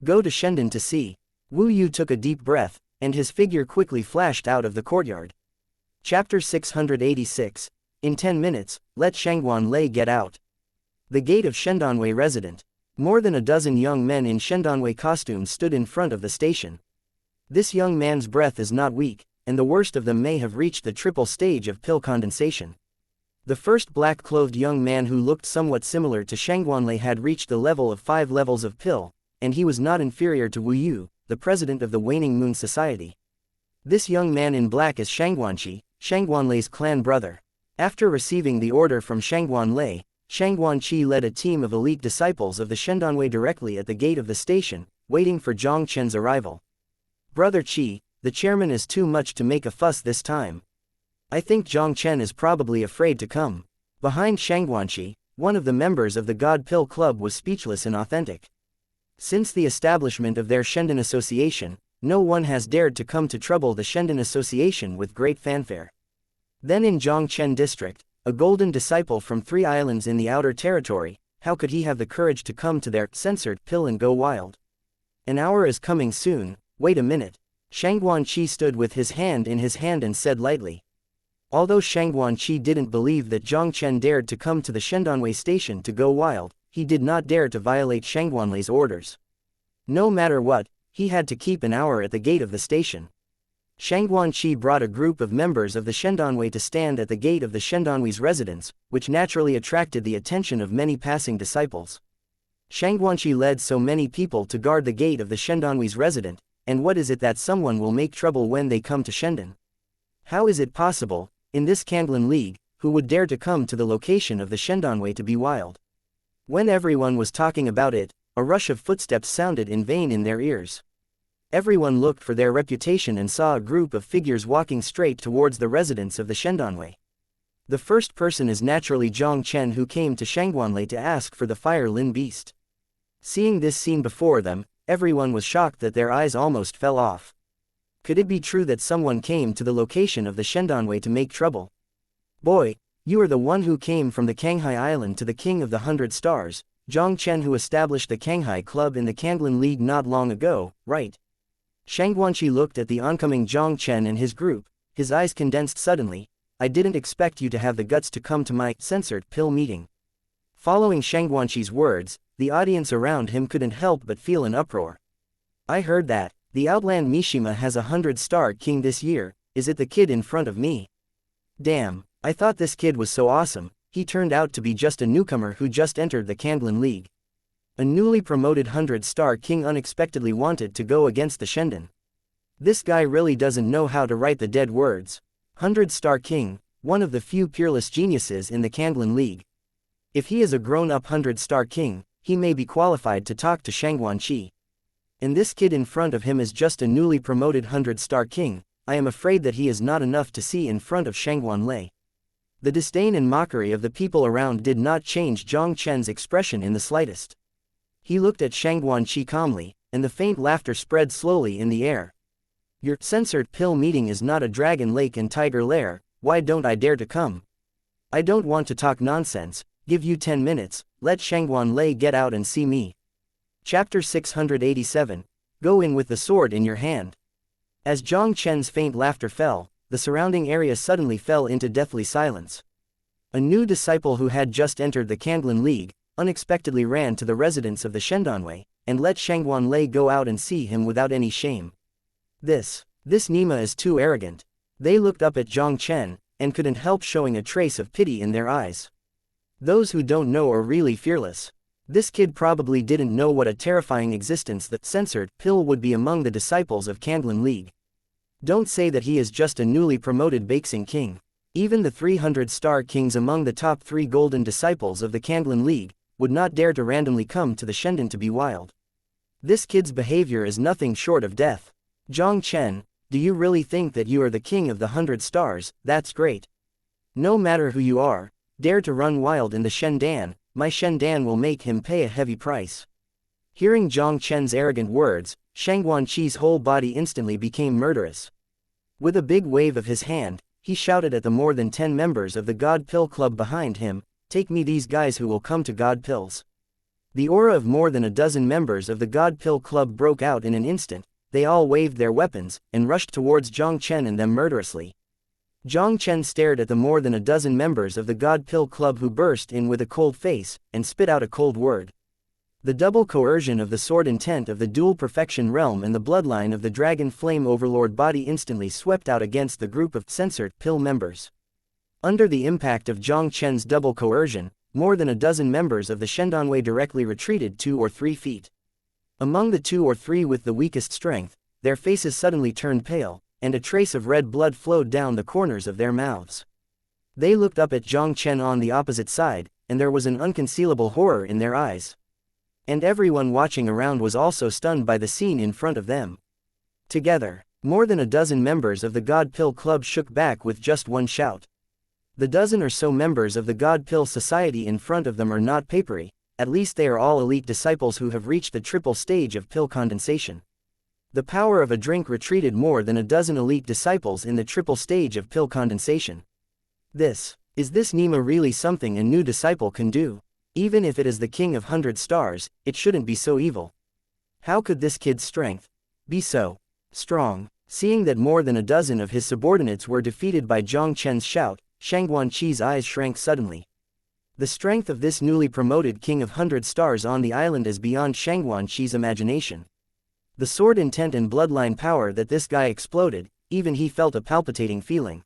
Go to Shendon to see. Wu Yu took a deep breath, and his figure quickly flashed out of the courtyard. Chapter 686. In 10 minutes, let Shangguanlei get out. The gate of Shendonwei resident. More than a dozen young men in Shendonwei costumes stood in front of the station. This young man's breath is not weak, and the worst of them may have reached the triple stage of pill condensation. The first black-clothed young man who looked somewhat similar to Shangguanlei had reached the level of 5 levels of pill, and he was not inferior to Wu Yu, the president of the Waning Moon Society. This young man in black is Shangguanqi, Shangguanlei's clan brother. After receiving the order from Shangguanlei, Shangguanqi led a team of elite disciples of the Shendonwei directly at the gate of the station, waiting for Jiang Chen's arrival. Brother Qi, the chairman is too much to make a fuss this time. I think Jiang Chen is probably afraid to come. Behind Shangguanqi, one of the members of the God Pill Club was speechless and authentic. Since the establishment of their Shendon Association, no one has dared to come to trouble the Shendon Association with great fanfare. Then in Jiang Chen district, a golden disciple from 3 islands in the outer territory, how could he have the courage to come to their censored pill and go wild? An hour is coming soon, wait a minute. Shangguanqi stood with his hand in his hand and said lightly. Although Shangguanqi didn't believe that Jiang Chen dared to come to the Shendonwei station to go wild, he did not dare to violate Shangguanlei's orders. No matter what, he had to keep an hour at the gate of the station. Shangguanqi brought a group of members of the Shendonwei to stand at the gate of the Shendonwei's residence, which naturally attracted the attention of many passing disciples. Shangguanqi led so many people to guard the gate of the Shendonwei's residence, and what is it that someone will make trouble when they come to Shendon? How is it possible, in this Kanglan League, who would dare to come to the location of the Shendonwei to be wild? When everyone was talking about it, a rush of footsteps sounded in vain in their ears. Everyone looked for their reputation and saw a group of figures walking straight towards the residence of the Shendonwei. The first person is naturally Jiang Chen, who came to Shangguanlei to ask for the Fire Lin beast. Seeing this scene before them, everyone was shocked that their eyes almost fell off. Could it be true that someone came to the location of the Shendonwei to make trouble? Boy, you are the one who came from the Kanghai Island to the King of the 100 Stars, Jiang Chen, who established the Kanghai Club in the Kanglan League not long ago, right? Shangguanqi looked at the oncoming Jiang Chen and his group, his eyes condensed suddenly. I didn't expect you to have the guts to come to my censored pill meeting. Following Shangguanqi's words, the audience around him couldn't help but feel an uproar. I heard that the Outland Mishima has a 100-star king this year. Is it the kid in front of me? Damn, I thought this kid was so awesome. He turned out to be just a newcomer who just entered the Kanglan League. A newly promoted 100-star king unexpectedly wanted to go against the Shendon. This guy really doesn't know how to write the dead words. 100-star king, one of the few peerless geniuses in the Kanglan League. If he is a grown-up 100-star king, he may be qualified to talk to Shangguanqi. And this kid in front of him is just a newly promoted 100-star king. I am afraid that he is not enough to see in front of Shangguanlei. The disdain and mockery of the people around did not change Jiang Chen's expression in the slightest. He looked at Shangguanqi calmly, and the faint laughter spread slowly in the air. Your censored pill meeting is not a dragon lake and tiger lair. Why don't I dare to come? I don't want to talk nonsense. Give you 10 minutes, let Shangguanlei get out and see me. Chapter 687. Go in with the sword in your hand. As Jiang Chen's faint laughter fell, the surrounding area suddenly fell into deathly silence. A new disciple who had just entered the Kanglan League unexpectedly ran to the residence of the Shendonwei, and let Shangguanlei go out and see him without any shame. This Nima is too arrogant. They looked up at Jiang Chen, and couldn't help showing a trace of pity in their eyes. Those who don't know are really fearless. This kid probably didn't know what a terrifying existence the censored pill would be among the disciples of Kanglan League. Don't say that he is just a newly promoted Baxing king. Even the 300-star kings among the top 3 golden disciples of the Kanglan League would not dare to randomly come to the Shendon to be wild. This kid's behavior is nothing short of death. Jiang Chen, Do you really think that you are the king of the 100 stars? That's great. No matter who you are, dare to run wild in the Shendan, my Shendan will make him pay a heavy price. Hearing Jiang Chen's arrogant words, Shang Guanqi's whole body instantly became murderous. With a big wave of his hand, he shouted at the more than 10 members of the God Pill Club behind him, "Take me these guys who will come to God Pills." The aura of more than a dozen members of the God Pill Club broke out in an instant. They all waved their weapons, and rushed towards Jiang Chen and them murderously. Jiang Chen stared at the more than a dozen members of the God Pill Club who burst in with a cold face, and spit out a cold word. The double coercion of the sword intent of the dual perfection realm and the bloodline of the dragon flame overlord body instantly swept out against the group of censored pill members. Under the impact of Jiang Chen's double coercion, more than a dozen members of the Shendanwei directly retreated 2 or 3 feet. Among the 2 or 3 with the weakest strength, their faces suddenly turned pale, and a trace of red blood flowed down the corners of their mouths. They looked up at Jiang Chen on the opposite side, and there was an unconcealable horror in their eyes. And everyone watching around was also stunned by the scene in front of them. Together, more than a dozen members of the God Pill Club shook back with just one shout. The dozen or so members of the God Pill Society in front of them are not papery, at least they are all elite disciples who have reached the triple stage of pill condensation. The power of a drink retreated more than a dozen elite disciples in the triple stage of pill condensation. Is this Nima really something a new disciple can do? Even if it is the king of 100 stars, it shouldn't be so evil. How could this kid's strength be so strong? Seeing that more than a dozen of his subordinates were defeated by Jiang Chen's shout, Shang Guanqi's eyes shrank suddenly. The strength of this newly promoted king of 100 stars on the island is beyond Shang Guanqi's imagination. The sword intent and bloodline power that this guy exploded, even he felt a palpitating feeling.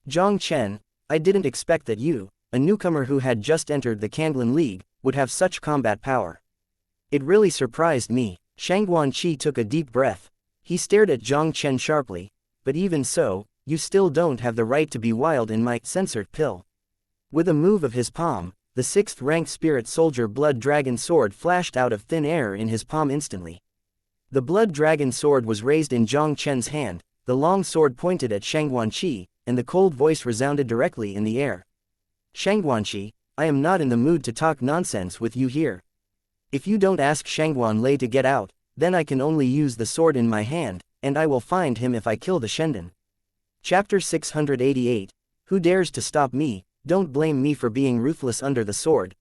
Jiang Chen, I didn't expect that you, a newcomer who had just entered the Kanglan League, would have such combat power. It really surprised me. Shang Guanqi took a deep breath. He stared at Jiang Chen sharply. But even so, you still don't have the right to be wild in my censored pill. With a move of his palm, the 6th-ranked spirit soldier blood dragon sword flashed out of thin air in his palm instantly. The blood dragon sword was raised in Jiang Chen's hand, the long sword pointed at Shang Guanqi, and the cold voice resounded directly in the air. Shang Guanqi, I am not in the mood to talk nonsense with you here. If you don't ask Shangguan Lei to get out, then I can only use the sword in my hand, and I will find him if I kill the Shendan. Chapter 688. Who dares to stop me? Don't blame me for being ruthless under the sword.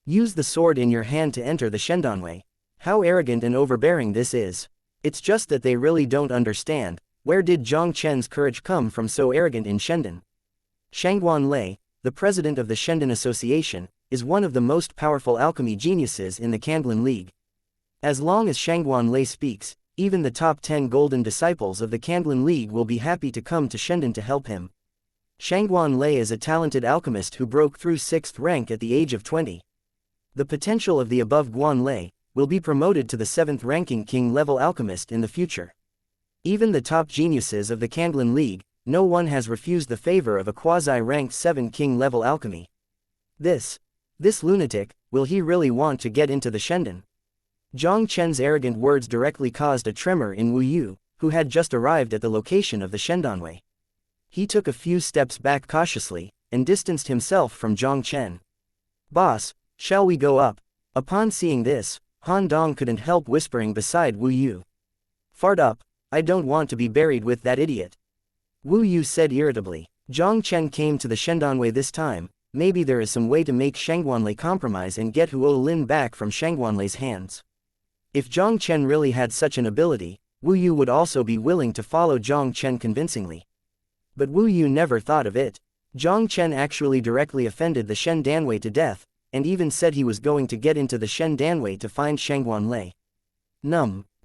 Use the sword in your hand to enter the Shendanwei. How arrogant and overbearing this is. It's just that they really don't understand. Where did Jiang Chen's courage come from so arrogant in Shendan? Shangguan Lei, the president of the Shendan Association, is one of the most powerful alchemy geniuses in the Kanglan League. As long as Shangguan Lei speaks, even the top 10 golden disciples of the Kanglan League will be happy to come to Shendan to help him. Shangguan Lei is a talented alchemist who broke through 6th rank at the age of 20. The potential of the above Guan Lei will be promoted to the 7th ranking king-level alchemist in the future. Even the top geniuses of the Kanglan League, no one has refused the favor of a quasi-ranked 7 king-level alchemy. This lunatic, will he really want to get into the Shendan? Jiang Chen's arrogant words directly caused a tremor in Wu Yu, who had just arrived at the location of the Shendanwei. He took a few steps back cautiously, and distanced himself from Jiang Chen. Boss, shall we go up? Upon seeing this, Han Dong couldn't help whispering beside Wu Yu. Fart up, I don't want to be buried with that idiot. Wu Yu said irritably. Jiang Chen came to the Shendanwei this time. Maybe there is some way to make Shangguanlei compromise and get Huo Lin back from Shangguanlei's hands. If Jiang Chen really had such an ability, Wu Yu would also be willing to follow Jiang Chen convincingly. But Wu Yu never thought of it. Jiang Chen actually directly offended the Shendanwei to death, and even said he was going to get into the Shendanwei to find Shangguanlei.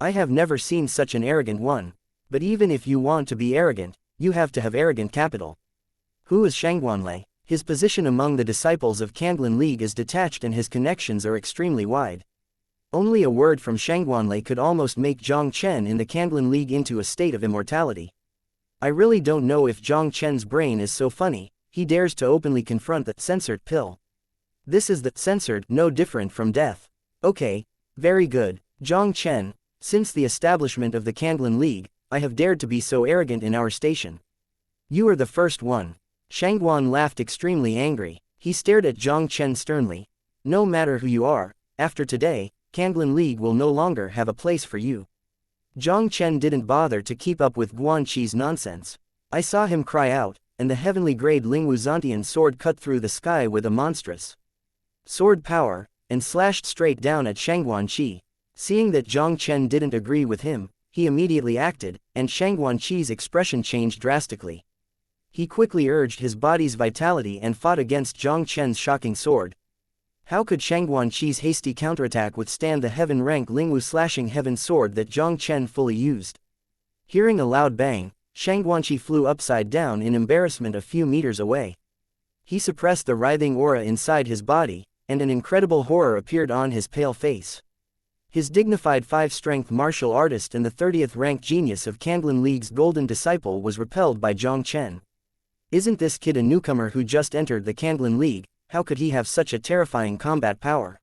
I have never seen such an arrogant one. But even if you want to be arrogant, you have to have arrogant capital. Who is Shangguanlei? His position among the disciples of Kanglan League is detached and his connections are extremely wide. Only a word from Shangguanlei could almost make Jiang Chen in the Kanglan League into a state of immortality. I really don't know if Jiang Chen's brain is so funny, he dares to openly confront the censored pill. This is the censored, no different from death. Okay, very good, Jiang Chen, since the establishment of the Kanglan League, I have dared to be so arrogant in our station. You are the first one. Shangguan laughed extremely angry. He stared at Jiang Chen sternly. No matter who you are, after today, Kanglan League will no longer have a place for you. Jiang Chen didn't bother to keep up with Guan Qi's nonsense. I saw him cry out, and the heavenly grade Lingwu Zantian sword cut through the sky with a monstrous sword power, and slashed straight down at Shangguan Qi. Seeing that Jiang Chen didn't agree with him, he immediately acted, and Shangguan Qi's expression changed drastically. He quickly urged his body's vitality and fought against Jiang Chen's shocking sword. How could Shangguan Qi's hasty counterattack withstand the heaven-rank Lingwu slashing heaven sword that Jiang Chen fully used? Hearing a loud bang, Shangguan Qi flew upside down in embarrassment a few meters away. He suppressed the writhing aura inside his body, and an incredible horror appeared on his pale face. His dignified 5-strength martial artist and the 30th ranked genius of Kanglan League's golden disciple was repelled by Jiang Chen. Isn't this kid a newcomer who just entered the Kanglan League? How could he have such a terrifying combat power?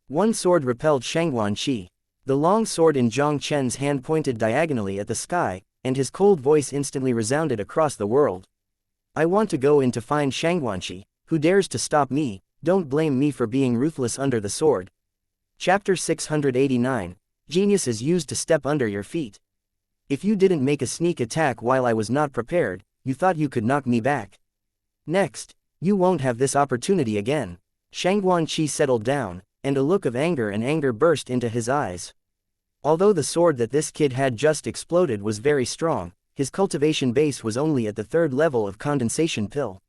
One sword repelled Shangguan Qi. The long sword in Jiang Chen's hand pointed diagonally at the sky, and his cold voice instantly resounded across the world. I want to go in to find Shangguan Qi. Who dares to stop me? Don't blame me for being ruthless under the sword. Chapter 689. Genius is used to step under your feet. If you didn't make a sneak attack while I was not prepared, you thought you could knock me back. Next, you won't have this opportunity again. Shangguan Qi settled down, and a look of anger burst into his eyes. Although the sword that this kid had just exploded was very strong, his cultivation base was only at the 3rd level of condensation pill.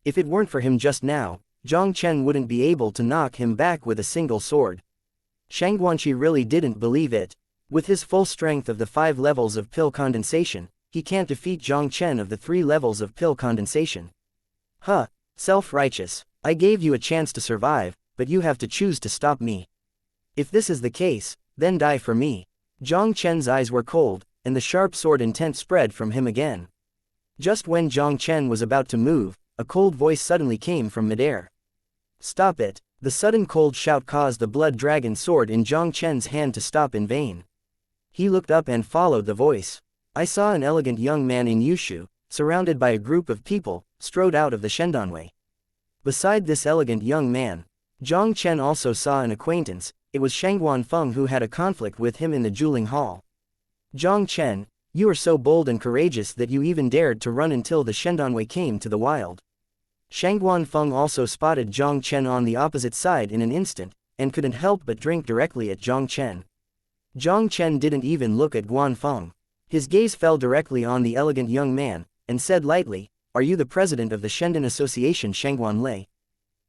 If it weren't for him just now, Jiang Chen wouldn't be able to knock him back with a single sword. Shangguan Qi really didn't believe it. With his full strength of the 5 levels of pill condensation, he can't defeat Jiang Chen of the 3 levels of pill condensation. Huh, self-righteous. I gave you a chance to survive, but you have to choose to stop me. If this is the case, then die for me. Jiang Chen's eyes were cold, and the sharp sword intent spread from him again. Just when Jiang Chen was about to move, a cold voice suddenly came from midair. Stop it! The sudden cold shout caused the blood dragon sword in Jiang Chen's hand to stop in vain. He looked up and followed the voice. I saw an elegant young man in Yushu, surrounded by a group of people, strode out of the Shendanwei. Beside this elegant young man, Jiang Chen also saw an acquaintance. It was Shangguan Feng who had a conflict with him in the Juling Hall. Jiang Chen, you are so bold and courageous that you even dared to run until the Shendanwei came to the wild. Shangguan Feng also spotted Jiang Chen on the opposite side in an instant, and couldn't help but drink directly at Jiang Chen. Jiang Chen didn't even look at Guan Feng. His gaze fell directly on the elegant young man, and said lightly, Are you the president of the Shendan Association Shangguan Lei?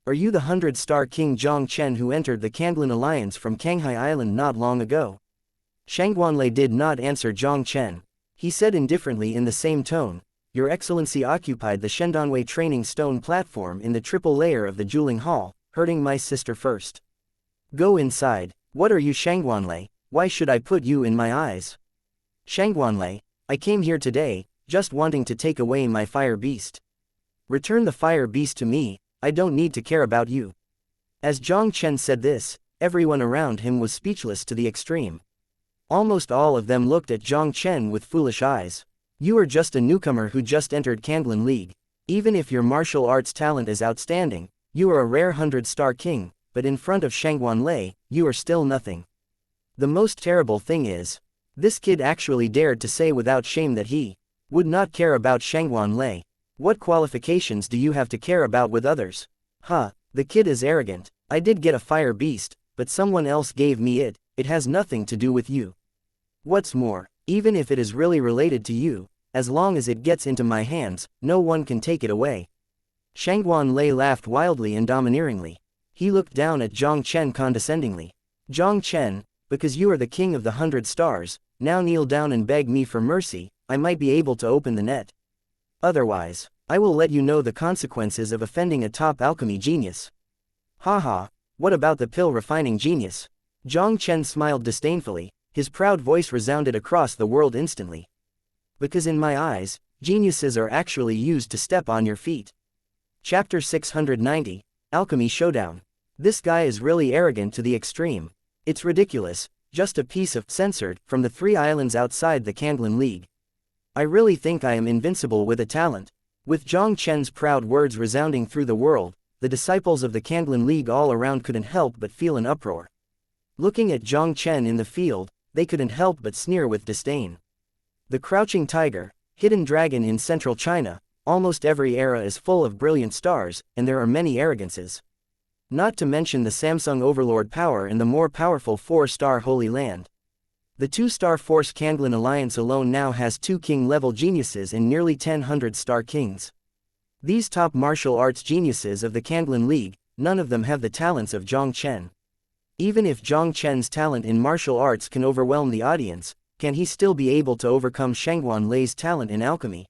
Are you the 100-star King Jiang Chen who entered the Kanglan Alliance from Kanghai Island not long ago? Shangguan Lei did not answer Jiang Chen. He said indifferently in the same tone, Your Excellency occupied the Shendanwei training stone platform in the triple layer of the Juling Hall, hurting my sister first. Go inside. What are you Shangguan Lei? Why should I put you in my eyes? Shangguan Lei, I came here today, just wanting to take away my fire beast. Return the fire beast to me, I don't need to care about you. As Jiang Chen said this, everyone around him was speechless to the extreme. Almost all of them looked at Jiang Chen with foolish eyes. You are just a newcomer who just entered Kanglan League. Even if your martial arts talent is outstanding, you are a rare 100-star king, but in front of Shangguan Lei, you are still nothing. The most terrible thing is, this kid actually dared to say without shame that he would not care about Shangguan Lei. What qualifications do you have to care about with others? The kid is arrogant. I did get a fire beast, but someone else gave me it. It has nothing to do with you. What's more, even if it is really related to you, as long as it gets into my hands, no one can take it away. Shangguan Lei laughed wildly and domineeringly. He looked down at Jiang Chen condescendingly. Jiang Chen, because you are the king of the 100 stars, now kneel down and beg me for mercy. I might be able to open the net. Otherwise, I will let you know the consequences of offending a top alchemy genius. What about the pill refining genius? Jiang Chen smiled disdainfully, his proud voice resounded across the world instantly. Because in my eyes, geniuses are actually used to step on your feet. Chapter 690, Alchemy Showdown. This guy is really arrogant to the extreme. It's ridiculous. just a piece of censored from the 3 islands outside the Kanglan League. I really think I am invincible with a talent. With Jiang Chen's proud words resounding through the world, the disciples of the Kanglan League all around couldn't help but feel an uproar. Looking at Jiang Chen in the field, they couldn't help but sneer with disdain. The crouching tiger, hidden dragon in central China, almost every era is full of brilliant stars, and there are many arrogances. Not to mention the Samsung overlord power and the more powerful 4-star Holy Land. The 2-star Force Kanglan Alliance alone now has 2 king-level geniuses and nearly 10 100-star kings. These top martial arts geniuses of the Kanglan League, none of them have the talents of Jiang Chen. Even if Jiang Chen's talent in martial arts can overwhelm the audience, can he still be able to overcome Shangguan Lei's talent in alchemy?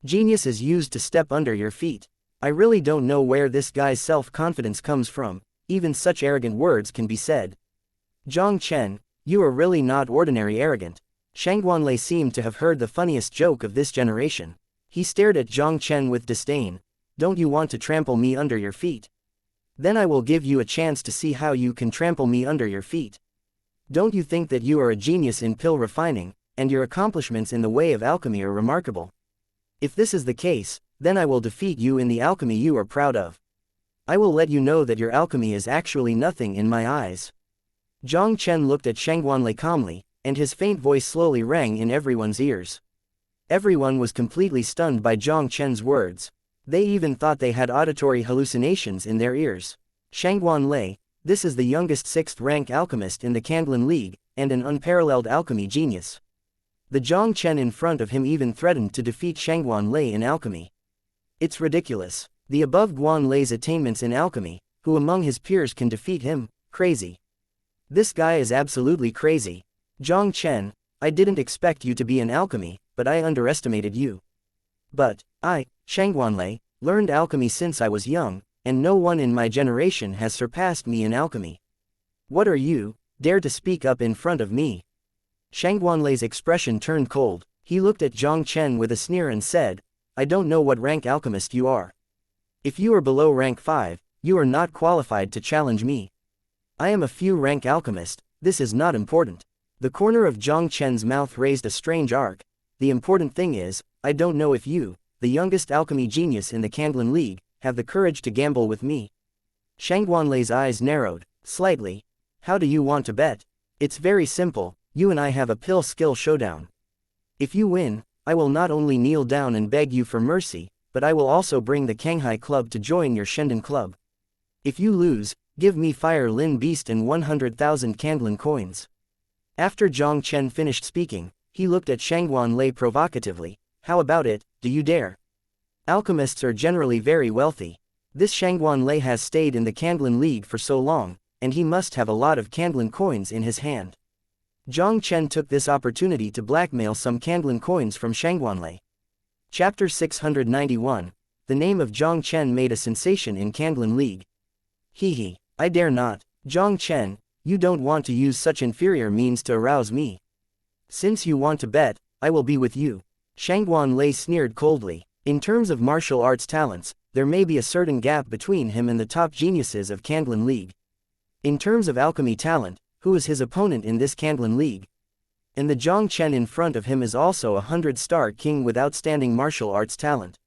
Genius is used to step under your feet. I really don't know where this guy's self-confidence comes from, even such arrogant words can be said. Jiang Chen, you are really not ordinary arrogant. Shangguan Lei seemed to have heard the funniest joke of this generation. He stared at Jiang Chen with disdain. Don't you want to trample me under your feet? Then I will give you a chance to see how you can trample me under your feet. Don't you think that you are a genius in pill refining, and your accomplishments in the way of alchemy are remarkable? If this is the case, then I will defeat you in the alchemy you are proud of. I will let you know that your alchemy is actually nothing in my eyes. Jiang Chen looked at Shangguan Lei calmly, and his faint voice slowly rang in everyone's ears. Everyone was completely stunned by Jiang Chen's words. They even thought they had auditory hallucinations in their ears. Shangguan Lei, this is the youngest 6th-rank alchemist in the Kanglan League, and an unparalleled alchemy genius. The Jiang Chen in front of him even threatened to defeat Shangguan Lei in alchemy. It's ridiculous. The above Guan Lei's attainments in alchemy, who among his peers can defeat him? Crazy. This guy is absolutely crazy. Jiang Chen, I didn't expect you to be in alchemy, but I underestimated you. But, I, Shangguan Lei, learned alchemy since I was young, and no one in my generation has surpassed me in alchemy. What are you, dare to speak up in front of me? Shangguan Lei's expression turned cold. He looked at Jiang Chen with a sneer and said, I don't know what rank alchemist you are. If you are below rank 5, you are not qualified to challenge me. I am a few rank alchemist, this is not important. The corner of Jiang Chen's mouth raised a strange arc. The important thing is, I don't know if you, the youngest alchemy genius in the Kanglan League, have the courage to gamble with me. Shangguan Lei's eyes narrowed, slightly. How do you want to bet? It's very simple, you and I have a pill skill showdown. If you win, I will not only kneel down and beg you for mercy, but I will also bring the Kanghai Club to join your Shendon Club. If you lose, give me Fire Lin Beast and 100,000 Kanglan coins. After Jiang Chen finished speaking, he looked at Shangguan Lei provocatively. How about it, do you dare? Alchemists are generally very wealthy. This Shangguan Lei has stayed in the Kanglan League for so long, and he must have a lot of Kanglan coins in his hand. Jiang Chen took this opportunity to blackmail some Kanglan coins from Shangguan Lei. Chapter 691. The name of Jiang Chen made a sensation in Kanglan League. Hee, I dare not. Jiang Chen, you don't want to use such inferior means to arouse me. Since you want to bet, I will be with you. Shangguan Lei sneered coldly. In terms of martial arts talents, there may be a certain gap between him and the top geniuses of Kanglan League. In terms of alchemy talent, who is his opponent in this Kanglan League? And the Jiang Chen in front of him is also a 100-star king with outstanding martial arts talent.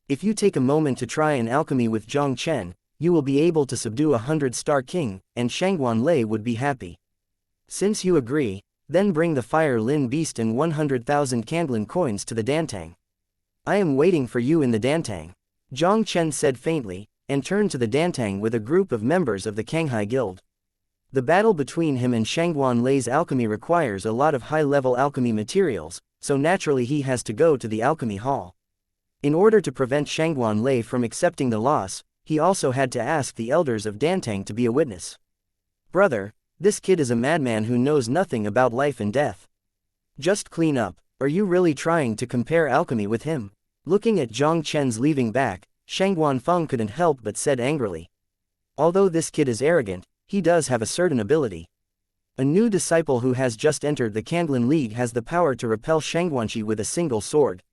If you take a moment to try an alchemy with Jiang Chen, you will be able to subdue a 100-star king, and Shangguan Lei would be happy. Since you agree, then bring the Fire Lin Beast and 100,000 Kanglan coins to the Dantang. I am waiting for you in the Dantang. Jiang Chen said faintly, and turned to the Dantang with a group of members of the Kanghai Guild. The battle between him and Shangguan Lei's alchemy requires a lot of high-level alchemy materials, so naturally he has to go to the alchemy hall. In order to prevent Shangguan Lei from accepting the loss, he also had to ask the elders of Dantang to be a witness. Brother, this kid is a madman who knows nothing about life and death. Just clean up. Are you really trying to compare alchemy with him? Looking at Jiang Chen's leaving back, Shangguan Feng couldn't help but said angrily. Although this kid is arrogant, he does have a certain ability. A new disciple who has just entered the Kanglan League has the power to repel Shangguanqi with a single sword.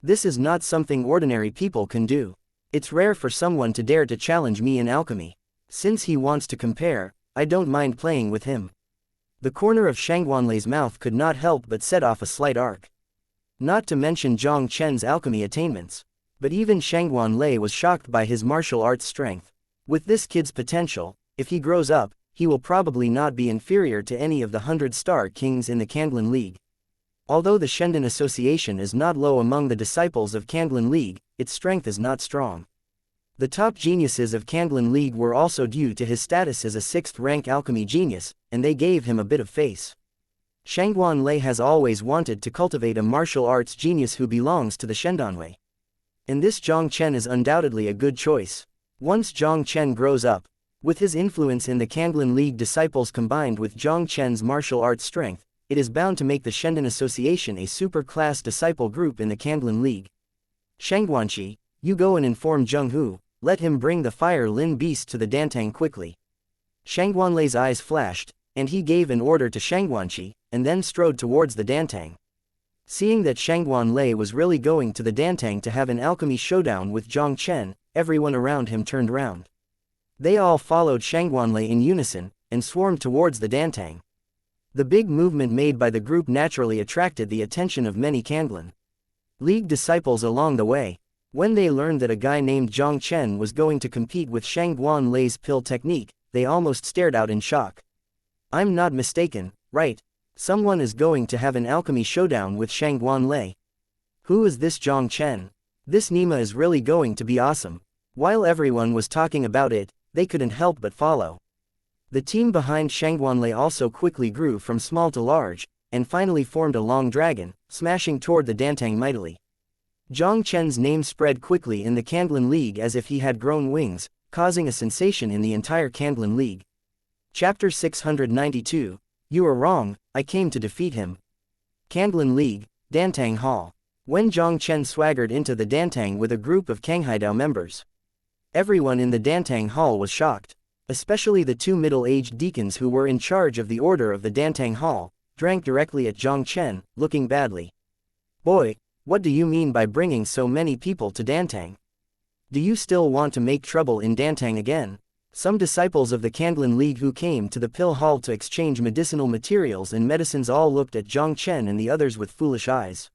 This is not something ordinary people can do. It's rare for someone to dare to challenge me in alchemy. Since he wants to compare, I don't mind playing with him. The corner of Shangguanlei's mouth could not help but set off a slight arc. Not to mention Jiang Chen's alchemy attainments. But even Shangguanlei was shocked by his martial arts strength. With this kid's potential, if he grows up, he will probably not be inferior to any of the 100-star kings in the Kanglan League. Although the Shendan Association is not low among the disciples of Kanglan League, its strength is not strong. The top geniuses of Kanglan League were also due to his status as a 6th-rank alchemy genius, and they gave him a bit of face. Shangguanlei has always wanted to cultivate a martial arts genius who belongs to the Shendanwei. And this Jiang Chen is undoubtedly a good choice. Once Jiang Chen grows up, with his influence in the Kanglan League disciples combined with Jiang Chen's martial arts strength, it is bound to make the Shendan Association a super-class disciple group in the Kanglan League. Shangguanqi, you go and inform Zheng Hu, let him bring the Fire Lin beast to the Dantang quickly. Shangguanlei's eyes flashed, and he gave an order to Shangguanqi, and then strode towards the Dantang. Seeing that Shangguanlei was really going to the Dantang to have an alchemy showdown with Jiang Chen, everyone around him turned round. They all followed Shangguanlei in unison, and swarmed towards the Dantang. The big movement made by the group naturally attracted the attention of many Kanglan League disciples along the way. When they learned that a guy named Jiang Chen was going to compete with Shangguanlei's pill technique, they almost stared out in shock. I'm not mistaken, right? Someone is going to have an alchemy showdown with Shangguanlei. Who is this Jiang Chen? This Nima is really going to be awesome. While everyone was talking about it, they couldn't help but follow. The team behind Shangguanlei also quickly grew from small to large, and finally formed a long dragon, smashing toward the Dantang mightily. Jiang Chen's name spread quickly in the Kanglan League as if he had grown wings, causing a sensation in the entire Kanglan League. Chapter 692. You are wrong, I came to defeat him. Kanglan League, Dantang Hall. When Jiang Chen swaggered into the Dantang with a group of Kanghaidao members, everyone in the Dantang Hall was shocked. Especially the two middle-aged deacons who were in charge of the order of the Dantang Hall, drank directly at Jiang Chen, looking badly. Boy, what do you mean by bringing so many people to Dantang? Do you still want to make trouble in Dantang again? Some disciples of the Kanglan League who came to the pill hall to exchange medicinal materials and medicines all looked at Jiang Chen and the others with foolish eyes.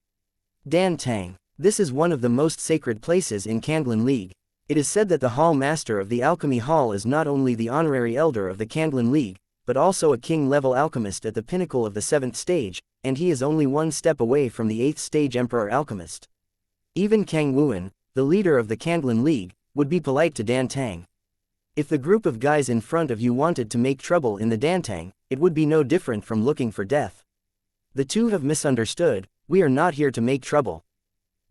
Dantang. This is one of the most sacred places in Kanglan League. It is said that the Hall Master of the Alchemy Hall is not only the honorary elder of the Kanglan League, but also a king-level alchemist at the pinnacle of the 7th stage, and he is only one step away from the 8th stage Emperor Alchemist. Even Kang Wuan, the leader of the Kanglan League, would be polite to Dantang. If the group of guys in front of you wanted to make trouble in the Dantang, it would be no different from looking for death. The two have misunderstood, we are not here to make trouble.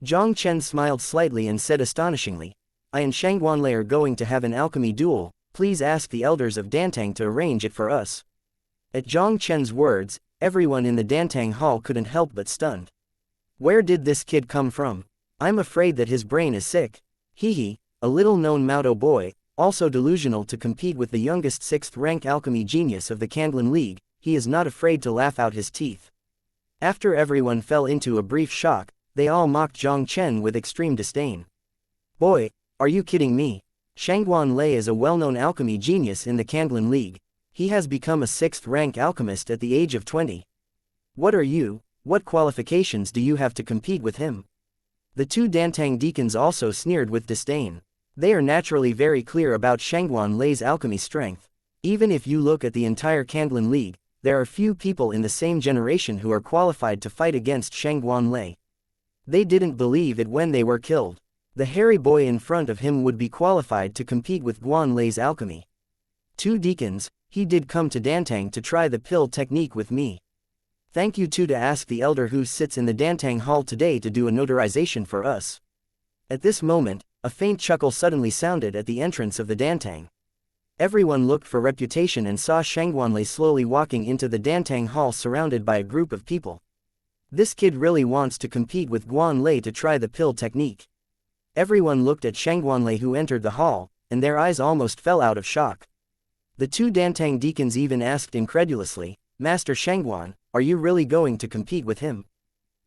Jiang Chen smiled slightly and said astonishingly, I and Shangguanlei are going to have an alchemy duel, please ask the elders of Dantang to arrange it for us. At Jiang Chen's words, everyone in the Dantang Hall couldn't help but stunned. Where did this kid come from? I'm afraid that his brain is sick. Hehe, a little-known Maodo boy, also delusional to compete with the youngest 6th-rank alchemy genius of the Kanglan League, he is not afraid to laugh out his teeth. After everyone fell into a brief shock, they all mocked Jiang Chen with extreme disdain. Boy, are you kidding me? Shangguanlei is a well-known alchemy genius in the Kanglan League. He has become a 6th-rank alchemist at the age of 20. What are you? What qualifications do you have to compete with him? The two Dantang deacons also sneered with disdain. They are naturally very clear about Shangguanlei's alchemy strength. Even if you look at the entire Kanglan League, there are few people in the same generation who are qualified to fight against Shangguanlei. They didn't believe it when they were killed. The hairy boy in front of him would be qualified to compete with Guanlei's alchemy. Two deacons, he did come to Dantang to try the pill technique with me. Thank you too to ask the elder who sits in the Dantang Hall today to do a notarization for us. At this moment, a faint chuckle suddenly sounded at the entrance of the Dantang. Everyone looked for reputation and saw Shangguanlei slowly walking into the Dantang Hall surrounded by a group of people. This kid really wants to compete with Guanlei to try the pill technique. Everyone looked at Shangguanlei who entered the hall, and their eyes almost fell out of shock. The two Dantang deacons even asked incredulously, Master Shangguan, are you really going to compete with him?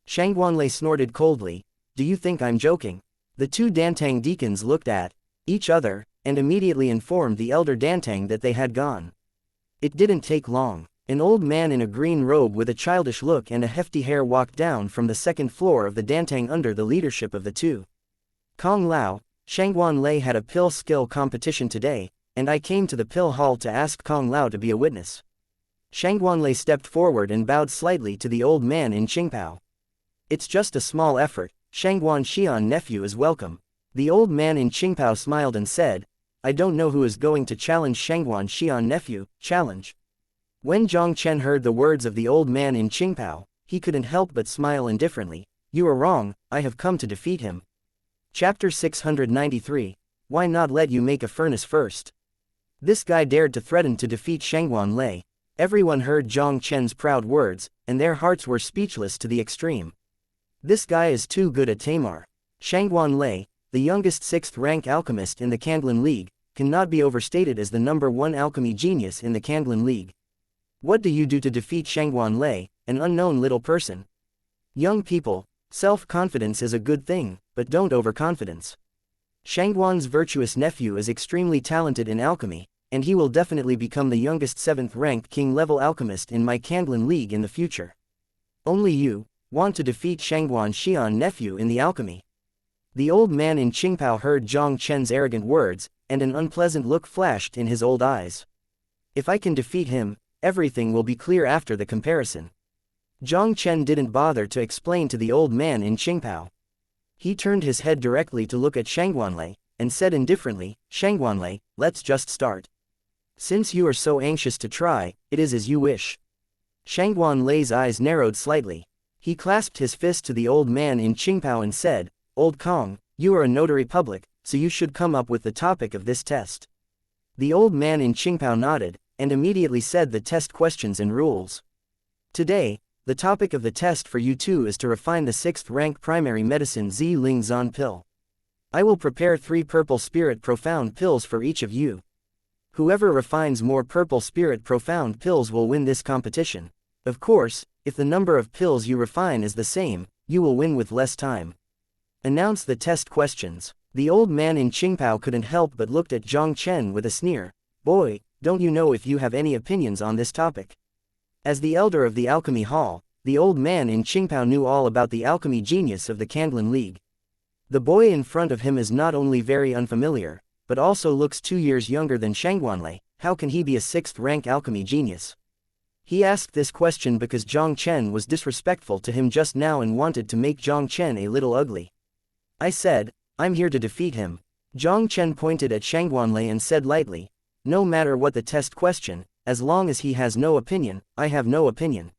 Shangguanlei snorted coldly, do you think I'm joking? The two Dantang deacons looked at each other, and immediately informed the elder Dantang that they had gone. It didn't take long. An old man in a green robe with a childish look and a hefty hair walked down from the second floor of the Dantang under the leadership of the two. Kong Lao, Shangguan Lei had a pill skill competition today, and I came to the pill hall to ask Kong Lao to be a witness. Shangguan Lei stepped forward and bowed slightly to the old man in Qingpao. It's just a small effort, Shangguan Xian nephew is welcome. The old man in Qingpao smiled and said, I don't know who is going to challenge Shangguan Xian nephew, challenge. When Jiang Chen heard the words of the old man in Qingpao, he couldn't help but smile indifferently. You are wrong, I have come to defeat him. Chapter 693, Why not let you make a furnace first? This guy dared to threaten to defeat Shangguan Lei. Everyone heard Jiang Chen's proud words, and their hearts were speechless to the extreme. This guy is too good at Tamar. Shangguan Lei, the youngest 6th-rank alchemist in the Kandlin League, cannot be overstated as the #1 alchemy genius in the Kandlin League. What do you do to defeat Shangguan Lei, an unknown little person? Young people, self-confidence is a good thing, but don't overconfidence. Shangguan's virtuous nephew is extremely talented in alchemy, and he will definitely become the youngest 7th-ranked king-level alchemist in my Kandlin League in the future. Only you want to defeat Shangguan Xian nephew in the alchemy. The old man in Qingpao heard Jiang Chen's arrogant words, and an unpleasant look flashed in his old eyes. If I can defeat him, everything will be clear after the comparison. Jiang Chen didn't bother to explain to the old man in Qingpao. He turned his head directly to look at Shangguan Lei, and said indifferently, Shangguan Lei, let's just start. Since you are so anxious to try, it is as you wish. Shangguan Lei's eyes narrowed slightly. He clasped his fist to the old man in Qingpao and said, Old Kong, you are a notary public, so you should come up with the topic of this test. The old man in Qingpao nodded, and immediately said the test questions and rules. Today, the topic of the test for you two is to refine the 6th-rank primary medicine Zi Ling Zan pill. I will prepare 3 purple spirit profound pills for each of you. Whoever refines more purple spirit profound pills will win this competition. Of course, if the number of pills you refine is the same, you will win with less time. Announce the test questions. The old man in Qingpao couldn't help but looked at Jiang Chen with a sneer. Boy, don't you know if you have any opinions on this topic? As the elder of the alchemy hall, the old man in Qingpao knew all about the alchemy genius of the Kandlin League. The boy in front of him is not only very unfamiliar, but also looks 2 years younger than Shangguan Lei. How can he be a 6th-rank alchemy genius? He asked this question because Jiang Chen was disrespectful to him just now and wanted to make Jiang Chen a little ugly. I said, I'm here to defeat him. Jiang Chen pointed at Shangguan Lei and said lightly, no matter what the test question, as long as he has no opinion, I have no opinion.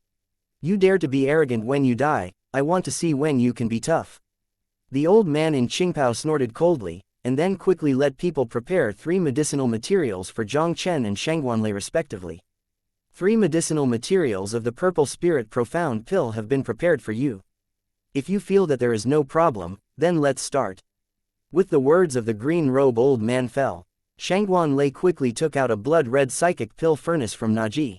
You dare to be arrogant when you die, I want to see when you can be tough. The old man in Qingpao snorted coldly, and then quickly let people prepare 3 medicinal materials for Jiang Chen and Shangguan Lei respectively. 3 medicinal materials of the purple spirit profound pill have been prepared for you. If you feel that there is no problem, then let's start. With the words of the green robe old man fell. Shangguan Lei quickly took out a blood-red psychic pill furnace from Naji.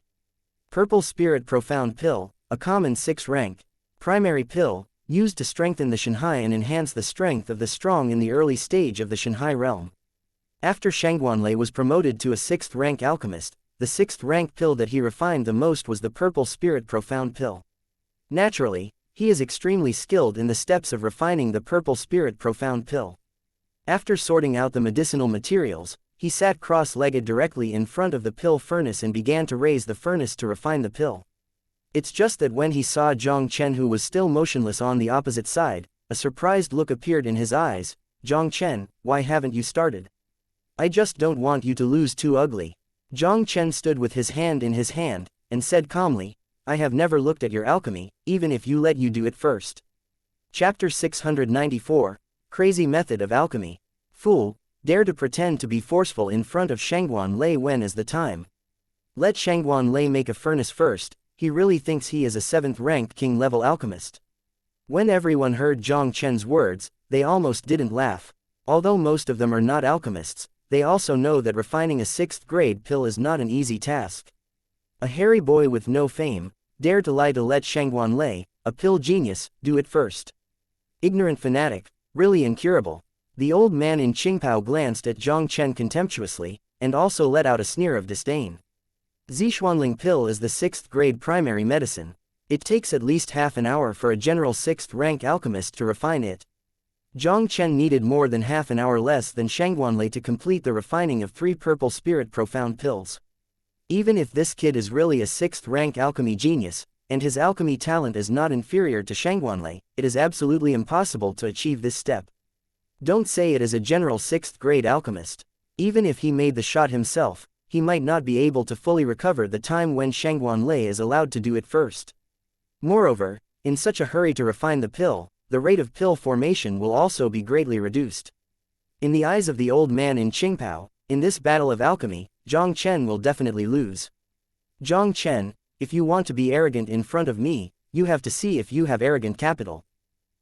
Purple spirit profound pill, a common 6th-rank primary pill, used to strengthen the Shanhai and enhance the strength of the strong in the early stage of the Shanhai realm. After Shangguan Lei was promoted to a 6th-rank alchemist, the 6th-rank pill that he refined the most was the purple spirit profound pill. Naturally, he is extremely skilled in the steps of refining the purple spirit profound pill. After sorting out the medicinal materials, he sat cross-legged directly in front of the pill furnace and began to raise the furnace to refine the pill. It's just that when he saw Jiang Chen, who was still motionless on the opposite side, a surprised look appeared in his eyes. Jiang Chen, why haven't you started? I just don't want you to lose too ugly. Jiang Chen stood with his hand in his hand, and said calmly, I have never looked at your alchemy, even if you let you do it first. Chapter 694, Crazy Method of Alchemy. Fool, dare to pretend to be forceful in front of Shangguan Lei when is the time? Let Shangguan Lei make a furnace first. He really thinks he is a 7th-ranked king-level alchemist. When everyone heard Jiang Chen's words, they almost didn't laugh. Although most of them are not alchemists, they also know that refining a 6th-grade pill is not an easy task. A hairy boy with no fame, dared to lie to let Shangguan Lei, a pill genius, do it first. Ignorant fanatic, really incurable. The old man in Qingpao glanced at Jiang Chen contemptuously, and also let out a sneer of disdain. Zixuanling pill is the 6th grade primary medicine. It takes at least half an hour for a general 6th rank alchemist to refine it. Jiang Chen needed more than half an hour less than Shangguanlei to complete the refining of 3 purple spirit profound pills. Even if this kid is really a 6th rank alchemy genius, and his alchemy talent is not inferior to Shangguanlei, it is absolutely impossible to achieve this step. Don't say it is a general 6th grade alchemist. Even if he made the shot himself, he might not be able to fully recover the time when Shangguanlei is allowed to do it first. Moreover, in such a hurry to refine the pill, the rate of pill formation will also be greatly reduced. In the eyes of the old man in Qingpao, in this battle of alchemy, Jiang Chen will definitely lose. Jiang Chen, if you want to be arrogant in front of me, you have to see if you have arrogant capital.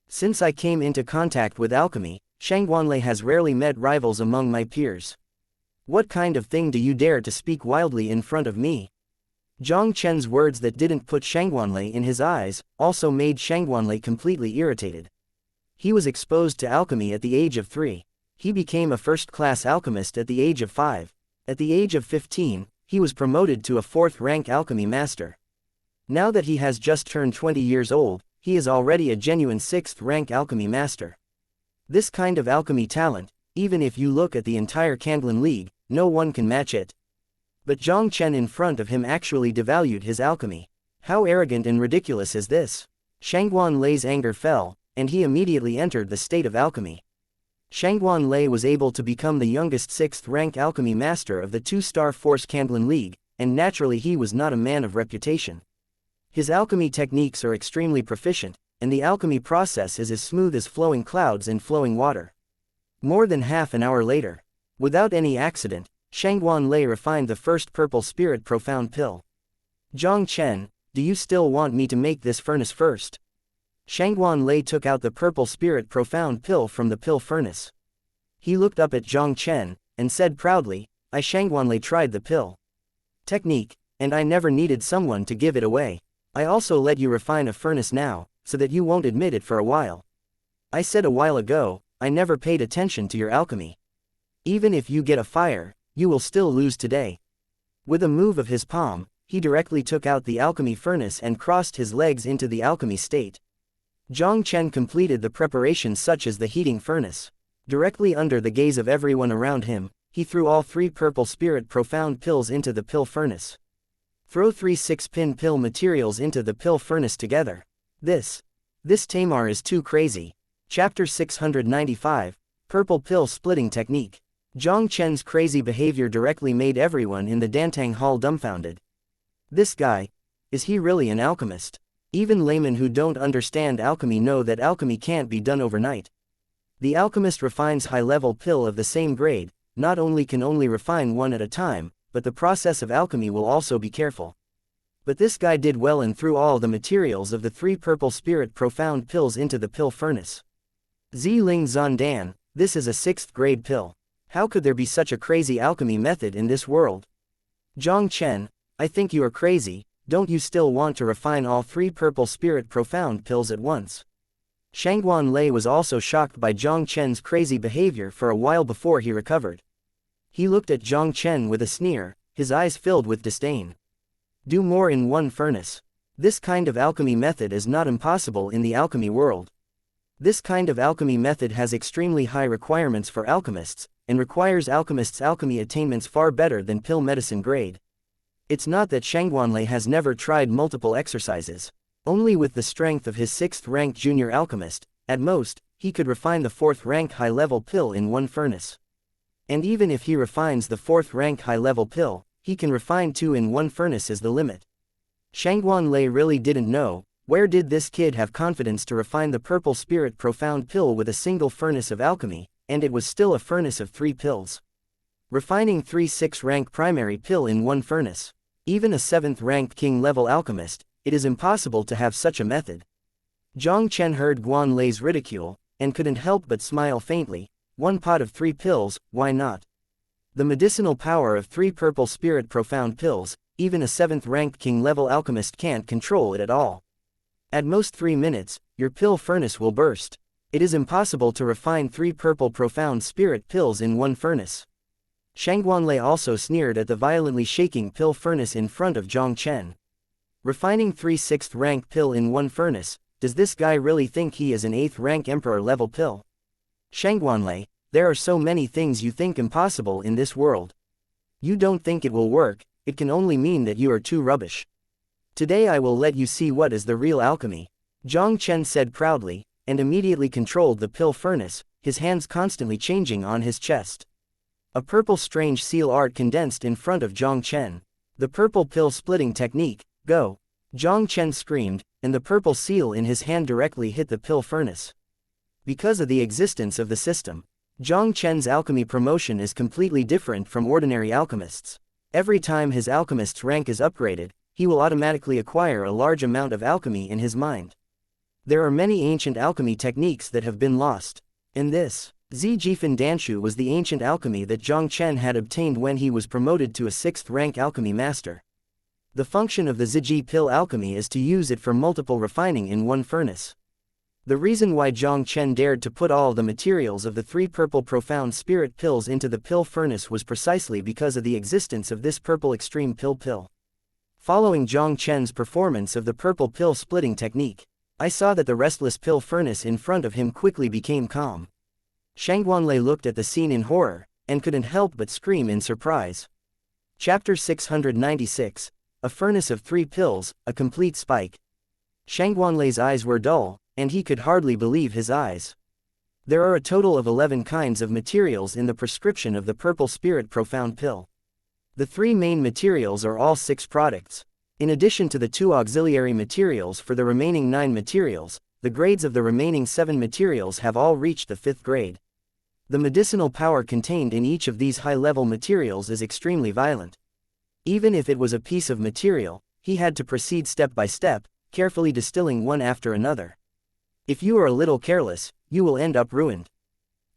Since I came into contact with alchemy, Shangguanlei has rarely met rivals among my peers. What kind of thing do you dare to speak wildly in front of me? Jiang Chen's words that didn't put Shangguanlei in his eyes, also made Shangguanlei completely irritated. He was exposed to alchemy at the age of 3. He became a first-class alchemist at the age of 5. At the age of 15, he was promoted to a 4th-rank alchemy master. Now that he has just turned 20 years old, he is already a genuine 6th-rank alchemy master. This kind of alchemy talent, even if you look at the entire Kanglan League, no one can match it. But Jiang Chen in front of him actually devalued his alchemy. How arrogant and ridiculous is this? Shangguanlei's anger fell, and he immediately entered the state of alchemy. Shangguanlei was able to become the youngest 6th-rank alchemy master of the 2-star Force Kanglan League, and naturally he was not a man of reputation. His alchemy techniques are extremely proficient, and the alchemy process is as smooth as flowing clouds and flowing water. More than half an hour later, without any accident, Shangguanlei refined the first purple spirit profound pill. Jiang Chen, do you still want me to make this furnace first? Shangguanlei took out the purple spirit profound pill from the pill furnace. He looked up at Jiang Chen, and said proudly, I Shangguanlei tried the pill technique, and I never needed someone to give it away. I also let you refine a furnace now, so that you won't admit it for a while. I said a while ago, I never paid attention to your alchemy. Even if you get a fire, you will still lose today. With a move of his palm, he directly took out the alchemy furnace and crossed his legs into the alchemy state. Jiang Chen completed the preparations such as the heating furnace. Directly under the gaze of everyone around him, he threw all 3 purple spirit profound pills into the pill furnace. Throw 3 6-pin pill materials into the pill furnace together. This Tamar is too crazy. Chapter 695, Purple Pill Splitting Technique. Jiang Chen's crazy behavior directly made everyone in the Dantang Hall dumbfounded. This guy, is he really an alchemist? Even laymen who don't understand alchemy know that alchemy can't be done overnight. The alchemist refines high-level pill of the same grade, not only can only refine one at a time, but the process of alchemy will also be careful. But this guy did well and threw all the materials of the 3 purple spirit profound pills into the pill furnace. Ziling Zondan, this is a 6th grade pill. How could there be such a crazy alchemy method in this world? Jiang Chen, I think you are crazy. Don't you still want to refine all 3 purple spirit profound pills at once? Shangguanlei was also shocked by Jiang Chen's crazy behavior for a while before he recovered. He looked at Jiang Chen with a sneer, his eyes filled with disdain. Do more in one furnace. This kind of alchemy method is not impossible in the alchemy world. This kind of alchemy method has extremely high requirements for alchemists, and requires alchemists' alchemy attainments far better than pill medicine grade. It's not that Shangguanlei has never tried multiple exercises. Only with the strength of his 6th-rank junior alchemist, at most, he could refine the 4th-rank high-level pill in one furnace. And even if he refines the 4th-rank high-level pill, he can refine 2 in one furnace as the limit. Shangguanlei really didn't know, where did this kid have confidence to refine the purple spirit profound pill with a single furnace of alchemy, and it was still a furnace of 3 pills. Refining 3 6th-rank primary pill in one furnace. Even a 7th-rank king-level alchemist, it is impossible to have such a method. Jiang Chen heard Guanlei's ridicule, and couldn't help but smile faintly. 1 pot of 3 pills, why not? The medicinal power of 3 purple spirit profound pills, even a 7th-rank king-level alchemist can't control it at all. At most 3 minutes, your pill furnace will burst. It is impossible to refine 3 purple profound spirit pills in one furnace. Shangguanlei also sneered at the violently shaking pill furnace in front of Jiang Chen. Refining 3 6th rank pill in one furnace, does this guy really think he is an 8th rank emperor level pill? Shangguanlei, there are so many things you think impossible in this world. You don't think it will work, it can only mean that you are too rubbish. Today I will let you see what is the real alchemy, Jiang Chen said proudly, and immediately controlled the pill furnace, his hands constantly changing on his chest. A purple strange seal art condensed in front of Jiang Chen. The purple pill splitting technique, go! Jiang Chen screamed, and the purple seal in his hand directly hit the pill furnace. Because of the existence of the system, Jiang Chen's alchemy promotion is completely different from ordinary alchemists. Every time his alchemist's rank is upgraded, he will automatically acquire a large amount of alchemy in his mind. There are many ancient alchemy techniques that have been lost. In this, Zijifan Danshu was the ancient alchemy that Jiang Chen had obtained when he was promoted to a 6th rank alchemy master. The function of the Ziji pill alchemy is to use it for multiple refining in one furnace. The reason why Jiang Chen dared to put all the materials of the 3 purple profound spirit pills into the pill furnace was precisely because of the existence of this purple extreme pill. Following Jiang Chen's performance of the purple pill splitting technique, I saw that the restless pill furnace in front of him quickly became calm. Shangguanlei looked at the scene in horror, and couldn't help but scream in surprise. Chapter 696, A Furnace of 3 Pills, A Complete Spike. Shangguanlei's eyes were dull, and he could hardly believe his eyes. There are a total of 11 kinds of materials in the prescription of the purple spirit profound pill. The 3 main materials are all 6 products. In addition to the 2 auxiliary materials for the remaining 9 materials, the grades of the remaining 7 materials have all reached the 5th grade. The medicinal power contained in each of these high-level materials is extremely violent. Even if it was a piece of material, he had to proceed step by step, carefully distilling one after another. If you are a little careless, you will end up ruined.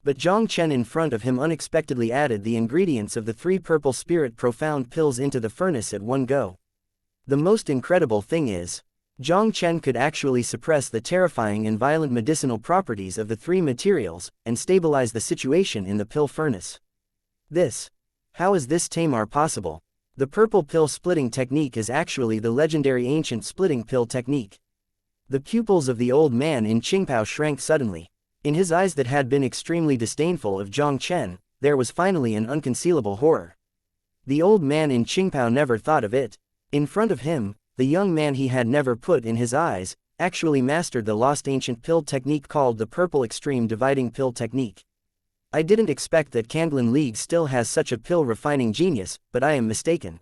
But Jiang Chen in front of him unexpectedly added the ingredients of the 3 purple spirit profound pills into the furnace at one go. The most incredible thing is, Jiang Chen could actually suppress the terrifying and violent medicinal properties of the 3 materials, and stabilize the situation in the pill furnace. How is this Tamar possible? The purple pill splitting technique is actually the legendary ancient splitting pill technique. The pupils of the old man in Qingpao shrank suddenly. In his eyes that had been extremely disdainful of Jiang Chen, there was finally an unconcealable horror. The old man in Qingpao never thought of it. In front of him, the young man he had never put in his eyes, actually mastered the lost ancient pill technique called the purple extreme dividing pill technique. I didn't expect that Kanglan League still has such a pill refining genius, but I am mistaken.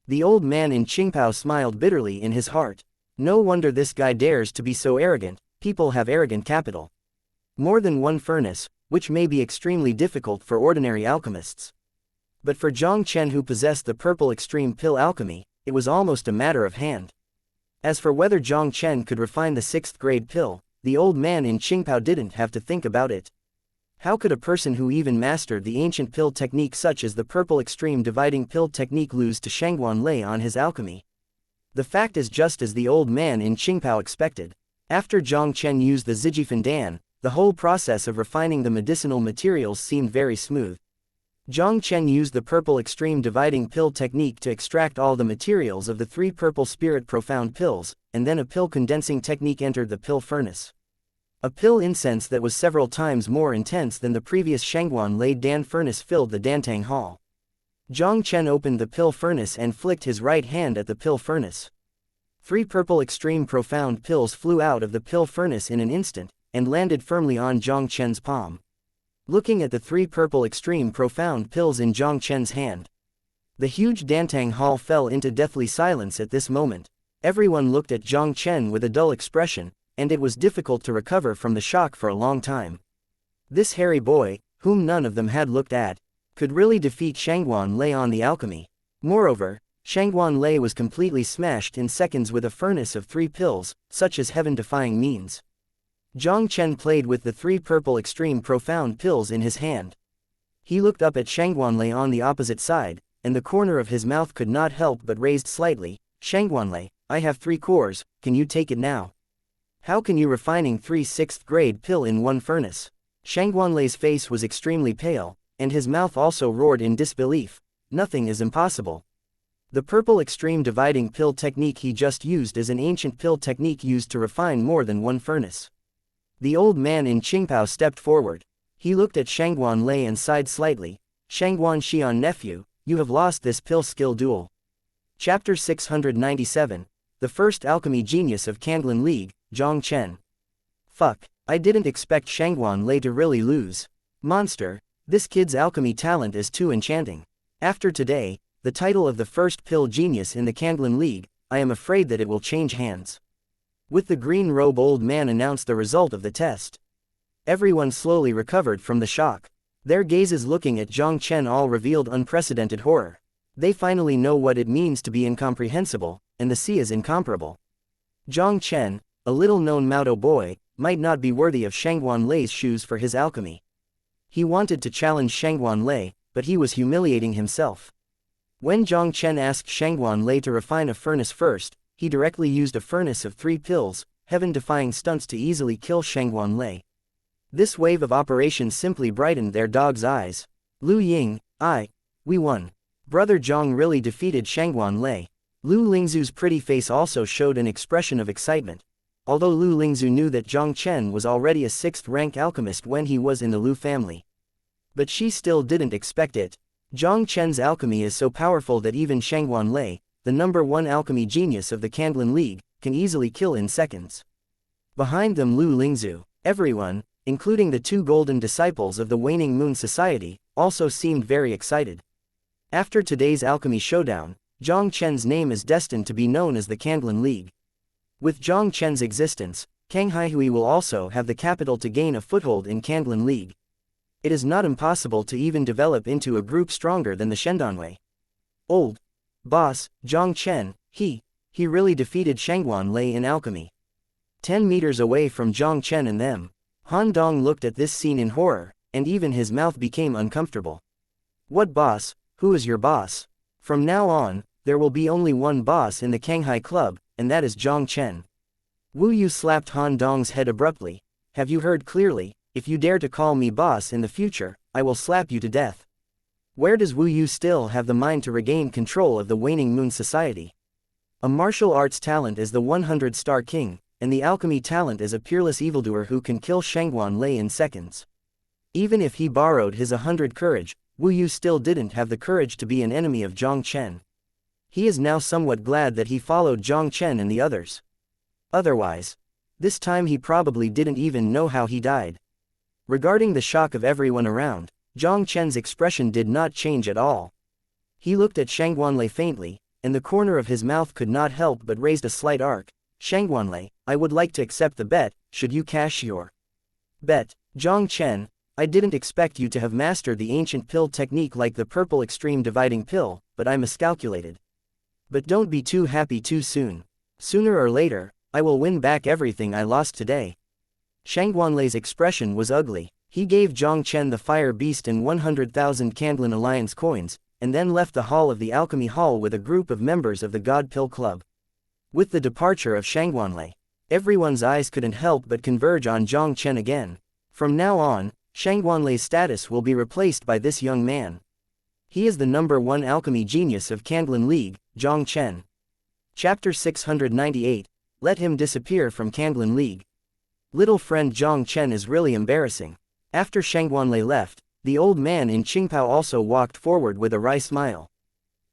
The old man in Qingpao smiled bitterly in his heart. No wonder this guy dares to be so arrogant, people have arrogant capital. More than one furnace, which may be extremely difficult for ordinary alchemists. But for Jiang Chen who possessed the purple extreme pill alchemy, it was almost a matter of hand. As for whether Jiang Chen could refine the 6th grade pill, the old man in Qingpao didn't have to think about it. How could a person who even mastered the ancient pill technique such as the purple extreme dividing pill technique lose to Shangguanlei on his alchemy? The fact is just as the old man in Qingpao expected. After Jiang Chen used the Zijifan Dan, the whole process of refining the medicinal materials seemed very smooth. Jiang Chen used the purple extreme dividing pill technique to extract all the materials of the 3 purple spirit profound pills, and then a pill condensing technique entered the pill furnace. A pill incense that was several times more intense than the previous Shangguanlei Dan furnace filled the Dantang hall. Jiang Chen opened the pill furnace and flicked his right hand at the pill furnace. 3 purple extreme profound pills flew out of the pill furnace in an instant, and landed firmly on Jiang Chen's palm. Looking at the 3 purple extreme profound pills in Jiang Chen's hand, the huge Dantang hall fell into deathly silence at this moment. Everyone looked at Jiang Chen with a dull expression, and it was difficult to recover from the shock for a long time. This hairy boy, whom none of them had looked at, could really defeat Shangguanlei on the alchemy. Moreover, Shangguanlei was completely smashed in seconds with a furnace of 3 pills, such as heaven-defying means. Jiang Chen played with the 3 purple extreme profound pills in his hand. He looked up at Shangguanlei on the opposite side, and the corner of his mouth could not help but raised slightly. Shangguanlei, I have 3 cores, can you take it now? How can you refining 3 6th grade pill in one furnace? Shangguanlei's face was extremely pale, and his mouth also roared in disbelief. Nothing is impossible. The purple extreme dividing pill technique he just used is an ancient pill technique used to refine more than one furnace. The old man in Qingpao stepped forward. He looked at Shangguan Lei and sighed slightly. Shangguan Xian nephew, you have lost this pill skill duel. Chapter 697, The First Alchemy Genius of Kanglan League, Jiang Chen. Fuck, I didn't expect Shangguan Lei to really lose. Monster, this kid's alchemy talent is too enchanting. After today, the title of the first pill genius in the Kanglan League, I am afraid that it will change hands. With the green robe old man announced the result of the test. Everyone slowly recovered from the shock. Their gazes looking at Jiang Chen all revealed unprecedented horror. They finally know what it means to be incomprehensible, and the sea is incomparable. Jiang Chen, a little-known Maodo boy, might not be worthy of Shangguan Lei's shoes for his alchemy. He wanted to challenge Shangguan Lei, but he was humiliating himself. When Jiang Chen asked Shangguan Lei to refine a furnace first, he directly used a furnace of 3 pills, heaven-defying stunts to easily kill Shangguan Lei. This wave of operations simply brightened their dog's eyes. Lu Ying, we won. Brother Jiang really defeated Shangguan Lei. Lu Lingzu's pretty face also showed an expression of excitement. Although Lu Lingzu knew that Jiang Chen was already a 6th-rank alchemist when he was in the Lu family. But she still didn't expect it. Jiang Chen's alchemy is so powerful that even Shangguan Lei, the #1 alchemy genius of the Kanglan League, can easily kill in seconds. Behind them Lu Lingzu, everyone, including the 2 golden disciples of the Waning Moon Society, also seemed very excited. After today's alchemy showdown, Jiang Chen's name is destined to be known as the Kanglan League. With Jiang Chen's existence, Kanghahui will also have the capital to gain a foothold in Kanglan League. It is not impossible to even develop into a group stronger than the Shendanwei. Old boss, Jiang Chen, he really defeated Shangguan Lei in alchemy. 10 meters away from Jiang Chen and them, Han Dong looked at this scene in horror, and even his mouth became uncomfortable. What boss? Who is your boss? From now on, there will be only one boss in the Kanghai Club, and that is Jiang Chen. Wu Yu slapped Han Dong's head abruptly. Have you heard clearly? If you dare to call me boss in the future, I will slap you to death. Where does Wu Yu still have the mind to regain control of the Waning Moon Society? A martial arts talent is the 100-star king, and the alchemy talent is a peerless evildoer who can kill Shangguan Lei in seconds. Even if he borrowed his 100 courage, Wu Yu still didn't have the courage to be an enemy of Jiang Chen. He is now somewhat glad that he followed Jiang Chen and the others. Otherwise, this time he probably didn't even know how he died. Regarding the shock of everyone around, Jiang Chen's expression did not change at all. He looked at Shangguan Lei faintly, and the corner of his mouth could not help but raised a slight arc. Shangguan Lei, I would like to accept the bet, should you cash your bet? Jiang Chen, I didn't expect you to have mastered the ancient pill technique like the purple extreme dividing pill, but I miscalculated. But don't be too happy too soon. Sooner or later, I will win back everything I lost today. Shangguan Lei's expression was ugly. He gave Jiang Chen the fire beast and 100,000 Kanglan Alliance coins, and then left the hall of the Alchemy Hall with a group of members of the God Pill Club. With the departure of Shangguan Lei, everyone's eyes couldn't help but converge on Jiang Chen again. From now on, Shangguan Lei's status will be replaced by this young man. He is the #1 alchemy genius of Kanglan League, Jiang Chen. Chapter 698, Let him disappear from Kanglan League. Little friend Jiang Chen is really embarrassing. After Shangguan Lei left, the old man in Qingpao also walked forward with a wry smile.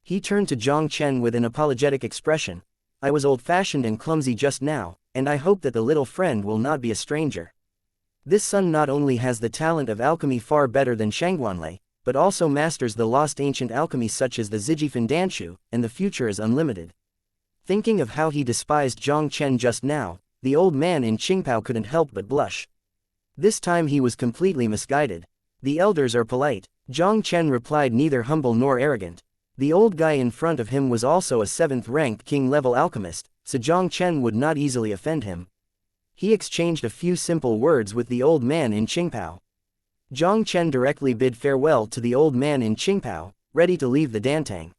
He turned to Jiang Chen with an apologetic expression. I was old-fashioned and clumsy just now, and I hope that the little friend will not be a stranger. This son not only has the talent of alchemy far better than Shangguan Lei, but also masters the lost ancient alchemy such as the Zijifan Danshu, and the future is unlimited. Thinking of how he despised Jiang Chen just now, the old man in Qingpao couldn't help but blush. This time he was completely misguided. The elders are polite. Jiang Chen replied, neither humble nor arrogant. The old guy in front of him was also a 7th-ranked king-level alchemist, so Jiang Chen would not easily offend him. He exchanged a few simple words with the old man in Qingpao. Jiang Chen directly bid farewell to the old man in Qingpao, ready to leave the Dantang.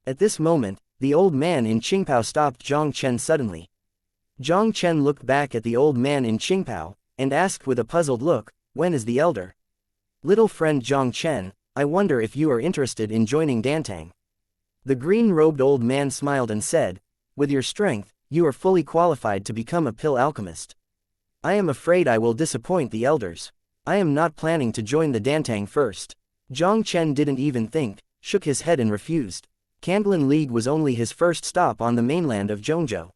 At this moment, the old man in Qingpao stopped Jiang Chen suddenly. Jiang Chen looked back at the old man in Qingpao, and asked with a puzzled look, when is the elder? Little friend Jiang Chen, I wonder if you are interested in joining Dantang. The green-robed old man smiled and said, with your strength, you are fully qualified to become a pill alchemist. I am afraid I will disappoint the elders. I am not planning to join the Dantang first. Jiang Chen didn't even think, shook his head and refused. Kandlin League was only his first stop on the mainland of Zhongzhou.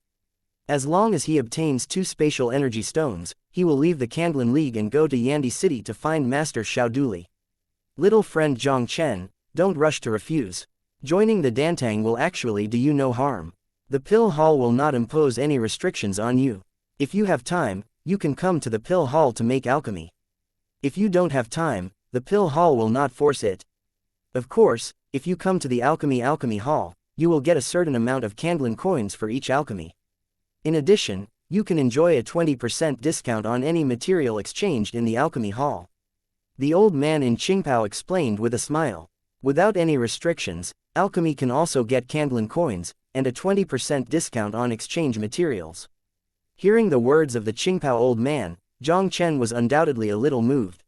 As long as he obtains 2 spatial energy stones, he will leave the Kandlin League and go to Yandi City to find Master Xiaoduli. Little friend Jiang Chen, don't rush to refuse. Joining the Dantang will actually do you no harm. The Pill Hall will not impose any restrictions on you. If you have time, you can come to the Pill Hall to make alchemy. If you don't have time, the Pill Hall will not force it. Of course, if you come to the Alchemy Hall, you will get a certain amount of Kandlin coins for each alchemy. In addition, you can enjoy a 20% discount on any material exchanged in the Alchemy Hall. The old man in Qingpao explained with a smile. Without any restrictions, alchemy can also get Kandlin coins, and a 20% discount on exchange materials. Hearing the words of the Qingpao old man, Jiang Chen was undoubtedly a little moved.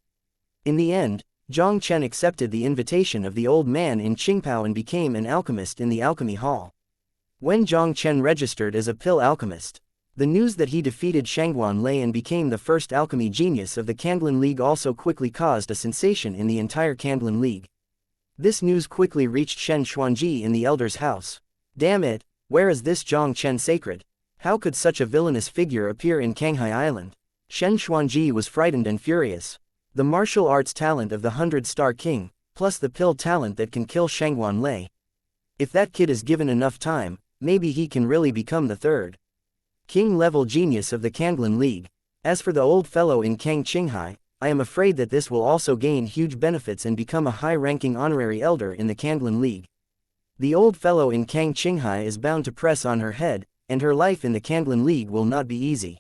In the end, Jiang Chen accepted the invitation of the old man in Qingpao and became an alchemist in the Alchemy Hall. When Jiang Chen registered as a pill alchemist, the news that he defeated Shangguan Lei and became the first alchemy genius of the Kandlin League also quickly caused a sensation in the entire Kandlin League. This news quickly reached Shen Xuanji in the elder's house. Damn it, where is this Jiang Chen sacred? How could such a villainous figure appear in Kanghai Island? Shen Xuanji was frightened and furious. The martial arts talent of the 100-star king, plus the pill talent that can kill Shangguan Lei. If that kid is given enough time, maybe he can really become the 3rd king-level genius of the Kandlin League. As for the old fellow in Kang Qinghai, I am afraid that this will also gain huge benefits and become a high-ranking honorary elder in the Kandlin League. The old fellow in Kang Qinghai is bound to press on her head, and her life in the Kandlin League will not be easy.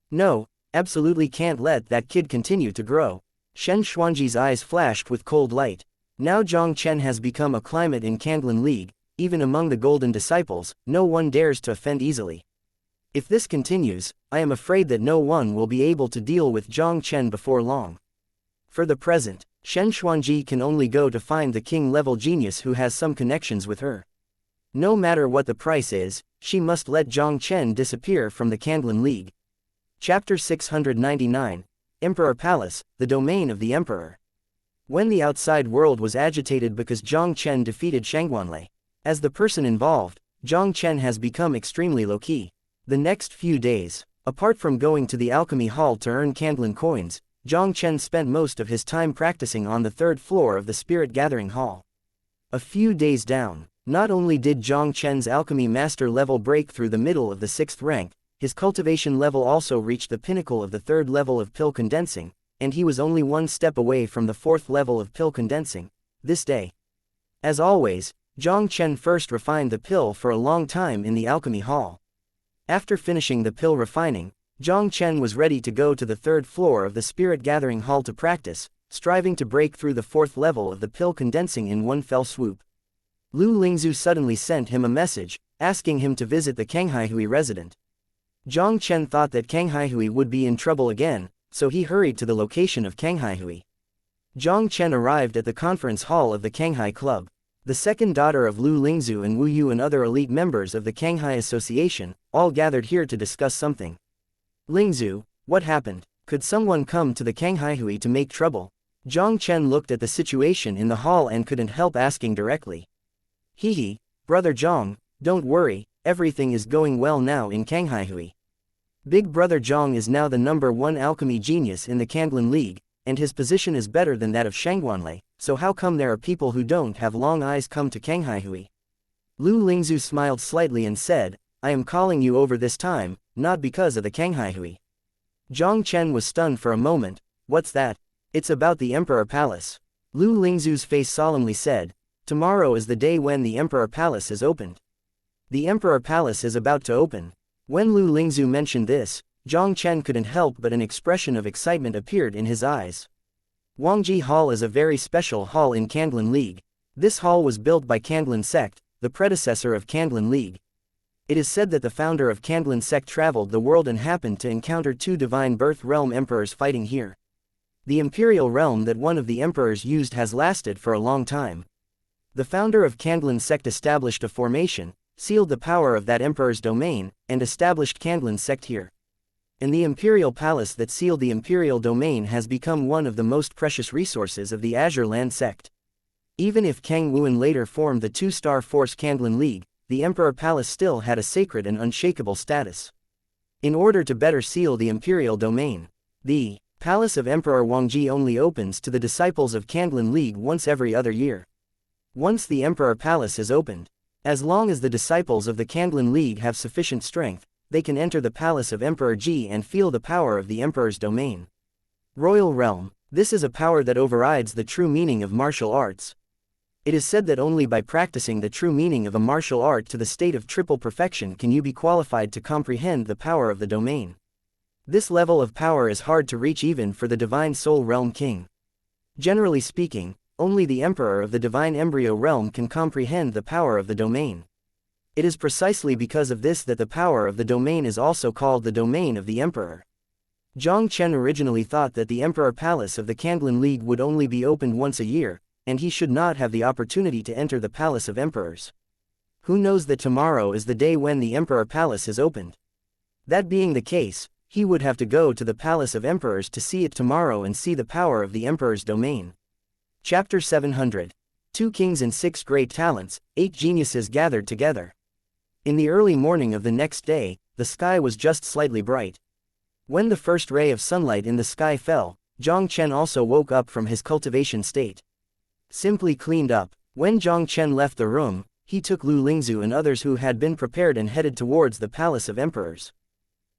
No, absolutely can't let that kid continue to grow. Shen Xuanji's eyes flashed with cold light. Now Jiang Chen has become a climate in Kandlin League, even among the Golden Disciples, no one dares to offend easily. If this continues, I am afraid that no one will be able to deal with Jiang Chen before long. For the present, Shen Xuanji can only go to find the king-level genius who has some connections with her. No matter what the price is, she must let Jiang Chen disappear from the Kandlin League. Chapter 699, Emperor Palace, the domain of the Emperor. When the outside world was agitated because Jiang Chen defeated Shangguan Lei, as the person involved, Jiang Chen has become extremely low-key. The next few days, apart from going to the Alchemy Hall to earn Kandlin coins, Jiang Chen spent most of his time practicing on the 3rd floor of the Spirit Gathering Hall. A few days down, not only did Jiang Chen's alchemy master level break through the middle of the 6th rank, his cultivation level also reached the pinnacle of the 3rd level of pill condensing, and he was only 1 step away from the 4th level of pill condensing, this day. As always, Jiang Chen first refined the pill for a long time in the Alchemy Hall. After finishing the pill refining, Jiang Chen was ready to go to the 3rd floor of the Spirit Gathering Hall to practice, striving to break through the 4th level of the pill condensing in one fell swoop. Lu Lingzhu suddenly sent him a message, asking him to visit the Kanghahui resident. Jiang Chen thought that Kanghahui would be in trouble again, so he hurried to the location of Kanghahui. Jiang Chen arrived at the conference hall of the Kanghai Club. The second daughter of Lu Lingzhu and Wu Yu and other elite members of the Kanghai Association, all gathered here to discuss something. Lingzhu, what happened? Could someone come to the Kanghahui to make trouble? Jiang Chen looked at the situation in the hall and couldn't help asking directly. Hehe, brother Jiang, don't worry, everything is going well now in Kanghahui. Big brother Jiang is now the #1 alchemy genius in the Kandlin League, and his position is better than that of Shangguan Lei, so how come there are people who don't have long eyes come to Kanghahui? Lu Lingzhu smiled slightly and said, I am calling you over this time, not because of the Kanghahui. Jiang Chen was stunned for a moment. What's that? It's about the Emperor Palace. Lu Lingzhu's face solemnly said, tomorrow is the day when the Emperor Palace is opened. The Emperor Palace is about to open. When Lu Lingzhu mentioned this, Jiang Chen couldn't help but an expression of excitement appeared in his eyes. Wangji Hall is a very special hall in Kandlin League. This hall was built by Kandlin Sect, the predecessor of Kandlin League. It is said that the founder of Kandlin Sect traveled the world and happened to encounter 2 divine birth realm emperors fighting here. The imperial realm that one of the emperors used has lasted for a long time. The founder of Kandlin sect established a formation, sealed the power of that emperor's domain, and established Kandlin sect here. And the imperial palace that sealed the imperial domain has become one of the most precious resources of the Azure Land sect. Even if Kang Wuan later formed the two-star force Kandlin League, the Emperor Palace still had a sacred and unshakable status. In order to better seal the imperial domain, the Palace of Emperor Wangji only opens to the disciples of Kandlin League once every other year. Once the Emperor Palace is opened, as long as the disciples of the Kandlin League have sufficient strength, they can enter the Palace of Emperor Ji and feel the power of the Emperor's domain. Royal Realm. This is a power that overrides the true meaning of martial arts. It is said that only by practicing the true meaning of a martial art to the state of triple perfection can you be qualified to comprehend the power of the domain. This level of power is hard to reach even for the Divine Soul Realm King. Generally speaking, only the Emperor of the Divine Embryo Realm can comprehend the power of the domain. It is precisely because of this that the power of the domain is also called the domain of the Emperor. Jiang Chen originally thought that the Emperor Palace of the Kandlin League would only be opened once a year, and he should not have the opportunity to enter the Palace of Emperors. Who knows that tomorrow is the day when the Emperor Palace is opened? That being the case, he would have to go to the Palace of Emperors to see it tomorrow and see the power of the Emperor's domain. Chapter 700. 2 Kings and 6 Great Talents, 8 Geniuses Gathered Together. In the early morning of the next day, the sky was just slightly bright. When the first ray of sunlight in the sky fell, Jiang Chen also woke up from his cultivation state. Simply cleaned up. When Jiang Chen left the room, he took Lu Lingzu and others who had been prepared and headed towards the Palace of Emperors.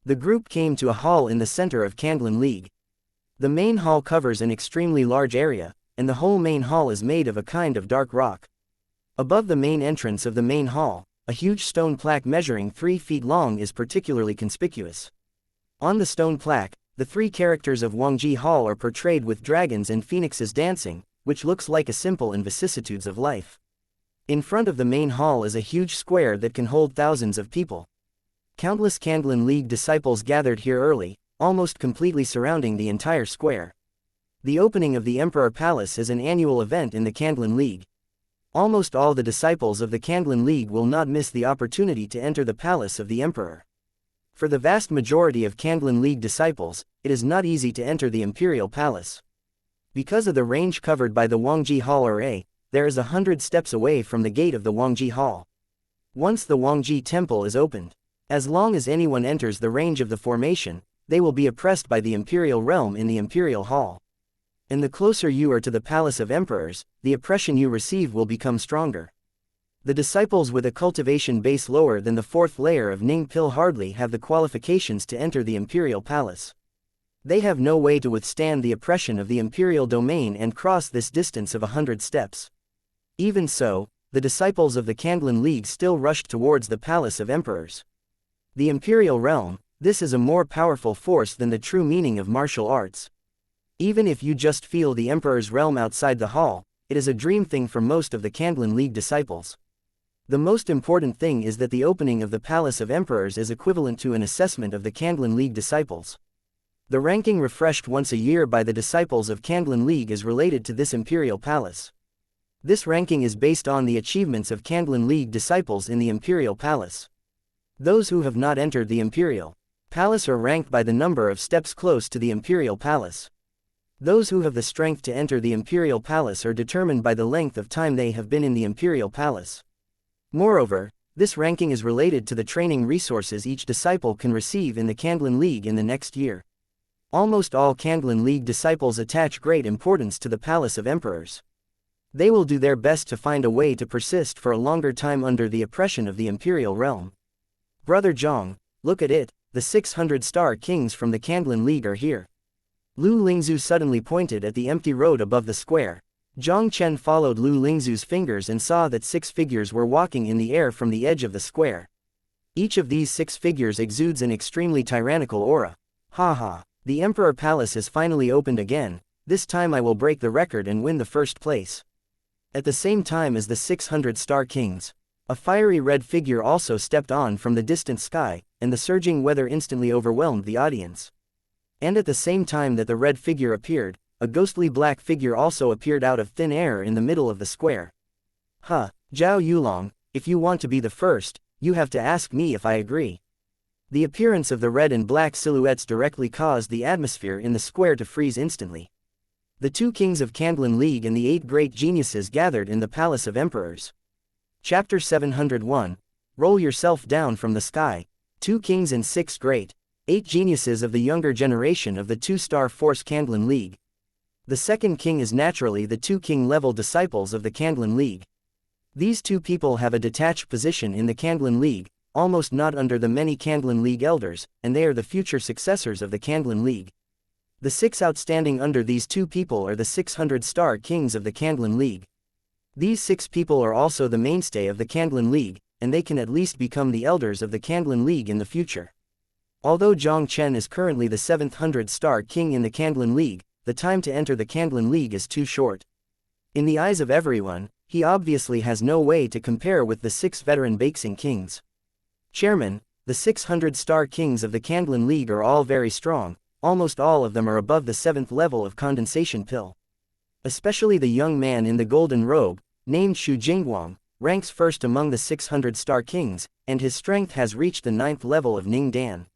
The group came to a hall in the center of Kandlin League. The main hall covers an extremely large area, and the whole main hall is made of a kind of dark rock. Above the main entrance of the main hall, a huge stone plaque measuring 3 feet long is particularly conspicuous. On the stone plaque, the 3 characters of Wangji Hall are portrayed with dragons and phoenixes dancing, which looks like a symbol and vicissitudes of life. In front of the main hall is a huge square that can hold thousands of people. Countless Kandlin League disciples gathered here early, almost completely surrounding the entire square. The opening of the Emperor Palace is an annual event in the Kandlin League. Almost all the disciples of the Kandlin League will not miss the opportunity to enter the Palace of the Emperor. For the vast majority of Kandlin League disciples, it is not easy to enter the Imperial Palace. Because of the range covered by the Wangji Hall array, there is 100 steps away from the gate of the Wangji Hall. Once the Wangji Temple is opened, as long as anyone enters the range of the formation, they will be oppressed by the Imperial Realm in the Imperial Hall. And the closer you are to the Palace of Emperors, the oppression you receive will become stronger. The disciples with a cultivation base lower than the 4th layer of Ning Pil hardly have the qualifications to enter the Imperial Palace. They have no way to withstand the oppression of the imperial domain and cross this distance of 100 steps. Even so, the disciples of the Kandlin League still rushed towards the Palace of Emperors. The Imperial Realm, this is a more powerful force than the true meaning of martial arts. Even if you just feel the Emperor's realm outside the hall, it is a dream thing for most of the Kandlin League disciples. The most important thing is that the opening of the Palace of Emperors is equivalent to an assessment of the Kandlin League disciples. The ranking refreshed once a year by the disciples of Kandlin League is related to this Imperial Palace. This ranking is based on the achievements of Kandlin League disciples in the Imperial Palace. Those who have not entered the Imperial Palace are ranked by the number of steps close to the Imperial Palace. Those who have the strength to enter the Imperial Palace are determined by the length of time they have been in the Imperial Palace. Moreover, this ranking is related to the training resources each disciple can receive in the Kandlin League in the next year. Almost all Kandlin League disciples attach great importance to the Palace of Emperors. They will do their best to find a way to persist for a longer time under the oppression of the Imperial Realm. Brother Jiang, look at it, the 600-star kings from the Kandlin League are here. Lu Lingzu suddenly pointed at the empty road above the square. Jiang Chen followed Lu Lingzu's fingers and saw that 6 figures were walking in the air from the edge of the square. Each of these 6 figures exudes an extremely tyrannical aura. Ha ha. The Emperor Palace is finally opened again, this time I will break the record and win the first place. At the same time as the 600-star kings, a fiery red figure also stepped on from the distant sky, and the surging weather instantly overwhelmed the audience. And at the same time that the red figure appeared, a ghostly black figure also appeared out of thin air in the middle of the square. Huh, Zhao Yulong, if you want to be the first, you have to ask me if I agree. The appearance of the red and black silhouettes directly caused the atmosphere in the square to freeze instantly. The 2 kings of Kandlin League and the 8 great geniuses gathered in the Palace of Emperors. Chapter 701, Roll yourself down from the sky. 2 kings and 6 great, 8 geniuses of the younger generation of the 2-star force Kandlin League. The second king is naturally the 2 king-level disciples of the Kandlin League. These 2 people have a detached position in the Kandlin League, almost not under the many Kandlin League elders, and they are the future successors of the Kandlin League. The 6 outstanding under these 2 people are the 600-star kings of the Kandlin League. These 6 people are also the mainstay of the Kandlin League, and they can at least become the elders of the Kandlin League in the future. Although Jiang Chen is currently the 700-star king in the Kandlin League, the time to enter the Kandlin League is too short. In the eyes of everyone, he obviously has no way to compare with the 6 veteran Beixing kings. Chairman, the 600-star kings of the Kandlin League are all very strong, almost all of them are above the 7th level of condensation pill. Especially the young man in the golden robe, named Xu Jingguang, ranks first among the 600-star kings, and his strength has reached the 9th level of Ning Dan.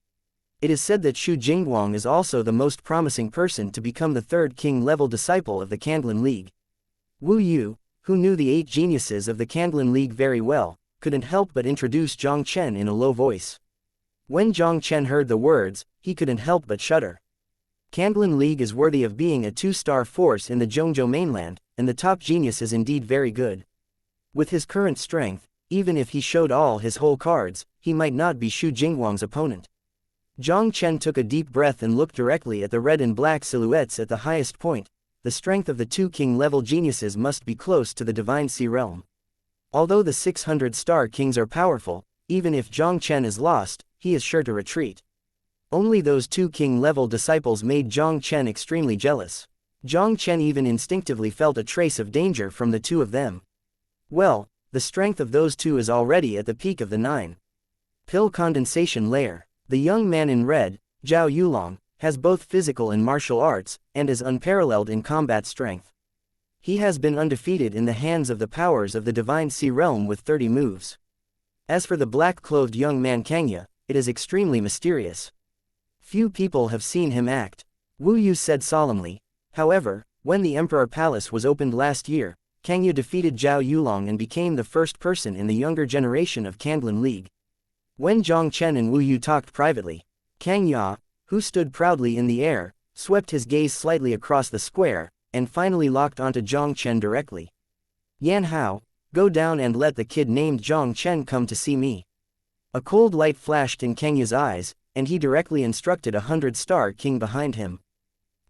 It is said that Xu Jingguang is also the most promising person to become the 3rd king-level disciple of the Kandlin League. Wu Yu, who knew the 8 geniuses of the Kandlin League very well, couldn't help but introduce Jiang Chen in a low voice. When Jiang Chen heard the words, he couldn't help but shudder. Kandlin League is worthy of being a 2-star force in the Zhongzhou mainland, and the top genius is indeed very good. With his current strength, even if he showed all his whole cards, he might not be Xu Jingguang's opponent. Jiang Chen took a deep breath and looked directly at the red and black silhouettes at the highest point. The strength of the 2 king-level geniuses must be close to the Divine Sea Realm. Although the 600-star kings are powerful, even if Jiang Chen is lost, he is sure to retreat. Only those 2 king-level disciples made Jiang Chen extremely jealous. Jiang Chen even instinctively felt a trace of danger from the 2 of them. Well, the strength of those 2 is already at the peak of the 9 pill condensation layer. The young man in red, Zhao Yulong, has both physical and martial arts, and is unparalleled in combat strength. He has been undefeated in the hands of the powers of the Divine Sea Realm with 30 moves. As for the black-clothed young man Xianxia, it is extremely mysterious. Few people have seen him act. Wu Yu said solemnly. However, when the Emperor Palace was opened last year, Xianxia defeated Zhao Yulong and became the first person in the younger generation of Kandlin League. When Jiang Chen and Wu Yu talked privately, Xianxia, who stood proudly in the air, swept his gaze slightly across the square, and finally locked onto Jiang Chen directly. Yan Hao, go down and let the kid named Jiang Chen come to see me. A cold light flashed in Xianxia's eyes, and he directly instructed a 100-star king behind him.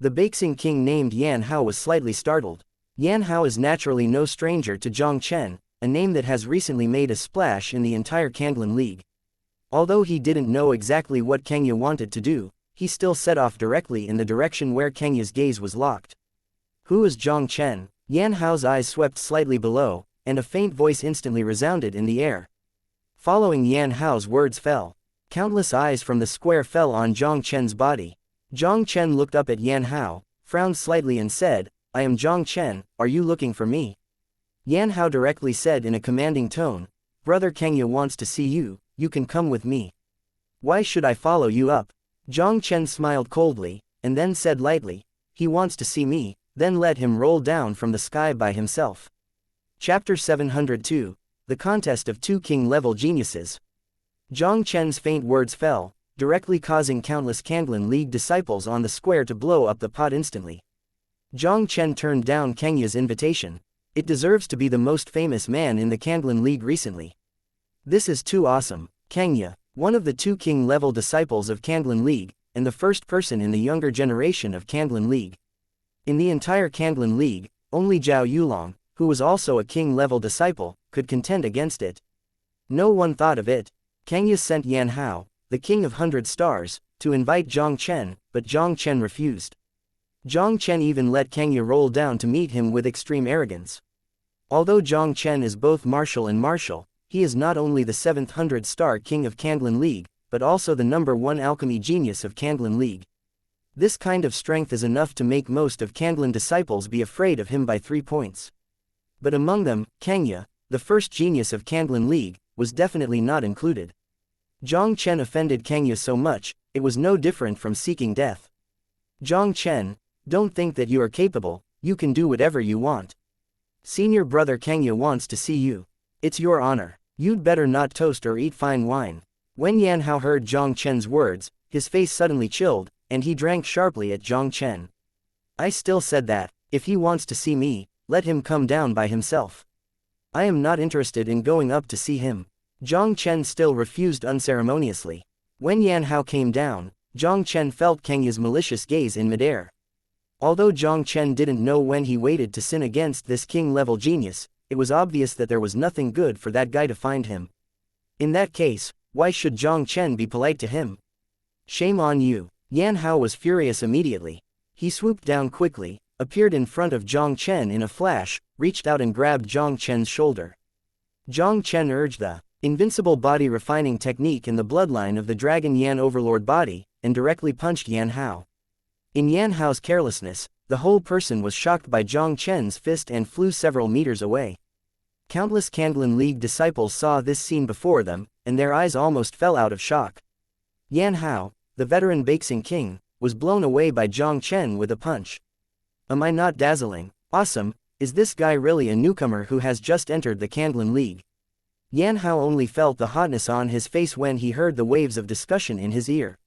The Beixing king named Yan Hao was slightly startled. Yan Hao is naturally no stranger to Jiang Chen, a name that has recently made a splash in the entire Kandlin League. Although he didn't know exactly what Xianxia wanted to do, he still set off directly in the direction where Xianxia's gaze was locked. Who is Jiang Chen? Yan Hao's eyes swept slightly below, and a faint voice instantly resounded in the air. Following Yan Hao's words fell. Countless eyes from the square fell on Jiang Chen's body. Jiang Chen looked up at Yan Hao, frowned slightly and said, I am Jiang Chen, are you looking for me? Yan Hao directly said in a commanding tone, Brother Xianxia wants to see you, you can come with me. Why should I follow you up? Jiang Chen smiled coldly, and then said lightly, he wants to see me, then let him roll down from the sky by himself. Chapter 702, The Contest of 2 King-Level Geniuses. Jiang Chen's faint words fell, directly causing countless Kandlin League disciples on the square to blow up the pot instantly. Jiang Chen turned down Xianxia's invitation. It deserves to be the most famous man in the Kandlin League recently. This is too awesome. Xianxia, one of the 2 king-level disciples of Kandlin League, and the first person in the younger generation of Kandlin League. In the entire Kandlin League, only Zhao Yulong, who was also a king-level disciple, could contend against it. No one thought of it. Xianxia sent Yan Hao, the king of 100 stars, to invite Jiang Chen, but Jiang Chen refused. Jiang Chen even let Xianxia roll down to meet him with extreme arrogance. Although Jiang Chen is both martial and martial, he is not only the 700-star king of Kandlin League, but also the #1 alchemy genius of Kandlin League. This kind of strength is enough to make most of Kanglin's disciples be afraid of him by 3 points. But among them, Xianxia, the first genius of Kanglin League, was definitely not included. Jiang Chen offended Xianxia so much, it was no different from seeking death. Jiang Chen, don't think that you are capable, you can do whatever you want. Senior brother Xianxia wants to see you. It's your honor. You'd better not toast or eat fine wine. When Yan Hao heard Jiang Chen's words, his face suddenly chilled, and he drank sharply at Jiang Chen. I still said that, if he wants to see me, let him come down by himself. I am not interested in going up to see him. Jiang Chen still refused unceremoniously. When Yan Hao came down, Jiang Chen felt Xianxia's malicious gaze in midair. Although Jiang Chen didn't know when he waited to sin against this king-level genius, it was obvious that there was nothing good for that guy to find him. In that case, why should Jiang Chen be polite to him? Shame on you. Yan Hao was furious immediately. He swooped down quickly, appeared in front of Jiang Chen in a flash, reached out and grabbed Jiang Chen's shoulder. Jiang Chen urged the invincible body refining technique in the bloodline of the Dragon Yan Overlord body, and directly punched Yan Hao. In Yan Hao's carelessness, the whole person was shocked by Jiang Chen's fist and flew several meters away. Countless Kanglin League disciples saw this scene before them, and their eyes almost fell out of shock. Yan Hao, the veteran boxing king, was blown away by Jiang Chen with a punch. Am I not dazzling? Awesome, is this guy really a newcomer who has just entered the Kanglin League? Yan Hao only felt the hotness on his face when he heard the waves of discussion in his ear.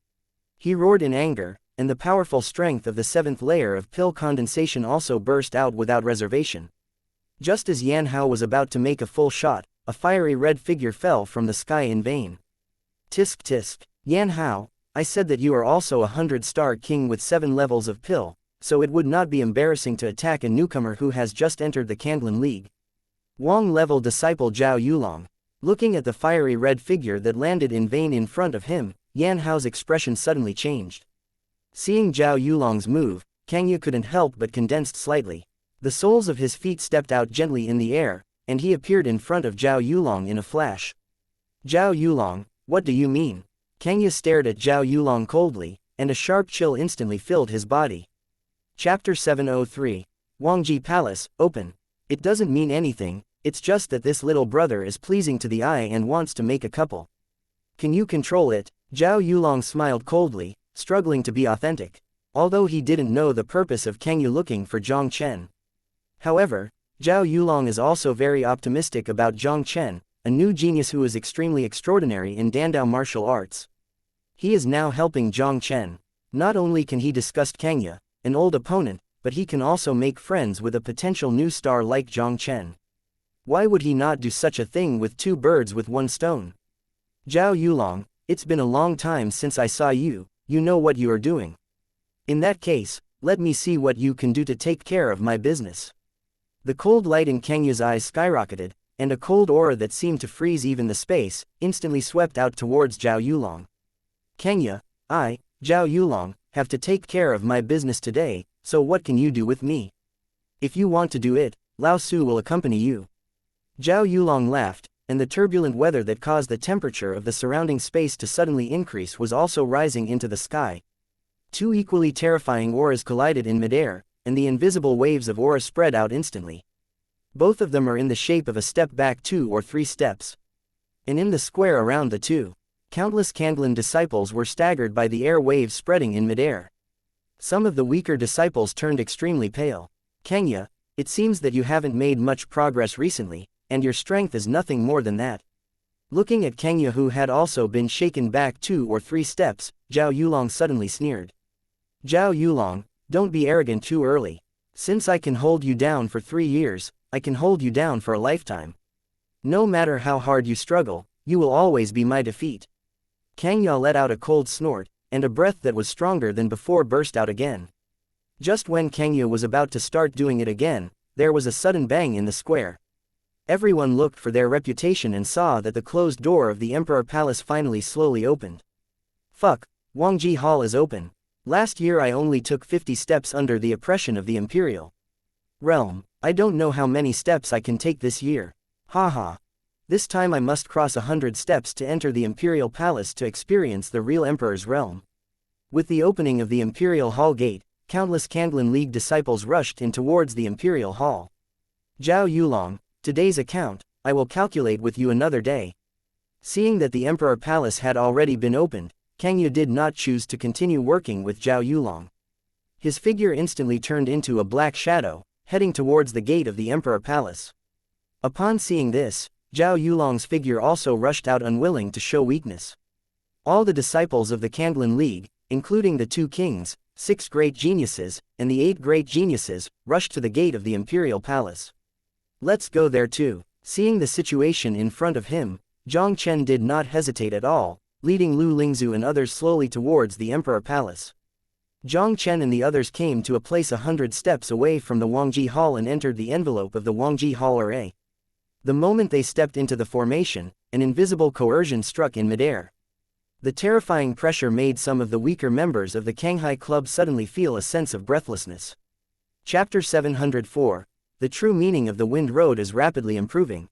He roared in anger, and the powerful strength of the 7th layer of pill condensation also burst out without reservation. Just as Yan Hao was about to make a full shot, a fiery red figure fell from the sky in vain. Tisk tisk. Yan Hao, I said that you are also a 100-star king with 7 levels of pill, so it would not be embarrassing to attack a newcomer who has just entered the Kanglin League. Wang-level disciple Zhao Yulong. Looking at the fiery red figure that landed in vain in front of him, Yan Hao's expression suddenly changed. Seeing Zhao Yulong's move, Xianxia couldn't help but condensed slightly. The soles of his feet stepped out gently in the air, and he appeared in front of Zhao Yulong in a flash. Zhao Yulong, what do you mean? Xianxia stared at Zhao Yulong coldly, and a sharp chill instantly filled his body. Chapter 703. Wangji Palace, open. It doesn't mean anything, it's just that this little brother is pleasing to the eye and wants to make a couple. Can you control it? Zhao Yulong smiled coldly, struggling to be authentic. Although he didn't know the purpose of Xianxia looking for Jiang Chen. However, Zhao Yulong is also very optimistic about Jiang Chen, a new genius who is extremely extraordinary in Dandao martial arts. He is now helping Jiang Chen. Not only can he discuss Xianxia, an old opponent, but he can also make friends with a potential new star like Jiang Chen. Why would he not do such a thing with 2 birds with 1 stone? Zhao Yulong, it's been a long time since I saw you, you know what you are doing. In that case, let me see what you can do to take care of my business. The cold light in Xianxia's eyes skyrocketed, and a cold aura that seemed to freeze even the space, instantly swept out towards Zhao Yulong. Xianxia, I, Zhao Yulong, have to take care of my business today, so what can you do with me? If you want to do it, Lao Su will accompany you. Zhao Yulong laughed, and the turbulent weather that caused the temperature of the surrounding space to suddenly increase was also rising into the sky. 2 equally terrifying auras collided in midair, and the invisible waves of aura spread out instantly. Both of them are in the shape of a step back 2 or 3 steps. And in the square around the 2, countless Kanglin disciples were staggered by the air waves spreading in midair. Some of the weaker disciples turned extremely pale. Xianxia, it seems that you haven't made much progress recently, and your strength is nothing more than that. Looking at Xianxia, who had also been shaken back 2 or 3 steps, Zhao Yulong suddenly sneered. Zhao Yulong, don't be arrogant too early. Since I can hold you down for 3 years, I can hold you down for a lifetime. No matter how hard you struggle, you will always be my defeat. Xianxia let out a cold snort, and a breath that was stronger than before burst out again. Just when Xianxia was about to start doing it again, there was a sudden bang in the square. Everyone looked for their reputation and saw that the closed door of the Emperor Palace finally slowly opened. Fuck, Wangji Hall is open. Last year I only took 50 steps under the oppression of the Imperial realm. I don't know how many steps I can take this year. Haha. This time I must cross 100 steps to enter the Imperial Palace to experience the real Emperor's realm. With the opening of the Imperial Hall gate, countless Kandlin League disciples rushed in towards the Imperial Hall. Zhao Yulong, today's account, I will calculate with you another day. Seeing that the Emperor Palace had already been opened, Kang Yu did not choose to continue working with Zhao Yulong. His figure instantly turned into a black shadow, heading towards the gate of the Emperor Palace. Upon seeing this, Zhao Yulong's figure also rushed out, unwilling to show weakness. All the disciples of the Kandlin League, including the 2 kings, 6 great geniuses, and the 8 great geniuses, rushed to the gate of the Imperial Palace. Let's go there too. Seeing the situation in front of him, Jiang Chen did not hesitate at all, leading Lu Lingzu and others slowly towards the Emperor Palace. Jiang Chen and the others came to a place 100 steps away from the Wangji Hall and entered the envelope of the Wangji Hall array. The moment they stepped into the formation, an invisible coercion struck in midair. The terrifying pressure made some of the weaker members of the Kanghai Club suddenly feel a sense of breathlessness. Chapter 704. The true meaning of the Wind Road is rapidly improving.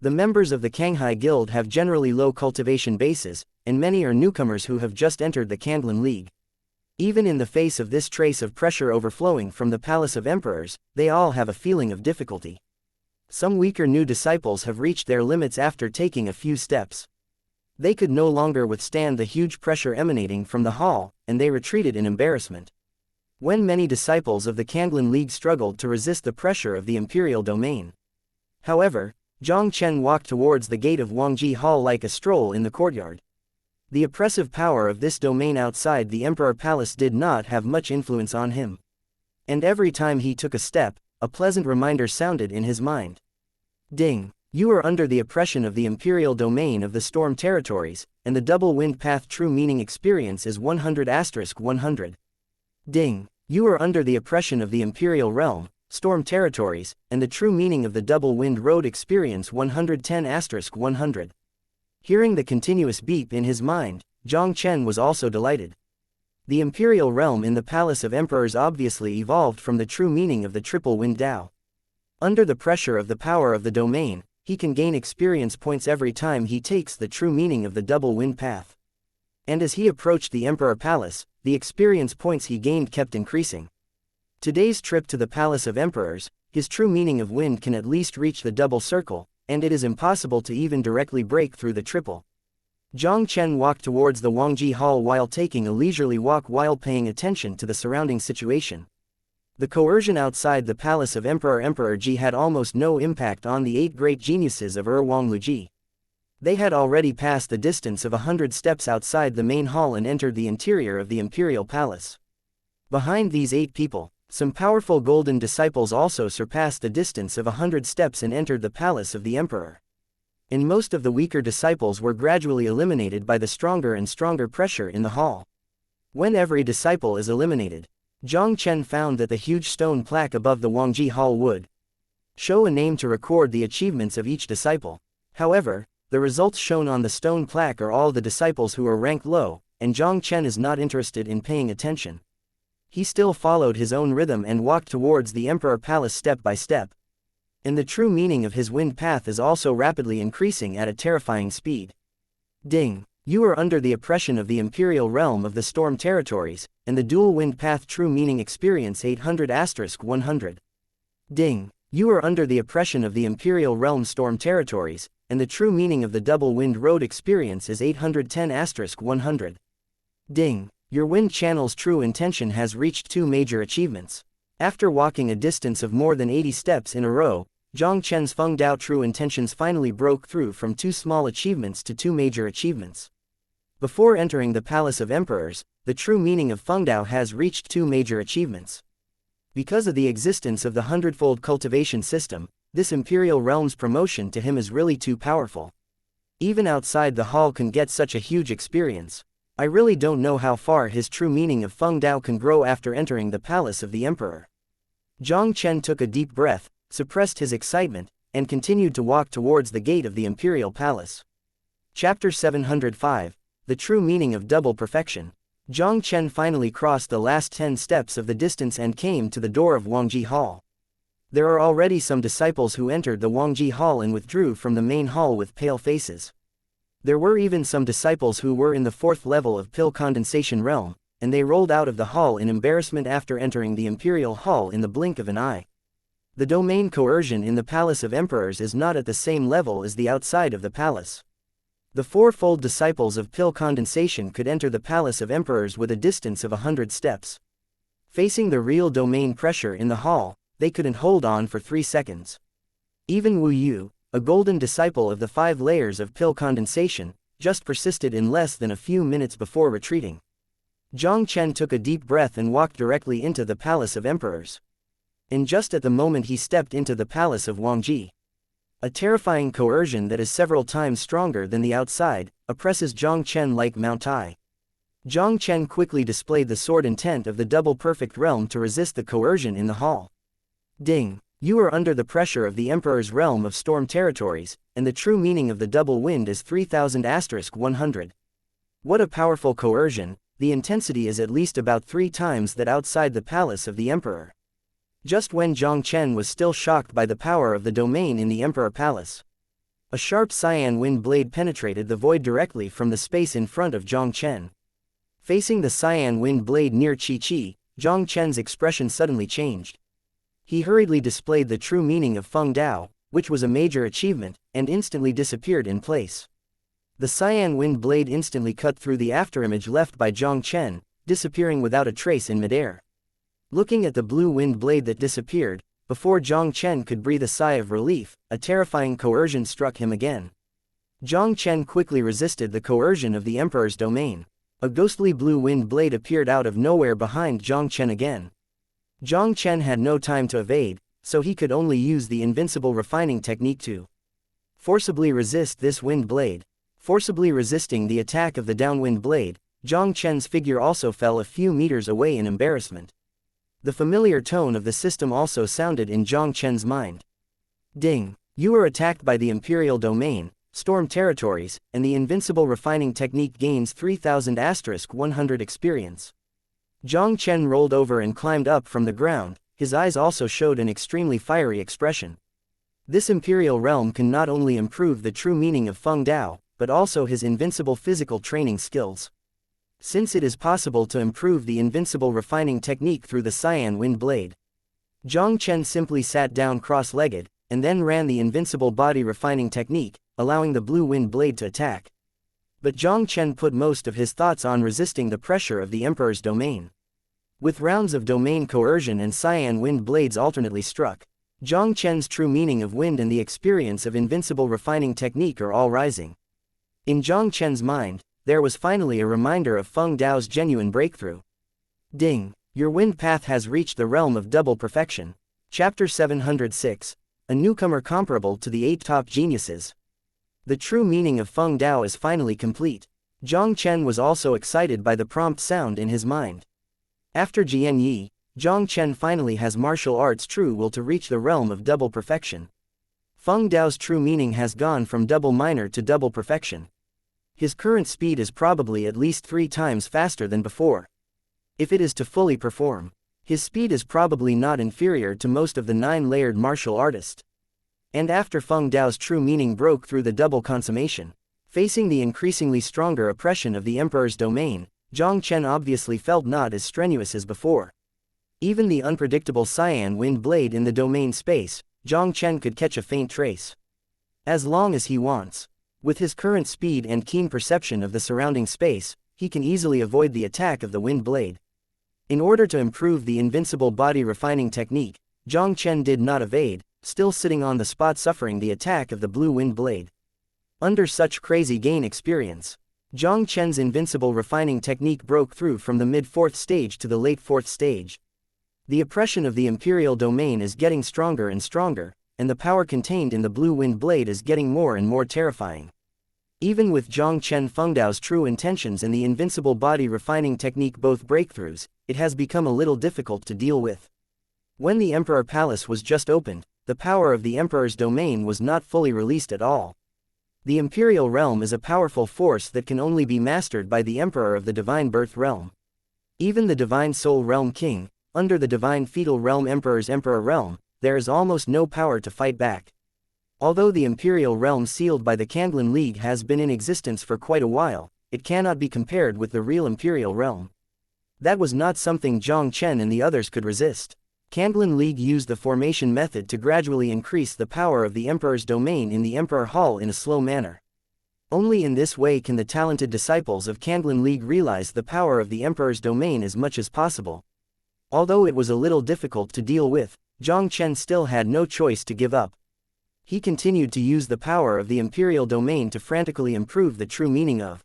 The members of the Kanghai Guild have generally low cultivation bases, and many are newcomers who have just entered the Kandlin League. Even in the face of this trace of pressure overflowing from the Palace of Emperors, they all have a feeling of difficulty. Some weaker new disciples have reached their limits after taking a few steps. They could no longer withstand the huge pressure emanating from the hall, and they retreated in embarrassment. When many disciples of the Kandlin League struggled to resist the pressure of the imperial domain. However, Jiang Chen walked towards the gate of Wangji Hall like a stroll in the courtyard. The oppressive power of this domain outside the Emperor Palace did not have much influence on him. And every time he took a step, a pleasant reminder sounded in his mind. Ding! You are under the oppression of the imperial domain of the storm territories, and the double wind path true meaning experience is 100*100. Ding! You are under the oppression of the imperial realm, storm territories, and the true meaning of the double wind road experience 110*100. Hearing the continuous beep in his mind, Jiang Chen was also delighted. The imperial realm in the Palace of Emperors obviously evolved from the true meaning of the triple wind Dao. Under the pressure of the power of the domain, he can gain experience points every time he takes the true meaning of the double wind path. And as he approached the Emperor Palace, the experience points he gained kept increasing. Today's trip to the Palace of Emperors, his true meaning of wind can at least reach the double circle, and it is impossible to even directly break through the triple. Jiang Chen walked towards the Wangji Hall while taking a leisurely walk while paying attention to the surrounding situation. The coercion outside the Palace of Emperor Ji had almost no impact on the 8 great geniuses of Wangluji. They had already passed the distance of 100 steps outside the main hall and entered the interior of the Imperial Palace. Behind these 8 people, some powerful golden disciples also surpassed the distance of 100 steps and entered the palace of the Emperor. And most of the weaker disciples were gradually eliminated by the stronger and stronger pressure in the hall. When every disciple is eliminated, Jiang Chen found that the huge stone plaque above the Wangji Hall would show a name to record the achievements of each disciple. However, the results shown on the stone plaque are all the disciples who are ranked low, and Jiang Chen is not interested in paying attention. He still followed his own rhythm and walked towards the Emperor Palace step by step. And the true meaning of his wind path is also rapidly increasing at a terrifying speed. Ding! You are under the oppression of the imperial realm of the storm territories, and the dual wind path true meaning experience 800*100. Ding! You are under the oppression of the imperial realm storm territories, and the true meaning of the double wind road experience is 810*100. Ding! Your wind channel's true intention has reached 2 major achievements. After walking a distance of more than 80 steps in a row, Jiang Chen's Feng Dao true intentions finally broke through from 2 small achievements to 2 major achievements. Before entering the Palace of Emperors, the true meaning of Feng Dao has reached 2 major achievements. Because of the existence of the Hundredfold Cultivation System, this imperial realm's promotion to him is really too powerful. Even outside the hall can get such a huge experience. I really don't know how far his true meaning of Feng Dao can grow after entering the Palace of the Emperor. Jiang Chen took a deep breath, suppressed his excitement, and continued to walk towards the gate of the Imperial Palace. Chapter 705. The True Meaning of Double Perfection. Jiang Chen finally crossed the last 10 steps of the distance and came to the door of Wangji Hall. There are already some disciples who entered the Wangji Hall and withdrew from the main hall with pale faces. There were even some disciples who were in the 4th level of Pill Condensation Realm, and they rolled out of the hall in embarrassment after entering the imperial hall in the blink of an eye. The domain coercion in the Palace of Emperors is not at the same level as the outside of the palace. The fourfold disciples of pill condensation could enter the Palace of Emperors with a distance of 100 steps. Facing the real domain pressure in the hall, they couldn't hold on for 3 seconds. Even Wu Yu, a golden disciple of the 5 layers of pill condensation, just persisted in less than a few minutes before retreating. Jiang Chen took a deep breath and walked directly into the Palace of Emperors. And just at the moment he stepped into the Palace of Wangji, a terrifying coercion that is several times stronger than the outside, oppresses Jiang Chen like Mount Tai. Jiang Chen quickly displayed the sword intent of the double perfect realm to resist the coercion in the hall. Ding! You are under the pressure of the Emperor's realm of storm territories, and the true meaning of the double wind is 3000*100. What a powerful coercion, the intensity is at least about 3 times that outside the palace of the Emperor. Just when Jiang Chen was still shocked by the power of the domain in the Emperor Palace, a sharp cyan wind blade penetrated the void directly from the space in front of Jiang Chen. Facing the cyan wind blade near Qi, Jiang Chen's expression suddenly changed. He hurriedly displayed the true meaning of Feng Dao, which was a major achievement, and instantly disappeared in place. The cyan wind blade instantly cut through the afterimage left by Jiang Chen, disappearing without a trace in midair. Looking at the blue wind blade that disappeared, before Jiang Chen could breathe a sigh of relief, a terrifying coercion struck him again. Jiang Chen quickly resisted the coercion of the Emperor's domain. A ghostly blue wind blade appeared out of nowhere behind Jiang Chen again. Jiang Chen had no time to evade, so he could only use the invincible refining technique to forcibly resist this wind blade. Forcibly resisting the attack of the downwind blade, Jiang Chen's figure also fell a few meters away in embarrassment. The familiar tone of the system also sounded in Jiang Chen's mind. Ding! You are attacked by the Imperial Domain, Storm Territories, and the invincible refining technique gains 3000*100 experience. Jiang Chen rolled over and climbed up from the ground, his eyes also showed an extremely fiery expression. This Imperial realm can not only improve the true meaning of Feng Dao, but also his invincible physical training skills. Since it is possible to improve the invincible refining technique through the cyan wind blade, Jiang Chen simply sat down cross-legged, and then ran the invincible body refining technique, allowing the blue wind blade to attack. But Jiang Chen put most of his thoughts on resisting the pressure of the Emperor's domain. With rounds of domain coercion and cyan wind blades alternately struck, Jiang Chen's true meaning of wind and the experience of invincible refining technique are all rising. In Jiang Chen's mind, there was finally a reminder of Feng Dao's genuine breakthrough. Ding! Your wind path has reached the realm of double perfection. Chapter 706. A newcomer comparable to the 8 top geniuses. The true meaning of Feng Dao is finally complete. Jiang Chen was also excited by the prompt sound in his mind. After Jian Yi, Jiang Chen finally has martial arts true will to reach the realm of double perfection. Feng Dao's true meaning has gone from double minor to double perfection. His current speed is probably at least 3 times faster than before. If it is to fully perform, his speed is probably not inferior to most of the 9-layered martial artists. And after Feng Dao's true meaning broke through the double consummation, facing the increasingly stronger oppression of the Emperor's domain, Jiang Chen obviously felt not as strenuous as before. Even the unpredictable cyan wind blade in the domain space, Jiang Chen could catch a faint trace. As long as he wants. With his current speed and keen perception of the surrounding space, he can easily avoid the attack of the wind blade. In order to improve the invincible body refining technique, Jiang Chen did not evade, still sitting on the spot suffering the attack of the blue wind blade. Under such crazy gain experience, Jiang Chen's invincible refining technique broke through from the mid-4th stage to the late 4th stage. The oppression of the Imperial domain is getting stronger and stronger, and the power contained in the blue wind blade is getting more and more terrifying. Even with Jiang Chen Feng Dao's true intentions and the invincible body refining technique both breakthroughs, it has become a little difficult to deal with. When the Emperor Palace was just opened, the power of the Emperor's domain was not fully released at all. The Imperial realm is a powerful force that can only be mastered by the Emperor of the Divine Birth realm. Even the Divine Soul realm king, under the Divine Fetal realm Emperor's Emperor realm, there is almost no power to fight back. Although the Imperial realm sealed by the Kanglan League has been in existence for quite a while, it cannot be compared with the real Imperial realm. That was not something Jiang Chen and the others could resist. Kanglan League used the formation method to gradually increase the power of the Emperor's domain in the Emperor Hall in a slow manner. Only in this way can the talented disciples of Kanglan League realize the power of the Emperor's domain as much as possible. Although it was a little difficult to deal with, Jiang Chen still had no choice to give up. He continued to use the power of the imperial domain to frantically improve the true meaning of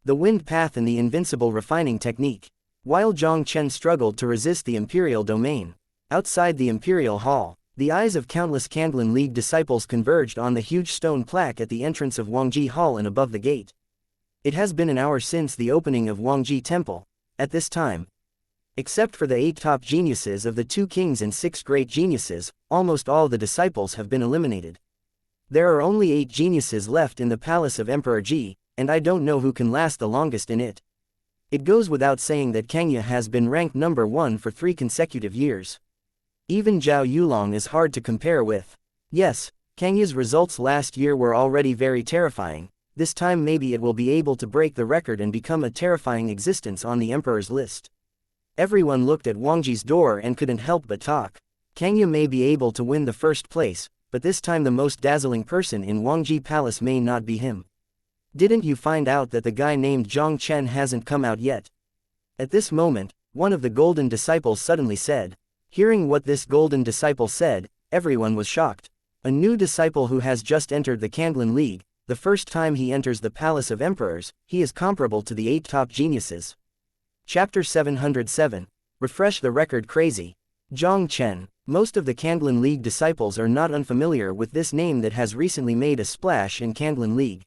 the wind path and the invincible refining technique. While Jiang Chen struggled to resist the imperial domain, outside the imperial hall, the eyes of countless Kanglan League disciples converged on the huge stone plaque at the entrance of Wangji Hall and above the gate. It has been an hour since the opening of Wangji Temple. At this time, except for the 8 top geniuses of the 2 kings and 6 great geniuses, almost all the disciples have been eliminated. There are only 8 geniuses left in the palace of Emperor Ji, and I don't know who can last the longest in it. It goes without saying that Xianxia has been ranked number 1 for 3 consecutive years. Even Zhao Yulong is hard to compare with. Yes, Xianxia's results last year were already very terrifying. This time maybe it will be able to break the record and become a terrifying existence on the Emperor's list. Everyone looked at Wangji's door and couldn't help but talk. Xianxia may be able to win the first place, but this time the most dazzling person in Wangji Palace may not be him. Didn't you find out that the guy named Jiang Chen hasn't come out yet? At this moment, one of the golden disciples suddenly said. Hearing what this golden disciple said, everyone was shocked. A new disciple who has just entered the Kanglan League, the first time he enters the Palace of Emperors, he is comparable to the 8 top geniuses. Chapter 707. Refresh the record crazy. Jiang Chen. Most of the Kanglan League disciples are not unfamiliar with this name that has recently made a splash in Kanglan League.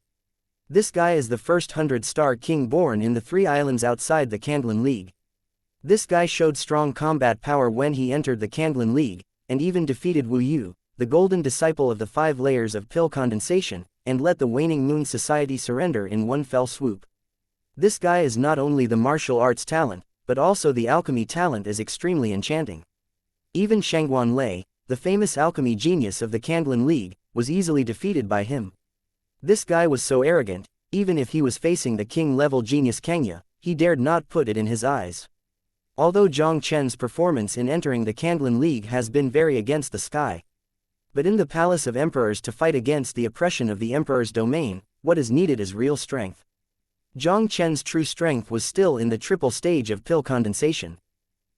This guy is the first 100-star king born in the 3 islands outside the Kanglan League. This guy showed strong combat power when he entered the Kanglan League, and even defeated Wu Yu, the golden disciple of the 5 layers of pill condensation, and let the waning moon society surrender in one fell swoop. This guy is not only the martial arts talent, but also the alchemy talent is extremely enchanting. Even Shangguan Lei, the famous alchemy genius of the Kanglan League, was easily defeated by him. This guy was so arrogant, even if he was facing the king-level genius Xianxia, he dared not put it in his eyes. Although Jiang Chen's performance in entering the Kanglan League has been very against the sky. But in the Palace of Emperors to fight against the oppression of the Emperor's domain, what is needed is real strength. Jiang Chen's true strength was still in the triple stage of pill condensation.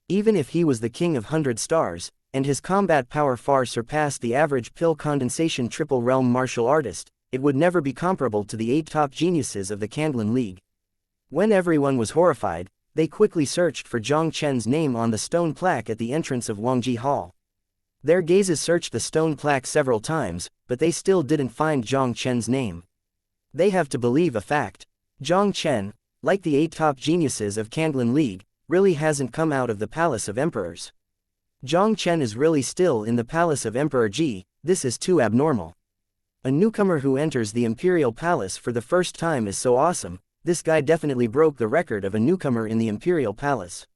Even if he was the king of 100 stars, and his combat power far surpassed the average pill condensation triple realm martial artist, it would never be comparable to the 8 top geniuses of the Kanglan League. When everyone was horrified, they quickly searched for Jiang Chen's name on the stone plaque at the entrance of Wangji Hall. Their gazes searched the stone plaque several times, but they still didn't find Jiang Chen's name. They have to believe a fact. Jiang Chen, like the 8 top geniuses of Kanglan League, really hasn't come out of the Palace of Emperors. Jiang Chen is really still in the Palace of Emperor Ji. This is too abnormal. A newcomer who enters the Imperial Palace for the first time is so awesome. This guy definitely broke the record of a newcomer in the Imperial Palace.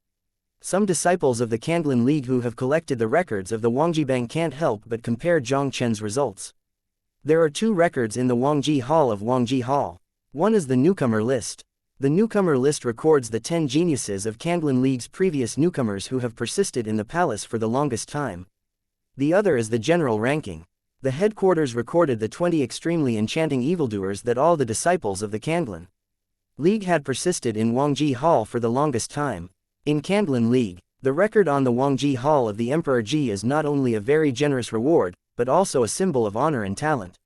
Some disciples of the Kanglan League who have collected the records of the Wangjibang can't help but compare Jiang Chen's results. There are 2 records in the Wangji Hall of Wangji Hall. One is the newcomer list. The newcomer list records the 10 geniuses of Kanglan League's previous newcomers who have persisted in the palace for the longest time. The other is the general ranking. The headquarters recorded the 20 extremely enchanting evildoers that all the disciples of the Kanglan League had persisted in Wangji Hall for the longest time. In Kanglan League, the record on the Wangji Hall of the Emperor Ji is not only a very generous reward, but also a symbol of honor and talent.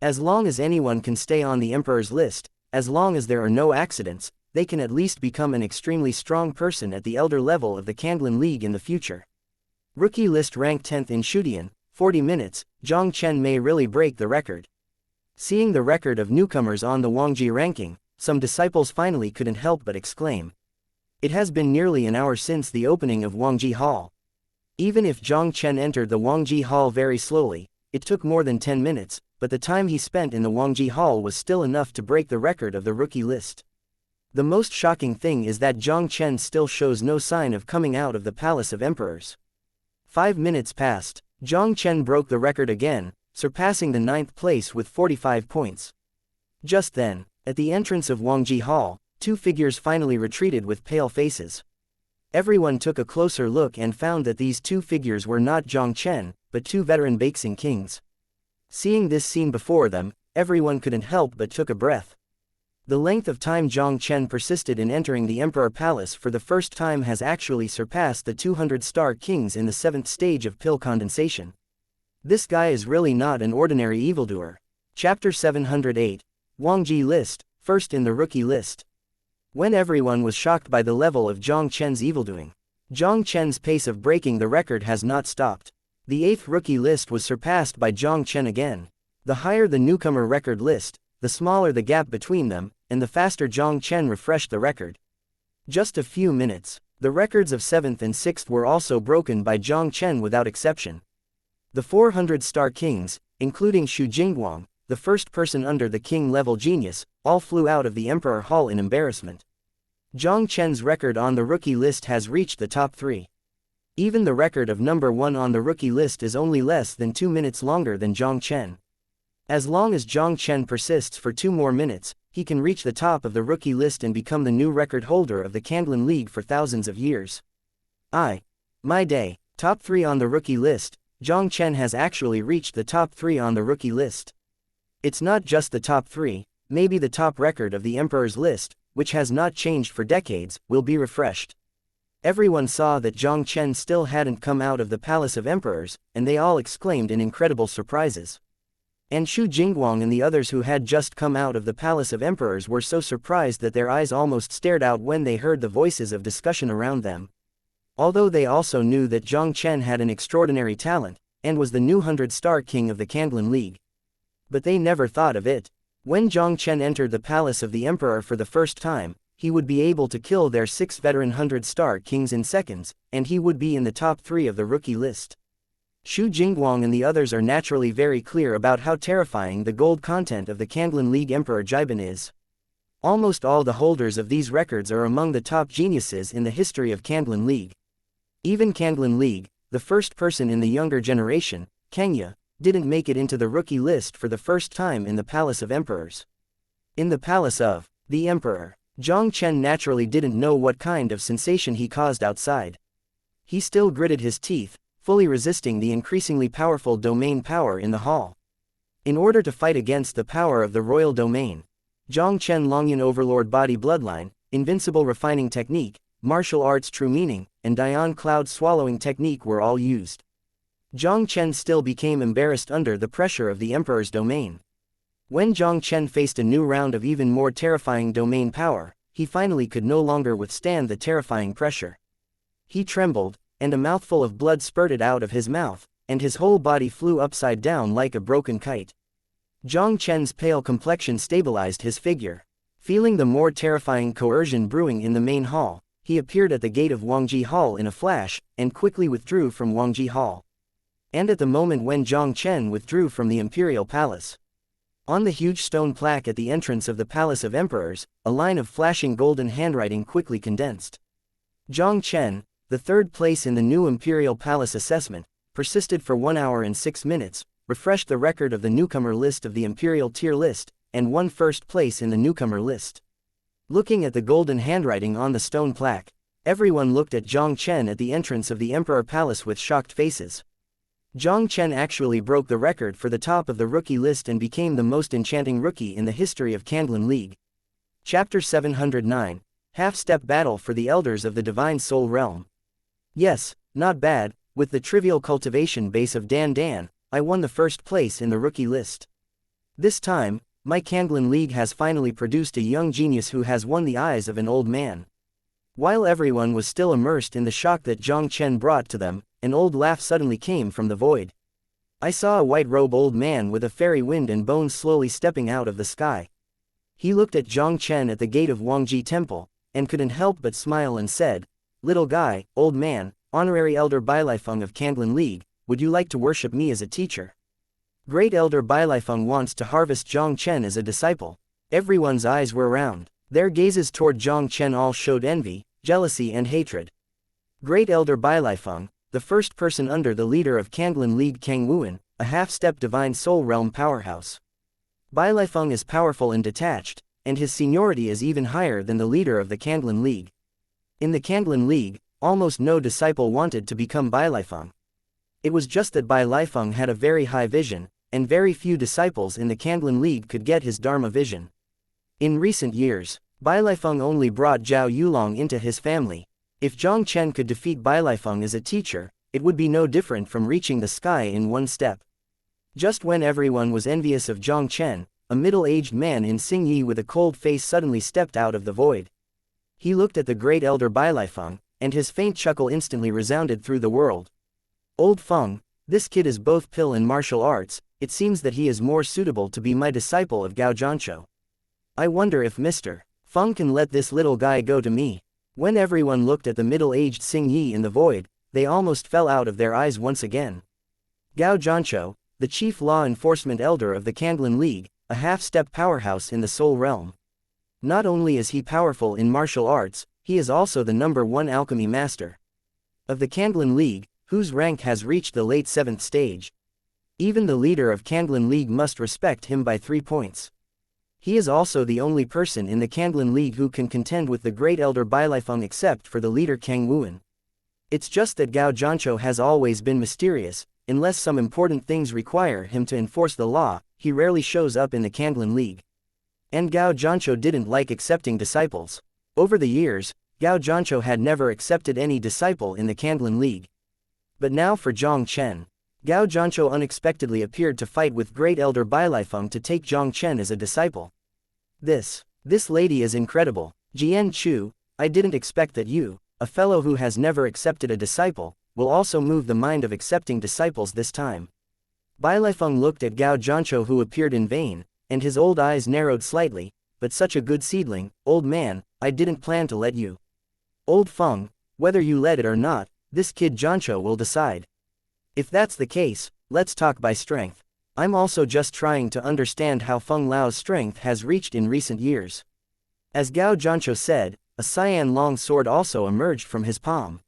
As long as anyone can stay on the Emperor's list, as long as there are no accidents, they can at least become an extremely strong person at the elder level of the Kanglan League in the future. Rookie list ranked 10th in Shudian, 40 minutes, Jiang Chen may really break the record. Seeing the record of newcomers on the Wangji ranking, some disciples finally couldn't help but exclaim. It has been nearly an hour since the opening of Wangji Hall. Even if Jiang Chen entered the Wangji Hall very slowly, it took more than 10 minutes, but the time he spent in the Wangji Hall was still enough to break the record of the rookie list. The most shocking thing is that Jiang Chen still shows no sign of coming out of the Palace of Emperors. 5 minutes passed. Jiang Chen broke the record again, surpassing the 9th place with 45 points. Just then, at the entrance of Wangji Hall, 2 figures finally retreated with pale faces. Everyone took a closer look and found that these two figures were not Jiang Chen, but two veteran Beixing kings. Seeing this scene before them, everyone couldn't help but took a breath. The length of time Jiang Chen persisted in entering the Emperor Palace for the first time has actually surpassed the 200-star kings in the 7th stage of pill condensation. This guy is really not an ordinary evildoer. Chapter 708. Wang Ji List, first in the rookie list. When everyone was shocked by the level of Jiang Chen's evildoing, Jiang Chen's pace of breaking the record has not stopped. The 8th rookie list was surpassed by Jiang Chen again. The higher the newcomer record list, the smaller the gap between them, and the faster Jiang Chen refreshed the record. Just a few minutes, the records of 7th and 6th were also broken by Jiang Chen without exception. The 400-star kings, including Xu Jingguang, the first person under the king-level genius, all flew out of the Emperor Hall in embarrassment. Jiang Chen's record on the rookie list has reached the top 3. Even the record of number 1 on the rookie list is only less than 2 minutes longer than Jiang Chen. As long as Jiang Chen persists for 2 more minutes, he can reach the top of the rookie list and become the new record holder of the Kanglan League for thousands of years. My day, top 3 on the rookie list. Jiang Chen has actually reached the top 3 on the rookie list. It's not just the top 3, maybe the top record of the Emperor's list, which has not changed for decades, will be refreshed. Everyone saw that Jiang Chen still hadn't come out of the Palace of Emperors, and they all exclaimed in incredible surprises. And Xu Jingguang and the others who had just come out of the Palace of Emperors were so surprised that their eyes almost stared out when they heard the voices of discussion around them. Although they also knew that Jiang Chen had an extraordinary talent, and was the new 100-star king of the Kanglan League. But they never thought of it. When Jiang Chen entered the Palace of the Emperor for the first time, he would be able to kill their 6 veteran 100-star kings in seconds, and he would be in the top 3 of the rookie list. Xu Jingguang and the others are naturally very clear about how terrifying the gold content of the Kanglan League Emperor Jiban is. Almost all the holders of these records are among the top geniuses in the history of Kanglan League. Even Kanglan League, the first person in the younger generation, xianxia, didn't make it into the rookie list for the first time in the Palace of Emperors. In the Palace of the Emperor, Jiang Chen naturally didn't know what kind of sensation he caused outside. He still gritted his teeth, fully resisting the increasingly powerful domain power in the hall. In order to fight against the power of the royal domain, Jiang Chen Longyan Overlord Body Bloodline, Invincible Refining Technique, Martial Arts True Meaning, and Dian Cloud Swallowing Technique were all used. Jiang Chen still became embarrassed under the pressure of the Emperor's domain. When Jiang Chen faced a new round of even more terrifying domain power, he finally could no longer withstand the terrifying pressure. He trembled, and a mouthful of blood spurted out of his mouth, and his whole body flew upside down like a broken kite. Jiang Chen's pale complexion stabilized his figure. Feeling the more terrifying coercion brewing in the main hall, he appeared at the gate of Wangji Hall in a flash, and quickly withdrew from Wangji Hall. And at the moment when Jiang Chen withdrew from the Imperial Palace, on the huge stone plaque at the entrance of the Palace of Emperors, a line of flashing golden handwriting quickly condensed. Jiang Chen, the 3rd place in the new Imperial Palace assessment, persisted for 1 hour and 6 minutes, refreshed the record of the newcomer list of the Imperial Tier list, and won 1st place in the newcomer list. Looking at the golden handwriting on the stone plaque, everyone looked at Jiang Chen at the entrance of the Emperor Palace with shocked faces. Jiang Chen actually broke the record for the top of the rookie list and became the most enchanting rookie in the history of Kanglan League. Chapter 709. Half-Step Battle for the Elders of the Divine Soul Realm. Yes, not bad, with the trivial cultivation base of Dan, I won the 1st place in the rookie list. This time, my Kanglan League has finally produced a young genius who has won the eyes of an old man. While everyone was still immersed in the shock that Jiang Chen brought to them, an old laugh suddenly came from the void. I saw a white-robed old man with a fairy wind and bones slowly stepping out of the sky. He looked at Jiang Chen at the gate of Wangji Temple, and couldn't help but smile and said, "Little guy, old man, honorary elder Bailifeng of Kanglan League, would you like to worship me as a teacher?" Great Elder Bailifeng wants to harvest Jiang Chen as a disciple. Everyone's eyes were round. Their gazes toward Jiang Chen all showed envy, jealousy and hatred. Great Elder Bailifeng, the first person under the leader of Kanglan League Kang Wuan, a half-step divine soul realm powerhouse. Bailifeng is powerful and detached, and his seniority is even higher than the leader of the Kanglan League. In the Kanglan League, almost no disciple wanted to become Bai Lifeng. It was just that Bai Lifeng had a very high vision, and very few disciples in the Kanglan League could get his Dharma vision. In recent years, Bai Lifeng only brought Zhao Yulong into his family. If Jiang Chen could defeat Bai Lifeng as a teacher, it would be no different from reaching the sky in one step. Just when everyone was envious of Jiang Chen, a middle-aged man in Xingyi with a cold face suddenly stepped out of the void. He looked at the great elder Bai Lifeng, and his faint chuckle instantly resounded through the world. "Old Feng, this kid is both pill and martial arts. It seems that he is more suitable to be my disciple of Gao Zhanzhou. I wonder if Mr. Feng can let this little guy go to me." When everyone looked at the middle-aged Xingyi in the void, they almost fell out of their eyes once again. Gao Zhanzhou, the chief law enforcement elder of the Kanglan League, a half-step powerhouse in the Soul Realm. Not only is he powerful in martial arts, he is also the #1 alchemy master of the Kanglan League, whose rank has reached the late 7th stage. Even the leader of Kanglan League must respect him by 3 points. He is also the only person in the Kanglan League who can contend with the great elder Bai Lifeng except for the leader Kang Wuan. It's just that Gao Zhanzhou has always been mysterious. Unless some important things require him to enforce the law, he rarely shows up in the Kanglan League. And Gao Zhanzhou didn't like accepting disciples. Over the years, Gao Zhanzhou had never accepted any disciple in the Kanglan League. But now for Jiang Chen. Gao Zhanzhou unexpectedly appeared to fight with great elder Bai Lifeng to take Jiang Chen as a disciple. This lady is incredible. Jian Chu, I didn't expect that you, a fellow who has never accepted a disciple, will also move the mind of accepting disciples this time. Bai Lifeng looked at Gao Zhanzhou, who appeared in vain, and his old eyes narrowed slightly. But such a good seedling, old man, I didn't plan to let you. Old Feng, whether you let it or not, this kid Zhanzhou will decide. If that's the case, let's talk by strength. I'm also just trying to understand how Feng Lao's strength has reached in recent years. As Gao Zhanzhou said, a cyan long sword also emerged from his palm.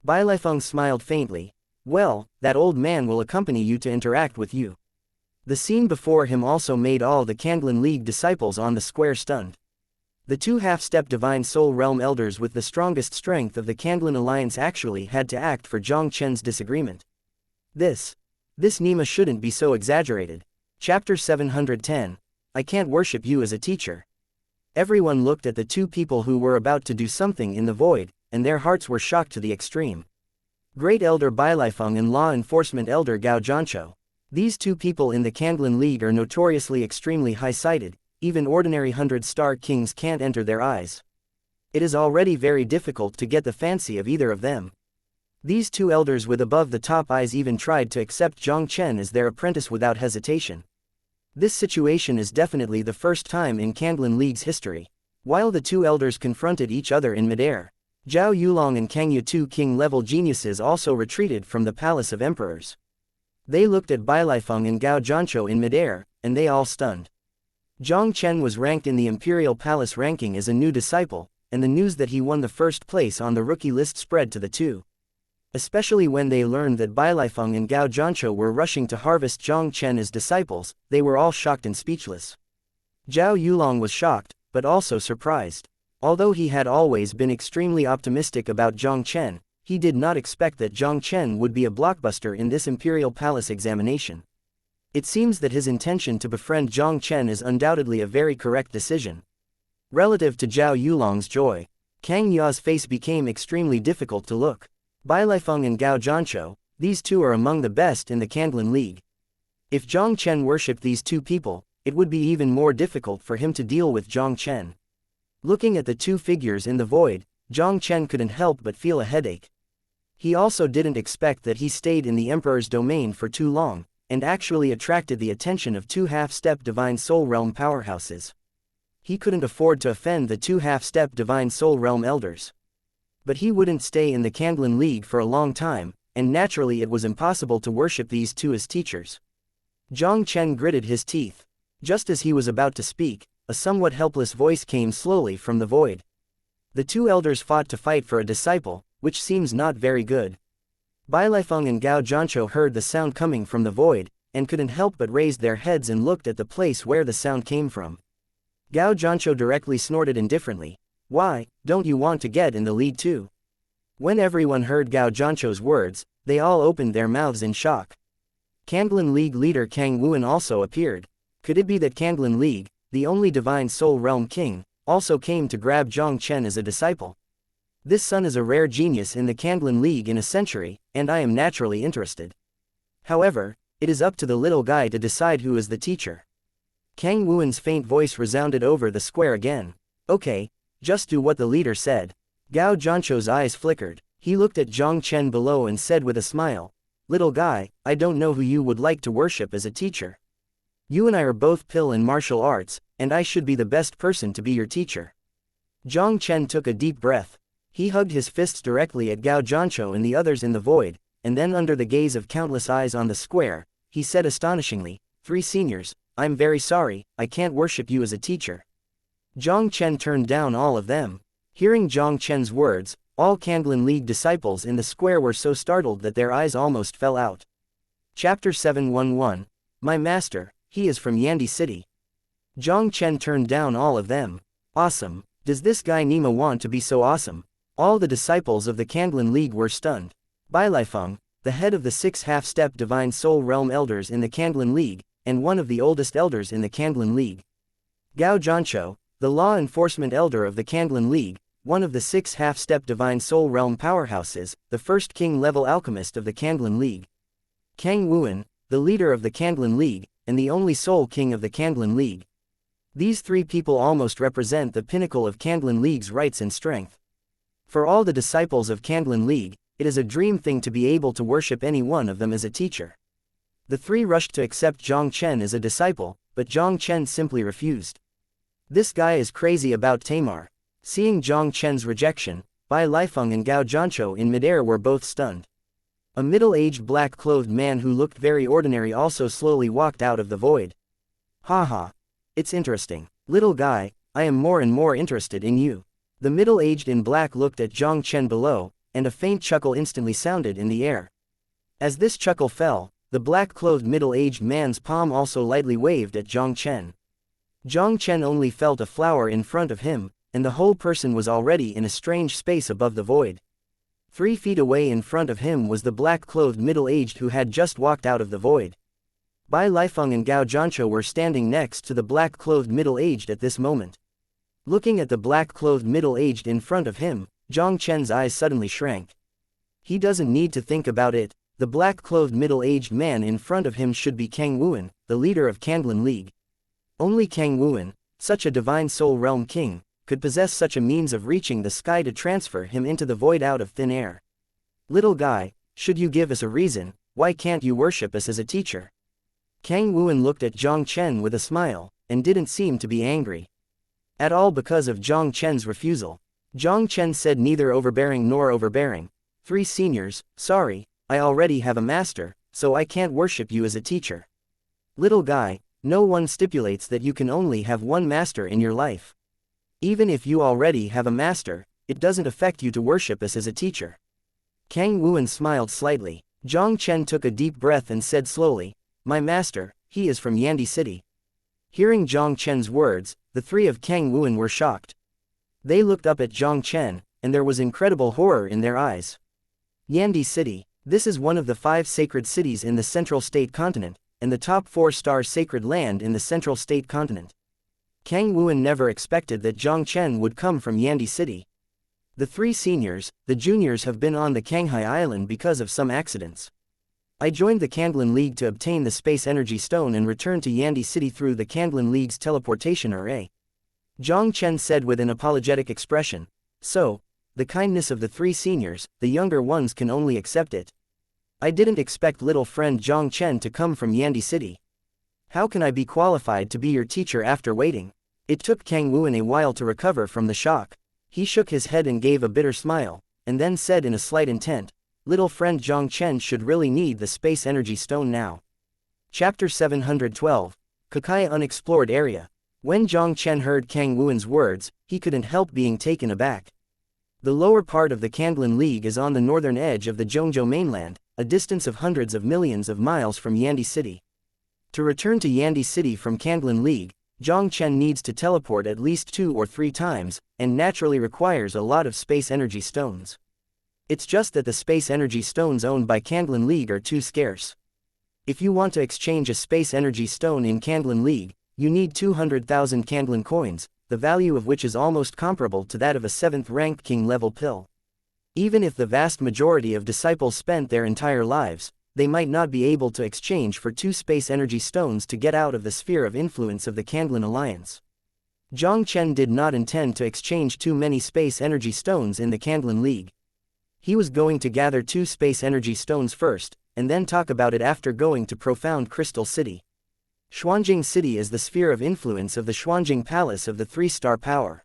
Bai Lifeng smiled faintly. Well, that old man will accompany you to interact with you. The scene before him also made all the Kanglan League disciples on the square stunned. The 2 half-step divine soul realm elders with the strongest strength of the Kanglan Alliance actually had to act for Jiang Chen's disagreement. This Nima shouldn't be so exaggerated. Chapter 710. I can't worship you as a teacher. Everyone looked at the 2 people who were about to do something in the void, and their hearts were shocked to the extreme. Great Elder Bai Lifeng and Law Enforcement Elder Gao Zhanzhou. These 2 people in the Kanglan League are notoriously extremely high-sighted. Even ordinary 100-star kings can't enter their eyes. It is already very difficult to get the fancy of either of them. These 2 elders with above-the-top eyes even tried to accept Jiang Chen as their apprentice without hesitation. This situation is definitely the first time in Kanglan League's history. While the 2 elders confronted each other in midair, Zhao Yulong and Kang Yu, 2 king-level geniuses, also retreated from the Palace of Emperors. They looked at Bai Lifeng and Gao Zhanzhou in midair, and they all stunned. Jiang Chen was ranked in the Imperial Palace ranking as a new disciple, and the news that he won the first place on the rookie list spread to the 2. Especially when they learned that Bai Lifeng and Gao Zhanzhou were rushing to harvest Jiang Chen as disciples, they were all shocked and speechless. Zhao Yulong was shocked, but also surprised. Although he had always been extremely optimistic about Jiang Chen, he did not expect that Jiang Chen would be a blockbuster in this Imperial Palace examination. It seems that his intention to befriend Jiang Chen is undoubtedly a very correct decision. Relative to Zhao Yulong's joy, Kang Ya's face became extremely difficult to look. Bai Lifeng and Gao Zhanzhou, these 2 are among the best in the Kanglan League. If Jiang Chen worshipped these 2 people, it would be even more difficult for him to deal with Jiang Chen. Looking at the 2 figures in the void, Jiang Chen couldn't help but feel a headache. He also didn't expect that he stayed in the Emperor's domain for too long, and actually attracted the attention of 2 half-step Divine Soul Realm powerhouses. He couldn't afford to offend the 2 half-step Divine Soul Realm elders. But he wouldn't stay in the Kanglan League for a long time, and naturally it was impossible to worship these 2 as teachers. Jiang Chen gritted his teeth. Just as he was about to speak, a somewhat helpless voice came slowly from the void. The 2 elders fought to fight for a disciple, which seems not very good. Bai Lifeng and Gao Zhanzhou heard the sound coming from the void, and couldn't help but raised their heads and looked at the place where the sound came from. Gao Zhanzhou directly snorted indifferently. Why, don't you want to get in the lead too? When everyone heard Gao Zhancho's words, they all opened their mouths in shock. Kanglan League leader Kang Wuan also appeared. Could it be that Kanglan League, the only divine soul realm king, also came to grab Jiang Chen as a disciple? This son is a rare genius in the Kanglan League in a century, and I am naturally interested. However, it is up to the little guy to decide who is the teacher. Kang Wuan's faint voice resounded over the square again. Okay, just do what the leader said. Gao Zhancho's eyes flickered. He looked at Jiang Chen below and said with a smile, "Little guy, I don't know who you would like to worship as a teacher. You and I are both pill in martial arts, and I should be the best person to be your teacher." Jiang Chen took a deep breath. He hugged his fists directly at Gao Zhancho and the others in the void, and then under the gaze of countless eyes on the square, he said astonishingly, "Three seniors, I'm very sorry, I can't worship you as a teacher." Jiang Chen turned down all of them. Hearing Jiang Chen's words, all Kanglan League disciples in the square were so startled that their eyes almost fell out. Chapter 711. My master, he is from Yandi City. Jiang Chen turned down all of them. Awesome. Does this guy Nima want to be so awesome? All the disciples of the Kanglan League were stunned. Bai Lifeng, the head of the 6 half-step divine soul realm elders in the Kanglan League, and one of the oldest elders in the Kanglan League. Gao Zhancho, the law enforcement elder of the Kanglan League, one of the 6 half-step divine soul realm powerhouses, the first king-level alchemist of the Kanglan League. Kang Wuan, the leader of the Kanglan League, and the only soul king of the Kanglan League. These 3 people almost represent the pinnacle of Kanglan League's rights and strength. For all the disciples of Kanglan League, it is a dream thing to be able to worship any one of them as a teacher. The 3 rushed to accept Jiang Chen as a disciple, but Jiang Chen simply refused. This guy is crazy about Tamar. Seeing Jiang Chen's rejection, Bai Lifeng and Gao Zhancho in midair were both stunned. A middle-aged black-clothed man who looked very ordinary also slowly walked out of the void. Haha. It's interesting. Little guy, I am more and more interested in you. The middle-aged in black looked at Jiang Chen below, and a faint chuckle instantly sounded in the air. As this chuckle fell, the black-clothed middle-aged man's palm also lightly waved at Jiang Chen. Jiang Chen only felt a flower in front of him, and the whole person was already in a strange space above the void. 3 feet away in front of him was the black-clothed middle-aged who had just walked out of the void. Bai Lifeng and Gao Zhancho were standing next to the black-clothed middle-aged at this moment. Looking at the black-clothed middle-aged in front of him, Jiang Chen's eyes suddenly shrank. He doesn't need to think about it, the black-clothed middle-aged man in front of him should be Kang Wuan, the leader of Kanglan League. Only Kang Wuan, such a divine soul realm king, could possess such a means of reaching the sky to transfer him into the void out of thin air. Little guy, should you give us a reason, why can't you worship us as a teacher? Kang Wuan looked at Jiang Chen with a smile, and didn't seem to be angry at all because of Jiang Chen's refusal. Jiang Chen said, neither overbearing nor overbearing. 3 seniors, sorry, I already have a master, so I can't worship you as a teacher. Little guy, no one stipulates that you can only have one master in your life. Even if you already have a master, it doesn't affect you to worship us as a teacher. Kang Wuan smiled slightly. Jiang Chen took a deep breath and said slowly, my master, he is from Yandi City. Hearing Jiang Chen's words, the 3 of Kang Wuan were shocked. They looked up at Jiang Chen, and there was incredible horror in their eyes. Yandi City, this is one of the 5 sacred cities in the Central State Continent, and the top 4-star sacred land in the Central State Continent. Kang Wuan never expected that Jiang Chen would come from Yandi City. The 3 seniors, the juniors, have been on the Kanghai Island because of some accidents. I joined the Kanglan League to obtain the Space Energy Stone and returned to Yandi City through the Kanglan League's teleportation array. Jiang Chen said with an apologetic expression. So, the kindness of the 3 seniors, the younger ones can only accept it. I didn't expect little friend Jiang Chen to come from Yandi City. How can I be qualified to be your teacher after waiting? It took Kang Wuan a while to recover from the shock. He shook his head and gave a bitter smile, and then said in a slight intent, little friend Jiang Chen should really need the Space Energy Stone now. Chapter 712. Kakaya Unexplored Area. When Jiang Chen heard Kang Wuan's words, he couldn't help being taken aback. The lower part of the Kanglan League is on the northern edge of the Zhongzhou mainland, a distance of hundreds of millions of miles from Yandi City. To return to Yandi City from Kanglan League, Jiang Chen needs to teleport at least 2 or 3 times, and naturally requires a lot of space energy stones. It's just that the space energy stones owned by Kanglan League are too scarce. If you want to exchange a space energy stone in Kanglan League, you need 200,000 Kanglan coins, the value of which is almost comparable to that of a 7th ranked king level pill. Even if the vast majority of disciples spent their entire lives, they might not be able to exchange for 2 space energy stones to get out of the sphere of influence of the Kanglan Alliance. Jiang Chen did not intend to exchange too many space energy stones in the Kanglan League. He was going to gather 2 space energy stones first, and then talk about it after going to Profound Crystal City. Xuanjing City is the sphere of influence of the Xuanjing Palace of the 3-star power.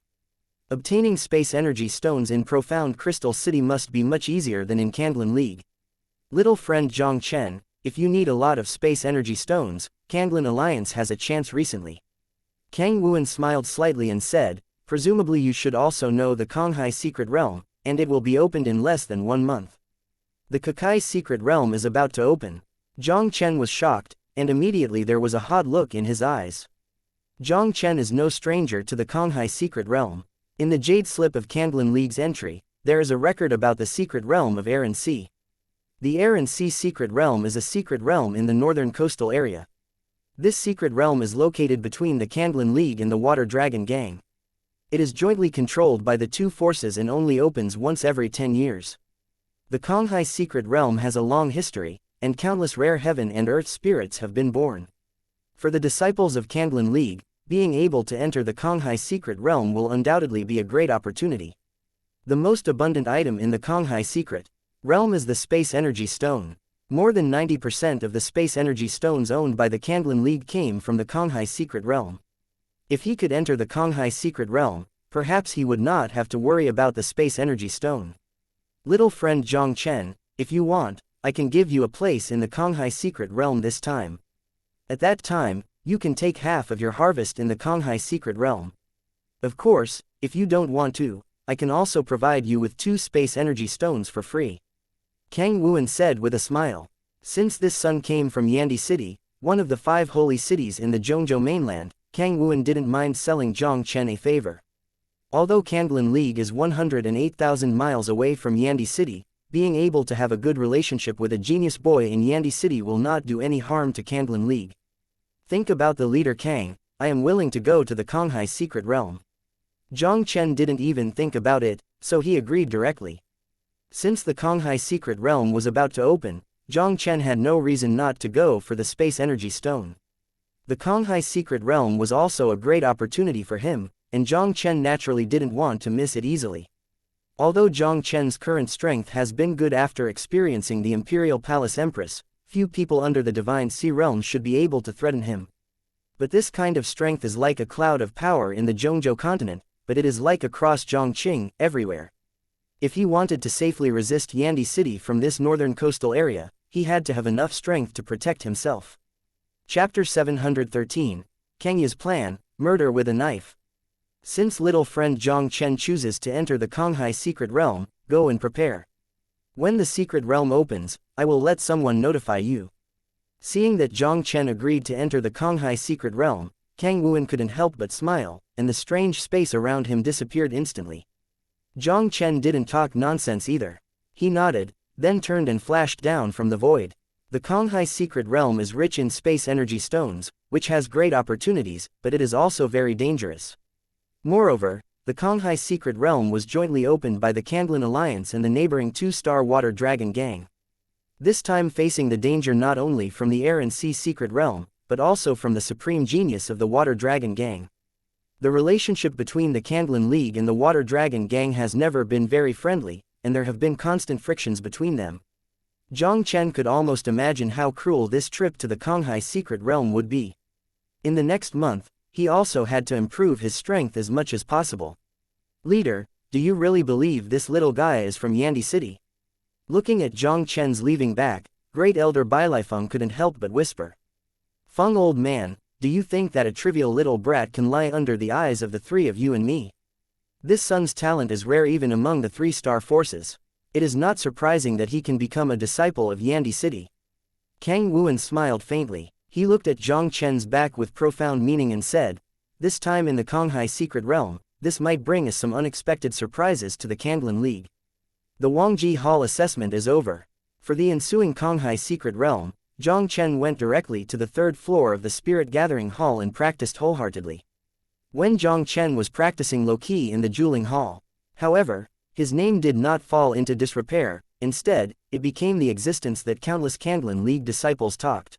Obtaining space energy stones in Profound Crystal City must be much easier than in Kanglan League. Little friend Jiang Chen, if you need a lot of space energy stones, Kanglan Alliance has a chance recently. Kang Wuan smiled slightly and said, presumably you should also know the Konghai Secret Realm, and it will be opened in less than 1 month. The Kakai Secret Realm is about to open. Jiang Chen was shocked, and immediately there was a hot look in his eyes. Jiang Chen is no stranger to the Konghai Secret Realm. In the Jade Slip of Kanglan League's entry, there is a record about the Secret Realm of Air and Sea. The Air and Sea Secret Realm is a secret realm in the northern coastal area. This secret realm is located between the Kanglan League and the Water Dragon Gang. It is jointly controlled by the 2 forces and only opens once every 10 years. The Konghai Secret Realm has a long history, and countless rare heaven and earth spirits have been born. For the disciples of Kanglan League, being able to enter the Konghai Secret Realm will undoubtedly be a great opportunity. The most abundant item in the Konghai Secret Realm is the Space Energy Stone. More than 90% of the space energy stones owned by the Kanglan League came from the Konghai Secret Realm. If he could enter the Konghai Secret Realm, perhaps he would not have to worry about the space energy stone. Little friend Jiang Chen, if you want, I can give you a place in the Konghai Secret Realm this time. At that time, you can take half of your harvest in the Konghai Secret Realm. Of course, if you don't want to, I can also provide you with 2 space energy stones for free. Kang Wuan said with a smile. Since this son came from Yandi City, one of the 5 holy cities in the Zhongzhou mainland, Kang Wuan didn't mind selling Jiang Chen a favor. Although Kanglan League is 108,000 miles away from Yandi City, being able to have a good relationship with a genius boy in Yandi City will not do any harm to Kanglan League. Think about the leader Kang, I am willing to go to the Konghai Secret Realm. Jiang Chen didn't even think about it, so he agreed directly. Since the Konghai Secret Realm was about to open, Jiang Chen had no reason not to go for the Space Energy Stone. The Konghai Secret Realm was also a great opportunity for him, and Jiang Chen naturally didn't want to miss it easily. Although Jiang Chen's current strength has been good after experiencing the Imperial Palace Empress, few people under the Divine Sea Realm should be able to threaten him. But this kind of strength is like a cloud of power in the Zhongzhou continent, but it is like across Zhongqing, everywhere. If he wanted to safely resist Yandi City from this northern coastal area, he had to have enough strength to protect himself. Chapter 713, Kang Ye's Plan, Murder with a Knife. Since little friend Jiang Chen chooses to enter the Konghai Secret Realm, go and prepare. When the Secret Realm opens, I will let someone notify you. Seeing that Jiang Chen agreed to enter the Konghai Secret Realm, Kang Wuan couldn't help but smile, and the strange space around him disappeared instantly. Jiang Chen didn't talk nonsense either. He nodded, then turned and flashed down from the void. The Konghai Secret Realm is rich in space energy stones, which has great opportunities, but it is also very dangerous. Moreover, the Konghai Secret Realm was jointly opened by the Kanglan Alliance and the neighboring 2-star Water Dragon Gang. This time facing the danger not only from the Air and Sea Secret Realm, but also from the supreme genius of the Water Dragon Gang. The relationship between the Kanglan League and the Water Dragon Gang has never been very friendly, and there have been constant frictions between them. Jiang Chen could almost imagine how cruel this trip to the Konghai Secret Realm would be. In the next month, he also had to improve his strength as much as possible. Leader, do you really believe this little guy is from Yandi City? Looking at Jiang Chen's leaving back, Great Elder Bailifeng couldn't help but whisper. Feng old man, do you think that a trivial little brat can lie under the eyes of the 3 of you and me? This son's talent is rare even among the 3-star forces. It is not surprising that he can become a disciple of Yandi City. Kang Wuan smiled faintly. He looked at Jiang Chen's back with profound meaning and said, this time in the Konghai Secret Realm, this might bring us some unexpected surprises to the Kanglan League. The Wangji Hall assessment is over. For the ensuing Konghai secret realm, Jiang Chen went directly to the third floor of the Spirit Gathering Hall and practiced wholeheartedly. When Jiang Chen was practicing low-key in the Juling Hall, however, his name did not fall into disrepair. Instead, it became the existence that countless Kanglan League disciples talked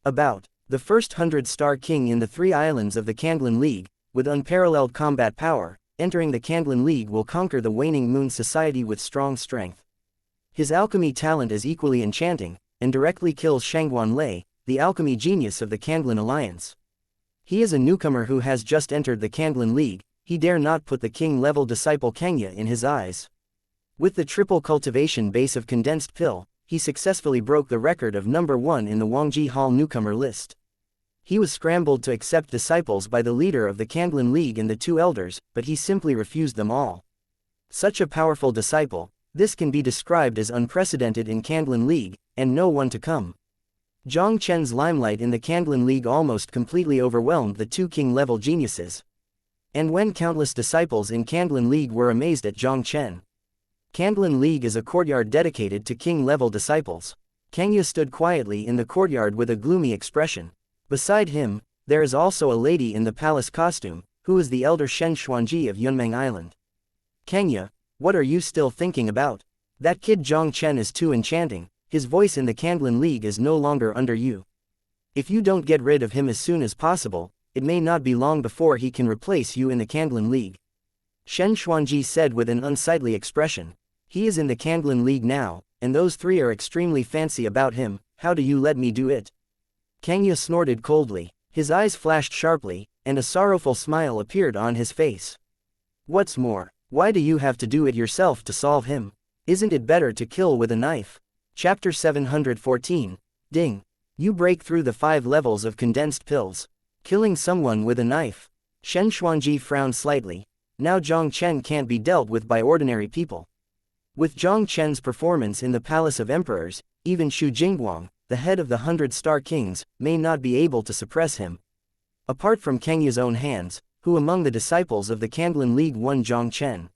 about. The first 100-star king in the 3 islands of the Kanglan League, with unparalleled combat power, entering the Kanglan League will conquer the waning moon society with strong strength. His alchemy talent is equally enchanting, and directly kills Shangguan Lei, the alchemy genius of the Kanglan Alliance. He is a newcomer who has just entered the Kanglan League. He dare not put the king-level disciple Kenya in his eyes. With the triple cultivation base of condensed pill, he successfully broke the record of number 1 in the Wangji Hall newcomer list. He was scrambled to accept disciples by the leader of the Kanglan League and the 2 elders, but he simply refused them all. Such a powerful disciple, this can be described as unprecedented in Kanglan League, and no one to come. Jiang Chen's limelight in the Kanglan League almost completely overwhelmed the 2 king-level geniuses. And when countless disciples in Kanglan League were amazed at Jiang Chen. Kanglan League is a courtyard dedicated to king-level disciples. Kenya stood quietly in the courtyard with a gloomy expression. Beside him, there is also a lady in the palace costume, who is the elder Shen Xuanji of Yunmeng Island. Kenya, what are you still thinking about? That kid Jiang Chen is too enchanting. His voice in the Kanglan League is no longer under you. If you don't get rid of him as soon as possible, it may not be long before he can replace you in the Kanglan League. Shen Xuanji said with an unsightly expression. He is in the Kanglan League now, and those 3 are extremely fancy about him. How do you let me do it? Kenya snorted coldly. His eyes flashed sharply, and a sorrowful smile appeared on his face. What's more, why do you have to do it yourself to solve him? Isn't it better to kill with a knife? Chapter 714. Ding. You break through the 5 levels of condensed pills. Killing someone with a knife. Shen Xuanji frowned slightly. Now Jiang Chen can't be dealt with by ordinary people. With Jiang Chen's performance in the Palace of Emperors, even Xu Jingguang, the head of the 100-star kings, may not be able to suppress him. Apart from Kenya's own hands, who among the disciples of the Kanglan League won Jiang Chen?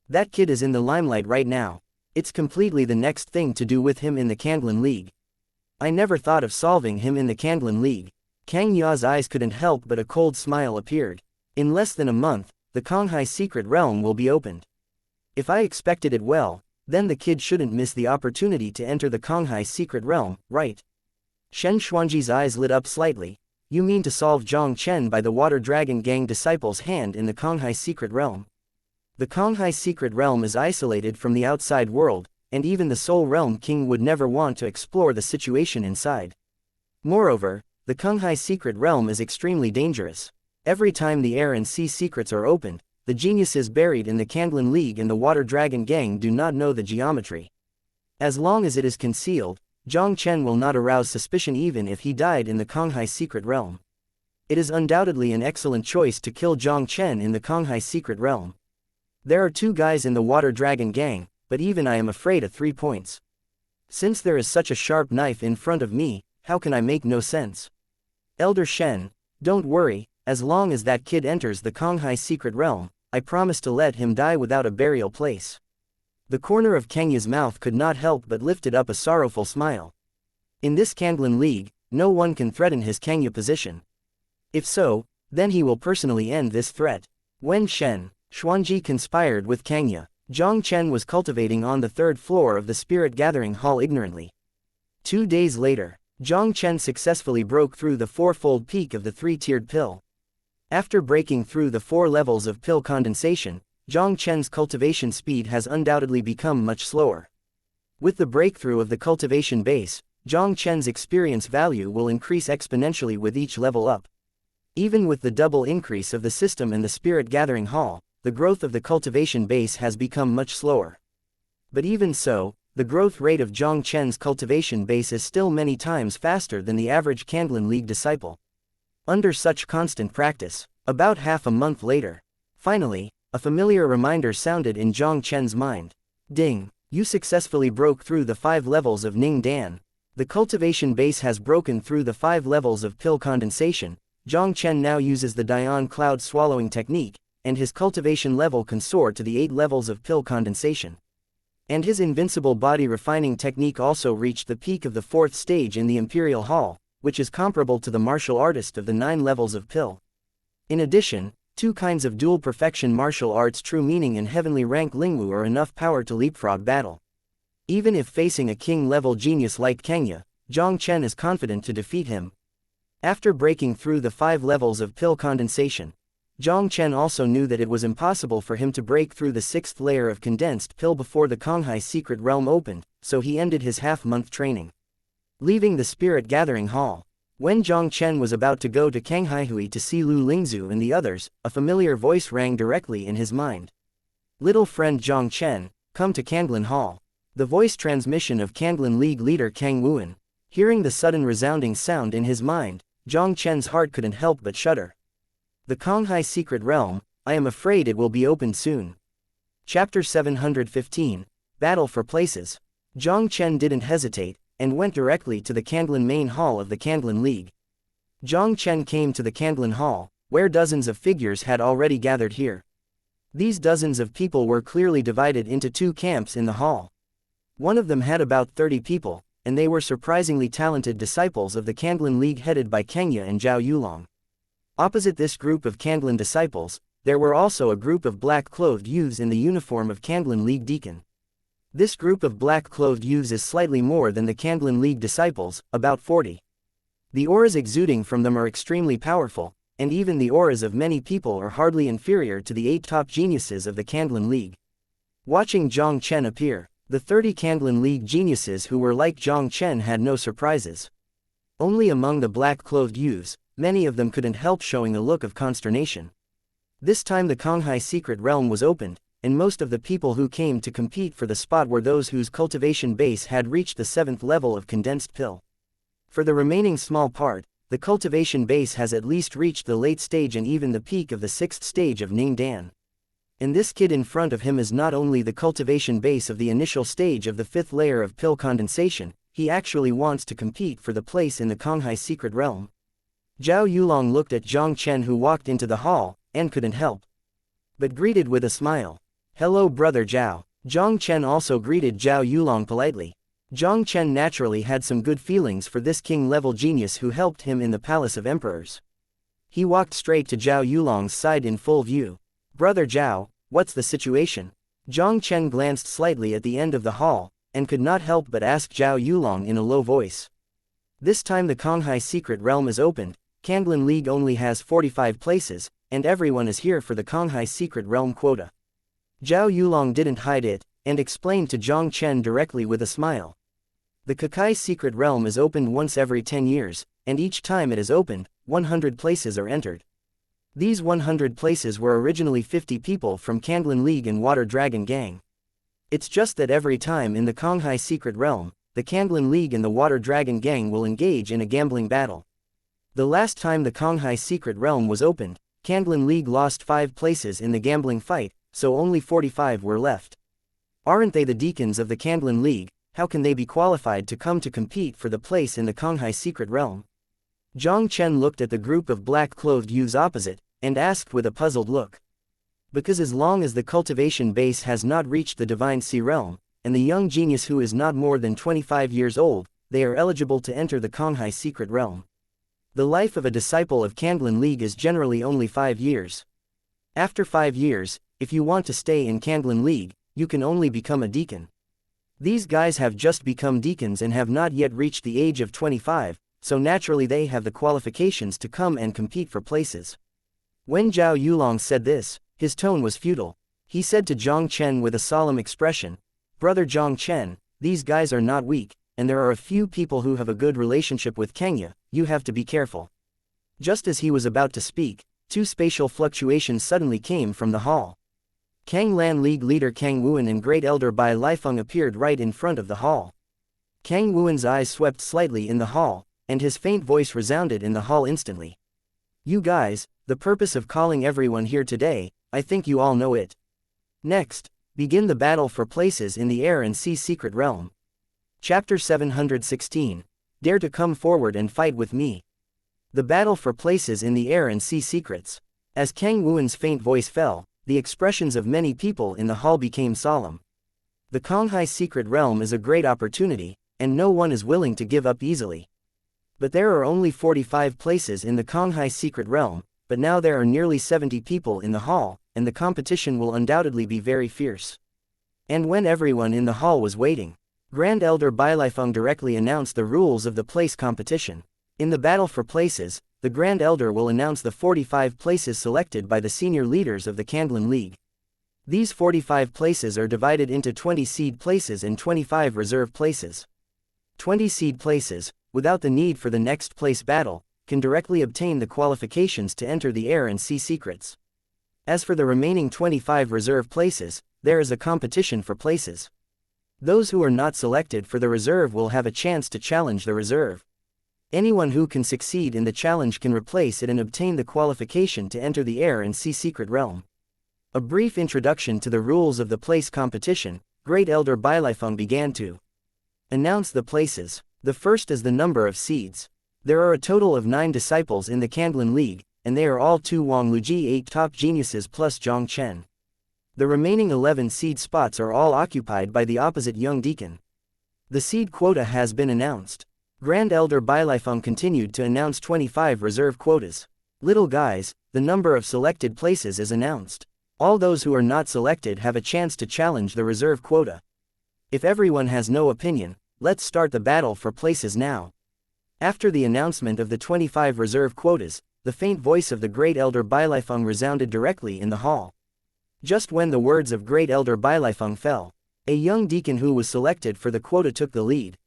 That kid is in the limelight right now. It's completely the next thing to do with him in the Kanglan League. I never thought of solving him in the Kanglan League. Kang Ya's eyes couldn't help but a cold smile appeared. In less than a month, the Konghai secret realm will be opened. If I expected it well, then the kid shouldn't miss the opportunity to enter the Konghai secret realm, right? Shen Xuanji's eyes lit up slightly. You mean to solve Jiang Chen by the Water Dragon Gang disciples' hand in the Konghai secret realm? The Konghai secret realm is isolated from the outside world, and even the Soul Realm King would never want to explore the situation inside. Moreover, the Konghai secret realm is extremely dangerous. Every time the air and sea secrets are opened, the geniuses buried in the Kanglan League and the Water Dragon Gang do not know the geometry. As long as it is concealed, Jiang Chen will not arouse suspicion even if he died in the Konghai secret realm. It is undoubtedly an excellent choice to kill Jiang Chen in the Konghai secret realm. There are 2 guys in the Water Dragon Gang, but even I am afraid of 3 points. Since there is such a sharp knife in front of me, how can I make no sense? Elder Shen, don't worry, as long as that kid enters the Konghai secret realm, I promise to let him die without a burial place. The corner of Kenya's mouth could not help but lifted up a sorrowful smile. In this Kanglan League, no one can threaten his Kenya position. If so, then he will personally end this threat. When Shen Xuanji conspired with Kenya, Jiang Chen was cultivating on the 3rd floor of the Spirit Gathering Hall ignorantly. 2 days later, Jiang Chen successfully broke through the 4-fold peak of the 3-tiered pill. After breaking through the 4 levels of pill condensation, Jiang Chen's cultivation speed has undoubtedly become much slower. With the breakthrough of the cultivation base, Jiang Chen's experience value will increase exponentially with each level up. Even with the double increase of the system and the Spirit Gathering Hall, the growth of the cultivation base has become much slower. But even so, the growth rate of Jiang Chen's cultivation base is still many times faster than the average Kanglan League disciple. Under such constant practice, about half a month later, finally, a familiar reminder sounded in Jiang Chen's mind. Ding! You successfully broke through the 5 levels of Ning Dan. The cultivation base has broken through the 5 levels of pill condensation. Jiang Chen now uses the Dian cloud swallowing technique, and his cultivation level can soar to the 8 levels of pill condensation. And his invincible body refining technique also reached the peak of the 4th stage in the Imperial Hall, which is comparable to the martial artist of the 9 levels of Pill. In addition, 2 kinds of dual perfection martial arts true meaning and heavenly rank Lingwu are enough power to leapfrog battle. Even if facing a king-level genius like Xianxia, Jiang Chen is confident to defeat him. After breaking through the 5 levels of Pill condensation, Jiang Chen also knew that it was impossible for him to break through the 6th layer of condensed pill before the Konghai secret realm opened, so he ended his half-month training. Leaving the spirit gathering hall, when Jiang Chen was about to go to Kanghaihui to see Lu Lingzu and the others, a familiar voice rang directly in his mind. "Little friend Jiang Chen, come to Kanglin Hall." The voice transmission of Kanglin League leader Kang Wuan. Hearing the sudden resounding sound in his mind, Jiang Chen's heart couldn't help but shudder. The Konghai secret realm, I am afraid it will be opened soon. Chapter 715, Battle for Places. Jiang Chen didn't hesitate, and went directly to the Kanglin main hall of the Kanglin League. Jiang Chen came to the Kanglin hall, where dozens of figures had already gathered here. These dozens of people were clearly divided into 2 camps in the hall. One of them had about 30 people, and they were surprisingly talented disciples of the Kanglin League headed by Xianxia and Zhao Yulong. Opposite this group of Kanglin disciples, there were also a group of black-clothed youths in the uniform of Kanglin League deacon. This group of black-clothed youths is slightly more than the Kanglin League disciples, about 40. The auras exuding from them are extremely powerful, and even the auras of many people are hardly inferior to the 8 top geniuses of the Kanglin League. Watching Jiang Chen appear, the 30 Kanglin League geniuses who were like Jiang Chen had no surprises. Only among the black-clothed youths, many of them couldn't help showing a look of consternation. This time the Konghai secret realm was opened, and most of the people who came to compete for the spot were those whose cultivation base had reached the 7th level of condensed pill. For the remaining small part, the cultivation base has at least reached the late stage and even the peak of the 6th stage of Ning Dan. And this kid in front of him is not only the cultivation base of the initial stage of the 5th layer of pill condensation, he actually wants to compete for the place in the Konghai secret realm. Zhao Yulong looked at Jiang Chen who walked into the hall, and couldn't help but greeted with a smile. "Hello brother Zhao." Jiang Chen also greeted Zhao Yulong politely. Jiang Chen naturally had some good feelings for this king-level genius who helped him in the Palace of Emperors. He walked straight to Zhao Yulong's side in full view. "Brother Zhao, what's the situation?" Jiang Chen glanced slightly at the end of the hall, and could not help but ask Zhao Yulong in a low voice. This time the Konghai secret realm is opened. Kanglin League only has 45 places, and everyone is here for the Konghai secret realm quota. Zhao Yulong didn't hide it, and explained to Jiang Chen directly with a smile. The Kakai secret realm is opened once every 10 years, and each time it is opened, 100 places are entered. These 100 places were originally 50 people from Kanglin League and Water Dragon Gang. It's just that every time in the Konghai secret realm, the Kanglin League and the Water Dragon Gang will engage in a gambling battle. The last time the Konghai secret realm was opened, Kanglin League lost 5 places in the gambling fight, so only 45 were left. Aren't they the deacons of the Kanglin League? How can they be qualified to come to compete for the place in the Konghai secret realm? Jiang Chen looked at the group of black-clothed youths opposite, and asked with a puzzled look. Because as long as the cultivation base has not reached the Divine Sea realm, and the young genius who is not more than 25 years old, they are eligible to enter the Konghai secret realm. The life of a disciple of Kanglin League is generally only 5 years. After 5 years, if you want to stay in Kanglin League, you can only become a deacon. These guys have just become deacons and have not yet reached the age of 25, so naturally they have the qualifications to come and compete for places. When Zhao Yulong said this, his tone was futile. He said to Jiang Chen with a solemn expression, "Brother Jiang Chen, these guys are not weak, and there are a few people who have a good relationship with Xianxia, you have to be careful." Just as he was about to speak, 2 spatial fluctuations suddenly came from the hall. Kang Lan League leader Kang Wuan and Great Elder Bai Lifeng appeared right in front of the hall. Kang Wuan's eyes swept slightly in the hall, and his faint voice resounded in the hall instantly. "You guys, the purpose of calling everyone here today, I think you all know it. Next, begin the battle for places in the air and sea secret realm." Chapter 716, Dare to come forward and fight with me. The battle for places in the air and sea secrets. As Kang Wuan's faint voice fell, the expressions of many people in the hall became solemn. The Konghai Secret Realm is a great opportunity, and no one is willing to give up easily. But there are only 45 places in the Konghai Secret Realm, but now there are nearly 70 people in the hall, and the competition will undoubtedly be very fierce. And when everyone in the hall was waiting, Grand Elder Bailifeng directly announced the rules of the place competition. In the battle for places, the Grand Elder will announce the 45 places selected by the senior leaders of the Kanglan League. These 45 places are divided into 20 seed places and 25 reserve places. 20 seed places, without the need for the next place battle, can directly obtain the qualifications to enter the air and see secrets. As for the remaining 25 reserve places, there is a competition for places. Those who are not selected for the reserve will have a chance to challenge the reserve. Anyone who can succeed in the challenge can replace it and obtain the qualification to enter the air and see secret realm. A brief introduction to the rules of the place competition, Great Elder Bailifeng began to announce the places. The first is the number of seeds. There are a total of 9 disciples in the Kanglan League, and they are all 2 Wang Luji 8 top geniuses plus Jiang Chen. The remaining 11 seed spots are all occupied by the opposite young deacon. The seed quota has been announced. Grand Elder Bailifeng continued to announce 25 reserve quotas. Little guys, the number of selected places is announced. All those who are not selected have a chance to challenge the reserve quota. If everyone has no opinion, let's start the battle for places now. After the announcement of the 25 reserve quotas, the faint voice of the Great Elder Bailifeng resounded directly in the hall. Just when the words of Great Elder Bailifeng fell, a young deacon who was selected for the quota took the lead.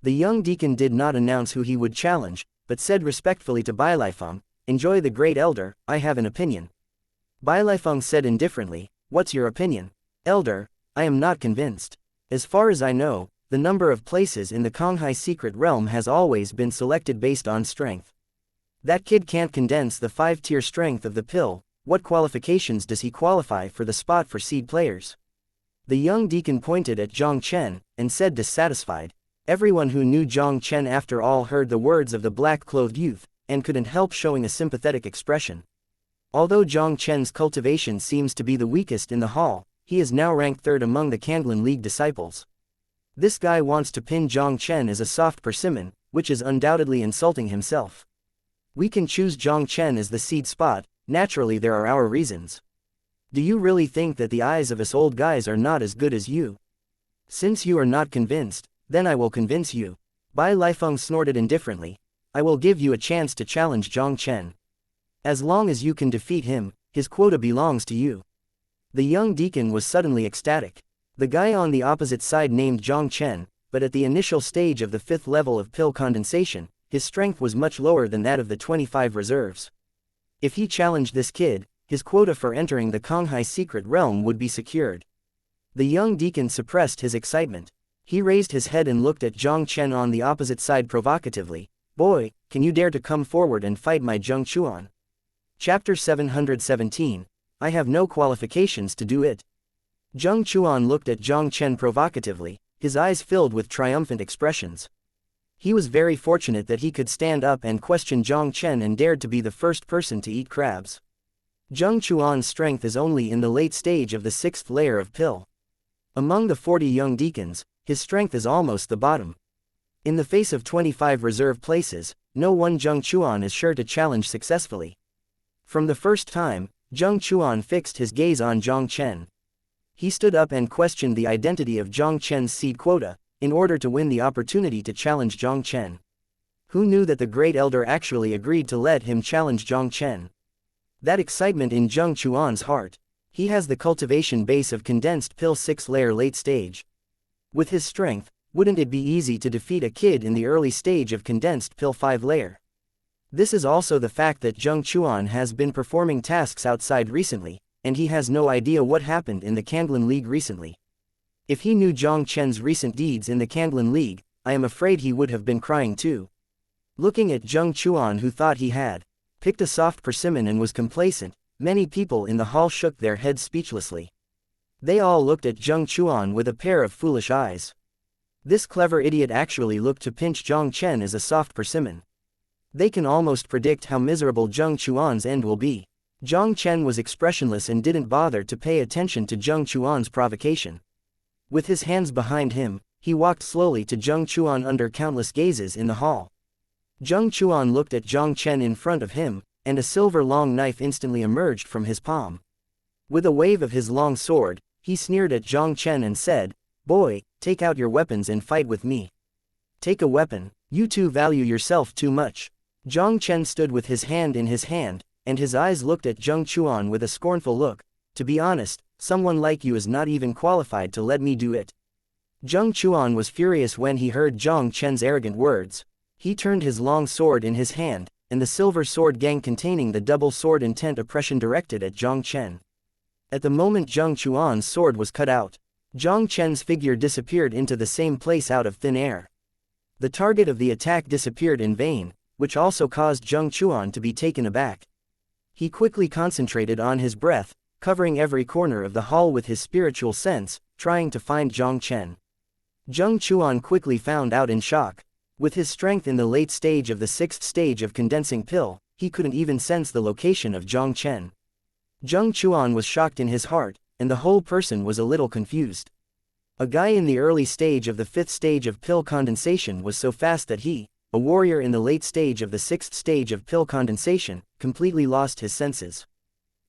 The young deacon did not announce who he would challenge, but said respectfully to Bailifeng, "Enjoy the Great Elder, I have an opinion." Bailifeng said indifferently, "What's your opinion?" "Elder, I am not convinced. As far as I know, the number of places in the Konghai Secret Realm has always been selected based on strength. That kid can't condense the 5-tier strength of the pill. What qualifications does he qualify for the spot for seed players?" The young deacon pointed at Jiang Chen, and said dissatisfied. Everyone who knew Jiang Chen after all heard the words of the black-clothed youth, and couldn't help showing a sympathetic expression. Although Jiang Chen's cultivation seems to be the weakest in the hall, he is now ranked 3rd among the Kanglan League disciples. This guy wants to pin Jiang Chen as a soft persimmon, which is undoubtedly insulting himself. We can choose Jiang Chen as the seed spot, naturally there are our reasons. Do you really think that the eyes of us old guys are not as good as you? Since you are not convinced, then I will convince you. Bailifeng snorted indifferently. I will give you a chance to challenge Jiang Chen. As long as you can defeat him, his quota belongs to you. The young deacon was suddenly ecstatic. The guy on the opposite side named Jiang Chen, but at the initial stage of the 5th level of pill condensation, his strength was much lower than that of the 25 reserves. If he challenged this kid, his quota for entering the Konghai Secret Realm would be secured. The young deacon suppressed his excitement. He raised his head and looked at Jiang Chen on the opposite side provocatively. "Boy, can you dare to come forward and fight my Jiang Chuan?" Chapter 717, I have no qualifications to do it. Jiang Chuan looked at Jiang Chen provocatively, his eyes filled with triumphant expressions. He was very fortunate that he could stand up and question Jiang Chen and dared to be the first person to eat crabs. Jiang Chuan's strength is only in the late stage of the 6th layer of pill. Among the 40 young deacons, his strength is almost the bottom. In the face of 25 reserve places, no one Jiang Chuan is sure to challenge successfully. From the first time, Jiang Chuan fixed his gaze on Jiang Chen. He stood up and questioned the identity of Jiang Chen's seed quota, in order to win the opportunity to challenge Jiang Chen. Who knew that the Great Elder actually agreed to let him challenge Jiang Chen? That excitement in Jiang Chuan's heart. He has the cultivation base of condensed pill 6-layer late stage. With his strength, wouldn't it be easy to defeat a kid in the early stage of condensed pill 5-layer? This is also the fact that Jiang Chuan has been performing tasks outside recently, and he has no idea what happened in the Kanglan League recently. If he knew Jiang Chen's recent deeds in the Kanglan League, I am afraid he would have been crying too. Looking at Jiang Chuan, who thought he had picked a soft persimmon and was complacent, many people in the hall shook their heads speechlessly. They all looked at Jiang Chuan with a pair of foolish eyes. This clever idiot actually looked to pinch Jiang Chen as a soft persimmon. They can almost predict how miserable Jiang Chuan's end will be. Jiang Chen was expressionless and didn't bother to pay attention to Jiang Chuan's provocation. With his hands behind him, he walked slowly to Jiang Chuan under countless gazes in the hall. Jiang Chuan looked at Jiang Chen in front of him, and a silver long knife instantly emerged from his palm. With a wave of his long sword, he sneered at Jiang Chen and said, "Boy, take out your weapons and fight with me." "Take a weapon, you two value yourself too much." Jiang Chen stood with his hand in his hand, and his eyes looked at Jiang Chuan with a scornful look. "To be honest, someone like you is not even qualified to let me do it." Jiang Chuan was furious when he heard Jiang Chen's arrogant words. He turned his long sword in his hand, and the silver sword gang containing the double sword intent oppression directed at Jiang Chen. At the moment Jiang Chuan's sword was cut out, Jiang Chen's figure disappeared into the same place out of thin air. The target of the attack disappeared in vain, which also caused Jiang Chuan to be taken aback. He quickly concentrated on his breath, covering every corner of the hall with his spiritual sense, trying to find Jiang Chen. Jiang Chuan quickly found out in shock. With his strength in the late stage of the 6th stage of condensing pill, he couldn't even sense the location of Jiang Chen. Jiang Chuan was shocked in his heart, and the whole person was a little confused. A guy in the early stage of the 5th stage of pill condensation was so fast that he, a warrior in the late stage of the 6th stage of pill condensation, completely lost his senses.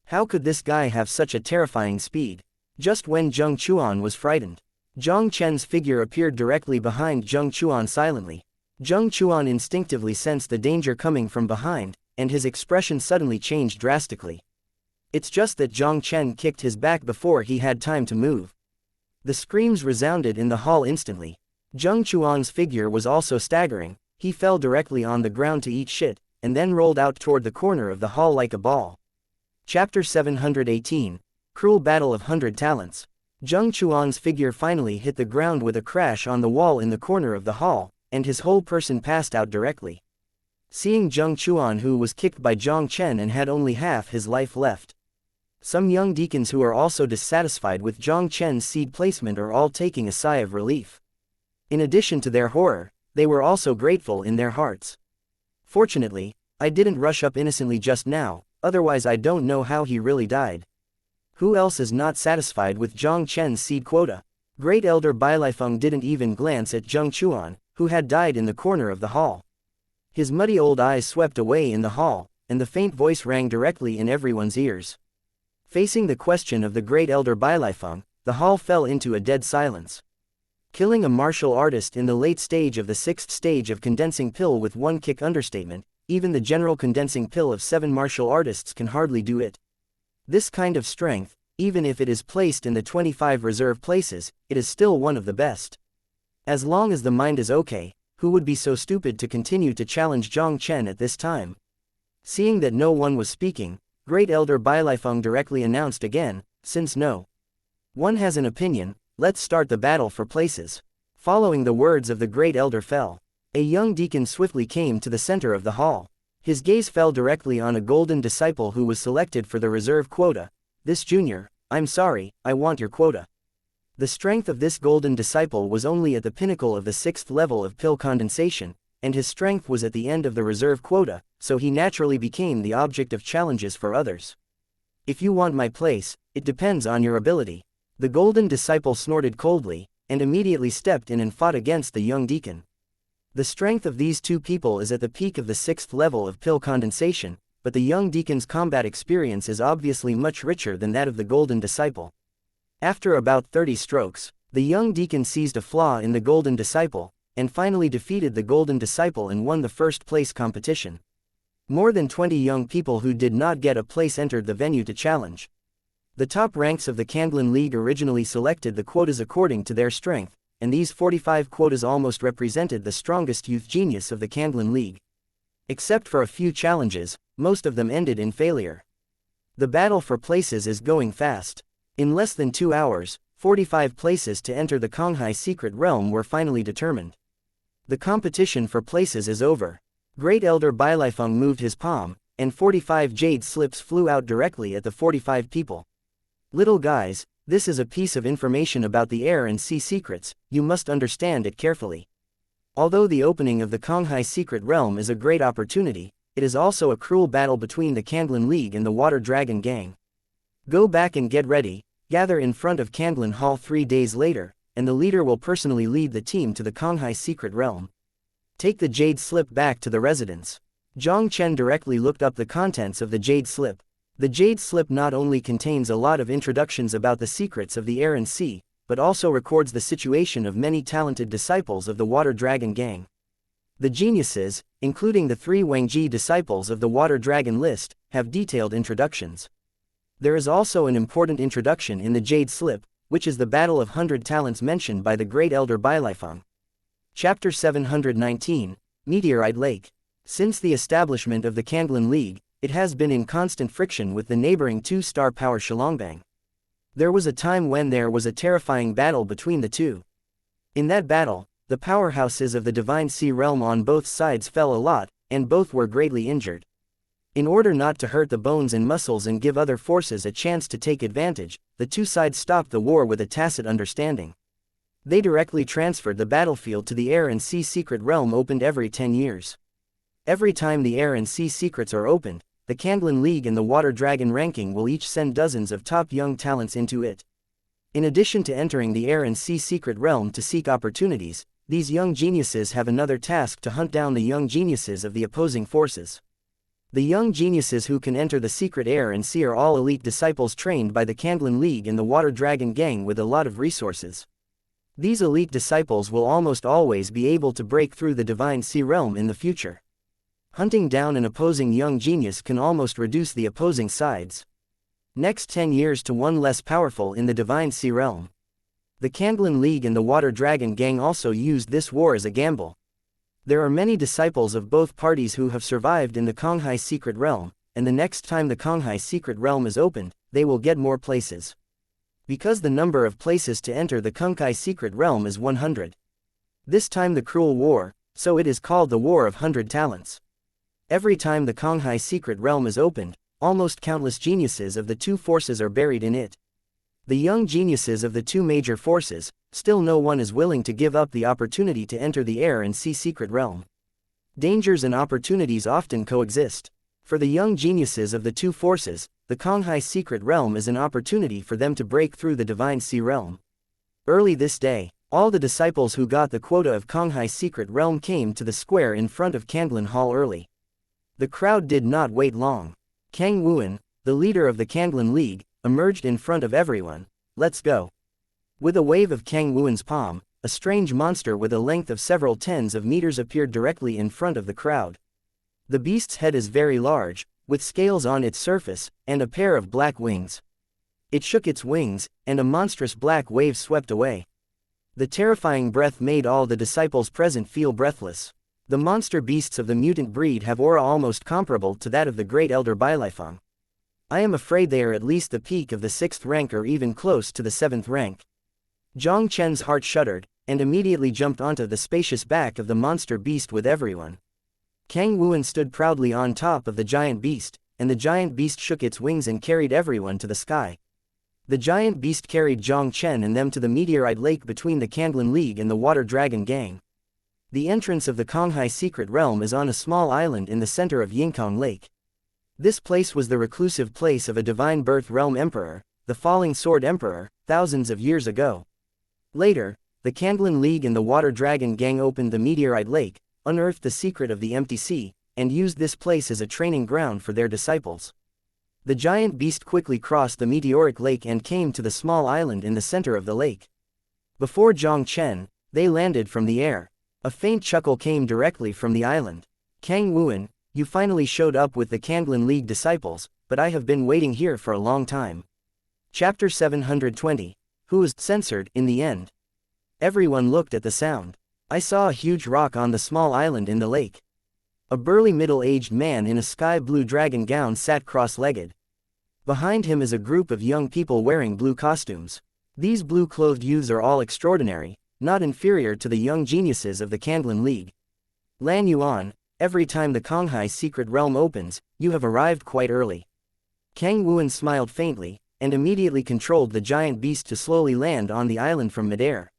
How could this guy have such a terrifying speed? Just when Jiang Chuan was frightened, Jiang Chen's figure appeared directly behind Jiang Chuan silently. Jiang Chuan instinctively sensed the danger coming from behind, and his expression suddenly changed drastically. It's just that Jiang Chen kicked his back before he had time to move. The screams resounded in the hall instantly. Jiang Chuan's figure was also staggering. He fell directly on the ground to eat shit, and then rolled out toward the corner of the hall like a ball. Chapter 718, Cruel Battle of 100 Talents. Jiang Chuan's figure finally hit the ground with a crash on the wall in the corner of the hall, and his whole person passed out directly. Seeing Jiang Chuan, who was kicked by Jiang Chen and had only half his life left, some young deacons who are also dissatisfied with Jiang Chen's seed placement are all taking a sigh of relief. In addition to their horror, they were also grateful in their hearts. "Fortunately, I didn't rush up innocently just now, otherwise I don't know how he really died." Who else is not satisfied with Jiang Chen's seed quota? Great Elder Bailifeng didn't even glance at Jiang Chuan, who had died in the corner of the hall. His muddy old eyes swept away in the hall, and the faint voice rang directly in everyone's ears. Facing the question of the Great Elder Bailifeng, the hall fell into a dead silence. Killing a martial artist in the late stage of the 6th stage of condensing pill with one kick understatement, even the general condensing pill of 7 martial artists can hardly do it. This kind of strength, even if it is placed in the 25 reserve places, it is still one of the best. As long as the mind is okay, who would be so stupid to continue to challenge Jiang Chen at this time? Seeing that no one was speaking, Great Elder Bailifeng directly announced again, "Since no one has an opinion, let's start the battle for places." Following the words of the Great Elder fell. A young deacon swiftly came to the center of the hall. His gaze fell directly on a golden disciple who was selected for the reserve quota. "This junior, I'm sorry, I want your quota." The strength of this golden disciple was only at the pinnacle of the 6th level of pill condensation, and his strength was at the end of the reserve quota, so he naturally became the object of challenges for others. "If you want my place, it depends on your ability." The golden disciple snorted coldly, and immediately stepped in and fought against the young deacon. The strength of these two people is at the peak of the 6th level of pill condensation, but the young deacon's combat experience is obviously much richer than that of the golden disciple. After about 30 strokes, the young deacon seized a flaw in the golden disciple, and finally defeated the golden disciple and won the first place competition. More than 20 young people who did not get a place entered the venue to challenge. The top ranks of the Kanglin League originally selected the quotas according to their strength, and these 45 quotas almost represented the strongest youth genius of the Kanglin League. Except for a few challenges, most of them ended in failure. The battle for places is going fast. In less than 2 hours, 45 places to enter the Konghai secret realm were finally determined. The competition for places is over. Great Elder Bailifeng moved his palm, and 45 jade slips flew out directly at the 45 people. "Little guys, this is a piece of information about the air and sea secrets, you must understand it carefully. Although the opening of the Konghai secret realm is a great opportunity, it is also a cruel battle between the Kanglin League and the Water Dragon Gang. Go back and get ready, gather in front of Kanglin Hall 3 days later, and the leader will personally lead the team to the Konghai secret realm. Take the jade slip back to the residence. Jiang Chen directly looked up the contents of the jade slip. The jade slip not only contains a lot of introductions about the secrets of the air and sea, but also records the situation of many talented disciples of the Water Dragon Gang. The geniuses, including the 3 Wangji disciples of the Water Dragon list, have detailed introductions. There is also an important introduction in the Jade Slip, which is the Battle of 100 Talents mentioned by the Great Elder Bailifeng. Chapter 719, Meteorite Lake. Since the establishment of the Kanglan League, it has been in constant friction with the neighboring 2-star power Shillongbang. There was a time when there was a terrifying battle between the two. In that battle, the powerhouses of the Divine Sea Realm on both sides fell a lot, and both were greatly injured. In order not to hurt the bones and muscles and give other forces a chance to take advantage, the two sides stopped the war with a tacit understanding. They directly transferred the battlefield to the Air and Sea Secret Realm, opened every 10 years. Every time the Air and Sea Secrets are opened, the Kanglan League and the Water Dragon ranking will each send dozens of top young talents into it. In addition to entering the Air and Sea Secret Realm to seek opportunities, these young geniuses have another task to hunt down the young geniuses of the opposing forces. The young geniuses who can enter the secret air and sea are all elite disciples trained by the Kanglan League and the Water Dragon Gang with a lot of resources. These elite disciples will almost always be able to break through the Divine Sea Realm in the future. Hunting down an opposing young genius can almost reduce the opposing sides. Next 10 years to one less powerful in the Divine Sea Realm. The Kanglan League and the Water Dragon Gang also used this war as a gamble. There are many disciples of both parties who have survived in the Konghai Secret Realm, and the next time the Konghai Secret Realm is opened, they will get more places. Because the number of places to enter the Konghai Secret Realm is 100. This time the cruel war, so it is called the War of 100 Talents. Every time the Konghai Secret Realm is opened, almost countless geniuses of the two forces are buried in it. The young geniuses of the two major forces, still no one is willing to give up the opportunity to enter the Air and Sea Secret Realm. Dangers and opportunities often coexist. For the young geniuses of the two forces, the Konghai Secret Realm is an opportunity for them to break through the Divine Sea Realm. Early this day, all the disciples who got the quota of Konghai Secret Realm came to the square in front of Kanglan Hall early. The crowd did not wait long. Kang Wuan, the leader of the Kanglan League, emerged in front of everyone. "Let's go." With a wave of Kang Wuan's palm, a strange monster with a length of several tens of meters appeared directly in front of the crowd. The beast's head is very large, with scales on its surface, and a pair of black wings. It shook its wings, and a monstrous black wave swept away. The terrifying breath made all the disciples present feel breathless. The monster beasts of the mutant breed have aura almost comparable to that of the Great Elder Bailifeng. I am afraid they are at least the peak of the 6th rank or even close to the 7th rank. Jiang Chen's heart shuddered, and immediately jumped onto the spacious back of the monster beast with everyone. Kang Wuan stood proudly on top of the giant beast, and the giant beast shook its wings and carried everyone to the sky. The giant beast carried Jiang Chen and them to the meteorite lake between the Kanglan League and the Water Dragon Gang. The entrance of the Konghai Secret Realm is on a small island in the center of Yingkang Lake. This place was the reclusive place of a divine birth realm emperor, the Falling Sword Emperor, thousands of years ago. Later, the Kanglan League and the Water Dragon Gang opened the meteorite lake, unearthed the secret of the empty sea, and used this place as a training ground for their disciples. The giant beast quickly crossed the meteoric lake and came to the small island in the center of the lake. Before Jiang Chen, they landed from the air. A faint chuckle came directly from the island. "Kang Wuan, you finally showed up with the Kanglan League disciples, but I have been waiting here for a long time." Chapter 720. Who was censored in the end? Everyone looked at the sound. I saw a huge rock on the small island in the lake. A burly middle-aged man in a sky-blue dragon gown sat cross-legged. Behind him is a group of young people wearing blue costumes. These blue-clothed youths are all extraordinary, not inferior to the young geniuses of the Kanglan League. "Lan Yuan, every time the Konghai Secret Realm opens, you have arrived quite early." Kang Wuan smiled faintly, and immediately controlled the giant beast to slowly land on the island from midair.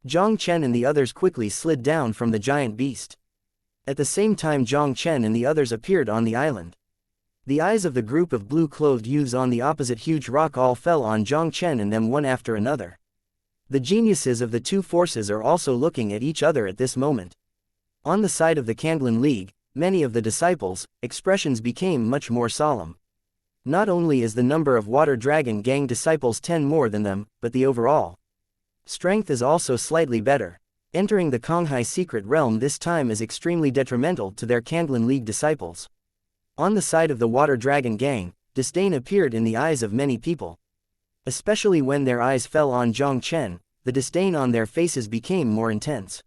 Jiang Chen and the others quickly slid down from the giant beast. At the same time Jiang Chen and the others appeared on the island. The eyes of the group of blue-clothed youths on the opposite huge rock all fell on Jiang Chen and them one after another. The geniuses of the two forces are also looking at each other at this moment. On the side of the Kanglan League, many of the disciples' expressions became much more solemn. Not only is the number of Water Dragon Gang disciples 10 more than them, but the overall strength is also slightly better. Entering the Konghai secret realm this time is extremely detrimental to their Kanglan League disciples. On the side of the Water Dragon Gang, disdain appeared in the eyes of many people. Especially when their eyes fell on Jiang Chen, the disdain on their faces became more intense.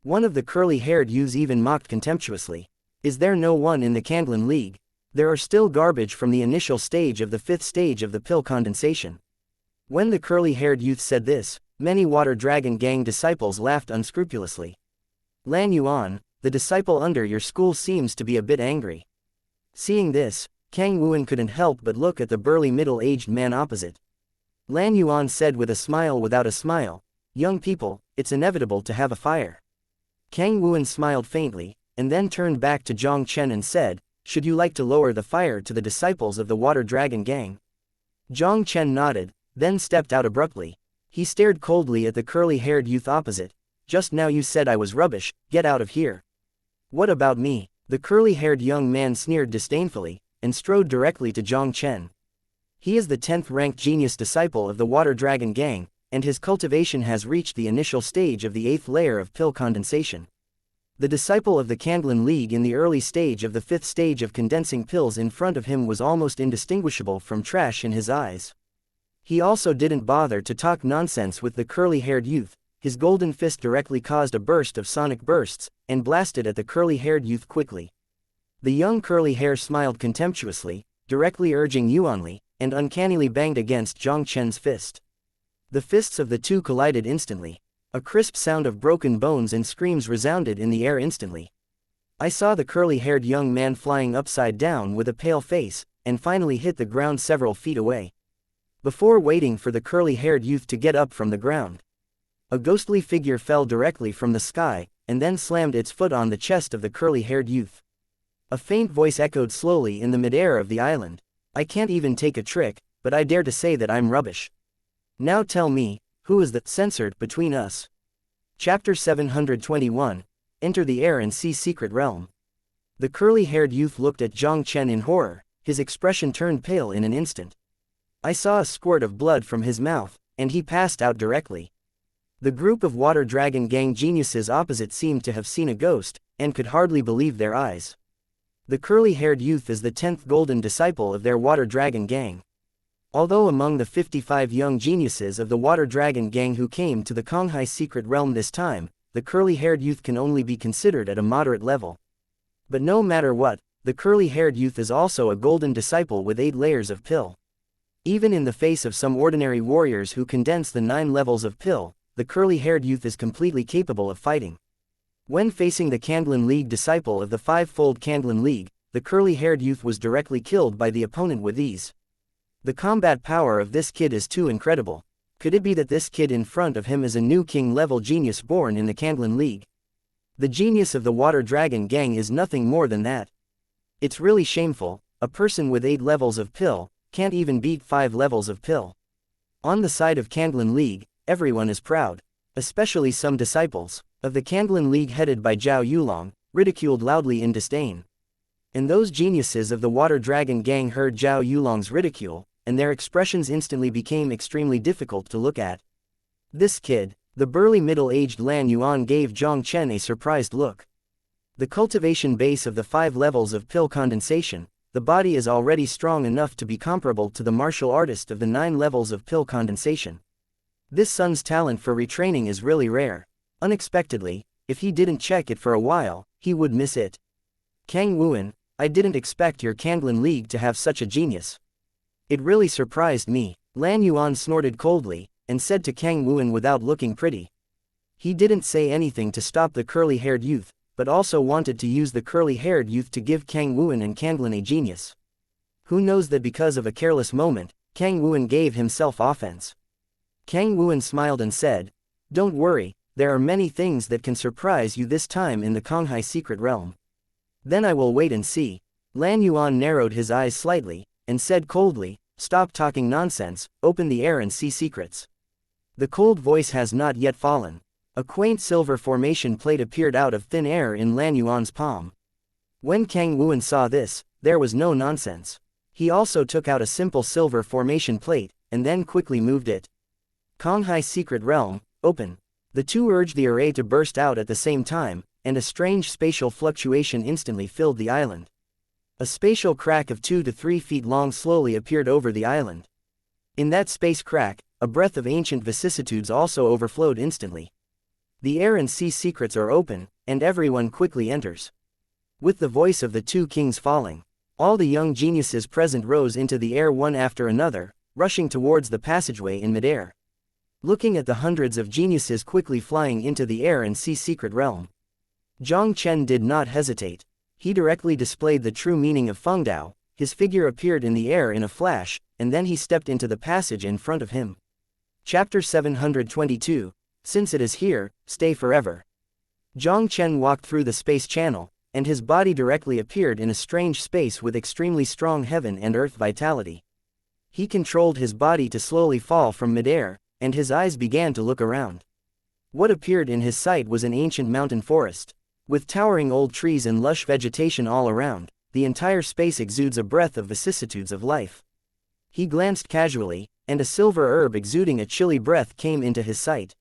One of the curly-haired youths even mocked contemptuously. Is there no one in the Kanglan League? There are still garbage from the initial stage of the 5th stage of the pill condensation. When the curly-haired youth said this, many Water Dragon Gang disciples laughed unscrupulously. Lan Yuan, the disciple under your school seems to be a bit angry. Seeing this, Kang Wuan couldn't help but look at the burly middle-aged man opposite. Lan Yuan said with a smile without a smile, "Young people, it's inevitable to have a fire." Kang Wuan smiled faintly, and then turned back to Jiang Chen and said, "Should you like to lower the fire to the disciples of the Water Dragon Gang?" Jiang Chen nodded, then stepped out abruptly. He stared coldly at the curly-haired youth opposite. "Just now you said I was rubbish, get out of here." "What about me?" The curly-haired young man sneered disdainfully, and strode directly to Jiang Chen. He is the 10th-ranked genius disciple of the Water Dragon Gang, and his cultivation has reached the initial stage of the 8th layer of pill condensation. The disciple of the Kanglan League in the early stage of the 5th stage of condensing pills in front of him was almost indistinguishable from trash in his eyes. He also didn't bother to talk nonsense with the curly-haired youth. His golden fist directly caused a burst of sonic bursts, and blasted at the curly-haired youth quickly. The young curly hair smiled contemptuously, directly urging Yuanli, and uncannily banged against Jiang Chen's fist. The fists of the two collided instantly. A crisp sound of broken bones and screams resounded in the air instantly. I saw the curly-haired young man flying upside down with a pale face, and finally hit the ground several feet away. Before waiting for the curly-haired youth to get up from the ground, a ghostly figure fell directly from the sky, and then slammed its foot on the chest of the curly-haired youth. A faint voice echoed slowly in the midair of the island. "I can't even take a trick, but I dare to say that I'm rubbish. Now tell me, who is the censored between us?" Chapter 721, Enter the Air and See Secret Realm. The curly-haired youth looked at Jiang Chen in horror, his expression turned pale in an instant. I saw a squirt of blood from his mouth, and he passed out directly. The group of Water Dragon Gang geniuses opposite seemed to have seen a ghost, and could hardly believe their eyes. The curly-haired youth is the 10th golden disciple of their Water Dragon Gang. Although among the 55 young geniuses of the Water Dragon Gang who came to the Konghai secret realm this time, the curly-haired youth can only be considered at a moderate level. But no matter what, the curly-haired youth is also a golden disciple with 8 layers of pill. Even in the face of some ordinary warriors who condense the 9 levels of pill, the curly-haired youth is completely capable of fighting. When facing the Kanglan League disciple of the 5-fold Kanglan League, the curly-haired youth was directly killed by the opponent with ease. The combat power of this kid is too incredible. Could it be that this kid in front of him is a new king-level genius born in the Kanglan League? The genius of the Water Dragon Gang is nothing more than that. It's really shameful, a person with 8 levels of pill can't even beat 5 levels of pill. On the side of Kanglan League, everyone is proud, especially some disciples of the Kanglan League headed by Zhao Yulong, ridiculed loudly in disdain. And those geniuses of the Water Dragon Gang heard Zhao Yulong's ridicule, and their expressions instantly became extremely difficult to look at. This kid, the burly middle-aged Lan Yuan, gave Jiang Chen a surprised look. The cultivation base of the 5 levels of pill condensation, the body is already strong enough to be comparable to the martial artist of the 9 levels of pill condensation. This son's talent for retraining is really rare. Unexpectedly, if he didn't check it for a while, he would miss it. Kang Wuan, I didn't expect your Kanglan League to have such a genius. It really surprised me. Lan Yuan snorted coldly, and said to Kang Wuan without looking pretty. He didn't say anything to stop the curly-haired youth, but also wanted to use the curly-haired youth to give Kang Wuan and Kanglan a genius. Who knows that because of a careless moment, Kang Wuan gave himself offense. Kang Wuan smiled and said, "Don't worry, there are many things that can surprise you this time in the Konghai secret realm. Then I will wait and see." Lan Yuan narrowed his eyes slightly, and said coldly, "Stop talking nonsense, open the air and see secrets." The cold voice has not yet fallen. A quaint silver formation plate appeared out of thin air in Lan Yuan's palm. When Kang Wuan saw this, there was no nonsense. He also took out a simple silver formation plate, and then quickly moved it. Konghai Secret Realm, open. The two urged the array to burst out at the same time, and a strange spatial fluctuation instantly filled the island. A spatial crack of 2 to 3 feet long slowly appeared over the island. In that space crack, a breath of ancient vicissitudes also overflowed instantly. The air and sea secrets are open, and everyone quickly enters. With the voice of the two kings falling, all the young geniuses present rose into the air one after another, rushing towards the passageway in midair. Looking at the hundreds of geniuses quickly flying into the air and sea secret realm, Jiang Chen did not hesitate. He directly displayed the true meaning of Fengdao. His figure appeared in the air in a flash, and then he stepped into the passage in front of him. Chapter 722, Since it is here, stay forever. Jiang Chen walked through the space channel, and his body directly appeared in a strange space with extremely strong heaven and earth vitality. He controlled his body to slowly fall from midair, and his eyes began to look around. What appeared in his sight was an ancient mountain forest. With towering old trees and lush vegetation all around, the entire space exudes a breath of vicissitudes of life. He glanced casually, and a silver herb exuding a chilly breath came into his sight.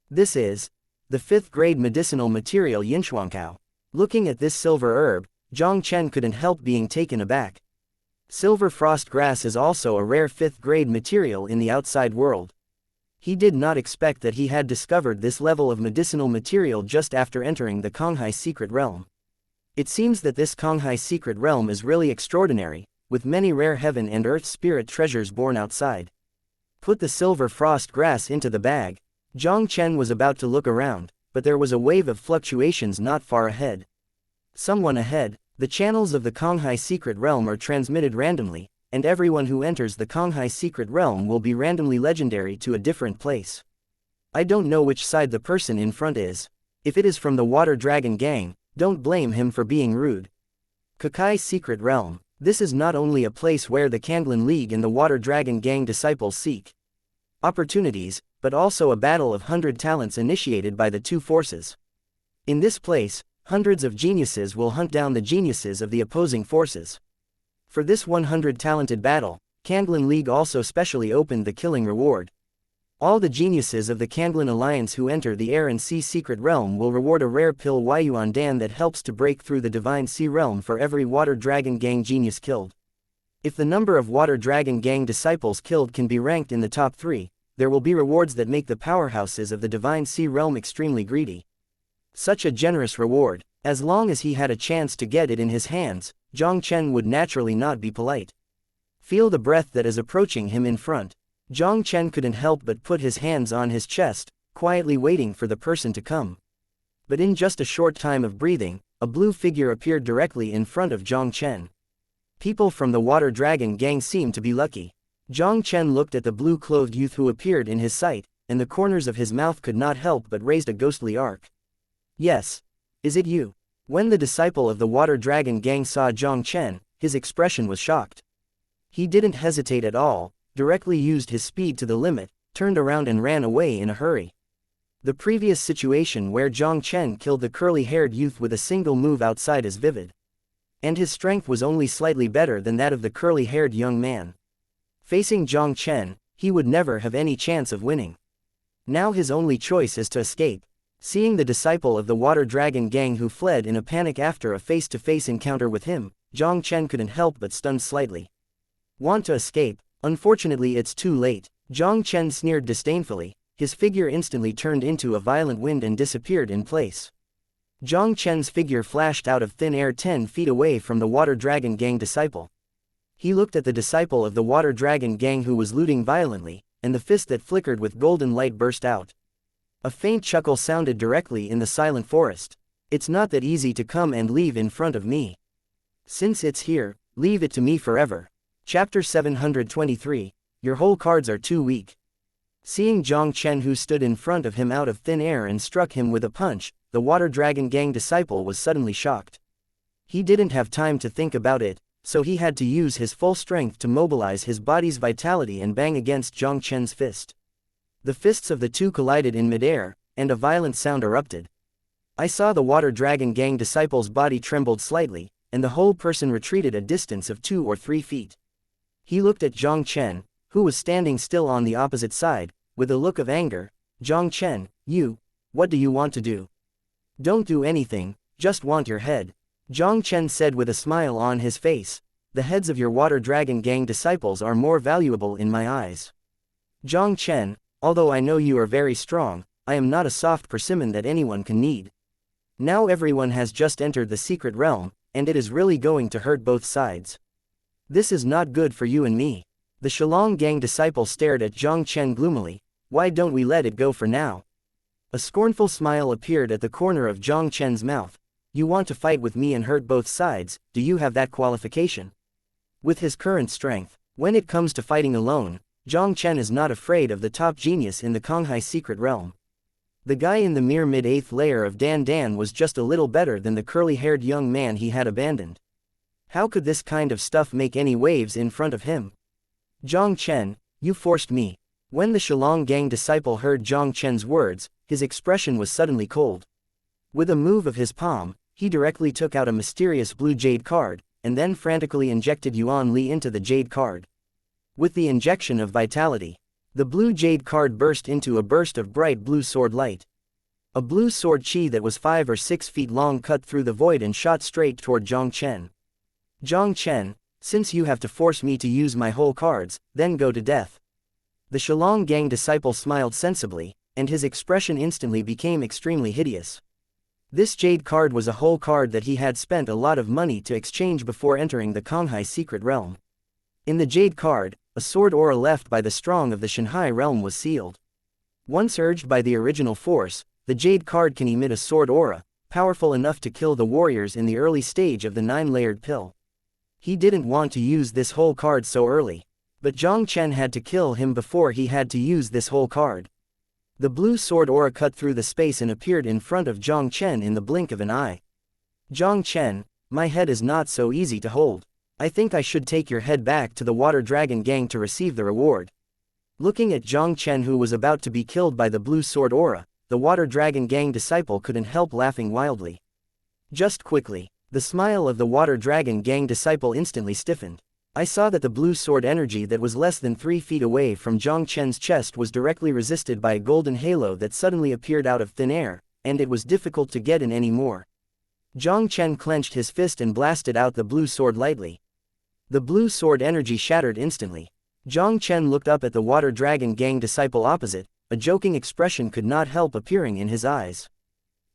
This is the 5th grade medicinal material Yinchuancao. Looking at this silver herb, Jiang Chen couldn't help being taken aback. Silver frost grass is also a rare 5th grade material in the outside world. He did not expect that he had discovered this level of medicinal material just after entering the Konghai Secret Realm. It seems that this Konghai Secret Realm is really extraordinary, with many rare heaven and earth spirit treasures born outside. Put the silver frost grass into the bag. Jiang Chen was about to look around, but there was a wave of fluctuations not far ahead. Someone ahead. The channels of the Konghai Secret Realm are transmitted randomly, and everyone who enters the Konghai Secret Realm will be randomly legendary to a different place. I don't know which side the person in front is. If it is from the Water Dragon Gang, don't blame him for being rude. Kukai Secret Realm. This is not only a place where the Kanglin League and the Water Dragon Gang disciples seek opportunities, but also a battle of 100 talents initiated by the two forces. In this place, hundreds of geniuses will hunt down the geniuses of the opposing forces. For this 100 talented battle, Kanglin League also specially opened the killing reward. All the geniuses of the Kanglin Alliance who enter the Air and Sea Secret Realm will reward a rare pill Yuan Dan that helps to break through the Divine Sea Realm for every Water Dragon Gang genius killed. If the number of Water Dragon Gang disciples killed can be ranked in the top 3, there will be rewards that make the powerhouses of the Divine Sea Realm extremely greedy. Such a generous reward, as long as he had a chance to get it in his hands, Jiang Chen would naturally not be polite. Feel the breath that is approaching him in front. Jiang Chen couldn't help but put his hands on his chest, quietly waiting for the person to come. But in just a short time of breathing, a blue figure appeared directly in front of Jiang Chen. People from the Water Dragon Gang seemed to be lucky. Jiang Chen looked at the blue-clothed youth who appeared in his sight, and the corners of his mouth could not help but raise a ghostly arc. Yes. Is it you? When the disciple of the Water Dragon Gang saw Jiang Chen, his expression was shocked. He didn't hesitate at all, directly used his speed to the limit, turned around and ran away in a hurry. The previous situation where Jiang Chen killed the curly-haired youth with a single move outside is vivid. And his strength was only slightly better than that of the curly-haired young man. Facing Jiang Chen, he would never have any chance of winning. Now his only choice is to escape. Seeing the disciple of the Water Dragon Gang who fled in a panic after a face-to-face encounter with him, Jiang Chen couldn't help but stun slightly. Want to escape? Unfortunately it's too late. Jiang Chen sneered disdainfully, his figure instantly turned into a violent wind and disappeared in place. Jiang Chen's figure flashed out of thin air 10 feet away from the Water Dragon Gang disciple. He looked at the disciple of the Water Dragon Gang who was looting violently, and the fist that flickered with golden light burst out. A faint chuckle sounded directly in the silent forest. It's not that easy to come and leave in front of me. Since it's here, leave it to me forever. Chapter 723, Your whole cards are too weak. Seeing Jiang Chen who stood in front of him out of thin air and struck him with a punch, the Water Dragon Gang disciple was suddenly shocked. He didn't have time to think about it, so he had to use his full strength to mobilize his body's vitality and bang against Jiang Chen's fist. The fists of the two collided in midair, and a violent sound erupted. I saw the Water Dragon Gang disciple's body trembled slightly, and the whole person retreated a distance of 2 or 3 feet. He looked at Jiang Chen, who was standing still on the opposite side, with a look of anger. Jiang Chen, what do you want to do? Don't do anything, just want your head. Jiang Chen said with a smile on his face. The heads of your Water Dragon Gang disciples are more valuable in my eyes. Jiang Chen, although I know you are very strong, I am not a soft persimmon that anyone can need. Now everyone has just entered the secret realm, and it is really going to hurt both sides. This is not good for you and me. The Shalong Gang disciple stared at Jiang Chen gloomily. Why don't we let it go for now? A scornful smile appeared at the corner of Jiang Chen's mouth. You want to fight with me and hurt both sides, do you have that qualification? With his current strength, when it comes to fighting alone, Jiang Chen is not afraid of the top genius in the Konghai secret realm. The guy in the mere mid-8th layer of Dan Dan was just a little better than the curly-haired young man he had abandoned. How could this kind of stuff make any waves in front of him? Jiang Chen, you forced me. When the Shalong Gang disciple heard Jiang Chen's words, his expression was suddenly cold. With a move of his palm, he directly took out a mysterious blue jade card, and then frantically injected Yuan Li into the jade card. With the injection of vitality, the blue jade card burst into a burst of bright blue sword light. A blue sword chi that was 5 or 6 feet long cut through the void and shot straight toward Jiang Chen. Jiang Chen, since you have to force me to use my whole cards, then go to death. The Shalong Gang disciple smiled sensibly, and his expression instantly became extremely hideous. This jade card was a whole card that he had spent a lot of money to exchange before entering the Konghai secret realm. In the jade card, a sword aura left by the strong of the Shanghai realm was sealed. Once urged by the original force, the jade card can emit a sword aura, powerful enough to kill the warriors in the early stage of the 9-layered pill. He didn't want to use this whole card so early, but Jiang Chen had to kill him before he had to use this whole card. The blue sword aura cut through the space and appeared in front of Jiang Chen in the blink of an eye. Jiang Chen, my head is not so easy to hold. I think I should take your head back to the Water Dragon Gang to receive the reward. Looking at Jiang Chen, who was about to be killed by the blue sword aura, the Water Dragon Gang disciple couldn't help laughing wildly. Just quickly, the smile of the Water Dragon Gang disciple instantly stiffened. I saw that the blue sword energy that was less than 3 feet away from Jiang Chen's chest was directly resisted by a golden halo that suddenly appeared out of thin air, and it was difficult to get in any more. Jiang Chen clenched his fist and blasted out the blue sword lightly. The blue sword energy shattered instantly. Jiang Chen looked up at the Water Dragon Gang disciple opposite, a joking expression could not help appearing in his eyes.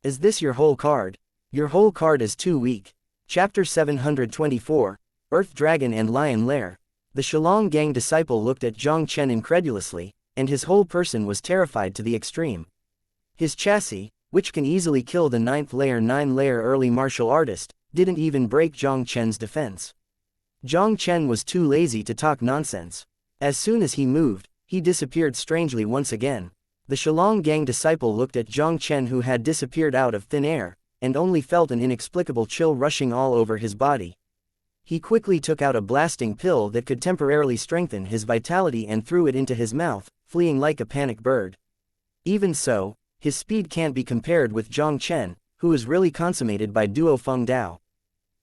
Is this your whole card? Your whole card is too weak. Chapter 724, Earth Dragon and Lion Lair. The Shalong Gang disciple looked at Jiang Chen incredulously, and his whole person was terrified to the extreme. His chassis, which can easily kill the 9th layer 9-layer early martial artist, didn't even break Jiang Chen's defense. Jiang Chen was too lazy to talk nonsense. As soon as he moved, he disappeared strangely once again. The Shalong Gang disciple looked at Jiang Chen, who had disappeared out of thin air, and only felt an inexplicable chill rushing all over his body. He quickly took out a blasting pill that could temporarily strengthen his vitality and threw it into his mouth, fleeing like a panicked bird. Even so, his speed can't be compared with Jiang Chen, who is really consummated by Duo Feng Dao.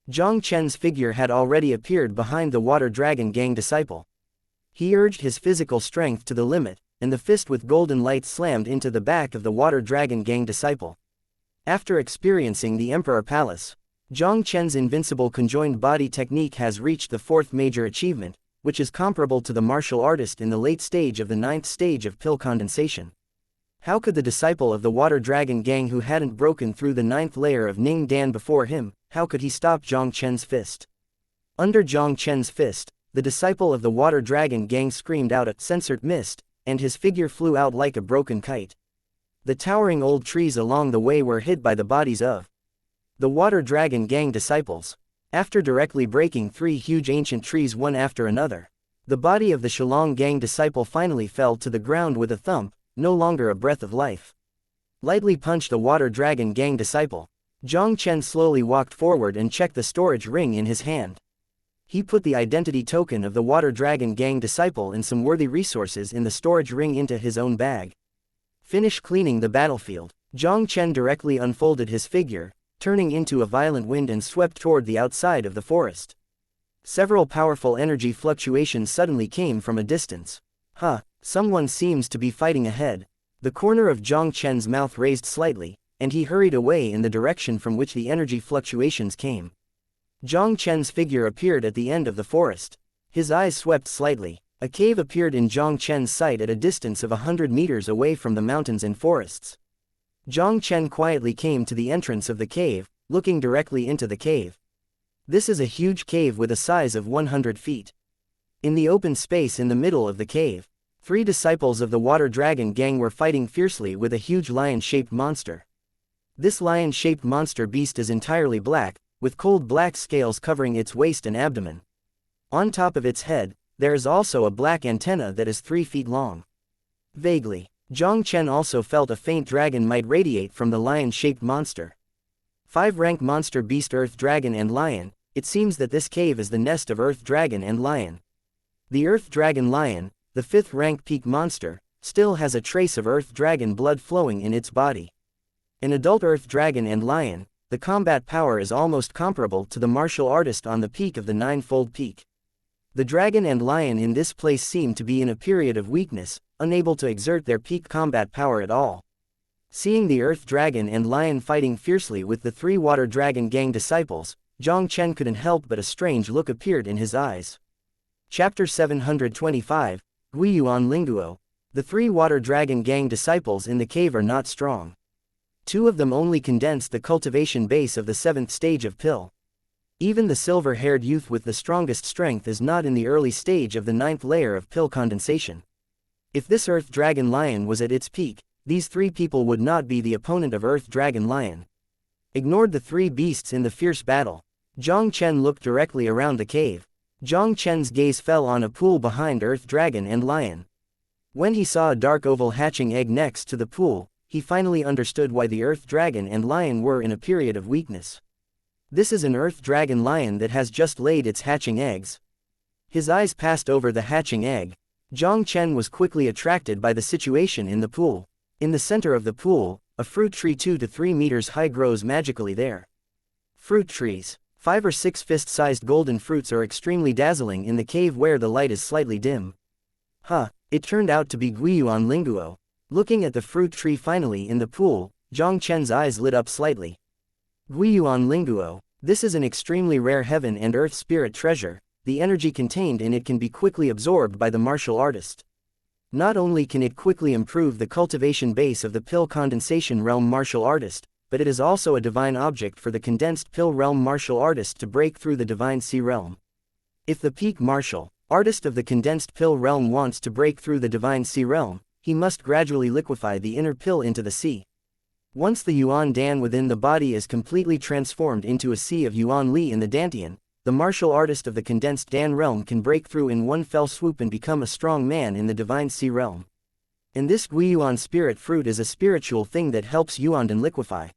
Jiang Chen's figure had already appeared behind the Water Dragon Gang disciple. He urged his physical strength to the limit, and the fist with golden light slammed into the back of the Water Dragon Gang disciple. After experiencing the Emperor Palace, Jiang Chen's invincible conjoined body technique has reached the 4th major achievement, which is comparable to the martial artist in the late stage of the 9th stage of pill condensation. How could the disciple of the Water Dragon Gang, who hadn't broken through the 9th layer of Ning Dan before him, how could he stop Jiang Chen's fist? Under Jiang Chen's fist, the disciple of the Water Dragon Gang screamed out a censored mist, and his figure flew out like a broken kite. The towering old trees along the way were hid by the bodies of the Water Dragon Gang disciples. After directly breaking 3 huge ancient trees one after another, the body of the Shalong Gang disciple finally fell to the ground with a thump, no longer a breath of life. Lightly punched the Water Dragon Gang disciple. Jiang Chen slowly walked forward and checked the storage ring in his hand. He put the identity token of the Water Dragon Gang disciple and some worthy resources in the storage ring into his own bag. Finish cleaning the battlefield. Jiang Chen directly unfolded his figure, turning into a violent wind and swept toward the outside of the forest. Several powerful energy fluctuations suddenly came from a distance. Someone seems to be fighting ahead. The corner of Jiang Chen's mouth raised slightly, and he hurried away in the direction from which the energy fluctuations came. Jiang Chen's figure appeared at the end of the forest. His eyes swept slightly. A cave appeared in Jiang Chen's sight at a distance of 100 meters away from the mountains and forests. Jiang Chen quietly came to the entrance of the cave, looking directly into the cave. This is a huge cave with a size of 100 feet. In the open space in the middle of the cave, 3 disciples of the Water Dragon Gang were fighting fiercely with a huge lion-shaped monster. This lion-shaped monster beast is entirely black, with cold black scales covering its waist and abdomen. On top of its head, there is also a black antenna that is 3 feet long. Vaguely, Jiang Chen also felt a faint dragon might radiate from the lion-shaped monster. 5-rank monster beast Earth Dragon and Lion. It seems that this cave is the nest of Earth Dragon and Lion. The Earth Dragon Lion, the 5th rank peak monster, still has a trace of Earth Dragon blood flowing in its body. An adult Earth Dragon and Lion, the combat power is almost comparable to the martial artist on the peak of the Ninefold Peak. The dragon and lion in this place seem to be in a period of weakness, unable to exert their peak combat power at all. Seeing the Earth Dragon and Lion fighting fiercely with the 3 Water Dragon Gang disciples, Jiang Chen couldn't help but a strange look appeared in his eyes. Chapter 725, Guiyuan Linguo. The 3 Water Dragon Gang disciples in the cave are not strong. 2 of them only condensed the cultivation base of the 7th stage of pill. Even the silver-haired youth with the strongest strength is not in the early stage of the 9th layer of pill condensation. If this Earth Dragon Lion was at its peak, these 3 people would not be the opponent of Earth Dragon Lion. Ignored the 3 beasts in the fierce battle, Jiang Chen looked directly around the cave. Jiang Chen's gaze fell on a pool behind Earth Dragon and Lion. When he saw a dark oval hatching egg next to the pool, he finally understood why the Earth Dragon and Lion were in a period of weakness. This is an Earth Dragon Lion that has just laid its hatching eggs. His eyes passed over the hatching egg. Jiang Chen was quickly attracted by the situation in the pool. In the center of the pool, a fruit tree 2 to 3 meters high grows magically there. Fruit trees. 5 or 6 fist-sized golden fruits are extremely dazzling in the cave where the light is slightly dim. It turned out to be Guiyuan Linguo. Looking at the fruit tree finally in the pool, Jiang Chen's eyes lit up slightly. Guiyuan Linguo. This is an extremely rare heaven and earth spirit treasure. The energy contained in it can be quickly absorbed by the martial artist. Not only can it quickly improve the cultivation base of the pill condensation realm martial artist, but it is also a divine object for the condensed pill realm martial artist to break through the divine sea realm. If the peak martial artist of the condensed pill realm wants to break through the divine sea realm, he must gradually liquefy the inner pill into the sea. Once the Yuan Dan within the body is completely transformed into a sea of Yuan Li in the Dantian, the martial artist of the condensed Dan realm can break through in one fell swoop and become a strong man in the divine sea realm. And this Guiyuan spirit fruit is a spiritual thing that helps Yuandan liquefy.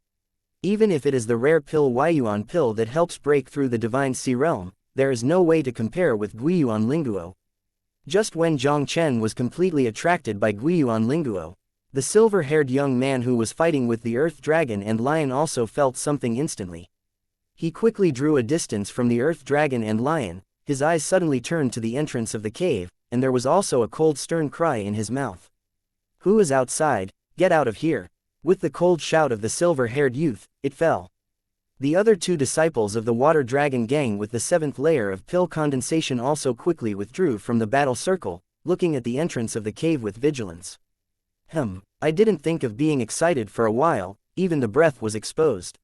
Even if it is the rare pill Yuan pill that helps break through the divine sea realm, there is no way to compare with Guiyuan Linguo. Just when Jiang Chen was completely attracted by Guiyuan Linguo, the silver-haired young man who was fighting with the Earth Dragon and Lion also felt something instantly. He quickly drew a distance from the Earth Dragon and Lion. His eyes suddenly turned to the entrance of the cave, and there was also a cold stern cry in his mouth. "Who is outside? Get out of here!" With the cold shout of the silver-haired youth, it fell. The other 2 disciples of the Water Dragon Gang with the 7th layer of pill condensation also quickly withdrew from the battle circle, looking at the entrance of the cave with vigilance. I didn't think of being excited for a while, even the breath was exposed.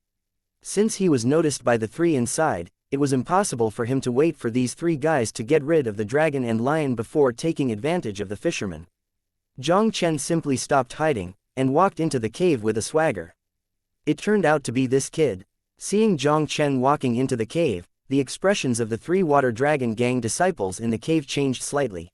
Since he was noticed by the 3 inside, it was impossible for him to wait for these 3 guys to get rid of the dragon and lion before taking advantage of the fisherman. Jiang Chen simply stopped hiding, and walked into the cave with a swagger. It turned out to be this kid. Seeing Jiang Chen walking into the cave, the expressions of the 3 Water Dragon Gang disciples in the cave changed slightly.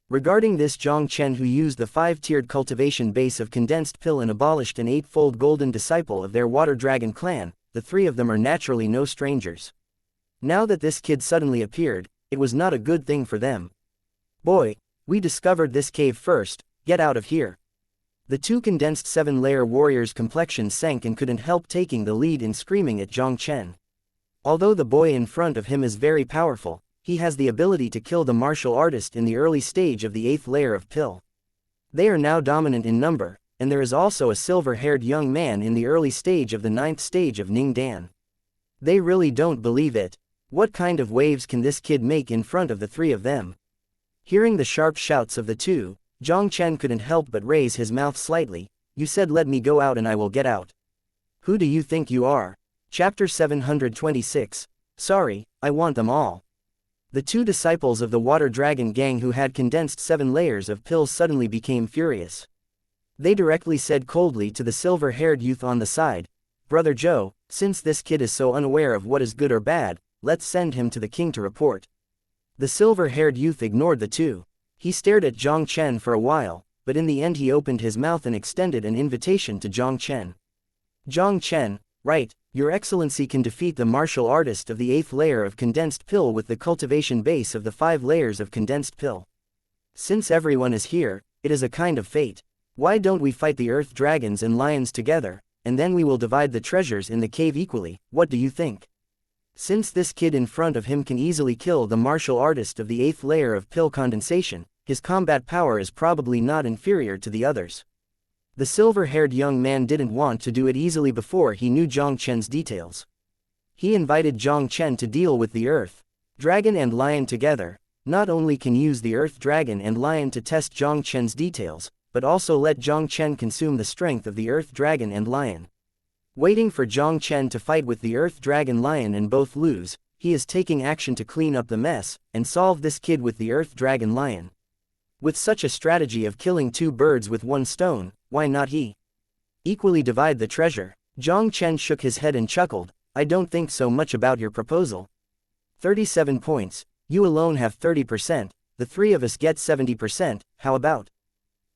Regarding this Jiang Chen who used the 5-tiered cultivation base of condensed pill and abolished an 8-fold golden disciple of their Water Dragon clan, the 3 of them are naturally no strangers. Now that this kid suddenly appeared, it was not a good thing for them. Boy, we discovered this cave first, get out of here. The two condensed 7-layer warriors' complexions sank and couldn't help taking the lead in screaming at Jiang Chen. Although the boy in front of him is very powerful, he has the ability to kill the martial artist in the early stage of the 8th layer of pill. They are now dominant in number, and there is also a silver-haired young man in the early stage of the 9th stage of Ning Dan. They really don't believe it. What kind of waves can this kid make in front of the three of them? Hearing the sharp shouts of the two, Jiang Chen couldn't help but raise his mouth slightly. You said let me go out and I will get out. Who do you think you are? Chapter 726. Sorry, I want them all. The two disciples of the Water Dragon gang who had condensed 7 layers of pills suddenly became furious. They directly said coldly to the silver-haired youth on the side, Brother Joe, since this kid is so unaware of what is good or bad, let's send him to the king to report. The silver-haired youth ignored the two. He stared at Jiang Chen for a while, but in the end he opened his mouth and extended an invitation to Jiang Chen. Jiang Chen, right, Your Excellency can defeat the martial artist of the 8th layer of condensed pill with the cultivation base of the 5 layers of condensed pill. Since everyone is here, it is a kind of fate. Why don't we fight the earth dragons and lions together, and then we will divide the treasures in the cave equally, what do you think? Since this kid in front of him can easily kill the martial artist of the 8th layer of pill condensation, his combat power is probably not inferior to the others. The silver-haired young man didn't want to do it easily before he knew Jiang Chen's details. He invited Jiang Chen to deal with the earth dragon and lion together, not only can use the earth dragon and lion to test Jiang Chen's details, but also let Jiang Chen consume the strength of the earth dragon and lion. Waiting for Jiang Chen to fight with the earth dragon lion and both lose, he is taking action to clean up the mess, and solve this kid with the earth dragon lion. With such a strategy of killing 2 birds with 1 stone, why not he? Equally divide the treasure. Jiang Chen shook his head and chuckled, I don't think so much about your proposal. 37 points, you alone have 30%, the 3 of us get 70%, how about?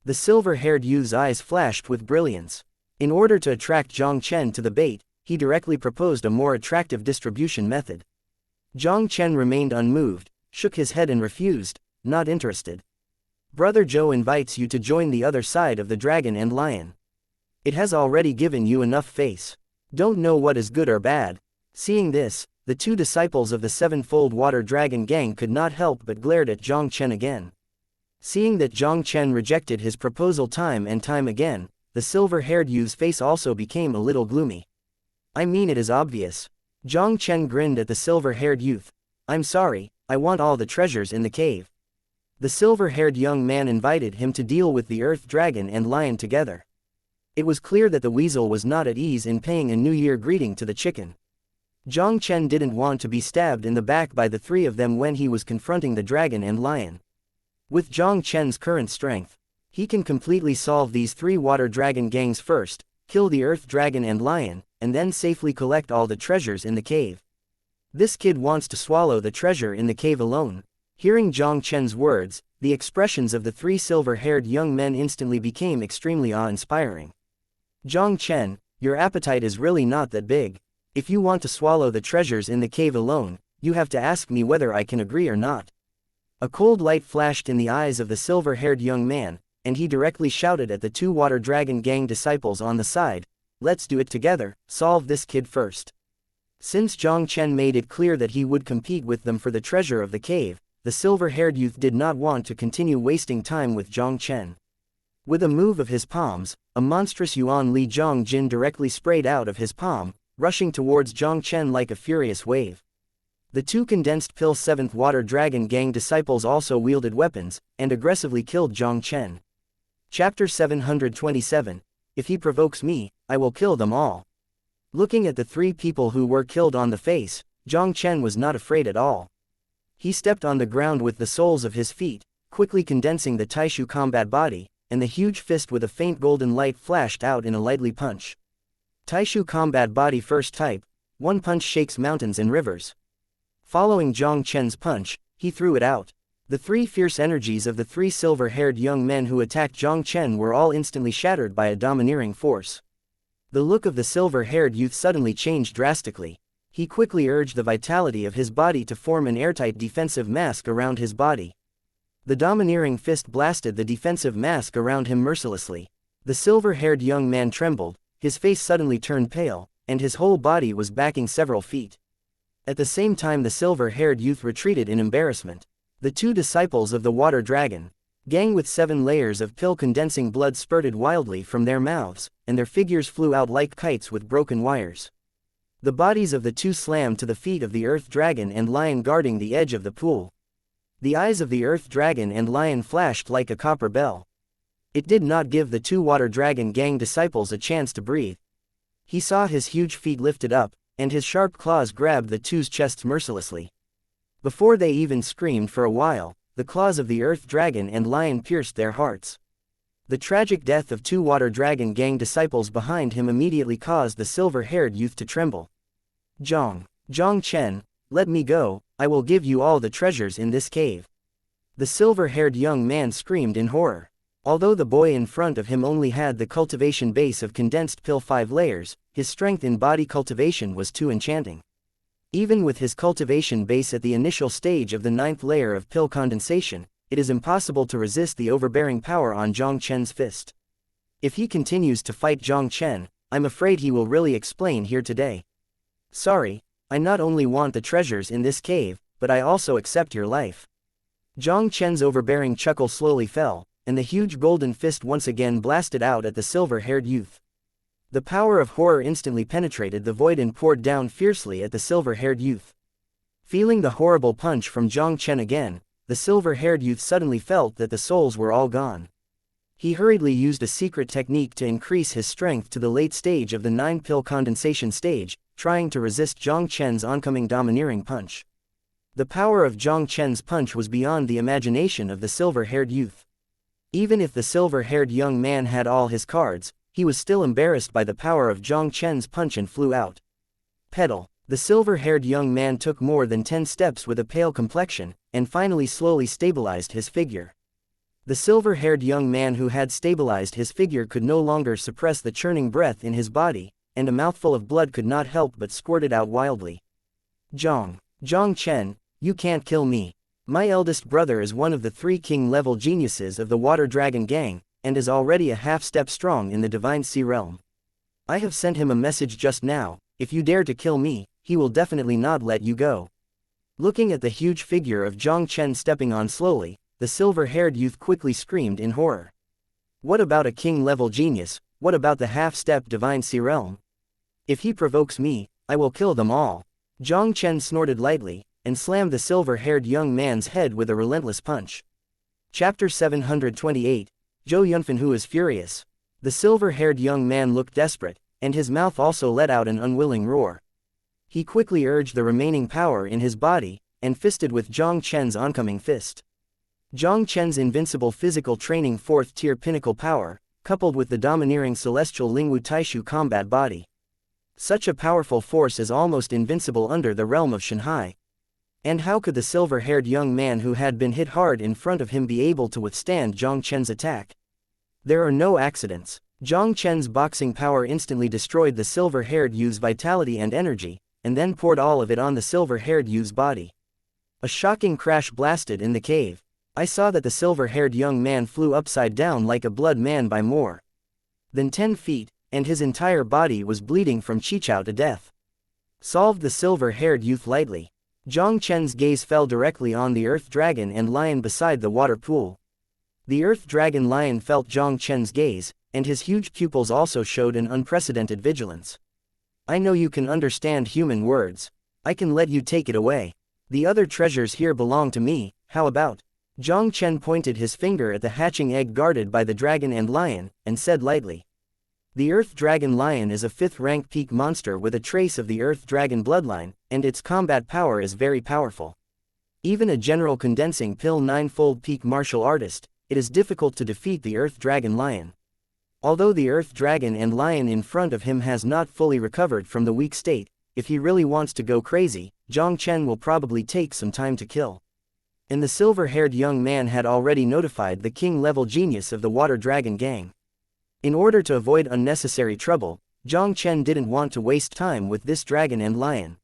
The silver-haired youth's eyes flashed with brilliance. In order to attract Jiang Chen to the bait, he directly proposed a more attractive distribution method. Jiang Chen remained unmoved, shook his head and refused, not interested. Brother Joe invites you to join the other side of the dragon and lion. It has already given you enough face. Don't know what is good or bad. Seeing this, the 2 disciples of the 7-fold water dragon gang could not help but glared at Jiang Chen again. Seeing that Jiang Chen rejected his proposal time and time again, the silver-haired youth's face also became a little gloomy. I mean it is obvious. Jiang Chen grinned at the silver-haired youth. I'm sorry, I want all the treasures in the cave. The silver-haired young man invited him to deal with the earth dragon and lion together. It was clear that the weasel was not at ease in paying a New Year greeting to the chicken. Jiang Chen didn't want to be stabbed in the back by the 3 of them when he was confronting the dragon and lion. With Jiang Chen's current strength, he can completely solve these 3 water dragon gangs first, kill the earth dragon and lion, and then safely collect all the treasures in the cave. This kid wants to swallow the treasure in the cave alone. Hearing Jiang Chen's words, the expressions of the 3 silver-haired young men instantly became extremely awe-inspiring. Jiang Chen, your appetite is really not that big. If you want to swallow the treasures in the cave alone, you have to ask me whether I can agree or not. A cold light flashed in the eyes of the silver-haired young man, and he directly shouted at the 2 water dragon gang disciples on the side, let's do it together, solve this kid first. Since Jiang Chen made it clear that he would compete with them for the treasure of the cave, the silver-haired youth did not want to continue wasting time with Jiang Chen. With a move of his palms, a monstrous Yuan Li Zhang Jin directly sprayed out of his palm, rushing towards Jiang Chen like a furious wave. The 2 condensed pill 7th water dragon gang disciples also wielded weapons, and aggressively killed Jiang Chen. Chapter 727. If he provokes me, I will kill them all. Looking at the 3 people who were killed on the face, Jiang Chen was not afraid at all. He stepped on the ground with the soles of his feet, quickly condensing the Taishu combat body, and the huge fist with a faint golden light flashed out in a lightly punch. Taishu combat body first type, 1 punch shakes mountains and rivers. Following Jiang Chen's punch, he threw it out. The 3 fierce energies of the 3 silver-haired young men who attacked Jiang Chen were all instantly shattered by a domineering force. The look of the silver-haired youth suddenly changed drastically. He quickly urged the vitality of his body to form an airtight defensive mask around his body. The domineering fist blasted the defensive mask around him mercilessly. The silver-haired young man trembled, his face suddenly turned pale, and his whole body was backing several feet. At the same time the silver-haired youth retreated in embarrassment. The two disciples of the water dragon, Gang with 7 layers of pill-condensing blood spurted wildly from their mouths, and their figures flew out like kites with broken wires. The bodies of the two slammed to the feet of the earth dragon and lion guarding the edge of the pool. The eyes of the earth dragon and lion flashed like a copper bell. It did not give the two water dragon gang disciples a chance to breathe. He saw his huge feet lifted up, and his sharp claws grabbed the two's chests mercilessly. Before they even screamed for a while, the claws of the earth dragon and lion pierced their hearts. The tragic death of two water dragon gang disciples behind him immediately caused the silver-haired youth to tremble. Jiang Chen, let me go, I will give you all the treasures in this cave. The silver-haired young man screamed in horror. Although the boy in front of him only had the cultivation base of condensed pill 5 layers, his strength in body cultivation was too enchanting. Even with his cultivation base at the initial stage of the 9th layer of pill condensation, it is impossible to resist the overbearing power on Jiang Chen's fist. If he continues to fight Jiang Chen, I'm afraid he will really explain here today. Sorry, I not only want the treasures in this cave, but I also accept your life. Jiang Chen's overbearing chuckle slowly fell, and the huge golden fist once again blasted out at the silver-haired youth. The power of horror instantly penetrated the void and poured down fiercely at the silver-haired youth. Feeling the horrible punch from Jiang Chen again, the silver-haired youth suddenly felt that the souls were all gone. He hurriedly used a secret technique to increase his strength to the late stage of the 9-pill condensation stage, trying to resist Jiang Chen's oncoming domineering punch. The power of Jiang Chen's punch was beyond the imagination of the silver-haired youth. Even if the silver-haired young man had all his cards, he was still embarrassed by the power of Jiang Chen's punch and flew out. Pedal. The silver-haired young man took more than 10 steps with a pale complexion, and finally slowly stabilized his figure. The silver-haired young man who had stabilized his figure could no longer suppress the churning breath in his body, and a mouthful of blood could not help but squirted out wildly. Jiang Chen, you can't kill me. My eldest brother is one of the 3 king-level geniuses of the Water Dragon Gang, and is already a half-step strong in the Divine Sea realm. I have sent him a message just now, if you dare to kill me, he will definitely not let you go. Looking at the huge figure of Jiang Chen stepping on slowly, the silver-haired youth quickly screamed in horror. What about a king-level genius, what about the half-step Divine Sea realm? If he provokes me, I will kill them all. Jiang Chen snorted lightly, and slammed the silver-haired young man's head with a relentless punch. Chapter 728. Zhou Yunfen who is furious. The silver-haired young man looked desperate, and his mouth also let out an unwilling roar. He quickly urged the remaining power in his body, and fisted with Jiang Chen's oncoming fist. Jiang Chen's invincible physical training 4th-tier pinnacle power, coupled with the domineering celestial Lingwu Taishu combat body. Such a powerful force is almost invincible under the realm of Shanghai. And how could the silver-haired young man who had been hit hard in front of him be able to withstand Jiang Chen's attack? There are no accidents. Jiang Chen's boxing power instantly destroyed the silver-haired youth's vitality and energy, and then poured all of it on the silver-haired youth's body. A shocking crash blasted in the cave. I saw that the silver-haired young man flew upside down like a blood man by more than 10 feet, and his entire body was bleeding from chichao to death. Solved the silver-haired youth lightly. Jiang Chen's gaze fell directly on the earth dragon and lion beside the water pool. The earth dragon lion felt Jiang Chen's gaze, and his huge pupils also showed an unprecedented vigilance. I know you can understand human words. I can let you take it away. The other treasures here belong to me, how about? Jiang Chen pointed his finger at the hatching egg guarded by the dragon and lion, and said lightly. The Earth Dragon Lion is a 5th-rank peak monster with a trace of the Earth Dragon bloodline, and its combat power is very powerful. Even a general condensing pill 9-fold peak martial artist, it is difficult to defeat the Earth Dragon Lion. Although the Earth Dragon and Lion in front of him has not fully recovered from the weak state, if he really wants to go crazy, Jiang Chen will probably take some time to kill. And the silver-haired young man had already notified the king-level genius of the Water Dragon Gang. In order to avoid unnecessary trouble, Jiang Chen didn't want to waste time with this dragon and lion.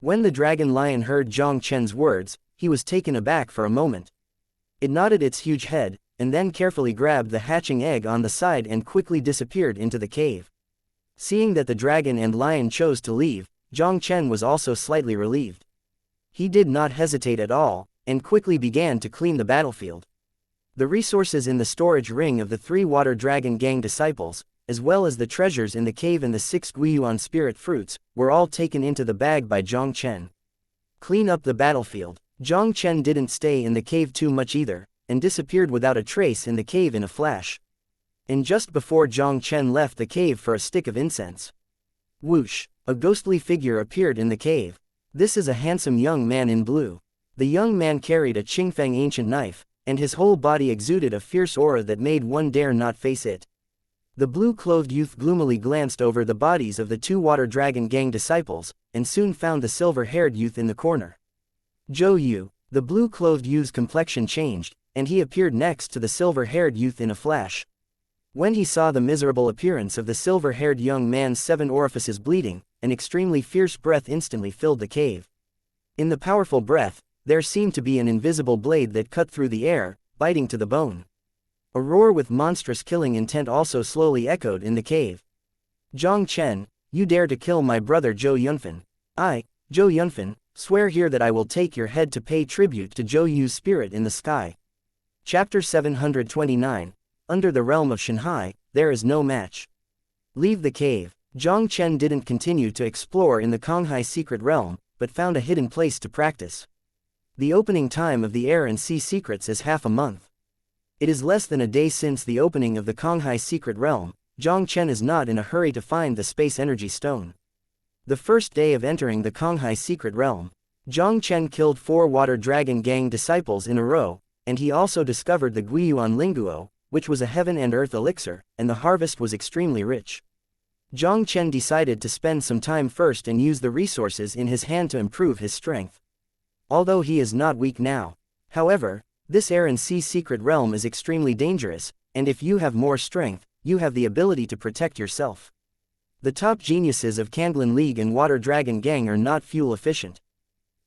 When the dragon lion heard Jiang Chen's words, he was taken aback for a moment. It nodded its huge head, and then carefully grabbed the hatching egg on the side and quickly disappeared into the cave. Seeing that the dragon and lion chose to leave, Jiang Chen was also slightly relieved. He did not hesitate at all, and quickly began to clean the battlefield. The resources in the storage ring of the 3 water dragon gang disciples, as well as the treasures in the cave and the 6 guiyuan spirit fruits, were all taken into the bag by Jiang Chen. Clean up the battlefield. Jiang Chen didn't stay in the cave too much either, and disappeared without a trace in the cave in a flash. And just before Jiang Chen left the cave for a stick of incense, whoosh, a ghostly figure appeared in the cave. This is a handsome young man in blue. The young man carried a Qingfeng ancient knife, and his whole body exuded a fierce aura that made one dare not face it. The blue-clothed youth gloomily glanced over the bodies of the 2 water dragon gang disciples, and soon found the silver-haired youth in the corner. Zhou Yu. The blue-clothed youth's complexion changed, and he appeared next to the silver-haired youth in a flash. When he saw the miserable appearance of the silver-haired young man's 7 orifices bleeding, an extremely fierce breath instantly filled the cave. In the powerful breath, there seemed to be an invisible blade that cut through the air, biting to the bone. A roar with monstrous killing intent also slowly echoed in the cave. Jiang Chen, you dare to kill my brother Zhou Yunfen. I, Zhou Yunfen, swear here that I will take your head to pay tribute to Zhou Yu's spirit in the sky. Chapter 729. Under the realm of Shanghai, there is no match. Leave the cave. Jiang Chen didn't continue to explore in the Konghai secret realm, but found a hidden place to practice. The opening time of the air and sea secrets is half a month. It is less than a day since the opening of the Konghai secret realm. Jiang Chen is not in a hurry to find the space energy stone. The first day of entering the Konghai secret realm, Jiang Chen killed 4 water dragon gang disciples in a row, and he also discovered the Guiyuan Linguo, which was a heaven and earth elixir, and the harvest was extremely rich. Jiang Chen decided to spend some time first and use the resources in his hand to improve his strength. Although he is not weak now. However, this air and sea secret realm is extremely dangerous, and if you have more strength, you have the ability to protect yourself. The top geniuses of Kanglan League and Water Dragon Gang are not fuel efficient.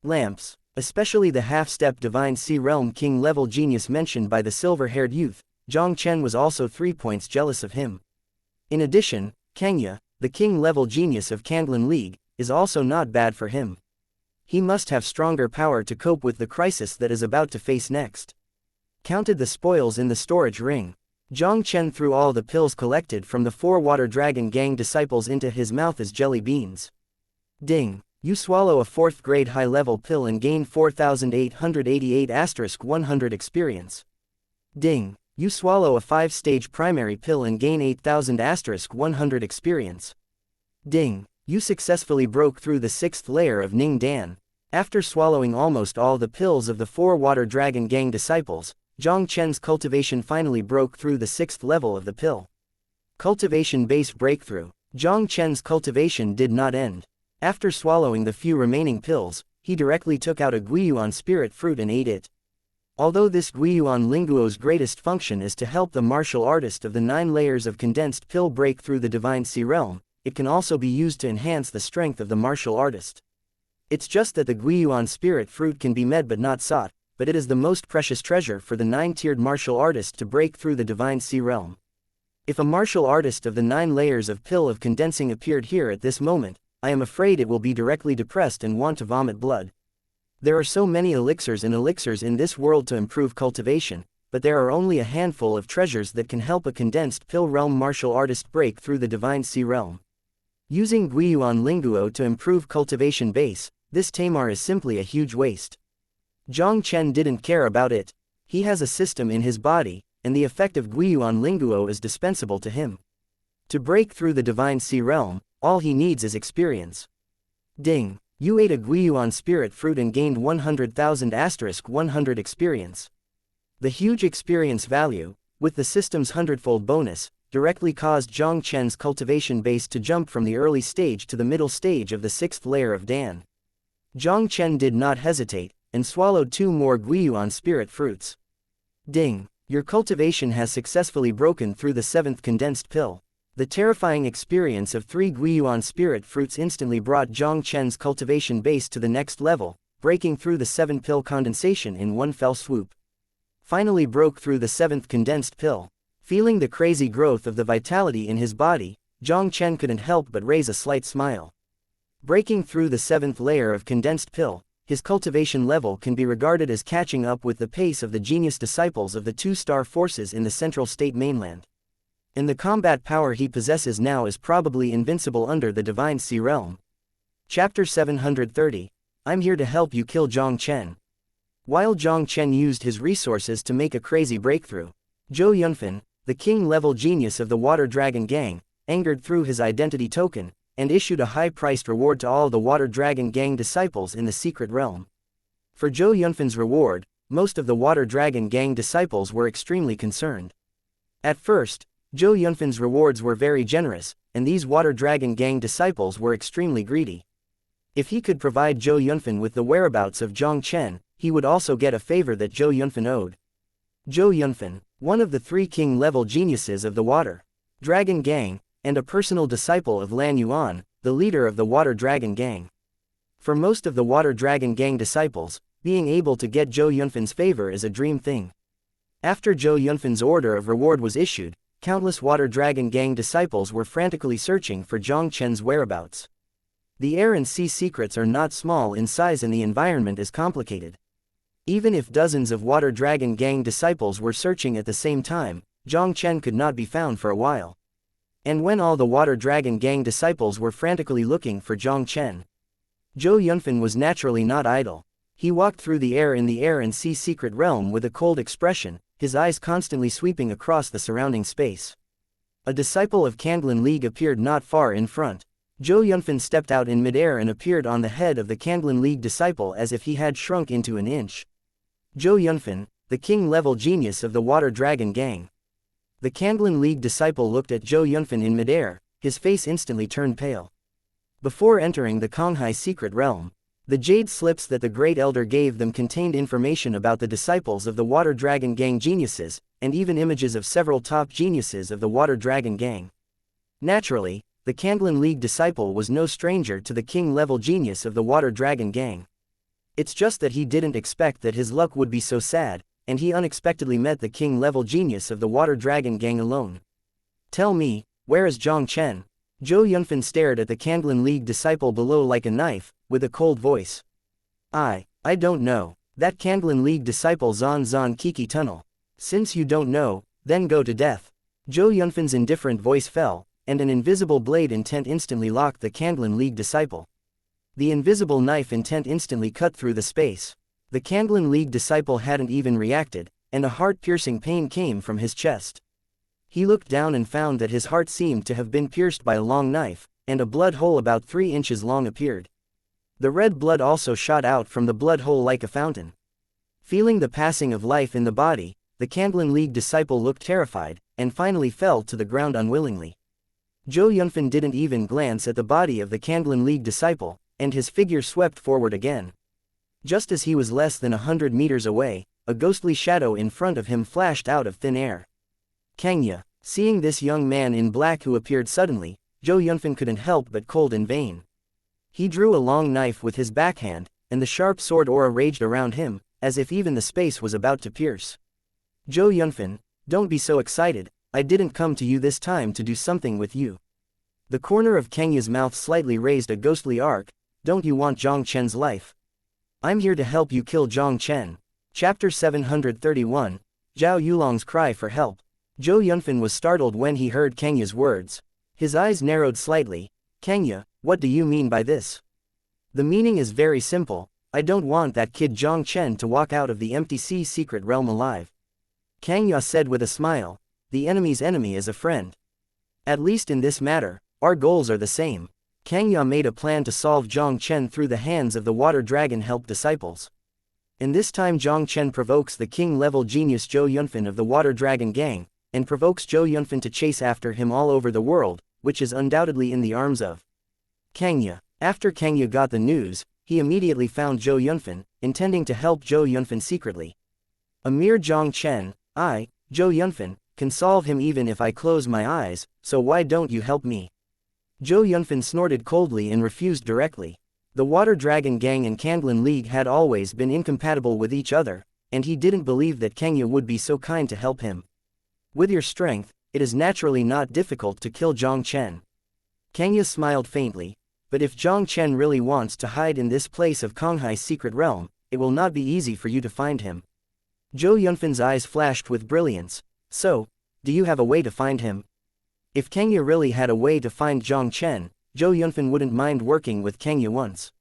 Lamps, especially the half-step Divine Sea Realm King level genius mentioned by the silver-haired youth, Jiang Chen was also 3 points jealous of him. In addition, Xianxia, the king level genius of Kanglan League, is also not bad for him. He must have stronger power to cope with the crisis that is about to face next. Counted the spoils in the storage ring. Jiang Chen threw all the pills collected from the 4 water dragon gang disciples into his mouth as jelly beans. Ding! You swallow a 4th grade high-level pill and gain 4,888*100 experience. Ding! You swallow a 5-stage primary pill and gain 8,000*100 experience. Ding! You successfully broke through the 6th layer of Ning Dan. After swallowing almost all the pills of the 4 water dragon gang disciples, Jiang Chen's cultivation finally broke through the 6th level of the pill. Cultivation base breakthrough. Jiang Chen's cultivation did not end. After swallowing the few remaining pills, he directly took out a Guiyuan spirit fruit and ate it. Although this Guiyuan Linguo's greatest function is to help the martial artist of the 9 layers of condensed pill break through the Divine Sea Realm, it can also be used to enhance the strength of the martial artist. It's just that the Guiyuan spirit fruit can be met but not sought, but it is the most precious treasure for the 9-tiered martial artist to break through the Divine Sea Realm. If a martial artist of the 9 layers of pill of condensing appeared here at this moment, I am afraid it will be directly depressed and want to vomit blood. There are so many elixirs in this world to improve cultivation, but there are only a handful of treasures that can help a condensed pill realm martial artist break through the Divine Sea Realm. Using Guiyuan Linguo to improve cultivation base, this Tamar is simply a huge waste. Jiang Chen didn't care about it. He has a system in his body, and the effect of Guiyuan Linguo is dispensable to him. To break through the Divine Sea Realm, all he needs is experience. Ding! You ate a Guiyuan spirit fruit and gained 100,000*100 experience. The huge experience value, with the system's 100-fold bonus, directly caused Jiang Chen's cultivation base to jump from the early stage to the middle stage of the 6th layer of Dan. Jiang Chen did not hesitate, and swallowed 2 more Guiyuan spirit fruits. Ding! Your cultivation has successfully broken through the 7th condensed pill. The terrifying experience of 3 Guiyuan spirit fruits instantly brought Jiang Chen's cultivation base to the next level, breaking through the 7-pill condensation in one fell swoop. Finally broke through the 7th condensed pill. Feeling the crazy growth of the vitality in his body, Jiang Chen couldn't help but raise a slight smile. Breaking through the 7th layer of condensed pill, his cultivation level can be regarded as catching up with the pace of the genius disciples of the 2-star forces in the Central State mainland. And the combat power he possesses now is probably invincible under the Divine Sea Realm. Chapter 730. I'm here to help you kill Jiang Chen. While Jiang Chen used his resources to make a crazy breakthrough, Zhou Yunfen, the king-level genius of the Water Dragon Gang, angered through his identity token, and issued a high-priced reward to all the Water Dragon Gang disciples in the secret realm. For Zhou Yunfen's reward, most of the Water Dragon Gang disciples were extremely concerned. At first, Zhou Yunfen's rewards were very generous, and these Water Dragon Gang disciples were extremely greedy. If he could provide Zhou Yunfen with the whereabouts of Jiang Chen, he would also get a favor that Zhou Yunfen owed. Zhou Yunfen, one of the 3 king-level geniuses of the Water Dragon Gang, and a personal disciple of Lan Yuan, the leader of the Water Dragon Gang. For most of the Water Dragon Gang disciples, being able to get Zhou Yunfen's favor is a dream thing. After Zhou Yunfen's order of reward was issued, countless Water Dragon Gang disciples were frantically searching for Jiang Chen's whereabouts. The air and sea secrets are not small in size and the environment is complicated. Even if dozens of Water Dragon Gang disciples were searching at the same time, Jiang Chen could not be found for a while. And when all the Water Dragon Gang disciples were frantically looking for Jiang Chen, Zhou Yunfen was naturally not idle. He walked through the air in the air and sea secret realm with a cold expression, his eyes constantly sweeping across the surrounding space. A disciple of Kanglan League appeared not far in front. Zhou Yunfen stepped out in midair and appeared on the head of the Kanglan League disciple as if he had shrunk into an inch. Zhou Yunfen, the king-level genius of the Water Dragon Gang. The Kanglan League disciple looked at Zhou Yunfen in midair, his face instantly turned pale. Before entering the Konghai secret realm, the jade slips that the Great Elder gave them contained information about the disciples of the Water Dragon Gang geniuses, and even images of several top geniuses of the Water Dragon Gang. Naturally, the Kanglan League disciple was no stranger to the king-level genius of the Water Dragon Gang. It's just that he didn't expect that his luck would be so sad, and he unexpectedly met the king-level genius of the Water Dragon Gang alone. Tell me, where is Jiang Chen? Zhou Yunfen stared at the Kanglan League disciple below like a knife, with a cold voice. I don't know. That Kanglan League disciple Zan Kiki Tunnel. Since you don't know, then go to death. Zhou Yunfen's indifferent voice fell, and an invisible blade intent instantly locked the Kanglan League disciple. The invisible knife intent instantly cut through the space. The Kanglan League disciple hadn't even reacted, and a heart-piercing pain came from his chest. He looked down and found that his heart seemed to have been pierced by a long knife, and a blood hole about 3 inches long appeared. The red blood also shot out from the blood hole like a fountain. Feeling the passing of life in the body, the Kanglan League disciple looked terrified, and finally fell to the ground unwillingly. Zhou Yunfen didn't even glance at the body of the Kanglan League disciple, and his figure swept forward again. Just as he was less than 100 meters away, a ghostly shadow in front of him flashed out of thin air. Xianxia, seeing this young man in black who appeared suddenly, Zhou Yunfen couldn't help but cold in vain. He drew a long knife with his backhand, and the sharp sword aura raged around him, as if even the space was about to pierce. Zhou Yunfen, don't be so excited, I didn't come to you this time to do something with you. The corner of Xianxia's mouth slightly raised a ghostly arc. Don't you want Jiang Chen's life? I'm here to help you kill Jiang Chen. Chapter 731, Zhao Yulong's cry for help. Zhou Yunfen was startled when he heard Xianxia's words. His eyes narrowed slightly. Xianxia, what do you mean by this? The meaning is very simple. I don't want that kid Jiang Chen to walk out of the empty sea secret realm alive. Xianxia said with a smile. The enemy's enemy is a friend. At least in this matter, our goals are the same. Xianxia made a plan to solve Jiang Chen through the hands of the Water Dragon help disciples. And this time Jiang Chen provokes the king-level genius Zhou Yunfen of the Water Dragon Gang, and provokes Zhou Yunfen to chase after him all over the world, which is undoubtedly in the arms of Xianxia. After Xianxia got the news, he immediately found Zhou Yunfen, intending to help Zhou Yunfen secretly. A mere Jiang Chen, Zhou Yunfen, can solve him even if I close my eyes, so why don't you help me? Zhou Yunfan snorted coldly and refused directly. The Water Dragon Gang and Kanglan League had always been incompatible with each other, and he didn't believe that Kangya would be so kind to help him. With your strength, it is naturally not difficult to kill Jiang Chen. Kangya smiled faintly, but if Jiang Chen really wants to hide in this place of Konghai's secret realm, it will not be easy for you to find him. Zhou Yunfan's eyes flashed with brilliance. So, do you have a way to find him? If Kangya really had a way to find Jiang Chen, Zhou Yunfan wouldn't mind working with Kangya once.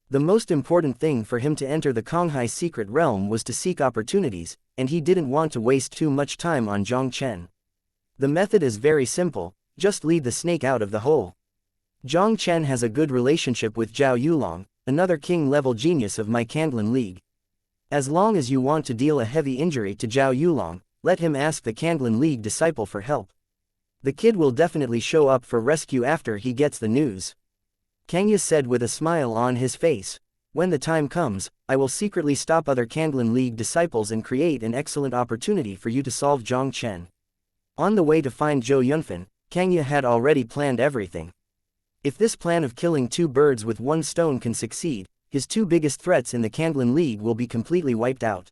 The most important thing for him to enter the Konghai secret realm was to seek opportunities, and he didn't want to waste too much time on Jiang Chen. The method is very simple, just lead the snake out of the hole. Jiang Chen has a good relationship with Zhao Yulong, another king-level genius of my Kanglan League. As long as you want to deal a heavy injury to Zhao Yulong, let him ask the Kanglan League disciple for help. The kid will definitely show up for rescue after he gets the news. Kangya said with a smile on his face. When the time comes, I will secretly stop other Kanglan League disciples and create an excellent opportunity for you to solve Jiang Chen. On the way to find Zhou Yunfan, Kangya had already planned everything. If this plan of killing two birds with one stone can succeed, his two biggest threats in the Kanglan League will be completely wiped out.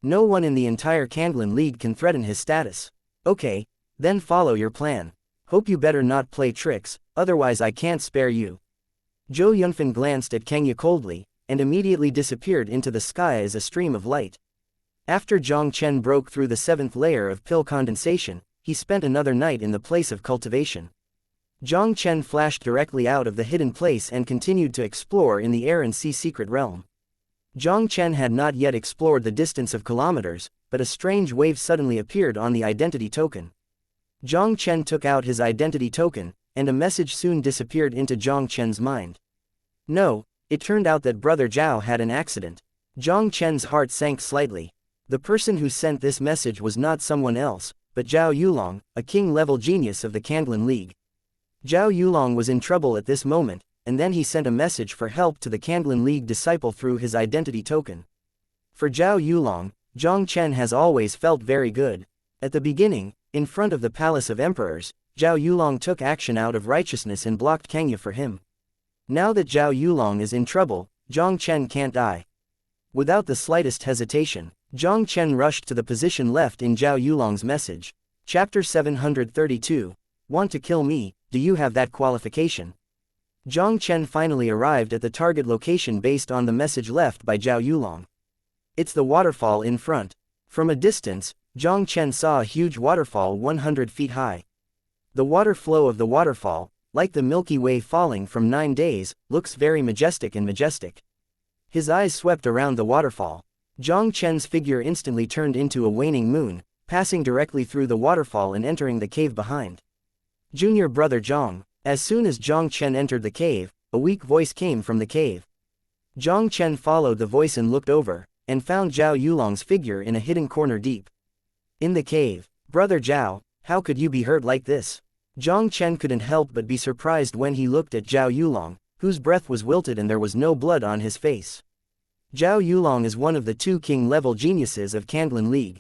No one in the entire Kanglan League can threaten his status. Okay, then follow your plan. Hope you better not play tricks, otherwise I can't spare you. Zhou Yunfan glanced at Kangya coldly, and immediately disappeared into the sky as a stream of light. After Jiang Chen broke through the 7th layer of pill condensation, he spent another night in the place of cultivation. Jiang Chen flashed directly out of the hidden place and continued to explore in the air and sea secret realm. Jiang Chen had not yet explored the distance of kilometers, but a strange wave suddenly appeared on the identity token. Jiang Chen took out his identity token, and a message soon disappeared into Jiang Chen's mind. No, it turned out that Brother Zhao had an accident. Jiang Chen's heart sank slightly. The person who sent this message was not someone else, but Zhao Yulong, a king-level genius of the Kanglan League. Zhao Yulong was in trouble at this moment, and then he sent a message for help to the Kanglan League disciple through his identity token. For Zhao Yulong, Jiang Chen has always felt very good. At the beginning, in front of the Palace of Emperors, Zhao Yulong took action out of righteousness and blocked Kangya for him. Now that Zhao Yulong is in trouble, Jiang Chen can't die. Without the slightest hesitation, Jiang Chen rushed to the position left in Zhao Yulong's message. Chapter 732. Want to kill me, do you have that qualification? Jiang Chen finally arrived at the target location based on the message left by Zhao Yulong. It's the waterfall in front. From a distance, Jiang Chen saw a huge waterfall 100 feet high. The water flow of the waterfall, like the Milky Way falling from 9 days, looks very majestic and majestic. His eyes swept around the waterfall. Jiang Chen's figure instantly turned into a waning moon, passing directly through the waterfall and entering the cave behind. Junior brother Jiang. As soon as Jiang Chen entered the cave, a weak voice came from the cave. Jiang Chen followed the voice and looked over, and found Zhao Yulong's figure in a hidden corner deep in the cave. Brother Zhao, how could you be hurt like this? Jiang Chen couldn't help but be surprised when he looked at Zhao Yulong, whose breath was wilted and there was no blood on his face. Zhao Yulong is one of the 2 king-level geniuses of Kanglan League.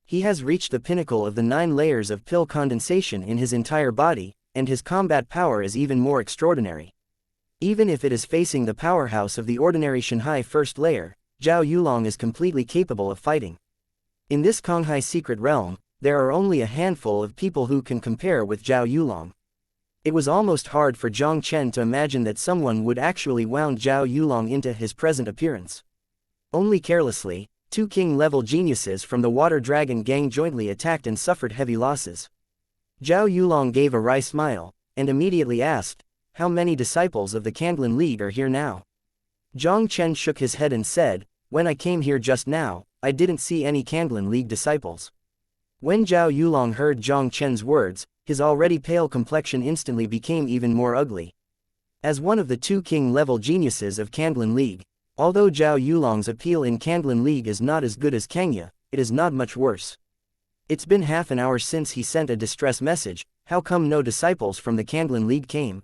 He has reached the pinnacle of the 9 layers of pill condensation in his entire body, and his combat power is even more extraordinary. Even if it is facing the powerhouse of the ordinary Shanghai first layer, Zhao Yulong is completely capable of fighting. In this Konghai secret realm, there are only a handful of people who can compare with Zhao Yulong. It was almost hard for Jiang Chen to imagine that someone would actually wound Zhao Yulong into his present appearance. Only carelessly, 2 king-level geniuses from the Water Dragon Gang jointly attacked and suffered heavy losses. Zhao Yulong gave a wry smile, and immediately asked, how many disciples of the Kanglan League are here now? Jiang Chen shook his head and said, when I came here just now, I didn't see any Kanglan League disciples. When Zhao Yulong heard Jiang Chen's words, his already pale complexion instantly became even more ugly. As one of the 2 king-level geniuses of Kanglan League, although Zhao Yulong's appeal in Kanglan League is not as good as Kangya, it is not much worse. It's been half an hour since he sent a distress message, how come no disciples from the Kanglan League came?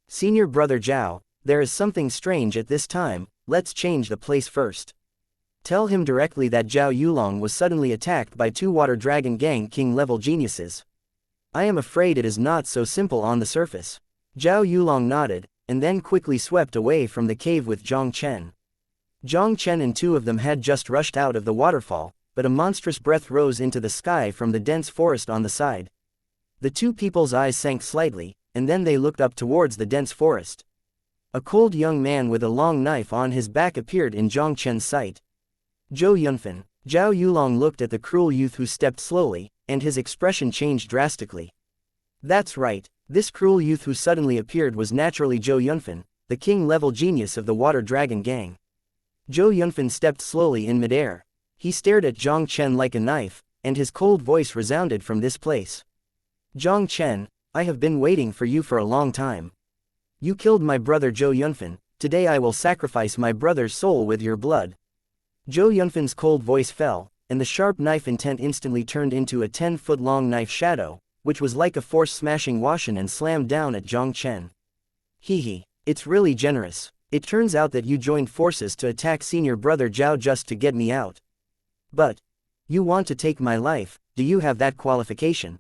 Senior brother Zhao, there is something strange at this time, let's change the place first. Tell him directly that Zhao Yulong was suddenly attacked by 2 Water Dragon Gang King-level geniuses. I am afraid it is not so simple on the surface. Zhao Yulong nodded, and then quickly swept away from the cave with Jiang Chen. Jiang Chen and 2 of them had just rushed out of the waterfall, but a monstrous breath rose into the sky from the dense forest on the side. The 2 people's eyes sank slightly, and then they looked up towards the dense forest. A cold young man with a long knife on his back appeared in Jiang Chen's sight. Zhou Yunfen. Zhao Yulong looked at the cruel youth who stepped slowly, and his expression changed drastically. That's right, this cruel youth who suddenly appeared was naturally Zhou Yunfen, the king-level genius of the Water Dragon Gang. Zhou Yunfen stepped slowly in midair. He stared at Jiang Chen like a knife, and his cold voice resounded from this place. Jiang Chen, I have been waiting for you for a long time. You killed my brother Zhou Yunfen, today I will sacrifice my brother's soul with your blood. Zhou Yunfen's cold voice fell, and the sharp knife intent instantly turned into a 10-foot-long knife shadow, which was like a force-smashing Washin and slammed down at Jiang Chen. Hee, it's really generous. It turns out that you joined forces to attack senior brother Zhao just to get me out. But you want to take my life, do you have that qualification?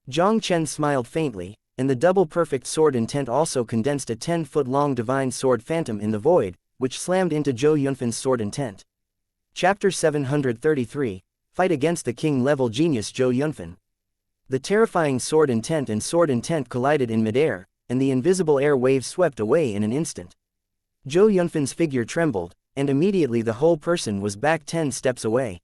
Jiang Chen smiled faintly, and the double-perfect sword intent also condensed a 10-foot-long divine sword phantom in the void, which slammed into Zhou Yunfen's sword intent. Chapter 733, Fight Against the King-Level Genius Zhou Yunfen. The terrifying sword intent and sword intent collided in midair, and the invisible air waves swept away in an instant. Zhou Yunfen's figure trembled, and immediately the whole person was back 10 steps away.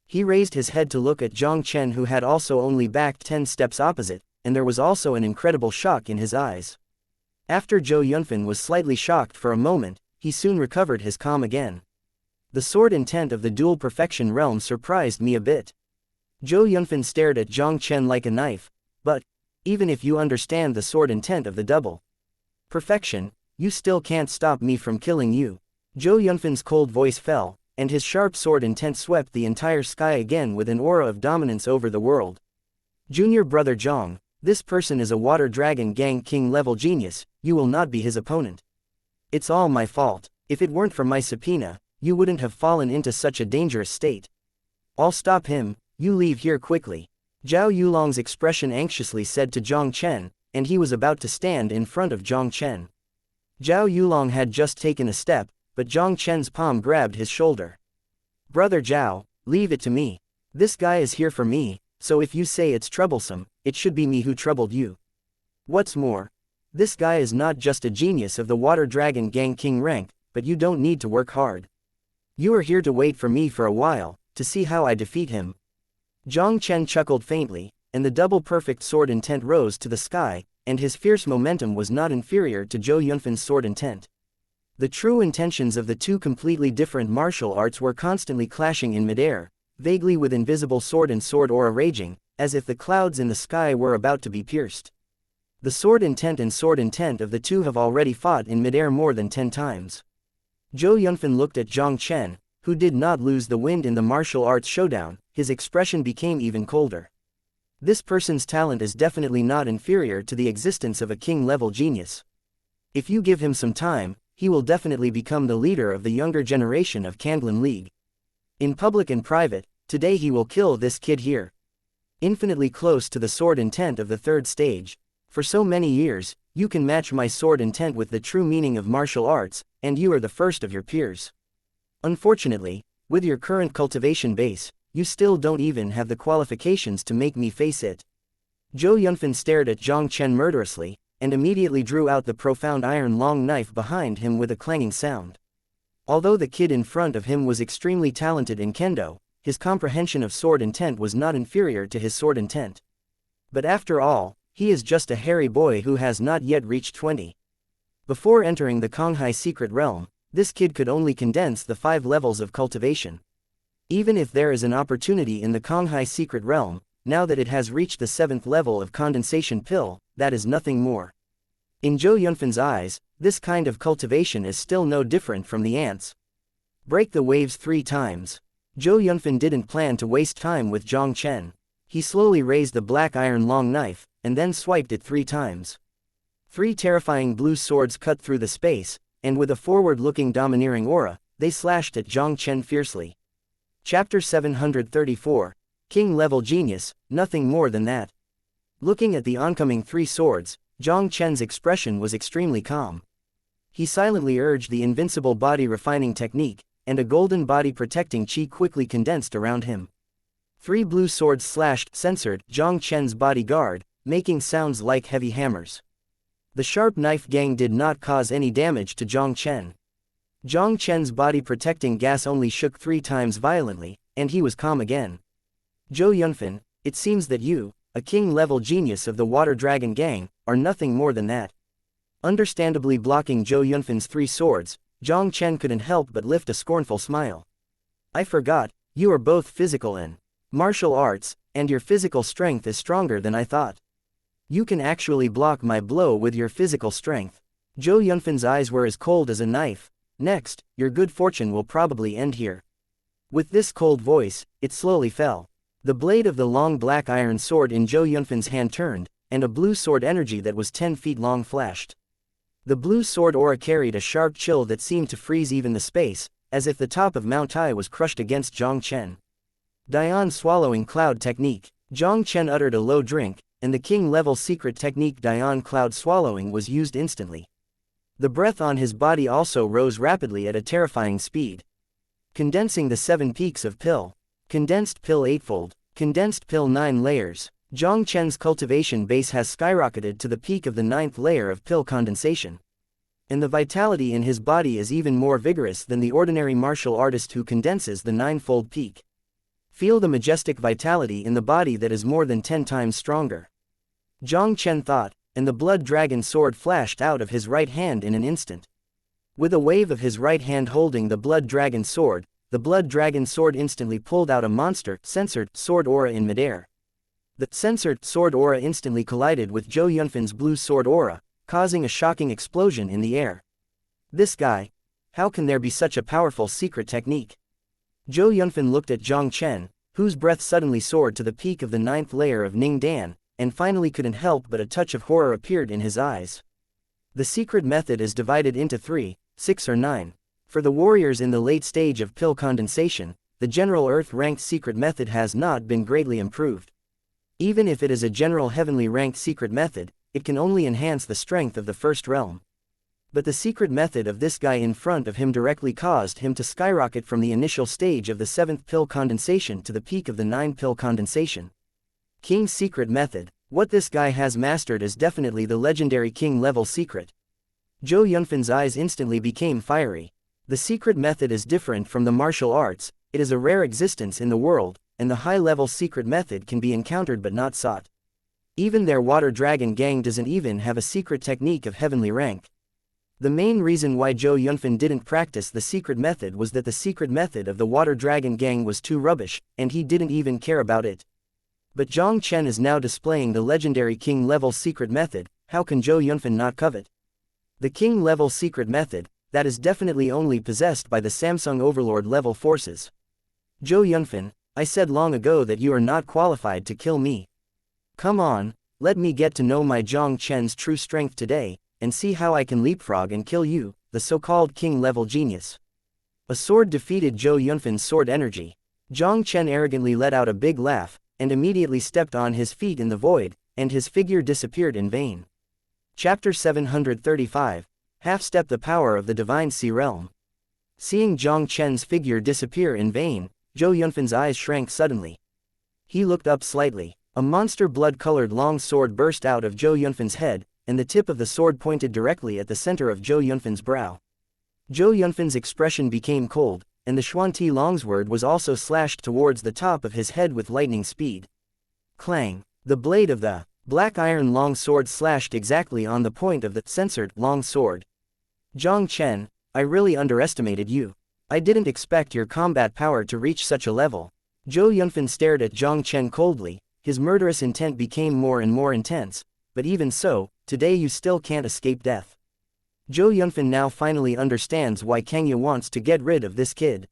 He raised his head to look at Jiang Chen, who had also only backed 10 steps opposite, and there was also an incredible shock in his eyes. After Zhou Yunfen was slightly shocked for a moment, he soon recovered his calm again. The sword intent of the dual perfection realm surprised me a bit. Zhou Yunfen stared at Jiang Chen like a knife, but even if you understand the sword intent of the double perfection, you still can't stop me from killing you. Zhou Yunfen's cold voice fell, and his sharp sword intent swept the entire sky again with an aura of dominance over the world. Junior brother Jiang, this person is a Water Dragon Gang King-level genius, you will not be his opponent. It's all my fault. If it weren't for my subpoena, you wouldn't have fallen into such a dangerous state. I'll stop him, you leave here quickly. Zhao Yulong's expression anxiously said to Jiang Chen, and he was about to stand in front of Jiang Chen. Zhao Yulong had just taken a step, but Jiang Chen's palm grabbed his shoulder. Brother Zhao, leave it to me. This guy is here for me, so if you say it's troublesome, it should be me who troubled you. What's more, this guy is not just a genius of the Water Dragon Gang King rank, but you don't need to work hard. You are here to wait for me for a while, to see how I defeat him. Jiang Chen chuckled faintly, and the double-perfect sword intent rose to the sky, and his fierce momentum was not inferior to Zhou Yunfen's sword intent. The true intentions of the 2 completely different martial arts were constantly clashing in midair, vaguely with invisible sword and sword aura raging, as if the clouds in the sky were about to be pierced. The sword intent and sword intent of the 2 have already fought in midair more than 10 times. Zhou Yunfen looked at Jiang Chen, who did not lose the wind in the martial arts showdown. His expression became even colder. This person's talent is definitely not inferior to the existence of a king-level genius. If you give him some time, he will definitely become the leader of the younger generation of Kanglan League. In public and private, today he will kill this kid here. Infinitely close to the sword intent of the 3rd stage. For so many years, you can match my sword intent with the true meaning of martial arts, and you are the first of your peers. Unfortunately, with your current cultivation base, you still don't even have the qualifications to make me face it. Zhou Yunfen stared at Jiang Chen murderously, and immediately drew out the profound iron long knife behind him with a clanging sound. Although the kid in front of him was extremely talented in kendo, his comprehension of sword intent was not inferior to his sword intent. But after all, he is just a hairy boy who has not yet reached 20. Before entering the Konghai secret realm, this kid could only condense the 5 levels of cultivation. Even if there is an opportunity in the Konghai secret realm, now that it has reached the 7th level of condensation pill, that is nothing more. In Zhou Yunfen's eyes, this kind of cultivation is still no different from the ants. Break the waves 3 times. Zhou Yunfen didn't plan to waste time with Jiang Chen. He slowly raised the black iron long knife, and then swiped it 3 times. 3 terrifying blue swords cut through the space, and with a forward-looking domineering aura, they slashed at Jiang Chen fiercely. Chapter 734, King-level genius, nothing more than that. Looking at the oncoming three swords, Jiang Chen's expression was extremely calm. He silently urged the invincible body refining technique, and a golden body protecting chi quickly condensed around him. Three blue swords slashed, censored, Jiang Chen's bodyguard, making sounds like heavy hammers. The sharp knife gang did not cause any damage to Jiang Chen. Jiang Chen's body protecting gas only shook 3 times violently, and he was calm again. Zhou Yunfan, it seems that you, a king-level genius of the Water Dragon Gang, are nothing more than that. Understandably blocking Zhou Yunfan's 3 swords, Jiang Chen couldn't help but lift a scornful smile. I forgot, you are both physical and martial arts, and your physical strength is stronger than I thought. You can actually block my blow with your physical strength. Zhou Yunfan's eyes were as cold as a knife. Next, your good fortune will probably end here. With this cold voice, it slowly fell. The blade of the long black iron sword in Zhou Yunfan's hand turned, and a blue sword energy that was 10 feet long flashed. The blue sword aura carried a sharp chill that seemed to freeze even the space, as if the top of Mount Tai was crushed against Jiang Chen. Dian swallowing cloud technique. Jiang Chen uttered a low drink, and the king-level secret technique Dian cloud swallowing was used instantly. The breath on his body also rose rapidly at a terrifying speed. Condensing the 7 peaks of pill. Condensed pill eightfold. Condensed pill 9 layers. Jiang Chen's cultivation base has skyrocketed to the peak of the 9th layer of pill condensation. And the vitality in his body is even more vigorous than the ordinary martial artist who condenses the 9-fold peak. Feel the majestic vitality in the body that is more than 10 times stronger. Jiang Chen thought, and the blood dragon sword flashed out of his right hand in an instant. With a wave of his right hand holding the blood dragon sword, the blood dragon sword instantly pulled out a monster, censored, sword aura in midair. The censored sword aura instantly collided with Zhou Yunfan's blue sword aura, causing a shocking explosion in the air. This guy, how can there be such a powerful secret technique? Zhou Yunfan looked at Jiang Chen, whose breath suddenly soared to the peak of the 9th layer of Ning Dan, and finally couldn't help but a touch of horror appeared in his eyes. The secret method is divided into 3, 6 or 9. For the warriors in the late stage of pill condensation, the general earth-ranked secret method has not been greatly improved. Even if it is a general heavenly ranked secret method, it can only enhance the strength of the first realm. But the secret method of this guy in front of him directly caused him to skyrocket from the initial stage of the 7th pill condensation to the peak of the 9th pill condensation. King's secret method. What this guy has mastered is definitely the legendary king-level secret. Zhou Yunfan's eyes instantly became fiery. The secret method is different from the martial arts, it is a rare existence in the world, and the high-level secret method can be encountered but not sought. Even their Water Dragon Gang doesn't even have a secret technique of heavenly rank. The main reason why Zhou Yunfan didn't practice the secret method was that the secret method of the Water Dragon Gang was too rubbish, and he didn't even care about it. But Jiang Chen is now displaying the legendary king-level secret method, how can Zhou Yunfan not covet? The king-level secret method, that is definitely only possessed by the Samsung Overlord-level forces. Zhou Yunfan, I said long ago that you are not qualified to kill me. Come on, let me get to know my Jiang Chen's true strength today, and see how I can leapfrog and kill you, the so-called king-level genius. A sword defeated Zhou Yunfan's sword energy. Jiang Chen arrogantly let out a big laugh, and immediately stepped on his feet in the void, and his figure disappeared in vain. Chapter 735, Half-Step the Power of the Divine Sea Realm. Seeing Jiang Chen's figure disappear in vain, Zhou Yunfan's eyes shrank suddenly. He looked up slightly. A monster blood-colored long sword burst out of Zhou Yunfan's head, and the tip of the sword pointed directly at the center of Zhou Yunfan's brow. Zhou Yunfan's expression became cold, and the Xuanti longsword was also slashed towards the top of his head with lightning speed. Clang! The blade of the black iron long sword slashed exactly on the point of the censored long sword. Jiang Chen, I really underestimated you. I didn't expect your combat power to reach such a level. Zhou Yunfan stared at Jiang Chen coldly, his murderous intent became more and more intense, but even so, today you still can't escape death. Zhou Yunfan now finally understands why Kangya wants to get rid of this kid.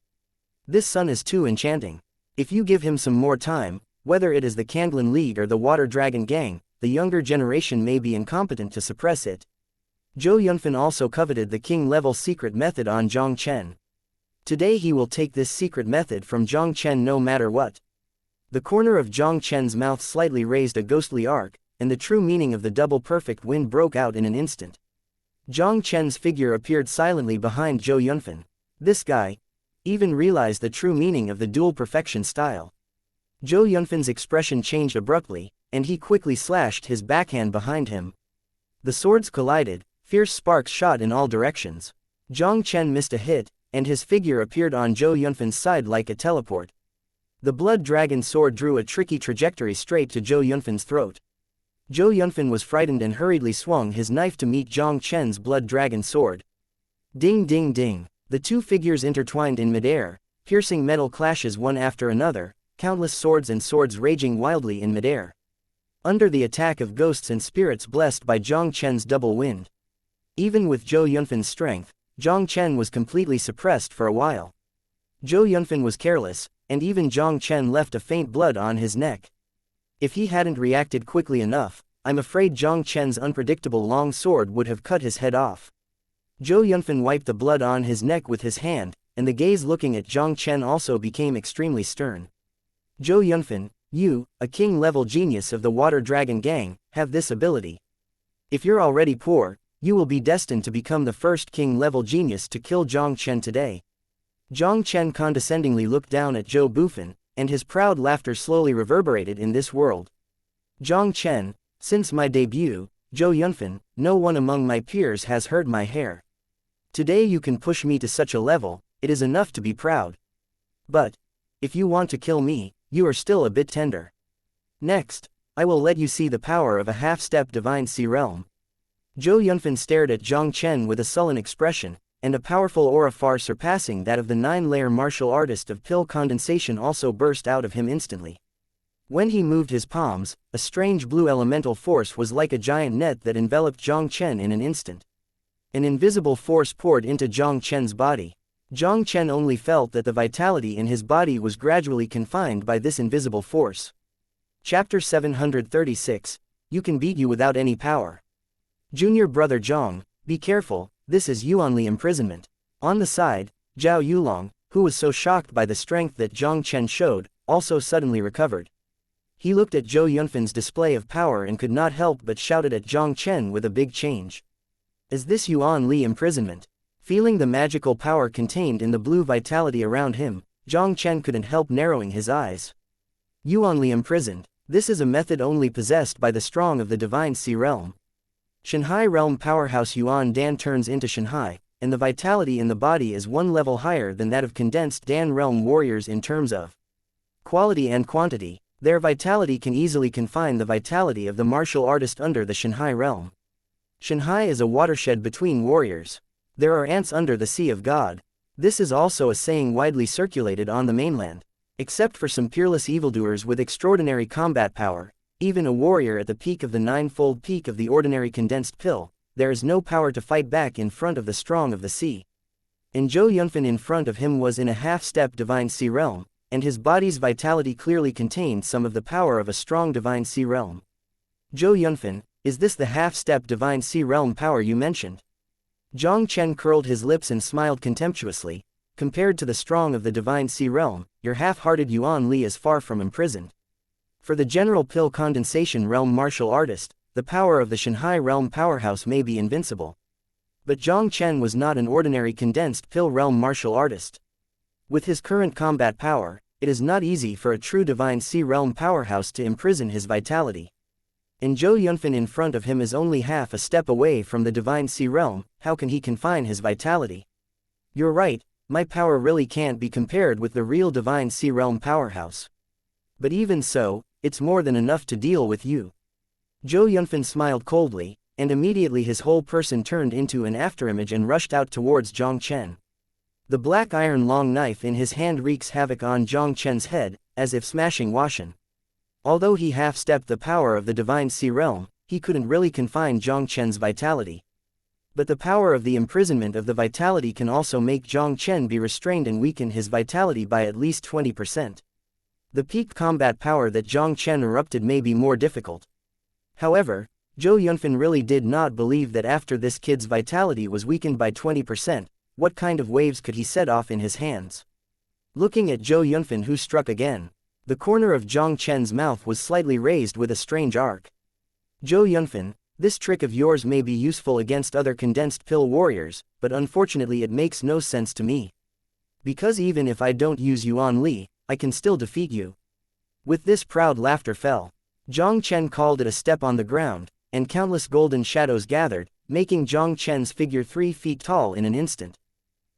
This son is too enchanting. If you give him some more time, whether it is the Kanglan League or the Water Dragon Gang, the younger generation may be incompetent to suppress it. Zhou Yunfan also coveted the king-level secret method on Jiang Chen. Today he will take this secret method from Jiang Chen no matter what. The corner of Jiang Chen's mouth slightly raised a ghostly arc, and the true meaning of the double perfect wind broke out in an instant. Jiang Chen's figure appeared silently behind Zhou Yunfan. This guy even realized the true meaning of the dual perfection style. Zhou Yunfan's expression changed abruptly, and he quickly slashed his backhand behind him. The swords collided, fierce sparks shot in all directions. Jiang Chen missed a hit, and his figure appeared on Zhou Yunfan's side like a teleport. The blood dragon sword drew a tricky trajectory straight to Zhou Yunfan's throat. Zhou Yunfan was frightened and hurriedly swung his knife to meet Jiang Chen's blood dragon sword. Ding ding ding. The two figures intertwined in midair, piercing metal clashes one after another, countless swords and swords raging wildly in midair. Under the attack of ghosts and spirits blessed by Jiang Chen's double wind. Even with Zhou Yunfan's strength, Jiang Chen was completely suppressed for a while. Zhou Yunfan was careless, and even Jiang Chen left a faint blood on his neck. If he hadn't reacted quickly enough, I'm afraid Jiang Chen's unpredictable long sword would have cut his head off. Zhou Yunfan wiped the blood on his neck with his hand, and the gaze looking at Jiang Chen also became extremely stern. Zhou Yunfan, you, a king-level genius of the Water Dragon Gang, have this ability. If you're already poor, you will be destined to become the first king-level genius to kill Jiang Chen today. Jiang Chen condescendingly looked down at Zhou Bufan, and his proud laughter slowly reverberated in this world. Jiang Chen, since my debut, Zhou Yunfan, no one among my peers has heard my hair. Today you can push me to such a level, it is enough to be proud. But if you want to kill me, you are still a bit tender. Next, I will let you see the power of a half-step divine sea realm. Zhou Yunfan stared at Jiang Chen with a sullen expression, and a powerful aura far surpassing that of the 9-layer martial artist of pill condensation also burst out of him instantly. When he moved his palms, a strange blue elemental force was like a giant net that enveloped Jiang Chen in an instant. An invisible force poured into Jiang Chen's body. Jiang Chen only felt that the vitality in his body was gradually confined by this invisible force. Chapter 736, You Can Beat You Without Any Power. Junior brother Jiang, be careful, this is Yuanli imprisonment. On the side, Zhao Yulong, who was so shocked by the strength that Jiang Chen showed, also suddenly recovered. He looked at Zhou Yunfan's display of power and could not help but shouted at Jiang Chen with a big change. Is this Yuan Li imprisonment? Feeling the magical power contained in the blue vitality around him, Jiang Chen couldn't help narrowing his eyes. Yuan Li imprisoned, this is a method only possessed by the strong of the divine sea realm. Shanghai realm powerhouse Yuan Dan turns into Shanghai, and the vitality in the body is one level higher than that of condensed Dan realm warriors in terms of quality and quantity. Their vitality can easily confine the vitality of the martial artist under the Shanghai realm. Shanghai is a watershed between warriors. There are ants under the sea of God. This is also a saying widely circulated on the mainland. Except for some peerless evildoers with extraordinary combat power, even a warrior at the peak of the 9-fold peak of the ordinary condensed pill, there is no power to fight back in front of the strong of the sea. And Zhou Yunfan in front of him was in a half-step divine sea realm, and his body's vitality clearly contained some of the power of a strong divine sea realm. Zhou Yunfan, is this the half-step divine sea realm power you mentioned? Jiang Chen curled his lips and smiled contemptuously. Compared to the strong of the divine sea realm, your half-hearted Yuan Li is far from imprisoned. For the general pill condensation realm martial artist, the power of the Shanghai realm powerhouse may be invincible. But Jiang Chen was not an ordinary condensed pill realm martial artist. With his current combat power, it is not easy for a true divine sea realm powerhouse to imprison his vitality. And Zhou Yunfan in front of him is only half a step away from the divine sea realm, how can he confine his vitality? You're right, my power really can't be compared with the real divine sea realm powerhouse. But even so, it's more than enough to deal with you. Zhou Yunfan smiled coldly, and immediately his whole person turned into an afterimage and rushed out towards Jiang Chen. The black iron long knife in his hand wreaks havoc on Jiang Chen's head, as if smashing Washan. Although he half-stepped the power of the divine sea realm, he couldn't really confine Jiang Chen's vitality. But the power of the imprisonment of the vitality can also make Jiang Chen be restrained and weaken his vitality by at least 20%. The peak combat power that Jiang Chen erupted may be more difficult. However, Zhou Yunfan really did not believe that after this kid's vitality was weakened by 20%, what kind of waves could he set off in his hands? Looking at Zhou Yunfan, who struck again. The corner of Jiang Chen's mouth was slightly raised with a strange arc. Zhou Yunfan, this trick of yours may be useful against other condensed pill warriors, but unfortunately it makes no sense to me. Because even if I don't use Yuan Li, I can still defeat you. With this, proud laughter fell. Jiang Chen called it a step on the ground, and countless golden shadows gathered, making Jiang Chen's figure 3 feet tall in an instant.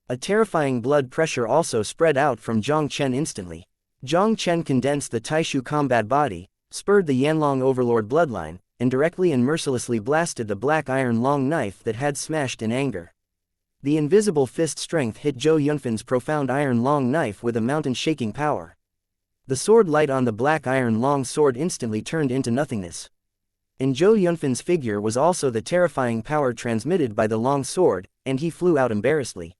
A terrifying blood pressure also spread out from Jiang Chen instantly. Jiang Chen condensed the Taishu combat body, spurred the Yanlong overlord bloodline, and directly and mercilessly blasted the black iron long knife that had smashed in anger. The invisible fist strength hit Zhou Yunfan's profound iron long knife with a mountain-shaking power. The sword light on the black iron long sword instantly turned into nothingness. In Zhou Yunfan's figure was also the terrifying power transmitted by the long sword, and he flew out embarrassedly.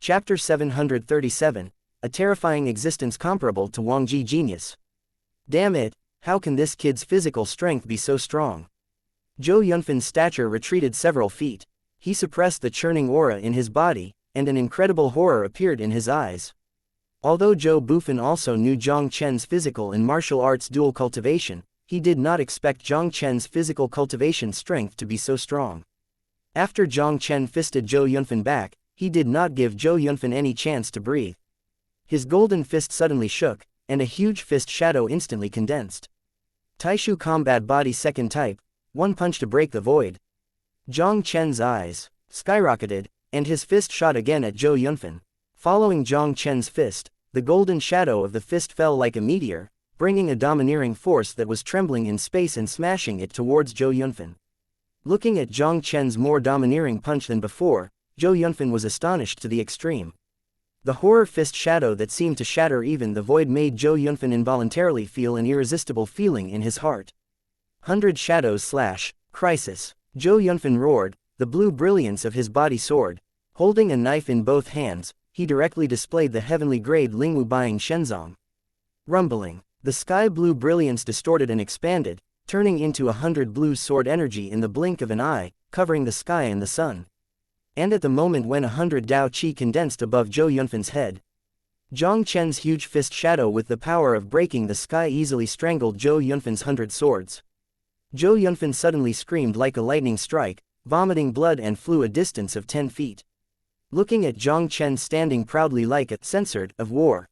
Chapter 737, a terrifying existence comparable to Wangji genius. Damn it, how can this kid's physical strength be so strong? Zhou Yunfan's stature retreated several feet. He suppressed the churning aura in his body, and an incredible horror appeared in his eyes. Although Zhou Bufan also knew Jiang Chen's physical and martial arts dual cultivation, he did not expect Jiang Chen's physical cultivation strength to be so strong. After Jiang Chen fisted Zhou Yunfan back, he did not give Zhou Yunfan any chance to breathe. His golden fist suddenly shook, and a huge fist shadow instantly condensed. Taishu combat body second type, one punch to break the void. Jiang Chen's eyes skyrocketed, and his fist shot again at Zhou Yunfan. Following Jiang Chen's fist, the golden shadow of the fist fell like a meteor, bringing a domineering force that was trembling in space and smashing it towards Zhou Yunfan. Looking at Jiang Chen's more domineering punch than before, Zhou Yunfan was astonished to the extreme. The horror fist shadow that seemed to shatter even the void made Zhou Yunfan involuntarily feel an irresistible feeling in his heart. 100 shadows / crisis. Zhou Yunfan roared, the blue brilliance of his body soared. Holding a knife in both hands, he directly displayed the heavenly grade Lingwu Buying Shenzong. Rumbling, the sky blue brilliance distorted and expanded, turning into 100 blue sword energy in the blink of an eye, covering the sky and the sun. And at the moment when 100 Dao Qi condensed above Zhou Yunfan's head, Jiang Chen's huge fist shadow with the power of breaking the sky easily strangled Zhou Yunfan's 100 swords. Zhou Yunfan suddenly screamed like a lightning strike, vomiting blood and flew a distance of 10 feet. Looking at Jiang Chen standing proudly like a censored of war.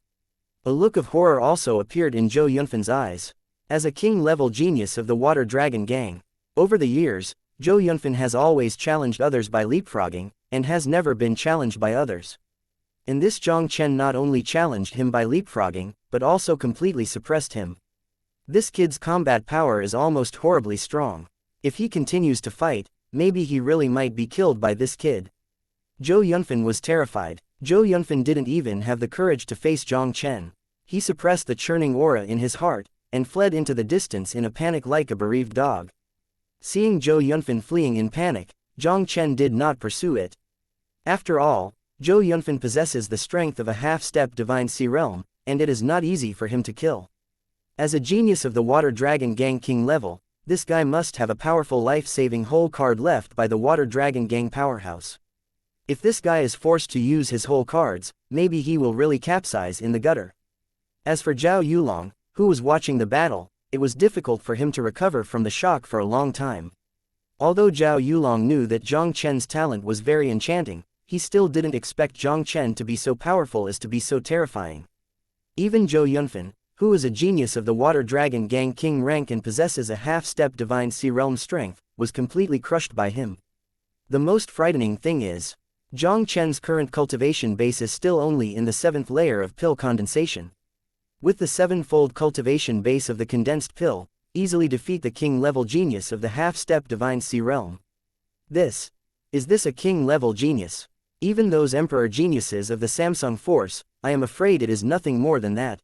A look of horror also appeared in Zhou Yunfan's eyes. As a king-level genius of the Water Dragon Gang, over the years, Zhou Yunfan has always challenged others by leapfrogging, and has never been challenged by others. In this, Jiang Chen not only challenged him by leapfrogging, but also completely suppressed him. This kid's combat power is almost horribly strong. If he continues to fight, maybe he really might be killed by this kid. Zhou Yunfan was terrified. Zhou Yunfan didn't even have the courage to face Jiang Chen. He suppressed the churning aura in his heart, and fled into the distance in a panic like a bereaved dog. Seeing Zhou Yunfan fleeing in panic, Jiang Chen did not pursue it. After all, Zhou Yunfan possesses the strength of a half-step divine sea realm, and it is not easy for him to kill. As a genius of the Water Dragon Gang King level, this guy must have a powerful life-saving whole card left by the Water Dragon Gang powerhouse. If this guy is forced to use his whole cards, maybe he will really capsize in the gutter. As for Zhao Yulong, who was watching the battle, it was difficult for him to recover from the shock for a long time. Although Zhao Yulong knew that Jiang Chen's talent was very enchanting, he still didn't expect Jiang Chen to be so powerful as to be so terrifying. Even Zhou Yunfan, who is a genius of the Water Dragon Gang King rank and possesses a half-step divine sea realm strength, was completely crushed by him. The most frightening thing is, Jiang Chen's current cultivation base is still only in the 7th layer of pill condensation. With the 7-fold cultivation base of the condensed pill, easily defeat the king-level genius of the half-step divine sea realm. Is this a king-level genius? Even those emperor geniuses of the Samsung Force, I am afraid it is nothing more than that.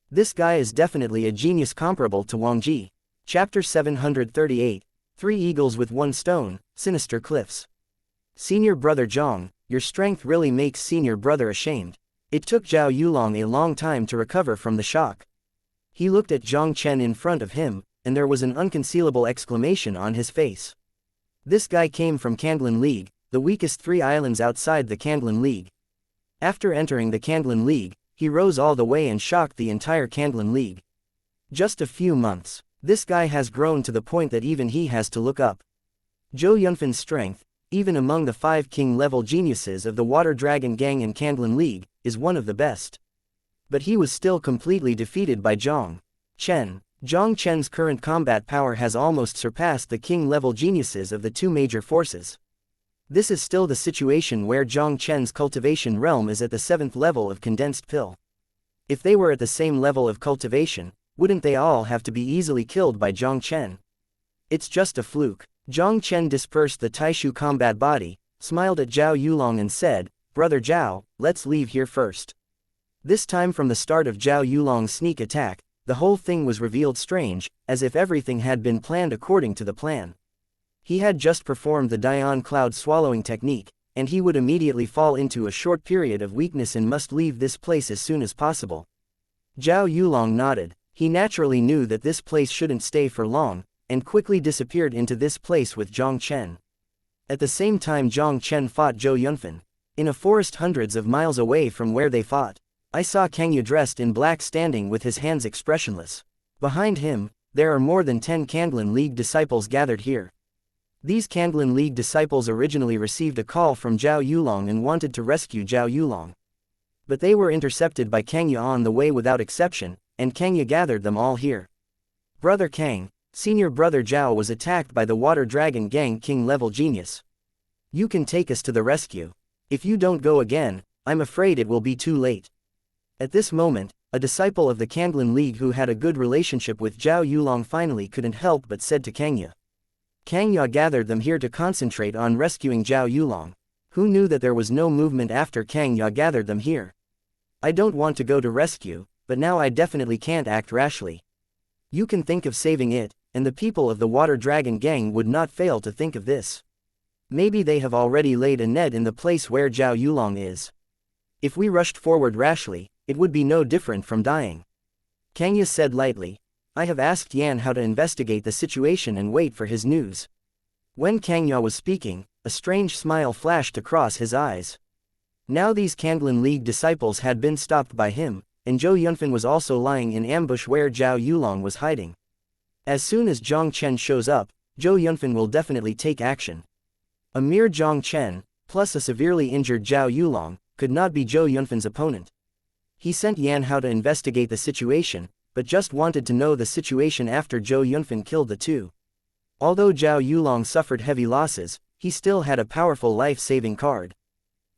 This guy is definitely a genius comparable to Wang Ji. Chapter 738, 3 Eagles with 1 Stone, Sinister Cliffs. Senior brother Jiang, your strength really makes senior brother ashamed. It took Zhao Yulong a long time to recover from the shock. He looked at Jiang Chen in front of him, and there was an unconcealable exclamation on his face. This guy came from Kanglan League, the weakest 3 islands outside the Kandlan League. After entering the Kandlan League, he rose all the way and shocked the entire Kandlan League. Just a few months, this guy has grown to the point that even he has to look up. Zhou Yunfan's strength, even among the 5 king-level geniuses of the Water Dragon Gang and Kandlan League, is one of the best. But he was still completely defeated by Jiang Chen. Jiang Chen's current combat power has almost surpassed the king-level geniuses of the 2 major forces. This is still the situation where Jiang Chen's cultivation realm is at the 7th level of condensed pill. If they were at the same level of cultivation, wouldn't they all have to be easily killed by Jiang Chen? It's just a fluke. Jiang Chen dispersed the Taishu combat body, smiled at Zhao Yulong and said, "Brother Zhao, let's leave here first." This time from the start of Zhao Yulong's sneak attack, the whole thing was revealed strange, as if everything had been planned according to the plan. He had just performed the Dian cloud swallowing technique, and he would immediately fall into a short period of weakness and must leave this place as soon as possible. Zhao Yulong nodded. He naturally knew that this place shouldn't stay for long, and quickly disappeared into this place with Jiang Chen. At the same time Jiang Chen fought Zhou Yunfan. In a forest hundreds of miles away from where they fought, I saw Kangya dressed in black standing with his hands expressionless. Behind him, there are more than 10 Kandlan League disciples gathered here. These Kandlan League disciples originally received a call from Zhao Yulong and wanted to rescue Zhao Yulong. But they were intercepted by Kangya on the way without exception, and Kangya gathered them all here. Brother Kang, senior brother Zhao was attacked by the Water Dragon Gang king-level genius. You can take us to the rescue. If you don't go again, I'm afraid it will be too late. At this moment, a disciple of the Kandlan League who had a good relationship with Zhao Yulong finally couldn't help but said to Kangya. Kangya gathered them here to concentrate on rescuing Zhao Yulong. Who knew that there was no movement after Kangya gathered them here? I don't want to go to rescue, but now I definitely can't act rashly. You can think of saving it, and the people of the Water Dragon Gang would not fail to think of this. Maybe they have already laid a net in the place where Zhao Yulong is. If we rushed forward rashly, it would be no different from dying. Kangya said lightly. I have asked Yan how to investigate the situation and wait for his news. When Kangya was speaking, a strange smile flashed across his eyes. Now these Kandlan League disciples had been stopped by him, and Zhou Yunfan was also lying in ambush where Zhao Yulong was hiding. As soon as Jiang Chen shows up, Zhou Yunfan will definitely take action. A mere Jiang Chen, plus a severely injured Zhao Yulong, could not be Zhou Yunfan's opponent. He sent Yan how to investigate the situation, but just wanted to know the situation after Zhou Yunfan killed the 2. Although Zhao Yulong suffered heavy losses, he still had a powerful life-saving card.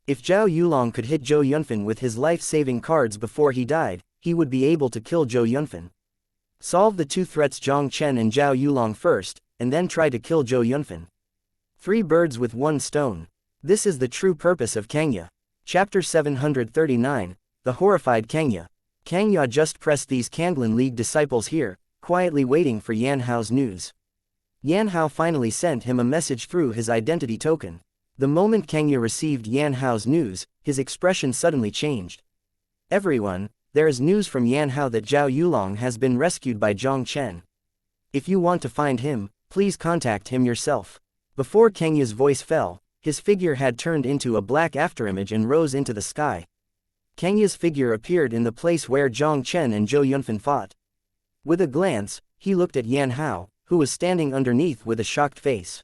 If Zhao Yulong could hit Zhou Yunfan with his life-saving cards before he died, he would be able to kill Zhou Yunfan. Solve the 2 threats Jiang Chen and Zhao Yulong first, and then try to kill Zhou Yunfan. 3 birds with 1 stone. This is the true purpose of Kangya. Chapter 739, The Horrified Kangya. Kangya just pressed these Kandlan League disciples here, quietly waiting for Yan Hao's news. Yan Hao finally sent him a message through his identity token. The moment Kangya received Yan Hao's news, his expression suddenly changed. Everyone, there is news from Yan Hao that Zhao Yulong has been rescued by Jiang Chen. If you want to find him, please contact him yourself. Before Kangya's voice fell, his figure had turned into a black afterimage and rose into the sky. Kangya's figure appeared in the place where Jiang Chen and Zhou Yunfan fought. With a glance, he looked at Yan Hao, who was standing underneath with a shocked face.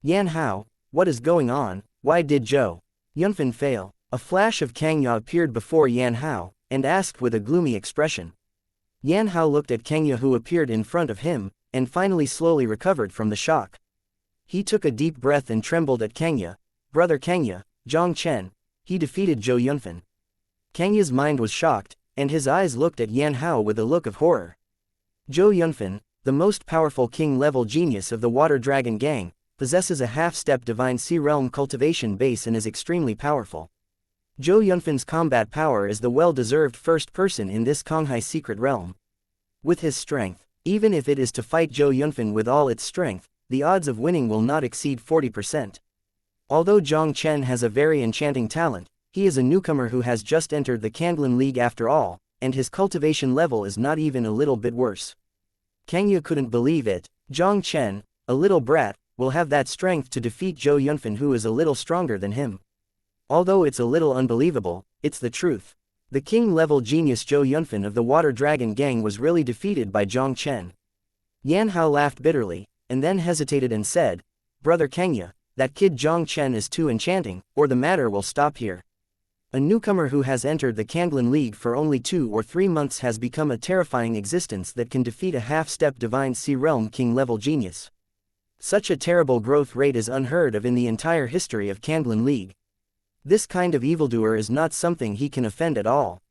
Yan Hao, what is going on? Why did Zhou Yunfan fail? A flash of Kangya appeared before Yan Hao, and asked with a gloomy expression. Yan Hao looked at Kangya who appeared in front of him, and finally slowly recovered from the shock. He took a deep breath and trembled at Kangya. Brother Kangya, Jiang Chen, he defeated Zhou Yunfan. Kangya's mind was shocked, and his eyes looked at Yan Hao with a look of horror. Zhou Yunfan, the most powerful king-level genius of the Water Dragon Gang, possesses a half-step divine sea realm cultivation base and is extremely powerful. Zhou Yunfan's combat power is the well-deserved first person in this Konghai secret realm. With his strength, even if it is to fight Zhou Yunfan with all its strength, the odds of winning will not exceed 40%. Although Jiang Chen has a very enchanting talent, he is a newcomer who has just entered the Kandlan League after all, and his cultivation level is not even a little bit worse. Kangya couldn't believe it. Jiang Chen, a little brat, will have that strength to defeat Zhou Yunfan, who is a little stronger than him. Although it's a little unbelievable, it's the truth. The king-level genius Zhou Yunfan of the Water Dragon Gang was really defeated by Jiang Chen. Yan Hao laughed bitterly, and then hesitated and said, "Brother Kenya, that kid Jiang Chen is too enchanting, or the matter will stop here. A newcomer who has entered the Kanglan League for only 2 or 3 months has become a terrifying existence that can defeat a half-step Divine Sea Realm king-level genius. Such a terrible growth rate is unheard of in the entire history of Kanglan League. This kind of evildoer is not something he can offend at all.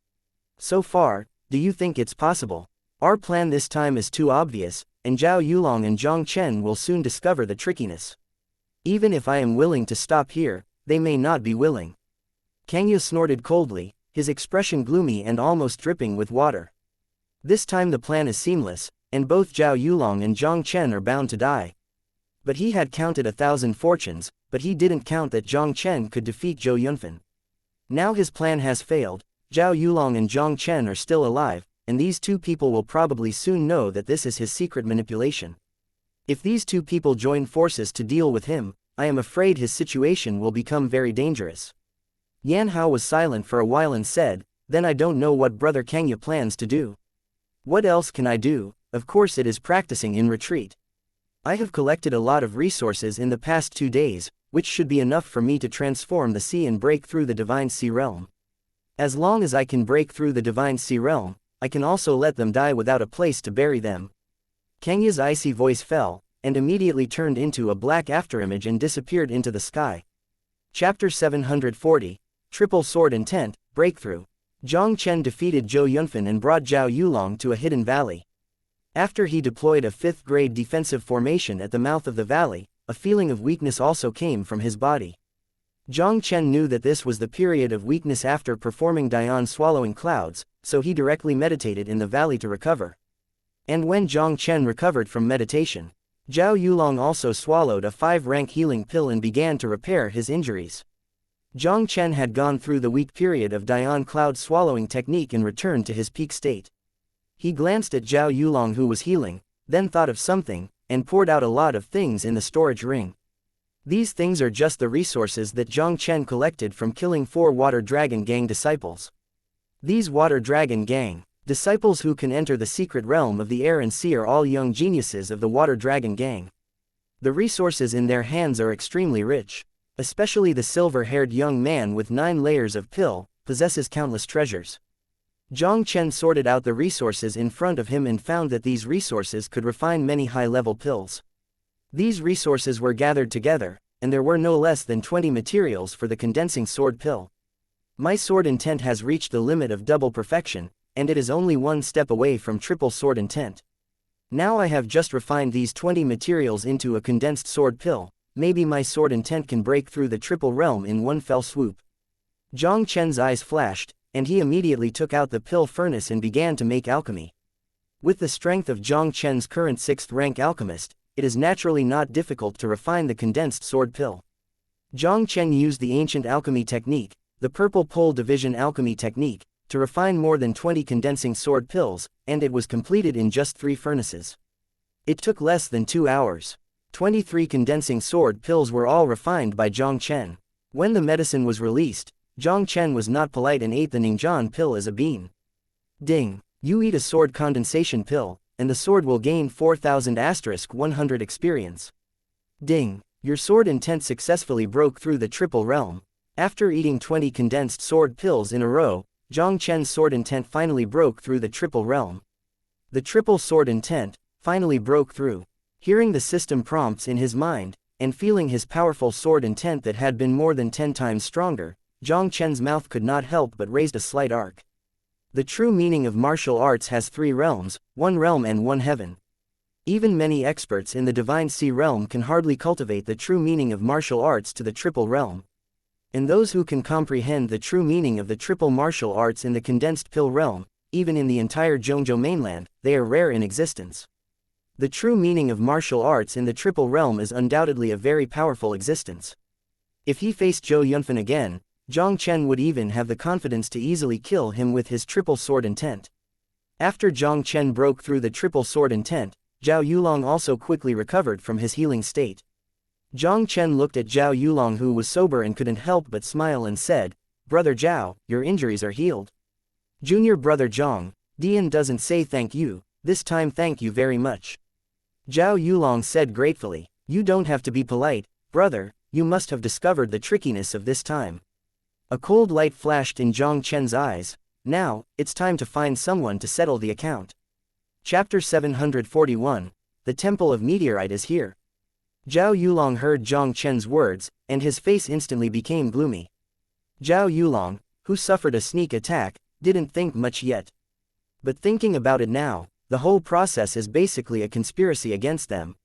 So far, do you think it's possible? Our plan this time is too obvious, and Zhao Yulong and Jiang Chen will soon discover the trickiness. Even if I am willing to stop here, they may not be willing." Kangya snorted coldly, his expression gloomy and almost dripping with water. This time the plan is seamless, and both Zhao Yulong and Jiang Chen are bound to die. But he had counted 1,000 fortunes, but he didn't count that Jiang Chen could defeat Zhou Yunfan. Now his plan has failed. Zhao Yulong and Jiang Chen are still alive, and these two people will probably soon know that this is his secret manipulation. If these two people join forces to deal with him, I am afraid his situation will become very dangerous. Yan Hao was silent for a while and said, "Then I don't know what Brother Kangya plans to do. What else can I do? Of course it is practicing in retreat. I have collected a lot of resources in the past 2 days, which should be enough for me to transform the sea and break through the Divine Sea Realm. As long as I can break through the Divine Sea Realm, I can also let them die without a place to bury them." Kangya's icy voice fell, and immediately turned into a black afterimage and disappeared into the sky. Chapter 740, Triple Sword Intent, Breakthrough. Jiang Chen defeated Zhou Yunfan and brought Zhao Yulong to a hidden valley. After he deployed a 5th-grade defensive formation at the mouth of the valley, a feeling of weakness also came from his body. Jiang Chen knew that this was the period of weakness after performing Dian swallowing clouds, so he directly meditated in the valley to recover. And when Jiang Chen recovered from meditation, Zhao Yulong also swallowed a 5-rank healing pill and began to repair his injuries. Jiang Chen had gone through the weak period of Dian cloud swallowing technique and returned to his peak state. He glanced at Zhao Yulong, who was healing, then thought of something, and poured out a lot of things in the storage ring. These things are just the resources that Jiang Chen collected from killing 4 Water Dragon Gang disciples. These Water Dragon Gang disciples who can enter the secret realm of the air and sea are all young geniuses of the Water Dragon Gang. The resources in their hands are extremely rich. Especially the silver-haired young man with 9 layers of pill possesses countless treasures. Jiang Chen sorted out the resources in front of him and found that these resources could refine many high-level pills. These resources were gathered together, and there were no less than 20 materials for the condensing sword pill. My sword intent has reached the limit of double perfection, and it is only 1 step away from triple sword intent. Now I have just refined these 20 materials into a condensed sword pill. Maybe my sword intent can break through the triple realm in 1 fell swoop. Jiang Chen's eyes flashed, and he immediately took out the pill furnace and began to make alchemy. With the strength of Jiang Chen's current 6th-rank alchemist, it is naturally not difficult to refine the condensed sword pill. Jiang Chen used the ancient alchemy technique, the purple pole division alchemy technique, to refine more than 20 condensing sword pills, and it was completed in just 3 furnaces. It took less than 2 hours. 23 condensing sword pills were all refined by Jiang Chen. When the medicine was released, Jiang Chen was not polite and ate the Ningzhan pill as a bean. Ding! You eat a sword condensation pill, and the sword will gain 4,000*100 experience. Ding! Your sword intent successfully broke through the triple realm. After eating 20 condensed sword pills in a row, Jiang Chen's sword intent finally broke through the triple realm. The triple sword intent finally broke through. Hearing the system prompts in his mind, and feeling his powerful sword intent that had been more than 10 times stronger, Jiang Chen's mouth could not help but raised a slight arc. The true meaning of martial arts has 3 realms, 1 realm and 1 heaven. Even many experts in the Divine Sea Realm can hardly cultivate the true meaning of martial arts to the triple realm. And those who can comprehend the true meaning of the triple martial arts in the condensed pill realm, even in the entire Zhongzhou mainland, they are rare in existence. The true meaning of martial arts in the triple realm is undoubtedly a very powerful existence. If he faced Zhou Yunfan again, Jiang Chen would even have the confidence to easily kill him with his triple sword intent. After Jiang Chen broke through the triple sword intent, Zhao Yulong also quickly recovered from his healing state. Jiang Chen looked at Zhao Yulong, who was sober and couldn't help but smile, and said, "Brother Zhao, your injuries are healed." "Junior brother Jiang, Dian doesn't say thank you, this time thank you very much." Zhao Yulong said gratefully, "You don't have to be polite, brother, you must have discovered the trickiness of this time." A cold light flashed in Jiang Chen's eyes. Now, it's time to find someone to settle the account. Chapter 741, The Temple of Meteorite is here. Zhao Yulong heard Jiang Chen's words, and his face instantly became gloomy. Zhao Yulong, who suffered a sneak attack, didn't think much yet. But thinking about it now, the whole process is basically a conspiracy against them.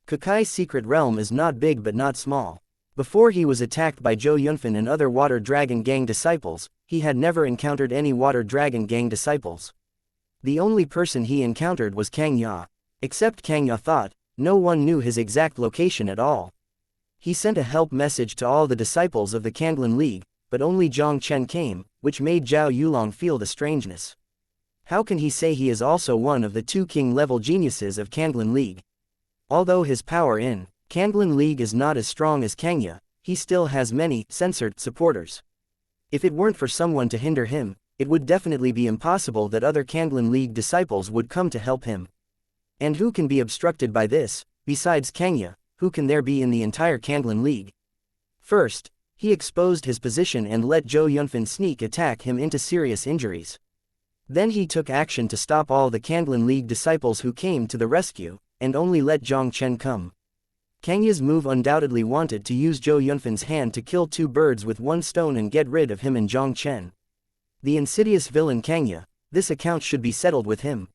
Kukai's secret realm is not big but not small. Before he was attacked by Zhou Yunfan and other Water Dragon Gang disciples, he had never encountered any Water Dragon Gang disciples. The only person he encountered was Kang Ya. Except Kang Ya thought, no one knew his exact location at all. He sent a help message to all the disciples of the Kanglan League, but only Jiang Chen came, which made Zhao Yulong feel the strangeness. How can he say he is also one of the 2 king-level geniuses of Kanglan League? Although his power in Kanglan League is not as strong as Kang Ya, he still has many censored supporters. If it weren't for someone to hinder him, it would definitely be impossible that other Kanglan League disciples would come to help him. And who can be obstructed by this, besides Kang Ya? Who can there be in the entire Kanglan League? First, he exposed his position and let Zhou Yunfan sneak attack him into serious injuries. Then he took action to stop all the Kanglan League disciples who came to the rescue, and only let Jiang Chen come. Kang Ya's move undoubtedly wanted to use Zhou Yunfan's hand to kill 2 birds with 1 stone and get rid of him and Jiang Chen. The insidious villain Kang Ya, this account should be settled with him.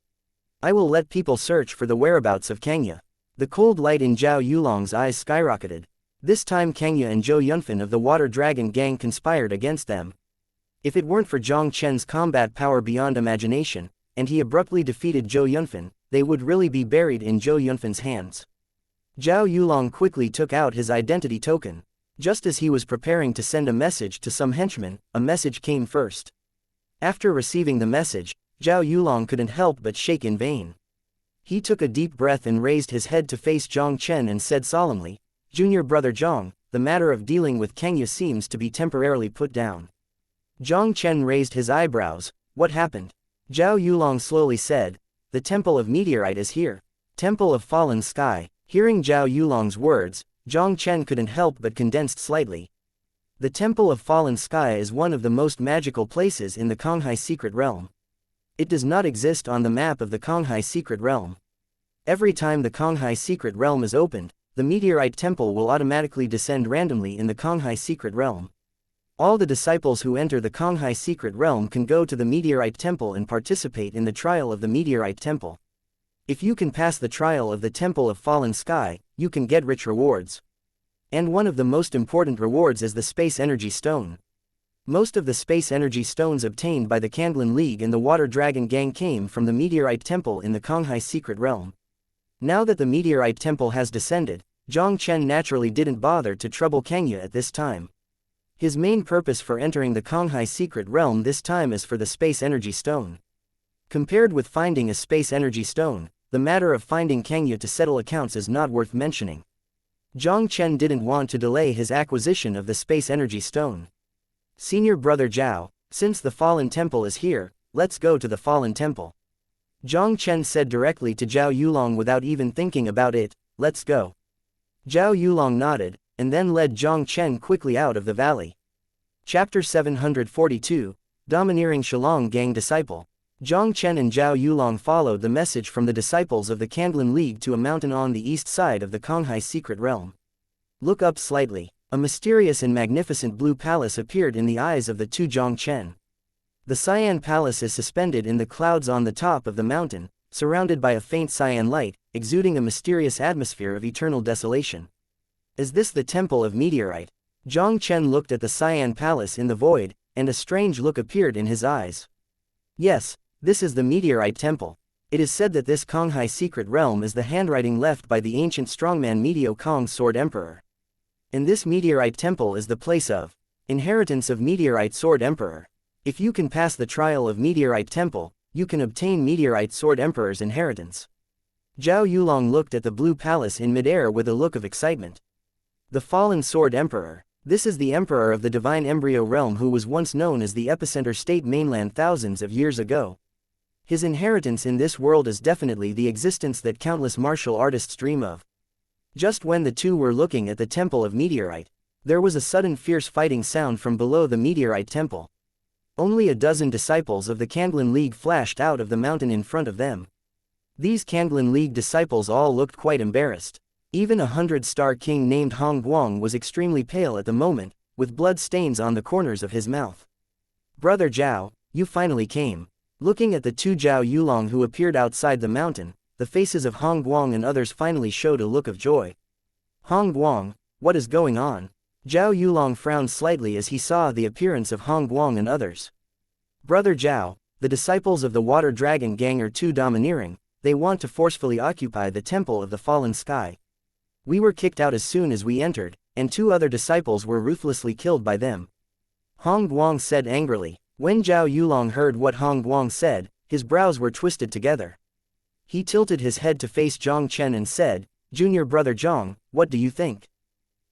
I will let people search for the whereabouts of Kang Ya. The cold light in Zhao Yulong's eyes skyrocketed. This time Kang Ya and Zhou Yunfan of the Water Dragon Gang conspired against them. If it weren't for Jiang Chen's combat power beyond imagination, and he abruptly defeated Zhou Yunfan, they would really be buried in Zhou Yunfan's hands. Zhao Yulong quickly took out his identity token. Just as he was preparing to send a message to some henchmen, a message came first. After receiving the message, Zhao Yulong couldn't help but shake in vain. He took a deep breath and raised his head to face Jiang Chen and said solemnly, "Junior brother Jiang, the matter of dealing with Kang Ya seems to be temporarily put down." Jiang Chen raised his eyebrows. "What happened?" Zhao Yulong slowly said, "The Temple of Meteorite is here. Temple of Fallen Sky." Hearing Zhao Yulong's words, Jiang Chen couldn't help but condensed slightly. The Temple of Fallen Sky is one of the most magical places in the Konghai Secret Realm. It does not exist on the map of the Konghai Secret Realm. Every time the Konghai Secret Realm is opened, the Meteorite Temple will automatically descend randomly in the Konghai Secret Realm. All the disciples who enter the Konghai Secret Realm can go to the Meteorite Temple and participate in the trial of the Meteorite Temple. If you can pass the trial of the Temple of Fallen Sky, you can get rich rewards. And one of the most important rewards is the Space Energy Stone. Most of the Space Energy Stones obtained by the Kanglan League and the Water Dragon Gang came from the Meteorite Temple in the Konghai Secret Realm. Now that the Meteorite Temple has descended, Jiang Chen naturally didn't bother to trouble Kang Ya at this time. His main purpose for entering the Konghai Secret Realm this time is for the Space Energy Stone. Compared with finding a Space Energy Stone, the matter of finding Kang Ya to settle accounts is not worth mentioning. Jiang Chen didn't want to delay his acquisition of the Space Energy Stone. "Senior brother Zhao, since the Fallen Temple is here, let's go to the Fallen Temple." Jiang Chen said directly to Zhao Yulong without even thinking about it, "Let's go." Zhao Yulong nodded, and then led Jiang Chen quickly out of the valley. Chapter 742, Domineering Shillong Gang Disciple. Jiang Chen and Zhao Yulong followed the message from the disciples of the Kanglan League to a mountain on the east side of the Konghai Secret Realm. Look up slightly. A mysterious and magnificent blue palace appeared in the eyes of the 2 Jiang Chen. The cyan palace is suspended in the clouds on the top of the mountain, surrounded by a faint cyan light, exuding a mysterious atmosphere of eternal desolation. Is this the Temple of Meteorite? Jiang Chen looked at the cyan palace in the void, and a strange look appeared in his eyes. Yes, this is the Meteorite Temple. It is said that this Konghai Secret Realm is the handwriting left by the ancient strongman Meteor Kong Sword Emperor. And this Meteorite Temple is the place of inheritance of Meteorite Sword Emperor. If you can pass the trial of Meteorite Temple, you can obtain Meteorite Sword Emperor's inheritance. Zhao Yulong looked at the blue palace in midair with a look of excitement. The fallen sword emperor. This is the emperor of the divine embryo realm who was once known as the epicenter state mainland thousands of years ago. His inheritance in this world is definitely the existence that countless martial artists dream of. Just when the two were looking at the temple of meteorite, there was a sudden fierce fighting sound from below the meteorite temple. Only a dozen disciples of the Kanglan League flashed out of the mountain in front of them. These Kanglan League disciples all looked quite embarrassed. Even a 100-star king named Hong Guang was extremely pale at the moment, with blood stains on the corners of his mouth. "Brother Zhao, you finally came." Looking at the two Zhao Yulong who appeared outside the mountain, the faces of Hong Guang and others finally showed a look of joy. "Hong Guang, what is going on?" Zhao Yulong frowned slightly as he saw the appearance of Hong Guang and others. "Brother Zhao, the disciples of the Water Dragon Gang are too domineering. They want to forcefully occupy the Temple of the Fallen Sky. We were kicked out as soon as we entered, and 2 other disciples were ruthlessly killed by them," Hong Guang said angrily. When Zhao Yulong heard what Hong Guang said, his brows were twisted together. He tilted his head to face Jiang Chen and said, "Junior brother Jiang, what do you think?"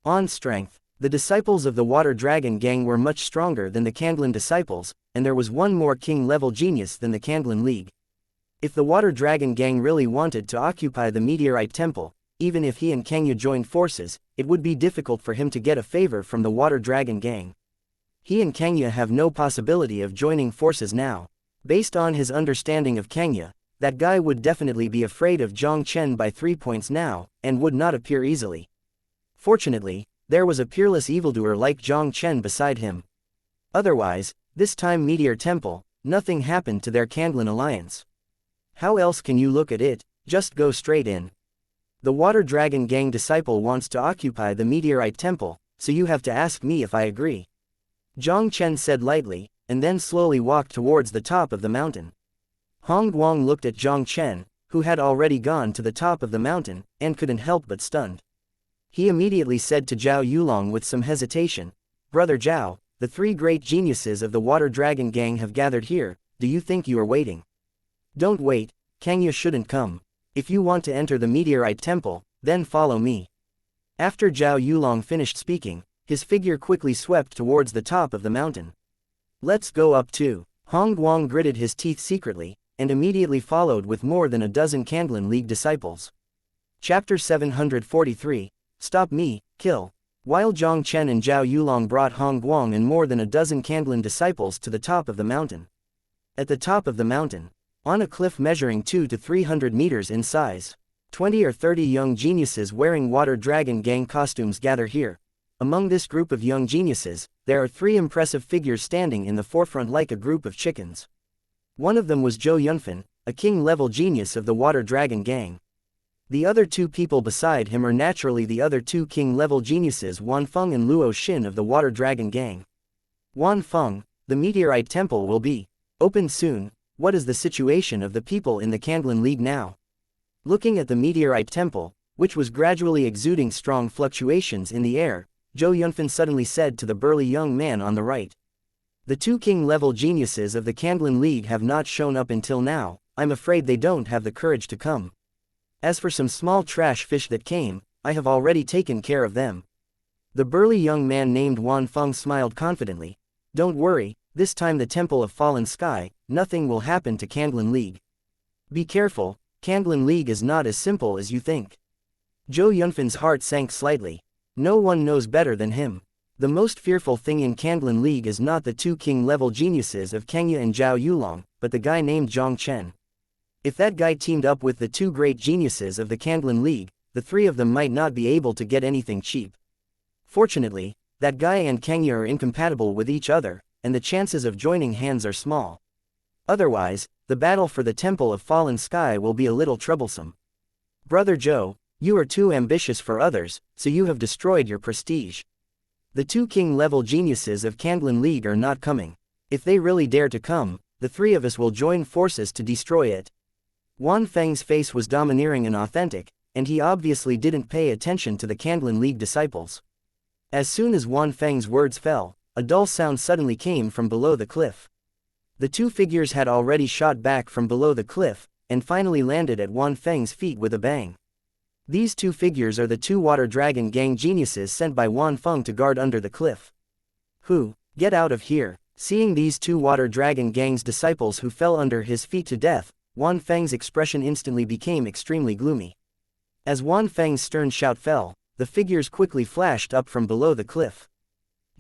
On strength, the disciples of the Water Dragon Gang were much stronger than the Kanglan disciples, and there was one more king-level genius than the Kanglan League. If the Water Dragon Gang really wanted to occupy the Meteorite Temple, even if he and Kangya joined forces, it would be difficult for him to get a favor from the Water Dragon Gang. He and Kangya have no possibility of joining forces now. Based on his understanding of Kangya, that guy would definitely be afraid of Jiang Chen by 3 points now, and would not appear easily. Fortunately, there was a peerless evildoer like Jiang Chen beside him. Otherwise, this time Meteor Temple, nothing happened to their Kanglan alliance. How else can you look at it? Just go straight in. The Water Dragon Gang disciple wants to occupy the Meteorite Temple, so you have to ask me if I agree," Jiang Chen said lightly, and then slowly walked towards the top of the mountain. Hong Guang looked at Jiang Chen, who had already gone to the top of the mountain, and couldn't help but stunned. He immediately said to Zhao Yulong with some hesitation, "Brother Zhao, the 3 great geniuses of the Water Dragon Gang have gathered here. Do you think you are waiting?" "Don't wait, Kangya shouldn't come. If you want to enter the Meteorite Temple, then follow me." After Zhao Yulong finished speaking, his figure quickly swept towards the top of the mountain. "Let's go up too." Hong Guang gritted his teeth secretly, and immediately followed with more than a dozen Kanglan League disciples. Chapter 743, Stop Me, Kill. While Jiang Chen and Zhao Yulong brought Hong Guang and more than a dozen Kanglan disciples to the top of the mountain. At the top of the mountain, on a cliff measuring 200 to 300 meters in size, 20 or 30 young geniuses wearing Water Dragon Gang costumes gather here. Among this group of young geniuses, there are 3 impressive figures standing in the forefront like a group of chickens. One of them was Zhou Yunfan, a king-level genius of the Water Dragon Gang. The other 2 people beside him are naturally the other 2 king-level geniuses Wanfeng and Luo Xin of the Water Dragon Gang. Wanfeng, the Meteorite Temple will be opened soon. What is the situation of the people in the Kanglan League now? Looking at the Meteorite Temple, which was gradually exuding strong fluctuations in the air, Zhou Yunfan suddenly said to the burly young man on the right. "The 2 king-level geniuses of the Kanglan League have not shown up until now. I'm afraid they don't have the courage to come. As for some small trash fish that came, I have already taken care of them." The burly young man named Wanfeng smiled confidently. "Don't worry, this time the Temple of Fallen Sky, nothing will happen to Kanglan League. Be careful, Kanglan League is not as simple as you think." Zhou Yunfan's heart sank slightly. No one knows better than him. The most fearful thing in Kanglan League is not the 2 king-level geniuses of Kangya and Zhao Yulong, but the guy named Jiang Chen. If that guy teamed up with the 2 great geniuses of the Kanglan League, the 3 of them might not be able to get anything cheap. Fortunately, that guy and Kangya are incompatible with each other, and the chances of joining hands are small. Otherwise, the battle for the Temple of Fallen Sky will be a little troublesome. "Brother Zhou, you are too ambitious for others, so you have destroyed your prestige. The 2 king-level geniuses of Kanglan League are not coming. If they really dare to come, the 3 of us will join forces to destroy it." Wanfeng's face was domineering and authentic, and he obviously didn't pay attention to the Kanglan League disciples. As soon as Wanfeng's words fell, a dull sound suddenly came from below the cliff. The 2 figures had already shot back from below the cliff, and finally landed at Wanfeng's feet with a bang. These two figures are the two Water Dragon Gang geniuses sent by Wan Feng to guard under the cliff. Who? Get out of here. Seeing these two Water Dragon Gang's disciples who fell under his feet to death, Wan Feng's expression instantly became extremely gloomy. As Wan Feng's stern shout fell, the figures quickly flashed up from below the cliff.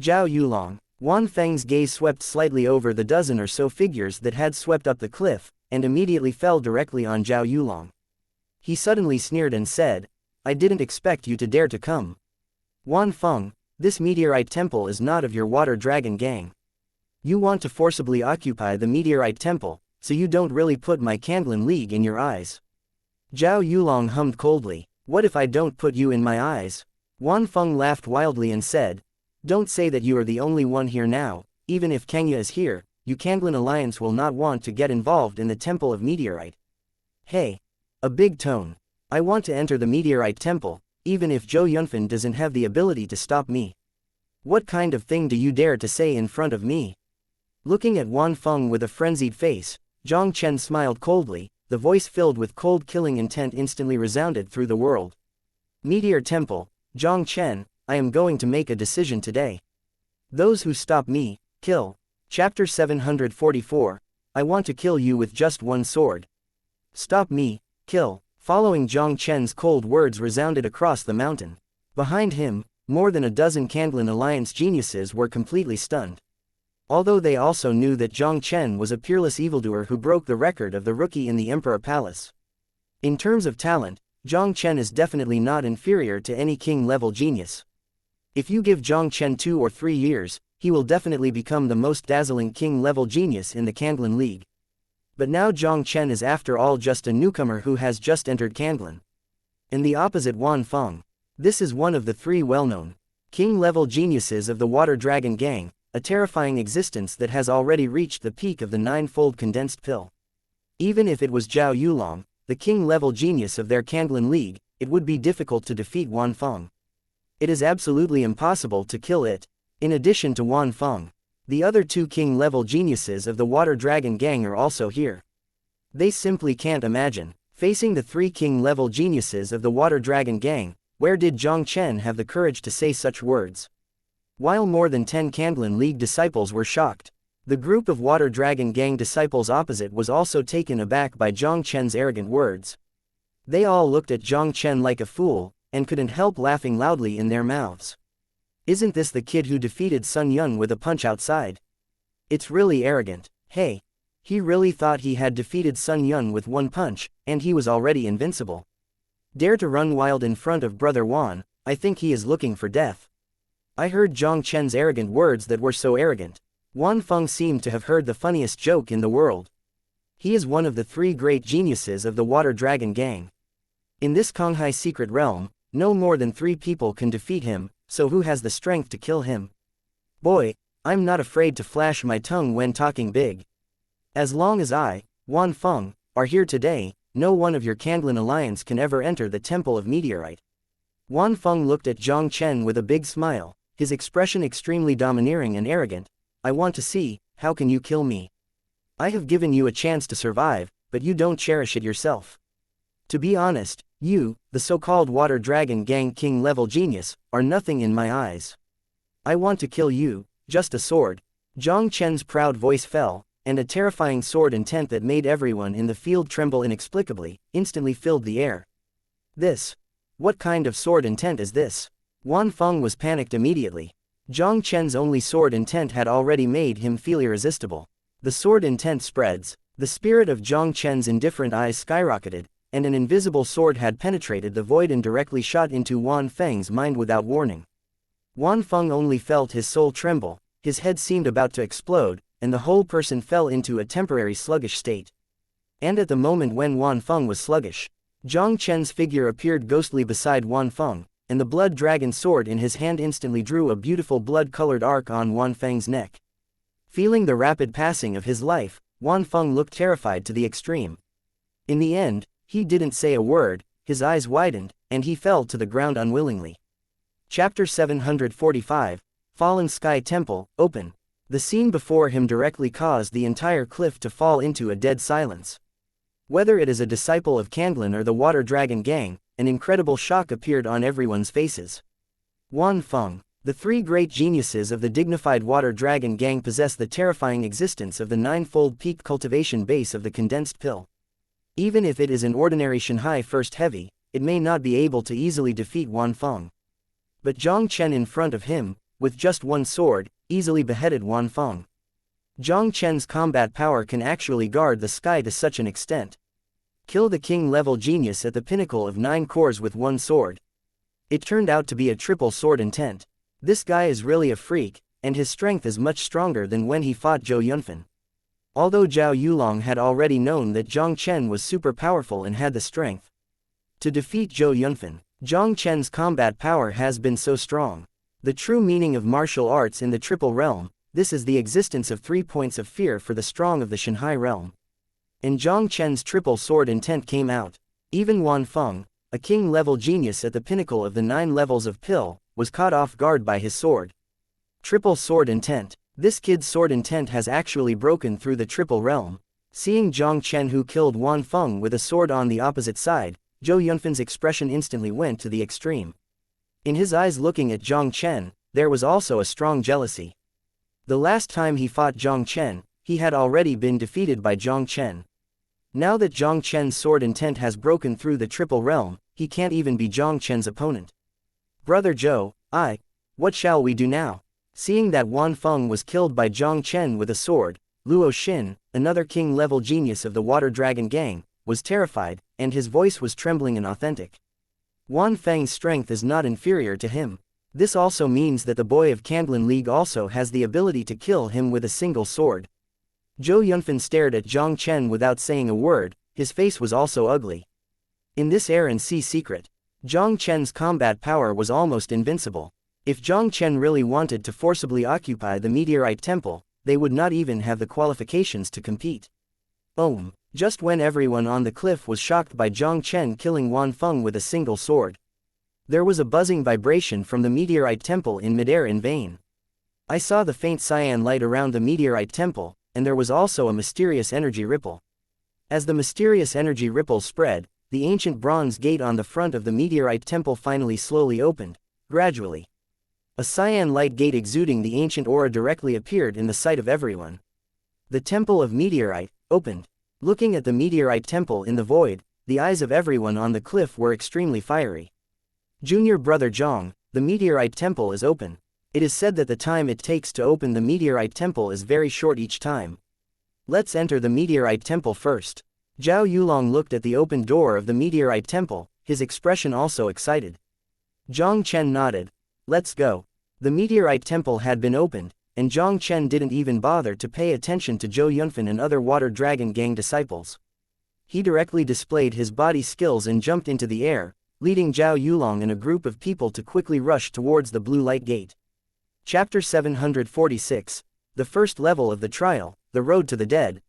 Zhao Yulong. Wan Feng's gaze swept slightly over the dozen or so figures that had swept up the cliff, and immediately fell directly on Zhao Yulong. He suddenly sneered and said, "I didn't expect you to dare to come. Wan Feng, this meteorite temple is not of your Water Dragon Gang. You want to forcibly occupy the meteorite temple, so you don't really put my Kanglan League in your eyes." Zhao Yulong hummed coldly, "What if I don't put you in my eyes?" Wan Feng laughed wildly and said, "Don't say that you are the only one here now. Even if Xianxia is here, you Kanglan Alliance will not want to get involved in the Temple of Meteorite." Hey! A big tone. I want to enter the Meteorite Temple, even if Zhou Yunfan doesn't have the ability to stop me. What kind of thing do you dare to say in front of me? Looking at Wan Feng with a frenzied face, Jiang Chen smiled coldly, the voice filled with cold killing intent instantly resounded through the world. Meteor Temple, Jiang Chen, I am going to make a decision today. Those who stop me, kill. Chapter 744, I want to kill you with just one sword. Stop me, kill. Following Jiang Chen's cold words resounded across the mountain. Behind him, more than a dozen Kanglan Alliance geniuses were completely stunned. Although they also knew that Jiang Chen was a peerless evildoer who broke the record of the rookie in the Emperor Palace. In terms of talent, Jiang Chen is definitely not inferior to any king-level genius. If you give Jiang Chen 2 or 3 years, he will definitely become the most dazzling king-level genius in the Kanglan League. But now Jiang Chen is after all just a newcomer who has just entered Kanglan. And the opposite Wan Feng. This is one of the 3 well-known king-level geniuses of the Water Dragon Gang, a terrifying existence that has already reached the peak of the 9-fold condensed pill. Even if it was Zhao Yulong, the king-level genius of their Kanglan League, it would be difficult to defeat Wan Feng. It is absolutely impossible to kill it. In addition to Wan Feng, the other 2 king-level geniuses of the Water Dragon Gang are also here. They simply can't imagine, facing the 3 king-level geniuses of the Water Dragon Gang, where did Jiang Chen have the courage to say such words? While more than 10 Kanglan League disciples were shocked, the group of Water Dragon Gang disciples opposite was also taken aback by Jiang Chen's arrogant words. They all looked at Jiang Chen like a fool, and couldn't help laughing loudly in their mouths. Isn't this the kid who defeated Sun Yun with a punch outside? It's really arrogant. Hey! He really thought he had defeated Sun Yun with one punch, and he was already invincible. Dare to run wild in front of Brother Wan, I think he is looking for death. I heard Jiang Chen's arrogant words that were so arrogant. Wan Feng seemed to have heard the funniest joke in the world. He is one of the 3 great geniuses of the Water Dragon Gang. In this Konghai secret realm, no more than 3 people can defeat him, so who has the strength to kill him? Boy, I'm not afraid to flash my tongue when talking big. As long as I, Wan Feng, are here today, no one of your Kanglan Alliance can ever enter the Temple of Meteorite. Wan Feng looked at Jiang Chen with a big smile, his expression extremely domineering and arrogant. I want to see, how can you kill me? I have given you a chance to survive, but you don't cherish it yourself. To be honest, you, the so-called Water Dragon Gang king-level genius, are nothing in my eyes. I want to kill you, just a sword. Jiang Chen's proud voice fell, and a terrifying sword intent that made everyone in the field tremble inexplicably, instantly filled the air. This? What kind of sword intent is this? Wan Feng was panicked immediately. Jiang Chen's only sword intent had already made him feel irresistible. The sword intent spreads, the spirit of Jiang Chen's indifferent eyes skyrocketed, and an invisible sword had penetrated the void and directly shot into Wan Feng's mind without warning. Wan Feng only felt his soul tremble, his head seemed about to explode, and the whole person fell into a temporary sluggish state. And at the moment when Wan Feng was sluggish, Jiang Chen's figure appeared ghostly beside Wan Feng, and the blood dragon sword in his hand instantly drew a beautiful blood-colored arc on Wan Feng's neck. Feeling the rapid passing of his life, Wan Feng looked terrified to the extreme. In the end, he didn't say a word, his eyes widened, and he fell to the ground unwillingly. Chapter 745, Fallen Sky Temple, Open. The scene before him directly caused the entire cliff to fall into a dead silence. Whether it is a disciple of Kanglan or the Water Dragon Gang, an incredible shock appeared on everyone's faces. Wan Feng. The three great geniuses of the dignified Water Dragon Gang possess the terrifying existence of the ninefold peak cultivation base of the condensed pill. Even if it is an ordinary Shanghai First Heavy, it may not be able to easily defeat Wan Feng. But Jiang Chen in front of him, with just one sword, easily beheaded Wan Feng. Jiang Chen's combat power can actually guard the sky to such an extent. Kill the king-level genius at the pinnacle of 9 cores with one sword. It turned out to be a triple sword intent. This guy is really a freak, and his strength is much stronger than when he fought Zhou Yunfan. Although Zhao Yulong had already known that Jiang Chen was super powerful and had the strength to defeat Zhou Yunfan, Jiang Chen's combat power has been so strong. The true meaning of martial arts in the Triple Realm, this is the existence of 3 points of fear for the strong of the Shanghai realm. And Jiang Chen's triple sword intent came out. Even Wan Feng, a king-level genius at the pinnacle of the 9 levels of pill, was caught off guard by his sword. Triple sword intent. This kid's sword intent has actually broken through the triple realm. Seeing Jiang Chen who killed Wan Feng with a sword on the opposite side, Zhou Yunfan's expression instantly went to the extreme. In his eyes looking at Jiang Chen, there was also a strong jealousy. The last time he fought Jiang Chen, he had already been defeated by Jiang Chen. Now that Jiang Chen's sword intent has broken through the triple realm, he can't even be Jiang Chen's opponent. Brother Zhou, what shall we do now? Seeing that Wan Feng was killed by Jiang Chen with a sword, Luo Xin, another king-level genius of the Water Dragon Gang, was terrified, and his voice was trembling and authentic. Wan Feng's strength is not inferior to him. This also means that the boy of Candlin League also has the ability to kill him with a single sword. Zhou Yunfan stared at Jiang Chen without saying a word, his face was also ugly. In this air and sea secret, Jiang Chen's combat power was almost invincible. If Jiang Chen really wanted to forcibly occupy the Meteorite Temple, they would not even have the qualifications to compete. Just when everyone on the cliff was shocked by Jiang Chen killing Wan Feng with a single sword, there was a buzzing vibration from the Meteorite Temple in midair in vain. I saw the faint cyan light around the Meteorite Temple, and there was also a mysterious energy ripple. As the mysterious energy ripple spread, the ancient bronze gate on the front of the Meteorite Temple finally slowly opened, gradually. A cyan light gate exuding the ancient aura directly appeared in the sight of everyone. The Temple of Meteorite opened. Looking at the Meteorite Temple in the void, the eyes of everyone on the cliff were extremely fiery. Junior brother Jiang, the Meteorite Temple is open. It is said that the time it takes to open the Meteorite Temple is very short each time. Let's enter the Meteorite Temple first. Zhao Yulong looked at the open door of the Meteorite Temple, his expression also excited. Jiang Chen nodded. Let's go. The Meteorite Temple had been opened, and Jiang Chen didn't even bother to pay attention to Zhou Yunfan and other Water Dragon Gang disciples. He directly displayed his body skills and jumped into the air, leading Zhao Yulong and a group of people to quickly rush towards the blue light gate. Chapter 746. The first level of the trial, the road to the dead.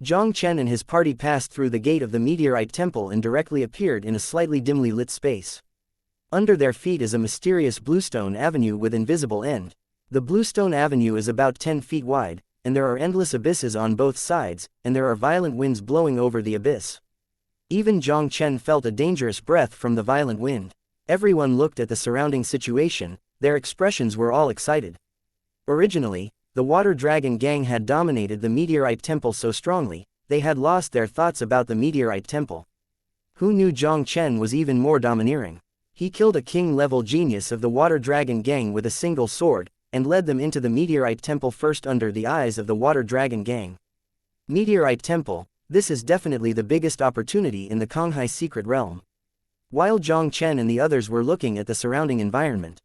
Jiang Chen and his party passed through the gate of the Meteorite Temple and directly appeared in a slightly dimly lit space. Under their feet is a mysterious bluestone avenue with invisible end. The bluestone avenue is about 10 feet wide, and there are endless abysses on both sides, and there are violent winds blowing over the abyss. Even Jiang Chen felt a dangerous breath from the violent wind. Everyone looked at the surrounding situation, their expressions were all excited. Originally, the Water Dragon Gang had dominated the Meteorite Temple so strongly, they had lost their thoughts about the Meteorite Temple. Who knew Jiang Chen was even more domineering? He killed a king-level genius of the Water Dragon Gang with a single sword, and led them into the Meteorite Temple first under the eyes of the Water Dragon Gang. Meteorite Temple, this is definitely the biggest opportunity in the Konghai secret realm. While Jiang Chen and the others were looking at the surrounding environment,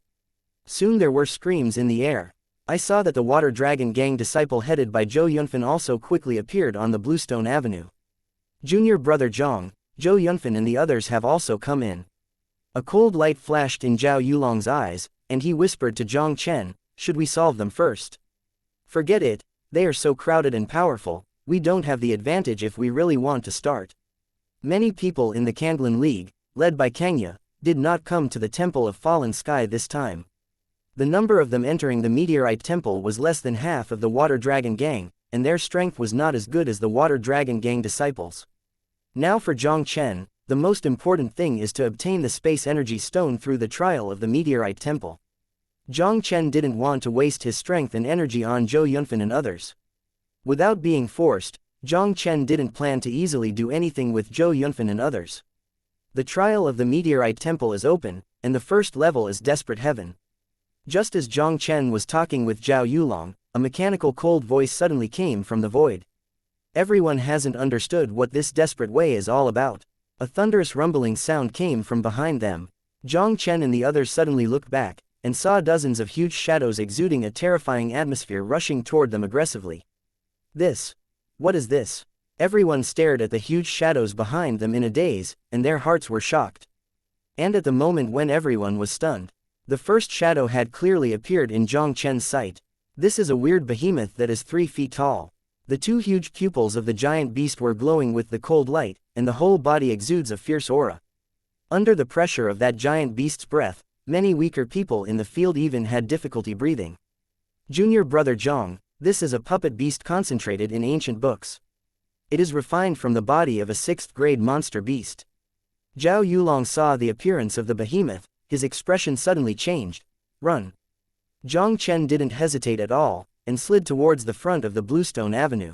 soon there were screams in the air. I saw that the Water Dragon Gang disciple headed by Zhou Yunfan also quickly appeared on the Bluestone Avenue. Junior brother Jiang, Zhou Yunfan and the others have also come in. A cold light flashed in Zhao Yulong's eyes, and he whispered to Jiang Chen, should we solve them first? Forget it, they are so crowded and powerful, we don't have the advantage if we really want to start. Many people in the Candlin League, led by Xianxia, did not come to the Temple of Fallen Sky this time. The number of them entering the Meteorite Temple was less than half of the Water Dragon Gang, and their strength was not as good as the Water Dragon Gang disciples. Now for Jiang Chen, the most important thing is to obtain the space energy stone through the trial of the meteorite temple. Jiang Chen didn't want to waste his strength and energy on Zhou Yunfan and others. Without being forced, Jiang Chen didn't plan to easily do anything with Zhou Yunfan and others. The trial of the meteorite temple is open, and the first level is Desperate Heaven. Just as Jiang Chen was talking with Zhao Yulong, a mechanical cold voice suddenly came from the void. Everyone hasn't understood what this desperate way is all about. A thunderous rumbling sound came from behind them. Jiang Chen and the others suddenly looked back, and saw dozens of huge shadows exuding a terrifying atmosphere rushing toward them aggressively. What is this? Everyone stared at the huge shadows behind them in a daze, and their hearts were shocked. And at the moment when everyone was stunned, the first shadow had clearly appeared in Jiang Chen's sight. This is a weird behemoth that is 3 feet tall. The 2 huge pupils of the giant beast were glowing with the cold light, and the whole body exudes a fierce aura. Under the pressure of that giant beast's breath, many weaker people in the field even had difficulty breathing. Junior brother Jiang, this is a puppet beast concentrated in ancient books. It is refined from the body of a 6th-grade monster beast. Zhao Yulong saw the appearance of the behemoth, his expression suddenly changed. Run! Jiang Chen didn't hesitate at all, and slid towards the front of the Bluestone Avenue.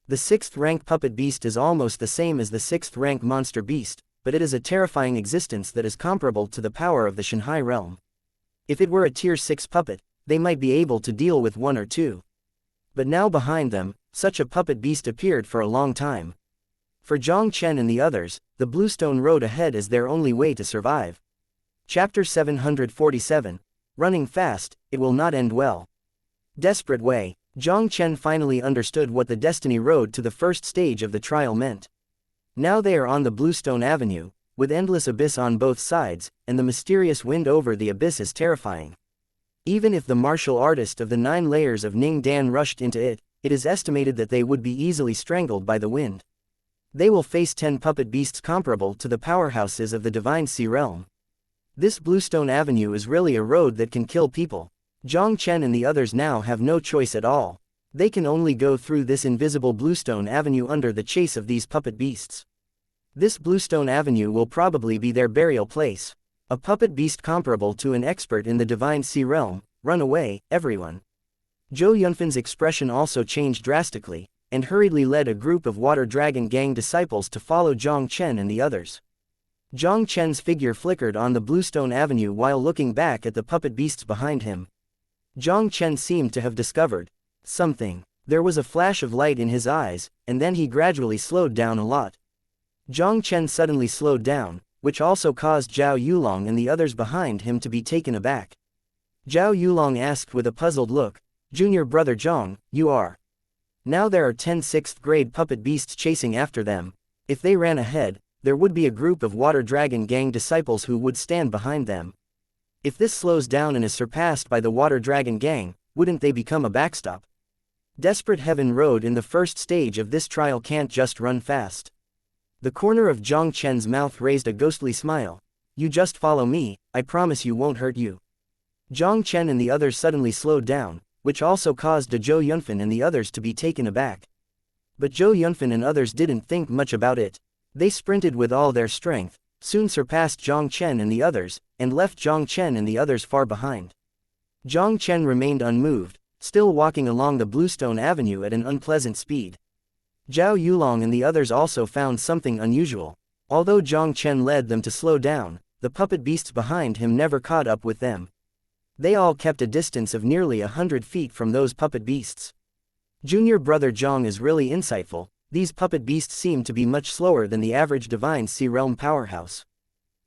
The 6th-rank puppet beast is almost the same as the 6th-rank monster beast, but it is a terrifying existence that is comparable to the power of the Shanghai realm. If it were a tier 6 puppet, they might be able to deal with 1 or 2. But now behind them, such a puppet beast appeared for a long time. For Jiang Chen and the others, the Bluestone Road ahead is their only way to survive. Chapter 747. Running fast, it will not end well. Desperate way. Jiang Chen finally understood what the Destiny Road to the first stage of the trial meant. Now they are on the Bluestone Avenue, with endless abyss on both sides, and the mysterious wind over the abyss is terrifying. Even if the martial artist of the 9 layers of Ning Dan rushed into it, it is estimated that they would be easily strangled by the wind. They will face 10 puppet beasts comparable to the powerhouses of the Divine Sea realm. This Bluestone Avenue is really a road that can kill people. Jiang Chen and the others now have no choice at all. They can only go through this invisible Bluestone Avenue under the chase of these puppet beasts. This Bluestone Avenue will probably be their burial place. A puppet beast comparable to an expert in the Divine Sea realm. Run away, everyone. Zhou Yunfan's expression also changed drastically, and hurriedly led a group of Water Dragon Gang disciples to follow Jiang Chen and the others. Jiang Chen's figure flickered on the Bluestone Avenue while looking back at the puppet beasts behind him. Jiang Chen seemed to have discovered something. There was a flash of light in his eyes, and then he gradually slowed down a lot. Jiang Chen suddenly slowed down, which also caused Zhao Yulong and the others behind him to be taken aback. Zhao Yulong asked with a puzzled look, "Junior brother Jiang, you are?" Now there are 10 6th-grade puppet beasts chasing after them. If they ran ahead, there would be a group of Water Dragon Gang disciples who would stand behind them. If this slows down and is surpassed by the Water Dragon Gang, wouldn't they become a backstop? Desperate Heaven Road in the first stage of this trial can't just run fast. The corner of Jiang Chen's mouth raised a ghostly smile. "You just follow me, I promise you won't hurt you." Jiang Chen and the others suddenly slowed down, which also caused Zhou Yunfan and the others to be taken aback. But Zhou Yunfan and others didn't think much about it. They sprinted with all their strength, soon surpassed Jiang Chen and the others, and left Jiang Chen and the others far behind. Jiang Chen remained unmoved, still walking along the Bluestone Avenue at an unpleasant speed. Zhao Yulong and the others also found something unusual. Although Jiang Chen led them to slow down, the puppet beasts behind him never caught up with them. They all kept a distance of nearly 100 feet from those puppet beasts. Junior brother Jiang is really insightful. These puppet beasts seem to be much slower than the average Divine Sea realm powerhouse.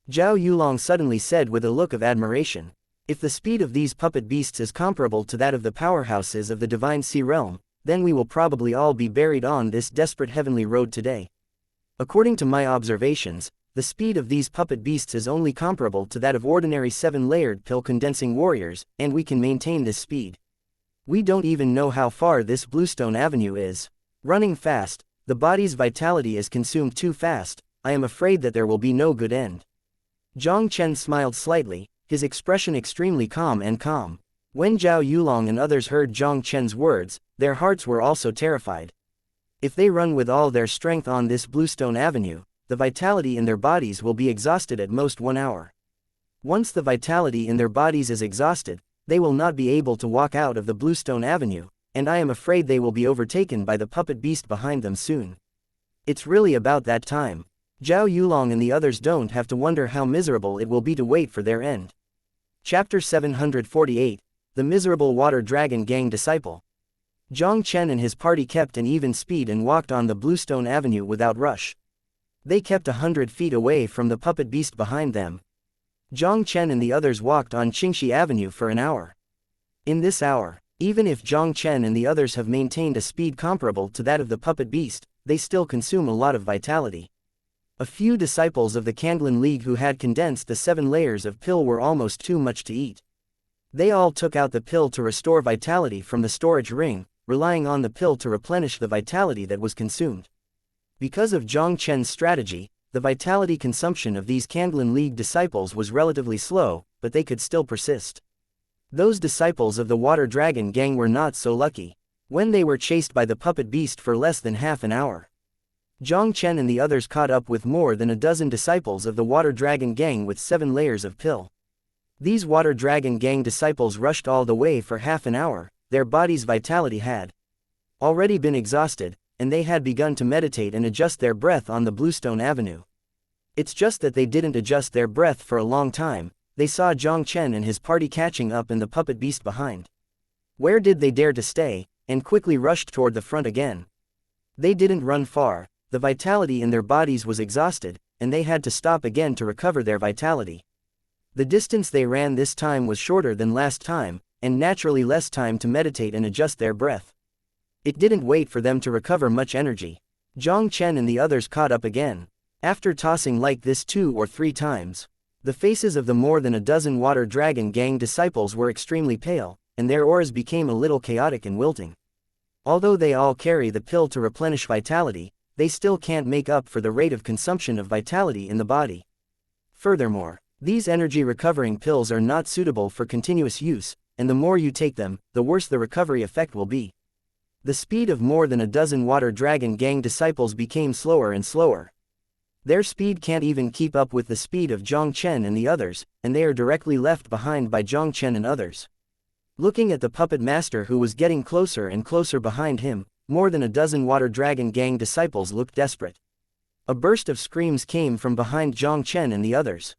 Zhao Yulong suddenly said with a look of admiration. If the speed of these puppet beasts is comparable to that of the powerhouses of the Divine Sea realm, then we will probably all be buried on this desperate heavenly road today. According to my observations, the speed of these puppet beasts is only comparable to that of ordinary 7-layered pill-condensing warriors, and we can maintain this speed. We don't even know how far this Bluestone Avenue is. Running fast, the body's vitality is consumed too fast. I am afraid that there will be no good end. Jiang Chen smiled slightly, his expression extremely calm. When Zhao Yulong and others heard Jiang Chen's words, their hearts were also terrified. If they run with all their strength on this Bluestone Avenue, the vitality in their bodies will be exhausted at most 1 hour. Once the vitality in their bodies is exhausted, they will not be able to walk out of the Bluestone Avenue, and I am afraid they will be overtaken by the puppet beast behind them soon. It's really about that time. Zhao Yulong and the others don't have to wonder how miserable it will be to wait for their end. Chapter 748, The Miserable Water Dragon Gang Disciple. Jiang Chen and his party kept an even speed and walked on the Bluestone Avenue without rush. They kept 100 feet away from the puppet beast behind them. Jiang Chen and the others walked on Xianxia Avenue for an hour. In this hour, even if Jiang Chen and the others have maintained a speed comparable to that of the puppet beast, they still consume a lot of vitality. A few disciples of the Kandlin League who had condensed the 7 layers of pill were almost too much to eat. They all took out the pill to restore vitality from the storage ring, relying on the pill to replenish the vitality that was consumed. Because of Jiang Chen's strategy, the vitality consumption of these Kandlin League disciples was relatively slow, but they could still persist. Those disciples of the Water Dragon Gang were not so lucky. When they were chased by the puppet beast for less than half an hour, Jiang Chen and the others caught up with more than a dozen disciples of the Water Dragon Gang with 7 layers of pill. These Water Dragon Gang disciples rushed all the way for half an hour. Their body's vitality had already been exhausted, and they had begun to meditate and adjust their breath on the Bluestone Avenue. It's just that they didn't adjust their breath for a long time. They saw Jiang Chen and his party catching up and the puppet beast behind. Where did they dare to stay, and quickly rushed toward the front again. They didn't run far. The vitality in their bodies was exhausted, and they had to stop again to recover their vitality. The distance they ran this time was shorter than last time, and naturally less time to meditate and adjust their breath. It didn't wait for them to recover much energy. Jiang Chen and the others caught up again. After tossing like this 2 or 3 times, the faces of the more than a dozen Water Dragon Gang disciples were extremely pale, and their auras became a little chaotic and wilting. Although they all carry the pill to replenish vitality, they still can't make up for the rate of consumption of vitality in the body. Furthermore, these energy-recovering pills are not suitable for continuous use, and the more you take them, the worse the recovery effect will be. The speed of more than a dozen Water Dragon Gang disciples became slower and slower. Their speed can't even keep up with the speed of Jiang Chen and the others, and they are directly left behind by Jiang Chen and others. Looking at the puppet master who was getting closer and closer behind him, more than a dozen Water Dragon Gang disciples looked desperate. A burst of screams came from behind Jiang Chen and the others.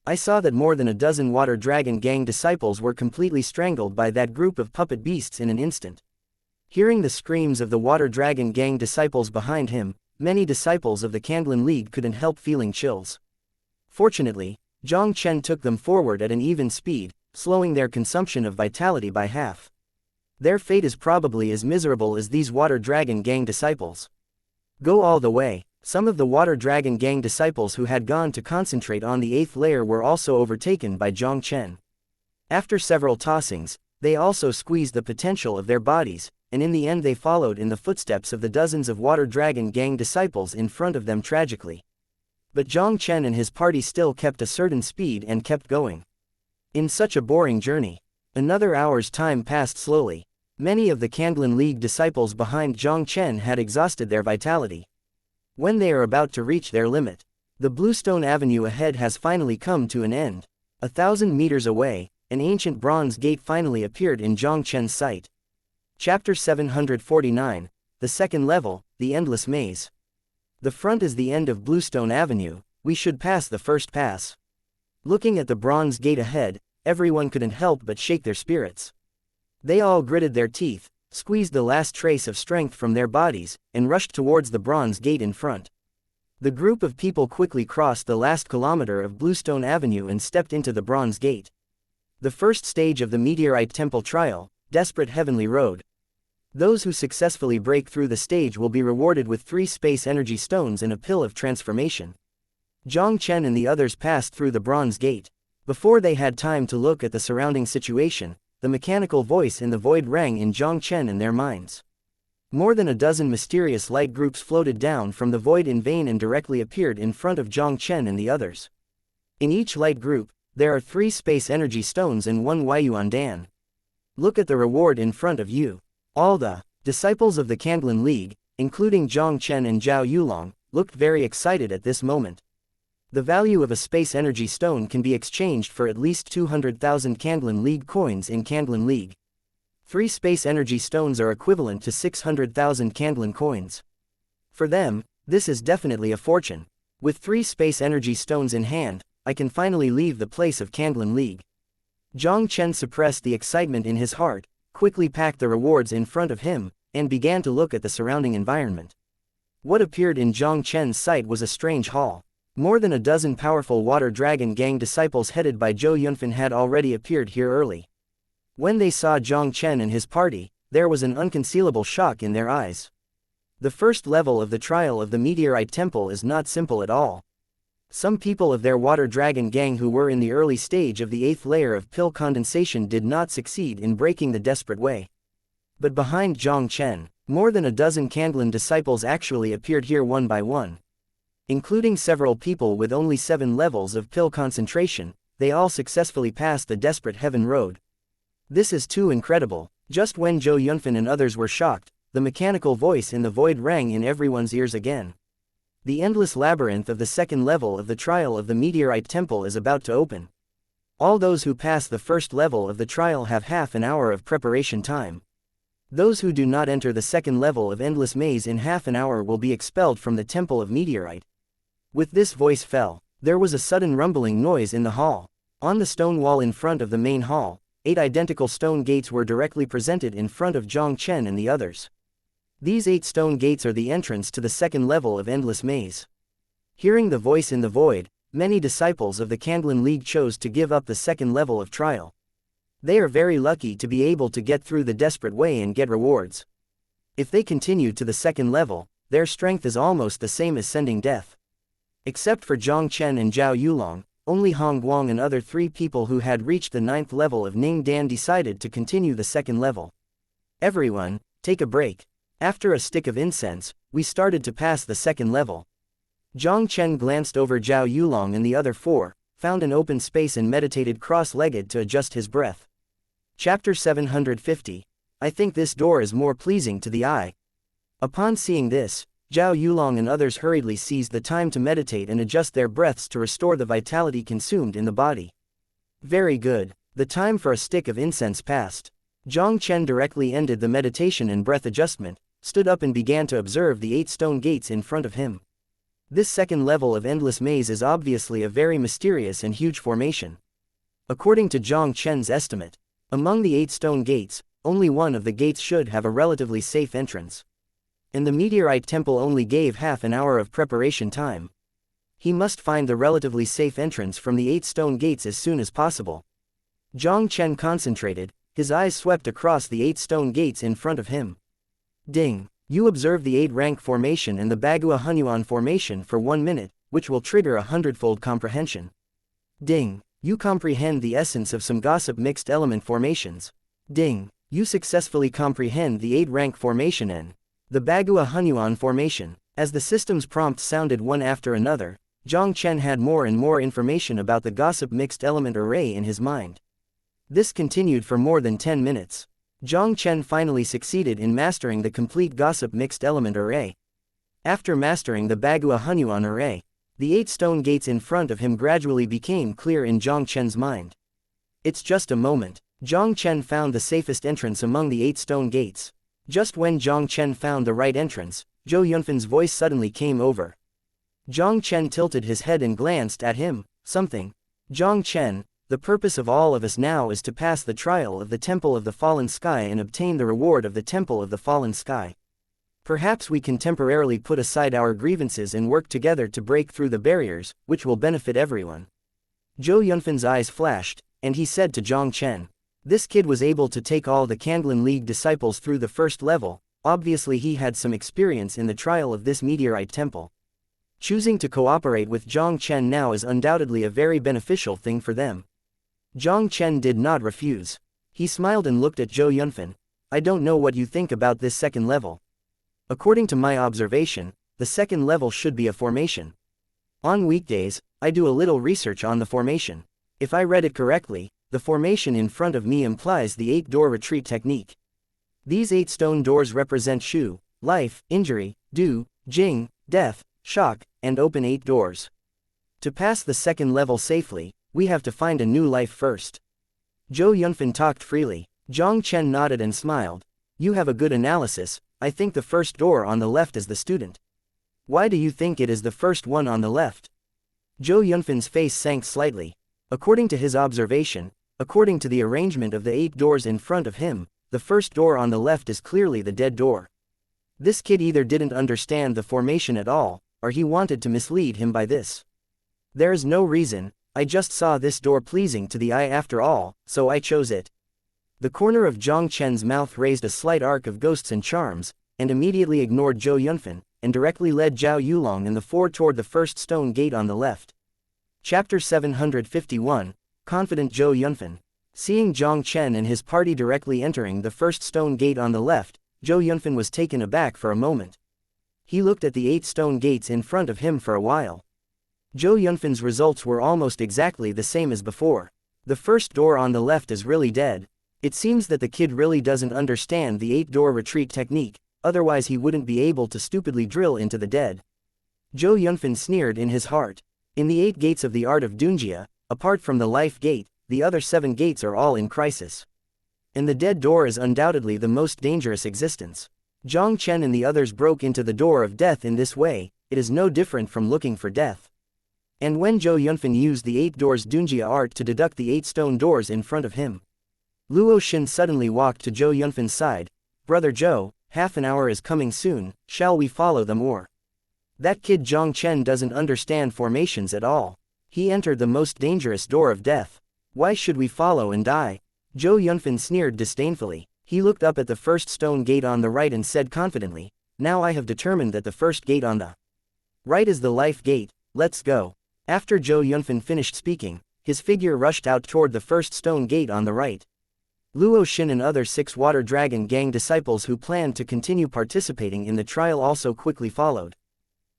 I saw that more than a dozen Water Dragon Gang disciples were completely strangled by that group of puppet beasts in an instant. Hearing the screams of the Water Dragon Gang disciples behind him, many disciples of the Kandlin League couldn't help feeling chills. Fortunately, Jiang Chen took them forward at an even speed, slowing their consumption of vitality by half. Their fate is probably as miserable as these Water Dragon Gang disciples. Go all the way. Some of the Water Dragon Gang disciples who had gone to concentrate on the 8th layer were also overtaken by Jiang Chen. After several tossings, they also squeezed the potential of their bodies, and in the end they followed in the footsteps of the dozens of Water Dragon Gang disciples in front of them tragically. But Jiang Chen and his party still kept a certain speed and kept going. In such a boring journey, another hour's time passed slowly. Many of the Kandlin League disciples behind Jiang Chen had exhausted their vitality. When they are about to reach their limit, the Bluestone Avenue ahead has finally come to an end. 1,000 meters away, an ancient bronze gate finally appeared in Jiang Chen's sight. Chapter 749, The Second Level, The Endless Maze. The front is the end of Bluestone Avenue. We should pass the first pass. Looking at the bronze gate ahead, everyone couldn't help but shake their spirits. They all gritted their teeth, squeezed the last trace of strength from their bodies, and rushed towards the bronze gate in front. The group of people quickly crossed the last kilometer of Bluestone Avenue and stepped into the bronze gate. The first stage of the Meteorite Temple Trial, Desperate Heavenly Road. Those who successfully break through the stage will be rewarded with 3 space energy stones and a pill of transformation. Jiang Chen and the others passed through the bronze gate. Before they had time to look at the surrounding situation, the mechanical voice in the void rang in Jiang Chen and their minds. More than a dozen mysterious light groups floated down from the void in vain and directly appeared in front of Jiang Chen and the others. In each light group, there are 3 space energy stones and 1 Yuan Dan. Look at the reward in front of you. All the disciples of the Kandlin League, including Jiang Chen and Zhao Yulong, looked very excited at this moment. The value of a space energy stone can be exchanged for at least 200,000 Candlin League coins in Candlin League. 3 space energy stones are equivalent to 600,000 Candlin coins. For them, this is definitely a fortune. With 3 space energy stones in hand, I can finally leave the place of Candlin League. Jiang Chen suppressed the excitement in his heart, quickly packed the rewards in front of him, and began to look at the surrounding environment. What appeared in Jiang Chen's sight was a strange hall. More than a dozen powerful water dragon gang disciples headed by Zhou Yunfan had already appeared here early. When they saw Jiang Chen and his party, there was an unconcealable shock in their eyes. The first level of the trial of the Meteorite Temple is not simple at all. Some people of their water dragon gang who were in the early stage of the 8th layer of pill condensation did not succeed in breaking the desperate way. But behind Jiang Chen, more than a dozen Candlin disciples actually appeared here one by one. Including several people with only 7 levels of pill concentration, they all successfully passed the desperate heaven road. This is too incredible. Just when Zhou Yunfan and others were shocked, the mechanical voice in the void rang in everyone's ears again. The endless labyrinth of the 2nd level of the trial of the Meteorite Temple is about to open. All those who pass the 1st level of the trial have half an hour of preparation time. Those who do not enter the 2nd level of Endless Maze in half an hour will be expelled from the Temple of Meteorite. With this voice fell, there was a sudden rumbling noise in the hall. On the stone wall in front of the main hall, 8 identical stone gates were directly presented in front of Jiang Chen and the others. These 8 stone gates are the entrance to the 2nd level of Endless Maze. Hearing the voice in the void, many disciples of the Candlin League chose to give up the 2nd level of trial. They are very lucky to be able to get through the desperate way and get rewards. If they continue to the 2nd level, their strength is almost the same as sending death. Except for Jiang Chen and Zhao Yulong, only Hong Guang and other 3 people who had reached the 9th level of Ning Dan decided to continue the 2nd level. Everyone, take a break. After a stick of incense, we started to pass the 2nd level. Jiang Chen glanced over Zhao Yulong and the other 4, found an open space and meditated cross-legged to adjust his breath. Chapter 750. I think this door is more pleasing to the eye. Upon seeing this, Zhao Yulong and others hurriedly seized the time to meditate and adjust their breaths to restore the vitality consumed in the body. Very good. The time for a stick of incense passed. Jiang Chen directly ended the meditation and breath adjustment, stood up and began to observe the 8 stone gates in front of him. This 2nd level of Endless Maze is obviously a very mysterious and huge formation. According to Jiang Chen's estimate, among the 8 stone gates, only one of the gates should have a relatively safe entrance. And the Meteorite Temple only gave half an hour of preparation time. He must find the relatively safe entrance from the 8 stone gates as soon as possible. Jiang Chen concentrated, his eyes swept across the 8 stone gates in front of him. Ding! You observe the 8 rank formation and the Bagua Hunyuan formation for 1 minute, which will trigger a 100-fold comprehension. Ding! You comprehend the essence of some gossip mixed element formations. Ding! You successfully comprehend the 8 rank formation and the Bagua Hunyuan formation. As the system's prompts sounded one after another, Jiang Chen had more and more information about the gossip mixed element array in his mind. This continued for more than 10 minutes. Jiang Chen finally succeeded in mastering the complete gossip mixed element array. After mastering the Bagua Hunyuan array, the 8 stone gates in front of him gradually became clear in Jiang Chen's mind. It's just a moment. Jiang Chen found the safest entrance among the 8 stone gates. Just when Jiang Chen found the right entrance, Zhou Yunfan's voice suddenly came over. Jiang Chen tilted his head and glanced at him. Something. Jiang Chen, the purpose of all of us now is to pass the trial of the Temple of the Fallen Sky and obtain the reward of the Temple of the Fallen Sky. Perhaps we can temporarily put aside our grievances and work together to break through the barriers, which will benefit everyone. Zhou Yunfan's eyes flashed, and he said to Jiang Chen, this kid was able to take all the Candlin League disciples through the 1st level, obviously he had some experience in the trial of this Meteorite Temple. Choosing to cooperate with Jiang Chen now is undoubtedly a very beneficial thing for them. Jiang Chen did not refuse. He smiled and looked at Zhou Yunfan. I don't know what you think about this 2nd level. According to my observation, the 2nd level should be a formation. On weekdays, I do a little research on the formation. If I read it correctly, the formation in front of me implies the 8-door retreat technique. These 8 stone doors represent Shu, life, injury, Du, Jing, death, shock, and open 8 doors. To pass the second level safely, we have to find a new life first. Zhou Yunfan talked freely. Jiang Chen nodded and smiled. You have a good analysis. I think the first door on the left is the student. Why do you think it is the first one on the left? Zhou Yunfan's face sank slightly. According to his observation, according to the arrangement of the 8 doors in front of him, the first door on the left is clearly the dead door. This kid either didn't understand the formation at all, or he wanted to mislead him by this. There is no reason, I just saw this door pleasing to the eye after all, so I chose it. The corner of Jiang Chen's mouth raised a slight arc of ghosts and charms, and immediately ignored Zhou Yunfan, and directly led Zhao Yulong and the 4 toward the first stone gate on the left. Chapter 751, Confident Zhou Yunfan. Seeing Jiang Chen and his party directly entering the first stone gate on the left, Zhou Yunfan was taken aback for a moment. He looked at the 8 stone gates in front of him for a while. Zhou Yunfan's results were almost exactly the same as before. The first door on the left is really dead. It seems that the kid really doesn't understand the 8-door retreat technique, otherwise he wouldn't be able to stupidly drill into the dead. Zhou Yunfan sneered in his heart. In the 8 gates of the art of Dunjia, apart from the life gate, the other 7 gates are all in crisis. And the dead door is undoubtedly the most dangerous existence. Jiang Chen and the others broke into the door of death in this way. It is no different from looking for death. And when Zhou Yunfan used the 8 doors Dunjia art to deduct the 8 stone doors in front of him, Luo Xin suddenly walked to Zhou Yunfan's side. Brother Zhou, half an hour is coming soon, shall we follow them or? That kid Jiang Chen doesn't understand formations at all. He entered the most dangerous door of death. Why should we follow and die? Zhou Yunfan sneered disdainfully. He looked up at the first stone gate on the right and said confidently, now I have determined that the first gate on the right is the life gate, let's go. After Zhou Yunfan finished speaking, his figure rushed out toward the first stone gate on the right. Luo Xin and other 6 Water Dragon Gang disciples who planned to continue participating in the trial also quickly followed.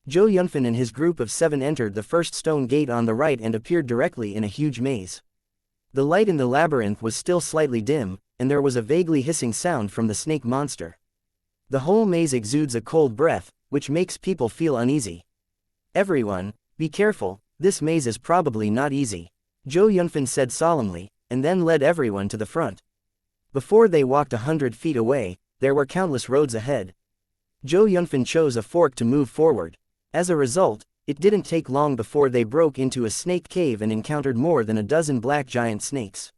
Zhou Yunfan and his group of 7 entered the first stone gate on the right and appeared directly in a huge maze. The light in the labyrinth was still slightly dim, and there was a vaguely hissing sound from the snake monster. The whole maze exudes a cold breath, which makes people feel uneasy. Everyone, be careful, this maze is probably not easy, Zhou Yunfan said solemnly, and then led everyone to the front. Before they walked 100 feet away, there were countless roads ahead. Zhou Yunfan chose a fork to move forward. As a result, it didn't take long before they broke into a snake cave and encountered more than a dozen black giant snakes.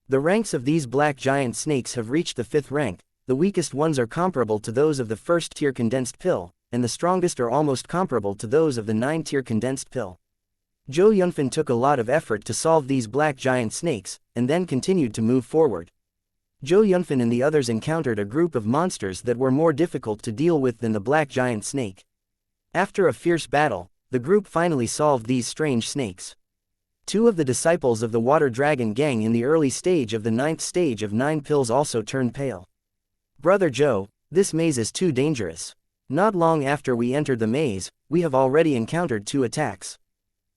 The ranks of these black giant snakes have reached the 5th rank, the weakest ones are comparable to those of the 1st tier condensed pill, and the strongest are almost comparable to those of the 9th tier condensed pill. Zhou Yunfan took a lot of effort to solve these black giant snakes, and then continued to move forward. Zhou Yunfan and the others encountered a group of monsters that were more difficult to deal with than the black giant snake. After a fierce battle, the group finally solved these strange snakes. 2 of the disciples of the Water Dragon Gang in the early stage of the 9th stage of 9 pills also turned pale. Brother Zhou, this maze is too dangerous. Not long after we entered the maze, we have already encountered 2 attacks.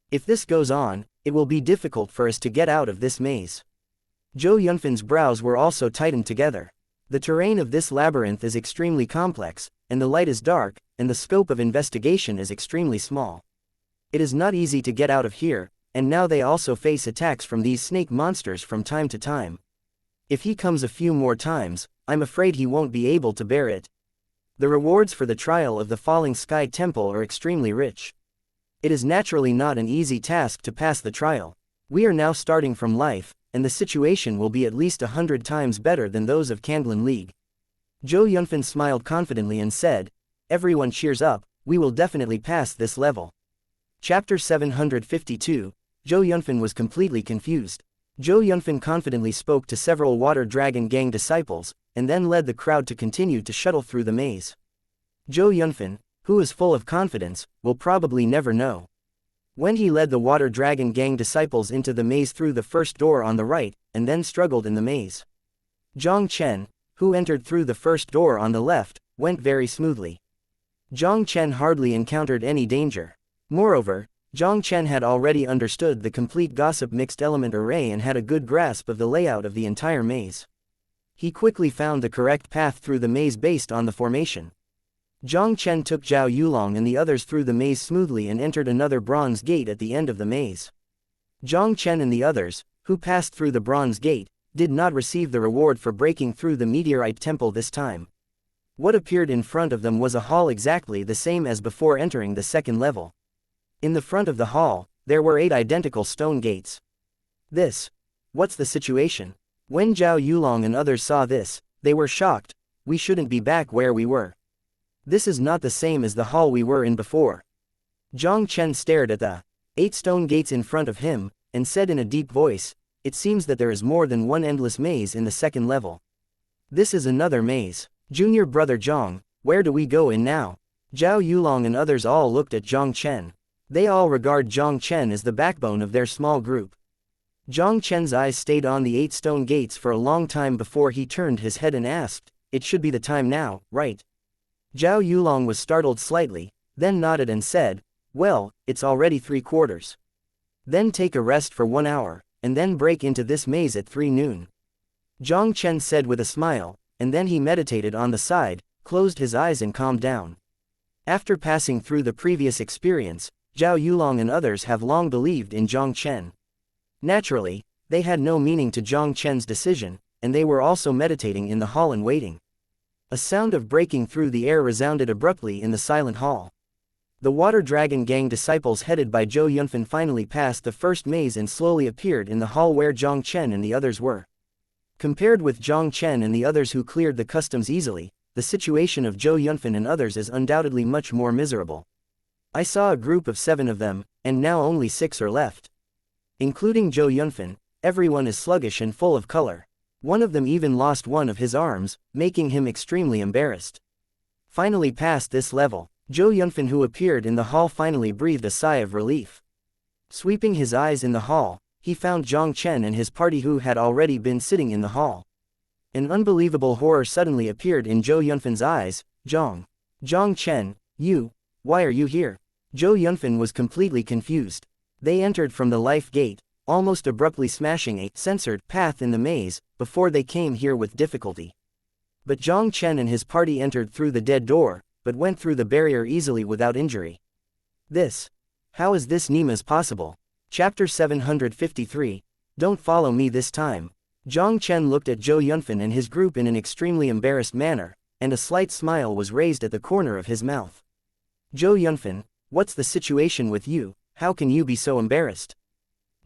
If this goes on, it will be difficult for us to get out of this maze. Zhou Yunfan's brows were also tightened together. The terrain of this labyrinth is extremely complex, and the light is dark, and the scope of investigation is extremely small. It is not easy to get out of here, and now they also face attacks from these snake monsters from time to time. If he comes a few more times, I'm afraid he won't be able to bear it. The rewards for the trial of the Falling Sky Temple are extremely rich. It is naturally not an easy task to pass the trial. We are now starting from life, and the situation will be at least 100 times better than those of Candlin League. Zhou Yunfan smiled confidently and said, everyone cheers up, we will definitely pass this level. Chapter 752, Zhou Yunfan was completely confused. Zhou Yunfan confidently spoke to several Water Dragon Gang disciples, and then led the crowd to continue to shuttle through the maze. Zhou Yunfan, who is full of confidence, will probably never know. When he led the Water Dragon Gang disciples into the maze through the first door on the right, and then struggled in the maze. Jiang Chen, who entered through the first door on the left, went very smoothly. Jiang Chen hardly encountered any danger. Moreover, Jiang Chen had already understood the complete gossip mixed element array and had a good grasp of the layout of the entire maze. He quickly found the correct path through the maze based on the formation. Jiang Chen took Zhao Yulong and the others through the maze smoothly and entered another bronze gate at the end of the maze. Jiang Chen and the others, who passed through the bronze gate, did not receive the reward for breaking through the meteorite temple this time. What appeared in front of them was a hall exactly the same as before entering the second level. In the front of the hall, there were 8 identical stone gates. What's the situation? When Zhao Yulong and others saw this, they were shocked. We shouldn't be back where we were. This is not the same as the hall we were in before. Jiang Chen stared at the 8 stone gates in front of him, and said in a deep voice, "It seems that there is more than one endless maze in the second level. This is another maze. Junior brother Jiang, where do we go in now?" Zhao Yulong and others all looked at Jiang Chen. They all regard Jiang Chen as the backbone of their small group. Jiang Chen's eyes stayed on the 8 stone gates for a long time before he turned his head and asked, "It should be the time now, right?" Zhao Yulong was startled slightly, then nodded and said, "Well, it's already 3/4. Then take a rest for 1 hour, and then break into this maze at 3 noon. Jiang Chen said with a smile, and then he meditated on the side, closed his eyes and calmed down. After passing through the previous experience, Zhao Yulong and others have long believed in Jiang Chen. Naturally, they had no meaning to Jiang Chen's decision, and they were also meditating in the hall and waiting. A sound of breaking through the air resounded abruptly in the silent hall. The Water Dragon Gang disciples headed by Zhou Yunfan finally passed the first maze and slowly appeared in the hall where Jiang Chen and the others were. Compared with Jiang Chen and the others who cleared the customs easily, the situation of Zhou Yunfan and others is undoubtedly much more miserable. I saw a group of 7 of them, and now only 6 are left. Including Zhou Yunfan, everyone is sluggish and full of color. One of them even lost one of his arms, making him extremely embarrassed. Finally past this level, Zhou Yunfan, who appeared in the hall, finally breathed a sigh of relief. Sweeping his eyes in the hall, he found Jiang Chen and his party who had already been sitting in the hall. An unbelievable horror suddenly appeared in Zhou Yunfan's eyes. Jiang Chen, why are you here?" Zhou Yunfan was completely confused. They entered from the life gate, almost abruptly smashing a censored path in the maze, before they came here with difficulty. But Jiang Chen and his party entered through the dead door, but went through the barrier easily without injury. How is this Nima's possible? Chapter 753, Don't Follow Me This Time. Jiang Chen looked at Zhou Yunfan and his group in an extremely embarrassed manner, and a slight smile was raised at the corner of his mouth. "Zhou Yunfan, what's the situation with you? How can you be so embarrassed?"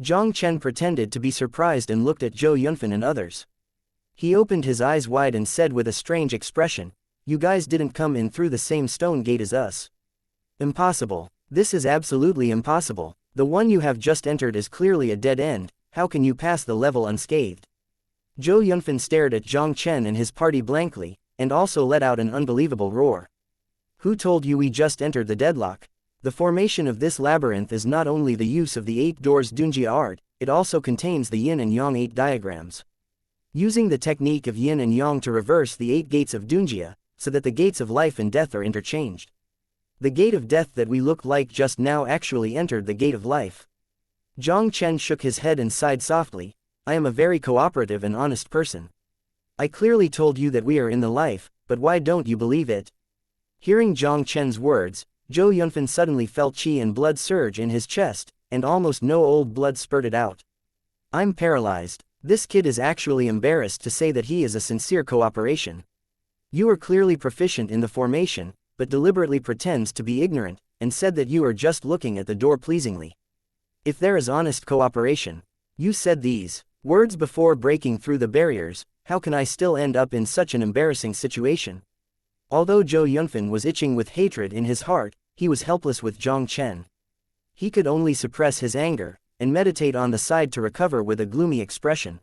Jiang Chen pretended to be surprised and looked at Zhou Yunfan and others. He opened his eyes wide and said with a strange expression, "You guys didn't come in through the same stone gate as us." "Impossible. This is absolutely impossible. The one you have just entered is clearly a dead end. How can you pass the level unscathed?" Zhou Yunfan stared at Jiang Chen and his party blankly, and also let out an unbelievable roar. "Who told you we just entered the deadlock? The formation of this labyrinth is not only the use of the 8 doors Dunjia art, it also contains the yin and yang 8 diagrams. Using the technique of yin and yang to reverse the 8 gates of Dunjia, so that the gates of life and death are interchanged. The gate of death that we looked like just now actually entered the gate of life." Jiang Chen shook his head and sighed softly. "I am a very cooperative and honest person. I clearly told you that we are in the life, but why don't you believe it?" Hearing Jiang Chen's words, Zhou Yunfan suddenly felt qi and blood surge in his chest, and almost no old blood spurted out. "I'm paralyzed. This kid is actually embarrassed to say that he is a sincere cooperation. You are clearly proficient in the formation, but deliberately pretends to be ignorant, and said that you are just looking at the door pleasingly. If there is honest cooperation, you said these words before breaking through the barriers, how can I still end up in such an embarrassing situation?" Although Zhou Yunfan was itching with hatred in his heart, he was helpless with Jiang Chen. He could only suppress his anger, and meditate on the side to recover with a gloomy expression.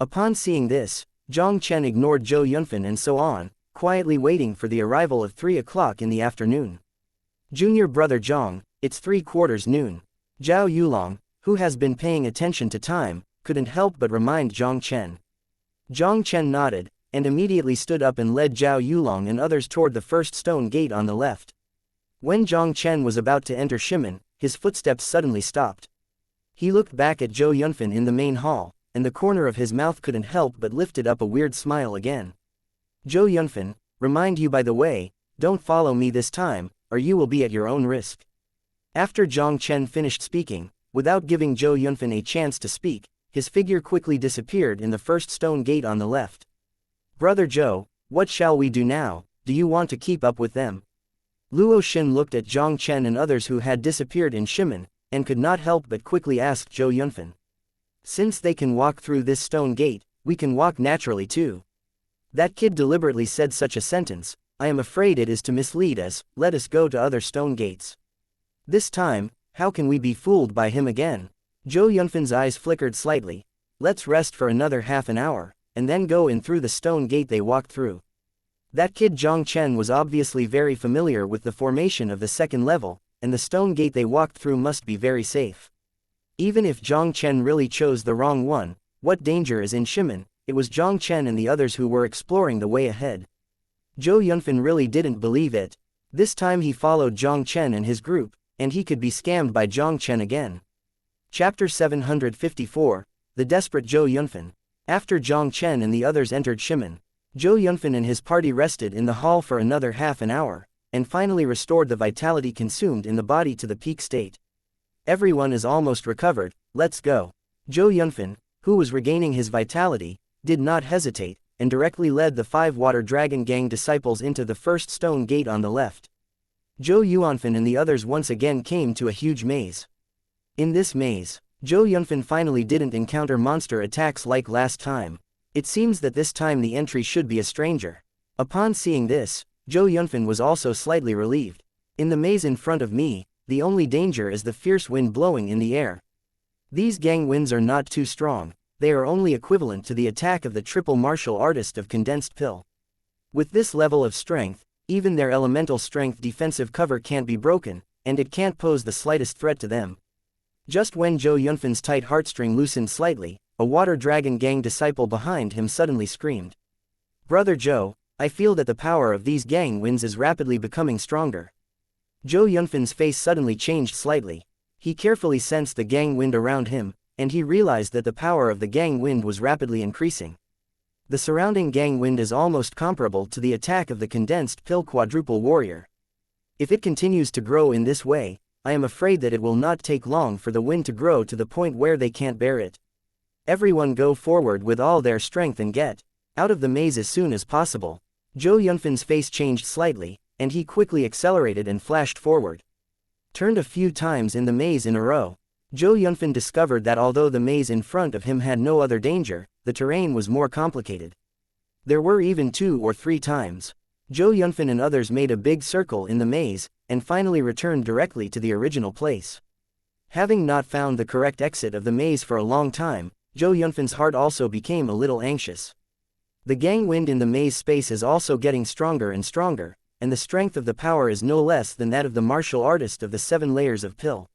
Upon seeing this, Jiang Chen ignored Zhou Yunfan and so on, quietly waiting for the arrival of 3 o'clock in the afternoon. "Junior brother Jiang, it's 3/4 noon. Zhao Yulong, who has been paying attention to time, couldn't help but remind Jiang Chen. Jiang Chen nodded, and immediately stood up and led Zhao Yulong and others toward the first stone gate on the left. When Jiang Chen was about to enter Shimen, his footsteps suddenly stopped. He looked back at Zhou Yunfan in the main hall, and the corner of his mouth couldn't help but lifted up a weird smile again. "Zhou Yunfan, remind you by the way, don't follow me this time, or you will be at your own risk. After Jiang Chen finished speaking, without giving Zhou Yunfan a chance to speak, his figure quickly disappeared in the first stone gate on the left. Brother Zhou, what shall we do now? Do you want to keep up with them? Luo Xin looked at Jiang Chen and others who had disappeared in Shimen, and could not help but quickly ask Zhou Yunfan. Since they can walk through this stone gate, we can walk naturally too. That kid deliberately said such a sentence. I am afraid it is to mislead us. Let us go to other stone gates. This time, how can we be fooled by him again? Zhou Yunfan's eyes flickered slightly. Let's rest for another half an hour, and then go in through the stone gate they walked through. That kid Jiang Chen was obviously very familiar with the formation of the second level, and the stone gate they walked through must be very safe. Even if Jiang Chen really chose the wrong one, what danger is in Shimen? It was Jiang Chen and the others who were exploring the way ahead. Zhou Yunfan really didn't believe it. This time he followed Jiang Chen and his group, and he could be scammed by Jiang Chen again. Chapter 754, The Desperate Zhou Yunfan. After Jiang Chen and the others entered Shimen, Zhou Yunfan and his party rested in the hall for another half an hour, and finally restored the vitality consumed in the body to the peak state. Everyone is almost recovered, let's go. Zhou Yunfan, who was regaining his vitality, did not hesitate, and directly led the 5 Water Dragon Gang disciples into the first stone gate on the left. Zhou Yuanfan and the others once again came to a huge maze. In this maze, Zhou Yunfan finally didn't encounter monster attacks like last time. It seems that this time the entry should be a stranger. Upon seeing this, Zhou Yunfan was also slightly relieved. In the maze in front of me, the only danger is the fierce wind blowing in the air. These gang winds are not too strong. They are only equivalent to the attack of the triple martial artist of condensed pill. With this level of strength, even their elemental strength defensive cover can't be broken, and it can't pose the slightest threat to them. Just when Zhou Yunfan's tight heartstring loosened slightly, a Water Dragon Gang disciple behind him suddenly screamed. Brother Zhou, I feel that the power of these gang winds is rapidly becoming stronger. Zhou Yunfan's face suddenly changed slightly. He carefully sensed the gang wind around him, and he realized that the power of the gang wind was rapidly increasing. The surrounding gang wind is almost comparable to the attack of the condensed pill quadruple warrior. If it continues to grow in this way, I am afraid that it will not take long for the wind to grow to the point where they can't bear it. Everyone go forward with all their strength and get out of the maze as soon as possible. Zhou Yunfan's face changed slightly, and he quickly accelerated and flashed forward. Turned a few times in the maze in a row, Zhou Yunfan discovered that although the maze in front of him had no other danger, the terrain was more complicated. There were even 2 or 3 times. Zhou Yunfan and others made a big circle in the maze, and finally returned directly to the original place. Having not found the correct exit of the maze for a long time, Zhou Yunfan's heart also became a little anxious. The gang wind in the maze space is also getting stronger and stronger, and the strength of the power is no less than that of the martial artist of the 7 layers of pill.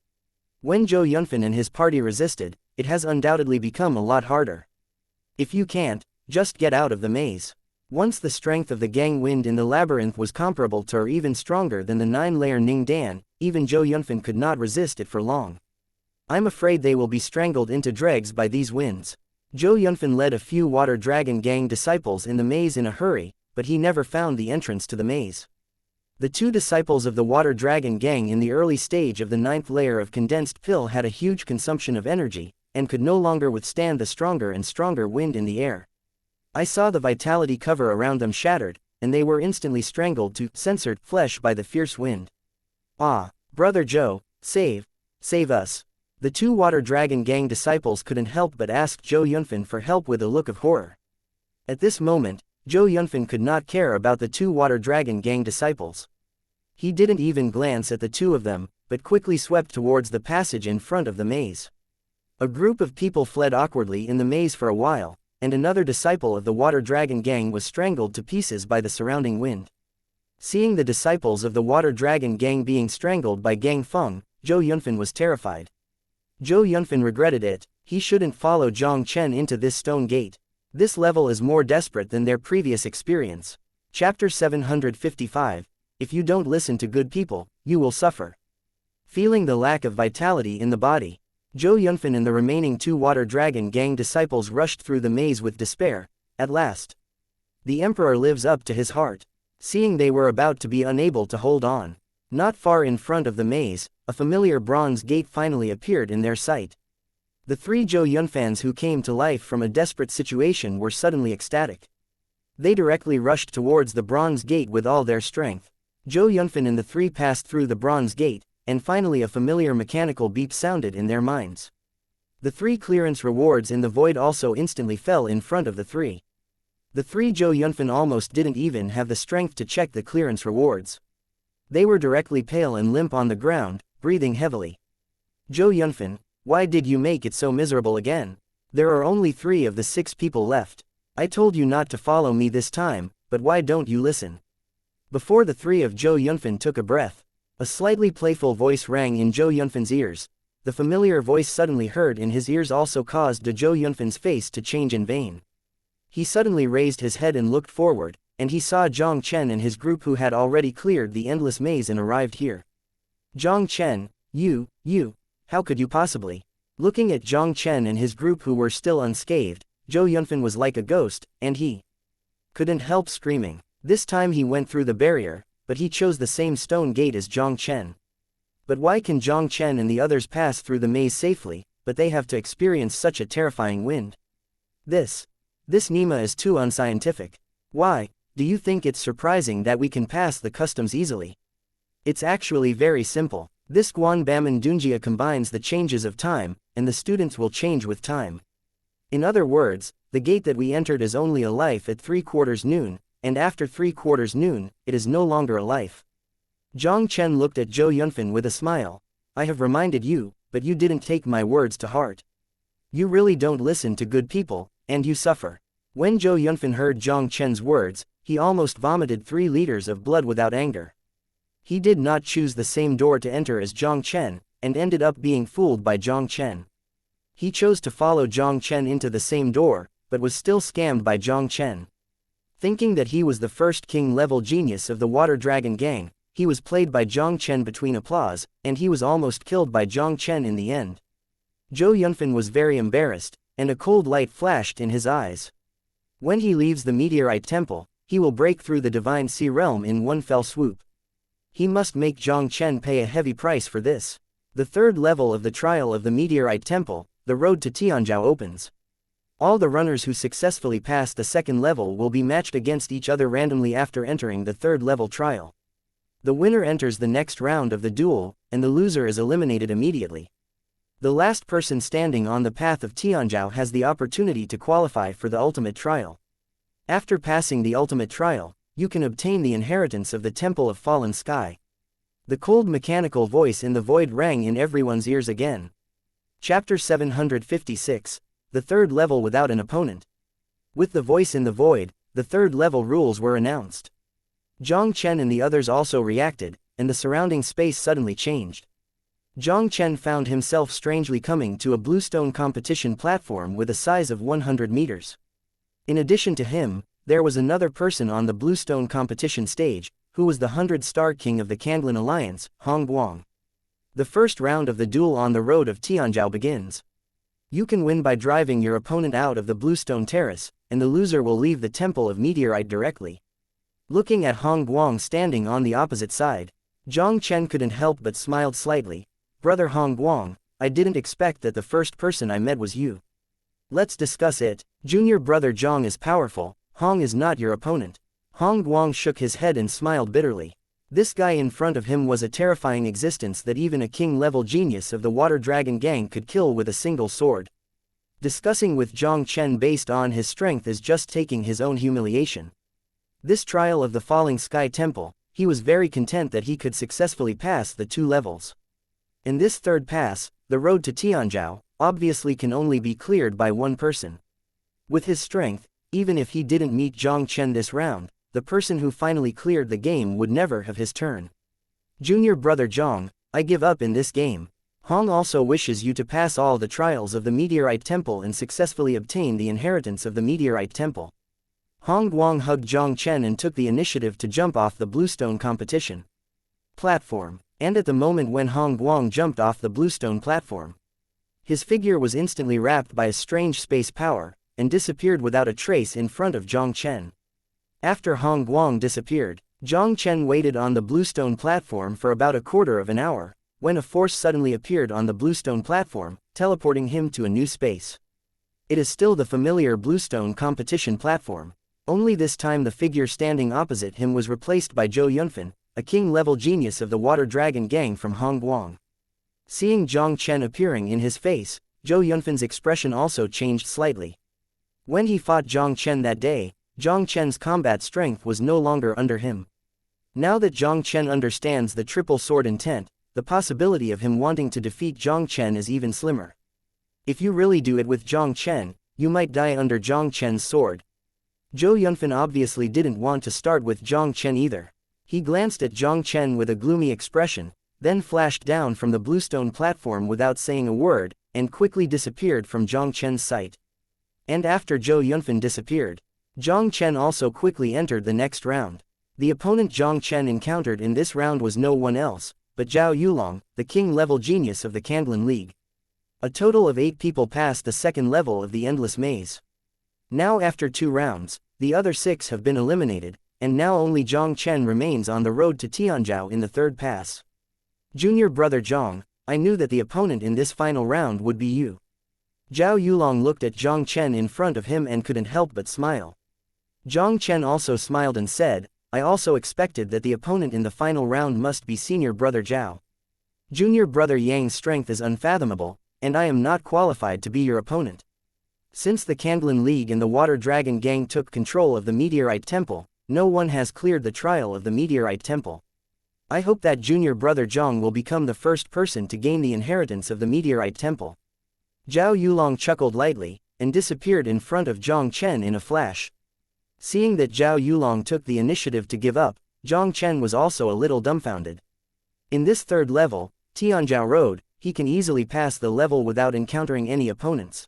When Zhou Yunfan and his party resisted, it has undoubtedly become a lot harder. If you can't, just get out of the maze. Once the strength of the gang wind in the labyrinth was comparable to or even stronger than the 9-layer Ning Dan, even Zhou Yunfan could not resist it for long. I'm afraid they will be strangled into dregs by these winds. Zhou Yunfan led a few Water Dragon Gang disciples in the maze in a hurry, but he never found the entrance to the maze. The 2 disciples of the Water Dragon Gang in the early stage of the 9th layer of condensed pill had a huge consumption of energy, and could no longer withstand the stronger and stronger wind in the air. I saw the vitality cover around them shattered, and they were instantly strangled to censored flesh by the fierce wind. Ah, Brother Zhou, save us. The 2 Water Dragon Gang disciples couldn't help but ask Zhou Yunfan for help with a look of horror. At this moment, Zhou Yunfan could not care about the 2 Water Dragon Gang disciples. He didn't even glance at the 2 of them, but quickly swept towards the passage in front of the maze. A group of people fled awkwardly in the maze for a while, and another disciple of the Water Dragon Gang was strangled to pieces by the surrounding wind. Seeing the disciples of the Water Dragon Gang being strangled by Gang Feng, Zhou Yunfan was terrified. Zhou Yunfan regretted it. He shouldn't follow Jiang Chen into this stone gate. This level is more desperate than their previous experience. Chapter 755, If you don't listen to good people, you will suffer. Feeling the lack of vitality in the body, Zhou Yunfan and the remaining 2 Water Dragon Gang disciples rushed through the maze with despair. At last, the Emperor lives up to his heart. Seeing they were about to be unable to hold on, not far in front of the maze, a familiar bronze gate finally appeared in their sight. The three Zhou Yunfans who came to life from a desperate situation were suddenly ecstatic. They directly rushed towards the bronze gate with all their strength. Zhou Yunfan and the three passed through the bronze gate, and finally a familiar mechanical beep sounded in their minds. The three clearance rewards in the void also instantly fell in front of the three. The three Zhou Yunfan almost didn't even have the strength to check the clearance rewards. They were directly pale and limp on the ground, breathing heavily. Zhou Yunfan, why did you make it so miserable again? There are only 3 of the 6 people left. I told you not to follow me this time, but why don't you listen? Before the 3 of Zhou Yunfan took a breath, a slightly playful voice rang in Zhou Yunfan's ears. The familiar voice suddenly heard in his ears also caused Zhou Yunfan's face to change in vain. He suddenly raised his head and looked forward, and he saw Jiang Chen and his group who had already cleared the endless maze and arrived here. Jiang Chen, you, how could you possibly? Looking at Jiang Chen and his group who were still unscathed, Zhou Yunfan was like a ghost, and he couldn't help screaming. This time he went through the barrier, but he chose the same stone gate as Jiang Chen. But why can Jiang Chen and the others pass through the maze safely, but they have to experience such a terrifying wind? This Nima is too unscientific. Why, do you think it's surprising that we can pass the customs easily? It's actually very simple. This Guan Baman Dunjia combines the changes of time, and the students will change with time. In other words, the gate that we entered is only a life at 3/4 noon, and after 3/4 noon, it is no longer a life. Jiang Chen looked at Zhou Yunfan with a smile. I have reminded you, but you didn't take my words to heart. You really don't listen to good people, and you suffer. When Zhou Yunfan heard Jiang Chen's words, he almost vomited 3 liters of blood without anger. He did not choose the same door to enter as Jiang Chen, and ended up being fooled by Jiang Chen. He chose to follow Jiang Chen into the same door, but was still scammed by Jiang Chen. Thinking that he was the first king-level genius of the Water Dragon Gang, he was played by Jiang Chen between applause, and he was almost killed by Jiang Chen in the end. Zhou Yunfan was very embarrassed, and a cold light flashed in his eyes. When he leaves the Meteorite Temple, he will break through the Divine Sea Realm in one fell swoop. He must make Jiang Chen pay a heavy price for this. The 3rd level of the trial of the Meteorite Temple, the road to Tianzhou opens. All the runners who successfully pass the 2nd level will be matched against each other randomly after entering the 3rd level trial. The winner enters the next round of the duel, and the loser is eliminated immediately. The last person standing on the path of Tianzhou has the opportunity to qualify for the ultimate trial. After passing the ultimate trial, you can obtain the inheritance of the Temple of Fallen Sky. The cold mechanical voice in the void rang in everyone's ears again. Chapter 756, the 3rd level without an opponent. With the voice in the void, the 3rd level rules were announced. Jiang Chen and the others also reacted, and the surrounding space suddenly changed. Jiang Chen found himself strangely coming to a bluestone competition platform with a size of 100 meters. In addition to him, there was another person on the bluestone competition stage, who was the 100-star king of the Kanglan Alliance, Hong Guang. The first round of the duel on the road of Tianzhou begins. You can win by driving your opponent out of the bluestone terrace, and the loser will leave the Temple of Meteorite directly. Looking at Hong Guang standing on the opposite side, Jiang Chen couldn't help but smiled slightly. Brother Hong Guang, I didn't expect that the first person I met was you. Let's discuss it. Junior brother Jiang is powerful, Hong is not your opponent. Hong Guang shook his head and smiled bitterly. This guy in front of him was a terrifying existence that even a king-level genius of the Water Dragon Gang could kill with a single sword. Discussing with Jiang Chen based on his strength is just taking his own humiliation. This trial of the Falling Sky Temple, he was very content that he could successfully pass the 2 levels. In this 3rd pass, the road to Tianzhou, obviously can only be cleared by one person. With his strength, even if he didn't meet Jiang Chen this round, the person who finally cleared the game would never have his turn. Junior brother Jiang, I give up in this game. Hong also wishes you to pass all the trials of the Meteorite Temple and successfully obtain the inheritance of the Meteorite Temple. Hong Guang hugged Jiang Chen and took the initiative to jump off the bluestone competition platform. And at the moment when Hong Guang jumped off the bluestone platform, his figure was instantly wrapped by a strange space power, and disappeared without a trace in front of Jiang Chen. After Hong Guang disappeared, Jiang Chen waited on the bluestone platform for about a quarter of an hour, when a force suddenly appeared on the bluestone platform, teleporting him to a new space. It is still the familiar bluestone competition platform. Only this time the figure standing opposite him was replaced by Zhou Yunfan, a king-level genius of the Water Dragon gang from Hongguang. Seeing Jiang Chen appearing in his face, Zhou Yunfan's expression also changed slightly. When he fought Jiang Chen that day, Jiang Chen's combat strength was no longer under him. Now that Jiang Chen understands the triple sword intent, the possibility of him wanting to defeat Jiang Chen is even slimmer. If you really do it with Jiang Chen, you might die under Jiang Chen's sword. Zhou Yunfan obviously didn't want to start with Jiang Chen either. He glanced at Jiang Chen with a gloomy expression, then flashed down from the bluestone platform without saying a word, and quickly disappeared from Jiang Chen's sight. And after Zhou Yunfan disappeared, Jiang Chen also quickly entered the next round. The opponent Jiang Chen encountered in this round was no one else but Zhao Yulong, the king-level genius of the Kanglan League. A total of 8 people passed the second level of the Endless Maze. Now after 2 rounds, the other 6 have been eliminated, and now only Jiang Chen remains on the road to Tianzhou in the third pass. Junior brother Jiang, I knew that the opponent in this final round would be you. Zhao Yulong looked at Jiang Chen in front of him and couldn't help but smile. Jiang Chen also smiled and said, I also expected that the opponent in the final round must be senior brother Zhao. Junior brother Yang's strength is unfathomable, and I am not qualified to be your opponent. Since the Kanglan League and the Water Dragon gang took control of the Meteorite Temple, no one has cleared the trial of the Meteorite Temple. I hope that junior brother Jiang will become the first person to gain the inheritance of the Meteorite Temple. Zhao Yulong chuckled lightly, and disappeared in front of Jiang Chen in a flash. Seeing that Zhao Yulong took the initiative to give up, Jiang Chen was also a little dumbfounded. In this third level, Tianzhou Road, he can easily pass the level without encountering any opponents.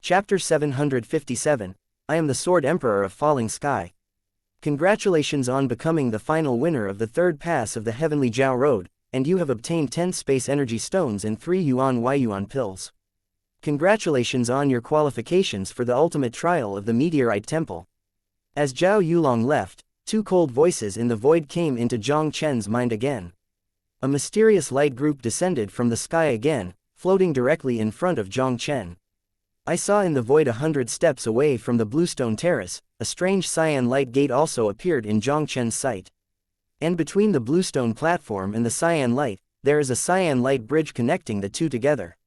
Chapter 757, I am the Sword Emperor of Falling Sky. Congratulations on becoming the final winner of the third pass of the Heavenly Zhao Road, and you have obtained 10 Space Energy Stones and 3 Yuan pills. Congratulations on your qualifications for the ultimate trial of the Meteorite Temple. As Zhao Yulong left, 2 cold voices in the void came into Jiang Chen's mind again. A mysterious light group descended from the sky again, floating directly in front of Jiang Chen. I saw in the void 100 steps away from the Bluestone Terrace, a strange cyan light gate also appeared in Jiang Chen's sight. And between the Bluestone platform and the cyan light, there is a cyan light bridge connecting the two together.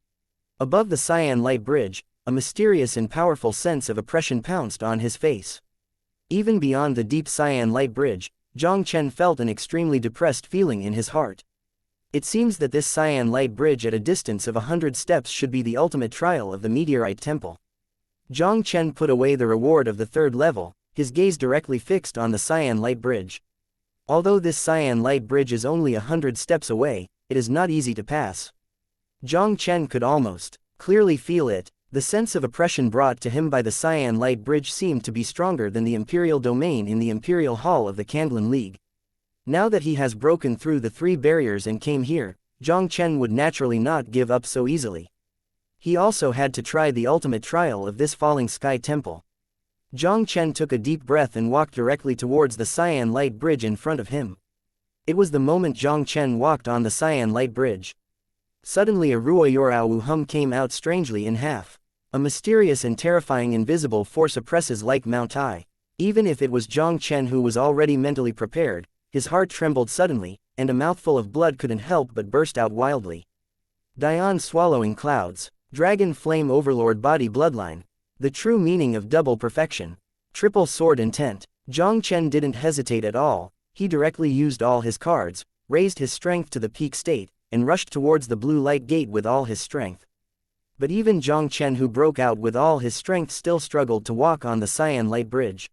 Above the cyan light bridge, a mysterious and powerful sense of oppression pounced on his face. Even beyond the deep cyan light bridge, Jiang Chen felt an extremely depressed feeling in his heart. It seems that this cyan light bridge at a distance of 100 steps should be the ultimate trial of the Meteorite Temple. Jiang Chen put away the reward of the third level, his gaze directly fixed on the cyan light bridge. Although this cyan light bridge is only 100 steps away, it is not easy to pass. Jiang Chen could almost clearly feel it. The sense of oppression brought to him by the cyan light bridge seemed to be stronger than the Imperial domain in the Imperial Hall of the Kanglan League. Now that he has broken through the 3 barriers and came here, Jiang Chen would naturally not give up so easily. He also had to try the ultimate trial of this Falling Sky Temple. Jiang Chen took a deep breath and walked directly towards the cyan light bridge in front of him. It was the moment Jiang Chen walked on the cyan light bridge. Suddenly a ruoyorao hum came out strangely in half. A mysterious and terrifying invisible force oppresses like Mount Tai. Even if it was Jiang Chen who was already mentally prepared, his heart trembled suddenly, and a mouthful of blood couldn't help but burst out wildly. Dian swallowing clouds, dragon flame overlord body bloodline. The true meaning of double perfection. Triple sword intent. Jiang Chen didn't hesitate at all, he directly used all his cards, raised his strength to the peak state, and rushed towards the blue light gate with all his strength. But even Jiang Chen, who broke out with all his strength, still struggled to walk on the cyan light bridge.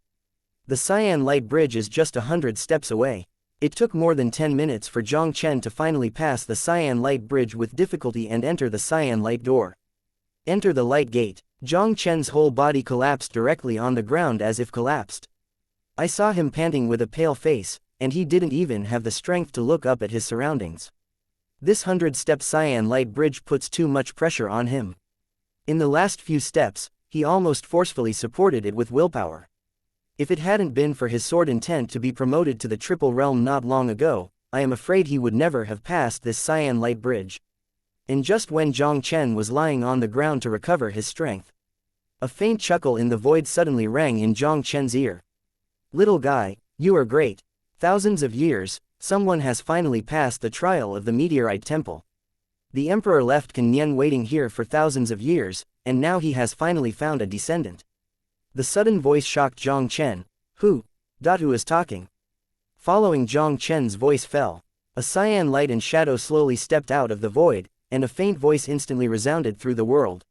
The cyan light bridge is just 100 steps away. It took more than 10 minutes for Jiang Chen to finally pass the cyan light bridge with difficulty and enter the cyan light door. Enter the light gate. Jiang Chen's whole body collapsed directly on the ground as if collapsed. I saw him panting with a pale face, and he didn't even have the strength to look up at his surroundings. This 100-step cyan light bridge puts too much pressure on him. In the last few steps, he almost forcefully supported it with willpower. If it hadn't been for his sword intent to be promoted to the triple realm not long ago, I am afraid he would never have passed this cyan light bridge. And just when Jiang Chen was lying on the ground to recover his strength, a faint chuckle in the void suddenly rang in Jiang Chen's ear. Little guy, you are great. Thousands of years, someone has finally passed the trial of the meteorite temple. The emperor left Kan Nian waiting here for thousands of years, and now he has finally found a descendant. The sudden voice shocked Jiang Chen. Who is talking? Following Jiang Chen's voice fell. A cyan light and shadow slowly stepped out of the void, and a faint voice instantly resounded through the world.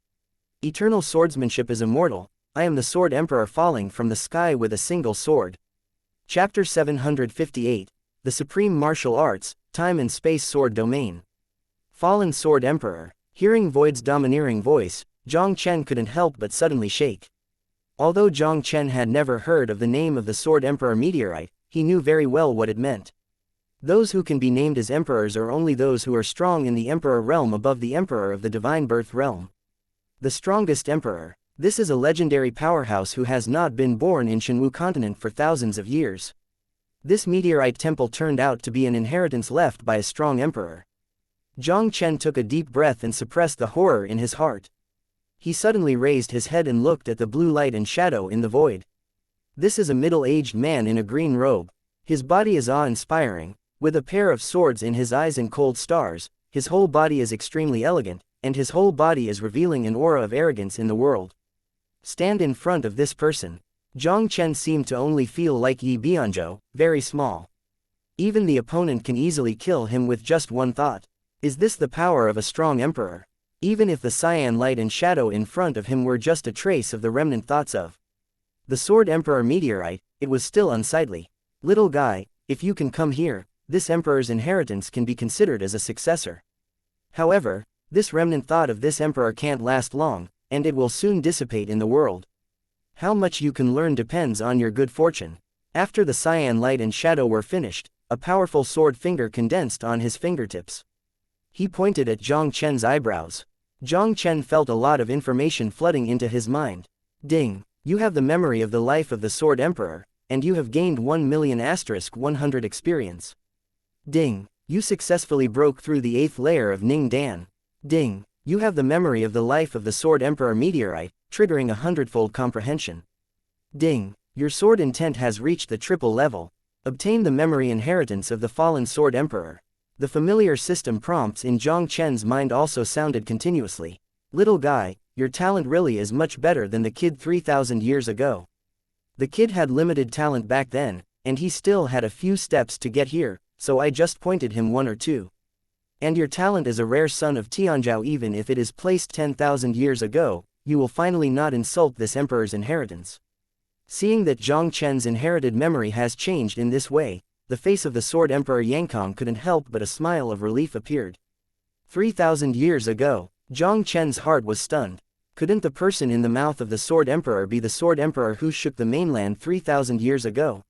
Eternal swordsmanship is immortal. I am the Sword Emperor falling from the sky with a single sword. Chapter 758. The Supreme Martial Arts, Time and Space Sword Domain. Fallen Sword Emperor. Hearing Void's domineering voice, Jiang Chen couldn't help but suddenly shake. Although Jiang Chen had never heard of the name of the Sword Emperor meteorite, he knew very well what it meant. Those who can be named as emperors are only those who are strong in the emperor realm above the emperor of the divine birth realm. The strongest emperor. This is a legendary powerhouse who has not been born in Shenwu continent for thousands of years. This meteorite temple turned out to be an inheritance left by a strong emperor. Jiang Chen took a deep breath and suppressed the horror in his heart. He suddenly raised his head and looked at the blue light and shadow in the void. This is a middle-aged man in a green robe. His body is awe-inspiring, with a pair of swords in his eyes and cold stars. His whole body is extremely elegant, and his whole body is revealing an aura of arrogance in the world. Stand in front of this person. Jiang Chen seemed to only feel like Yi Bianzhou, very small. Even the opponent can easily kill him with just one thought. Is this the power of a strong emperor? Even if the cyan light and shadow in front of him were just a trace of the remnant thoughts of the Sword Emperor meteorite, it was still unsightly. Little guy, if you can come here, this emperor's inheritance can be considered as a successor. However, this remnant thought of this emperor can't last long, and it will soon dissipate in the world. How much you can learn depends on your good fortune. After the cyan light and shadow were finished, a powerful sword finger condensed on his fingertips. He pointed at Jiang Chen's eyebrows. Jiang Chen felt a lot of information flooding into his mind. Ding! You have the memory of the life of the Sword Emperor, and you have gained 1,000,100 experience. Ding! You successfully broke through the 8th layer of Ning Dan. Ding! You have the memory of the life of the Sword Emperor meteorite, triggering a hundredfold comprehension. Ding! Your sword intent has reached the triple level. Obtain the memory inheritance of the fallen Sword Emperor. The familiar system prompts in Jiang Chen's mind also sounded continuously. Little guy, your talent really is much better than the kid 3,000 years ago. The kid had limited talent back then, and he still had a few steps to get here, so I just pointed him one or two. And your talent is a rare son of Tianzhou. Even if it is placed 10,000 years ago, you will finally not insult this emperor's inheritance. Seeing that Jiang Chen's inherited memory has changed in this way, the face of the Sword Emperor Yang couldn't help but a smile of relief appeared. 3,000 years ago, Jiang Chen's heart was stunned. Couldn't the person in the mouth of the Sword Emperor be the Sword Emperor who shook the mainland 3,000 years ago?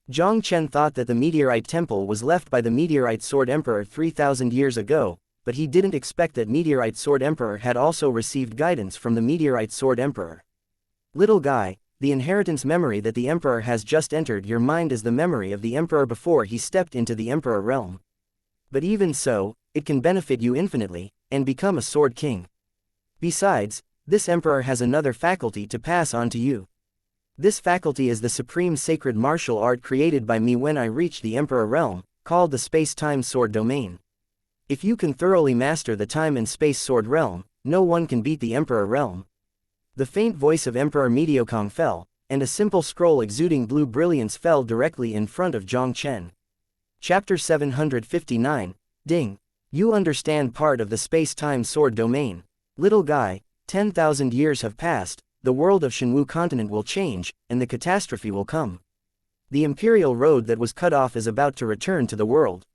Jiang Chen thought that the meteorite temple was left by the meteorite Sword Emperor 3,000 years ago, but he didn't expect that meteorite Sword Emperor had also received guidance from the meteorite Sword Emperor. Little guy, the inheritance memory that the Emperor has just entered your mind is the memory of the Emperor before he stepped into the Emperor realm. But even so, it can benefit you infinitely, and become a Sword King. Besides, this Emperor has another faculty to pass on to you. This faculty is the supreme sacred martial art created by me when I reached the Emperor realm, called the Space-Time Sword Domain. If you can thoroughly master the Time and Space Sword realm, no one can beat the Emperor realm. The faint voice of Emperor Mediokong fell, and a simple scroll exuding blue brilliance fell directly in front of Jiang Chen. Chapter 759, Ding! You understand part of the space-time sword domain. Little guy, 10,000 years have passed, the world of Shenwu continent will change, and the catastrophe will come. The imperial road that was cut off is about to return to the world.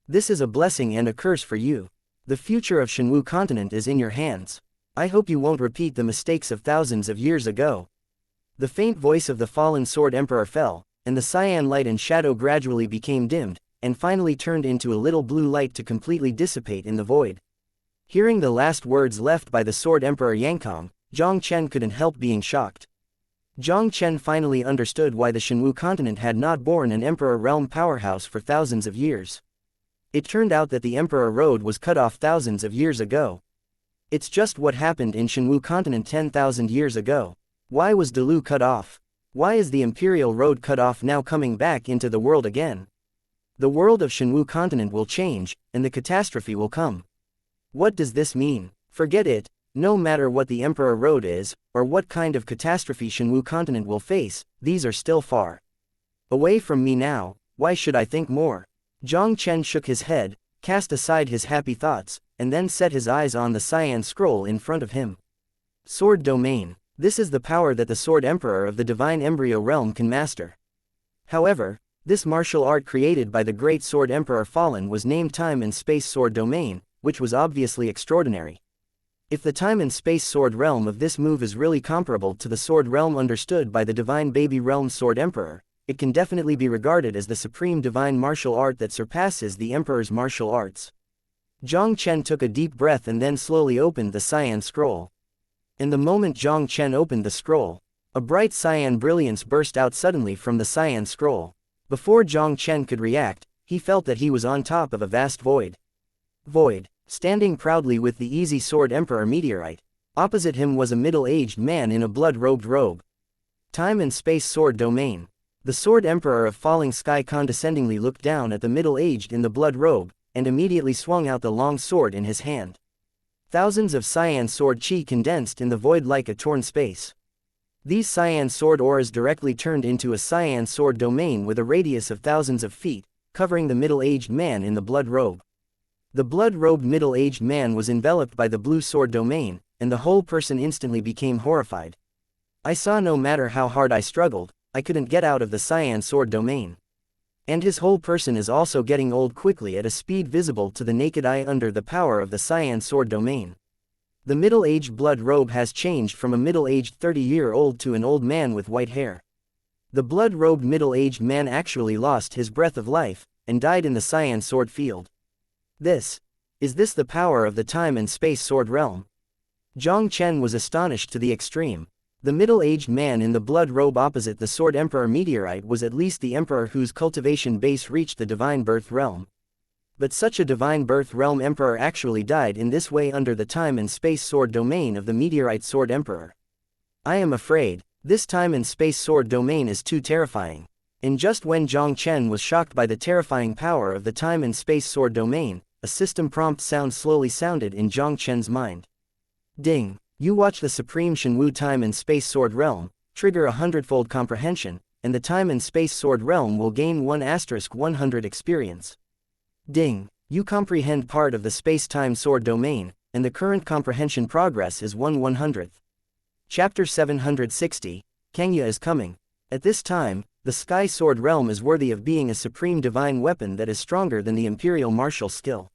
This is a blessing and a curse for you. The future of Shenwu continent is in your hands. I hope you won't repeat the mistakes of thousands of years ago. The faint voice of the fallen Sword Emperor fell, and the cyan light and shadow gradually became dimmed, and finally turned into a little blue light to completely dissipate in the void. Hearing the last words left by the Sword Emperor Yang, Jiang Chen couldn't help being shocked. Jiang Chen finally understood why the Shenwu continent had not borne an emperor realm powerhouse for thousands of years. It turned out that the emperor road was cut off thousands of years ago. It's just what happened in Shenwu continent 10,000 years ago. Why was Delu cut off? Why is the imperial road cut off now coming back into the world again? The world of Shenwu continent will change, and the catastrophe will come. What does this mean? Forget it. No matter what the Emperor Road is, or what kind of catastrophe Shenwu continent will face, these are still far away from me now. Why should I think more? Jiang Chen shook his head, cast aside his happy thoughts, and then set his eyes on the cyan scroll in front of him. Sword Domain. This is the power that the Sword Emperor of the Divine Embryo Realm can master. However, this martial art created by the Great Sword Emperor Fallen was named Time and Space Sword Domain, which was obviously extraordinary. If the Time and Space Sword Realm of this move is really comparable to the Sword Realm understood by the Divine Baby Realm Sword Emperor, it can definitely be regarded as the supreme divine martial art that surpasses the Emperor's martial arts. Jiang Chen took a deep breath and then slowly opened the cyan scroll. In the moment Jiang Chen opened the scroll, a bright cyan brilliance burst out suddenly from the cyan scroll. Before Jiang Chen could react, he felt that he was on top of a vast void. Standing proudly with the Easy Sword Emperor meteorite. Opposite him was a middle-aged man in a blood-robed robe. Time and Space Sword Domain. The Sword Emperor of Falling Sky condescendingly looked down at the middle-aged in the blood robe, and immediately swung out the long sword in his hand. Thousands of cyan sword chi condensed in the void like a torn space. These cyan sword auras directly turned into a cyan sword domain with a radius of thousands of feet, covering the middle-aged man in the blood robe. The blood-robed middle-aged man was enveloped by the blue sword domain, and the whole person instantly became horrified. I saw no matter how hard I struggled, I couldn't get out of the cyan sword domain. And his whole person is also getting old quickly at a speed visible to the naked eye under the power of the cyan sword domain. The middle-aged blood robe has changed from a middle-aged 30-year-old to an old man with white hair. The blood-robed middle-aged man actually lost his breath of life, and died in the cyan sword field. Is this the power of the Time and Space Sword Realm? Jiang Chen was astonished to the extreme. The middle-aged man in the blood robe opposite the Sword Emperor meteorite was at least the emperor whose cultivation base reached the Divine Birth Realm. But such a Divine Birth Realm emperor actually died in this way under the Time and Space Sword domain of the meteorite Sword Emperor. I am afraid, this Time and Space Sword domain is too terrifying. And just when Jiang Chen was shocked by the terrifying power of the Time and Space Sword domain, a system prompt sound slowly sounded in Jiang Chen's mind. Ding! You watch the Supreme Shenwu Time and Space Sword Realm, trigger a hundredfold comprehension, and the Time and Space Sword Realm will gain 1*100 experience. Ding! You comprehend part of the Space-Time Sword Domain, and the current comprehension progress is 1/100th. Chapter 760, Xianxia is coming. At this time, the Sky Sword Realm is worthy of being a supreme divine weapon that is stronger than the imperial martial skill.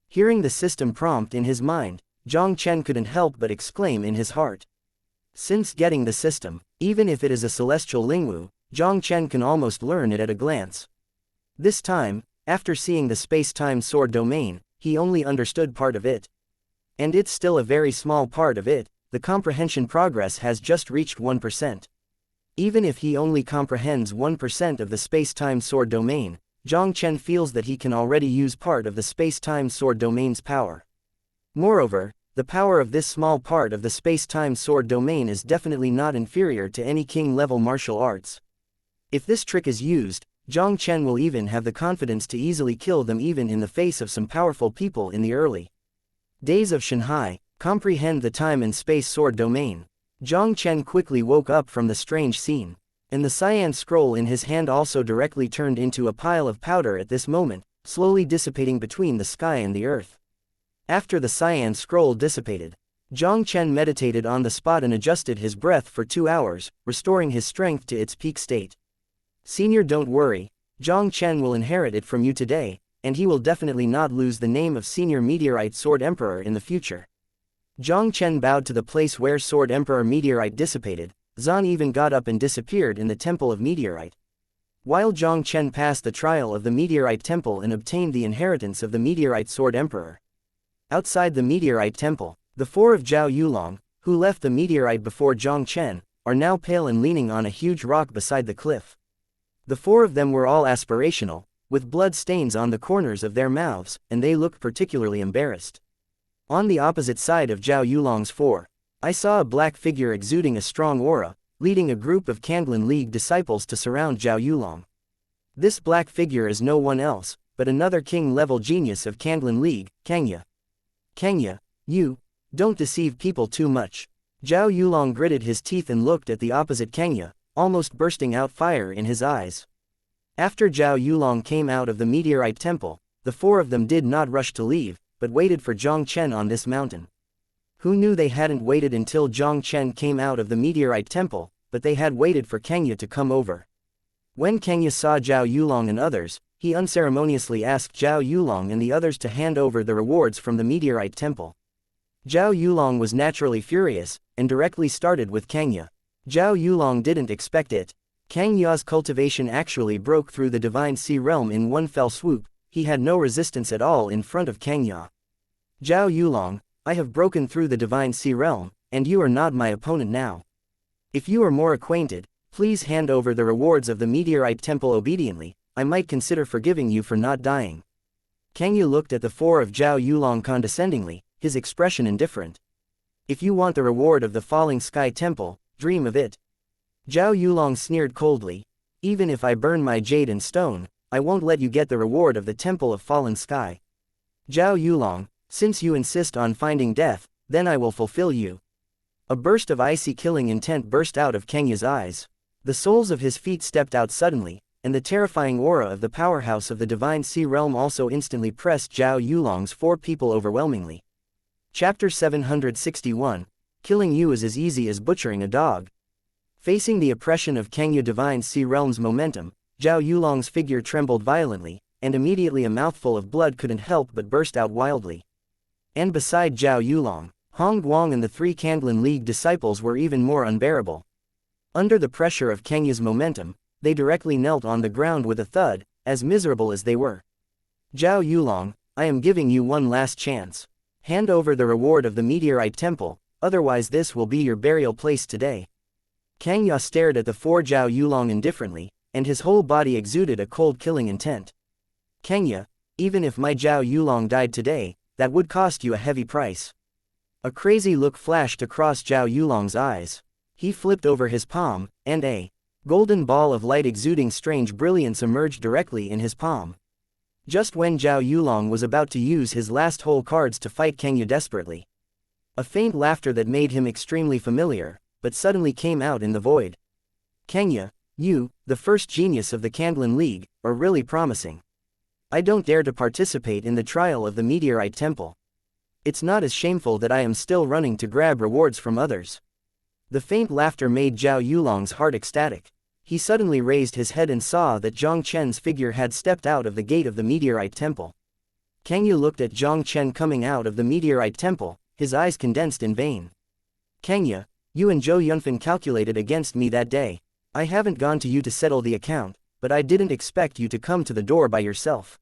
Hearing the system prompt in his mind, Jiang Chen couldn't help but exclaim in his heart. Since getting the system, even if it is a celestial lingwu, Jiang Chen can almost learn it at a glance. This time, after seeing the space-time sword domain, he only understood part of it. And it's still a very small part of it, the comprehension progress has just reached 1%. Even if he only comprehends 1% of the space-time sword domain, Jiang Chen feels that he can already use part of the space-time sword domain's power. Moreover, the power of this small part of the space-time sword domain is definitely not inferior to any king-level martial arts. If this trick is used, Jiang Chen will even have the confidence to easily kill them even in the face of some powerful people in the early days of Shanghai. Comprehend the Time and Space Sword Domain. Jiang Chen quickly woke up from the strange scene, and the cyan scroll in his hand also directly turned into a pile of powder at this moment, slowly dissipating between the sky and the earth. After the cyan scroll dissipated, Jiang Chen meditated on the spot and adjusted his breath for 2 hours, restoring his strength to its peak state. Senior, don't worry, Jiang Chen will inherit it from you today, and he will definitely not lose the name of Senior Meteorite Sword Emperor in the future. Jiang Chen bowed to the place where Sword Emperor Meteorite dissipated. Zan even got up and disappeared in the Temple of Meteorite. While Jiang Chen passed the trial of the Meteorite Temple and obtained the inheritance of the Meteorite Sword Emperor. Outside the Meteorite Temple, the four of Zhao Yulong, who left the Meteorite before Jiang Chen, are now pale and leaning on a huge rock beside the cliff. The four of them were all aspirational, with blood stains on the corners of their mouths, and they looked particularly embarrassed. On the opposite side of Zhao Yulong's four, I saw a black figure exuding a strong aura, leading a group of Candlin League disciples to surround Zhao Yulong. This black figure is no one else, but another king-level genius of Candlin League, Xianxia. Xianxia, you, don't deceive people too much. Zhao Yulong gritted his teeth and looked at the opposite Xianxia, almost bursting out fire in his eyes. After Zhao Yulong came out of the meteorite temple, the four of them did not rush to leave, but waited for Jiang Chen on this mountain. Who knew they hadn't waited until Jiang Chen came out of the meteorite temple, but they had waited for Xianxia to come over. When Xianxia saw Zhao Yulong and others, he unceremoniously asked Zhao Yulong and the others to hand over the rewards from the meteorite temple. Zhao Yulong was naturally furious, and directly started with Xianxia. Zhao Yulong didn't expect it. Xianxia's cultivation actually broke through the divine sea realm in one fell swoop. He had no resistance at all in front of Xianxia. Zhao Yulong, I have broken through the divine sea realm, and you are not my opponent now. If you are more acquainted, please hand over the rewards of the meteorite temple obediently. I might consider forgiving you for not dying. Xianxia looked at the four of Zhao Yulong condescendingly, his expression indifferent. If you want the reward of the falling sky temple, dream of it. Zhao Yulong sneered coldly. Even if I burn my jade and stone, I won't let you get the reward of the temple of fallen sky. Zhao Yulong, since you insist on finding death, then I will fulfill you. A burst of icy killing intent burst out of Xianxia's eyes. The soles of his feet stepped out suddenly, and the terrifying aura of the powerhouse of the divine sea realm also instantly pressed Zhao Yulong's four people overwhelmingly. Chapter 761, Killing you is as easy as butchering a dog. Facing the oppression of Xianxia divine sea realm's momentum, Zhao Yulong's figure trembled violently, and immediately a mouthful of blood couldn't help but burst out wildly. And beside Zhao Yulong, Hong Guang and the three Candlin League disciples were even more unbearable. Under the pressure of Xianxia's momentum, they directly knelt on the ground with a thud, as miserable as they were. Zhao Yulong, I am giving you one last chance. Hand over the reward of the meteorite temple, otherwise this will be your burial place today. Xianxia stared at the four Zhao Yulong indifferently, and his whole body exuded a cold killing intent. Xianxia, even if my Zhao Yulong died today, that would cost you a heavy price. A crazy look flashed across Zhao Yulong's eyes. He flipped over his palm, and a golden ball of light exuding strange brilliance emerged directly in his palm. Just when Zhao Yulong was about to use his last hole cards to fight Xianxia desperately, a faint laughter that made him extremely familiar, but suddenly came out in the void. Xianxia, you, the first genius of the Candlin League, are really promising. I don't dare to participate in the trial of the meteorite temple. It's not as shameful that I am still running to grab rewards from others. The faint laughter made Zhao Yulong's heart ecstatic. He suddenly raised his head and saw that Jiang Chen's figure had stepped out of the gate of the meteorite temple. Xianxia looked at Jiang Chen coming out of the meteorite temple, his eyes condensed in vain. Xianxia, you and Zhou Yunfan calculated against me that day. I haven't gone to you to settle the account, but I didn't expect you to come to the door by yourself.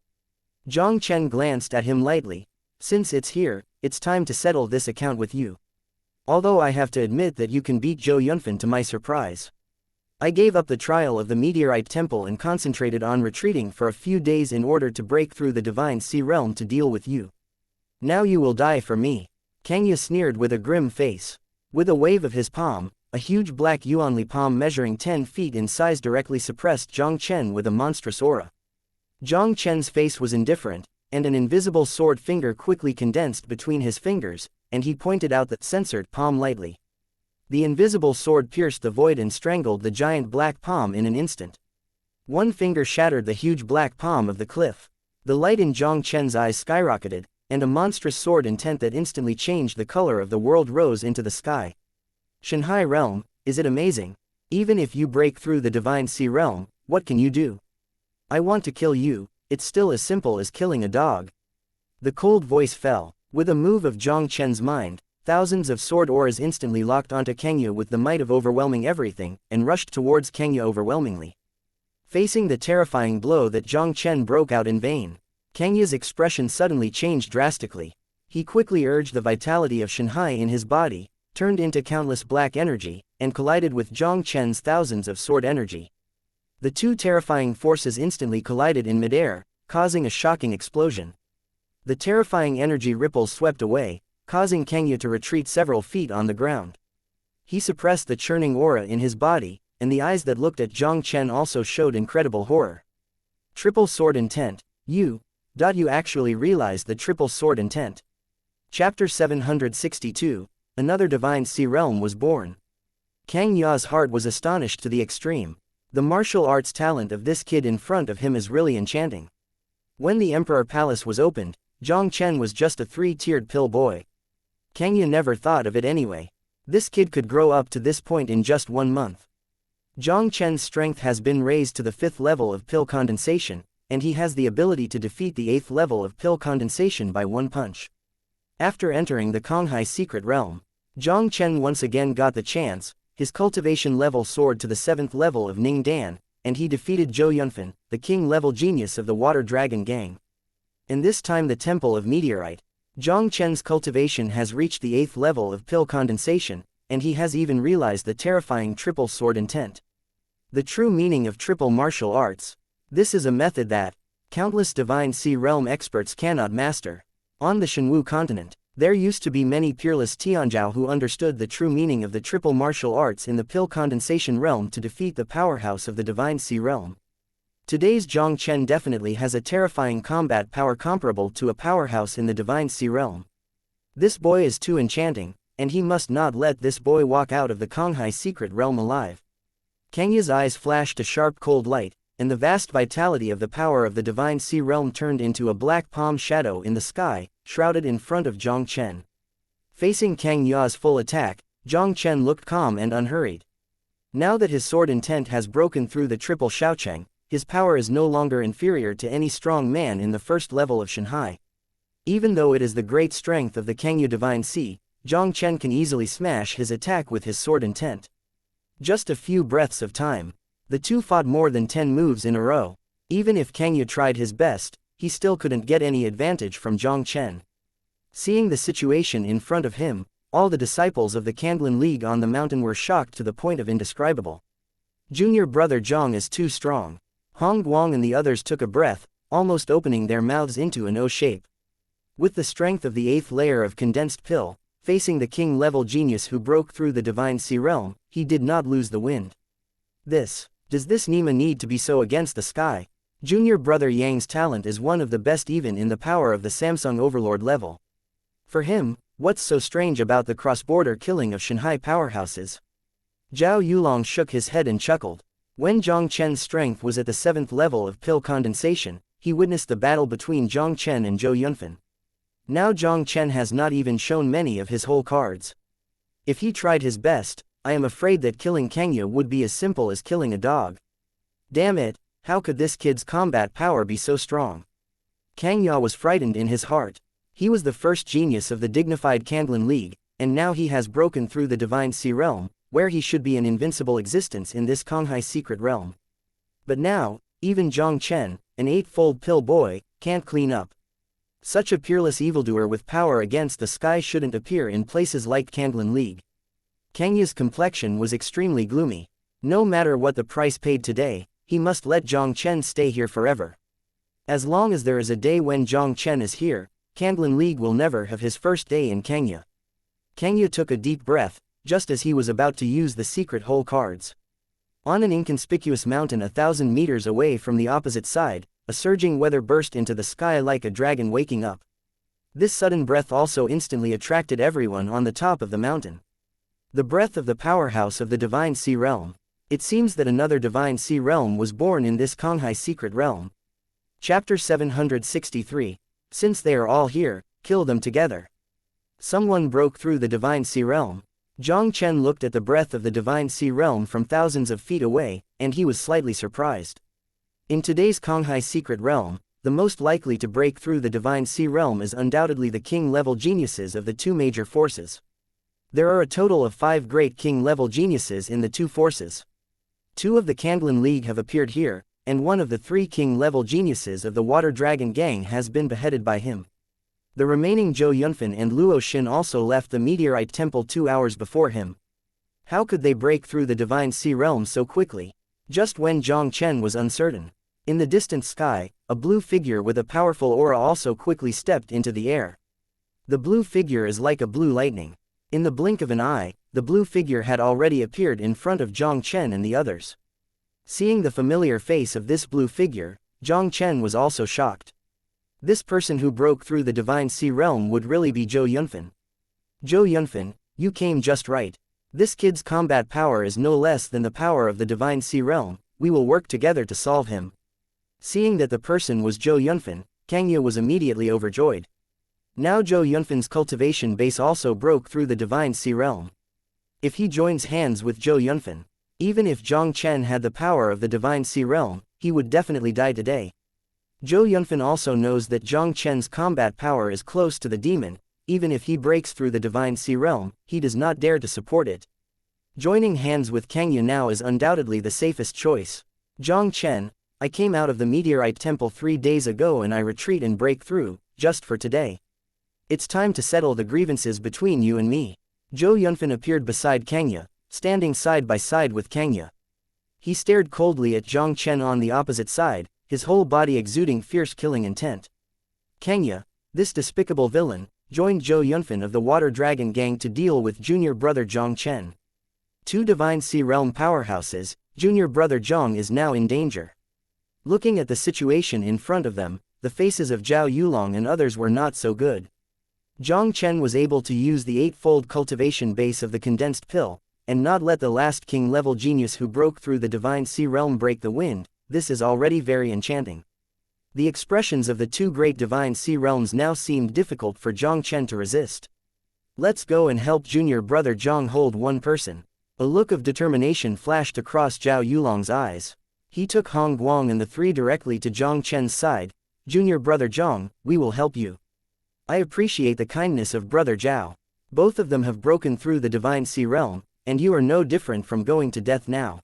Jiang Chen glanced at him lightly. Since it's here, it's time to settle this account with you. Although I have to admit that you can beat Zhou Yunfan to my surprise. I gave up the trial of the meteorite temple and concentrated on retreating for a few days in order to break through the divine sea realm to deal with you. Now you will die for me. Xianxia sneered with a grim face. With a wave of his palm, a huge black yuanli palm measuring 10 feet in size directly suppressed Jiang Chen with a monstrous aura. Jiang Chen's face was indifferent, and an invisible sword finger quickly condensed between his fingers, and he pointed out the censored palm lightly. The invisible sword pierced the void and strangled the giant black palm in an instant. One finger shattered the huge black palm of the cliff. The light in Jiang Chen's eyes skyrocketed, and a monstrous sword intent that instantly changed the color of the world rose into the sky. Shanghai realm, is it amazing? Even if you break through the divine sea realm, what can you do? I want to kill you, it's still as simple as killing a dog. The cold voice fell. With a move of Jiang Chen's mind, thousands of sword auras instantly locked onto Xianxia with the might of overwhelming everything, and rushed towards Xianxia overwhelmingly. Facing the terrifying blow that Jiang Chen broke out in vain, Xianxia's expression suddenly changed drastically. He quickly urged the vitality of Shanghai in his body, turned into countless black energy, and collided with Jiang Chen's thousands of sword energy. The two terrifying forces instantly collided in midair, causing a shocking explosion. The terrifying energy ripples swept away, causing Kangya to retreat several feet on the ground. He suppressed the churning aura in his body, and the eyes that looked at Jiang Chen also showed incredible horror. Triple sword intent. You actually realized the triple sword intent. Chapter 762, Another Divine Sea Realm was born. Kang Ya's heart was astonished to the extreme. The martial arts talent of this kid in front of him is really enchanting. When the Emperor Palace was opened, Jiang Chen was just a 3-tiered pill boy. Kangya never thought of it anyway. This kid could grow up to this point in just 1 month. Jiang Chen's strength has been raised to the 5th level of pill condensation, and he has the ability to defeat the 8th level of pill condensation by 1 punch. After entering the Konghai secret realm, Jiang Chen once again got the chance. His cultivation level soared to the 7th level of Ning Dan, and he defeated Zhou Yunfan, the king-level genius of the Water Dragon Gang. In this time the Temple of Meteorite, Jiang Chen's cultivation has reached the 8th level of pill condensation, and he has even realized the terrifying triple sword intent. The true meaning of triple martial arts. This is a method that countless divine sea realm experts cannot master. On the Shenwu continent, there used to be many peerless Tianzhao who understood the true meaning of the triple martial arts in the pill condensation realm to defeat the powerhouse of the divine sea realm. Today's Jiang Chen definitely has a terrifying combat power comparable to a powerhouse in the divine sea realm. This boy is too enchanting, and he must not let this boy walk out of the Konghai secret realm alive. Kangya's eyes flashed a sharp cold light, and the vast vitality of the power of the divine sea realm turned into a black palm shadow in the sky, shrouded in front of Jiang Chen. Facing Kang Ya's full attack, Jiang Chen looked calm and unhurried. Now that his sword intent has broken through the triple Shaocheng, his power is no longer inferior to any strong man in the 1st level of Shanghai. Even though it is the great strength of the Kangya Divine Sea, Jiang Chen can easily smash his attack with his sword intent. Just a few breaths of time. The two fought more than 10 moves in a row. Even if Kangya tried his best, he still couldn't get any advantage from Jiang Chen. Seeing the situation in front of him, all the disciples of the Kanglan League on the mountain were shocked to the point of indescribable. Junior brother Jiang is too strong. Hong Guang and the others took a breath, almost opening their mouths into an O shape. With the strength of the 8th layer of condensed pill, facing the king-level genius who broke through the divine sea realm, he did not lose the wind. Does this Nima need to be so against the sky? Junior brother Yang's talent is one of the best even in the power of the Samsung Overlord level. For him, what's so strange about the cross-border killing of Shanghai powerhouses? Zhao Yulong shook his head and chuckled. When Jiang Chen's strength was at the 7th level of pill condensation, he witnessed the battle between Jiang Chen and Zhou Yunfan. Now Jiang Chen has not even shown many of his whole cards. If he tried his best, I am afraid that killing Kangya would be as simple as killing a dog. Damn it, how could this kid's combat power be so strong? Kangya was frightened in his heart. He was the first genius of the dignified Kanglan League, and now he has broken through the divine sea realm, where he should be an invincible existence in this Konghai secret realm. But now, even Jiang Chen, an 8-fold pill boy, can't clean up. Such a peerless evildoer with power against the sky shouldn't appear in places like Kanglan League. Kangya's complexion was extremely gloomy. No matter what the price paid today, he must let Jiang Chen stay here forever. As long as there is a day when Jiang Chen is here, Kanglan League will never have his first day in Kangya. Kangya took a deep breath, just as he was about to use the secret hole cards. On an inconspicuous mountain 1,000 meters away from the opposite side, a surging weather burst into the sky like a dragon waking up. This sudden breath also instantly attracted everyone on the top of the mountain. The breath of the powerhouse of the divine sea realm. It seems that another divine sea realm was born in this Konghai secret realm. Chapter 763. Since they are all here, kill them together. Someone broke through the divine sea realm. Jiang Chen looked at the breath of the divine sea realm from thousands of feet away, and he was slightly surprised. In today's Konghai secret realm, the most likely to break through the divine sea realm is undoubtedly the king-level geniuses of the two major forces. There are a total of 5 great king-level geniuses in the two forces. 2 of the Kanglan League have appeared here, and 1 of the 3 king-level geniuses of the Water Dragon Gang has been beheaded by him. The remaining Zhou Yunfan and Luo Xin also left the Meteorite Temple 2 hours before him. How could they break through the divine sea realm so quickly? Just when Jiang Chen was uncertain. In the distant sky, a blue figure with a powerful aura also quickly stepped into the air. The blue figure is like a blue lightning. In the blink of an eye, the blue figure had already appeared in front of Jiang Chen and the others. Seeing the familiar face of this blue figure, Jiang Chen was also shocked. This person who broke through the divine sea realm would really be Zhou Yunfan. Zhou Yunfan, you came just right. This kid's combat power is no less than the power of the divine sea realm. We will work together to solve him. Seeing that the person was Zhou Yunfan, Xianxia was immediately overjoyed. Now Zhou Yunfan's cultivation base also broke through the divine sea realm. If he joins hands with Zhou Yunfan, even if Jiang Chen had the power of the divine sea realm, he would definitely die today. Zhou Yunfan also knows that Jiang Chen's combat power is close to the demon. Even if he breaks through the divine sea realm, he does not dare to support it. Joining hands with Xianxia now is undoubtedly the safest choice. Jiang Chen, I came out of the meteorite temple 3 days ago and I retreat and break through, just for today. It's time to settle the grievances between you and me. Zhou Yunfan appeared beside Xianxia, standing side by side with Xianxia. He stared coldly at Jiang Chen on the opposite side, his whole body exuding fierce killing intent. Xianxia, this despicable villain, joined Zhou Yunfan of the Water Dragon Gang to deal with junior brother Jiang Chen. Two divine sea realm powerhouses, junior brother Jiang is now in danger. Looking at the situation in front of them, the faces of Zhao Yulong and others were not so good. Jiang Chen was able to use the eightfold cultivation base of the condensed pill, and not let the last king-level genius who broke through the divine sea realm break the wind. This is already very enchanting. The expressions of the two great divine sea realms now seemed difficult for Jiang Chen to resist. Let's go and help junior brother Jiang hold one person. A look of determination flashed across Zhao Yulong's eyes. He took Hong Guang and the three directly to Jiang Chen's side. Junior brother Jiang, we will help you. I appreciate the kindness of brother Zhao. Both of them have broken through the divine sea realm, and you are no different from going to death now.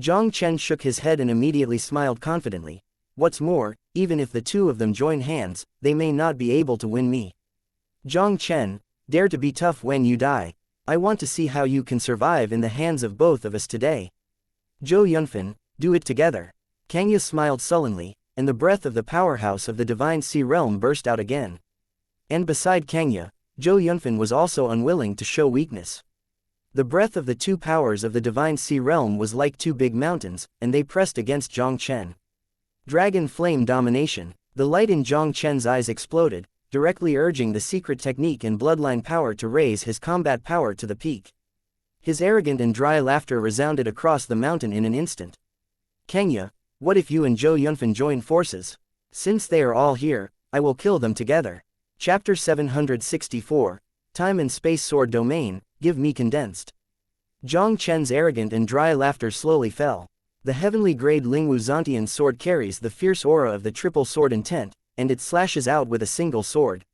Jiang Chen shook his head and immediately smiled confidently. What's more, even if the two of them join hands, they may not be able to win me. Jiang Chen, dare to be tough when you die. I want to see how you can survive in the hands of both of us today. Zhou Yunfan, do it together. Xianxia smiled sullenly, and the breath of the powerhouse of the divine sea realm burst out again. And beside Xianxia, Zhou Yunfan was also unwilling to show weakness. The breath of the two powers of the divine sea realm was like two big mountains, and they pressed against Jiang Chen. Dragon flame domination. The light in Jiang Chen's eyes exploded, directly urging the secret technique and bloodline power to raise his combat power to the peak. His arrogant and dry laughter resounded across the mountain in an instant. Xianxia, what if you and Zhou Yunfan join forces? Since they are all here, I will kill them together. Chapter 764, Time and Space Sword Domain, give me condensed. Jiang Chen's arrogant and dry laughter slowly fell. The heavenly grade Lingwu Zantian sword carries the fierce aura of the triple sword intent, and it slashes out with a single sword.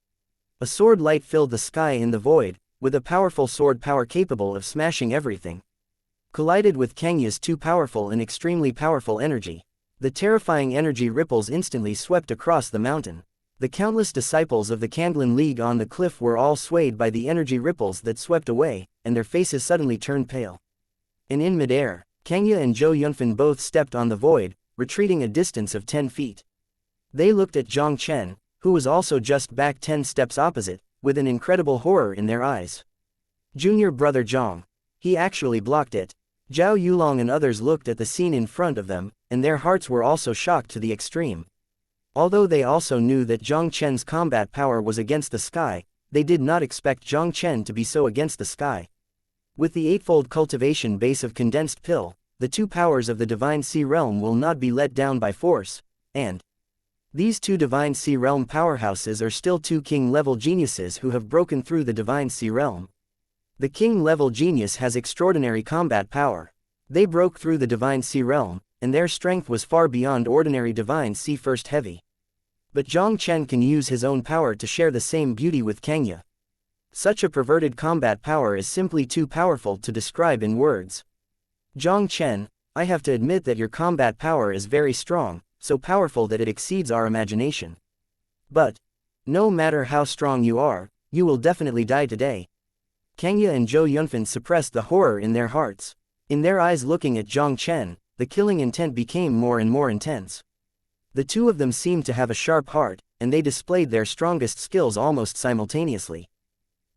A sword light filled the sky in the void, with a powerful sword power capable of smashing everything. Collided with Xianxia's too powerful and extremely powerful energy. The terrifying energy ripples instantly swept across the mountain. The countless disciples of the Kandlin League on the cliff were all swayed by the energy ripples that swept away, and their faces suddenly turned pale. And in midair, Xianxia and Zhou Yunfan both stepped on the void, retreating a distance of 10 feet. They looked at Jiang Chen, who was also just back 10 steps opposite, with an incredible horror in their eyes. Junior brother Jiang. He actually blocked it. Zhao Yulong and others looked at the scene in front of them, and their hearts were also shocked to the extreme. Although they also knew that Jiang Chen's combat power was against the sky, they did not expect Jiang Chen to be so against the sky. With the eightfold cultivation base of condensed pill, the two powers of the divine sea realm will not be let down by force, and these two divine sea realm powerhouses are still two king-level geniuses who have broken through the divine sea realm. The king-level genius has extraordinary combat power. They broke through the divine sea realm, and their strength was far beyond ordinary divine sea first heavy. But Jiang Chen can use his own power to share the same beauty with Xianxia. Such a perverted combat power is simply too powerful to describe in words. Jiang Chen, I have to admit that your combat power is very strong, so powerful that it exceeds our imagination. But no matter how strong you are, you will definitely die today. Kangya and Zhou Yunfan suppressed the horror in their hearts. In their eyes looking at Jiang Chen, the killing intent became more and more intense. The two of them seemed to have a sharp heart, and they displayed their strongest skills almost simultaneously.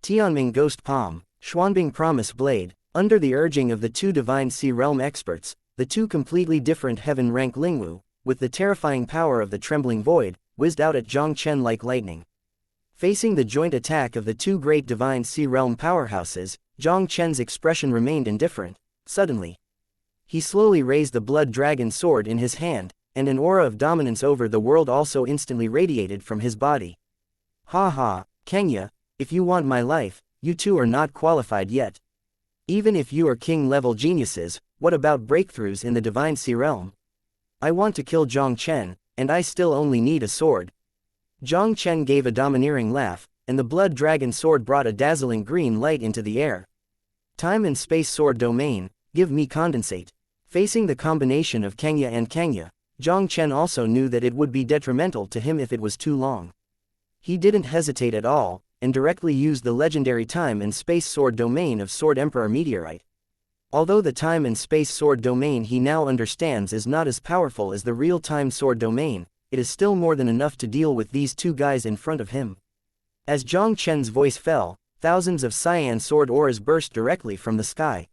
Tianming Ghost Palm, Xuanbing Promise Blade. Under the urging of the two Divine Sea Realm experts, the two completely different heaven-rank Lingwu, with the terrifying power of the Trembling Void, whizzed out at Jiang Chen like lightning. Facing the joint attack of the two great Divine Sea Realm powerhouses, Jiang Chen's expression remained indifferent. Suddenly, he slowly raised the Blood Dragon sword in his hand, and an aura of dominance over the world also instantly radiated from his body. Ha ha, Kangya, if you want my life, you two are not qualified yet. Even if you are king-level geniuses, what about breakthroughs in the Divine Sea Realm? I want to kill Jiang Chen, and I still only need a sword. Jiang Chen gave a domineering laugh, and the Blood Dragon sword brought a dazzling green light into the air. Time and space sword domain, give me condensate. Facing the combination of Kangya and Kangya, Jiang Chen also knew that it would be detrimental to him if it was too long. He didn't hesitate at all, and directly used the legendary time and space sword domain of Sword Emperor Meteorite. Although the time and space sword domain he now understands is not as powerful as the real time sword domain, it is still more than enough to deal with these two guys in front of him. As Jiang Chen's voice fell, thousands of cyan sword auras burst directly from the sky.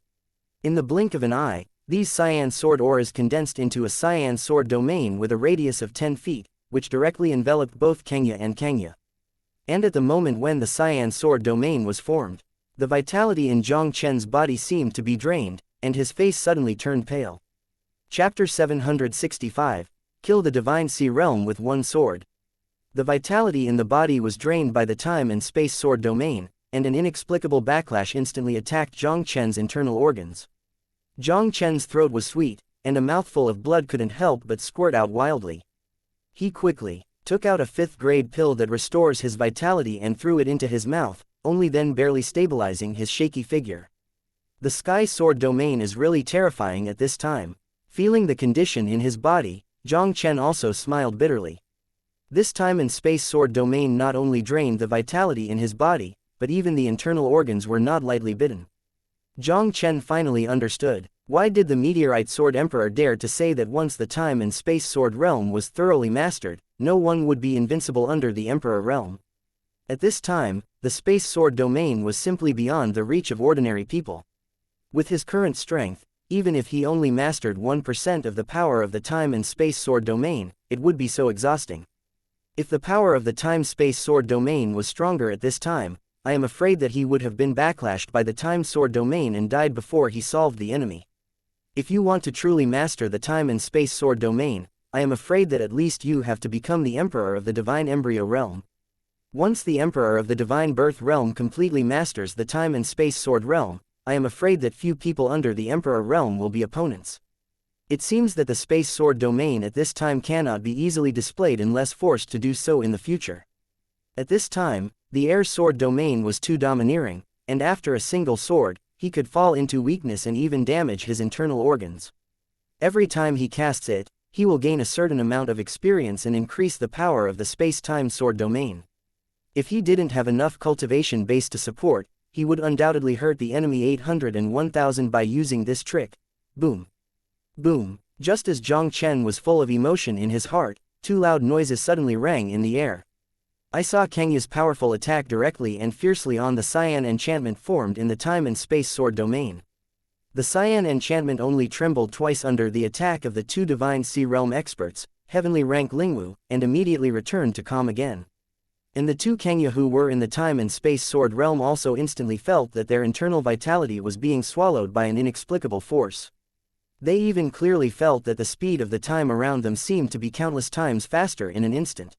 In the blink of an eye, these cyan sword auras condensed into a cyan sword domain with a radius of 10 feet, which directly enveloped both Kangya and Kangya. And at the moment when the cyan sword domain was formed, the vitality in Jiang Chen's body seemed to be drained, and his face suddenly turned pale. Chapter 765, Kill the Divine Sea Realm with One Sword. The vitality in the body was drained by the time and space sword domain, and an inexplicable backlash instantly attacked Jiang Chen's internal organs. Jiang Chen's throat was sweet, and a mouthful of blood couldn't help but squirt out wildly. He quickly took out a 5th-grade pill that restores his vitality and threw it into his mouth, only then barely stabilizing his shaky figure. The Sky Sword domain is really terrifying at this time. Feeling the condition in his body, Jiang Chen also smiled bitterly. This time and space sword domain not only drained the vitality in his body, but even the internal organs were not lightly bitten. Jiang Chen finally understood. Why did the Meteorite Sword Emperor dare to say that once the time and space sword realm was thoroughly mastered, no one would be invincible under the Emperor realm? At this time, the space sword domain was simply beyond the reach of ordinary people. With his current strength, even if he only mastered 1% of the power of the time and space sword domain, it would be so exhausting. If the power of the time-space sword domain was stronger at this time, I am afraid that he would have been backlashed by the time sword domain and died before he solved the enemy. If you want to truly master the time and space sword domain, I am afraid that at least you have to become the Emperor of the Divine Embryo Realm. Once the Emperor of the Divine Birth Realm completely masters the time and space sword realm, I am afraid that few people under the Emperor realm will be opponents. It seems that the space sword domain at this time cannot be easily displayed unless forced to do so in the future. At this time, the air sword domain was too domineering, and after a single sword, he could fall into weakness and even damage his internal organs. Every time he casts it, he will gain a certain amount of experience and increase the power of the space-time sword domain. If he didn't have enough cultivation base to support, he would undoubtedly hurt the enemy 800 and 1000 by using this trick. Boom. Boom. Just as Jiang Chen was full of emotion in his heart, two loud noises suddenly rang in the air. I saw Kangya's powerful attack directly and fiercely on the cyan enchantment formed in the time and space sword domain. The cyan enchantment only trembled twice under the attack of the two Divine Sea Realm experts, heavenly rank Lingwu, and immediately returned to calm again. And the two Kangya who were in the time and space sword realm also instantly felt that their internal vitality was being swallowed by an inexplicable force. They even clearly felt that the speed of the time around them seemed to be countless times faster in an instant.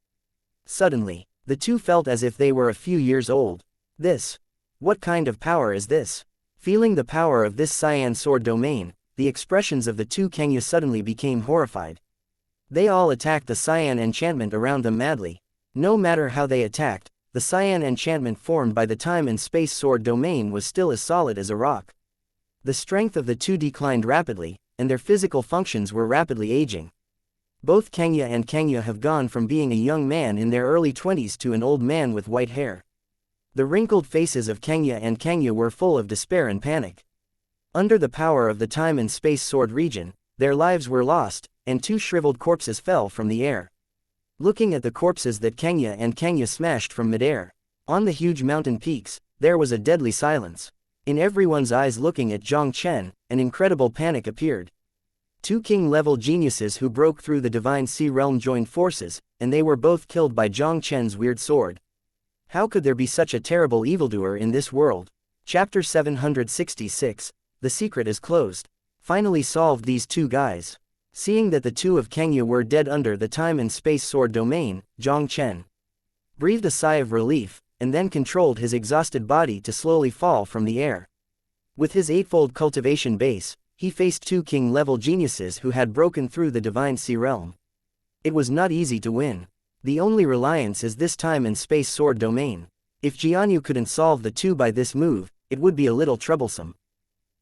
Suddenly, the two felt as if they were a few years old. What kind of power is this? Feeling the power of this cyan sword domain, the expressions of the two Kangya suddenly became horrified. They all attacked the cyan enchantment around them madly. No matter how they attacked, the cyan enchantment formed by the time and space sword domain was still as solid as a rock. The strength of the two declined rapidly, and their physical functions were rapidly aging. Both Kangya and Kangya have gone from being a young man in their early 20s to an old man with white hair. The wrinkled faces of Xianxia and Xianxia were full of despair and panic. Under the power of the time and space sword region, their lives were lost, and 2 shriveled corpses fell from the air. Looking at the corpses that Xianxia and Xianxia smashed from midair, on the huge mountain peaks, there was a deadly silence. In everyone's eyes looking at Jiang Chen, an incredible panic appeared. 2 king-level geniuses who broke through the divine sea realm joined forces, and they were both killed by Jiang Chen's weird sword. How could there be such a terrible evildoer in this world? Chapter 766, The Secret is Closed. Finally solved these 2 guys. Seeing that the 2 of Xianxia were dead under the time and space sword domain, Jiang Chen breathed a sigh of relief, and then controlled his exhausted body to slowly fall from the air. With his 8-fold cultivation base, he faced 2 king-level geniuses who had broken through the divine sea realm. It was not easy to win. The only reliance is this time and space sword domain. If Jianyu couldn't solve the 2 by this move, it would be a little troublesome.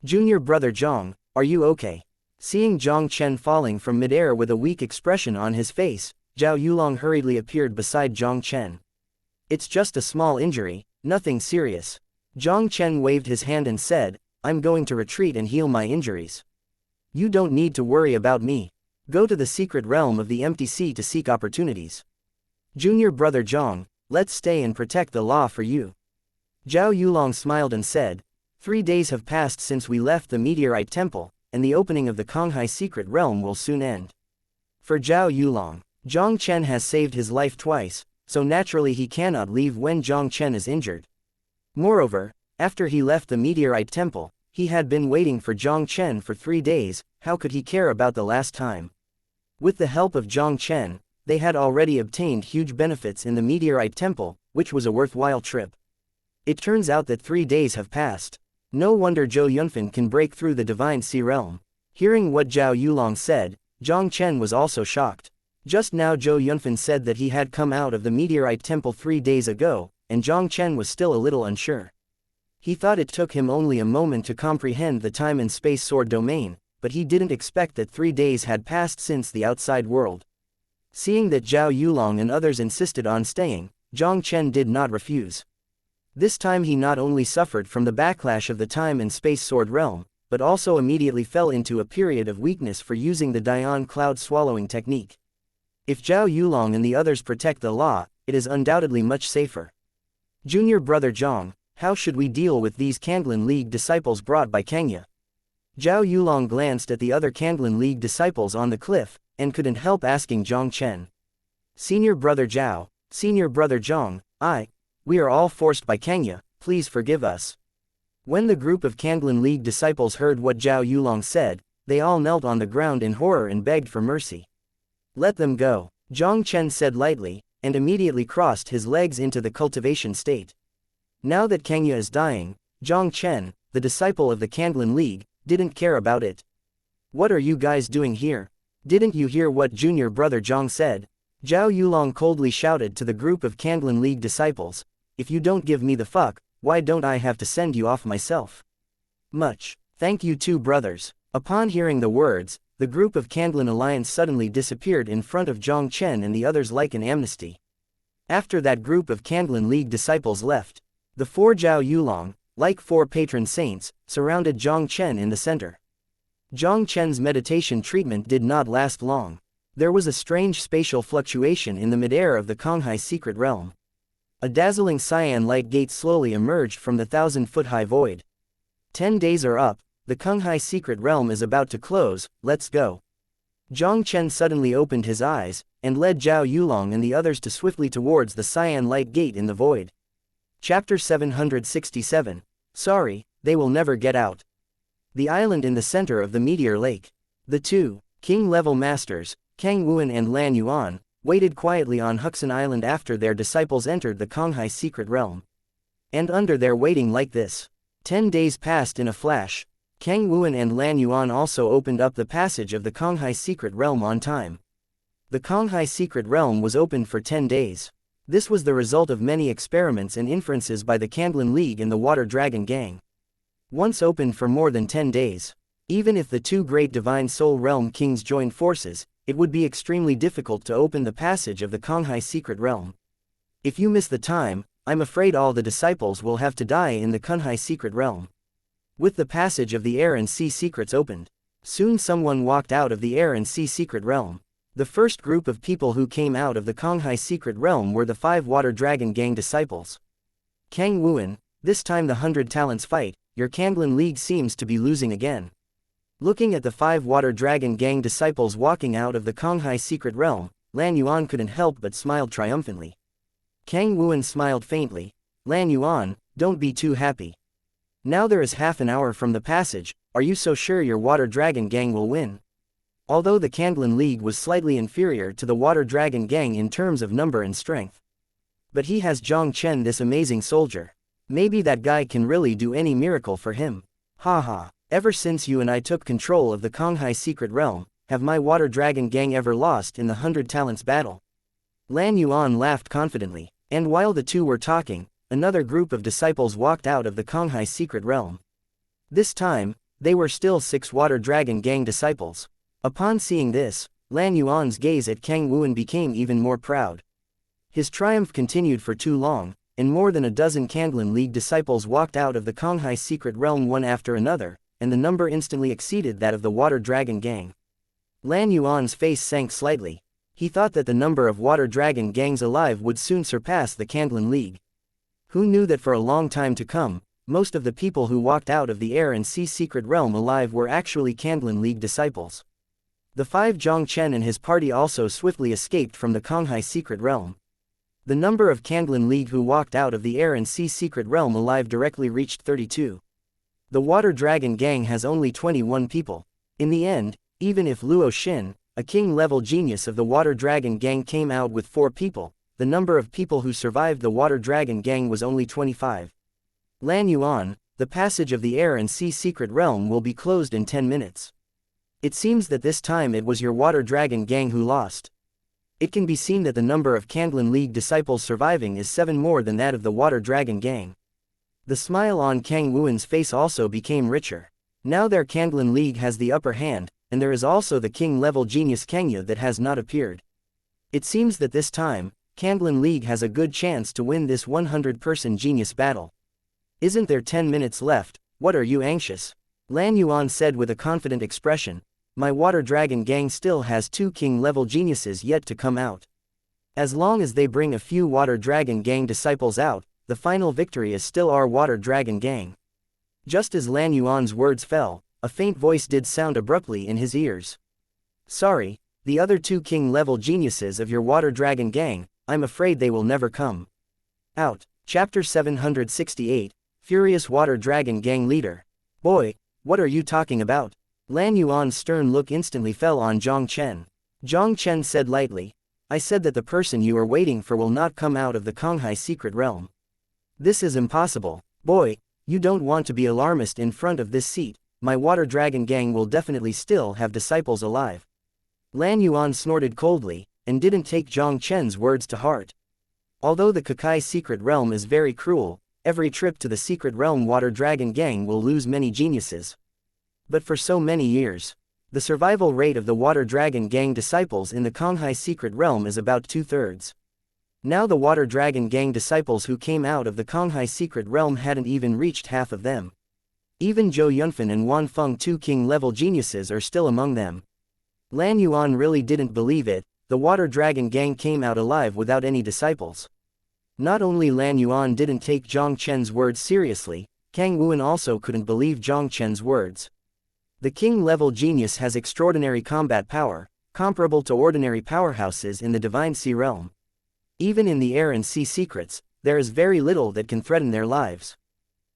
Junior brother Jiang, are you okay? Seeing Jiang Chen falling from midair with a weak expression on his face, Zhao Yulong hurriedly appeared beside Jiang Chen. It's just a small injury, nothing serious. Jiang Chen waved his hand and said, I'm going to retreat and heal my injuries. You don't need to worry about me. Go to the secret realm of the empty sea to seek opportunities. Junior brother Jiang, let's stay and protect the law for you. Zhao Yulong smiled and said, 3 days have passed since we left the meteorite temple, and the opening of the Konghai secret realm will soon end. For Zhao Yulong, Jiang Chen has saved his life twice, so naturally he cannot leave when Jiang Chen is injured. Moreover, after he left the meteorite temple, he had been waiting for Jiang Chen for 3 days, how could he care about the last time? With the help of Jiang Chen, they had already obtained huge benefits in the meteorite temple, which was a worthwhile trip. It turns out that 3 days have passed. No wonder Zhou Yunfan can break through the divine sea realm. Hearing what Zhao Yulong said, Jiang Chen was also shocked. Just now Zhou Yunfan said that he had come out of the meteorite temple 3 days ago, and Jiang Chen was still a little unsure. He thought it took him only a moment to comprehend the time and space sword domain, but he didn't expect that 3 days had passed since the outside world. Seeing that Zhao Yulong and others insisted on staying, Jiang Chen did not refuse. This time he not only suffered from the backlash of the time and space sword realm, but also immediately fell into a period of weakness for using the Dian cloud swallowing technique. If Zhao Yulong and the others protect the law, it is undoubtedly much safer. Junior brother Jiang, how should we deal with these Kanglan League disciples brought by Xianxia? Zhao Yulong glanced at the other Kanglan League disciples on the cliff, and couldn't help asking Jiang Chen. Senior brother Zhao, senior brother Jiang, we are all forced by Xianxia, please forgive us. When the group of Kanglan League disciples heard what Zhao Yulong said, they all knelt on the ground in horror and begged for mercy. Let them go, Jiang Chen said lightly, and immediately crossed his legs into the cultivation state. Now that Xianxia is dying, Jiang Chen, the disciple of the Kanglan League, didn't care about it. What are you guys doing here? Didn't you hear what junior brother Jiang said? Zhao Yulong coldly shouted to the group of Kanglan League disciples, if you don't give me the fuck, why don't I have to send you off myself? Much. Thank you 2 brothers. Upon hearing the words, the group of Kanglan Alliance suddenly disappeared in front of Jiang Chen and the others like an amnesty. After that group of Kanglan League disciples left, the 4 Zhao Yulong, like 4 patron saints, surrounded Jiang Chen in the center. Jiang Chen's meditation treatment did not last long. There was a strange spatial fluctuation in the midair of the Konghai secret realm. A dazzling cyan light gate slowly emerged from the 1,000-foot-high void. 10 days are up, the Konghai secret realm is about to close, let's go. Jiang Chen suddenly opened his eyes, and led Zhao Yulong and the others to swiftly towards the cyan light gate in the void. Chapter 767. Sorry, they will never get out. The island in the center of the meteor lake. The 2 king-level masters, Kang Wuan and Lan Yuan, waited quietly on Huxin Island after their disciples entered the Konghai secret realm. And under their waiting like this, 10 days passed in a flash. Kang Wuan and Lan Yuan also opened up the passage of the Konghai secret realm on time. The Konghai secret realm was opened for 10 days. This was the result of many experiments and inferences by the Kanglan League and the Water Dragon Gang. Once opened for more than 10 days, even if the 2 great divine soul realm kings joined forces, it would be extremely difficult to open the passage of the Konghai secret realm. If you miss the time, I'm afraid all the disciples will have to die in the Kunhai secret realm. With the passage of the air and sea secrets opened, soon someone walked out of the air and sea secret realm. The first group of people who came out of the Konghai secret realm were the 5 Water Dragon Gang disciples. Kang Wuan, this time the 100 talents fight, your Kanglan League seems to be losing again. Looking at the 5 Water Dragon Gang disciples walking out of the Konghai secret realm, Lan Yuan couldn't help but smiled triumphantly. Kang Wuan smiled faintly. Lan Yuan, don't be too happy. Now there is half an hour from the passage, are you so sure your Water Dragon Gang will win? Although the Kanglan League was slightly inferior to the Water Dragon Gang in terms of number and strength. But he has Jiang Chen, this amazing soldier. Maybe that guy can really do any miracle for him. Haha, ever since you and I took control of the Konghai secret realm, have my Water Dragon Gang ever lost in the 100 talents battle? Lan Yuan laughed confidently, and while the two were talking, another group of disciples walked out of the Konghai secret realm. This time, they were still 6 Water Dragon Gang disciples. Upon seeing this, Lan Yuan's gaze at Kang Wuan became even more proud. His triumph continued for too long, and more than a dozen Kanglan League disciples walked out of the Konghai secret realm one after another, and the number instantly exceeded that of the Water Dragon Gang. Lan Yuan's face sank slightly. He thought that the number of Water Dragon Gangs alive would soon surpass the Kanglan League. Who knew that for a long time to come, most of the people who walked out of the air and sea secret realm alive were actually Kanglan League disciples. The 5 Jiang Chen and his party also swiftly escaped from the Konghai secret realm. The number of Kanglan League who walked out of the air and sea secret realm alive directly reached 32. The Water Dragon Gang has only 21 people. In the end, even if Luo Xin, a king-level genius of the Water Dragon Gang, came out with 4 people, the number of people who survived the Water Dragon Gang was only 25. Lan Yuan, the passage of the air and sea secret realm will be closed in 10 minutes. It seems that this time it was your Water Dragon Gang who lost. It can be seen that the number of Kanglan League disciples surviving is 7 more than that of the Water Dragon Gang. The smile on Kang Wuan's face also became richer. Now their Kanglan League has the upper hand, and there is also the king-level genius Kangya that has not appeared. It seems that this time, Kanglan League has a good chance to win this 100-person genius battle. Isn't there 10 minutes left? What are you anxious? Lan Yuan said with a confident expression. My Water Dragon Gang still has 2 king-level geniuses yet to come out. As long as they bring a few Water Dragon Gang disciples out, the final victory is still our Water Dragon Gang. Just as Lan Yuan's words fell, a faint voice did sound abruptly in his ears. Sorry, the other 2 king-level geniuses of your Water Dragon Gang, I'm afraid they will never come out. Chapter 768, Furious Water Dragon Gang Leader. Boy, what are you talking about? Lan Yuan's stern look instantly fell on Jiang Chen. Jiang Chen said lightly, I said that the person you are waiting for will not come out of the Konghai secret realm. This is impossible. Boy, you don't want to be alarmist in front of this seat. My Water Dragon Gang will definitely still have disciples alive. Lan Yuan snorted coldly, and didn't take Jiang Chen's words to heart. Although the Kukai secret realm is very cruel, every trip to the secret realm Water Dragon Gang will lose many geniuses. But for so many years, the survival rate of the Water Dragon Gang disciples in the Konghai secret realm is about 2/3. Now the Water Dragon Gang disciples who came out of the Konghai secret realm hadn't even reached half of them. Even Zhou Yunfan and Wan Feng, 2 king-level geniuses, are still among them. Lan Yuan really didn't believe it. The Water Dragon Gang came out alive without any disciples. Not only Lan Yuan didn't take Jiang Chen's words seriously, Kang Wuan also couldn't believe Jiang Chen's words. The king-level genius has extraordinary combat power, comparable to ordinary powerhouses in the Divine Sea realm. Even in the air and sea secrets, there is very little that can threaten their lives.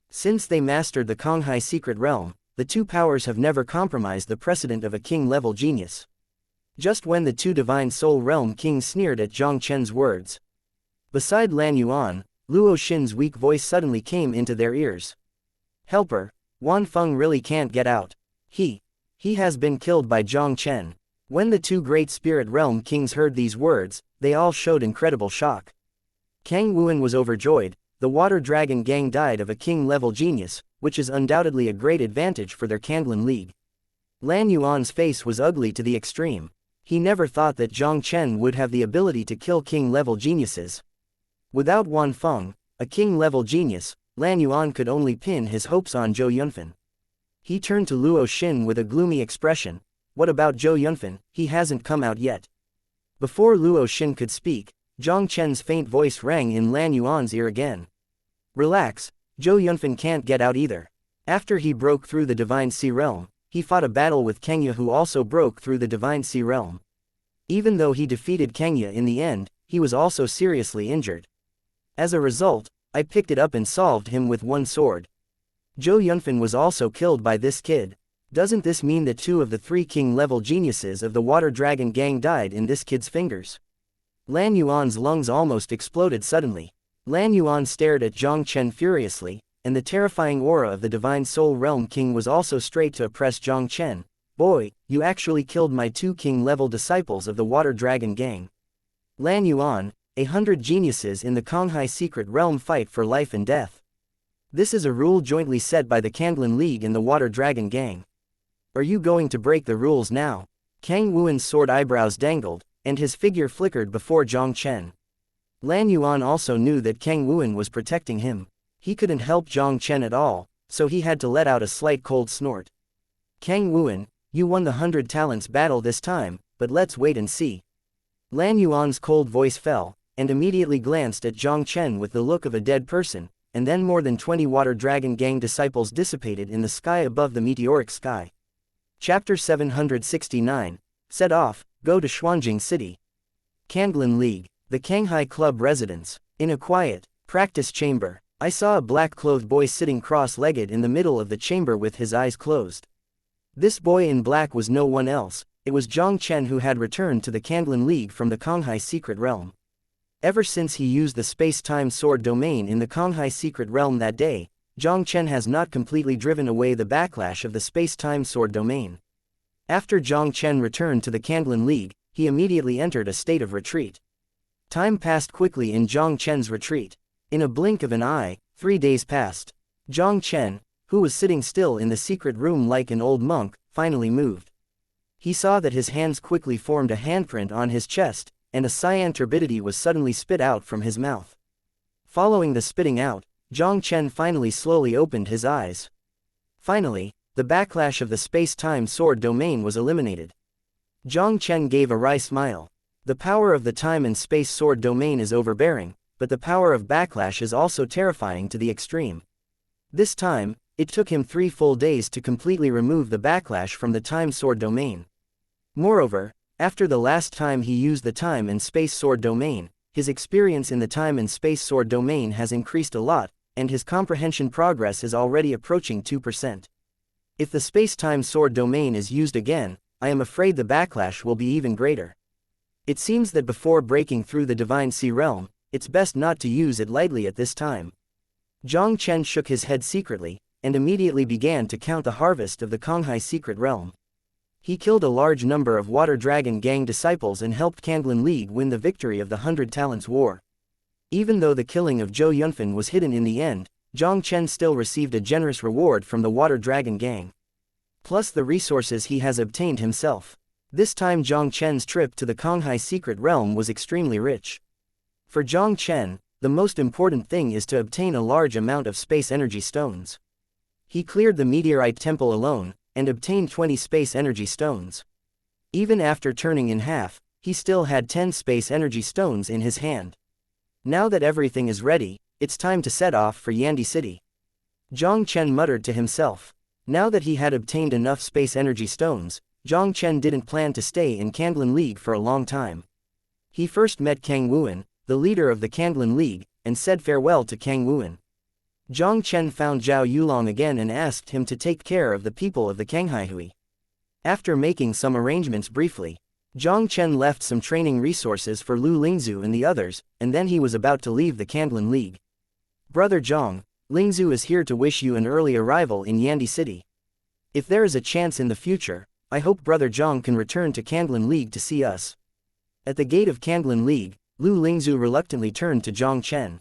Since they mastered the Konghai secret realm, the 2 powers have never compromised the precedent of a king-level genius. Just when the 2 Divine Soul Realm kings sneered at Jiang Chen's words. Beside Lan Yuan, Luo Xin's weak voice suddenly came into their ears. Helper, Wan Feng really can't get out. He has been killed by Jiang Chen. When the 2 great spirit realm kings heard these words, they all showed incredible shock. Kang Wuan was overjoyed. The Water Dragon Gang died of a king-level genius, which is undoubtedly a great advantage for their Kanglan League. Lan Yuan's face was ugly to the extreme. He never thought that Jiang Chen would have the ability to kill king-level geniuses. Without Wan Feng, a king-level genius, Lan Yuan could only pin his hopes on Zhou Yunfan. He turned to Luo Xin with a gloomy expression. What about Zhou Yunfan? He hasn't come out yet. Before Luo Xin could speak, Jiang Chen's faint voice rang in Lan Yuan's ear again. Relax, Zhou Yunfan can't get out either. After he broke through the Divine Sea Realm, he fought a battle with Kangya, who also broke through the Divine Sea Realm. Even though he defeated Kangya in the end, he was also seriously injured. As a result, I picked it up and solved him with one sword. Zhou Yunfan was also killed by this kid. Doesn't this mean that 2 of the 3 king-level geniuses of the Water Dragon Gang died in this kid's fingers? Lan Yuan's lungs almost exploded suddenly. Lan Yuan stared at Jiang Chen furiously, and the terrifying aura of the Divine Soul Realm King was also straight to oppress Jiang Chen. Boy, you actually killed my 2 king-level disciples of the Water Dragon Gang. Lan Yuan, 100 geniuses in the Konghai Secret Realm fight for life and death. This is a rule jointly set by the Kanglan League and the Water Dragon Gang. Are you going to break the rules now? Kang Wuan's sword eyebrows dangled, and his figure flickered before Jiang Chen. Lan Yuan also knew that Kang Wuan was protecting him. He couldn't help Jiang Chen at all, so he had to let out a slight cold snort. Kang Wuan, you won the 100 talents battle this time, but let's wait and see. Lan Yuan's cold voice fell, and immediately glanced at Jiang Chen with the look of a dead person, and then more than 20 Water Dragon Gang disciples dissipated in the sky above the meteoric sky. Chapter 769. Set off, go to Xuanjing City. Kanglan League, the Kanghai Club residence. In a quiet, practice chamber, I saw a black-clothed boy sitting cross-legged in the middle of the chamber with his eyes closed. This boy in black was no one else, it was Jiang Chen, who had returned to the Kanglan League from the Konghai Secret Realm. Ever since he used the space-time sword domain in the Konghai Secret Realm that day, Jiang Chen has not completely driven away the backlash of the space-time sword domain. After Jiang Chen returned to the Kanglan League, he immediately entered a state of retreat. Time passed quickly in Jiang Chen's retreat. In a blink of an eye, 3 days passed. Jiang Chen, who was sitting still in the secret room like an old monk, finally moved. He saw that his hands quickly formed a handprint on his chest, and a cyan turbidity was suddenly spit out from his mouth. Following the spitting out, Jiang Chen finally slowly opened his eyes. Finally, the backlash of the space-time sword domain was eliminated. Jiang Chen gave a wry smile. The power of the time and space sword domain is overbearing, but the power of backlash is also terrifying to the extreme. This time, it took him 3 full days to completely remove the backlash from the time sword domain. Moreover, after the last time he used the time and space sword domain, his experience in the time and space sword domain has increased a lot, and his comprehension progress is already approaching 2%. If the space-time sword domain is used again, I am afraid the backlash will be even greater. It seems that before breaking through the Divine Sea Realm, it's best not to use it lightly at this time. Jiang Chen shook his head secretly, and immediately began to count the harvest of the Konghai Secret Realm. He killed a large number of Water Dragon Gang disciples and helped Kanglan League win the victory of the 100 Talents War. Even though the killing of Zhou Yunfan was hidden in the end, Jiang Chen still received a generous reward from the Water Dragon Gang. Plus the resources he has obtained himself. This time Jiang Chen's trip to the Konghai Secret Realm was extremely rich. For Jiang Chen, the most important thing is to obtain a large amount of space energy stones. He cleared the meteorite temple alone, and obtained 20 space energy stones. Even after turning in half, he still had 10 space energy stones in his hand. Now that everything is ready, it's time to set off for Yandi City. Jiang Chen muttered to himself. Now that he had obtained enough space energy stones, Jiang Chen didn't plan to stay in Kanglan League for a long time. He first met Kang Wuan, the leader of the Kanglan League, and said farewell to Kang Wuan. Jiang Chen found Zhao Yulong again and asked him to take care of the people of the Kanghaihui. After making some arrangements briefly, Jiang Chen left some training resources for Lu Lingzhu and the others, and then he was about to leave the Kanglan League. Brother Jiang, Lingzhu is here to wish you an early arrival in Yandi City. If there is a chance in the future, I hope Brother Jiang can return to Kanglan League to see us. At the gate of Kanglan League, Lu Lingzhu reluctantly turned to Jiang Chen.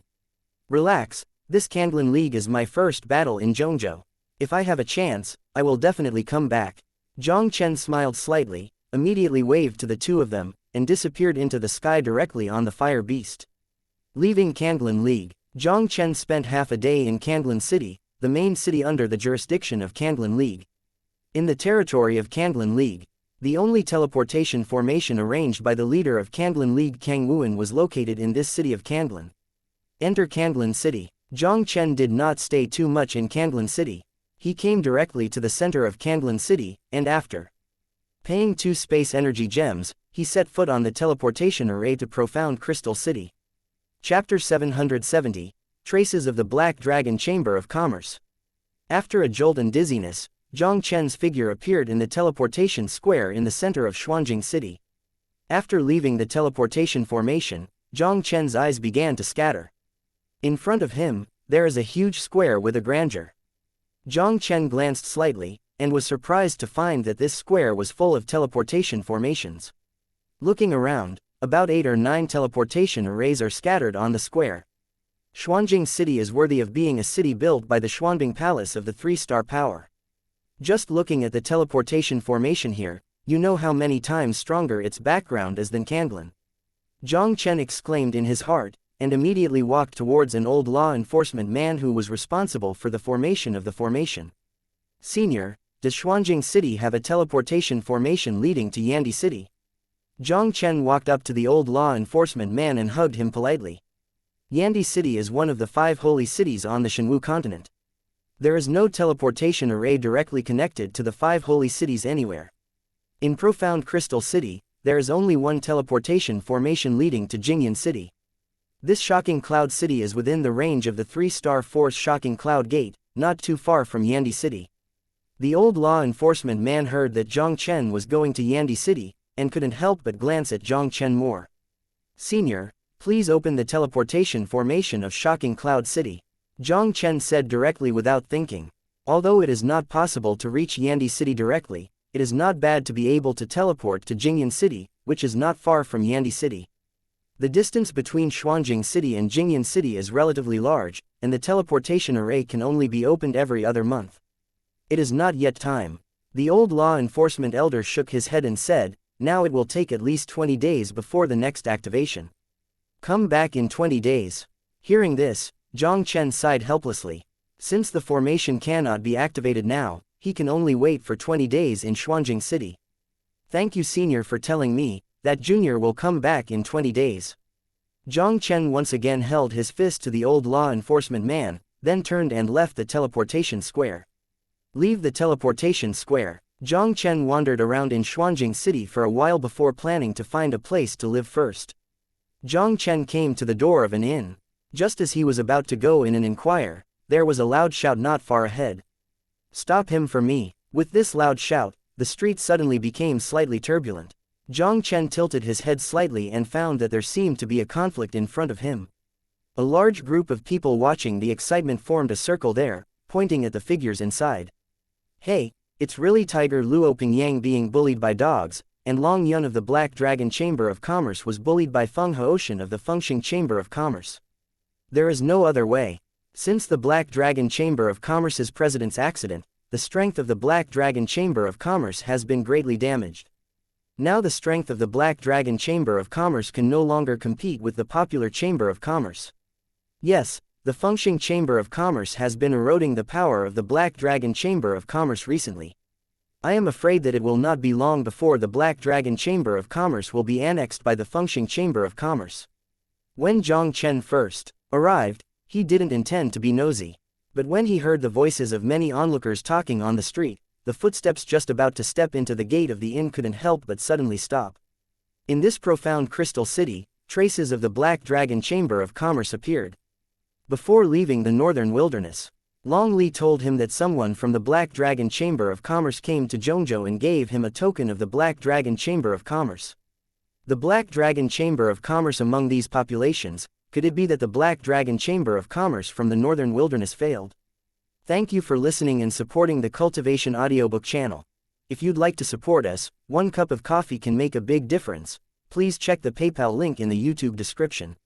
Relax, this Kanglan League is my first battle in Zhongzhou. If I have a chance, I will definitely come back. Jiang Chen smiled slightly, immediately waved to the two of them, and disappeared into the sky directly on the fire beast. Leaving Kanglan League, Jiang Chen spent half a day in Kanglan City, the main city under the jurisdiction of Kanglan League. In the territory of Kanglan League, the only teleportation formation arranged by the leader of Kanglan League Kang Wuan was located in this city of Kanglan. Enter Kanglan City. Jiang Chen did not stay too much in Kanglan City. He came directly to the center of Kanglan City, and after paying 2 space energy gems, he set foot on the teleportation array to Profound Crystal City. Chapter 770, Traces of the Black Dragon Chamber of Commerce. After a jolt and dizziness, Jiang Chen's figure appeared in the teleportation square in the center of Xuanjing City. After leaving the teleportation formation, Jiang Chen's eyes began to scatter. In front of him, there is a huge square with a grandeur. Jiang Chen glanced slightly, and was surprised to find that this square was full of teleportation formations. Looking around, about 8 or 9 teleportation arrays are scattered on the square. Xuanjing City is worthy of being a city built by the Xuanbing Palace of the 3-star power. Just looking at the teleportation formation here, you know how many times stronger its background is than Kanglan. Jiang Chen exclaimed in his heart, and immediately walked towards an old law enforcement man who was responsible for the formation of the formation. Senior, does Xuanjing City have a teleportation formation leading to Yandi City? Jiang Chen walked up to the old law enforcement man and hugged him politely. Yandi City is one of the 5 holy cities on the Shenwu continent. There is no teleportation array directly connected to the 5 holy cities anywhere. In Profound Crystal City, there is only one teleportation formation leading to Jingyan City. This Shocking Cloud City is within the range of the 3-star Force Shocking Cloud Gate, not too far from Yandi City. The old law enforcement man heard that Jiang Chen was going to Yandi City, and couldn't help but glance at Jiang Chen more. Senior, please open the teleportation formation of Shocking Cloud City. Jiang Chen said directly without thinking. Although it is not possible to reach Yandi City directly, it is not bad to be able to teleport to Jingyan City, which is not far from Yandi City. The distance between Xuanjing City and Jingyan City is relatively large, and the teleportation array can only be opened every other month. It is not yet time. The old law enforcement elder shook his head and said, now it will take at least 20 days before the next activation. Come back in 20 days. Hearing this, Jiang Chen sighed helplessly. Since the formation cannot be activated now, he can only wait for 20 days in Xuanjing City. Thank you, Senior, for telling me that Junior will come back in 20 days. Jiang Chen once again held his fist to the old law enforcement man, then turned and left the teleportation square. Leave the teleportation square. Jiang Chen wandered around in Xuanjing City for a while before planning to find a place to live first. Jiang Chen came to the door of an inn. Just as he was about to go in and inquire, there was a loud shout not far ahead. Stop him for me. With this loud shout, the street suddenly became slightly turbulent. Jiang Chen tilted his head slightly and found that there seemed to be a conflict in front of him. A large group of people watching the excitement formed a circle there, pointing at the figures inside. Hey, it's really Tiger Luo Pingyang being bullied by dogs, and Long Yun of the Black Dragon Chamber of Commerce was bullied by Feng Haoshan of the Fengxing Chamber of Commerce. There is no other way. Since the Black Dragon Chamber of Commerce's president's accident, the strength of the Black Dragon Chamber of Commerce has been greatly damaged. Now the strength of the Black Dragon Chamber of Commerce can no longer compete with the popular Chamber of Commerce. Yes, the Fengxing Chamber of Commerce has been eroding the power of the Black Dragon Chamber of Commerce recently. I am afraid that it will not be long before the Black Dragon Chamber of Commerce will be annexed by the Fengxing Chamber of Commerce. When Jiang Chen first arrived, he didn't intend to be nosy. But when he heard the voices of many onlookers talking on the street, the footsteps just about to step into the gate of the inn couldn't help but suddenly stop. In this profound crystal city, traces of the Black Dragon Chamber of Commerce appeared. Before leaving the northern wilderness, Long Li told him that someone from the Black Dragon Chamber of Commerce came to Zhongzhou and gave him a token of the Black Dragon Chamber of Commerce. The Black Dragon Chamber of Commerce among these populations, could it be that the Black Dragon Chamber of Commerce from the northern wilderness failed? Thank you for listening and supporting the Cultivation audiobook channel. If you'd like to support us, 1 cup of coffee can make a big difference. Please check the PayPal link in the YouTube description.